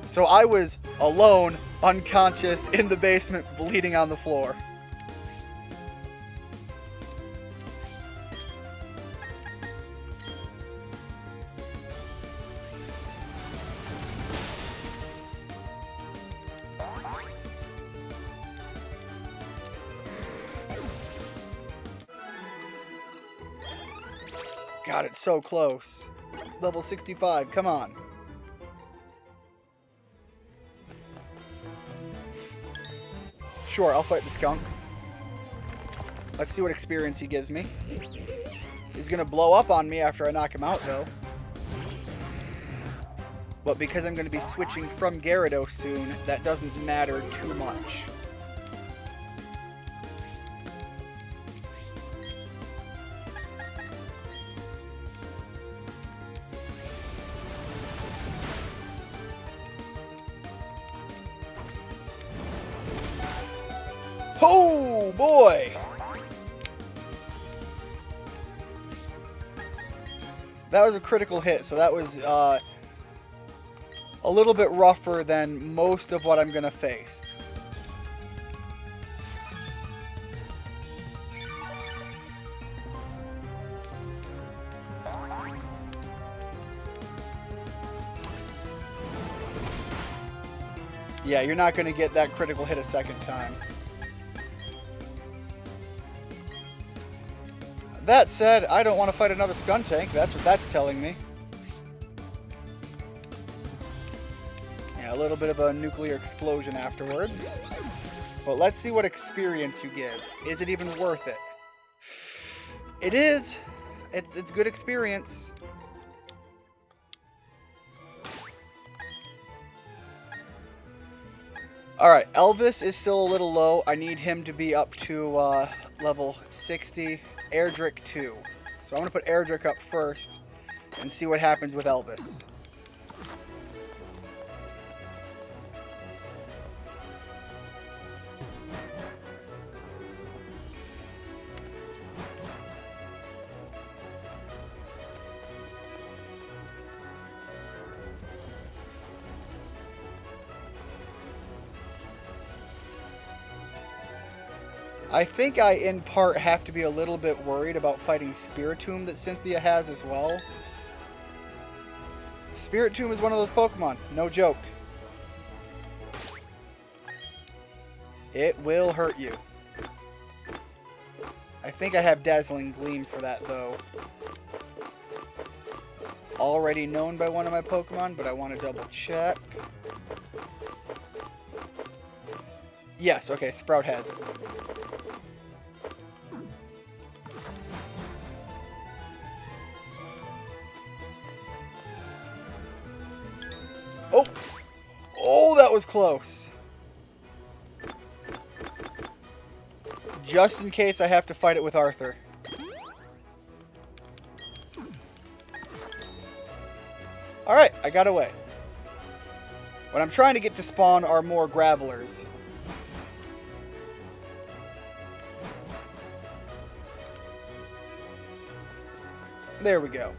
So I was alone, unconscious, in the basement, bleeding on the floor. God, it's so close. Level 65, come on. Sure, I'll fight the skunk. Let's see what experience he gives me. He's gonna blow up on me after I knock him out, though. But because I'm gonna be switching from Gyarados soon, that doesn't matter too much. Oh! Oh boy! That was a critical hit, so that was a little bit rougher than most of what I'm going to face. Yeah, you're not going to get that critical hit a second time. That said, I don't want to fight another stun tank. That's what that's telling me. Yeah, a little bit of a nuclear explosion afterwards. But let's see what experience you give. Is it even worth it? It is. It's good experience. Alright, Elvis is still a little low. I need him to be up to level 60. Erdrick 2. So I'm going to put Erdrick up first and see what happens with Elvis. I think I, in part, have to be a little bit worried about fighting Spiritomb that Cynthia has as well. Spiritomb is one of those Pokemon. No joke. It will hurt you. I think I have Dazzling Gleam for that, though. Already known by one of my Pokemon, but I want to double check. Yes, okay, Sprout has it. Oh! Oh, that was close. Just in case I have to fight it with Arthur. Alright, I got away. What I'm trying to get to spawn are more Gravelers. There we go.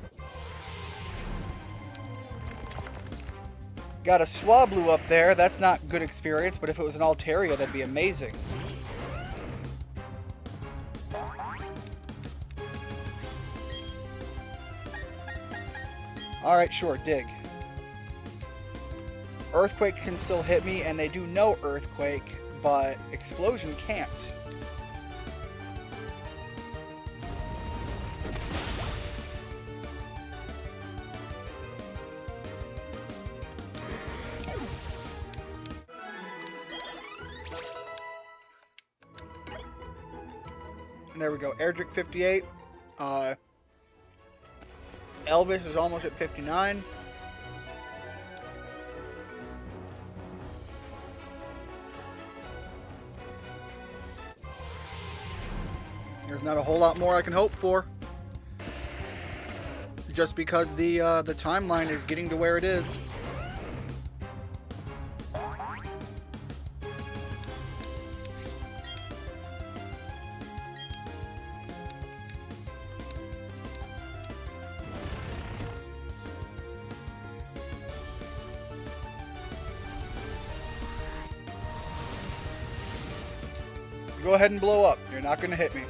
Got a Swablu up there. That's not good experience, but if it was an Altaria, that'd be amazing. Alright, sure, dig. Earthquake can still hit me, and they do know Earthquake, but Explosion can't. There we go. Erdrick 58. Elvis is almost at 59. There's not a whole lot more I can hope for. Just because the timeline is getting to where it is. Go ahead and blow up. You're not going to hit me.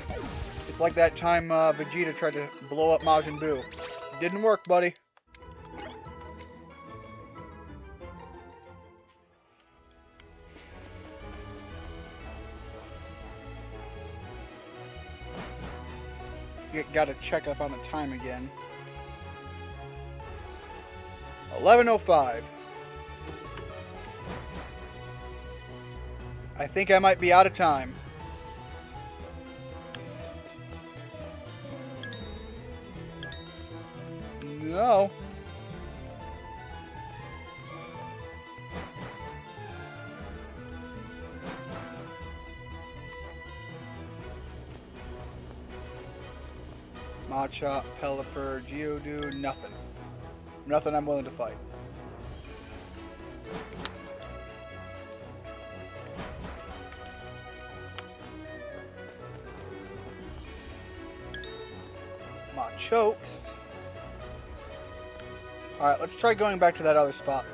It's like that time Vegeta tried to blow up Majin Buu. Didn't work, buddy. Got to check up on the time again. 11:05. I think I might be out of time. No. Machop, Pelipper, Geodude, nothing. Nothing I'm willing to fight. chokes. Alright, let's try going back to that other spot.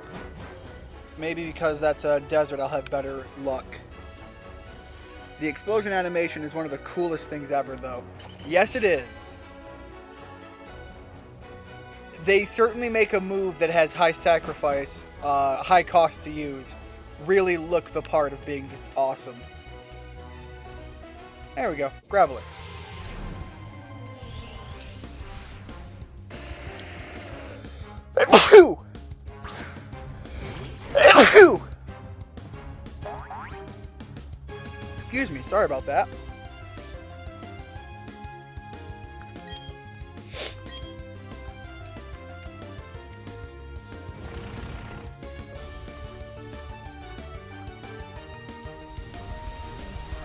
Maybe because that's a desert, I'll have better luck. The explosion animation is one of the coolest things ever, though. Yes, it is. They certainly make a move that has high sacrifice, high cost to use, really look the part of being just awesome. There we go. Graveler. Excuse me, sorry about that.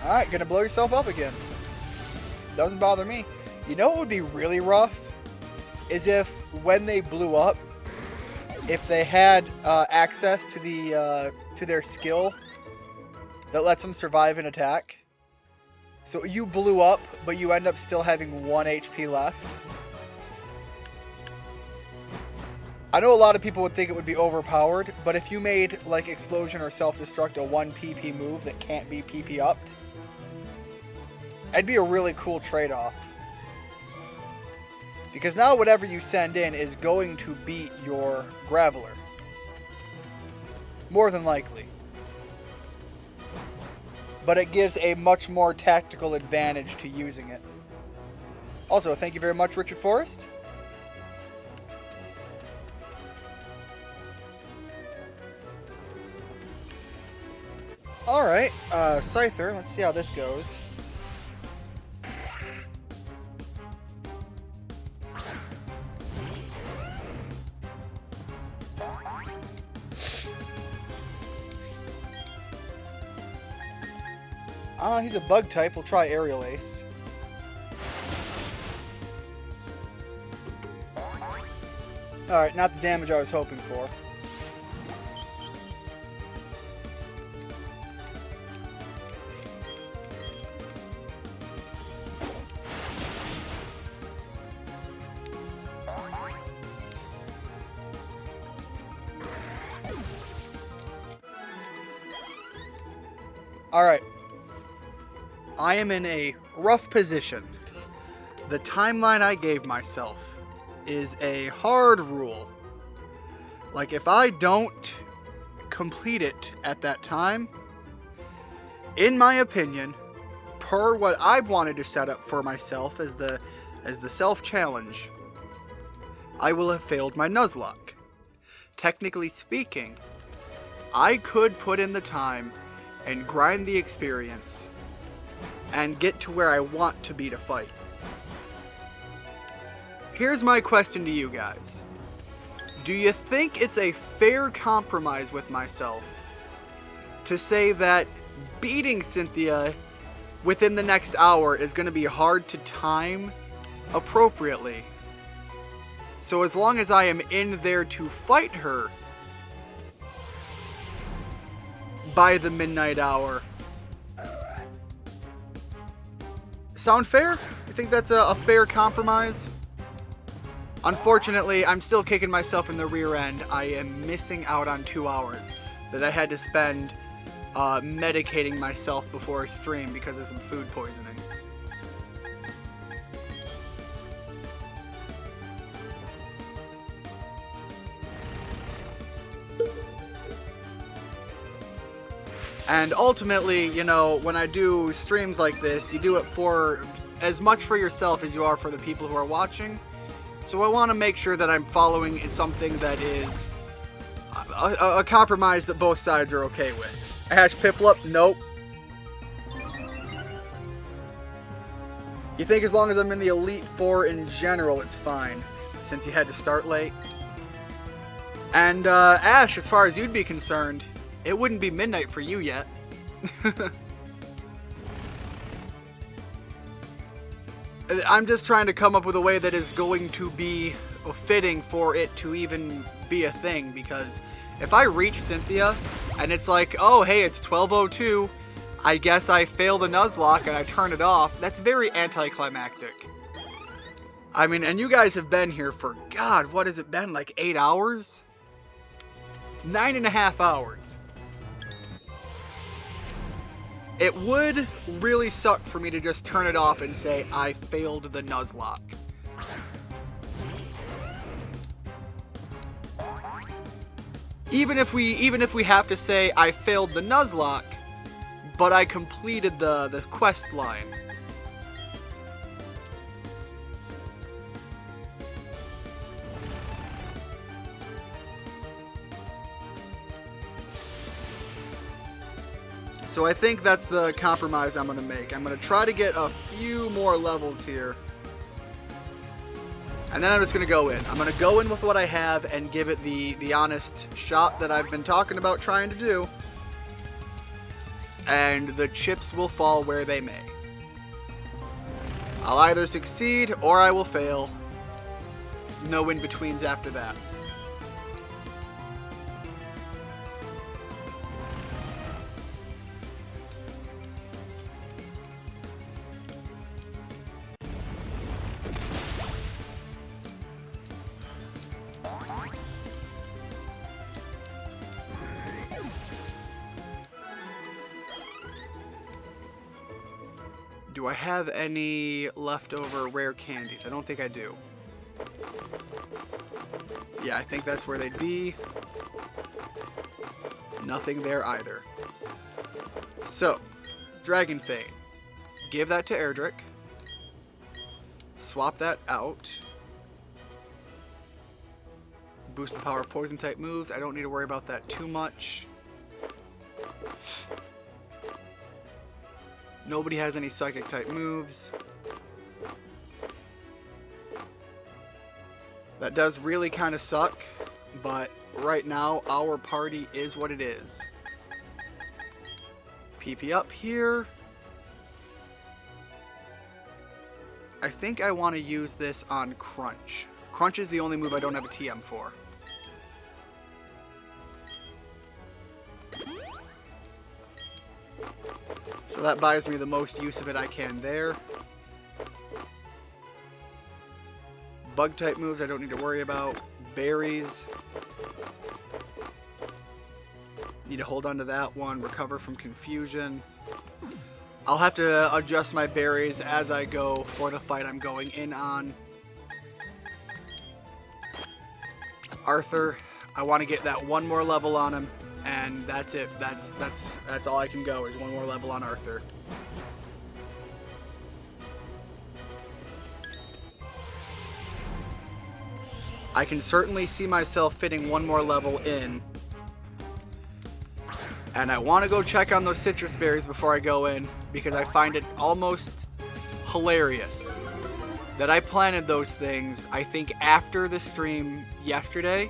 Alright, gonna blow yourself up again. Doesn't bother me. You know what would be really rough? Is if, when they blew up, if they had access to the to their skill that lets them survive an attack. So you blew up, but you end up still having 1 HP left. I know a lot of people would think it would be overpowered, but if you made, like, Explosion or Self-Destruct a 1 PP move that can't be PP upped, that'd be a really cool trade-off. Because now whatever you send in is going to beat your Graveler. More than likely. But it gives a much more tactical advantage to using it. Also, thank you very much, Richard Forrest. Alright, Scyther, let's see how this goes. He's a bug type. We'll try Aerial Ace. Alright, not the damage I was hoping for. Alright. I am in a rough position. The timeline I gave myself is a hard rule. Like, if I don't complete it at that time, in my opinion, per what I've wanted to set up for myself as the self-challenge, I will have failed my Nuzlocke. Technically speaking, I could put in the time and grind the experience and get to where I want to be to fight. Here's my question to you guys. Do you think it's a fair compromise with myself to say that beating Cynthia within the next hour is going to be hard to time appropriately? So as long as I am in there to fight her by the midnight hour. Sound fair? You think that's a fair compromise? Unfortunately, I'm still kicking myself in the rear end. I am missing out on 2 hours that I had to spend medicating myself before a stream because of some food poisoning. And ultimately, you know, when I do streams like this, you do it for as much for yourself as you are for the people who are watching. So I want to make sure that I'm following something that is a compromise that both sides are okay with. Ash Piplup? Nope. You think as long as I'm in the Elite Four in general, it's fine, since you had to start late? And Ash, as far as you'd be concerned, it wouldn't be midnight for you yet. I'm just trying to come up with a way that is going to be fitting for it to even be a thing, because if I reach Cynthia and it's like, oh hey, it's 12:02, I guess I failed a Nuzlocke and I turn it off, that's very anticlimactic. I mean, and you guys have been here for, God, what has it been, like 8 hours? 9.5 hours. It would really suck for me to just turn it off and say, I failed the Nuzlocke. Even if we have to say, I failed the Nuzlocke, but I completed the quest line. So I think that's the compromise I'm going to make. I'm going to try to get a few more levels here. And then I'm just going to go in. I'm going to go in with what I have and give it the honest shot that I've been talking about trying to do. And the chips will fall where they may. I'll either succeed or I will fail. No in-betweens after that. Do I have any leftover rare candies? I don't think I do. Yeah, I think that's where they'd be. Nothing there either. So, Dragon Fane. Give that to Erdrick. Swap that out. Boost the power of poison type moves. I don't need to worry about that too much. Nobody has any psychic type moves. That does really kind of suck, but right now our party is what it is. PP up here. I think I want to use this on Crunch. Crunch is the only move I don't have a TM for. So that buys me the most use of it I can there. Bug type moves I don't need to worry about. Berries. Need to hold on to that one. Recover from confusion. I'll have to adjust my berries as I go for the fight I'm going in on. Arthur, I want to get that one more level on him. And that's it. That's all I can go is one more level on Arthur. I can certainly see myself fitting one more level in. And I want to go check on those citrus berries before I go in, because I find it almost hilarious that I planted those things, I think, after the stream yesterday.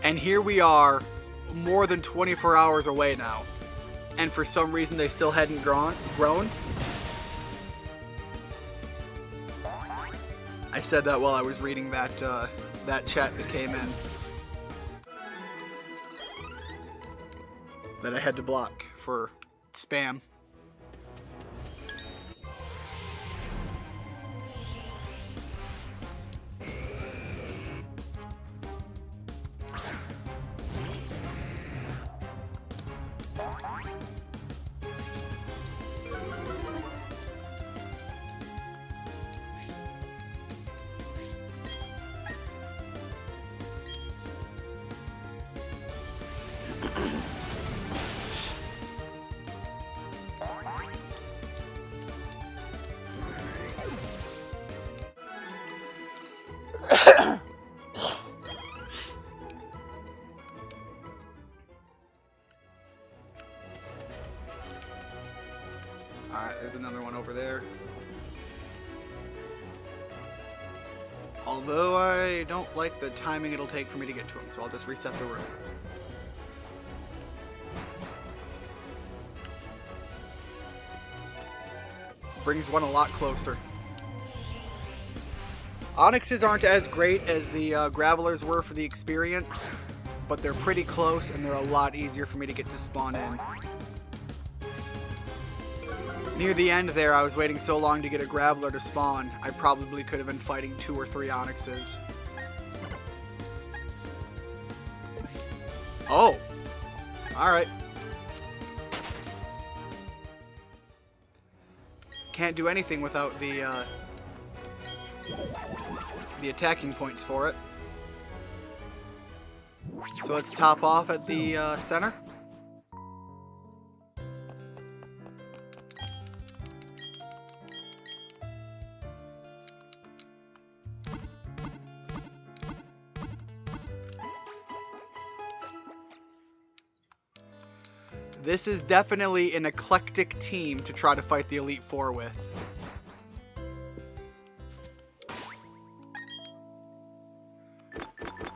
And here we are, more than 24 hours away now, and for some reason they still hadn't grown. I said that while I was reading that chat that came in that I had to block for spam. Alright, there's another one over there. Although I don't like the timing it'll take for me to get to him, so I'll just reset the room. Brings one a lot closer. Onyxes aren't as great as the Gravelers were for the experience, but they're pretty close and they're a lot easier for me to get to spawn in. Near the end there, I was waiting so long to get a Graveler to spawn, I probably could have been fighting 2 or 3 Onyxes. Oh! Alright. Can't do anything without the attacking points for it. So let's top off at the center. This is definitely an eclectic team to try to fight the Elite Four with.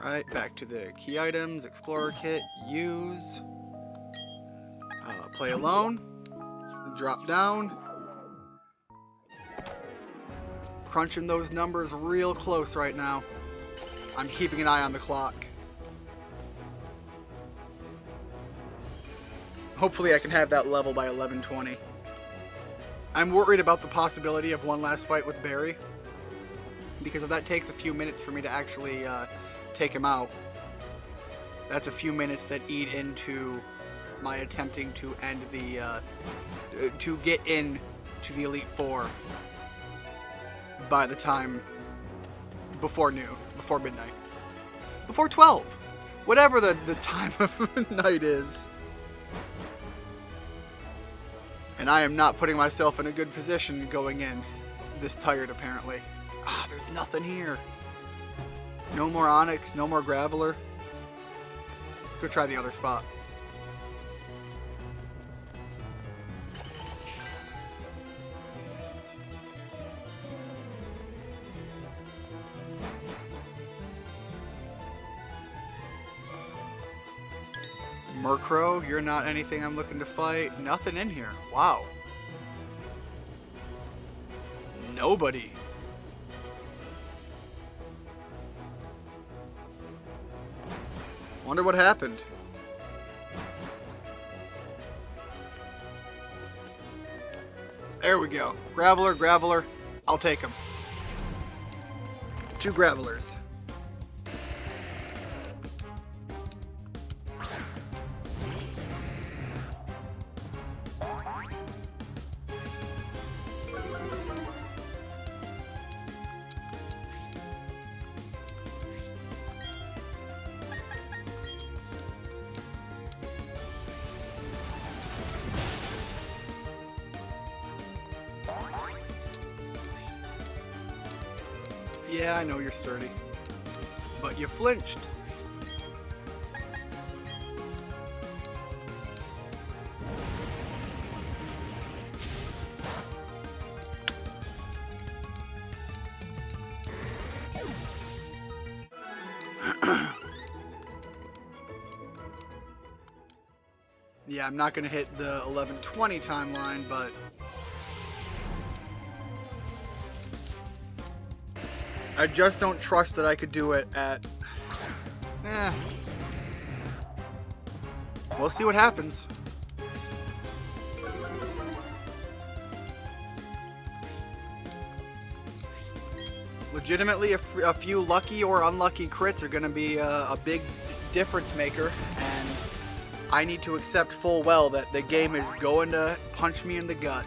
Alright, back to the key items, Explorer Kit, use, play alone, drop down, crunching those numbers real close right now. I'm keeping an eye on the clock. Hopefully I can have that level by 11:20. I'm worried about the possibility of one last fight with Barry, because if that takes a few minutes for me to actually take him out, that's a few minutes that eat into my attempting to end the to get in to the Elite Four by the time before noon, before midnight, before 12, whatever the time of night is. And I am not putting myself in a good position going in this tired, apparently. Ah, there's nothing here. No more Onyx, no more Graveler. Let's go try the other spot. Murkrow, you're not anything I'm looking to fight. Nothing in here. Wow. Nobody. Wonder what happened. There we go. Graveler, Graveler. I'll take him. 2 Gravelers. Yeah, I know you're sturdy, but you flinched. Yeah, I'm not going to hit the 11:20 timeline, but I just don't trust that I could do it at... We'll see what happens. Legitimately, a few lucky or unlucky crits are going to be a big difference maker, and I need to accept full well that the game is going to punch me in the gut.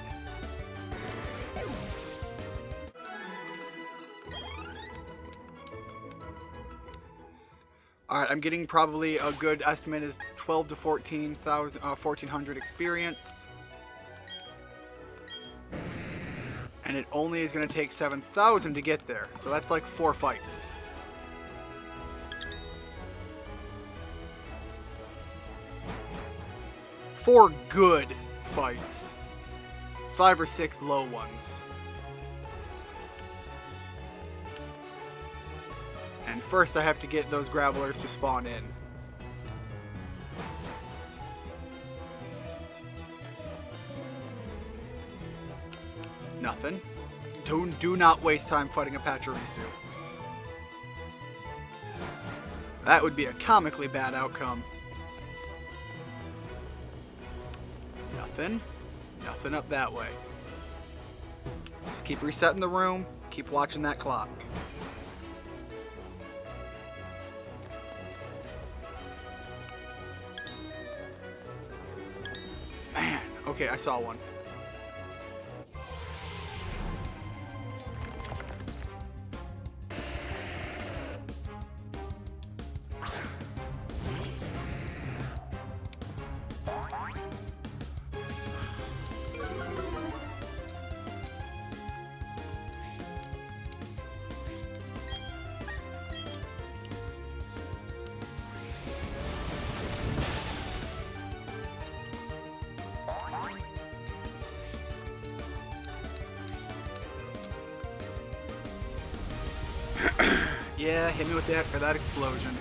Alright, I'm getting probably a good estimate is 12 to 1400 experience. And it only is going to take 7,000 to get there. So that's like 4 fights. Four good fights. 5 or 6 low ones. And first I have to get those Gravelers to spawn in. Nothing. Do not waste time fighting a Pachirisu. That would be a comically bad outcome. Nothing. Nothing up that way. keep resetting the room, keep watching that clock. Man, okay, I saw one. Yeah, hit me with that explosion.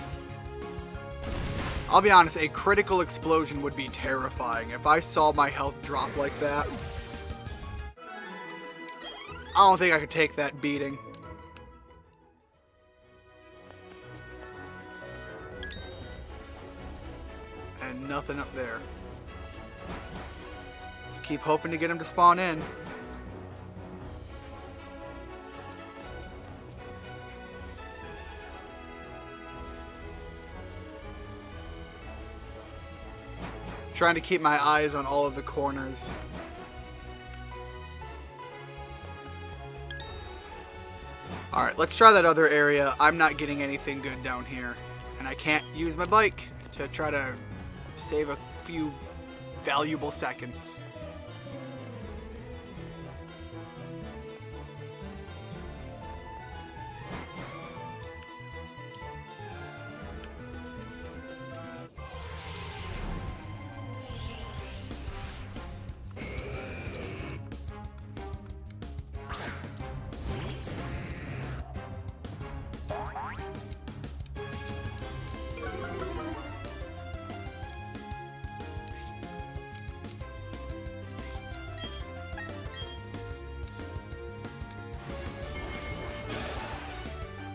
I'll be honest, a critical explosion would be terrifying. If I saw my health drop like that, I don't think I could take that beating. And nothing up there. Let's keep hoping to get him to spawn in. Trying to keep my eyes on all of the corners. Alright, let's try that other area. I'm not getting anything good down here. And I can't use my bike to try to save a few valuable seconds.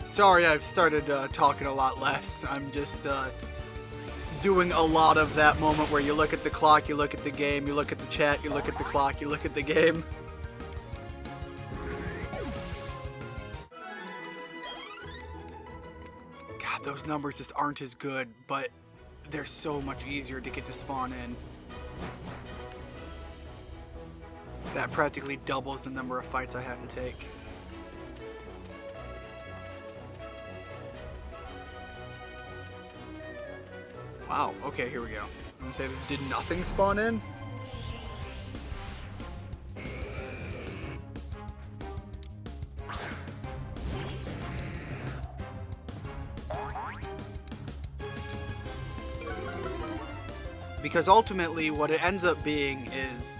Sorry, I've started talking a lot less. I'm just doing a lot of that moment where you look at the clock, you look at the game, you look at the chat, you look at the clock, you look at the game. God, those numbers just aren't as good, but they're so much easier to get to spawn in. That practically doubles the number of fights I have to take. Wow, okay, here we go. I'm gonna say, did nothing spawn in? Because ultimately what it ends up being is,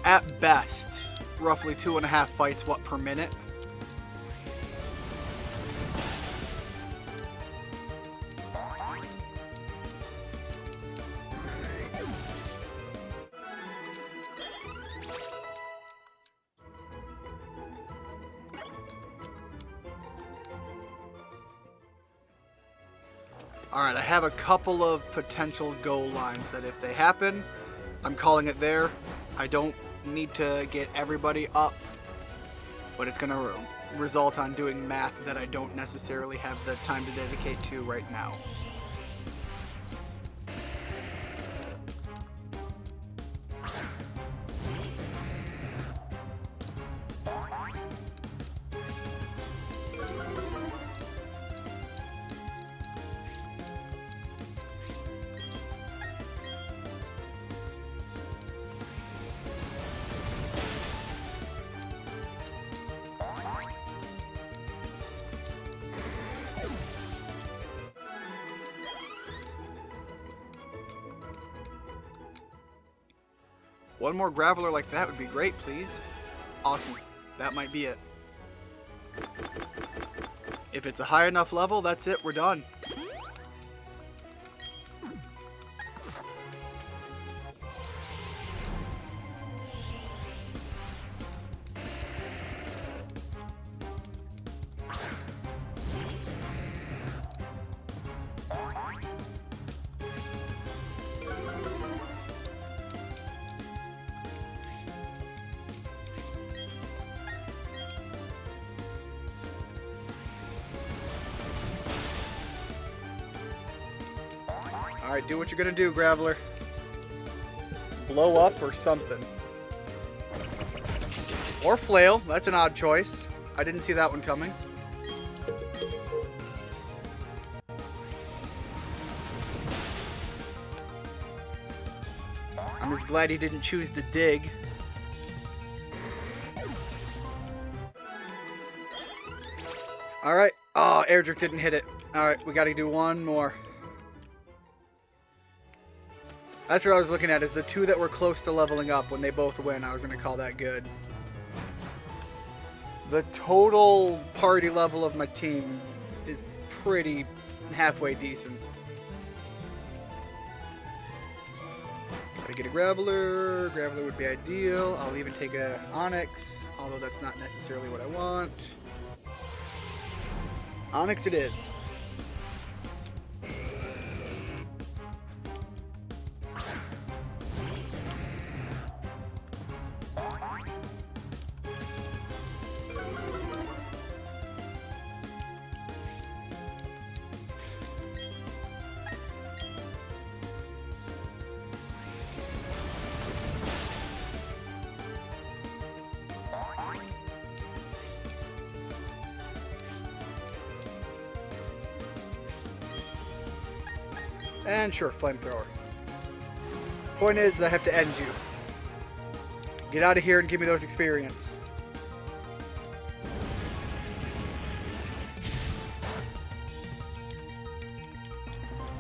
at best, roughly 2.5 fights per minute. Alright, I have a couple of potential goal lines that if they happen, I'm calling it there. I don't need to get everybody up, but it's going to result on doing math that I don't necessarily have the time to dedicate to right now. One more graveler like that would be great, please. Awesome. That might be it. If it's a high enough level, that's it. We're done. Alright, do what you're gonna do, Graveler. Blow up or something. Or flail. That's an odd choice. I didn't see that one coming. I'm just glad he didn't choose to dig. Alright. Oh, Erdrick didn't hit it. Alright, we gotta do one more. That's what I was looking at, is the two that were close to leveling up. When they both win, I was going to call that good. The total party level of my team is pretty halfway decent. Gotta get a Graveler. Graveler would be ideal. I'll even take a Onyx, although that's not necessarily what I want. Onyx it is. And sure, flamethrower. Point is, I have to end you. Get out of here and give me those experience.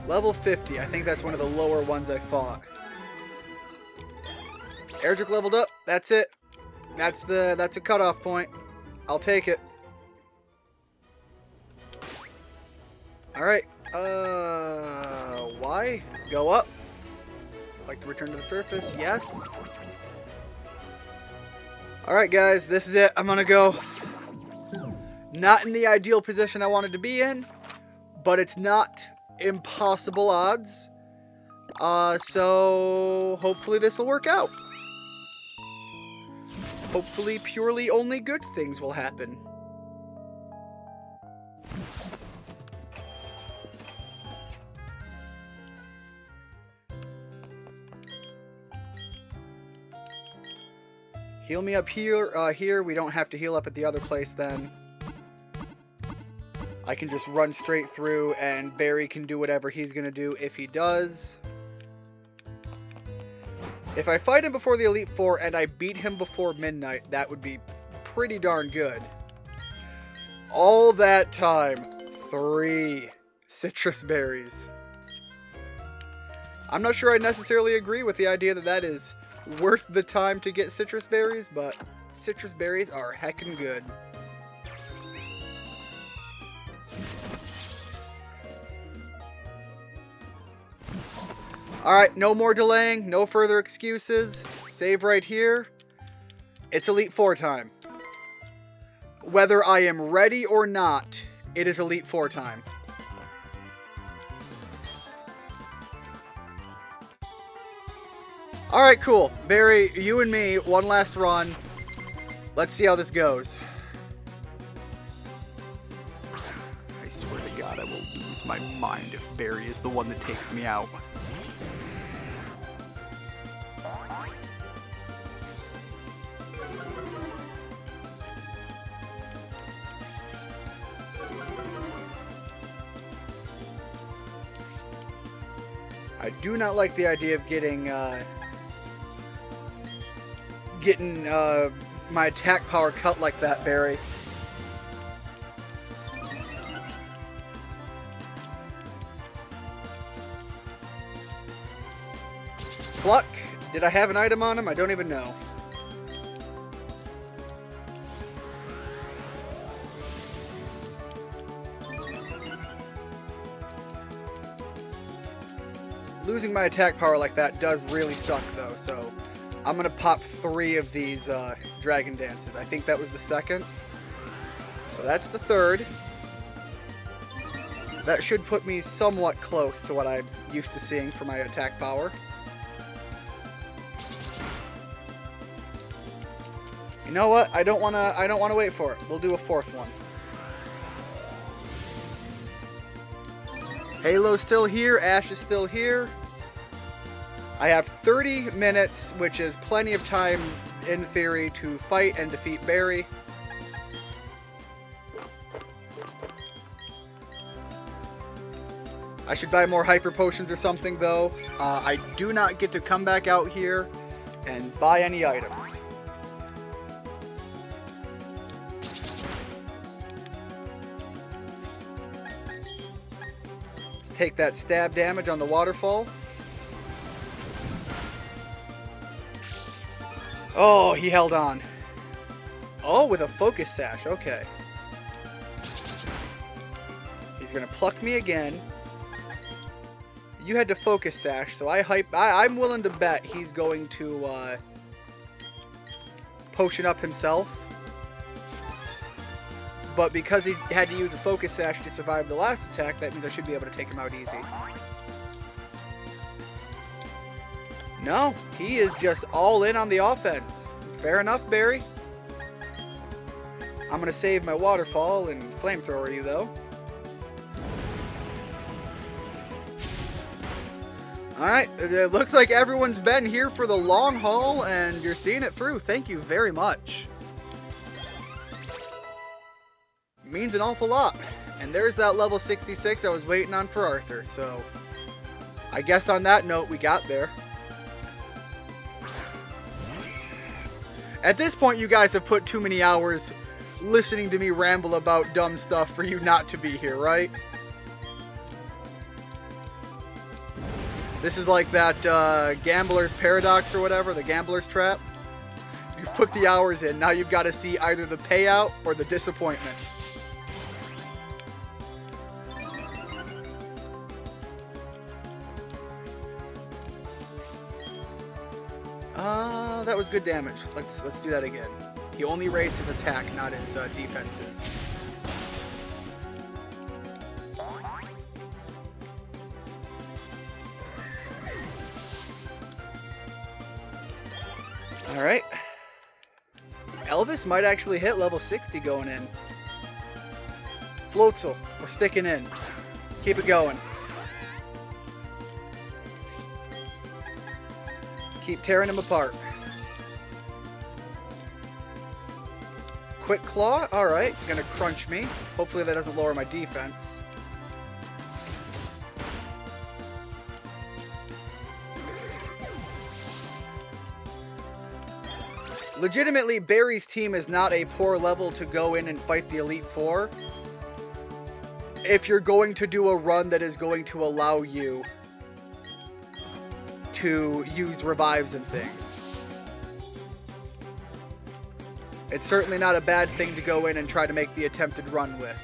Level 50. I think that's one of the lower ones I fought. Erdrick leveled up. That's it. That's a cutoff point. I'll take it. Alright. Why? Go up. Like to return to the surface. Yes. Alright, guys. This is it. I'm gonna go. Not in the ideal position I wanted to be in, but it's not impossible odds. So hopefully this will work out. Hopefully purely only good things will happen. Heal me up here. Here we don't have to heal up at the other place then. I can just run straight through and Barry can do whatever he's going to do if he does. If I fight him before the Elite Four and I beat him before midnight, that would be pretty darn good. All that time, 3 citrus berries. I'm not sure I necessarily agree with the idea that that is worth the time to get citrus berries, but citrus berries are heckin' good. Alright, no more delaying, no further excuses. Save right here. It's Elite Four time. Whether I am ready or not, it is Elite Four time. Alright, cool. Barry, you and me, one last run. Let's see how this goes. I swear to God, I will lose my mind if Barry is the one that takes me out. I do not like the idea of getting my attack power cut like that, Barry. Pluck. Did I have an item on him? I don't even know. Losing my attack power like that does really suck, though, so I'm going to pop 3 of these Dragon Dances. I think that was the second. So that's the third. That should put me somewhat close to what I'm used to seeing for my attack power. You know what? I don't want to wait for it. We'll do a 4th one. Halo's still here. Ash is still here. I have 30 minutes, which is plenty of time, in theory, to fight and defeat Barry. I should buy more hyper potions or something, though. I do not get to come back out here and buy any items. Let's take that stab damage on the waterfall. Oh, he held on. Oh, with a focus sash. Okay. He's gonna pluck me again. You had to focus sash, so I'm willing to bet he's going to potion up himself. But because he had to use a focus sash to survive the last attack, that means I should be able to take him out easy. No, he is just all in on the offense. Fair enough, Barry. I'm going to save my waterfall and flamethrower you, though. Alright, it looks like everyone's been here for the long haul, and you're seeing it through. Thank you very much. Means an awful lot. And there's that level 66 I was waiting on for Arthur, so I guess on that note, we got there. At this point, you guys have put too many hours listening to me ramble about dumb stuff for you not to be here, right? This is like that gambler's paradox or whatever, the gambler's trap. You've put the hours in, now you've got to see either the payout or the disappointment. That was good damage. Let's do that again. He only raised his attack, not his defenses. Alright. Elvis might actually hit level 60 going in. Floatzel, we're sticking in. Keep it going. Keep tearing him apart. Quick Claw, alright, gonna crunch me. Hopefully that doesn't lower my defense. Legitimately, Barry's team is not a poor level to go in and fight the Elite Four. If you're going to do a run that is going to allow you to use revives and things. It's certainly not a bad thing to go in and try to make the attempted run with.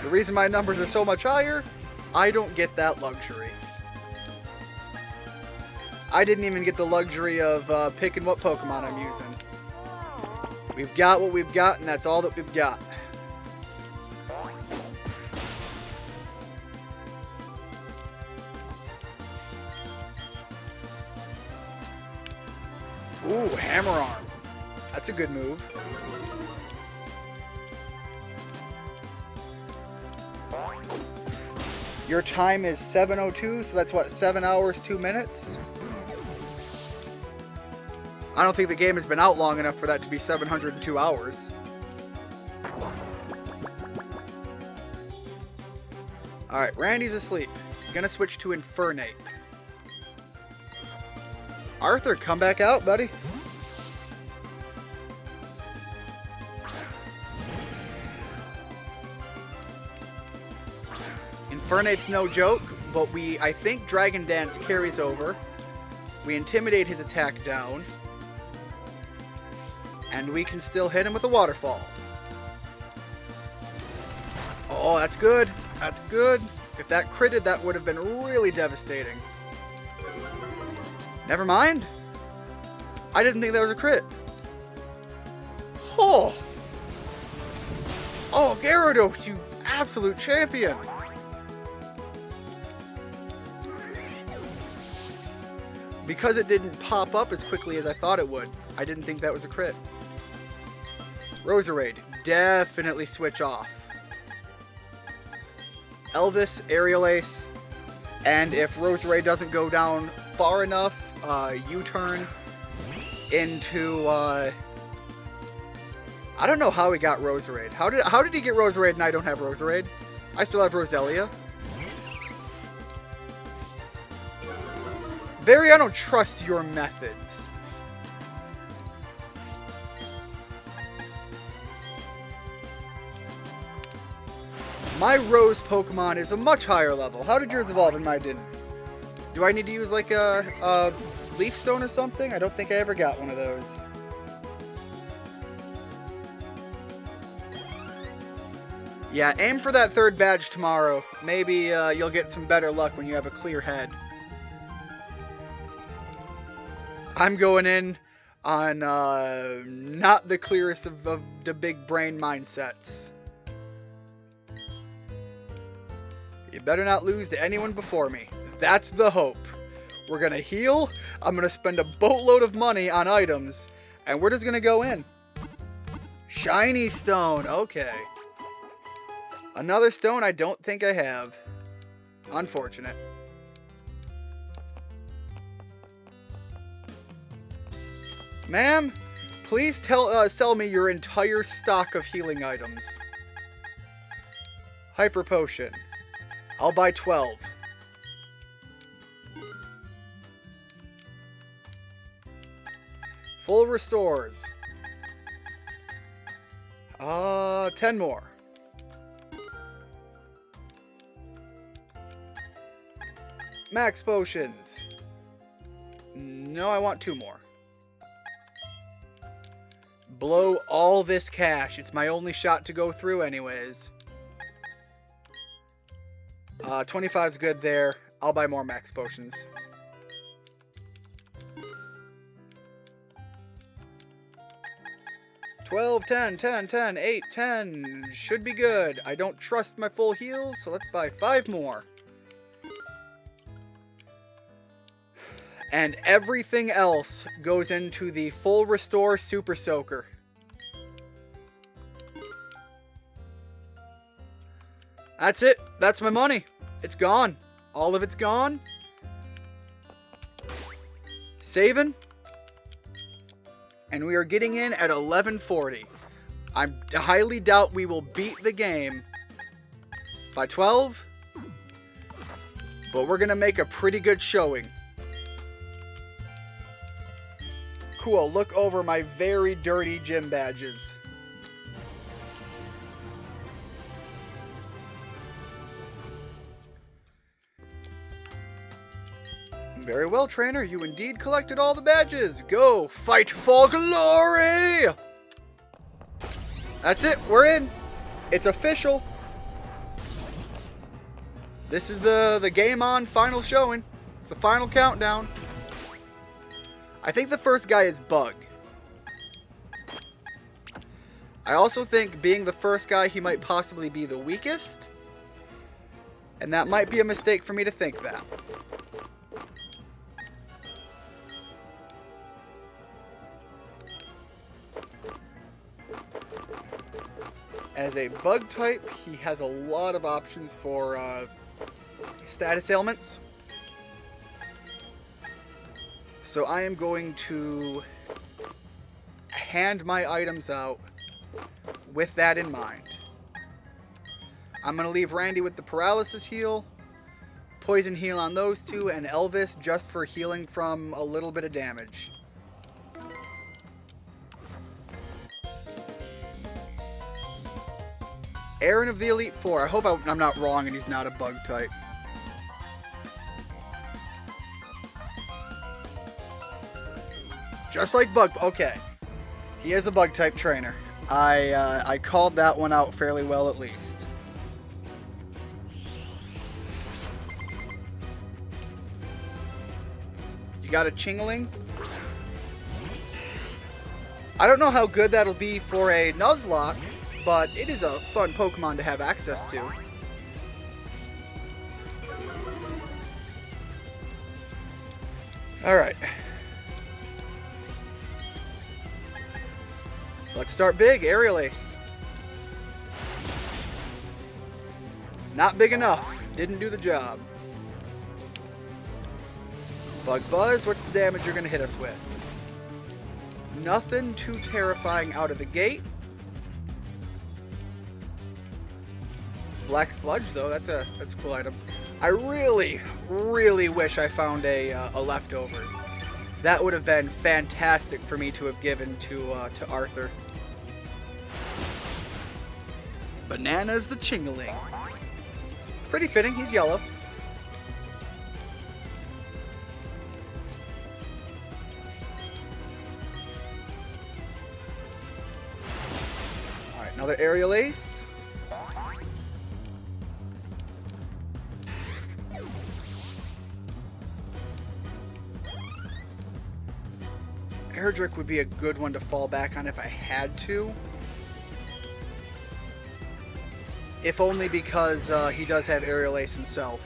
The reason my numbers are so much higher, I don't get that luxury. I didn't even get the luxury of picking what Pokemon I'm using. We've got what we've got, and that's all that we've got. Ooh, Hammer Arm. That's a good move. Your time is 7:02, so that's what, 7 hours, 2 minutes? I don't think the game has been out long enough for that to be 702 hours. Alright, Randy's asleep. Gonna switch to Infernape. Arthur, come back out, buddy. Infernape's no joke, but I think Dragon Dance carries over. We intimidate his attack down. And we can still hit him with a waterfall. Oh, that's good. That's good. If that critted, that would have been really devastating. Never mind. I didn't think that was a crit. Oh. Oh, Gyarados, you absolute champion. Because it didn't pop up as quickly as I thought it would, I didn't think that was a crit. Roserade, definitely switch off. Elvis, Aerial Ace, and if Roserade doesn't go down far enough, U-turn into, I don't know how he got Roserade. How did he get Roserade and I don't have Roserade? I still have Roselia. Barry, I don't trust your methods. My Rose Pokemon is a much higher level. How did yours evolve and mine didn't? Do I need to use like a Leaf Stone or something? I don't think I ever got one of those. Yeah, aim for that third badge tomorrow. Maybe you'll get some better luck when you have a clear head. I'm going in on not the clearest of the big brain mindsets. You better not lose to anyone before me. That's the hope. We're going to heal, I'm going to spend a boatload of money on items, and we're just going to go in. Shiny Stone, okay. Another stone I don't think I have. Unfortunate. Ma'am, please sell me your entire stock of healing items. Hyper Potion. I'll buy 12. Full restores. 10 more. Max potions. No, I want 2 more. Blow all this cash. It's my only shot to go through anyways. 25's good there. I'll buy more max potions. $12, $10, $10, $10, $8, $10. Should be good. I don't trust my full heals, so let's buy 5 more. And everything else goes into the full restore Super Soaker. That's it. That's my money. It's gone. All of it's gone. Saving. And we are getting in at 1140. I highly doubt we will beat the game by 12. But we're going to make a pretty good showing. Cool, look over my very dirty gym badges. Very well, trainer. You indeed collected all the badges. Go fight for glory! That's it. We're in. It's official. This is the game on final showing. It's the final countdown. I think the first guy is Bug. I also think being the first guy, he might possibly be the weakest. And that might be a mistake for me to think that. As a Bug type, he has a lot of options for status ailments. So I am going to hand my items out with that in mind. I'm going to leave Randy with the paralysis heal, poison heal on those two, and Elvis just for healing from a little bit of damage. Aaron of the Elite Four. I hope I'm not wrong and he's not a Bug type. Just like Bug. Okay. He is a Bug type trainer. I called that one out fairly well at least. You got a Chingling? I don't know how good that'll be for a Nuzlocke, but it is a fun Pokemon to have access to. Alright. Let's start big. Aerial Ace. Not big enough. Didn't do the job. Bug Buzz, what's the damage you're going to hit us with? Nothing too terrifying out of the gate. Black Sludge, though, that's a cool item. I really, really wish I found a Leftovers. That would have been fantastic for me to have given to Arthur. Bananas the Chingaling. It's pretty fitting, he's yellow. Alright, another Aerial Ace. Erdrick would be a good one to fall back on if I had to. If only because he does have Aerial Ace himself.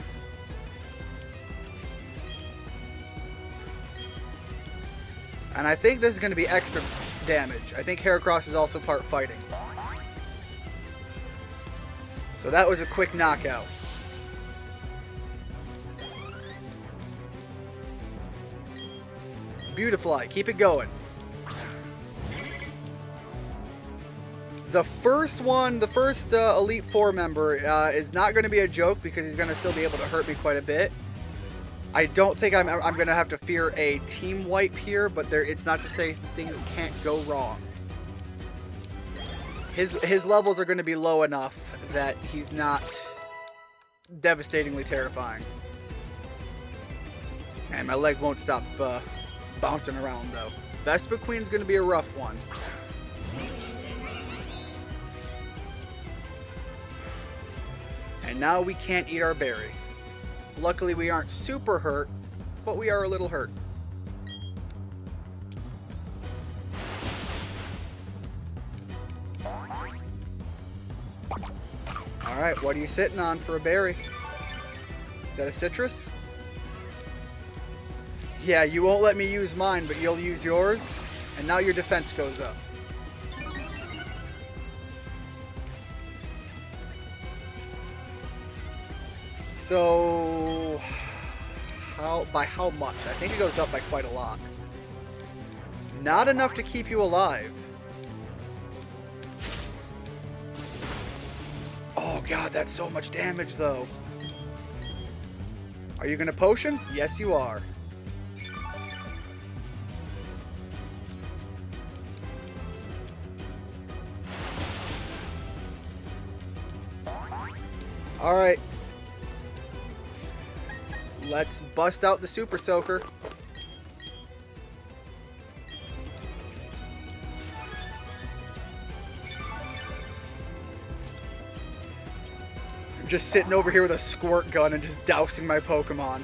And I think this is going to be extra damage. I think Heracross is also part fighting. So that was a quick knockout. Beautifly, keep it going. The first one, the first Elite Four member is not going to be a joke because he's going to still be able to hurt me quite a bit. I don't think I'm going to have to fear a team wipe here, but it's not to say things can't go wrong. His levels are going to be low enough that he's not devastatingly terrifying. And my leg won't stop bouncing around though. Vespa Queen's going to be a rough one. And now we can't eat our berry. Luckily we aren't super hurt, but we are a little hurt. Alright, what are you sitting on for a berry? Is that a citrus? Yeah, you won't let me use mine, but you'll use yours. And now your defense goes up. So, by how much? I think it goes up by quite a lot. Not enough to keep you alive. Oh god, that's so much damage though. Are you gonna potion? Yes, you are. Alright. Let's bust out the Super Soaker. I'm just sitting over here with a squirt gun and just dousing my Pokemon.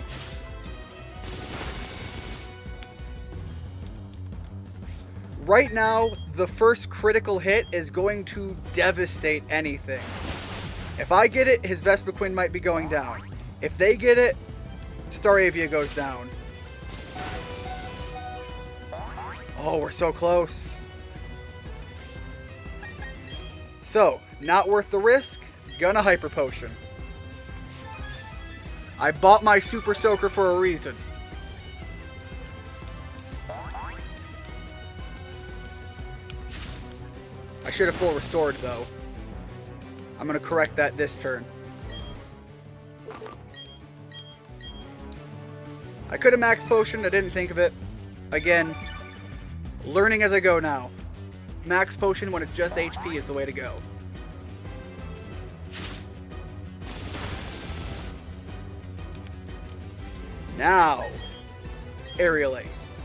Right now, the first critical hit is going to devastate anything. If I get it, his Vespiquen might be going down. If they get it, Staravia goes down. Oh, we're so close. So, not worth the risk. Gonna Hyper Potion. I bought my Super Soaker for a reason. I should have full restored though. I'm gonna correct that this turn. I could have Max Potioned, I didn't think of it. Again, learning as I go now. Max Potion when it's just HP is the way to go. Now, Aerial Ace.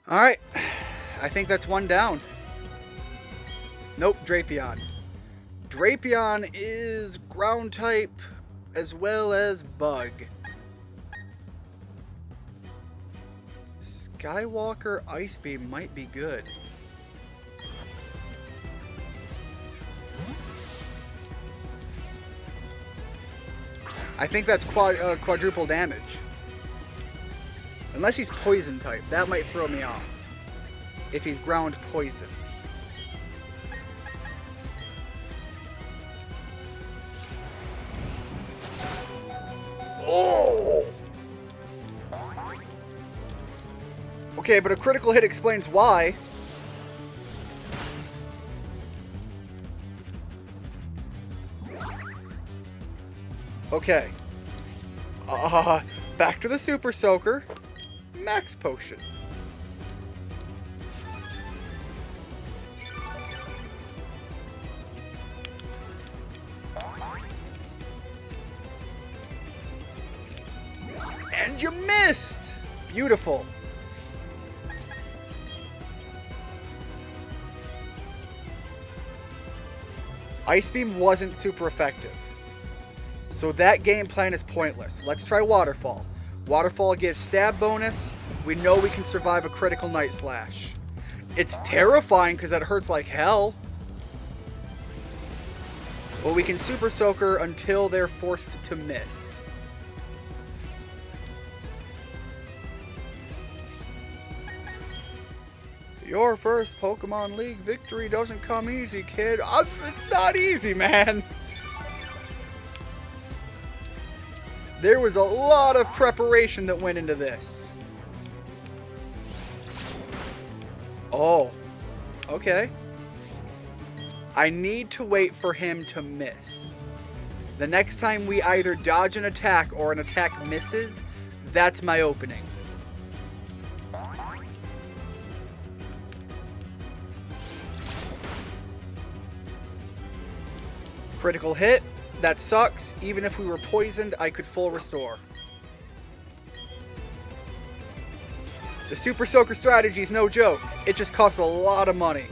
Alright, I think that's one down. Nope, Drapion. Drapion is ground type as well as bug. Skywalker Ice Beam might be good. I think that's quadruple damage. Unless he's poison type. That might throw me off. If he's ground poison. Oh! Okay, but a critical hit explains why. Okay. Back to the Super Soaker. Max Potion. And you missed! Beautiful. Ice Beam wasn't super effective. So that game plan is pointless. Let's try Waterfall. Waterfall gives stab bonus. We know we can survive a critical Night Slash. It's terrifying because it hurts like hell. But we can Super Soaker until they're forced to miss. Your first Pokemon League victory doesn't come easy, kid. It's not easy, man. There was a lot of preparation that went into this. Oh, okay. I need to wait for him to miss. The next time we either dodge an attack or an attack misses, that's my opening. Critical hit. That sucks. Even if we were poisoned, I could full restore. The Super Soaker strategy is no joke. It just costs a lot of money.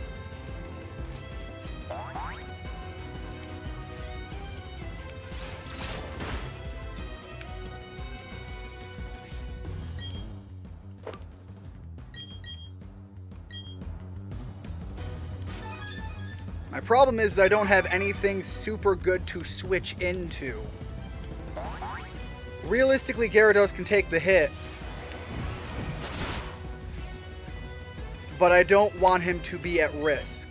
My problem is I don't have anything super good to switch into. Realistically, Gyarados can take the hit. But I don't want him to be at risk.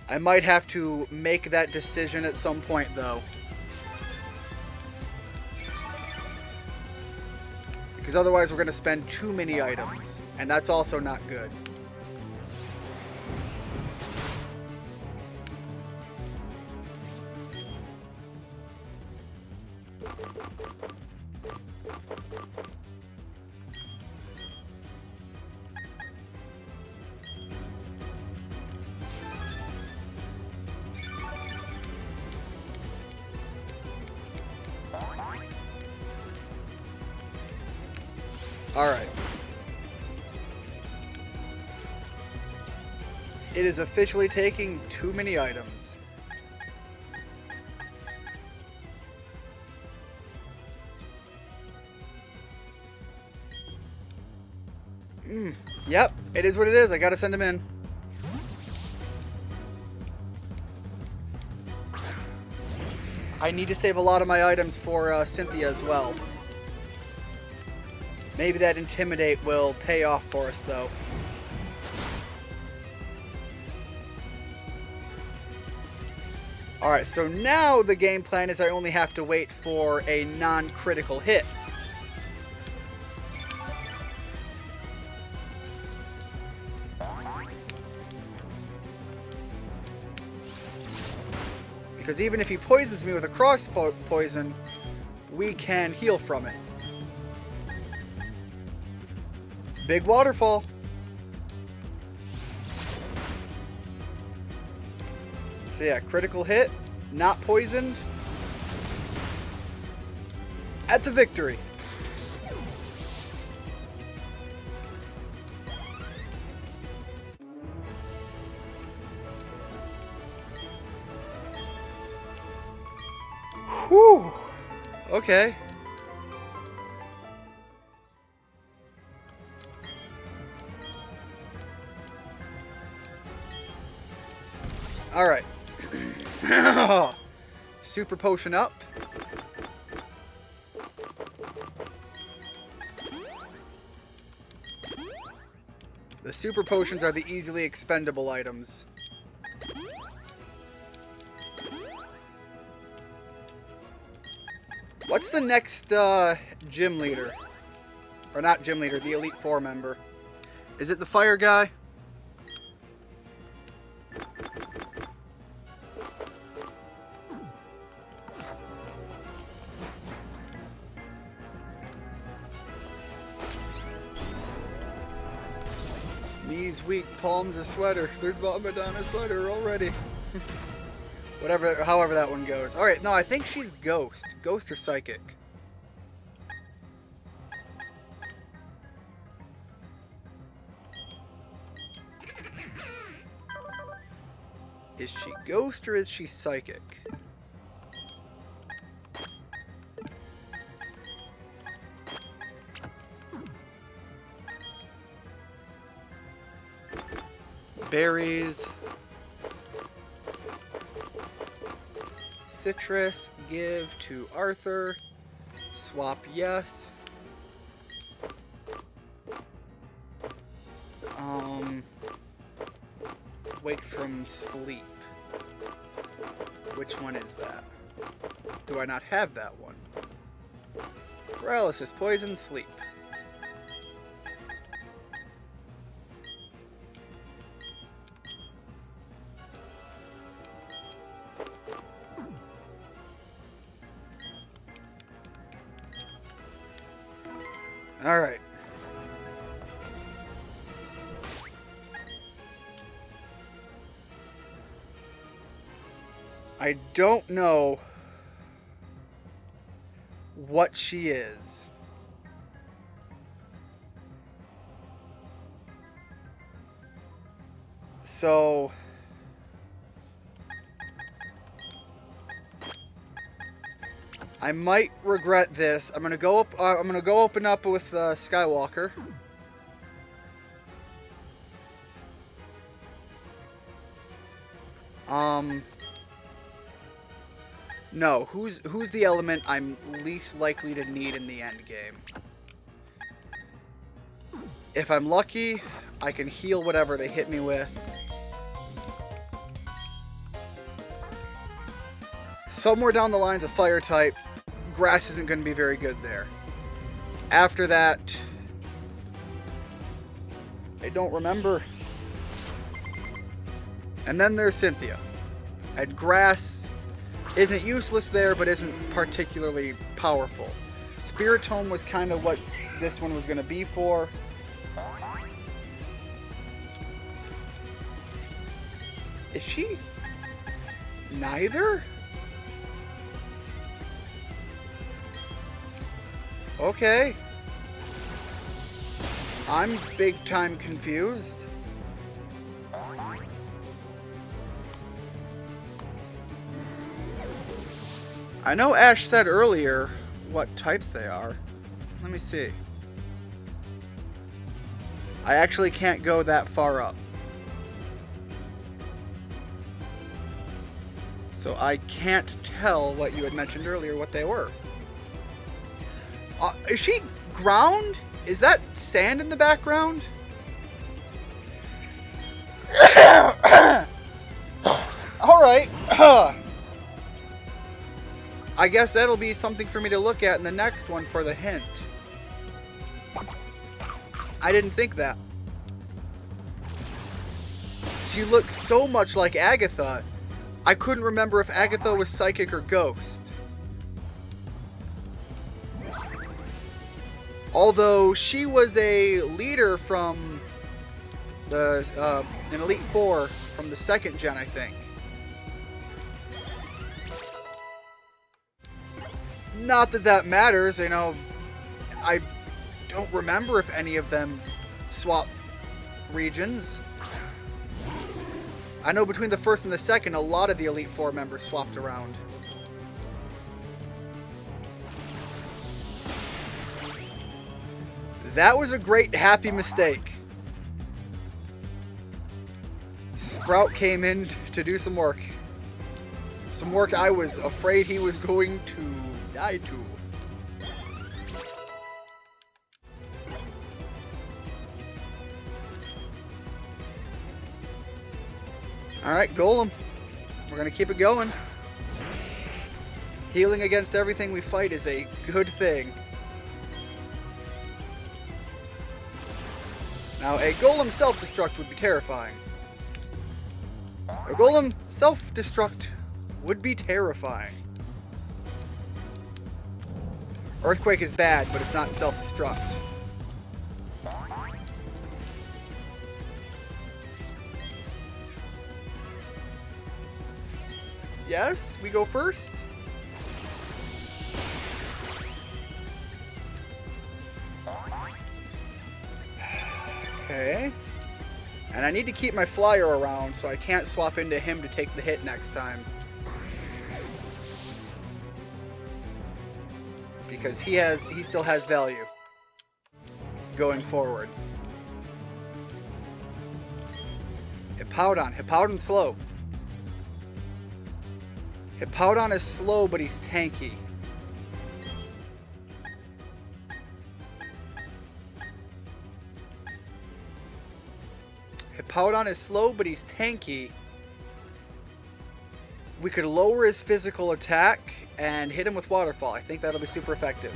I might have to make that decision at some point, though. Because otherwise we're going to spend too many items. And that's also not good. Alright. It is officially taking too many items. Yep, it is what it is. I gotta send him in. I need to save a lot of my items for Cynthia as well. Maybe that Intimidate will pay off for us, though. Alright, so now the game plan is I only have to wait for a non-critical hit. Because even if he poisons me with a cross poison, we can heal from it. Big waterfall. So yeah, critical hit, not poisoned. That's a victory. Whew. Okay. All right. Super Potion up. The Super Potions are the easily expendable items. What's the next gym leader? Or not gym leader, the Elite Four member. Is it the fire guy? Knees weak, palms a sweater. There's Madonna sweater already. However that one goes. Alright, no, I think she's Ghost. Ghost or Psychic. Is she Ghost or is she Psychic? Berries. Citrus, give to Arthur. Swap, yes. Wakes from sleep. Which one is that? Do I not have that one? Paralysis, poison, sleep. Alright. I don't know what she is. So I might regret this. I'm gonna go up. I'm gonna go open up with Skywalker. No. Who's the element I'm least likely to need in the end game? If I'm lucky, I can heal whatever they hit me with. Somewhere down the lines of fire type, grass isn't going to be very good there. After that, I don't remember. And then there's Cynthia. And grass isn't useless there, but isn't particularly powerful. Spirit Tome was kind of what this one was going to be for. Is she neither? Okay. I'm big time confused. I know Ash said earlier what types they are. Let me see. I actually can't go that far up. So I can't tell what you had mentioned earlier what they were. Is she ground? Is that sand in the background? Alright. I guess that'll be something for me to look at in the next one for the hint. I didn't think that. She looks so much like Agatha. I couldn't remember if Agatha was psychic or ghost. Although she was a leader from the an Elite Four from the second gen, I think. Not that that matters, you know. I don't remember if any of them swap regions. I know between the first and the second, a lot of the Elite Four members swapped around. That was a great, happy mistake. Sprout came in to do some work. Some work I was afraid he was going to die to. Alright, Golem. We're going to keep it going. Healing against everything we fight is a good thing. Now, a Golem self-destruct would be terrifying. A Golem self-destruct would be terrifying. Earthquake is bad, but it's not self-destruct. Yes, we go first. Okay. And I need to keep my flyer around, so I can't swap into him to take the hit next time. Because he still has value going forward. Hippowdon slow. Hippowdon is slow, but he's tanky. Hippowdon is slow, but he's tanky. We could lower his physical attack and hit him with Waterfall. I think that'll be super effective.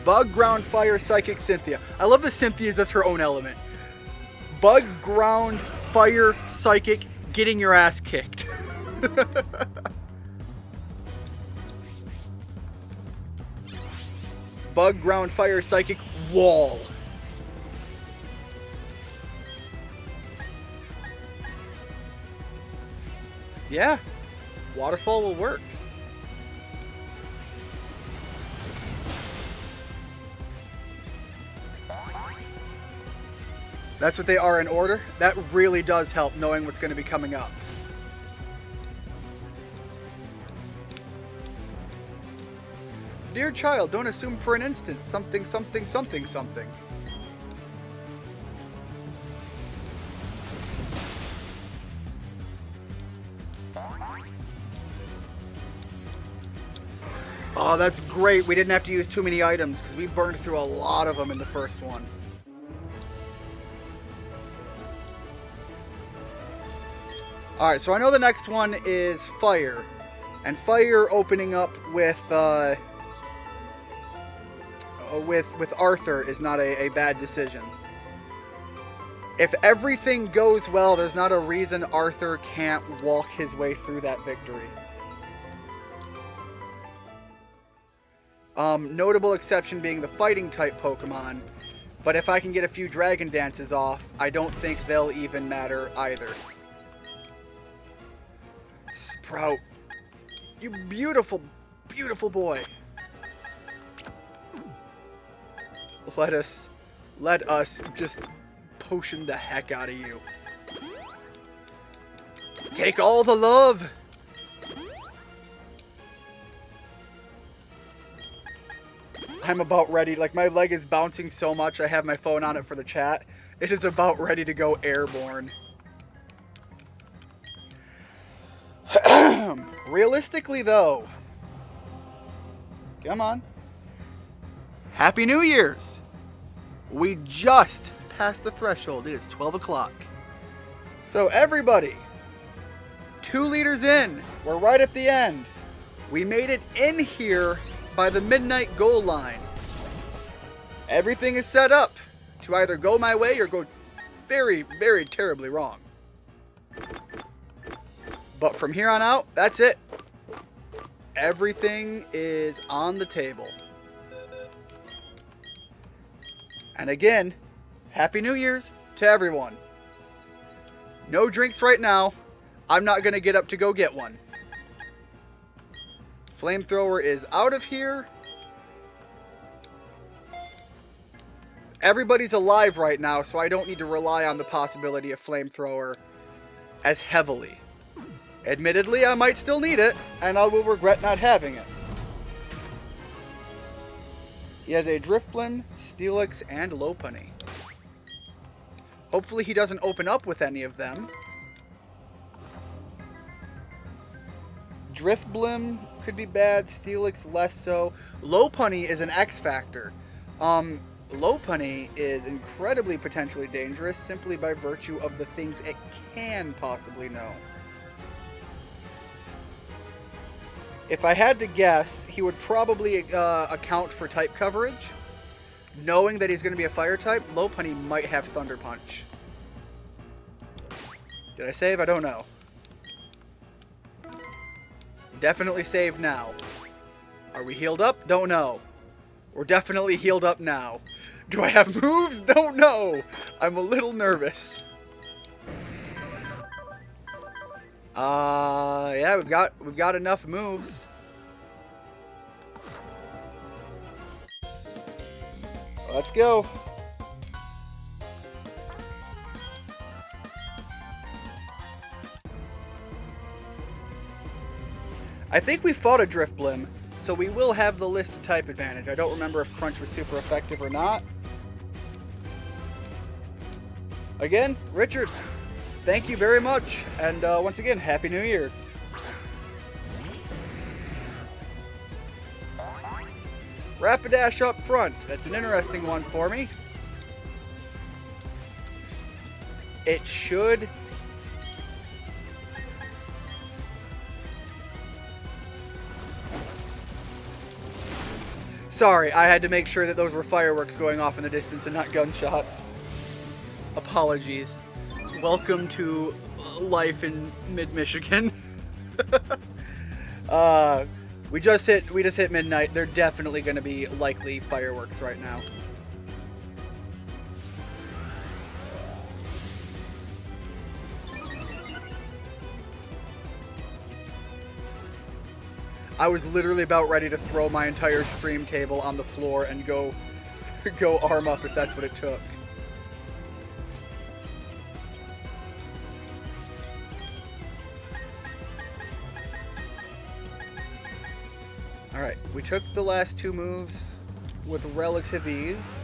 Bug, Ground, Fire, Psychic, Cynthia. I love that Cynthia is just her own element. Bug, Ground, Fire, Psychic, getting your ass kicked. Bug, Ground, Fire, Psychic, Wall. Yeah, Waterfall will work. That's what they are in order. That really does help, knowing what's going to be coming up. Dear child, don't assume for an instant something, something, something, something. Oh, that's great. We didn't have to use too many items because we burned through a lot of them in the first one. Alright, so I know the next one is Fire. And Fire opening up with Arthur is not a bad decision. If everything goes well, there's not a reason Arthur can't walk his way through that victory. Notable exception being the fighting type Pokemon. But if I can get a few Dragon Dances off, I don't think they'll even matter either. Sprout. You beautiful, beautiful boy. Let us just potion the heck out of you. Take all the love. I'm about ready. Like, my leg is bouncing so much, I have my phone on it for the chat. It is about ready to go airborne. Realistically, though, come on. Happy New Year's! We just passed the threshold. It is 12 o'clock. So everybody, 2 liters in. We're right at the end. We made it in here by the midnight goal line. Everything is set up to either go my way or go very, very terribly wrong. But from here on out, that's it. Everything is on the table. And again, Happy New Year's to everyone. No drinks right now. I'm not going to get up to go get one. Flamethrower is out of here. Everybody's alive right now, so I don't need to rely on the possibility of Flamethrower as heavily. Admittedly, I might still need it, and I will regret not having it. He has a Drifblim, Steelix, and Lopunny. Hopefully he doesn't open up with any of them. Driftblim could be bad. Steelix less so. Lopunny is an X factor. Lopunny is incredibly potentially dangerous simply by virtue of the things it can possibly know. If I had to guess, he would probably account for type coverage. Knowing that he's going to be a fire type, Lopunny might have Thunder Punch. Did I save? I don't know. Definitely save now. Are we healed up? Don't know. We're definitely healed up now. Do I have moves? Don't know. I'm a little nervous. Yeah, we've got enough moves. Let's go. I think we fought a Driftblim, so we will have the listed type advantage. I don't remember if Crunch was super effective or not. Again, Richard, thank you very much. And once again, Happy New Year's. Rapidash up front. That's an interesting one for me. It should... Sorry, I had to make sure that those were fireworks going off in the distance and not gunshots. Apologies. Welcome to life in mid-Michigan. We just hit midnight. They're definitely going to be likely fireworks right now. I was literally about ready to throw my entire stream table on the floor and go arm up if that's what it took. Alright, we took the last two moves with relative ease.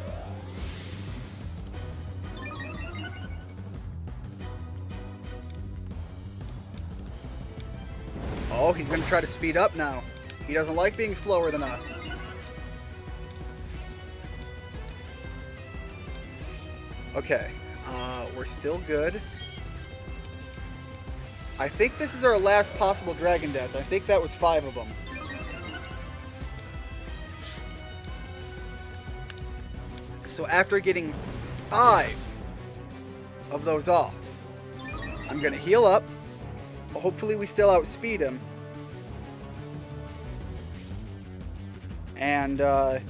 Oh, he's going to try to speed up now. He doesn't like being slower than us. Okay, we're still good. I think this is our last possible Dragon Death. I think that was 5 of them. So after getting 5 of those off, I'm going to heal up. Hopefully we still outspeed him. And, come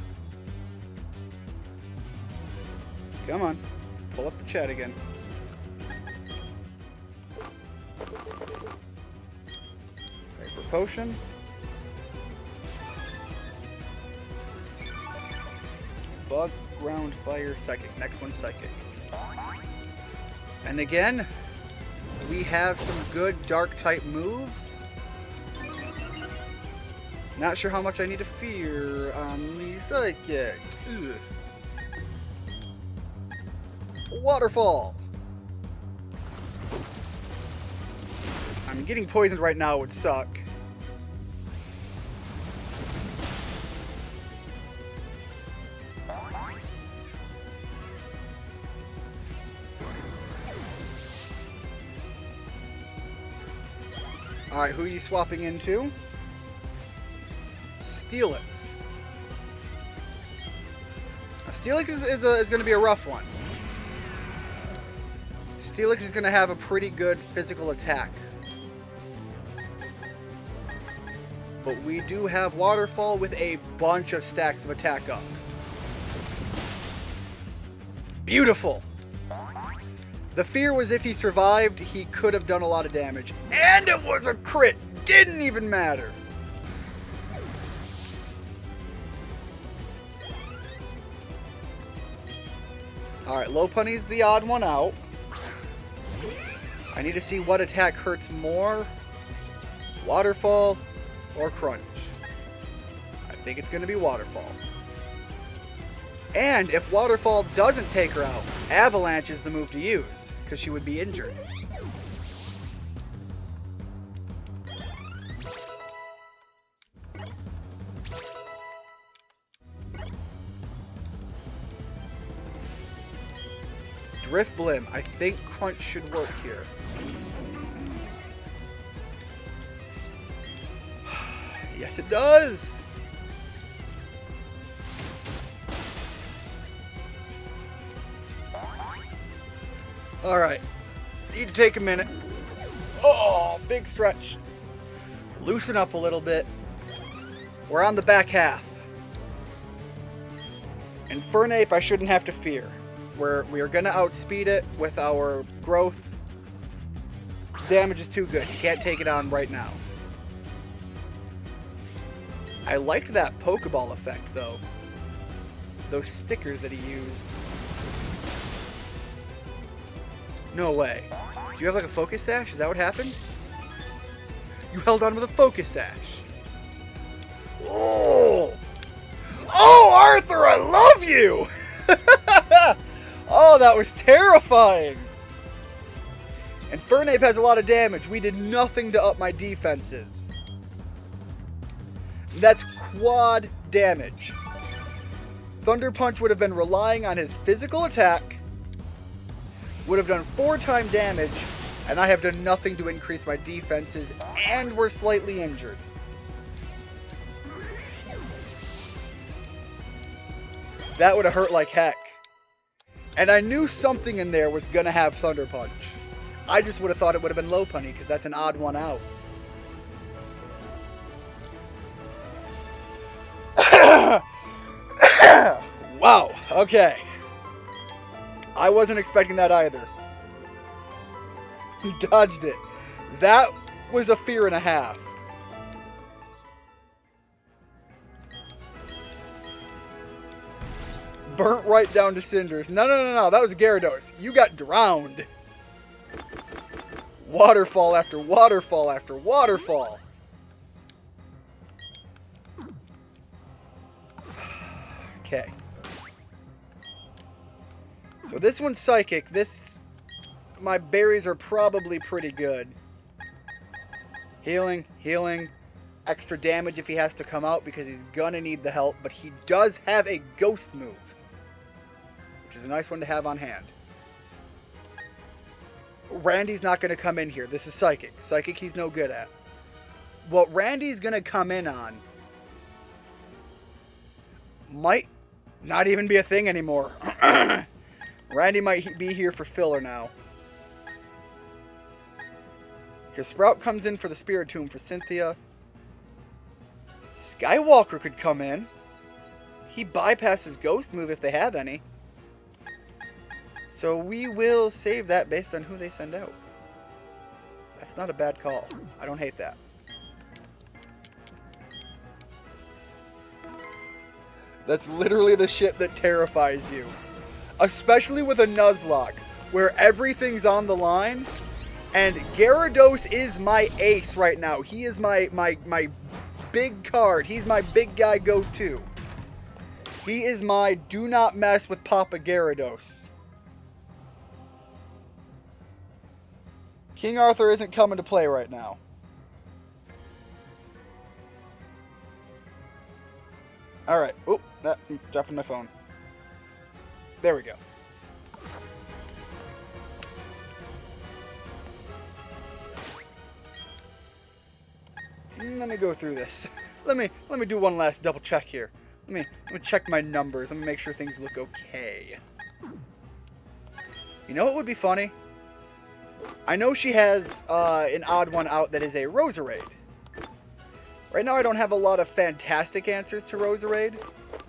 on. Pull up the chat again. Hyper Potion. Bug, Ground, Fire, Psychic. Next one's Psychic. And again, we have some good Dark type moves. Not sure how much I need to fear on the Psychic. Ugh. Waterfall. I'm getting poisoned right now would suck. Alright, who are you swapping into? Steelix. Now, Steelix is going to be a rough one. Steelix is going to have a pretty good physical attack. But we do have Waterfall with a bunch of stacks of attack up. Beautiful! The fear was if he survived, he could have done a lot of damage. And it was a crit! Didn't even matter! Alright, Lopunny's the odd one out. I need to see what attack hurts more. Waterfall or Crunch. I think it's going to be Waterfall. And if Waterfall doesn't take her out, Avalanche is the move to use, because she would be injured. Drift Blim. I think Crunch should work here. Yes, it does! Alright. Need to take a minute. Oh, big stretch. Loosen up a little bit. We're on the back half. And Fernape I shouldn't have to fear. We are going to outspeed it with our growth. Damage is too good. You can't take it on right now. I liked that Pokeball effect, though. Those stickers that he used. No way. Do you have like a Focus Sash? Is that what happened? You held on with a Focus Sash. Oh! Oh, Arthur, I love you! Oh, that was terrifying! And Fernape has a lot of damage. We did nothing to up my defenses. That's quad damage. Thunder Punch would have been relying on his physical attack, would have done 4-time damage, and I have done nothing to increase my defenses, and we're slightly injured. That would have hurt like heck. And I knew something in there was going to have Thunder Punch. I just would have thought it would have been Lopunny, because that's an odd one out. Wow, okay. I wasn't expecting that either. He dodged it. That was a fear and a half. Burnt right down to cinders. No. That was a Gyarados. You got drowned. Waterfall after waterfall after waterfall. Okay. So this one's Psychic. My berries are probably pretty good. Healing. Extra damage if he has to come out because he's gonna need the help. But he does have a Ghost move, which is a nice one to have on hand. Randy's not going to come in here. This is Psychic. Psychic he's no good at. What Randy's going to come in on might not even be a thing anymore. Randy might be here for filler now. Because Sprout comes in for the Spiritomb for Cynthia. Skywalker could come in. He bypasses Ghost move if they have any. So we will save that based on who they send out. That's not a bad call. I don't hate that. That's literally the shit that terrifies you. Especially with a Nuzlocke, where everything's on the line. And Gyarados is my ace right now. He is my big card. He's my big guy go-to. He is my do not mess with Papa Gyarados. King Arthur isn't coming to play right now. Alright. Oh, I'm dropping my phone. There we go. Let me go through this. Let me do one last double check here. Let me check my numbers. Let me make sure things look okay. You know what would be funny? I know she has an odd one out that is a Roserade. Right now I don't have a lot of fantastic answers to Roserade,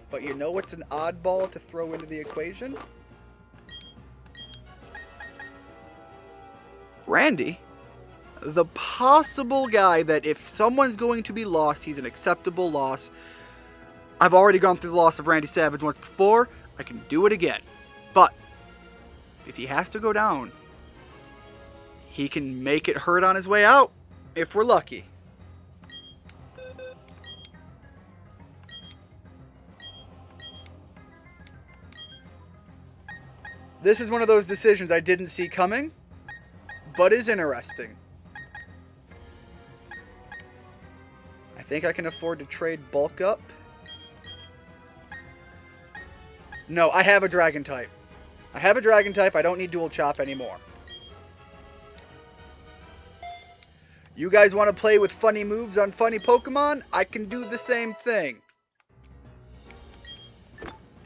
but you know what's an oddball to throw into the equation? Randy. The possible guy that if someone's going to be lost, he's an acceptable loss. I've already gone through the loss of Randy Savage once before. I can do it again. But if he has to go down, he can make it hurt on his way out, if we're lucky. This is one of those decisions I didn't see coming, but is interesting. I think I can afford to trade bulk up. No, I have a dragon type. I have a dragon type. I don't need dual chop anymore. You guys want to play with funny moves on funny Pokemon? I can do the same thing.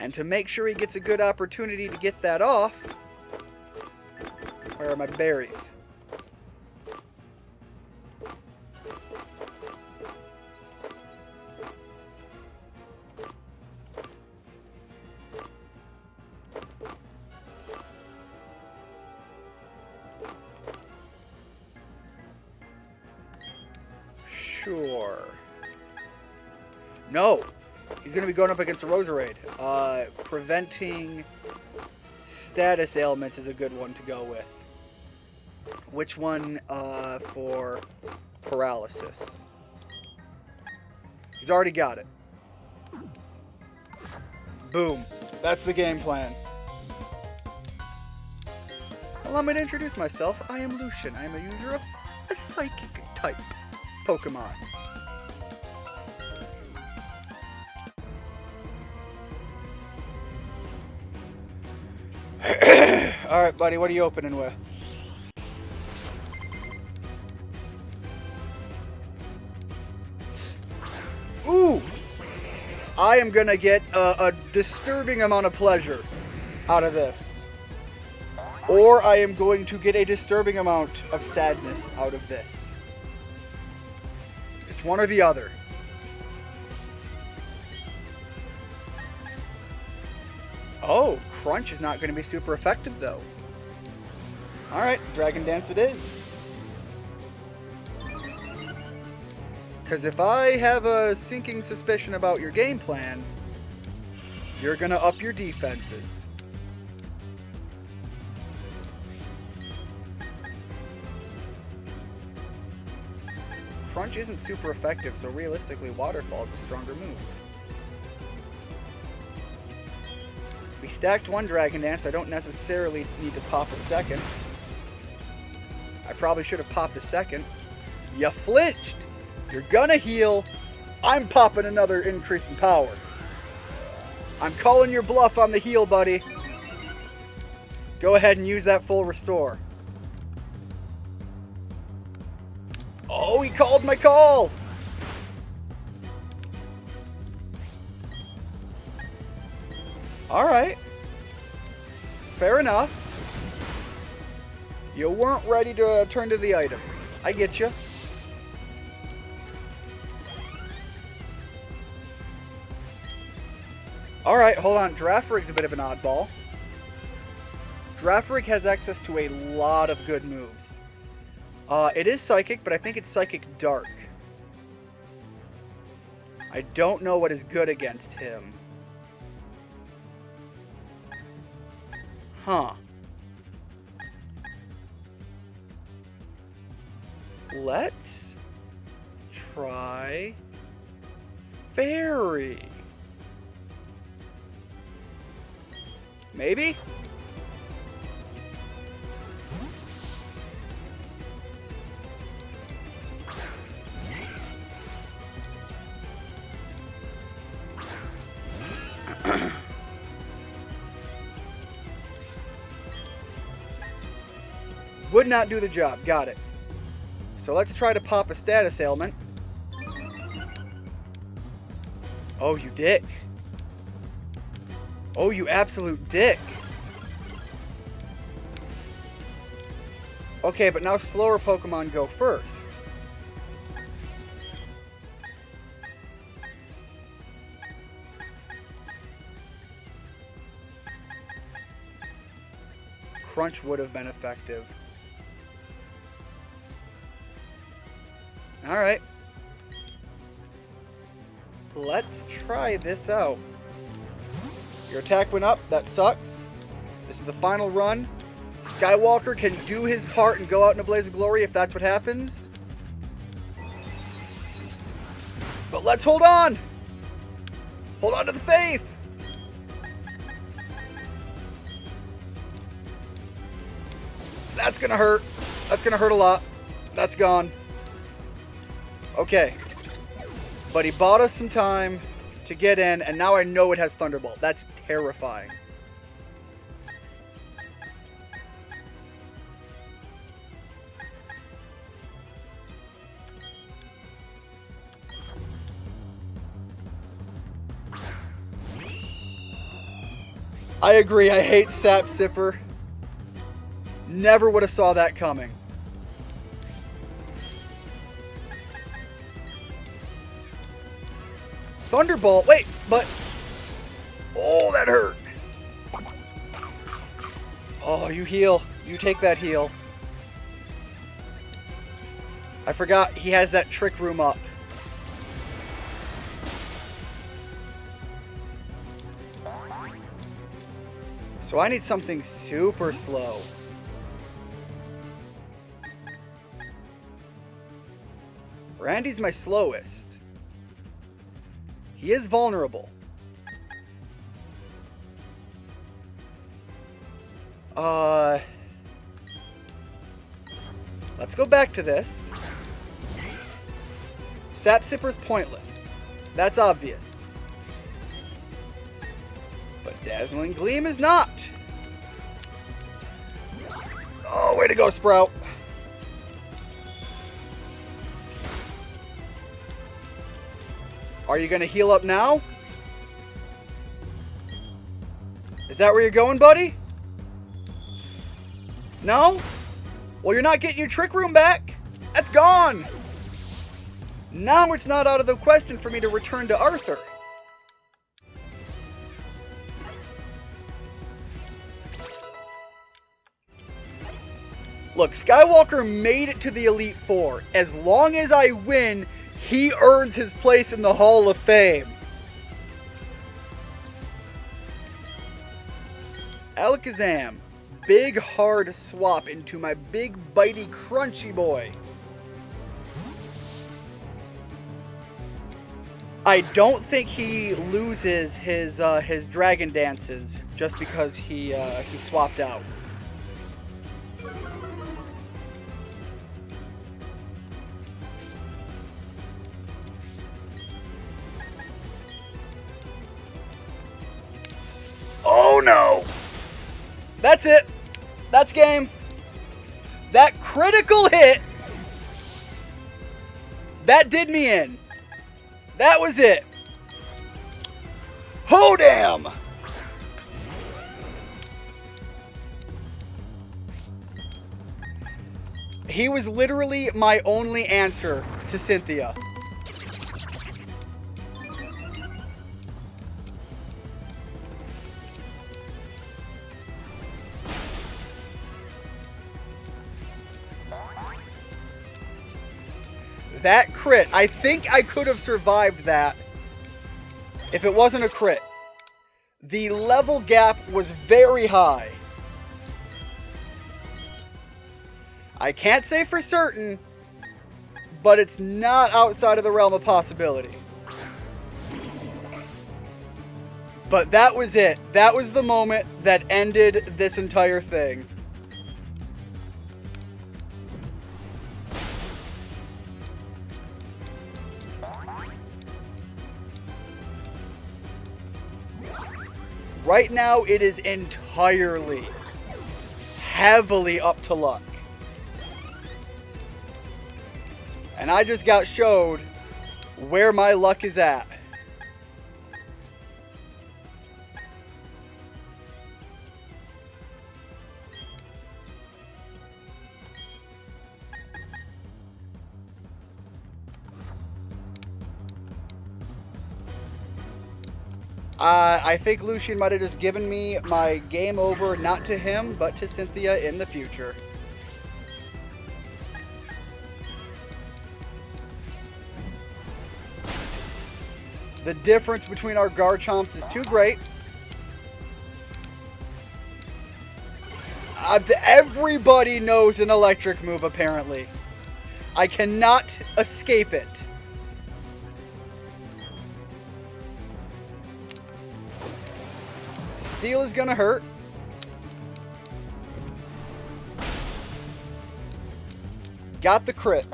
And to make sure he gets a good opportunity to get that off, where are my berries? Sure. No. He's going to be going up against a Roserade. Preventing status ailments is a good one to go with. Which one for paralysis? He's already got it. Boom. That's the game plan. Allow me to introduce myself. I am Lucian. I am a user of a psychic type Pokemon. Alright, buddy, what are you opening with? Ooh! I am gonna get a disturbing amount of pleasure out of this. Or I am going to get a disturbing amount of sadness out of this. It's one or the other. Oh, Crunch is not going to be super effective, though. Alright, Dragon Dance it is. Because if I have a sinking suspicion about your game plan, you're going to up your defenses. Crunch isn't super effective, so realistically, Waterfall is a stronger move. We stacked one Dragon Dance. I don't necessarily need to pop a second. I probably should have popped a second. You flinched! You're gonna heal. I'm popping another increase in power. I'm calling your bluff on the heal, buddy. Go ahead and use that full restore. Oh, he called my call! Alright. Fair enough. You weren't ready to turn to the items. I get you. Alright, hold on. Drafrig's a bit of an oddball. Drafrig has access to a lot of good moves. It is Psychic, but I think it's Psychic Dark. I don't know what is good against him. Huh. Let's try Fairy. Maybe? Would not do the job. Got it. So let's try to pop a status ailment. Oh, you dick. Oh, you absolute dick. Okay, but now slower Pokemon go first. Crunch would have been effective. Alright. Let's try this out. Your attack went up. That sucks. This is the final run. Skywalker can do his part and go out in a blaze of glory if that's what happens. But let's hold on. Hold on to the faith. That's gonna hurt. That's gonna hurt a lot. That's gone. Okay. But he bought us some time to get in, and now I know it has Thunderbolt. That's terrifying. I agree, I hate Sap Sipper. Never would have saw that coming. Thunderbolt, wait, but... Oh, that hurt. Oh, you heal. You take that heal. I forgot he has that trick room up. So I need something super slow. Randy's my slowest. He is vulnerable. Let's go back to this. Sap Sipper's pointless. That's obvious. But Dazzling Gleam is not. Oh, way to go, Sprout. Are you going to heal up now? Is that where you're going, buddy? No? Well, you're not getting your Trick Room back. That's gone. Now it's not out of the question for me to return to Arthur. Look, Skywalker made it to the Elite Four. As long as I win, he earns his place in the Hall of Fame. Alakazam. Big hard swap into my big bitey crunchy boy. I don't think he loses his dragon dances just because he swapped out. Oh no! That's it. That's game. That critical hit, that did me in. That was it. Oh damn! He was literally my only answer to Cynthia. That crit, I think I could have survived that if it wasn't a crit. The level gap was very high. I can't say for certain, but it's not outside of the realm of possibility. But that was it. That was the moment that ended this entire thing. Right now, it is entirely, heavily up to luck. And I just got showed where my luck is at. I think Lucian might have just given me my game over, not to him, but to Cynthia in the future. The difference between our Garchomps is too great. Everybody knows an electric move, apparently. I cannot escape it. Steel is gonna hurt. Got the crit.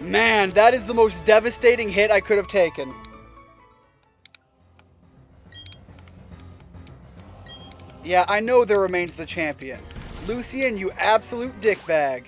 Man, that is the most devastating hit I could have taken. Yeah, I know there remains the champion. Lucian, you absolute dickbag.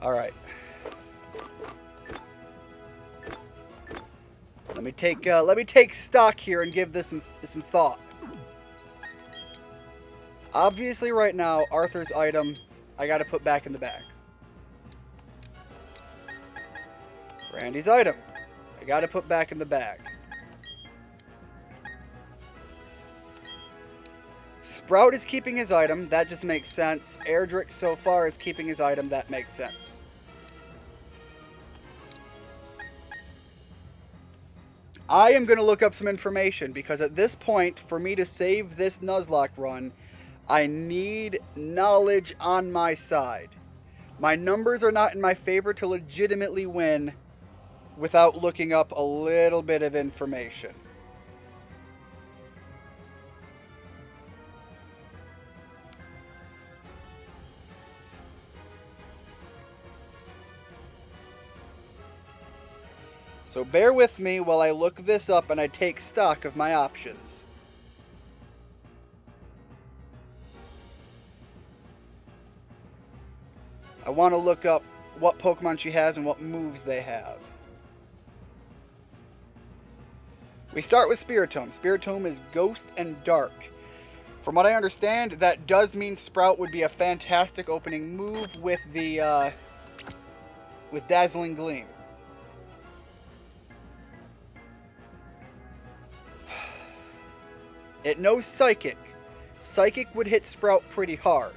All right. Let me take stock here and give this some thought. Obviously, right now, Arthur's item I got to put back in the bag. Randy's item I got to put back in the bag. Sprout is keeping his item. That just makes sense. Erdrick so far is keeping his item. That makes sense. I am going to look up some information because at this point, for me to save this Nuzlocke run, I need knowledge on my side. My numbers are not in my favor to legitimately win without looking up a little bit of information. So bear with me while I look this up and I take stock of my options. I want to look up what Pokemon she has and what moves they have. We start with Spiritomb. Spiritomb is Ghost and Dark. From what I understand, that does mean Sprout would be a fantastic opening move with the with Dazzling Gleam. It knows Psychic. Psychic would hit Sprout pretty hard.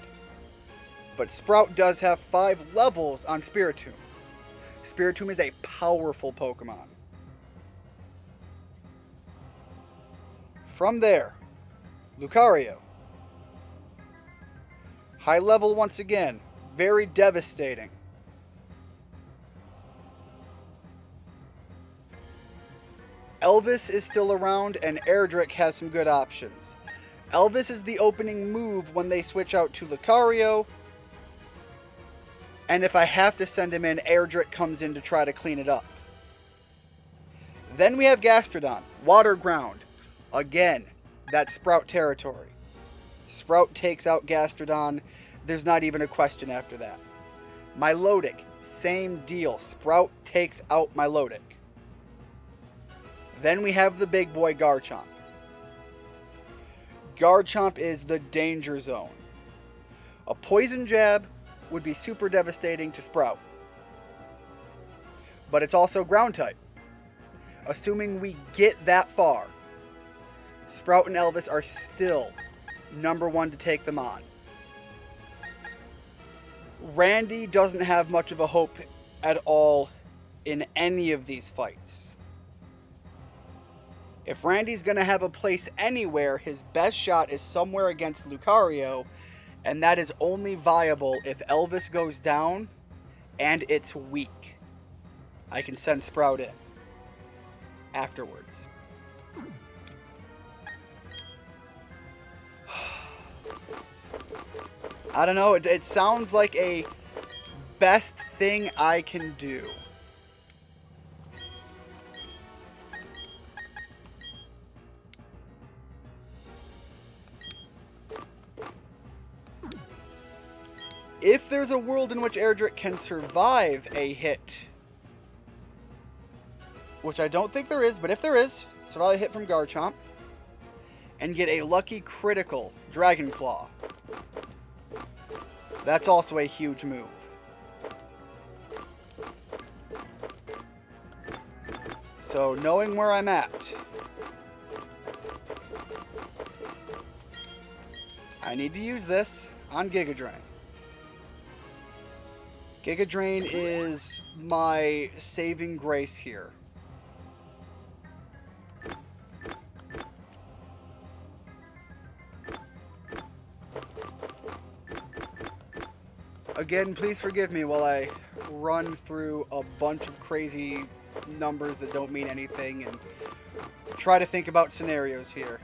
But Sprout does have 5 levels on Spiritomb. Spiritomb is a powerful Pokemon. From there, Lucario. High level once again. Very devastating. Elvis is still around, and Erdrick has some good options. Elvis is the opening move when they switch out to Lucario. And if I have to send him in, Erdrick comes in to try to clean it up. Then we have Gastrodon, Water Ground. Again, that's Sprout territory. Sprout takes out Gastrodon. There's not even a question after that. Milotic, same deal. Sprout takes out Milotic. Then we have the big boy Garchomp. Garchomp is the danger zone. A poison jab would be super devastating to Sprout. But it's also ground type. Assuming we get that far, Sprout and Elvis are still number 1 to take them on. Randy doesn't have much of a hope at all in any of these fights. If Randy's going to have a place anywhere, his best shot is somewhere against Lucario, and that is only viable if Elvis goes down and it's weak. I can send Sprout in afterwards. I don't know, it sounds like a best thing I can do. If there's a world in which Erdrick can survive a hit, which I don't think there is, but if there is, survive a hit from Garchomp, and get a lucky critical Dragon Claw. That's also a huge move. So knowing where I'm at, I need to use this on Giga Drain. Giga Drain is my saving grace here. Again, please forgive me while I run through a bunch of crazy numbers that don't mean anything and try to think about scenarios here.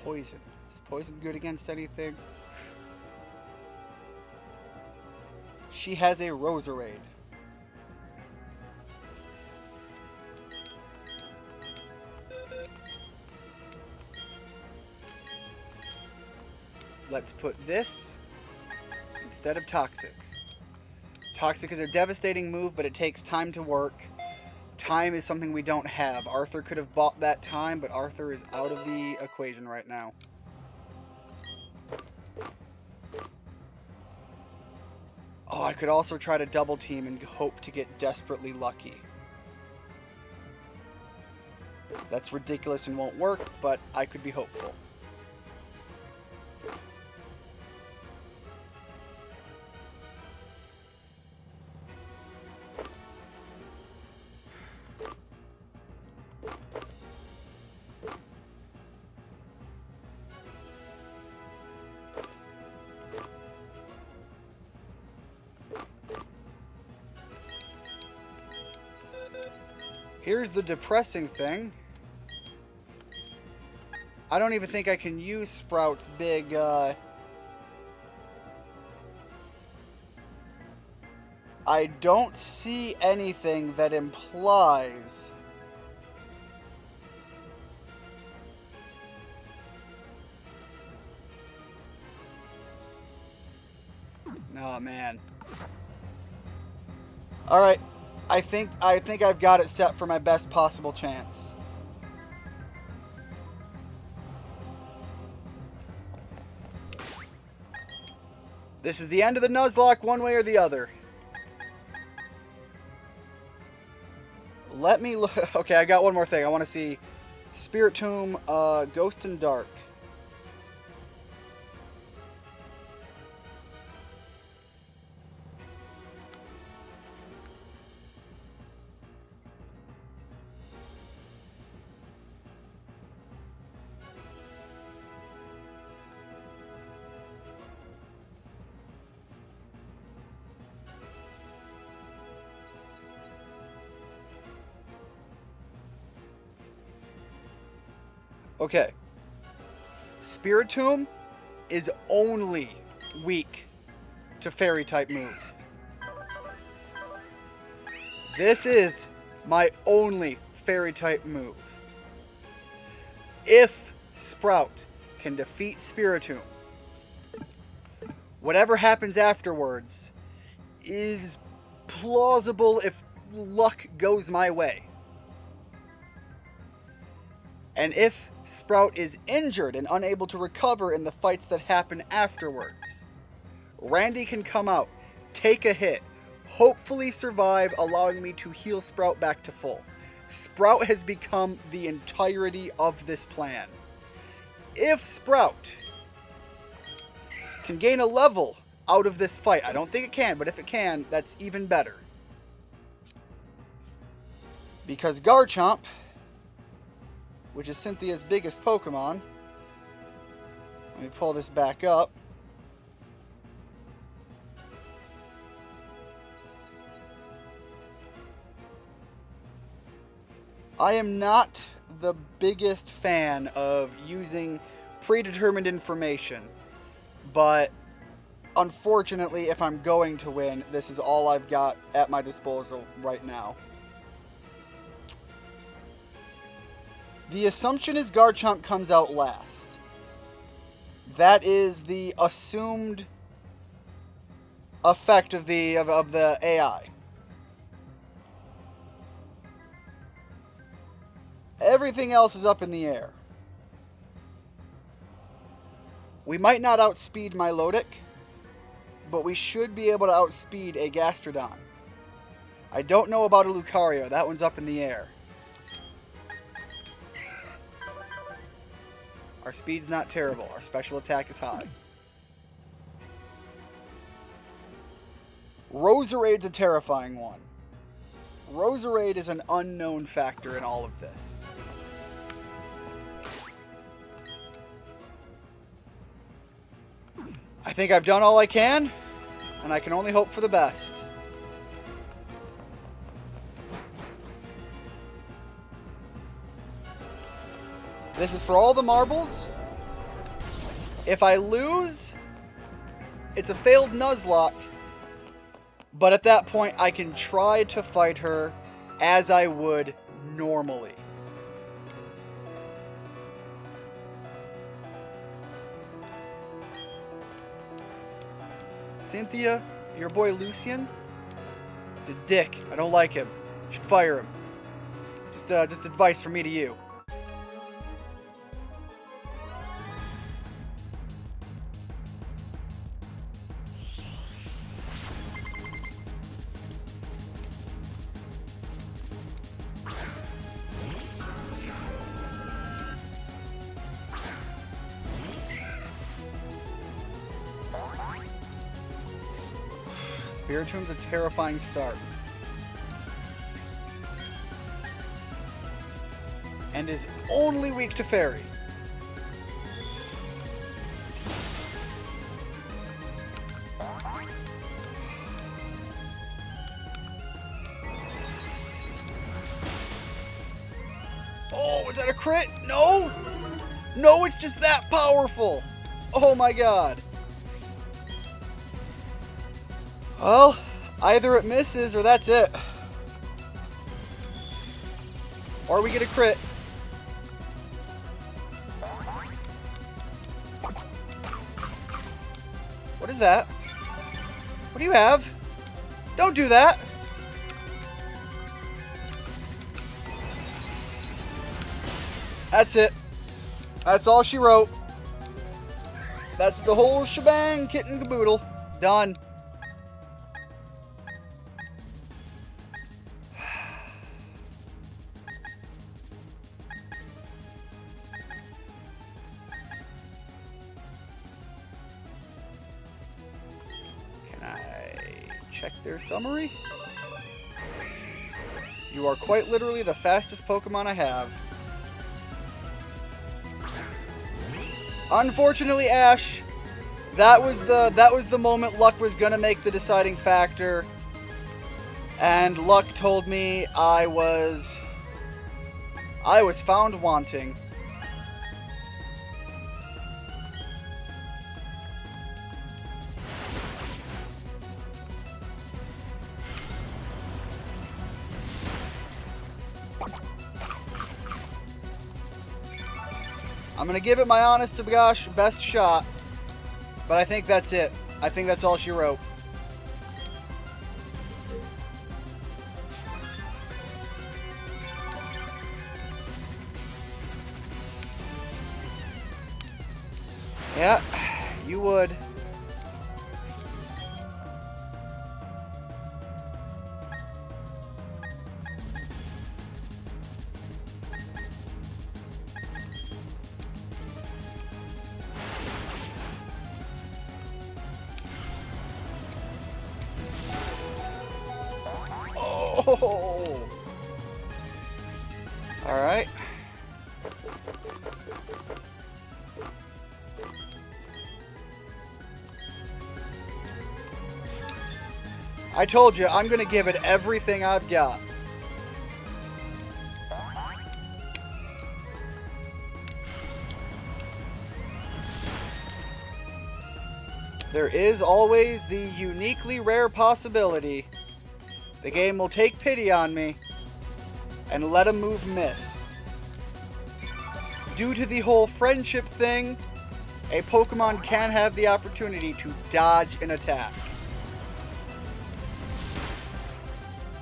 Poison. Is poison good against anything? She has a Roserade. Let's put this instead of Toxic. Toxic is a devastating move, but it takes time to work. Time is something we don't have. Arthur could have bought that time, but Arthur is out of the equation right now. Oh, I could also try to double team and hope to get desperately lucky. That's ridiculous and won't work, but I could be hopeful. Here's the depressing thing. I don't even think I can use Sprout's big, I don't see anything that implies oh man. Alright. I think I've got it set for my best possible chance. This is the end of the Nuzlocke one way or the other. Let me look. Okay, I got one more thing. I want to see Spirit Tomb, Ghost and Dark. Okay. Spirit Tomb is only weak to fairy type moves. This is my only fairy type move. If Sprout can defeat Spirit Tomb, whatever happens afterwards is plausible if luck goes my way. And if Sprout is injured and unable to recover in the fights that happen afterwards, Randy can come out, take a hit, hopefully survive, allowing me to heal Sprout back to full. Sprout has become the entirety of this plan. If Sprout can gain a level out of this fight, I don't think it can, but if it can, that's even better. Because Garchomp, which is Cynthia's biggest Pokemon. Let me pull this back up. I am not the biggest fan of using predetermined information, but unfortunately, if I'm going to win, this is all I've got at my disposal right now. The assumption is Garchomp comes out last. That is the assumed effect of the AI. Everything else is up in the air. We might not outspeed Milotic, but we should be able to outspeed a Gastrodon. I don't know about a Lucario. That one's up in the air. Our speed's not terrible. Our special attack is high. Roserade's a terrifying one. Roserade is an unknown factor in all of this. I think I've done all I can, and I can only hope for the best. This is for all the marbles. If I lose, it's a failed Nuzlocke, but at that point I can try to fight her as I would normally. Cynthia, your boy Lucian, is a dick. I don't like him. You should fire him. Just advice from me to you. Spiritom's a terrifying start. And is only weak to Fairy. Oh, was that a crit? No! No, it's just that powerful! Oh my god. Well, either it misses or that's it. Or we get a crit. What is that? What do you have? Don't do that! That's it. That's all she wrote. That's the whole shebang, kit and caboodle. Done. Check their summary. You are quite literally the fastest Pokemon I have. Unfortunately, Ash, that was the moment luck was gonna make the deciding factor, and luck told me I was found wanting. I'm going to give it my honest to gosh best shot, but I think that's it. I think that's all she wrote. Yeah, you would. Oh! All right. I told you, I'm going to give it everything I've got. There is always the uniquely rare possibility the game will take pity on me and let a move miss. Due to the whole friendship thing, a Pokemon can have the opportunity to dodge an attack.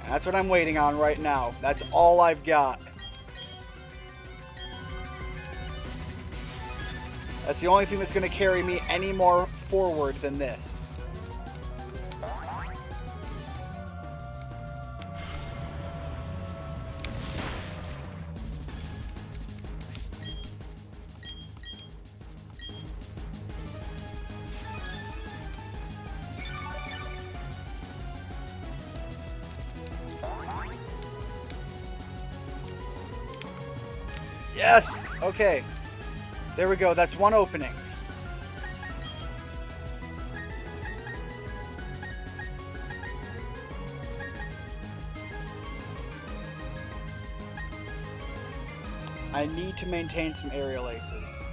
And that's what I'm waiting on right now. That's all I've got. That's the only thing that's going to carry me any more forward than this. Yes! Okay. There we go. That's one opening. I need to maintain some aerial aces.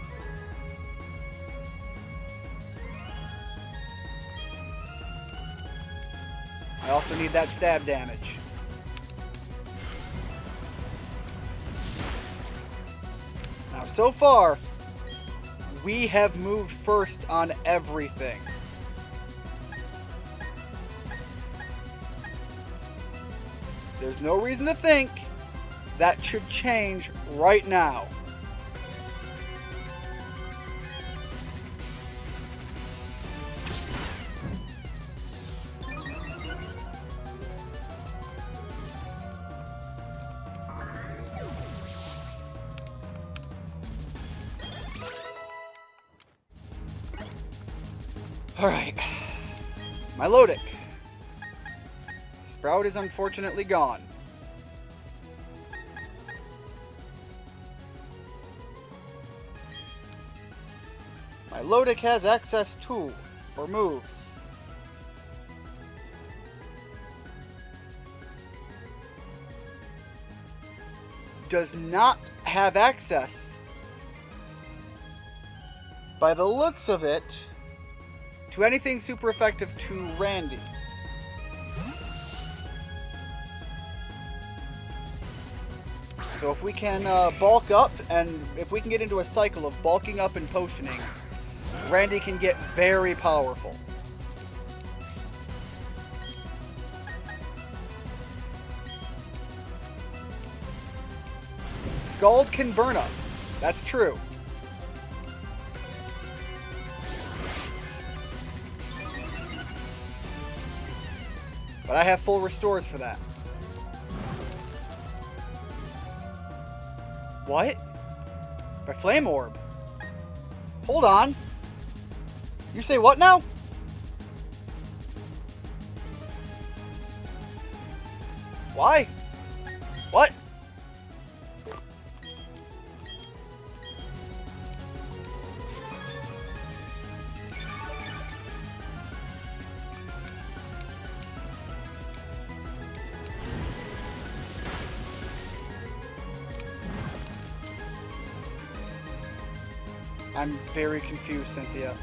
I also need that stab damage. Now, so far, we have moved first on everything. There's no reason to think that should change right now. Alright. Milotic. Sprout is unfortunately gone. Milotic has access to, or moves. Does not have access, by the looks of it, to anything super effective to Randy. So if we can bulk up, and if we can get into a cycle of bulking up and potioning, Randy can get very powerful. Scald can burn us. That's true. But I have full restores for that. What? By Flame Orb? Hold on. You say what now? Why? What? I'm very confused, Cynthia.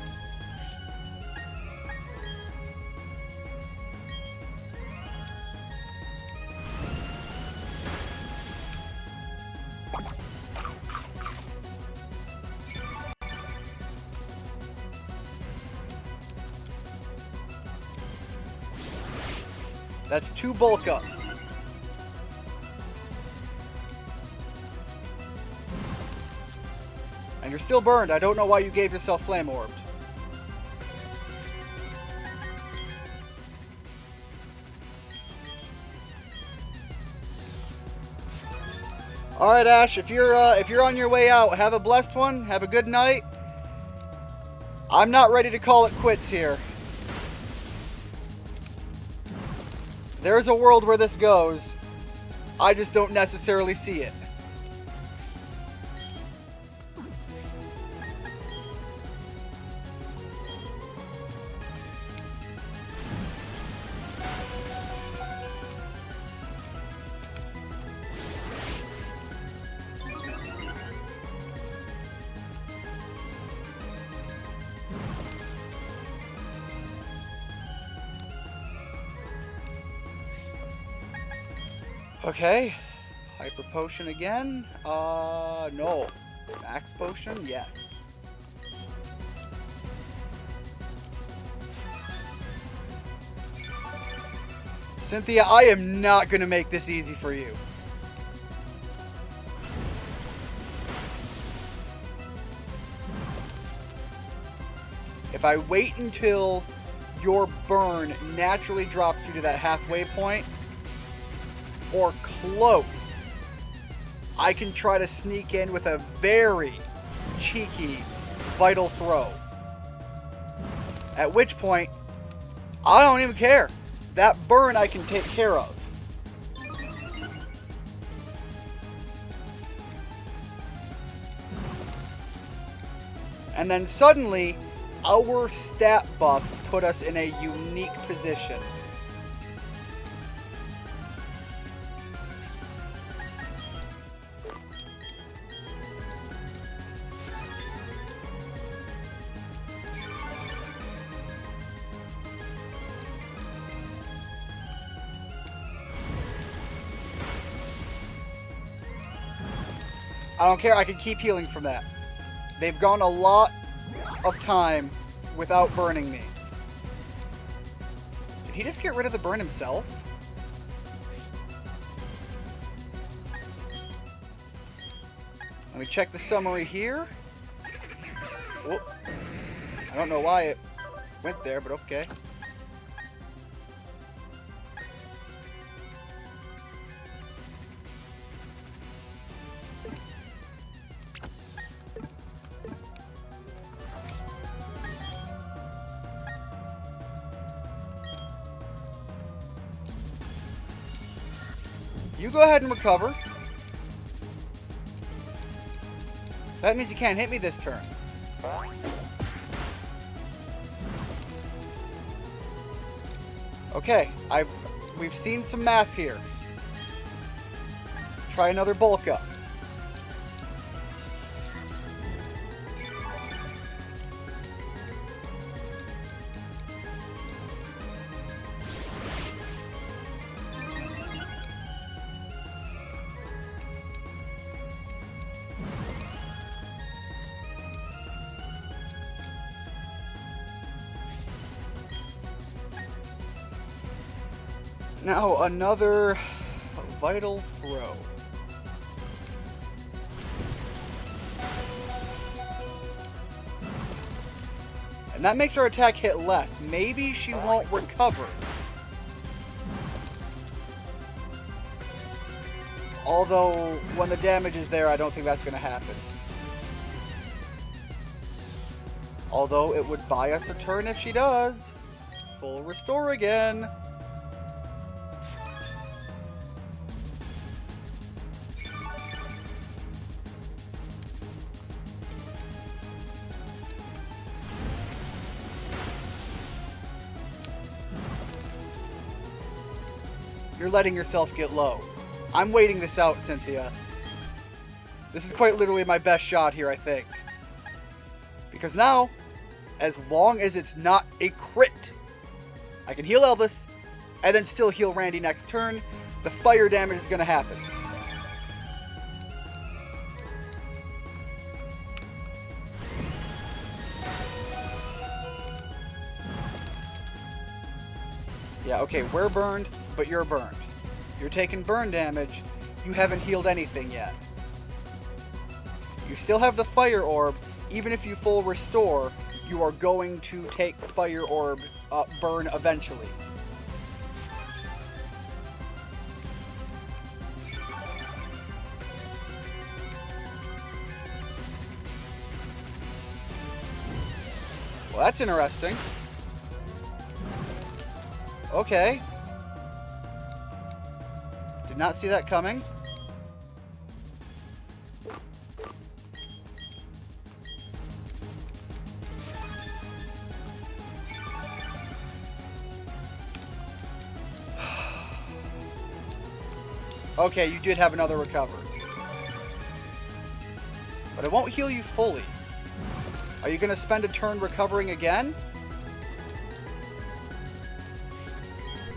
That's 2 bulk ups. And you're still burned. I don't know why you gave yourself Flame Orbed. All right, Ash. If you're on your way out, have a blessed one. Have a good night. I'm not ready to call it quits here. There's a world where this goes. I just don't necessarily see it. Okay, Hyper Potion again. No. Max Potion, yes. Cynthia, I am not going to make this easy for you. If I wait until your burn naturally drops you to that halfway point, or close, I can try to sneak in with a very cheeky vital throw. At which point, I don't even care. That burn I can take care of. And then suddenly, our stat buffs put us in a unique position. I don't care, I can keep healing from that. They've gone a lot of time without burning me. Did he just get rid of the burn himself? Let me check the summary here. Whoop. I don't know why it went there, but okay. You go ahead and recover. That means you can't hit me this turn. Okay, we've seen some math here. Let's try another bulk up. Now another vital throw. And that makes our attack hit less. Maybe she won't recover. Although, when the damage is there, I don't think that's going to happen. Although, it would buy us a turn if she does. Full restore again. You're letting yourself get low. I'm waiting this out, Cynthia. This is quite literally my best shot here, I think. Because now, as long as it's not a crit, I can heal Elvis, and then still heal Randy next turn. The fire damage is going to happen. Yeah, okay, we're burned, but you're burned. You're taking burn damage. You haven't healed anything yet. You still have the fire orb. Even if you full restore, you are going to take fire orb burn eventually. Well, that's interesting. Okay. Did not see that coming. Okay, you did have another recover. But it won't heal you fully. Are you going to spend a turn recovering again?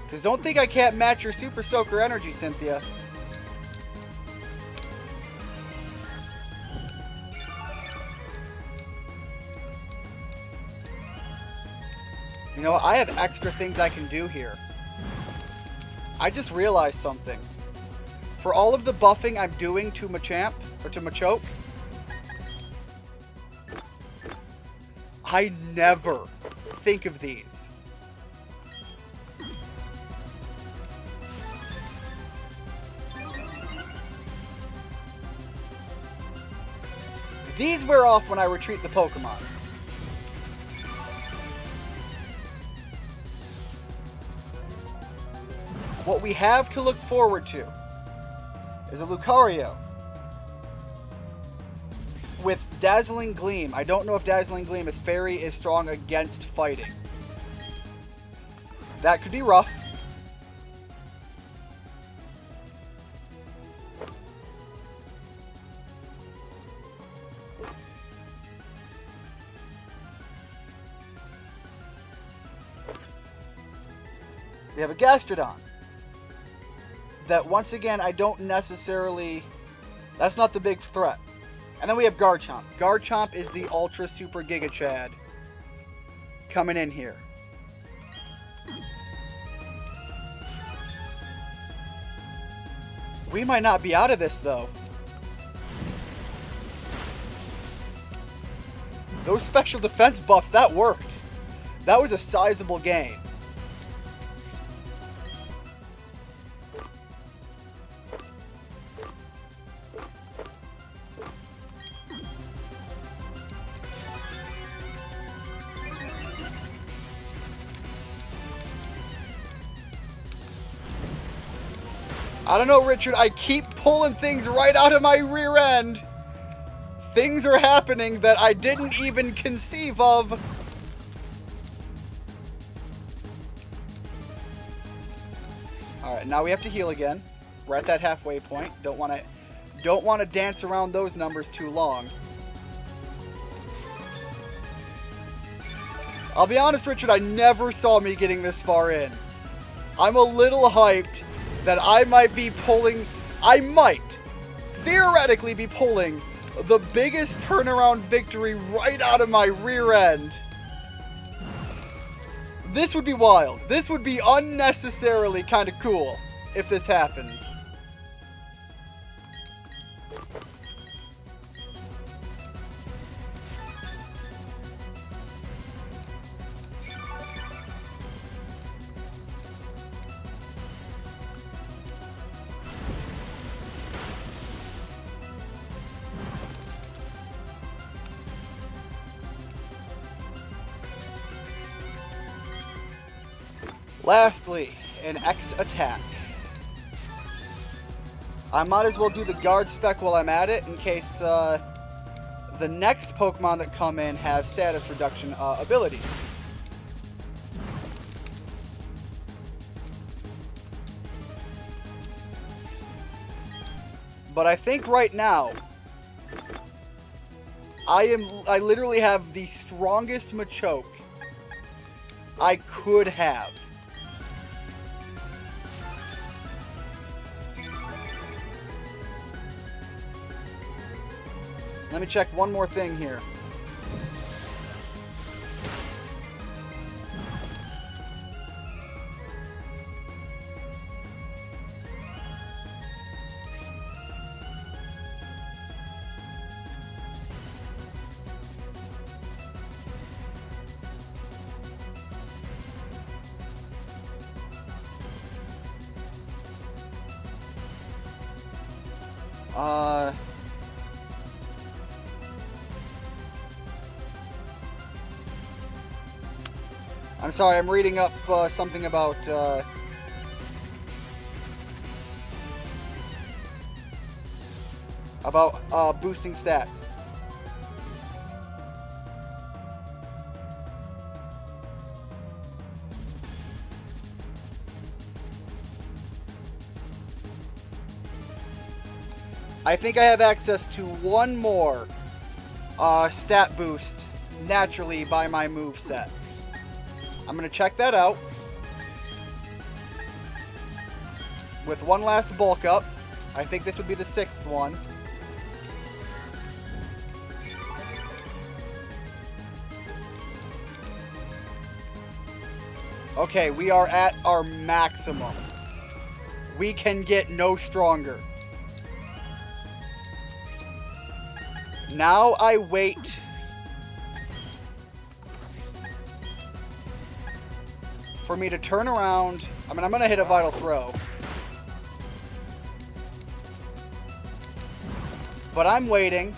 Because don't think I can't match your Super Soaker energy, Cynthia. You know, I have extra things I can do here. I just realized something. For all of the buffing I'm doing to Machamp, or to Machoke, I never think of these. These wear off when I retreat the Pokemon. What we have to look forward to is a Lucario with Dazzling Gleam. I don't know if Dazzling Gleam is very strong against fighting. That could be rough. We have a Gastrodon that, once again, I don't necessarily... That's not the big threat. And then we have Garchomp. Garchomp is the Ultra Super Giga Chad coming in here. We might not be out of this, though. Those special defense buffs, that worked. That was a sizable gain. I don't know, Richard. I keep pulling things right out of my rear end. Things are happening that I didn't even conceive of. Alright, now we have to heal again. We're at that halfway point. Don't want to dance around those numbers too long. I'll be honest, Richard, I never saw me getting this far in. I'm a little hyped that I might theoretically be pulling the biggest turnaround victory right out of my rear end. This would be wild. This would be unnecessarily kind of cool if this happens. Lastly, an X attack. I might as well do the guard spec while I'm at it in case the next Pokemon that come in have status reduction abilities. But I think right now, I literally have the strongest Machoke I could have. Let me check one more thing here. I'm sorry, I'm reading up something about boosting stats. I think I have access to one more stat boost naturally by my move set. I'm going to check that out with one last bulk up. I think this would be the 6th one. Okay, we are at our maximum. We can get no stronger. Now I wait. For me to turn around. I mean, I'm going to hit a Vital Throw. But I'm waiting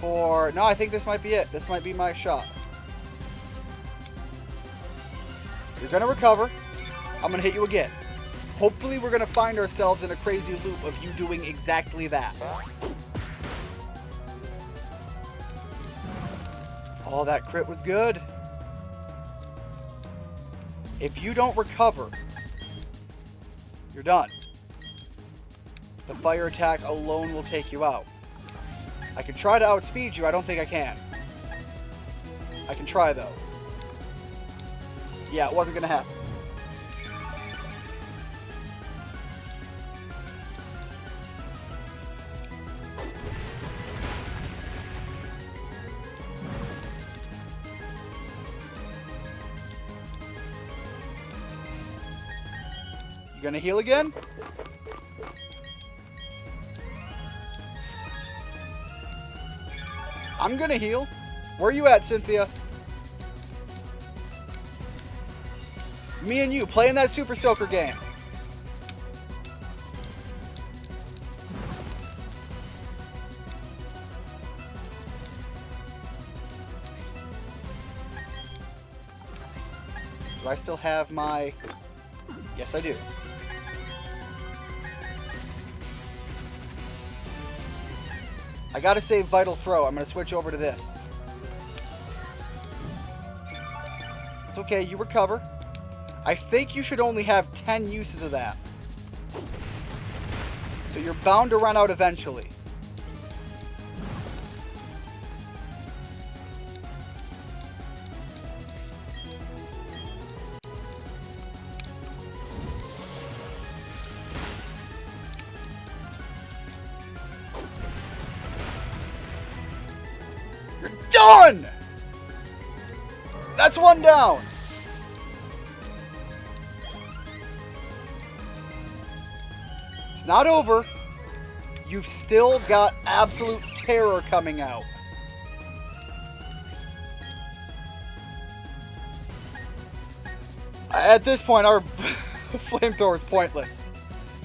for... No, I think this might be it. This might be my shot. You're going to recover. I'm going to hit you again. Hopefully we're going to find ourselves in a crazy loop of you doing exactly that. Oh, that crit was good. If you don't recover, you're done. The fire attack alone will take you out. I can try to outspeed you. I don't think I can. I can try, though. Yeah, it wasn't going to happen. You gonna heal again? I'm gonna heal. Where are you at, Cynthia? Me and you playing that Super Soaker game. Do I still have my... Yes, I do. I gotta save Vital Throw. I'm gonna switch over to this. It's okay, you recover. I think you should only have 10 uses of that. So you're bound to run out eventually. Done! That's one down. It's not over. You've still got absolute terror coming out. At this point, our flamethrower is pointless.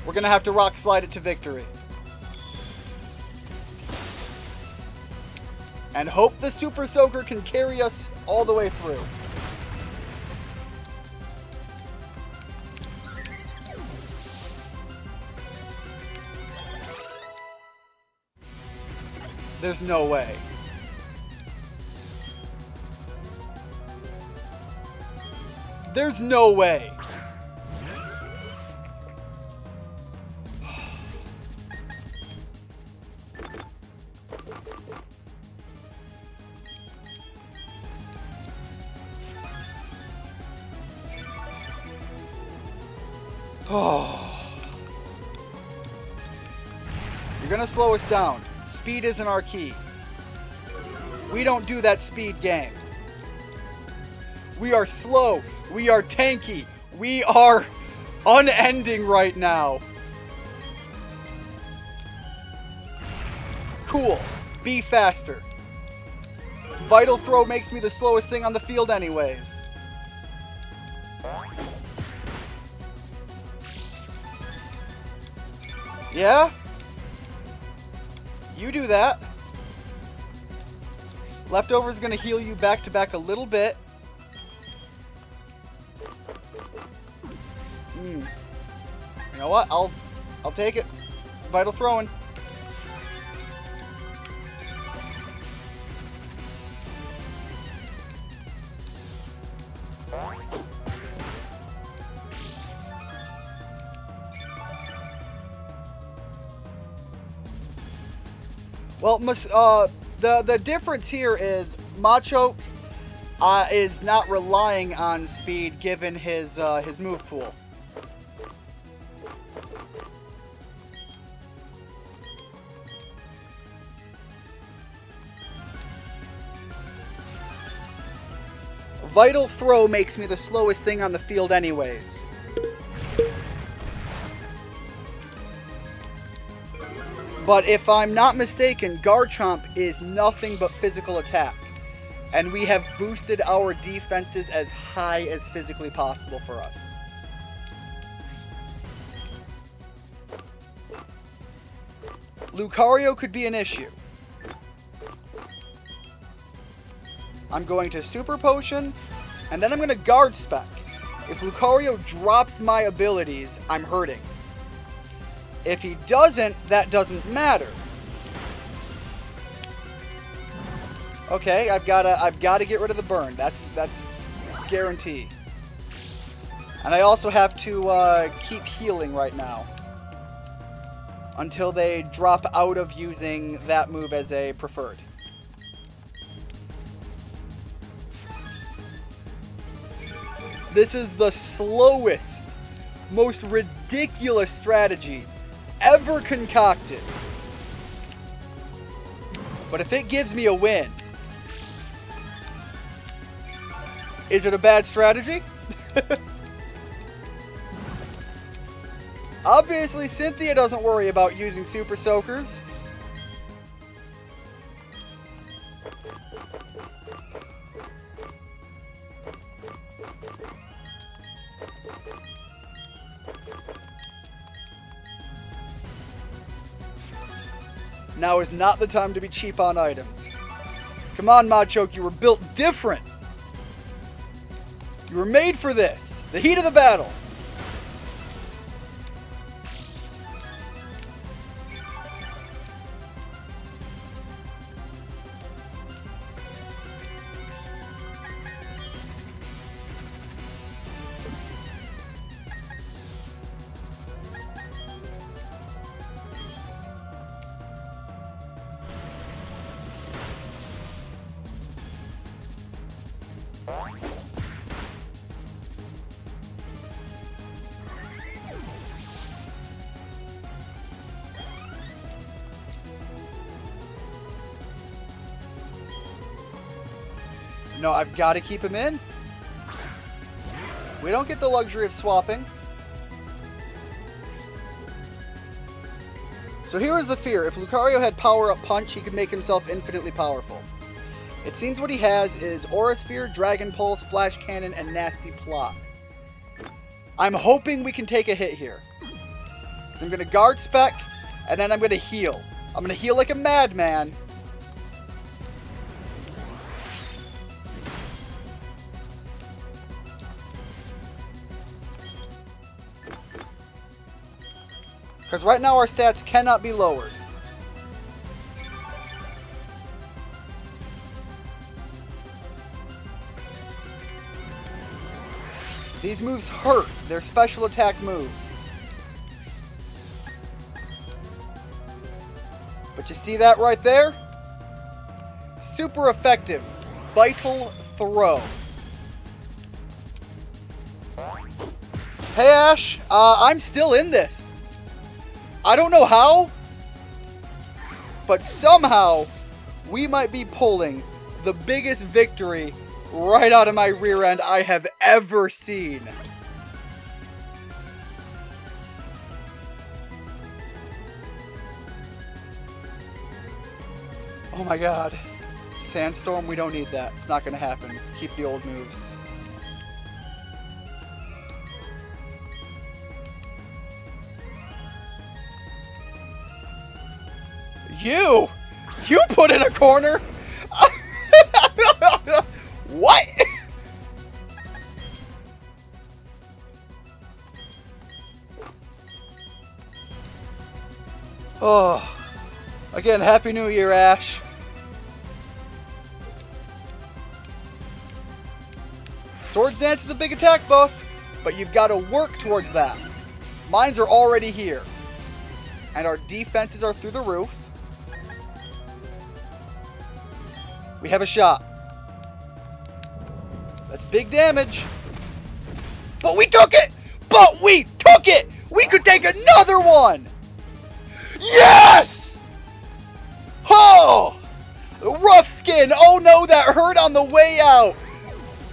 We're gonna have to rock slide it to victory. And hope the Super Soaker can carry us all the way through. There's no way. There's no way. You're gonna slow us down. Speed isn't our key. We don't do that speed game. We are slow. We are tanky. We are unending right now. Cool. Be faster. Vital Throw makes me the slowest thing on the field anyways. Yeah? You do that. Leftover's gonna heal you back to back a little bit. You know what? I'll take it. Vital Throwing. Well, the difference here is Machoke is not relying on speed given his move pool. Vital Throw makes me the slowest thing on the field anyways. But if I'm not mistaken, Garchomp is nothing but physical attack. And we have boosted our defenses as high as physically possible for us. Lucario could be an issue. I'm going to Super Potion, and then I'm going to Guard Spec. If Lucario drops my abilities, I'm hurting. If he doesn't, that doesn't matter. Okay, I've gotta get rid of the burn. That's guarantee. And I also have to keep healing right now until they drop out of using that move as a preferred. This is the slowest, most ridiculous strategy ever concocted. But if it gives me a win, is it a bad strategy? Obviously, Cynthia doesn't worry about using Super Soakers. Now is not the time to be cheap on items. Come on, Machoke, you were built different. You were made for this. The heat of the battle. No, I've got to keep him in. We don't get the luxury of swapping. So here is the fear. If Lucario had Power-Up Punch, he could make himself infinitely powerful. It seems what he has is Aura Sphere, Dragon Pulse, Flash Cannon, and Nasty Plot. I'm hoping we can take a hit here. So I'm going to Guard Spec, and then I'm going to heal. I'm going to heal like a madman. Because right now our stats cannot be lowered. These moves hurt. They're special attack moves. But you see that right there? Super effective. Vital Throw. Hey Ash, I'm still in this. I don't know how, but somehow we might be pulling the biggest victory right out of my rear end I have ever seen. Oh my god. Sandstorm, we don't need that. It's not going to happen. Keep the old moves. You put in a corner? What? Oh. Again, Happy New Year, Ash. Swords Dance is a big attack buff, but you've got to work towards that. Mines are already here. And our defenses are through the roof. We have a shot. That's big damage. But we took it! But we took it! We could take another one! Yes! Oh! Rough skin! Oh no, that hurt on the way out!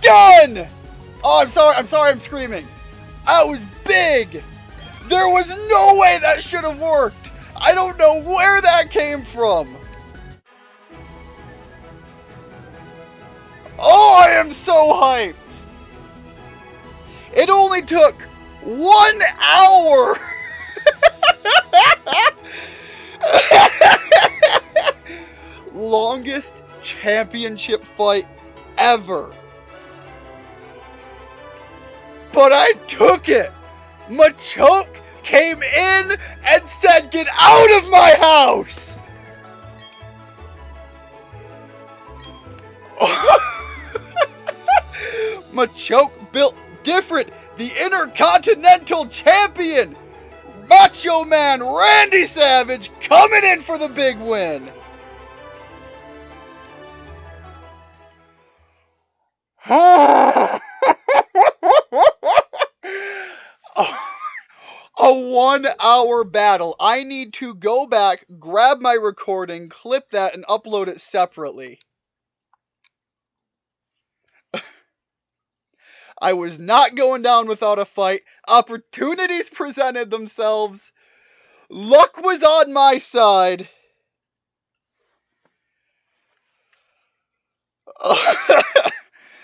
Done! Oh, I'm sorry I'm screaming. That was big! There was no way that should have worked! I don't know where that came from. Oh, I am so hyped. It only took 1 hour. Longest championship fight ever. But I took it. Machoke came in and said, "Get out of my house!" Machoke built different. The Intercontinental Champion, Macho Man Randy Savage, coming in for the big win. A 1 hour battle. I need to go back, grab my recording, clip that, and upload it separately. I was not going down without a fight. Opportunities presented themselves. Luck was on my side.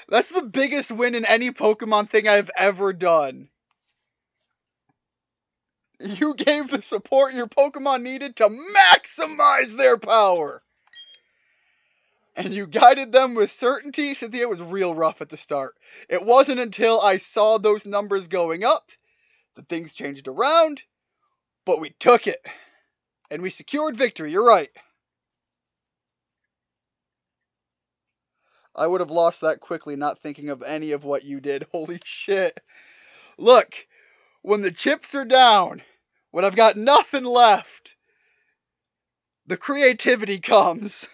That's the biggest win in any Pokemon thing I've ever done. You gave the support your Pokemon needed to maximize their power. And you guided them with certainty. Cynthia, was real rough at the start. It wasn't until I saw those numbers going up that things changed around. But we took it. And we secured victory. You're right. I would have lost that quickly, not thinking of any of what you did. Holy shit. Look, when the chips are down, when I've got nothing left, the creativity comes.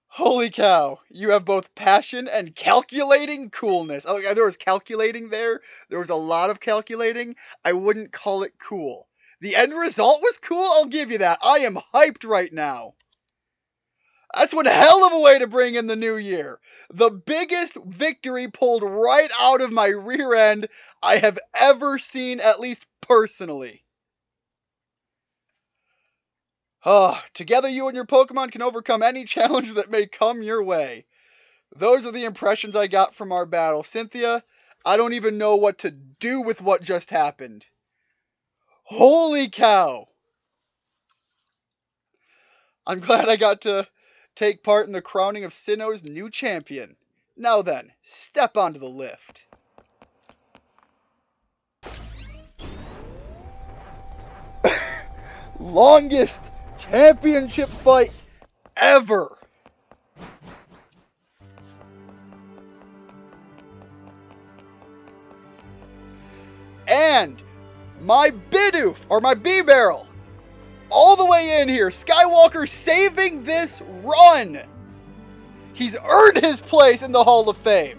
Holy cow, you have both passion and calculating coolness. Oh, there was calculating there. There was a lot of calculating. I wouldn't call it cool. The end result was cool, I'll give you that. I am hyped right now. That's one hell of a way to bring in the new year. The biggest victory pulled right out of my rear end I have ever seen, at least personally. Together you and your Pokemon can overcome any challenge that may come your way. Those are the impressions I got from our battle. Cynthia, I don't even know what to do with what just happened. Holy cow. I'm glad I got to take part in the crowning of Sinnoh's new champion. Now then, step onto the lift. Longest championship fight ever. And my Bidoof, or my B-Barrel, all the way in here. Skywalker saving this run. He's earned his place in the Hall of Fame.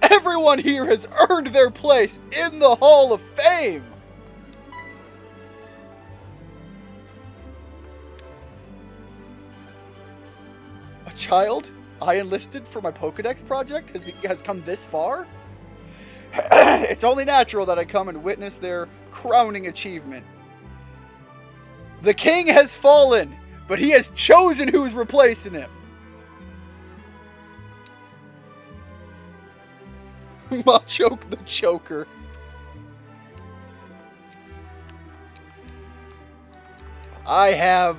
Everyone here has earned their place in the Hall of Fame. A child I enlisted for my Pokedex project has come this far? It's only natural that I come and witness their crowning achievement. The king has fallen, but he has chosen who's replacing him. Machoke the Choker. I have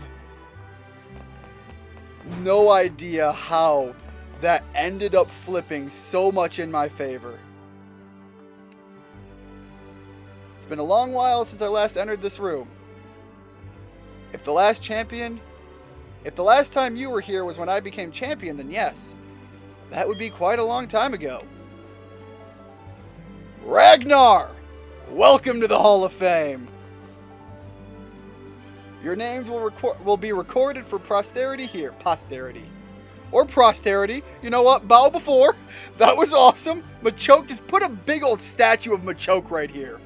no idea how that ended up flipping so much in my favor. It's been a long while since I last entered this room. If the last time you were here was when I became champion, then yes, that would be quite a long time ago. Ragnar, welcome to the Hall of Fame. Your names will be recorded for posterity here. Posterity. Or posterity. You know what? Bow before. That was awesome. Machoke, just put a big old statue of Machoke right here.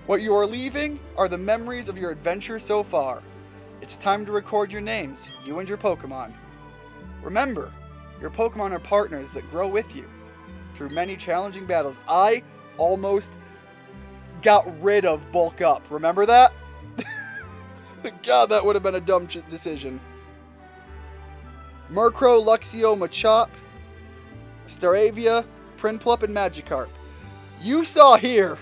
What you are leaving are the memories of your adventure so far. It's time to record your names, you and your Pokemon. Remember, your Pokemon are partners that grow with you. Through many challenging battles, I almost got rid of Bulk Up. Remember that? God, that would have been a dumb decision. Murkrow, Luxio, Machop, Staravia, Prinplup, and Magikarp. You saw here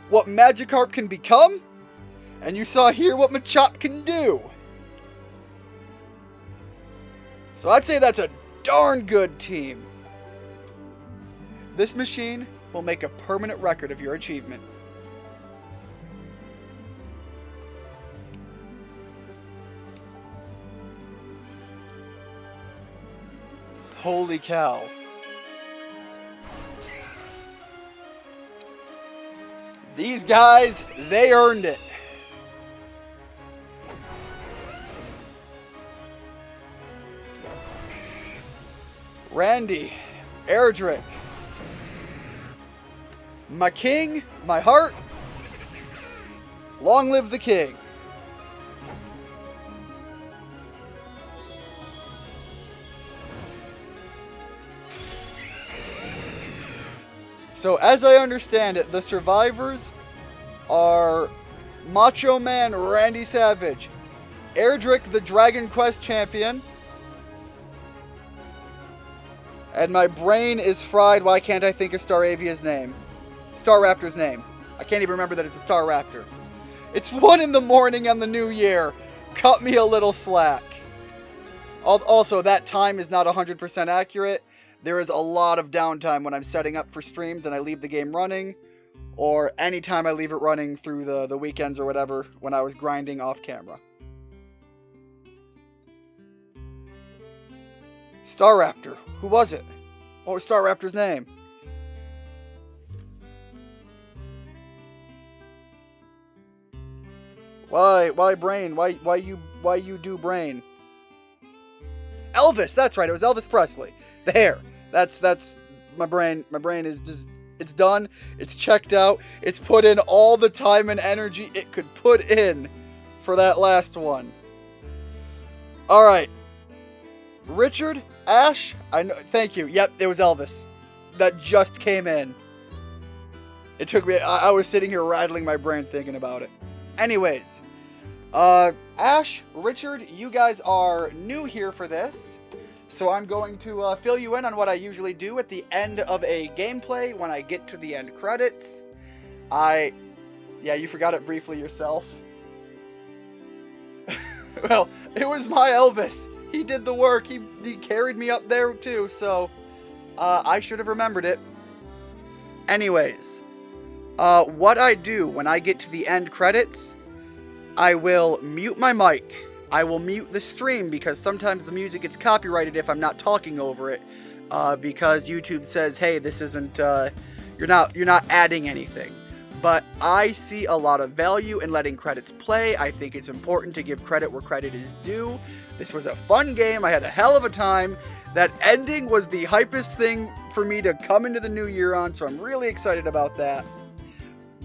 what Magikarp can become, and you saw here what Machop can do. So I'd say that's a darn good team. This machine will make a permanent record of your achievement. Holy cow. These guys, they earned it. Randy, Erdrick, my king, my heart, long live the king. So as I understand it, the survivors are Macho Man Randy Savage, Erdrick the Dragon Quest champion, and my brain is fried. Why can't I think of Staravia's name? Staraptor's name. I can't even remember that it's a Staraptor. It's 1 in the morning on the new year. Cut me a little slack. Also, that time is not 100% accurate. There is a lot of downtime when I'm setting up for streams and I leave the game running, or anytime I leave it running through the weekends or whatever when I was grinding off camera. Staraptor. Who was it? What was Staraptor's name? Why brain? Why you do brain? Elvis, that's right. It was Elvis Presley. There. That's my brain. My brain is just, it's done. It's checked out. It's put in all the time and energy it could put in for that last one. All right. Richard, Ash, I know. Thank you. Yep, it was Elvis. That just came in. It took me. I was sitting here rattling my brain thinking about it. Anyways, Ash, Richard, you guys are new here for this. So I'm going to fill you in on what I usually do at the end of a gameplay when I get to the end credits. Yeah, you forgot it briefly yourself. Well, it was my Elvis. He did the work. He carried me up there too, so I should have remembered it. Anyways, what I do when I get to the end credits, I will mute my mic. I will mute the stream because sometimes the music gets copyrighted if I'm not talking over it, because YouTube says, hey, this isn't, you're not adding anything. But I see a lot of value in letting credits play. I think it's important to give credit where credit is due. This was a fun game. I had a hell of a time. That ending was the hypest thing for me to come into the new year on, so I'm really excited about that.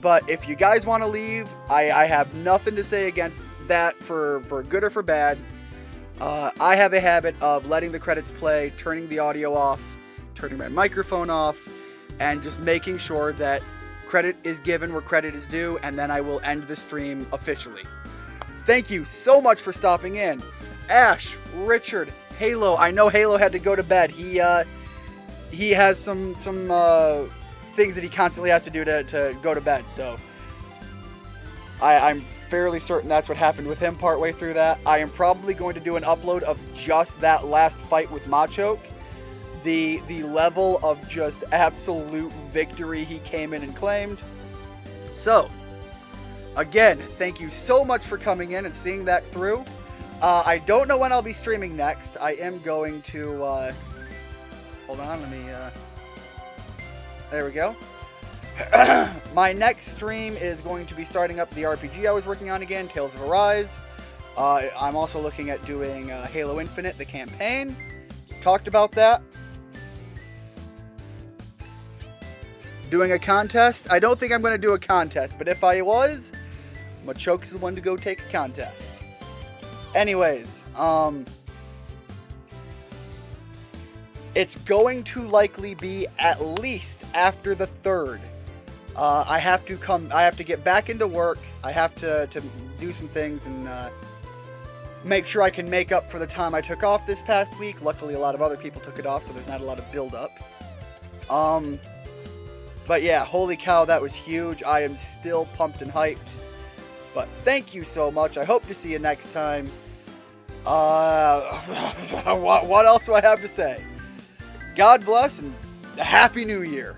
But if you guys want to leave, I have nothing to say against that for good or for bad. I have a habit of letting the credits play, turning the audio off, turning my microphone off, and just making sure that credit is given where credit is due, and then I will end the stream officially. Thank you so much for stopping in. Ash, Richard, Halo. I know Halo had to go to bed. He has some things that he constantly has to do to go to bed, so I'm fairly certain that's what happened with him partway through that. I am probably going to do an upload of just that last fight with Machoke. The level of just absolute victory he came in and claimed. So, again, thank you so much for coming in and seeing that through. I don't know when I'll be streaming next. I am going to, hold on, let me, there we go. My next stream is going to be starting up the RPG I was working on again, Tales of Arise. I'm also looking at doing Halo Infinite, the campaign. Talked about that. Doing a contest. I don't think I'm going to do a contest, but if I was, Machoke's the one to go take a contest. Anyways, it's going to likely be at least after the 3rd. I have to get back into work. I have to do some things and make sure I can make up for the time I took off this past week. Luckily, a lot of other people took it off, so there's not a lot of build-up. But yeah, holy cow, that was huge. I am still pumped and hyped. But thank you so much. I hope to see you next time. What else do I have to say? God bless and Happy New Year.